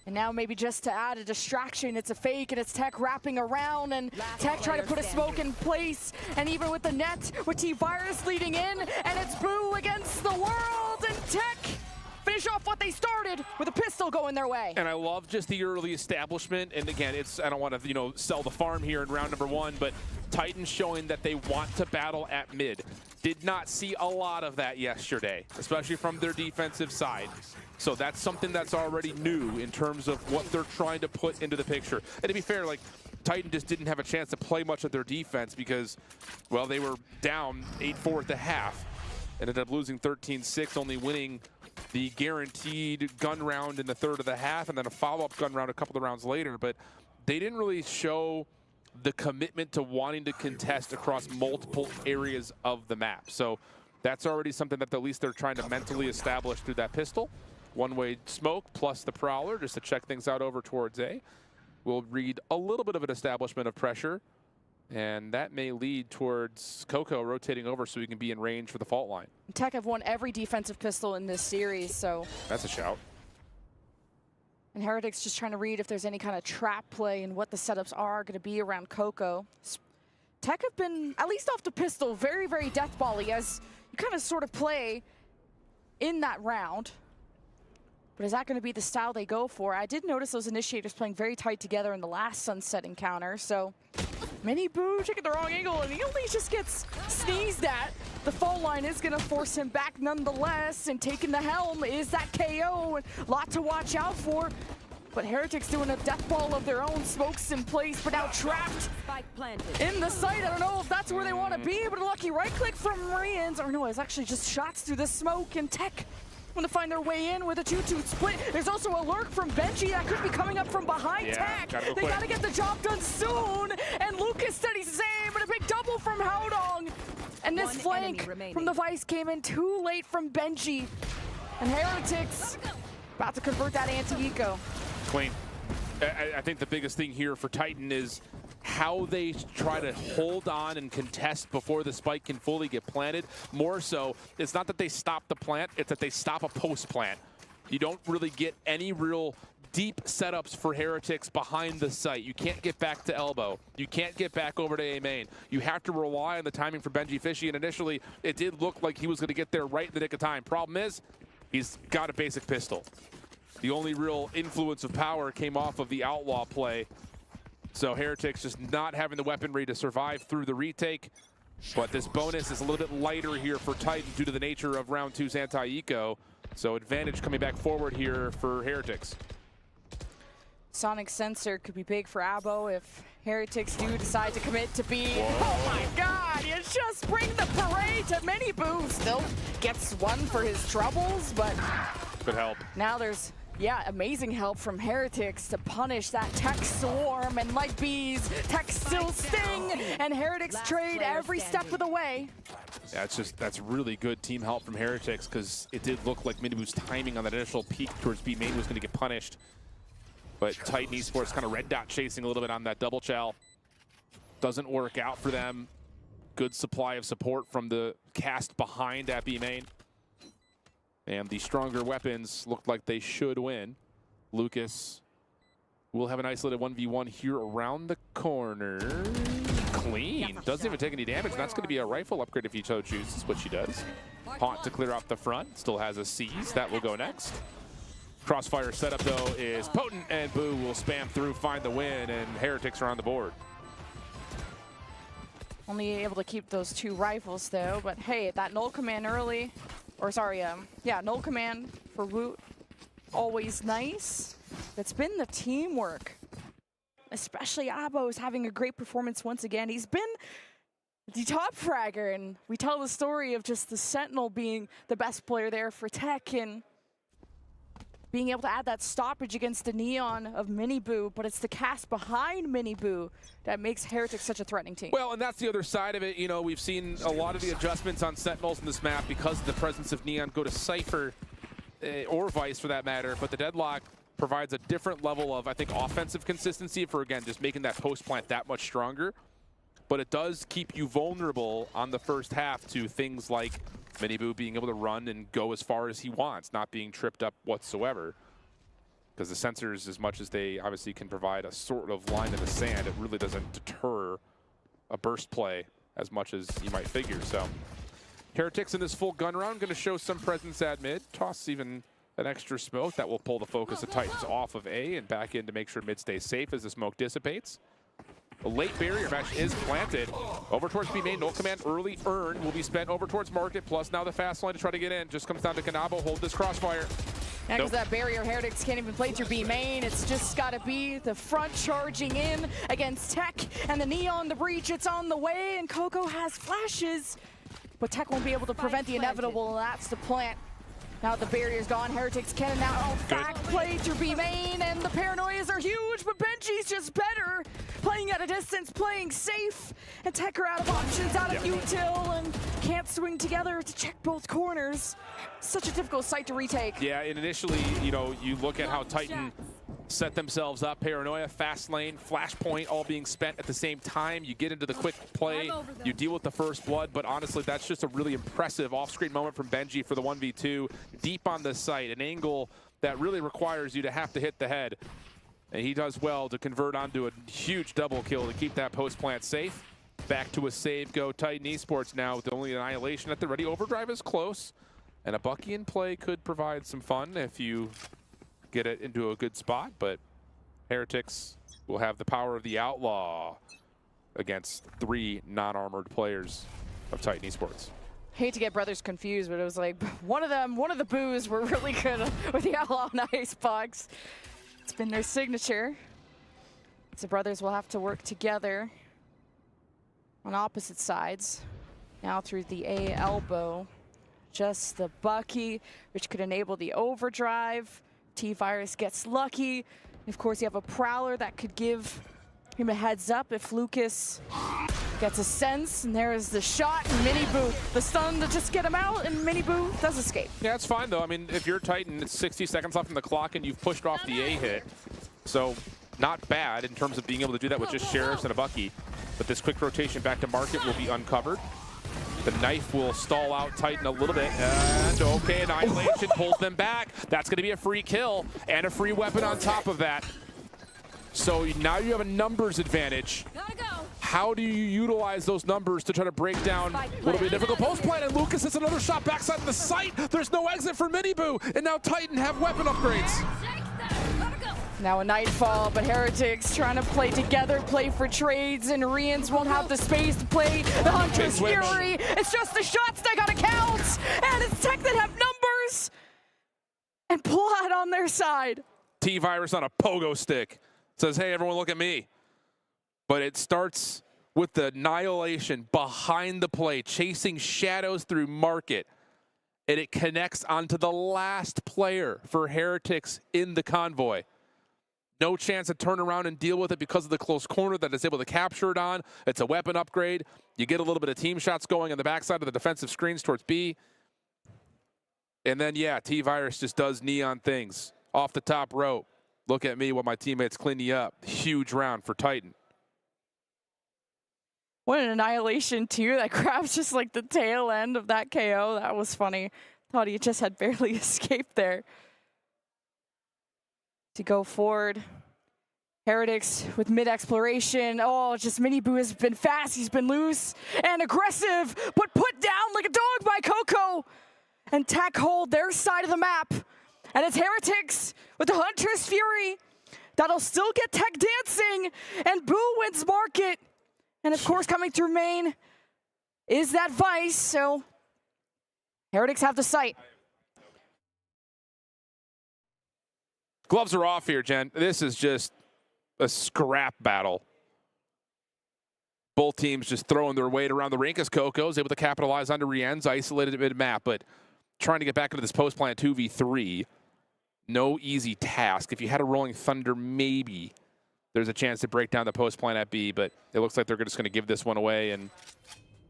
And now maybe just to add a distraction, it's a fake and it's Tech wrapping around, and Tech trying to put a smoke in place. And even with the net, with T-Virus leading in, and it's Boo against the world, and Tech finish off what they started with a pistol going their way. And I love just the early establishment. And again, I don't want to, sell the farm here in round number 1, but Titan showing that they want to battle at mid. Did not see a lot of that yesterday, especially from their defensive side. So that's something that's already new in terms of what they're trying to put into the picture. And to be fair, Titan just didn't have a chance to play much of their defense because, well, they were down 8-4 at the half. Ended up losing 13-6, only winning the guaranteed gun round in the third of the half, and then a follow-up gun round a couple of rounds later. But they didn't really show the commitment to wanting to contest across multiple areas of the map. So that's already something that at least they're trying to mentally establish through that pistol. One-way smoke plus the Prowler just to check things out over towards A. We'll read a little bit of an establishment of pressure, and that may lead towards Coco rotating over so he can be in range for the fault line. Tech have won every defensive pistol in this series, so. That's a shout. And Heretics just trying to read if there's any kind of trap play and what the setups are going to be around Coco. Tech have been, at least off the pistol, very, very deathball-y as you kind of sort of play in that round. But is that going to be the style they go for? I did notice those initiators playing very tight together in the last Sunset encounter. So Mini Boo taking the wrong angle, and he only just gets sneezed at. The fall line is going to force him back nonetheless, and taking the helm is that KO. And a lot to watch out for. But Heretics doing a death ball of their own. Smokes in place, but now trapped in the site. I don't know if that's where they want to be, but a lucky right click from Marians. Or no, it's actually just shots through the smoke, and Tech want to find their way in with a 2-2 split. There's also a lurk from Benji that could be coming up from behind Tech. They got to get the job done soon. And Lucas steadies his aim, and a big double from Haodong. And this flank from the Vice came in too late from Benji. And Heretics about to convert that anti-eco. Clean. I think the biggest thing here for Titan is how they try to hold on and contest before the spike can fully get planted. More so, it's not that they stop the plant, it's that they stop a post-plant. You don't really get any real deep setups for Heretics behind the site. You can't get back to elbow. You can't get back over to A main. You have to rely on the timing for Benji Fishy, and initially it did look like he was going to get there right in the nick of time. Problem is, he's got a basic pistol. The only real influence of power came off of the Outlaw play. So Heretics just not having the weaponry to survive through the retake. But this bonus is a little bit lighter here for Titan due to the nature of round 2's anti-eco. So advantage coming back forward here for Heretics. Sonic Sensor could be big for Abo if Heretics do decide to commit to B. Oh my god, you just bring the parade to Mini Boo. Still gets one for his troubles, but good help. Now there's, yeah, amazing help from Heretics to punish that Tech Swarm, and like bees, Tech still sting, and Heretics trade every step of the way. Yeah, that's really good team help from Heretics, because it did look like Mini Boo's timing on that initial peek towards B main was going to get punished. But Titan Esports kind of red dot chasing a little bit on that double chow. Doesn't work out for them. Good supply of support from the cast behind at B main. And the stronger weapons looked like they should win. Lucas will have an isolated 1v1 here around the corner. Clean. Doesn't even take any damage. That's going to be a rifle upgrade if he so chooses, what she does. Haunt to clear up the front. Still has a seize. That will go next. Crossfire setup, though, is potent, and Boo will spam through, find the win, and Heretics are on the board. Only able to keep those 2 rifles though, but hey, that null command early, or sorry, yeah, null command for Woot, always nice. It's been the teamwork, especially Abo's having a great performance once again. He's been the top fragger, and we tell the story of just the Sentinel being the best player there for Tech and being able to add that stoppage against the Neon of Miniboo, but it's the cast behind Miniboo that makes Heretics such a threatening team. Well, and that's the other side of it. You know, we've seen a lot of the adjustments on Sentinels in this map because of the presence of Neon go to Cypher, or Vice for that matter, but the Deadlock provides a different level of, I think, offensive consistency for, again, just making that post plant that much stronger. But it does keep you vulnerable on the first half to things like Miniboo being able to run and go as far as he wants, not being tripped up whatsoever. Because the sensors, as much as they obviously can provide a sort of line in the sand, it really doesn't deter a burst play as much as you might figure. So Heretics in this full gun round going to show some presence at mid, toss even an extra smoke that will pull the focus of Titans off of A and back in to make sure mid stays safe as the smoke dissipates. A late barrier match is planted. Over towards B main, null command early earn will be spent over towards market, plus now the fast line to try to get in. Just comes down to Kanabo, hold this crossfire. Yeah, because that barrier, Heretics can't even play through B main. It's just got to be the front charging in against Tech and the Neon, the breach. It's on the way, and Coco has flashes, but Tech won't be able to prevent the inevitable, and that's the plant. Now the barrier's gone. Heretics can now back play through B main, and the paranoias are huge, but Benji's just better. Playing at a distance, playing safe, and Tech are out of options, out of util, and can't swing together to check both corners. Such a difficult site to retake. Yeah, and initially, you know, you look at how Titan set themselves up. Paranoia, fast lane, flashpoint all being spent at the same time. You get into the quick play, you deal with the first blood, but honestly, that's just a really impressive off-screen moment from Benji for the 1v2. Deep on the site, an angle that really requires you to have to hit the head. And he does well to convert onto a huge double kill to keep that post plant safe. Back to a save go Titan Esports now with only annihilation at the ready. Overdrive is close, and a Bucky in play could provide some fun if you get it into a good spot, but Heretics will have the power of the Outlaw against 3 non-armored players of Titan Esports. Hate to get brothers confused, but it was like one of the boos were really good with the Outlaw and Icebox. It's been their signature. So brothers will have to work together on opposite sides. Now through the A elbow, just the Bucky, which could enable the overdrive. T-Virus gets lucky. Of course, you have a Prowler that could give him a heads up if Lucas gets a sense, and there is the shot, and Miniboo, the stun to just get him out, and Miniboo does escape. Yeah, it's fine though. I mean, if you're Titan, it's 60 seconds left on the clock, and you've pushed off the A hit. So not bad in terms of being able to do that with just Sheriffs and a Bucky. But this quick rotation back to market will be uncovered. The knife will stall out Titan a little bit, and okay, Annihilation pulls them back. That's gonna be a free kill, and a free weapon on top of that. So now you have a numbers advantage. How do you utilize those numbers to try to break down a little bit difficult post plant? And Lucas hits another shot backside of the site. There's no exit for Miniboo, and now Titan have weapon upgrades. Now a Nightfall, but Heretics trying to play together, play for trades, and Rians won't have the space to play the Hunter's Fury. It's just the shots they gotta count, and it's Tech that have numbers, and Plot on their side. T-Virus on a pogo stick. Says, hey, everyone, look at me. But it starts with the Annihilation behind the play, chasing shadows through market. And it connects onto the last player for Heretics in the convoy. No chance to turn around and deal with it because of the close corner that is able to capture it on. It's a weapon upgrade. You get a little bit of team shots going on the backside of the defensive screens towards B. And then, yeah, T-Virus just does Neon things. Off the top rope. Look at me while my teammates clean you up. Huge round for Titan. What an Annihilation too. That grabs just like the tail end of that KO. That was funny. Thought he just had barely escaped there. To go forward. Heretics with mid-exploration. Oh, just Miniboo has been fast. He's been loose and aggressive, but put down like a dog by Coco. And Tech hold their side of the map. And it's Heretics with the Hunter's Fury. That'll still get Tech dancing. And Boo wins market. And of course, coming through main is that Vice, so Heretics have the site. Gloves are off here, Jen. This is just a scrap battle. Both teams just throwing their weight around the rink as Coco's able to capitalize on the Rien's isolated mid-map, but trying to get back into this post plant 2v3. No easy task. If you had a Rolling Thunder, maybe there's a chance to break down the post plant at B, but it looks like they're just going to give this one away and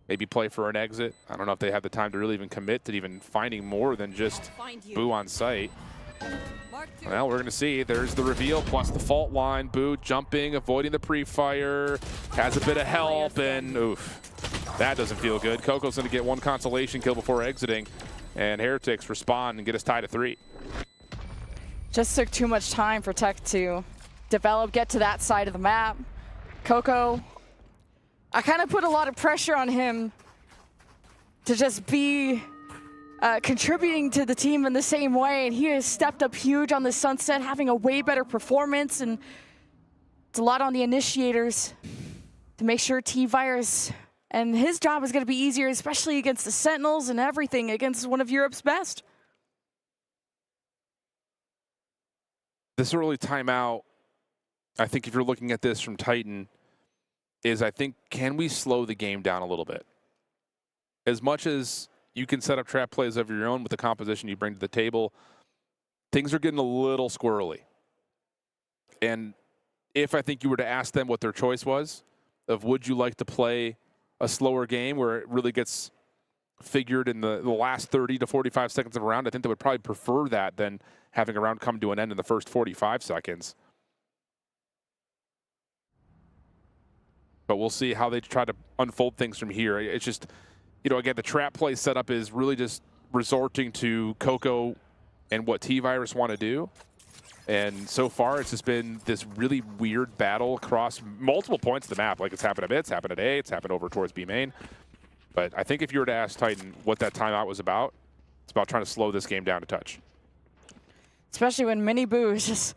maybe play for an exit. I don't know if they have the time to really even commit to even finding more than just Boo on site. Well, we're going to see. There's the reveal plus the fault line. Boo jumping, avoiding the pre-fire, has a bit of help, and oof, that doesn't feel good. Coco's going to get one consolation kill before exiting, and Heretics respond and get us tied at 3. Just took too much time for Tech to develop, get to that side of the map. Coco, I kind of put a lot of pressure on him to just be contributing to the team in the same way, and he has stepped up huge on the Sunset, having a way better performance, and it's a lot on the initiators to make sure T-Virus, and his job is going to be easier, especially against the Sentinels and everything, against one of Europe's best. This early timeout, I think if you're looking at this from Titan, is I think, can we slow the game down a little bit? As much as you can set up trap plays of your own with the composition you bring to the table, things are getting a little squirrely. And if I think you were to ask them what their choice was, of would you like to play a slower game where it really gets figured in the last 30 to 45 seconds of a round, I think they would probably prefer that than having a round come to an end in the first 45 seconds. But we'll see how they try to unfold things from here. It's just, you know, again, the trap play setup is really just resorting to Coco and what T-Virus want to do. And so far, it's just been this really weird battle across multiple points of the map. Like, it's happened at mid, it's happened at A, it's happened over towards B main. But I think if you were to ask Titan what that timeout was about, it's about trying to slow this game down a touch. Especially when Mini Boo is just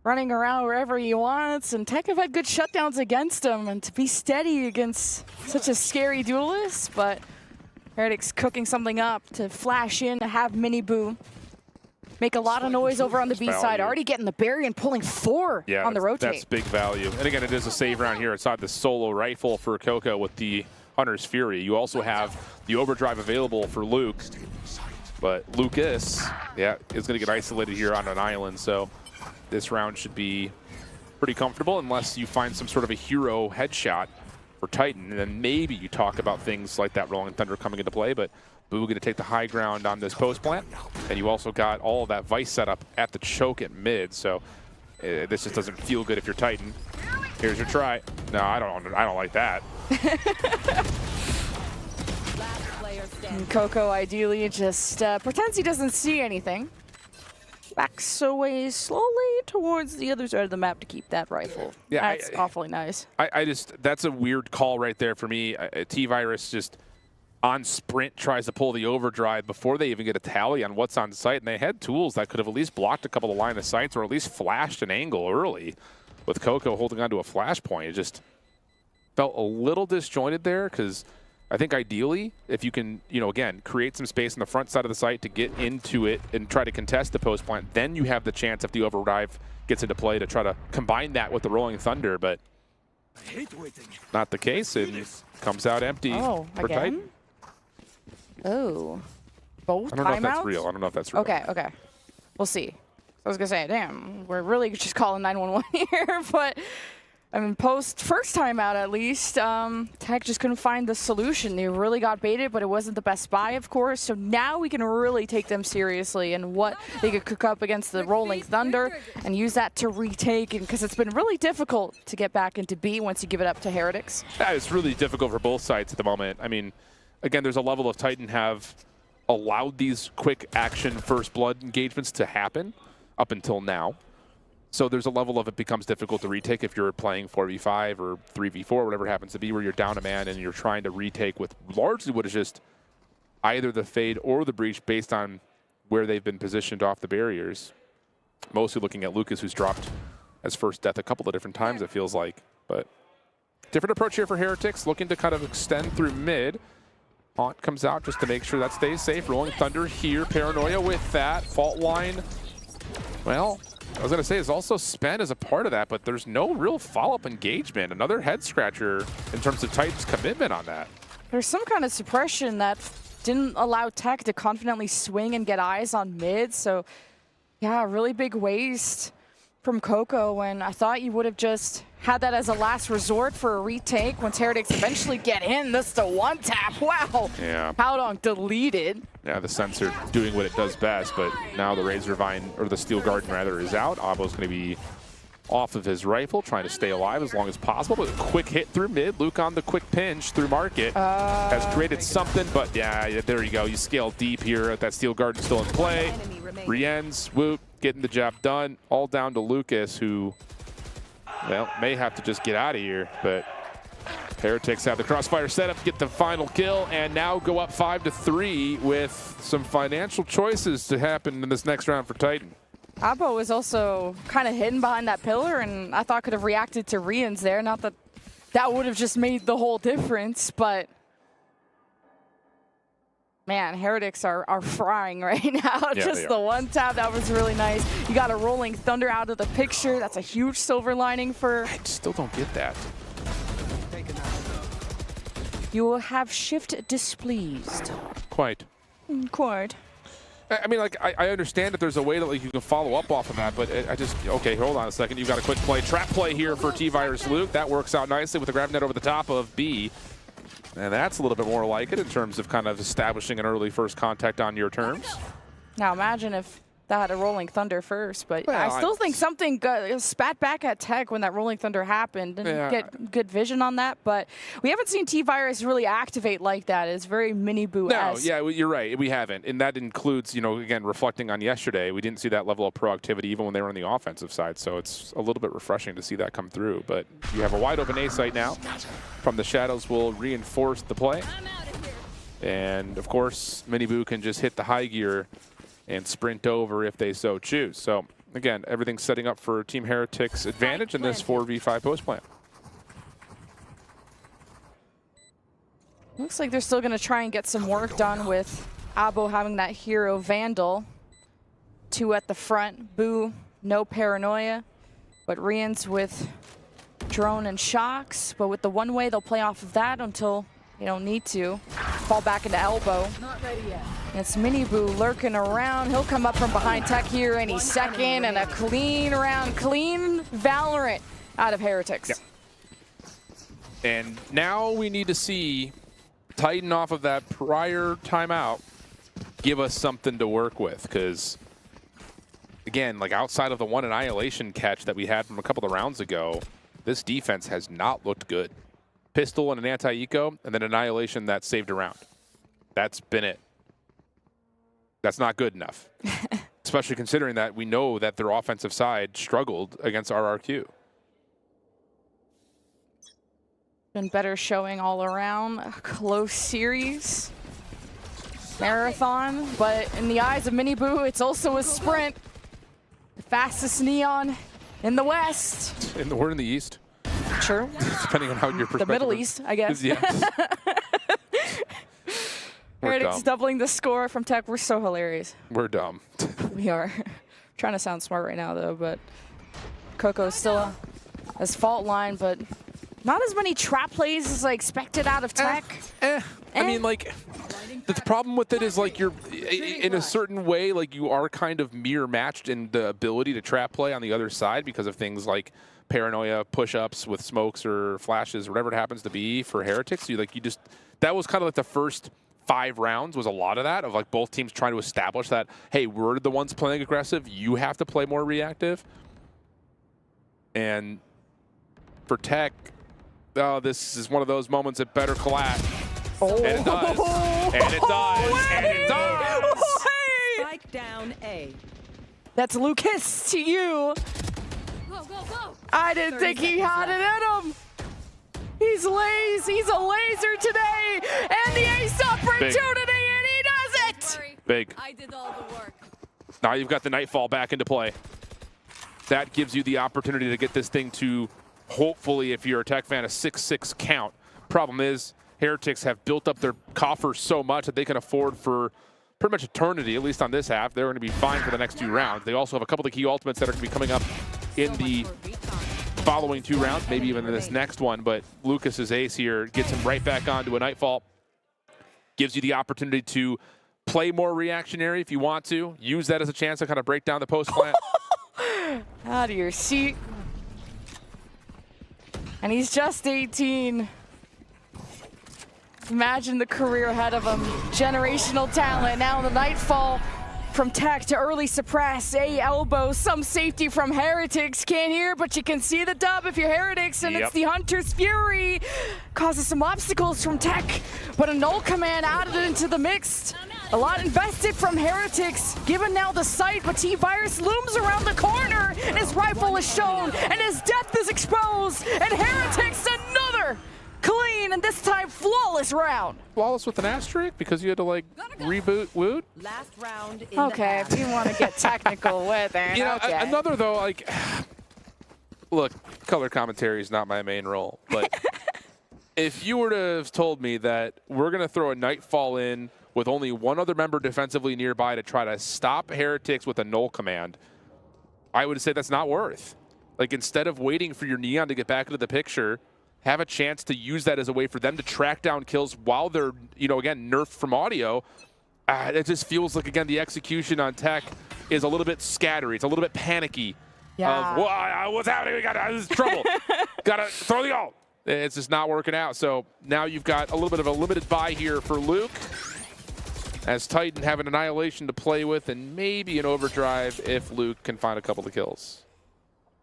running around wherever he wants, and Tech have had good shutdowns against him, and to be steady against such a scary duelist, but Heretics cooking something up to flash in to have Mini Boo make a lot of noise over on the B side, already getting the barrier and pulling 4 on the rotate. That's big value. And again, it is a save round here. It's not the solo rifle for Coco with the Hunter's Fury. You also have the overdrive available for Luke, but Lucas, yeah, is going to get isolated here on an island, so this round should be pretty comfortable unless you find some sort of a hero headshot for Titan, and then maybe you talk about things like that Rolling Thunder coming into play, but Boo going to take the high ground on this post plant, and you also got all of that Vice setup at the choke at mid, so this just doesn't feel good if you're Titan. Here's your try. No, I don't like that. And Coco ideally just pretends he doesn't see anything. Backs away slowly towards the other side of the map to keep that rifle. Yeah, that's awfully nice. That's a weird call right there for me. T-Virus just on sprint tries to pull the overdrive before they even get a tally on what's on site, and they had tools that could have at least blocked a couple of line of sights or at least flashed an angle early. With Coco holding onto a flashpoint, it just felt a little disjointed there, because I think ideally, if you can, you know, again, create some space on the front side of the site to get into it and try to contest the post plant, then you have the chance if the overdrive gets into play to try to combine that with the Rolling Thunder, but not the case. It comes out empty for again? Titan. Oh, both I don't know timeouts? if that's real. I don't know if that's real. Okay. We'll see. I was going to say, damn, we're really just calling 911 here, but I mean, first time out at least, Tech just couldn't find the solution. They really got baited, but it wasn't the best buy, of course. So now we can really take them seriously and what they could cook up against the Rolling Thunder and use that to retake, because it's been really difficult to get back into B once you give it up to Heretics. Yeah, it's really difficult for both sides at the moment. I mean, again, there's a level of Titan have allowed these quick action first blood engagements to happen up until now. So there's a level of it becomes difficult to retake if you're playing 4v5 or 3v4, whatever it happens to be, where you're down a man and you're trying to retake with largely what is just either the fade or the breach based on where they've been positioned off the barriers. Mostly looking at Lucas, who's dropped as first death a couple of different times, it feels like. But Different approach here for Heretics, looking to kind of extend through mid. Haunt comes out just to make sure that stays safe. Rolling Thunder here, Paranoia with that. Fault line, well, I was going to say, is also spent as a part of that, but there's no real follow-up engagement. Another head-scratcher in terms of Titan's commitment on that. There's some kind of suppression that didn't allow Tech to confidently swing and get eyes on mid, so yeah, really big waste from Coco when I thought you would have just had that as a last resort for a retake once Heretics eventually get in. This the one tap. Wow. Yeah. Howdong deleted. Yeah, the sensor doing what it does best, but now the Razor Vine, or the Steel Garden rather, is out. Abo's going to be off of his rifle, trying to stay alive as long as possible. But a quick hit through mid. Luke on the quick pinch through market. Has created something, but yeah, there you go. You scale deep here. That Steel Garden still in play. Rien's, Woot, getting the job done. All down to Lucas, who, well, may have to just get out of here, but Heretics have the crossfire setup, get the final kill, and now go up 5-3 with some financial choices to happen in this next round for Titan. Abo was also kind of hidden behind that pillar, and I thought could have reacted to Rian's there. Not that that would have just made the whole difference, but man, Heretics are frying right now. Yeah, just the one tap, that was really nice. You got a Rolling Thunder out of the picture. That's a huge silver lining for... I still don't get that. You will have shift displeased. Quite. Quite. I mean, like, I understand that there's a way that like you can follow up off of that, but I just, okay, hold on a second. You've got a quick play, trap play here for T-Virus Luke. That works out nicely with the grab net over the top of B. And that's a little bit more like it in terms of kind of establishing an early first contact on your terms. Now imagine if that had a Rolling Thunder first, but well, I still think something spat back at Tech when that Rolling Thunder happened. Didn't get good vision on that, but we haven't seen T-Virus really activate like that. It's very mini-boo-esque. No, yeah, you're right. We haven't. And that includes, you know, again, reflecting on yesterday, we didn't see that level of proactivity even when they were on the offensive side. So it's a little bit refreshing to see that come through. But you have a wide open A site now. From the shadows will reinforce the play. And, of course, Mini-Boo can just hit the high gear and sprint over if they so choose. So, again, everything's setting up for Team Heretics' advantage in this 4v5 post plan. Looks like they're still going to try and get some work done with Abo having that hero Vandal. 2 at the front. Boo, no Paranoia. But Rian's with Drone and Shocks. But with the one way, they'll play off of that until they don't need to. Fall back into elbow. Not ready yet. It's Mini-Boo lurking around. He'll come up from behind Tech here any second, and a clean round, clean Valorant out of Heretics. Yep. And now we need to see Titan off of that prior timeout give us something to work with, because again, like outside of the one Annihilation catch that we had from a couple of rounds ago, this defense has not looked good. Pistol and an anti-eco, and then Annihilation that saved a round. That's been it. That's not good enough, especially considering that we know that their offensive side struggled against RRQ. Been better showing all around. A close series. Marathon, but in the eyes of Mini-Boo, it's also a sprint. The fastest Neon in the West. We're in the East. Sure. Depending on how your perspective. The Middle East, I guess. Yeah. Heretics doubling the score from Tech. We're so hilarious. We're dumb. We are. Trying to sound smart right now, though, but Coco's still has fault line, but not as many trap plays as I expected out of Tech. I mean, like, the problem with it is, like, you're, in a certain way, like, you are kind of mirror matched in the ability to trap play on the other side because of things like Paranoia, push-ups with smokes or flashes, or whatever it happens to be for Heretics. You just, that was kind of like the first 5 rounds was a lot of that, of like both teams trying to establish that, hey, we're the ones playing aggressive, you have to play more reactive. And for Tech, this is one of those moments that better collapse. Oh. And it does. And it does. And it does. Spike down A. That's Lucas to you. Go, go, go. I didn't think he had it in him. He's lazy. He's a laser today. And the ace opportunity, and he does it. Big. I did all the work. Now you've got the Nightfall back into play. That gives you the opportunity to get this thing to hopefully, if you're a Tech fan, a 6-6 count. Problem is, Heretics have built up their coffers so much that they can afford for pretty much eternity, at least on this half. They're going to be fine for the next 2 rounds. They also have a couple of key ultimates that are going to be coming up in the following 2 rounds, maybe even in this next one. But Lucas's ace here gets him right back onto a Nightfall. Gives you the opportunity to play more reactionary if you want to. Use that as a chance to kind of break down the post plant. Out of your seat. And he's just 18. Imagine the career ahead of him. Generational talent. Now the Nightfall from Tech to early suppress. A elbow, some safety from Heretics. Can't hear, but you can see the dub if you're Heretics, and it's the Hunter's Fury. Causes some obstacles from Tech, but a null command added into the mix. A lot invested from Heretics, given now the sight, but T-Virus looms around the corner, and his rifle is shown, and his depth is exposed, and Heretics another clean, and this time flawless round. Flawless with an asterisk because you had to like reboot Woot. Last round in Okay, if you want to get technical with it. You know, okay. another though, like, look, color commentary is not my main role, but if you were to have told me that we're going to throw a Nightfall in with only one other member defensively nearby to try to stop Heretics with a null command, I would say that's not worth. Like, instead of waiting for your Neon to get back into the picture, have a chance to use that as a way for them to track down kills while they're, you know, again, nerfed from audio. It just feels like, again, the execution on Tech is a little bit scattery. It's a little bit panicky. Yeah. Of, what's happening? We got this is trouble. Got to throw the ult. It's just not working out. So now you've got a little bit of a limited buy here for Luke, as Titan have an Annihilation to play with and maybe an Overdrive if Luke can find a couple of kills.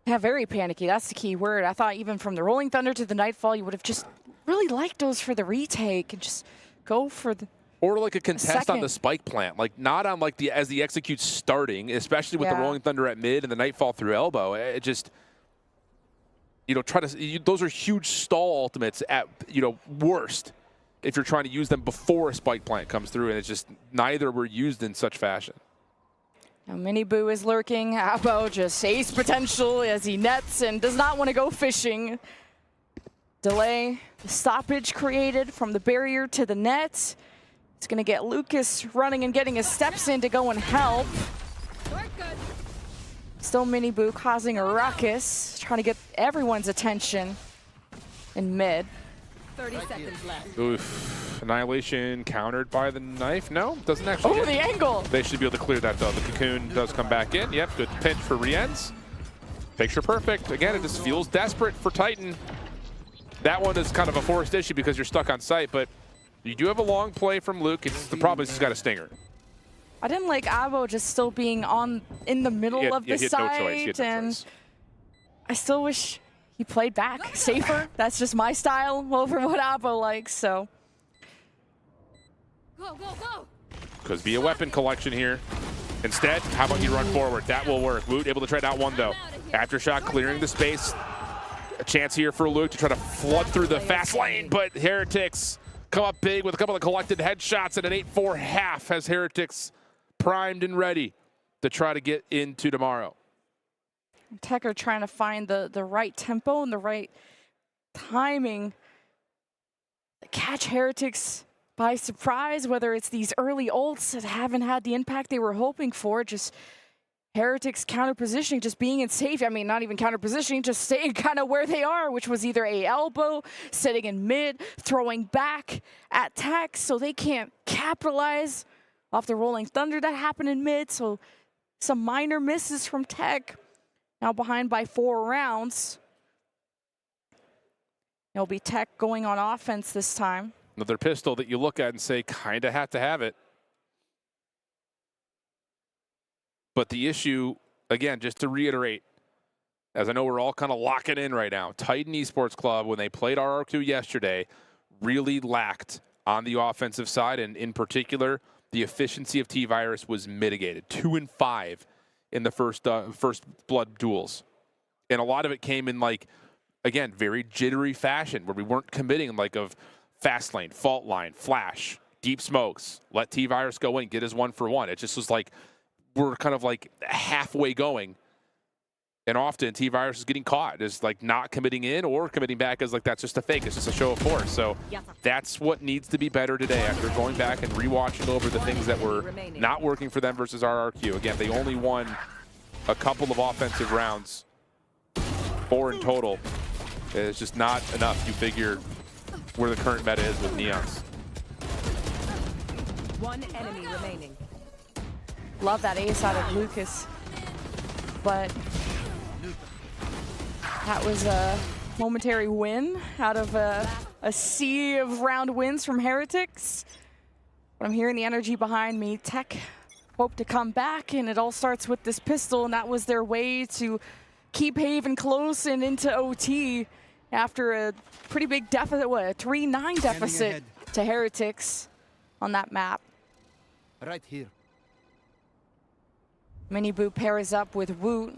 Yeah, very panicky. That's the key word. I thought even from the Rolling Thunder to the Nightfall, you would have just really liked those for the retake and just go for the or like a contest on the second. spike plant, like not on like the as the execute's starting, especially with the Rolling Thunder at mid and the Nightfall through elbow. It just, you know, those are huge stall ultimates at, you know, worst if you're trying to use them before a spike plant comes through, and it's just neither were used in such fashion. Now Mini Boo is lurking. Abo just ace potential as he nets and does not want to go fishing. Delay, the stoppage created from the barrier to the net. It's going to get Lucas running and getting his steps in to go and help. Still Mini Boo causing a ruckus, trying to get everyone's attention in mid. 30 seconds left. Oof. Annihilation countered by the knife. No, doesn't actually. Oh, the angle. They should be able to clear that though. The cocoon does come back in. Yep, good pinch for Rienz. Picture perfect. Again, it just feels desperate for Titan. That one is kind of a forced issue because you're stuck on site, but you do have a long play from Luke. The problem is he's got a stinger. I didn't like Abo just still being in the middle of the site, and I still wish he played back safer. That's just my style over what Abo likes. So. Go, go, go. Could be a weapon collection here. Instead, how about you run forward? That will work. Woot able to trade out one though. Aftershock clearing the space. A chance here for Luke to try to flood through the fast lane, but Heretics come up big with a couple of collected headshots and an 8-4 half has Heretics primed and ready to try to get into tomorrow. Tech are trying to find the right tempo and the right timing to catch Heretics by surprise, whether it's these early ults that haven't had the impact they were hoping for, just Heretics counter positioning, just being in safe. I mean, not even counter positioning, just staying kind of where they are, which was either a elbow, sitting in mid, throwing back at Tech, so they can't capitalize off the Rolling Thunder that happened in mid. So some minor misses from Tech. Now behind by 4 rounds. It'll be Tech going on offense this time. Another pistol that you look at and say, kind of had to have it. But the issue, again, just to reiterate, as I know we're all kind of locking in right now, Titan Esports Club, when they played RRQ yesterday, really lacked on the offensive side, and in particular, the efficiency of T-Virus was mitigated. 2 and 5 in the first blood duels. And a lot of it came in, like, again, very jittery fashion, where we weren't committing, like, of fast lane, fault line, flash, deep smokes, let T-Virus go in, get his 1-for-1. It just was like, we're kind of like halfway going. And often T-Virus is getting caught, is like not committing in or committing back as like that's just a fake, it's just a show of force. So that's what needs to be better today after going back and rewatching over the things that were not working for them versus RRQ. Again, they only won a couple of offensive rounds, 4 in total. It's just not enough, you figure, where the current meta is with Neons. One enemy remaining. Love that ace out of Lucas, but that was a momentary win out of a sea of round wins from Heretics. But I'm hearing the energy behind me. Tech hope to come back, and it all starts with this pistol, and that was their way to keep Haven close and into OT after a pretty big deficit, what, a 3-9 deficit to Heretics on that map. Right here. Miniboo pairs up with Woot.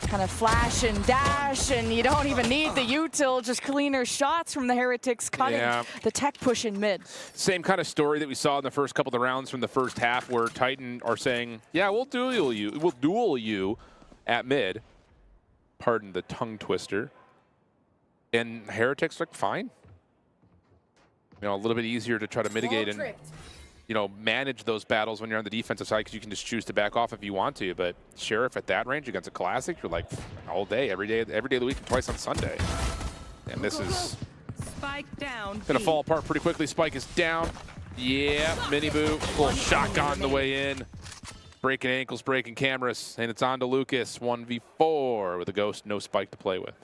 Kind of flash and dash, and you don't even need the util, just cleaner shots from the Heretics cutting the Tech push in mid. Same kind of story that we saw in the first couple of rounds from the first half, where Titan are saying, yeah, we'll duel you at mid. Pardon the tongue twister. And Heretics look fine. You know, a little bit easier to try to mitigate and, you know, manage those battles when you're on the defensive side, because you can just choose to back off if you want to. But Sheriff at that range against a Classic, you're like all day, every day of the week, and twice on Sunday. And this is Spike down. gonna fall apart pretty quickly. Spike is down. Yeah, Miniboo, little shotgun the way in. Breaking ankles, breaking cameras, and it's on to Lucas. 1v4 with a Ghost, no Spike to play with.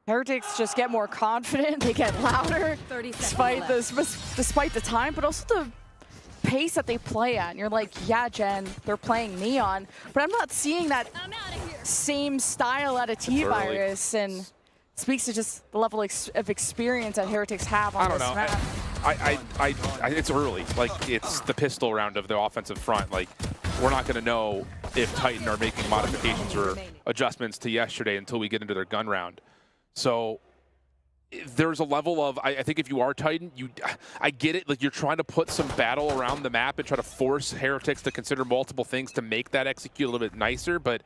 Heretics just get more confident, they get louder, despite the time, but also the pace that they play at. And you're like, yeah, Jen, they're playing Neon, but I'm not seeing that same style out of T-Virus, and it speaks to just the level of experience that Heretics have on this map. It's early. Like, it's the pistol round of the offensive front. Like, we're not going to know if Titan are making modifications or adjustments to yesterday until we get into their gun round. So there's a level of, I think if you are Titan, I get it. Like, you're trying to put some battle around the map and try to force Heretics to consider multiple things to make that execute a little bit nicer. But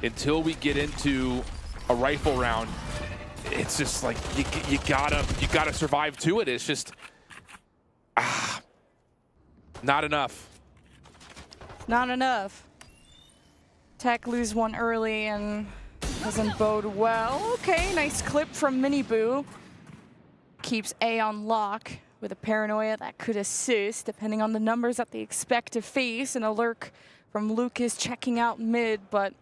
until we get into a rifle round, it's just like you gotta survive to it. It's just not enough. Not enough. Tech lose one early and doesn't bode well. Okay, nice clip from Miniboo. Keeps A on lock with a paranoia that could assist, depending on the numbers that they expect to face. And a lurk from Lucas checking out mid, but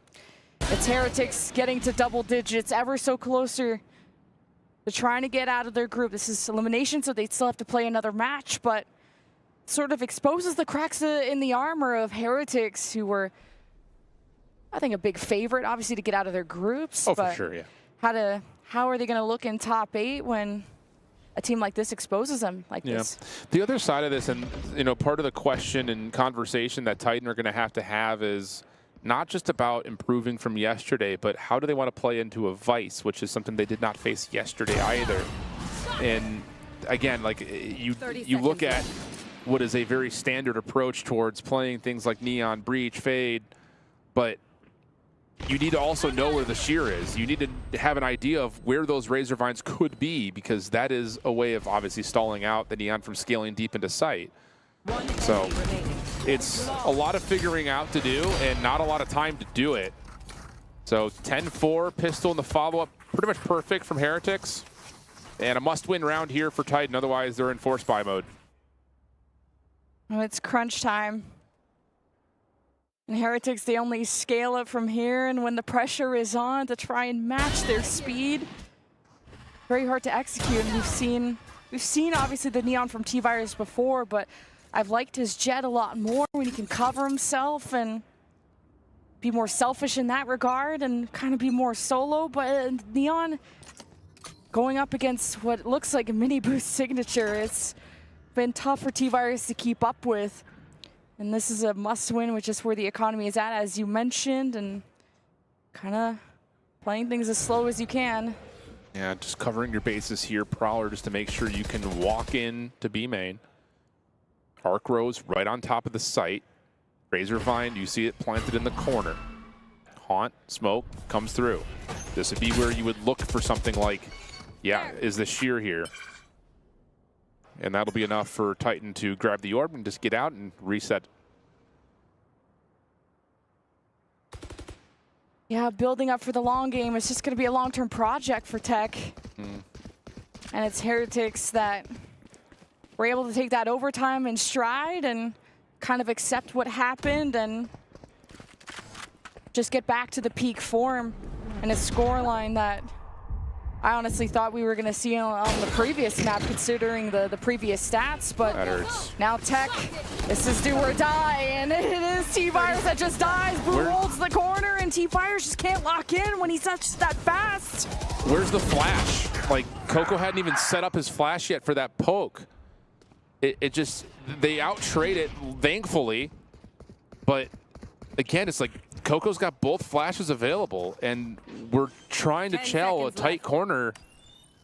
it's Heretics getting to double digits, ever so closer. They're trying to get out of their group. This is elimination, so they still have to play another match, but sort of exposes the cracks in the armor of Heretics, who were, I think, a big favorite, obviously, to get out of their groups. Oh, for sure, yeah. How are they going to look in top 8 when a team like this exposes them like this? The other side of this, and you know, part of the question and conversation that Titan are going to have is not just about improving from yesterday, but how do they want to play into a Vice, which is something they did not face yesterday either. And again, like you look at what is a very standard approach towards playing things like Neon, Breach, Fade, but you need to also know where the shear is. You need to have an idea of where those Razor Vines could be, because that is a way of obviously stalling out the Neon from scaling deep into sight. So it's a lot of figuring out to do and not a lot of time to do it. So 10-4, pistol in the follow-up, pretty much perfect from Heretics. And a must-win round here for Titan, otherwise they're in force buy mode. Well, it's crunch time. And Heretics, they only scale up from here, and when the pressure is on to try and match their speed, very hard to execute. And we've seen obviously the Neon from T-Virus before, but I've liked his Jet a lot more when he can cover himself and be more selfish in that regard and kind of be more solo. But Neon going up against what looks like a mini boost signature, it's been tough for T-Virus to keep up with. And this is a must-win, which is where the economy is at, as you mentioned, and kind of playing things as slow as you can. Yeah, just covering your bases here, Prowler, just to make sure you can walk in to B main. Arc Rose right on top of the site. Razor Vine, you see it planted in the corner. Haunt, smoke, comes through. This would be where you would look for something like, yeah, is the shear here? And that'll be enough for Titan to grab the orb and just get out and reset. Yeah, building up for the long game. It's just going to be a long-term project for Tech. And it's Heretics that were able to take that overtime in stride and kind of accept what happened and just get back to the peak form and a scoreline that I honestly thought we were going to see on the previous map, considering the previous stats. But now Tech, this is do or die, and it is T-Virus that just dies. Boo holds the corner, and T-Virus just can't lock in when he's not just that fast. Where's the flash? Like, Coco hadn't even set up his flash yet for that poke. It just, they out-trade it, thankfully. But again, it's like Coco's got both flashes available, and we're trying to chell a tight corner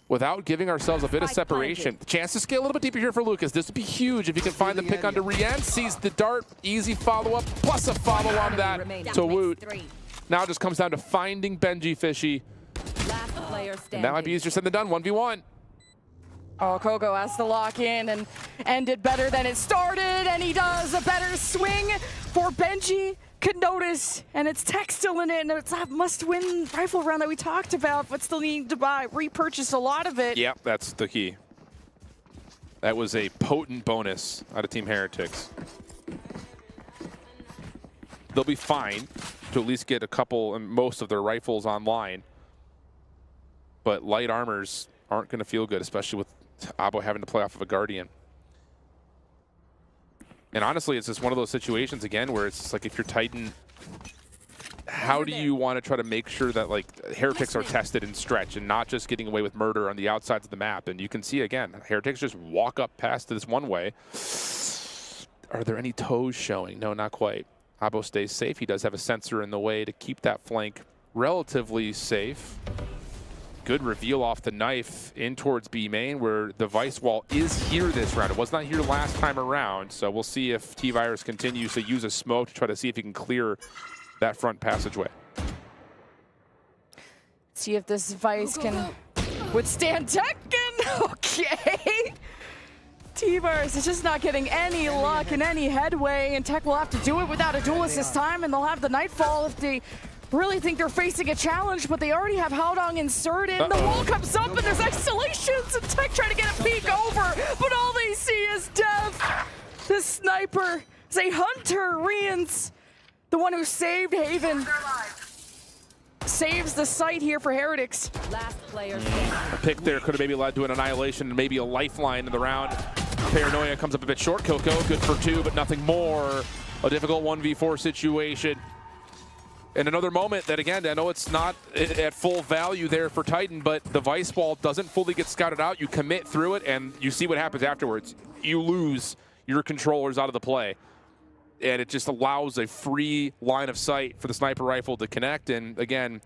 without giving ourselves a bit of separation. Chance to scale a little bit deeper here for Lucas. This would be huge if he can find the pick onto Rien. Sees the dart, easy follow-up, plus a follow on that to Woot. Now it just comes down to finding Benji Fishy. And that might be easier said than done, 1v1. Oh, Coco has to lock in and end it better than it started, and he does a better swing for Benji. Could notice, and it's Tech still in it, and it's that must-win rifle round that we talked about, but still need to repurchase a lot of it. Yep, that's the key. That was a potent bonus out of Team Heretics. They'll be fine to at least get a couple and most of their rifles online, but light armors aren't going to feel good, especially with Abo having to play off of a Guardian. And honestly, it's just one of those situations, again, where it's just like if you're Titan, how do you want to try to make sure that like Heretics are tested and stretch and not just getting away with murder on the outsides of the map? And you can see, again, Heretics just walk up past this one way. Are there any toes showing? No, not quite. Abo stays safe. He does have a sensor in the way to keep that flank relatively safe. Good reveal off the knife in towards B main, where the Vice Wall is here this round. It was not here last time around, so we'll see if T-Virus continues to use a smoke to try to see if he can clear that front passageway. See if this Vice can withstand Tekken. Okay. T-Virus is just not getting any luck and any headway, and Tech will have to do it without a duelist this time, and they'll have the Nightfall if they really think they're facing a challenge, but they already have Haodong inserted. The wall comes up and there's isolations, and Tech trying to get a peek over, but all they see is death. This sniper is a hunter. Rian's the one who saved Haven. Saves the site here for Heretics. Last player A pick there could have maybe led to an annihilation and maybe a lifeline in the round. Paranoia comes up a bit short. Coco, good for 2, but nothing more. A difficult 1v4 situation. And another moment that, again, I know it's not at full value there for Titan, but the Vice Wall doesn't fully get scouted out. You commit through it, and you see what happens afterwards. You lose your controllers out of the play. And it just allows a free line of sight for the sniper rifle to connect. And, again,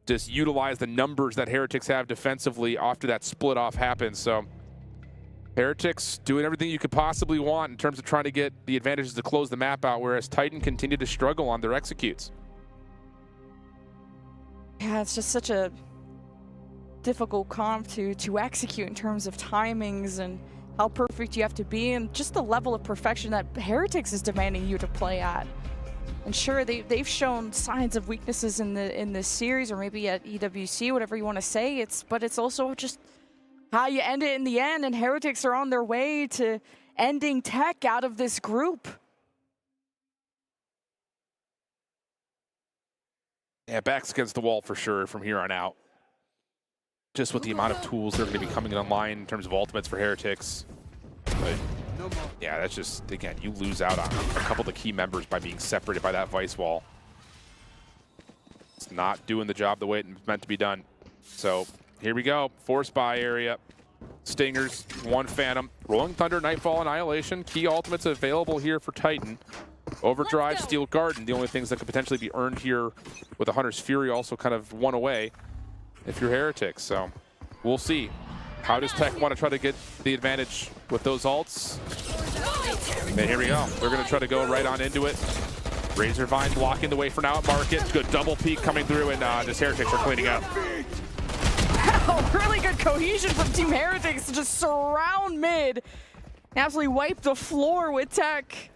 just utilize the numbers that Heretics have defensively after that split off happens. So Heretics doing everything you could possibly want in terms of trying to get the advantages to close the map out, whereas Titan continued to struggle on their executes. Yeah, it's just such a difficult comp to execute in terms of timings and how perfect you have to be, and just the level of perfection that Heretics is demanding you to play at. And sure, they've shown signs of weaknesses in this series, or maybe at EWC, whatever you want to say. But it's also just how you end it in the end, and Heretics are on their way to ending Tech out of this group. Yeah, back's against the wall for sure from here on out. Just with the amount of tools that are going to be coming online in terms of ultimates for Heretics. But yeah, that's just, again, you lose out on a couple of the key members by being separated by that Vice Wall. It's not doing the job the way it's meant to be done. So here we go, force buy area. Stingers, 1 Phantom. Rolling Thunder, Nightfall, Annihilation. Key ultimates available here for Titan. Overdrive, Steel Garden, the only things that could potentially be earned here with the Hunter's Fury also kind of one away if you're Heretics. So we'll see. How does Tech want to try to get the advantage with those ults? And here we go. They're going to try to go right on into it. Razorvine blocking the way for now at Market. Good double peek coming through, and just Heretics are cleaning up. Wow, really good cohesion from Team Heretics to just surround mid. Absolutely wipe the floor with tech.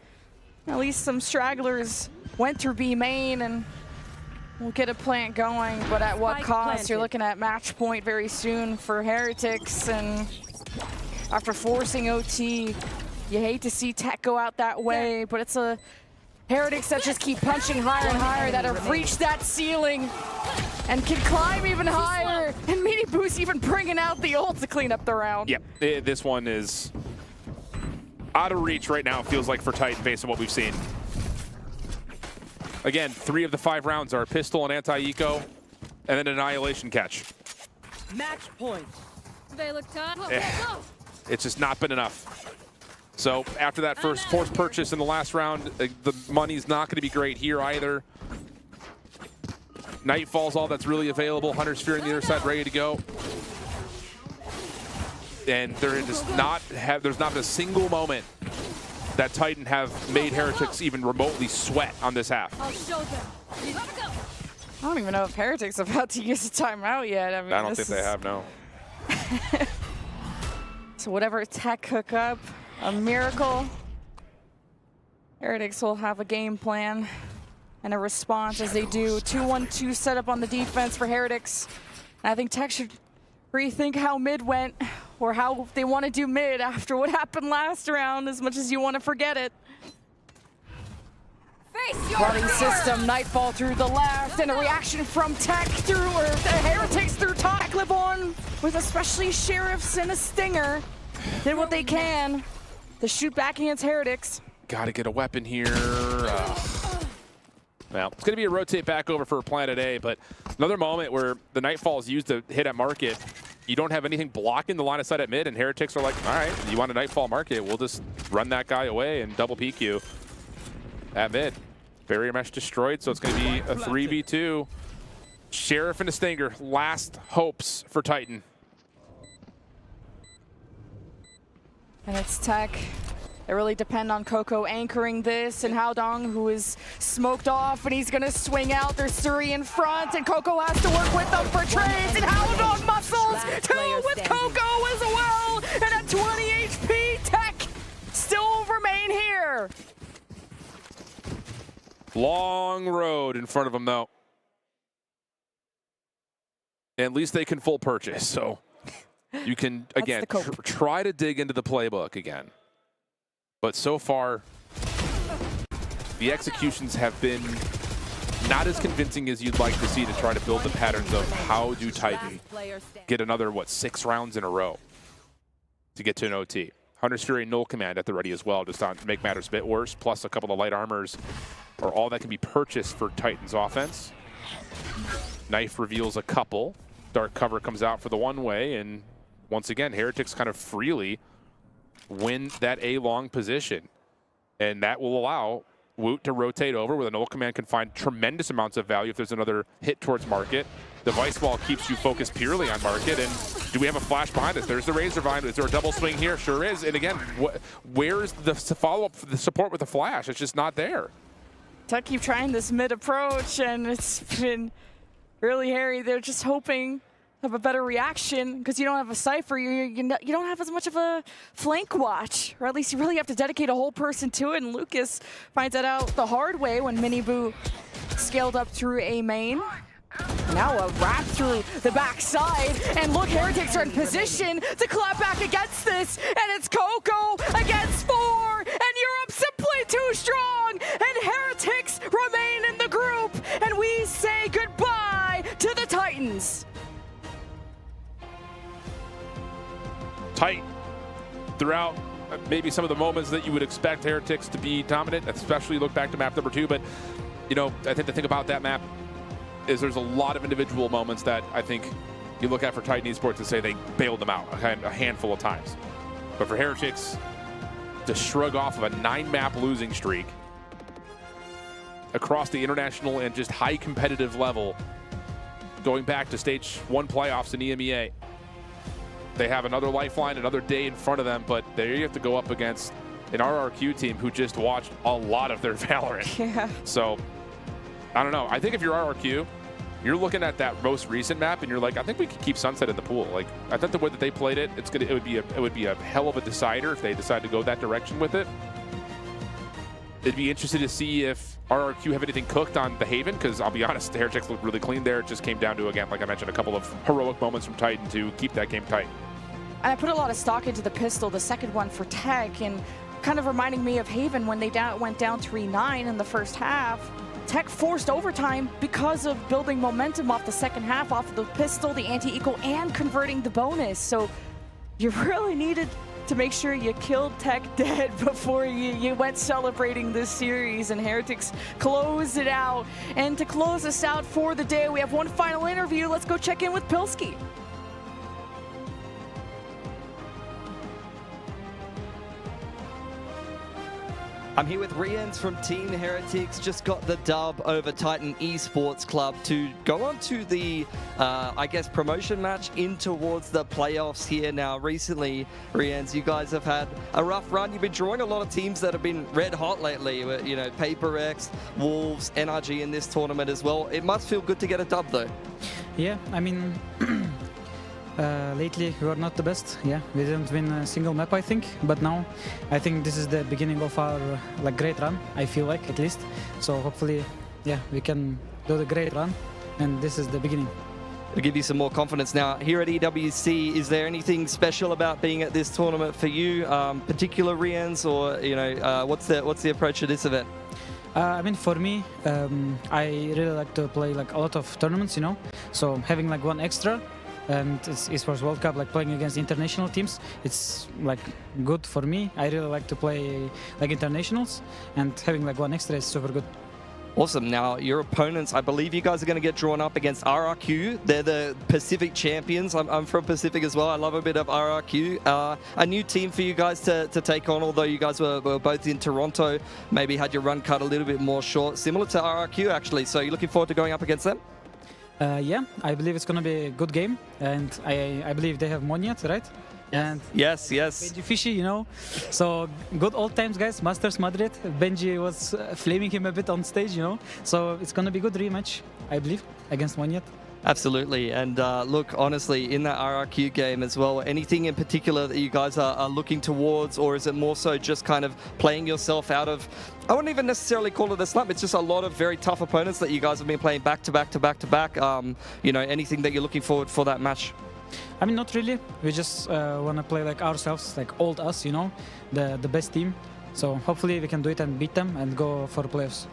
At least some stragglers went through B main, and we'll get a plant going, but at what cost? You're looking at match point very soon for Heretics, and after forcing OT, you hate to see tech go out that way, but it's a Heretics that just keep punching higher and higher, that have reached that ceiling and can climb even higher. And Mini Boo's even bringing out the ult to clean up the round. Yep, this one is out of reach right now, it feels like, for Titan based on what we've seen. Again, 3 of the 5 rounds are pistol and anti-eco, and then an annihilation catch. Match point. They look tough. It's just not been enough. So after that first forced purchase in the last round, the money's not going to be great here either. Nightfall's all that's really available. Hunter Sphere on the other side ready to go. And they're just there's not a single moment that Titan have made Heretics even remotely sweat on this half. I'll show them. I don't even know if Heretics are about to use a timeout yet. I mean, I don't think they have, no. So whatever tech hook up, a miracle. Heretics will have a game plan and a response as they do. 2-1-2 setup on the defense for Heretics. And I think tech should rethink how mid went, or how they want to do mid after what happened last round, as much as you want to forget it. Running system, Nightfall through the left, and a reaction from tech through, or the Heretics through top. Live on with especially Sheriffs and a Stinger. Did what they can to shoot back against Heretics. Gotta get a weapon here. Well, it's going to be a rotate back over for Planet A, but another moment where the Nightfall is used to hit at Market. You don't have anything blocking the line of sight at mid, and Heretics are like, all right, you want a Nightfall Market, we'll just run that guy away and double peek you at mid. Barrier mesh destroyed, so it's going to be a 3v2. Sheriff and a Stinger, last hopes for Titan. And it's tech. They really depend on Coco anchoring this, and Haodong, who is smoked off, and he's going to swing out. There's Suri in front, and Coco has to work with them for trades, and Haodong muscles too with Coco as well. And at 20 HP, tech still remain here. Long road in front of them, though. At least they can full purchase, so you can, again, try to dig into the playbook again. But so far, the executions have been not as convincing as you'd like to see to try to build the patterns of how do Titan get another, 6 rounds in a row to get to an OT. Hunter's Fury null command at the ready as well, just to make matters a bit worse, plus a couple of light armors are all that can be purchased for Titan's offense. Knife reveals a couple. Dark cover comes out for the one-way, and once again, Heretics kind of freely win that A-long position. And that will allow Woot to rotate over, where the null command can find tremendous amounts of value if there's another hit towards Market. The Vice Ball keeps you focused purely on Market, and do we have a flash behind us? There's the Razorvine. Is there a double swing here? Sure is. And again, where's the follow-up for the support with the flash? It's just not there. Tech keep trying this mid approach, and it's been really hairy. They're just hoping to have a better reaction, because you don't have a Cypher. You don't have as much of a flank watch, or at least you really have to dedicate a whole person to it, and Lucas finds that out the hard way when Mini Boo scaled up through A main. Now a wrap through the backside, and look, Heretics are in position to clap back against this, and it's Coco against 4, and Europe simply too strong, and Heretics remain in the group, and we say goodbye to the Titans. Tight throughout maybe some of the moments that you would expect Heretics to be dominant, especially look back to map number 2, but you know, I think the thing about that map is there's a lot of individual moments that I think you look at for Titan Esports and say they bailed them out a handful of times. But for Heretics to shrug off of a 9-map losing streak across the international and just high competitive level, going back to stage 1 playoffs in EMEA, they have another lifeline, another day in front of them, but there you have to go up against an RRQ team who just watched a lot of their Valorant. Yeah. So, I don't know. I think if you're RRQ, you're looking at that most recent map and you're like, I think we could keep Sunset in the pool. Like, I think the way that they played it, it would be a hell of a decider if they decide to go that direction with it. It'd be interesting to see if RRQ have anything cooked on the Haven, because I'll be honest, the Heretics looked really clean there. It just came down to, again, like I mentioned, a couple of heroic moments from Titan to keep that game tight. And I put a lot of stock into the pistol, the second one for Tech, and kind of reminding me of Haven when they went down 3-9 in the first half. Tech forced overtime because of building momentum off the second half, off of the pistol, the anti-eco, and converting the bonus. So you really needed to make sure you killed Tech dead before you went celebrating this series, and Heretics closed it out. And to close us out for the day, we have one final interview. Let's go check in with Pilski. I'm here with Rians from Team Heretics. Just got the dub over Titan Esports Club to go on to the, I guess, promotion match in towards the playoffs here. Now, recently, Rians, you guys have had a rough run. You've been drawing a lot of teams that have been red hot lately. You know, PaperX, Wolves, NRG in this tournament as well. It must feel good to get a dub, though. Yeah, I mean, lately we were not the best. Yeah, we didn't win a single map, I think. But now, I think this is the beginning of our like great run. I feel like, at least. So hopefully, yeah, we can do the great run, and this is the beginning. To give you some more confidence now, here at EWC, is there anything special about being at this tournament for you, particular Rians, or you know, what's the approach to this event? I mean, for me, I really like to play like a lot of tournaments, you know. So having like one extra. And it's Esports World Cup, like playing against international teams, it's like good for me. I really like to play like internationals, and having like one extra is super good. Awesome. Now, your opponents, I believe you guys are going to get drawn up against RRQ. They're the Pacific champions. I'm from Pacific as well. I love a bit of RRQ. A new team for you guys to take on, although you guys were both in Toronto, maybe had your run cut a little bit more short, similar to RRQ actually. So you're looking forward to going up against them? Yeah, I believe it's gonna be a good game, and I believe they have Monyet, right? And yes. Benji Fishy, you know. So good old times, guys. Masters Madrid. Benji was flaming him a bit on stage, you know. So it's gonna be good rematch, I believe, against Monyet. Absolutely. And look, honestly, in that RRQ game as well, anything in particular that you guys are looking towards, or is it more so just kind of playing yourself out of, I wouldn't even necessarily call it a slump, it's just a lot of very tough opponents that you guys have been playing back to back to back to back. You know, anything that you're looking forward for that match? I mean, not really. We just want to play like ourselves, like old us, you know, the best team. So hopefully we can do it and beat them and go for playoffs.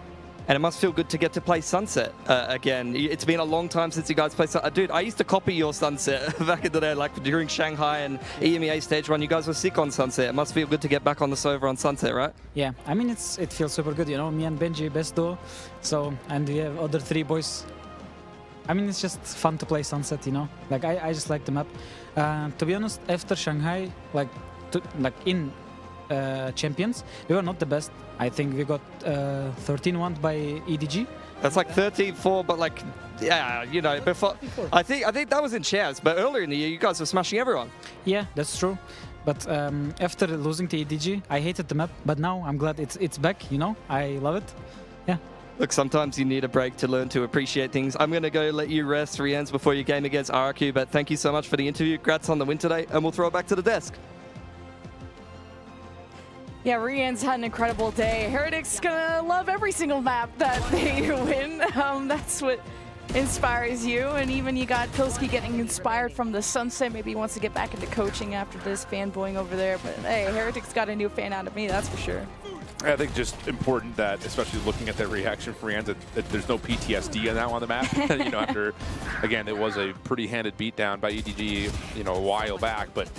And it must feel good to get to play Sunset again. It's been a long time since you guys played Sunset. Dude, I used to copy your Sunset back in the day, like during Shanghai and EMEA stage run. You guys were sick on Sunset. It must feel good to get back on the server on Sunset, right? Yeah, I mean, it feels super good, you know. Me and Benji, best duo. So, and we have other three boys. I mean, it's just fun to play Sunset, you know. Like, I just like the map. To be honest, after Shanghai, in champions, we were not the best. I think we got 13-1 by EDG. That's like 13-4, but like, yeah, you know, before. I think that was in chairs, but earlier in the year, you guys were smashing everyone. Yeah, that's true. But after losing to EDG, I hated the map. But now I'm glad it's back. You know, I love it. Yeah. Look, sometimes you need a break to learn to appreciate things. I'm going to go let you rest, Rians, before your game against RRQ. But thank you so much for the interview. Congrats on the win today, and we'll throw it back to the desk. Yeah, Rian's had an incredible day. Heretics gonna love every single map that they win. That's what inspires you. And even you got Pilski getting inspired from the Sunset. Maybe he wants to get back into coaching after this fanboying over there. But hey, Heretics got a new fan out of me, that's for sure. I think just important that, especially looking at that reaction for Rians, that there's no PTSD now on the map. You know, after, again, it was a pretty handed beatdown by EDG, you know, a while back. But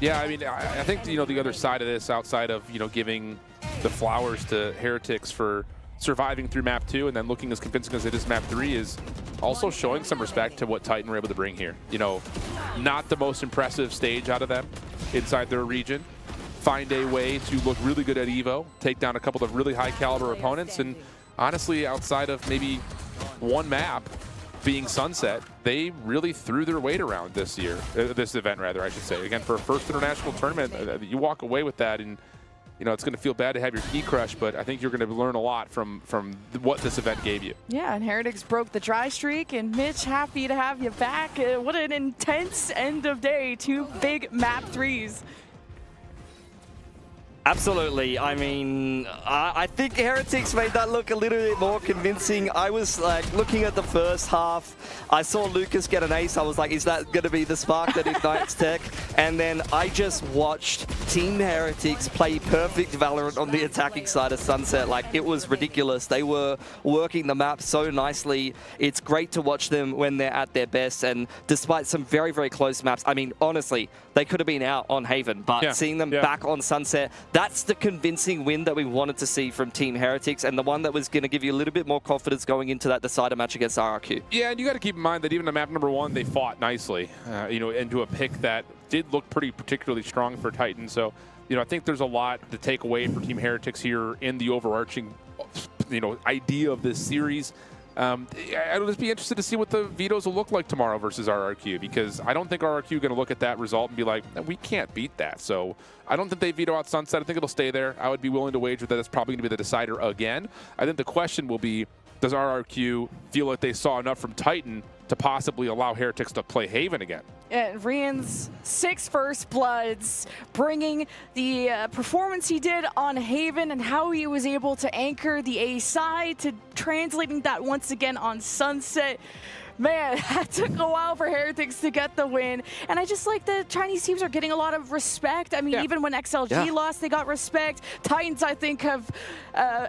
yeah, I mean, I think, you know, the other side of this, outside of, you know, giving the flowers to Heretics for surviving through map 2 and then looking as convincing as it is map 3, is also showing some respect to what Titan were able to bring here. You know, not the most impressive stage out of them inside their region. Find a way to look really good at EVO, take down a couple of really high caliber opponents, and honestly, outside of maybe one map being Sunset, they really threw their weight around this year, this event rather, I should say. Again, for a first international tournament, you walk away with that, and you know, it's going to feel bad to have your key crushed, but I think you're going to learn a lot from what this event gave you. Yeah, and Heretics broke the dry streak, and Mitch, happy to have you back. What an intense end of day. 2 big map 3s. Absolutely. I mean, I think Heretics made that look a little bit more convincing. I was like looking at the first half. I saw Lucas get an ace. I was like, is that going to be the spark that ignites tech? And then I just watched Team Heretics play perfect Valorant on the attacking side of Sunset. Like, it was ridiculous. They were working the map so nicely. It's great to watch them when they're at their best. And despite some very, very close maps, I mean, honestly, they could have been out on Haven, but seeing them back on Sunset, that's the convincing win that we wanted to see from Team Heretics, and the one that was going to give you a little bit more confidence going into that decider match against RRQ. Yeah, and you got to keep in mind that even on map number 1, they fought nicely, you know, into a pick that did look particularly strong for Titan. So, you know, I think there's a lot to take away for Team Heretics here in the overarching, you know, idea of this series. I'll just be interested to see what the vetoes will look like tomorrow versus RRQ, because I don't think RRQ are going to look at that result and be like, we can't beat that. So I don't think they veto out Sunset. I think it'll stay there. I would be willing to wager that it's probably going to be the decider again. I think the question will be, does RRQ feel like they saw enough from Titan to possibly allow Heretics to play Haven again? And Rian's 6 first bloods, bringing the performance he did on Haven and how he was able to anchor the A side to translating that once again on Sunset. Man, that took a while for Heretics to get the win. And I just like the Chinese teams are getting a lot of respect. I mean, even when XLG lost, they got respect. Titans, I think, have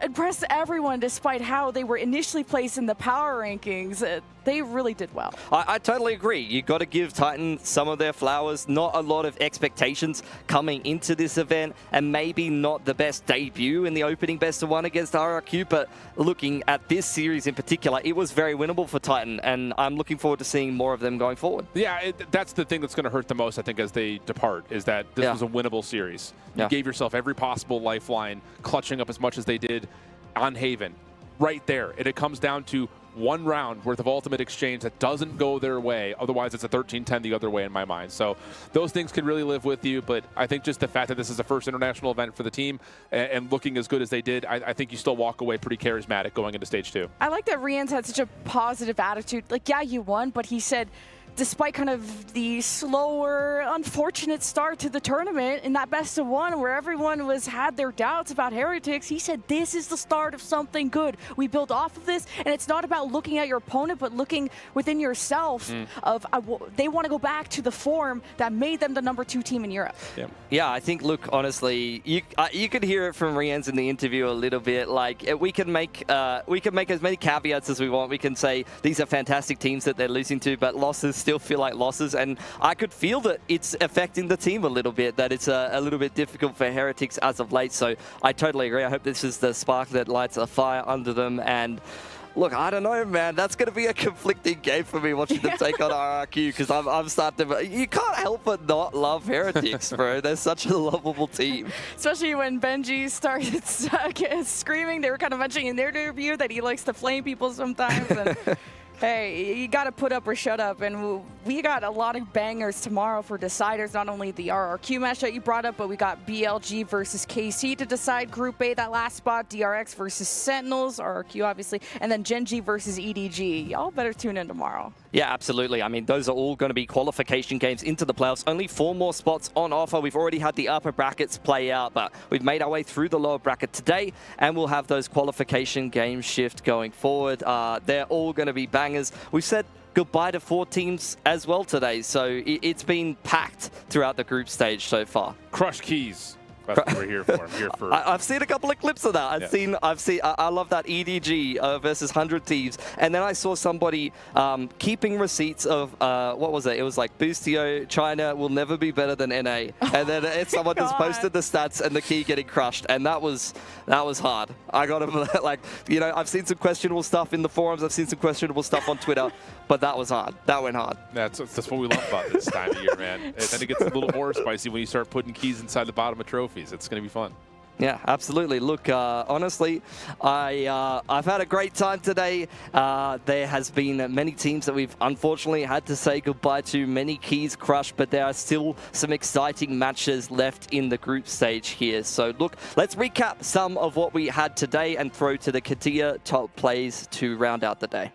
impressed everyone despite how they were initially placed in the power rankings. They really did well. I totally agree. You got to give Titan some of their flowers. Not a lot of expectations coming into this event, and maybe not the best debut in the opening best of 1 against RRQ, but looking at this series in particular, it was very winnable for Titan, and I'm looking forward to seeing more of them going forward. Yeah, that's the thing that's going to hurt the most, I think, as they depart, is that this was a winnable series. You gave yourself every possible lifeline, clutching up as much as they did on Haven. Right there. And it comes down to 1 round worth of ultimate exchange that doesn't go their way. Otherwise, it's a 13-10 the other way in my mind. So those things can really live with you. But I think just the fact that this is the first international event for the team and looking as good as they did, I think you still walk away pretty charismatic going into stage 2. I like that Rian's had such a positive attitude. Like, yeah, you won, but he said, despite kind of the slower, unfortunate start to the tournament in that best of 1 where everyone had their doubts about Heretics, he said, this is the start of something good. We build off of this, and it's not about looking at your opponent, but looking within yourself of they want to go back to the form that made them the number 2 team in Europe. Yeah, I think, look, honestly, you could hear it from Rian's in the interview a little bit. Like, we can make as many caveats as we want. We can say these are fantastic teams that they're losing to, but losses still feel like losses, and I could feel that it's affecting the team a little bit, that it's a little bit difficult for Heretics as of late. So I totally agree. I hope this is the spark that lights a fire under them. And look, I don't know, man. That's going to be a conflicting game for me watching them take on RRQ, because I'm starting to... You can't help but not love Heretics, bro. They're such a lovable team. Especially when Benji started screaming. They were kind of mentioning in their interview that he likes to flame people sometimes. And hey, you got to put up or shut up. And we got a lot of bangers tomorrow for deciders. Not only the RRQ match that you brought up, but we got BLG versus KC to decide Group A, that last spot. DRX versus Sentinels, RRQ obviously, and then Gen.G versus EDG. Y'all better tune in tomorrow. Yeah, absolutely. I mean, those are all going to be qualification games into the playoffs. Only 4 more spots on offer. We've already had the upper brackets play out, but we've made our way through the lower bracket today, and we'll have those qualification games shift going forward. They're all going to be bangers. We've said goodbye to 4 teams as well today, so it's been packed throughout the group stage so far. Crush keys. That's what we're here for. I'm here for. I've seen a couple of clips of that. I've seen. I love that EDG versus 100 Thieves, and then I saw somebody keeping receipts of what was it? It was like Boostio, China will never be better than NA, and then someone just posted the stats and the key getting crushed, and that was hard. I got to like, you know, I've seen some questionable stuff in the forums. I've seen some questionable stuff on Twitter, but that was hard. That went hard. That's what we love about this time of year, man. And then it gets a little more spicy when you start putting keys inside the bottom of trophies. It's going to be fun. Yeah, absolutely. Look, honestly, I've had a great time today. There has been many teams that we've unfortunately had to say goodbye to, many keys crushed, but there are still some exciting matches left in the group stage here. So look, let's recap some of what we had today and throw to the Katia top plays to round out the day.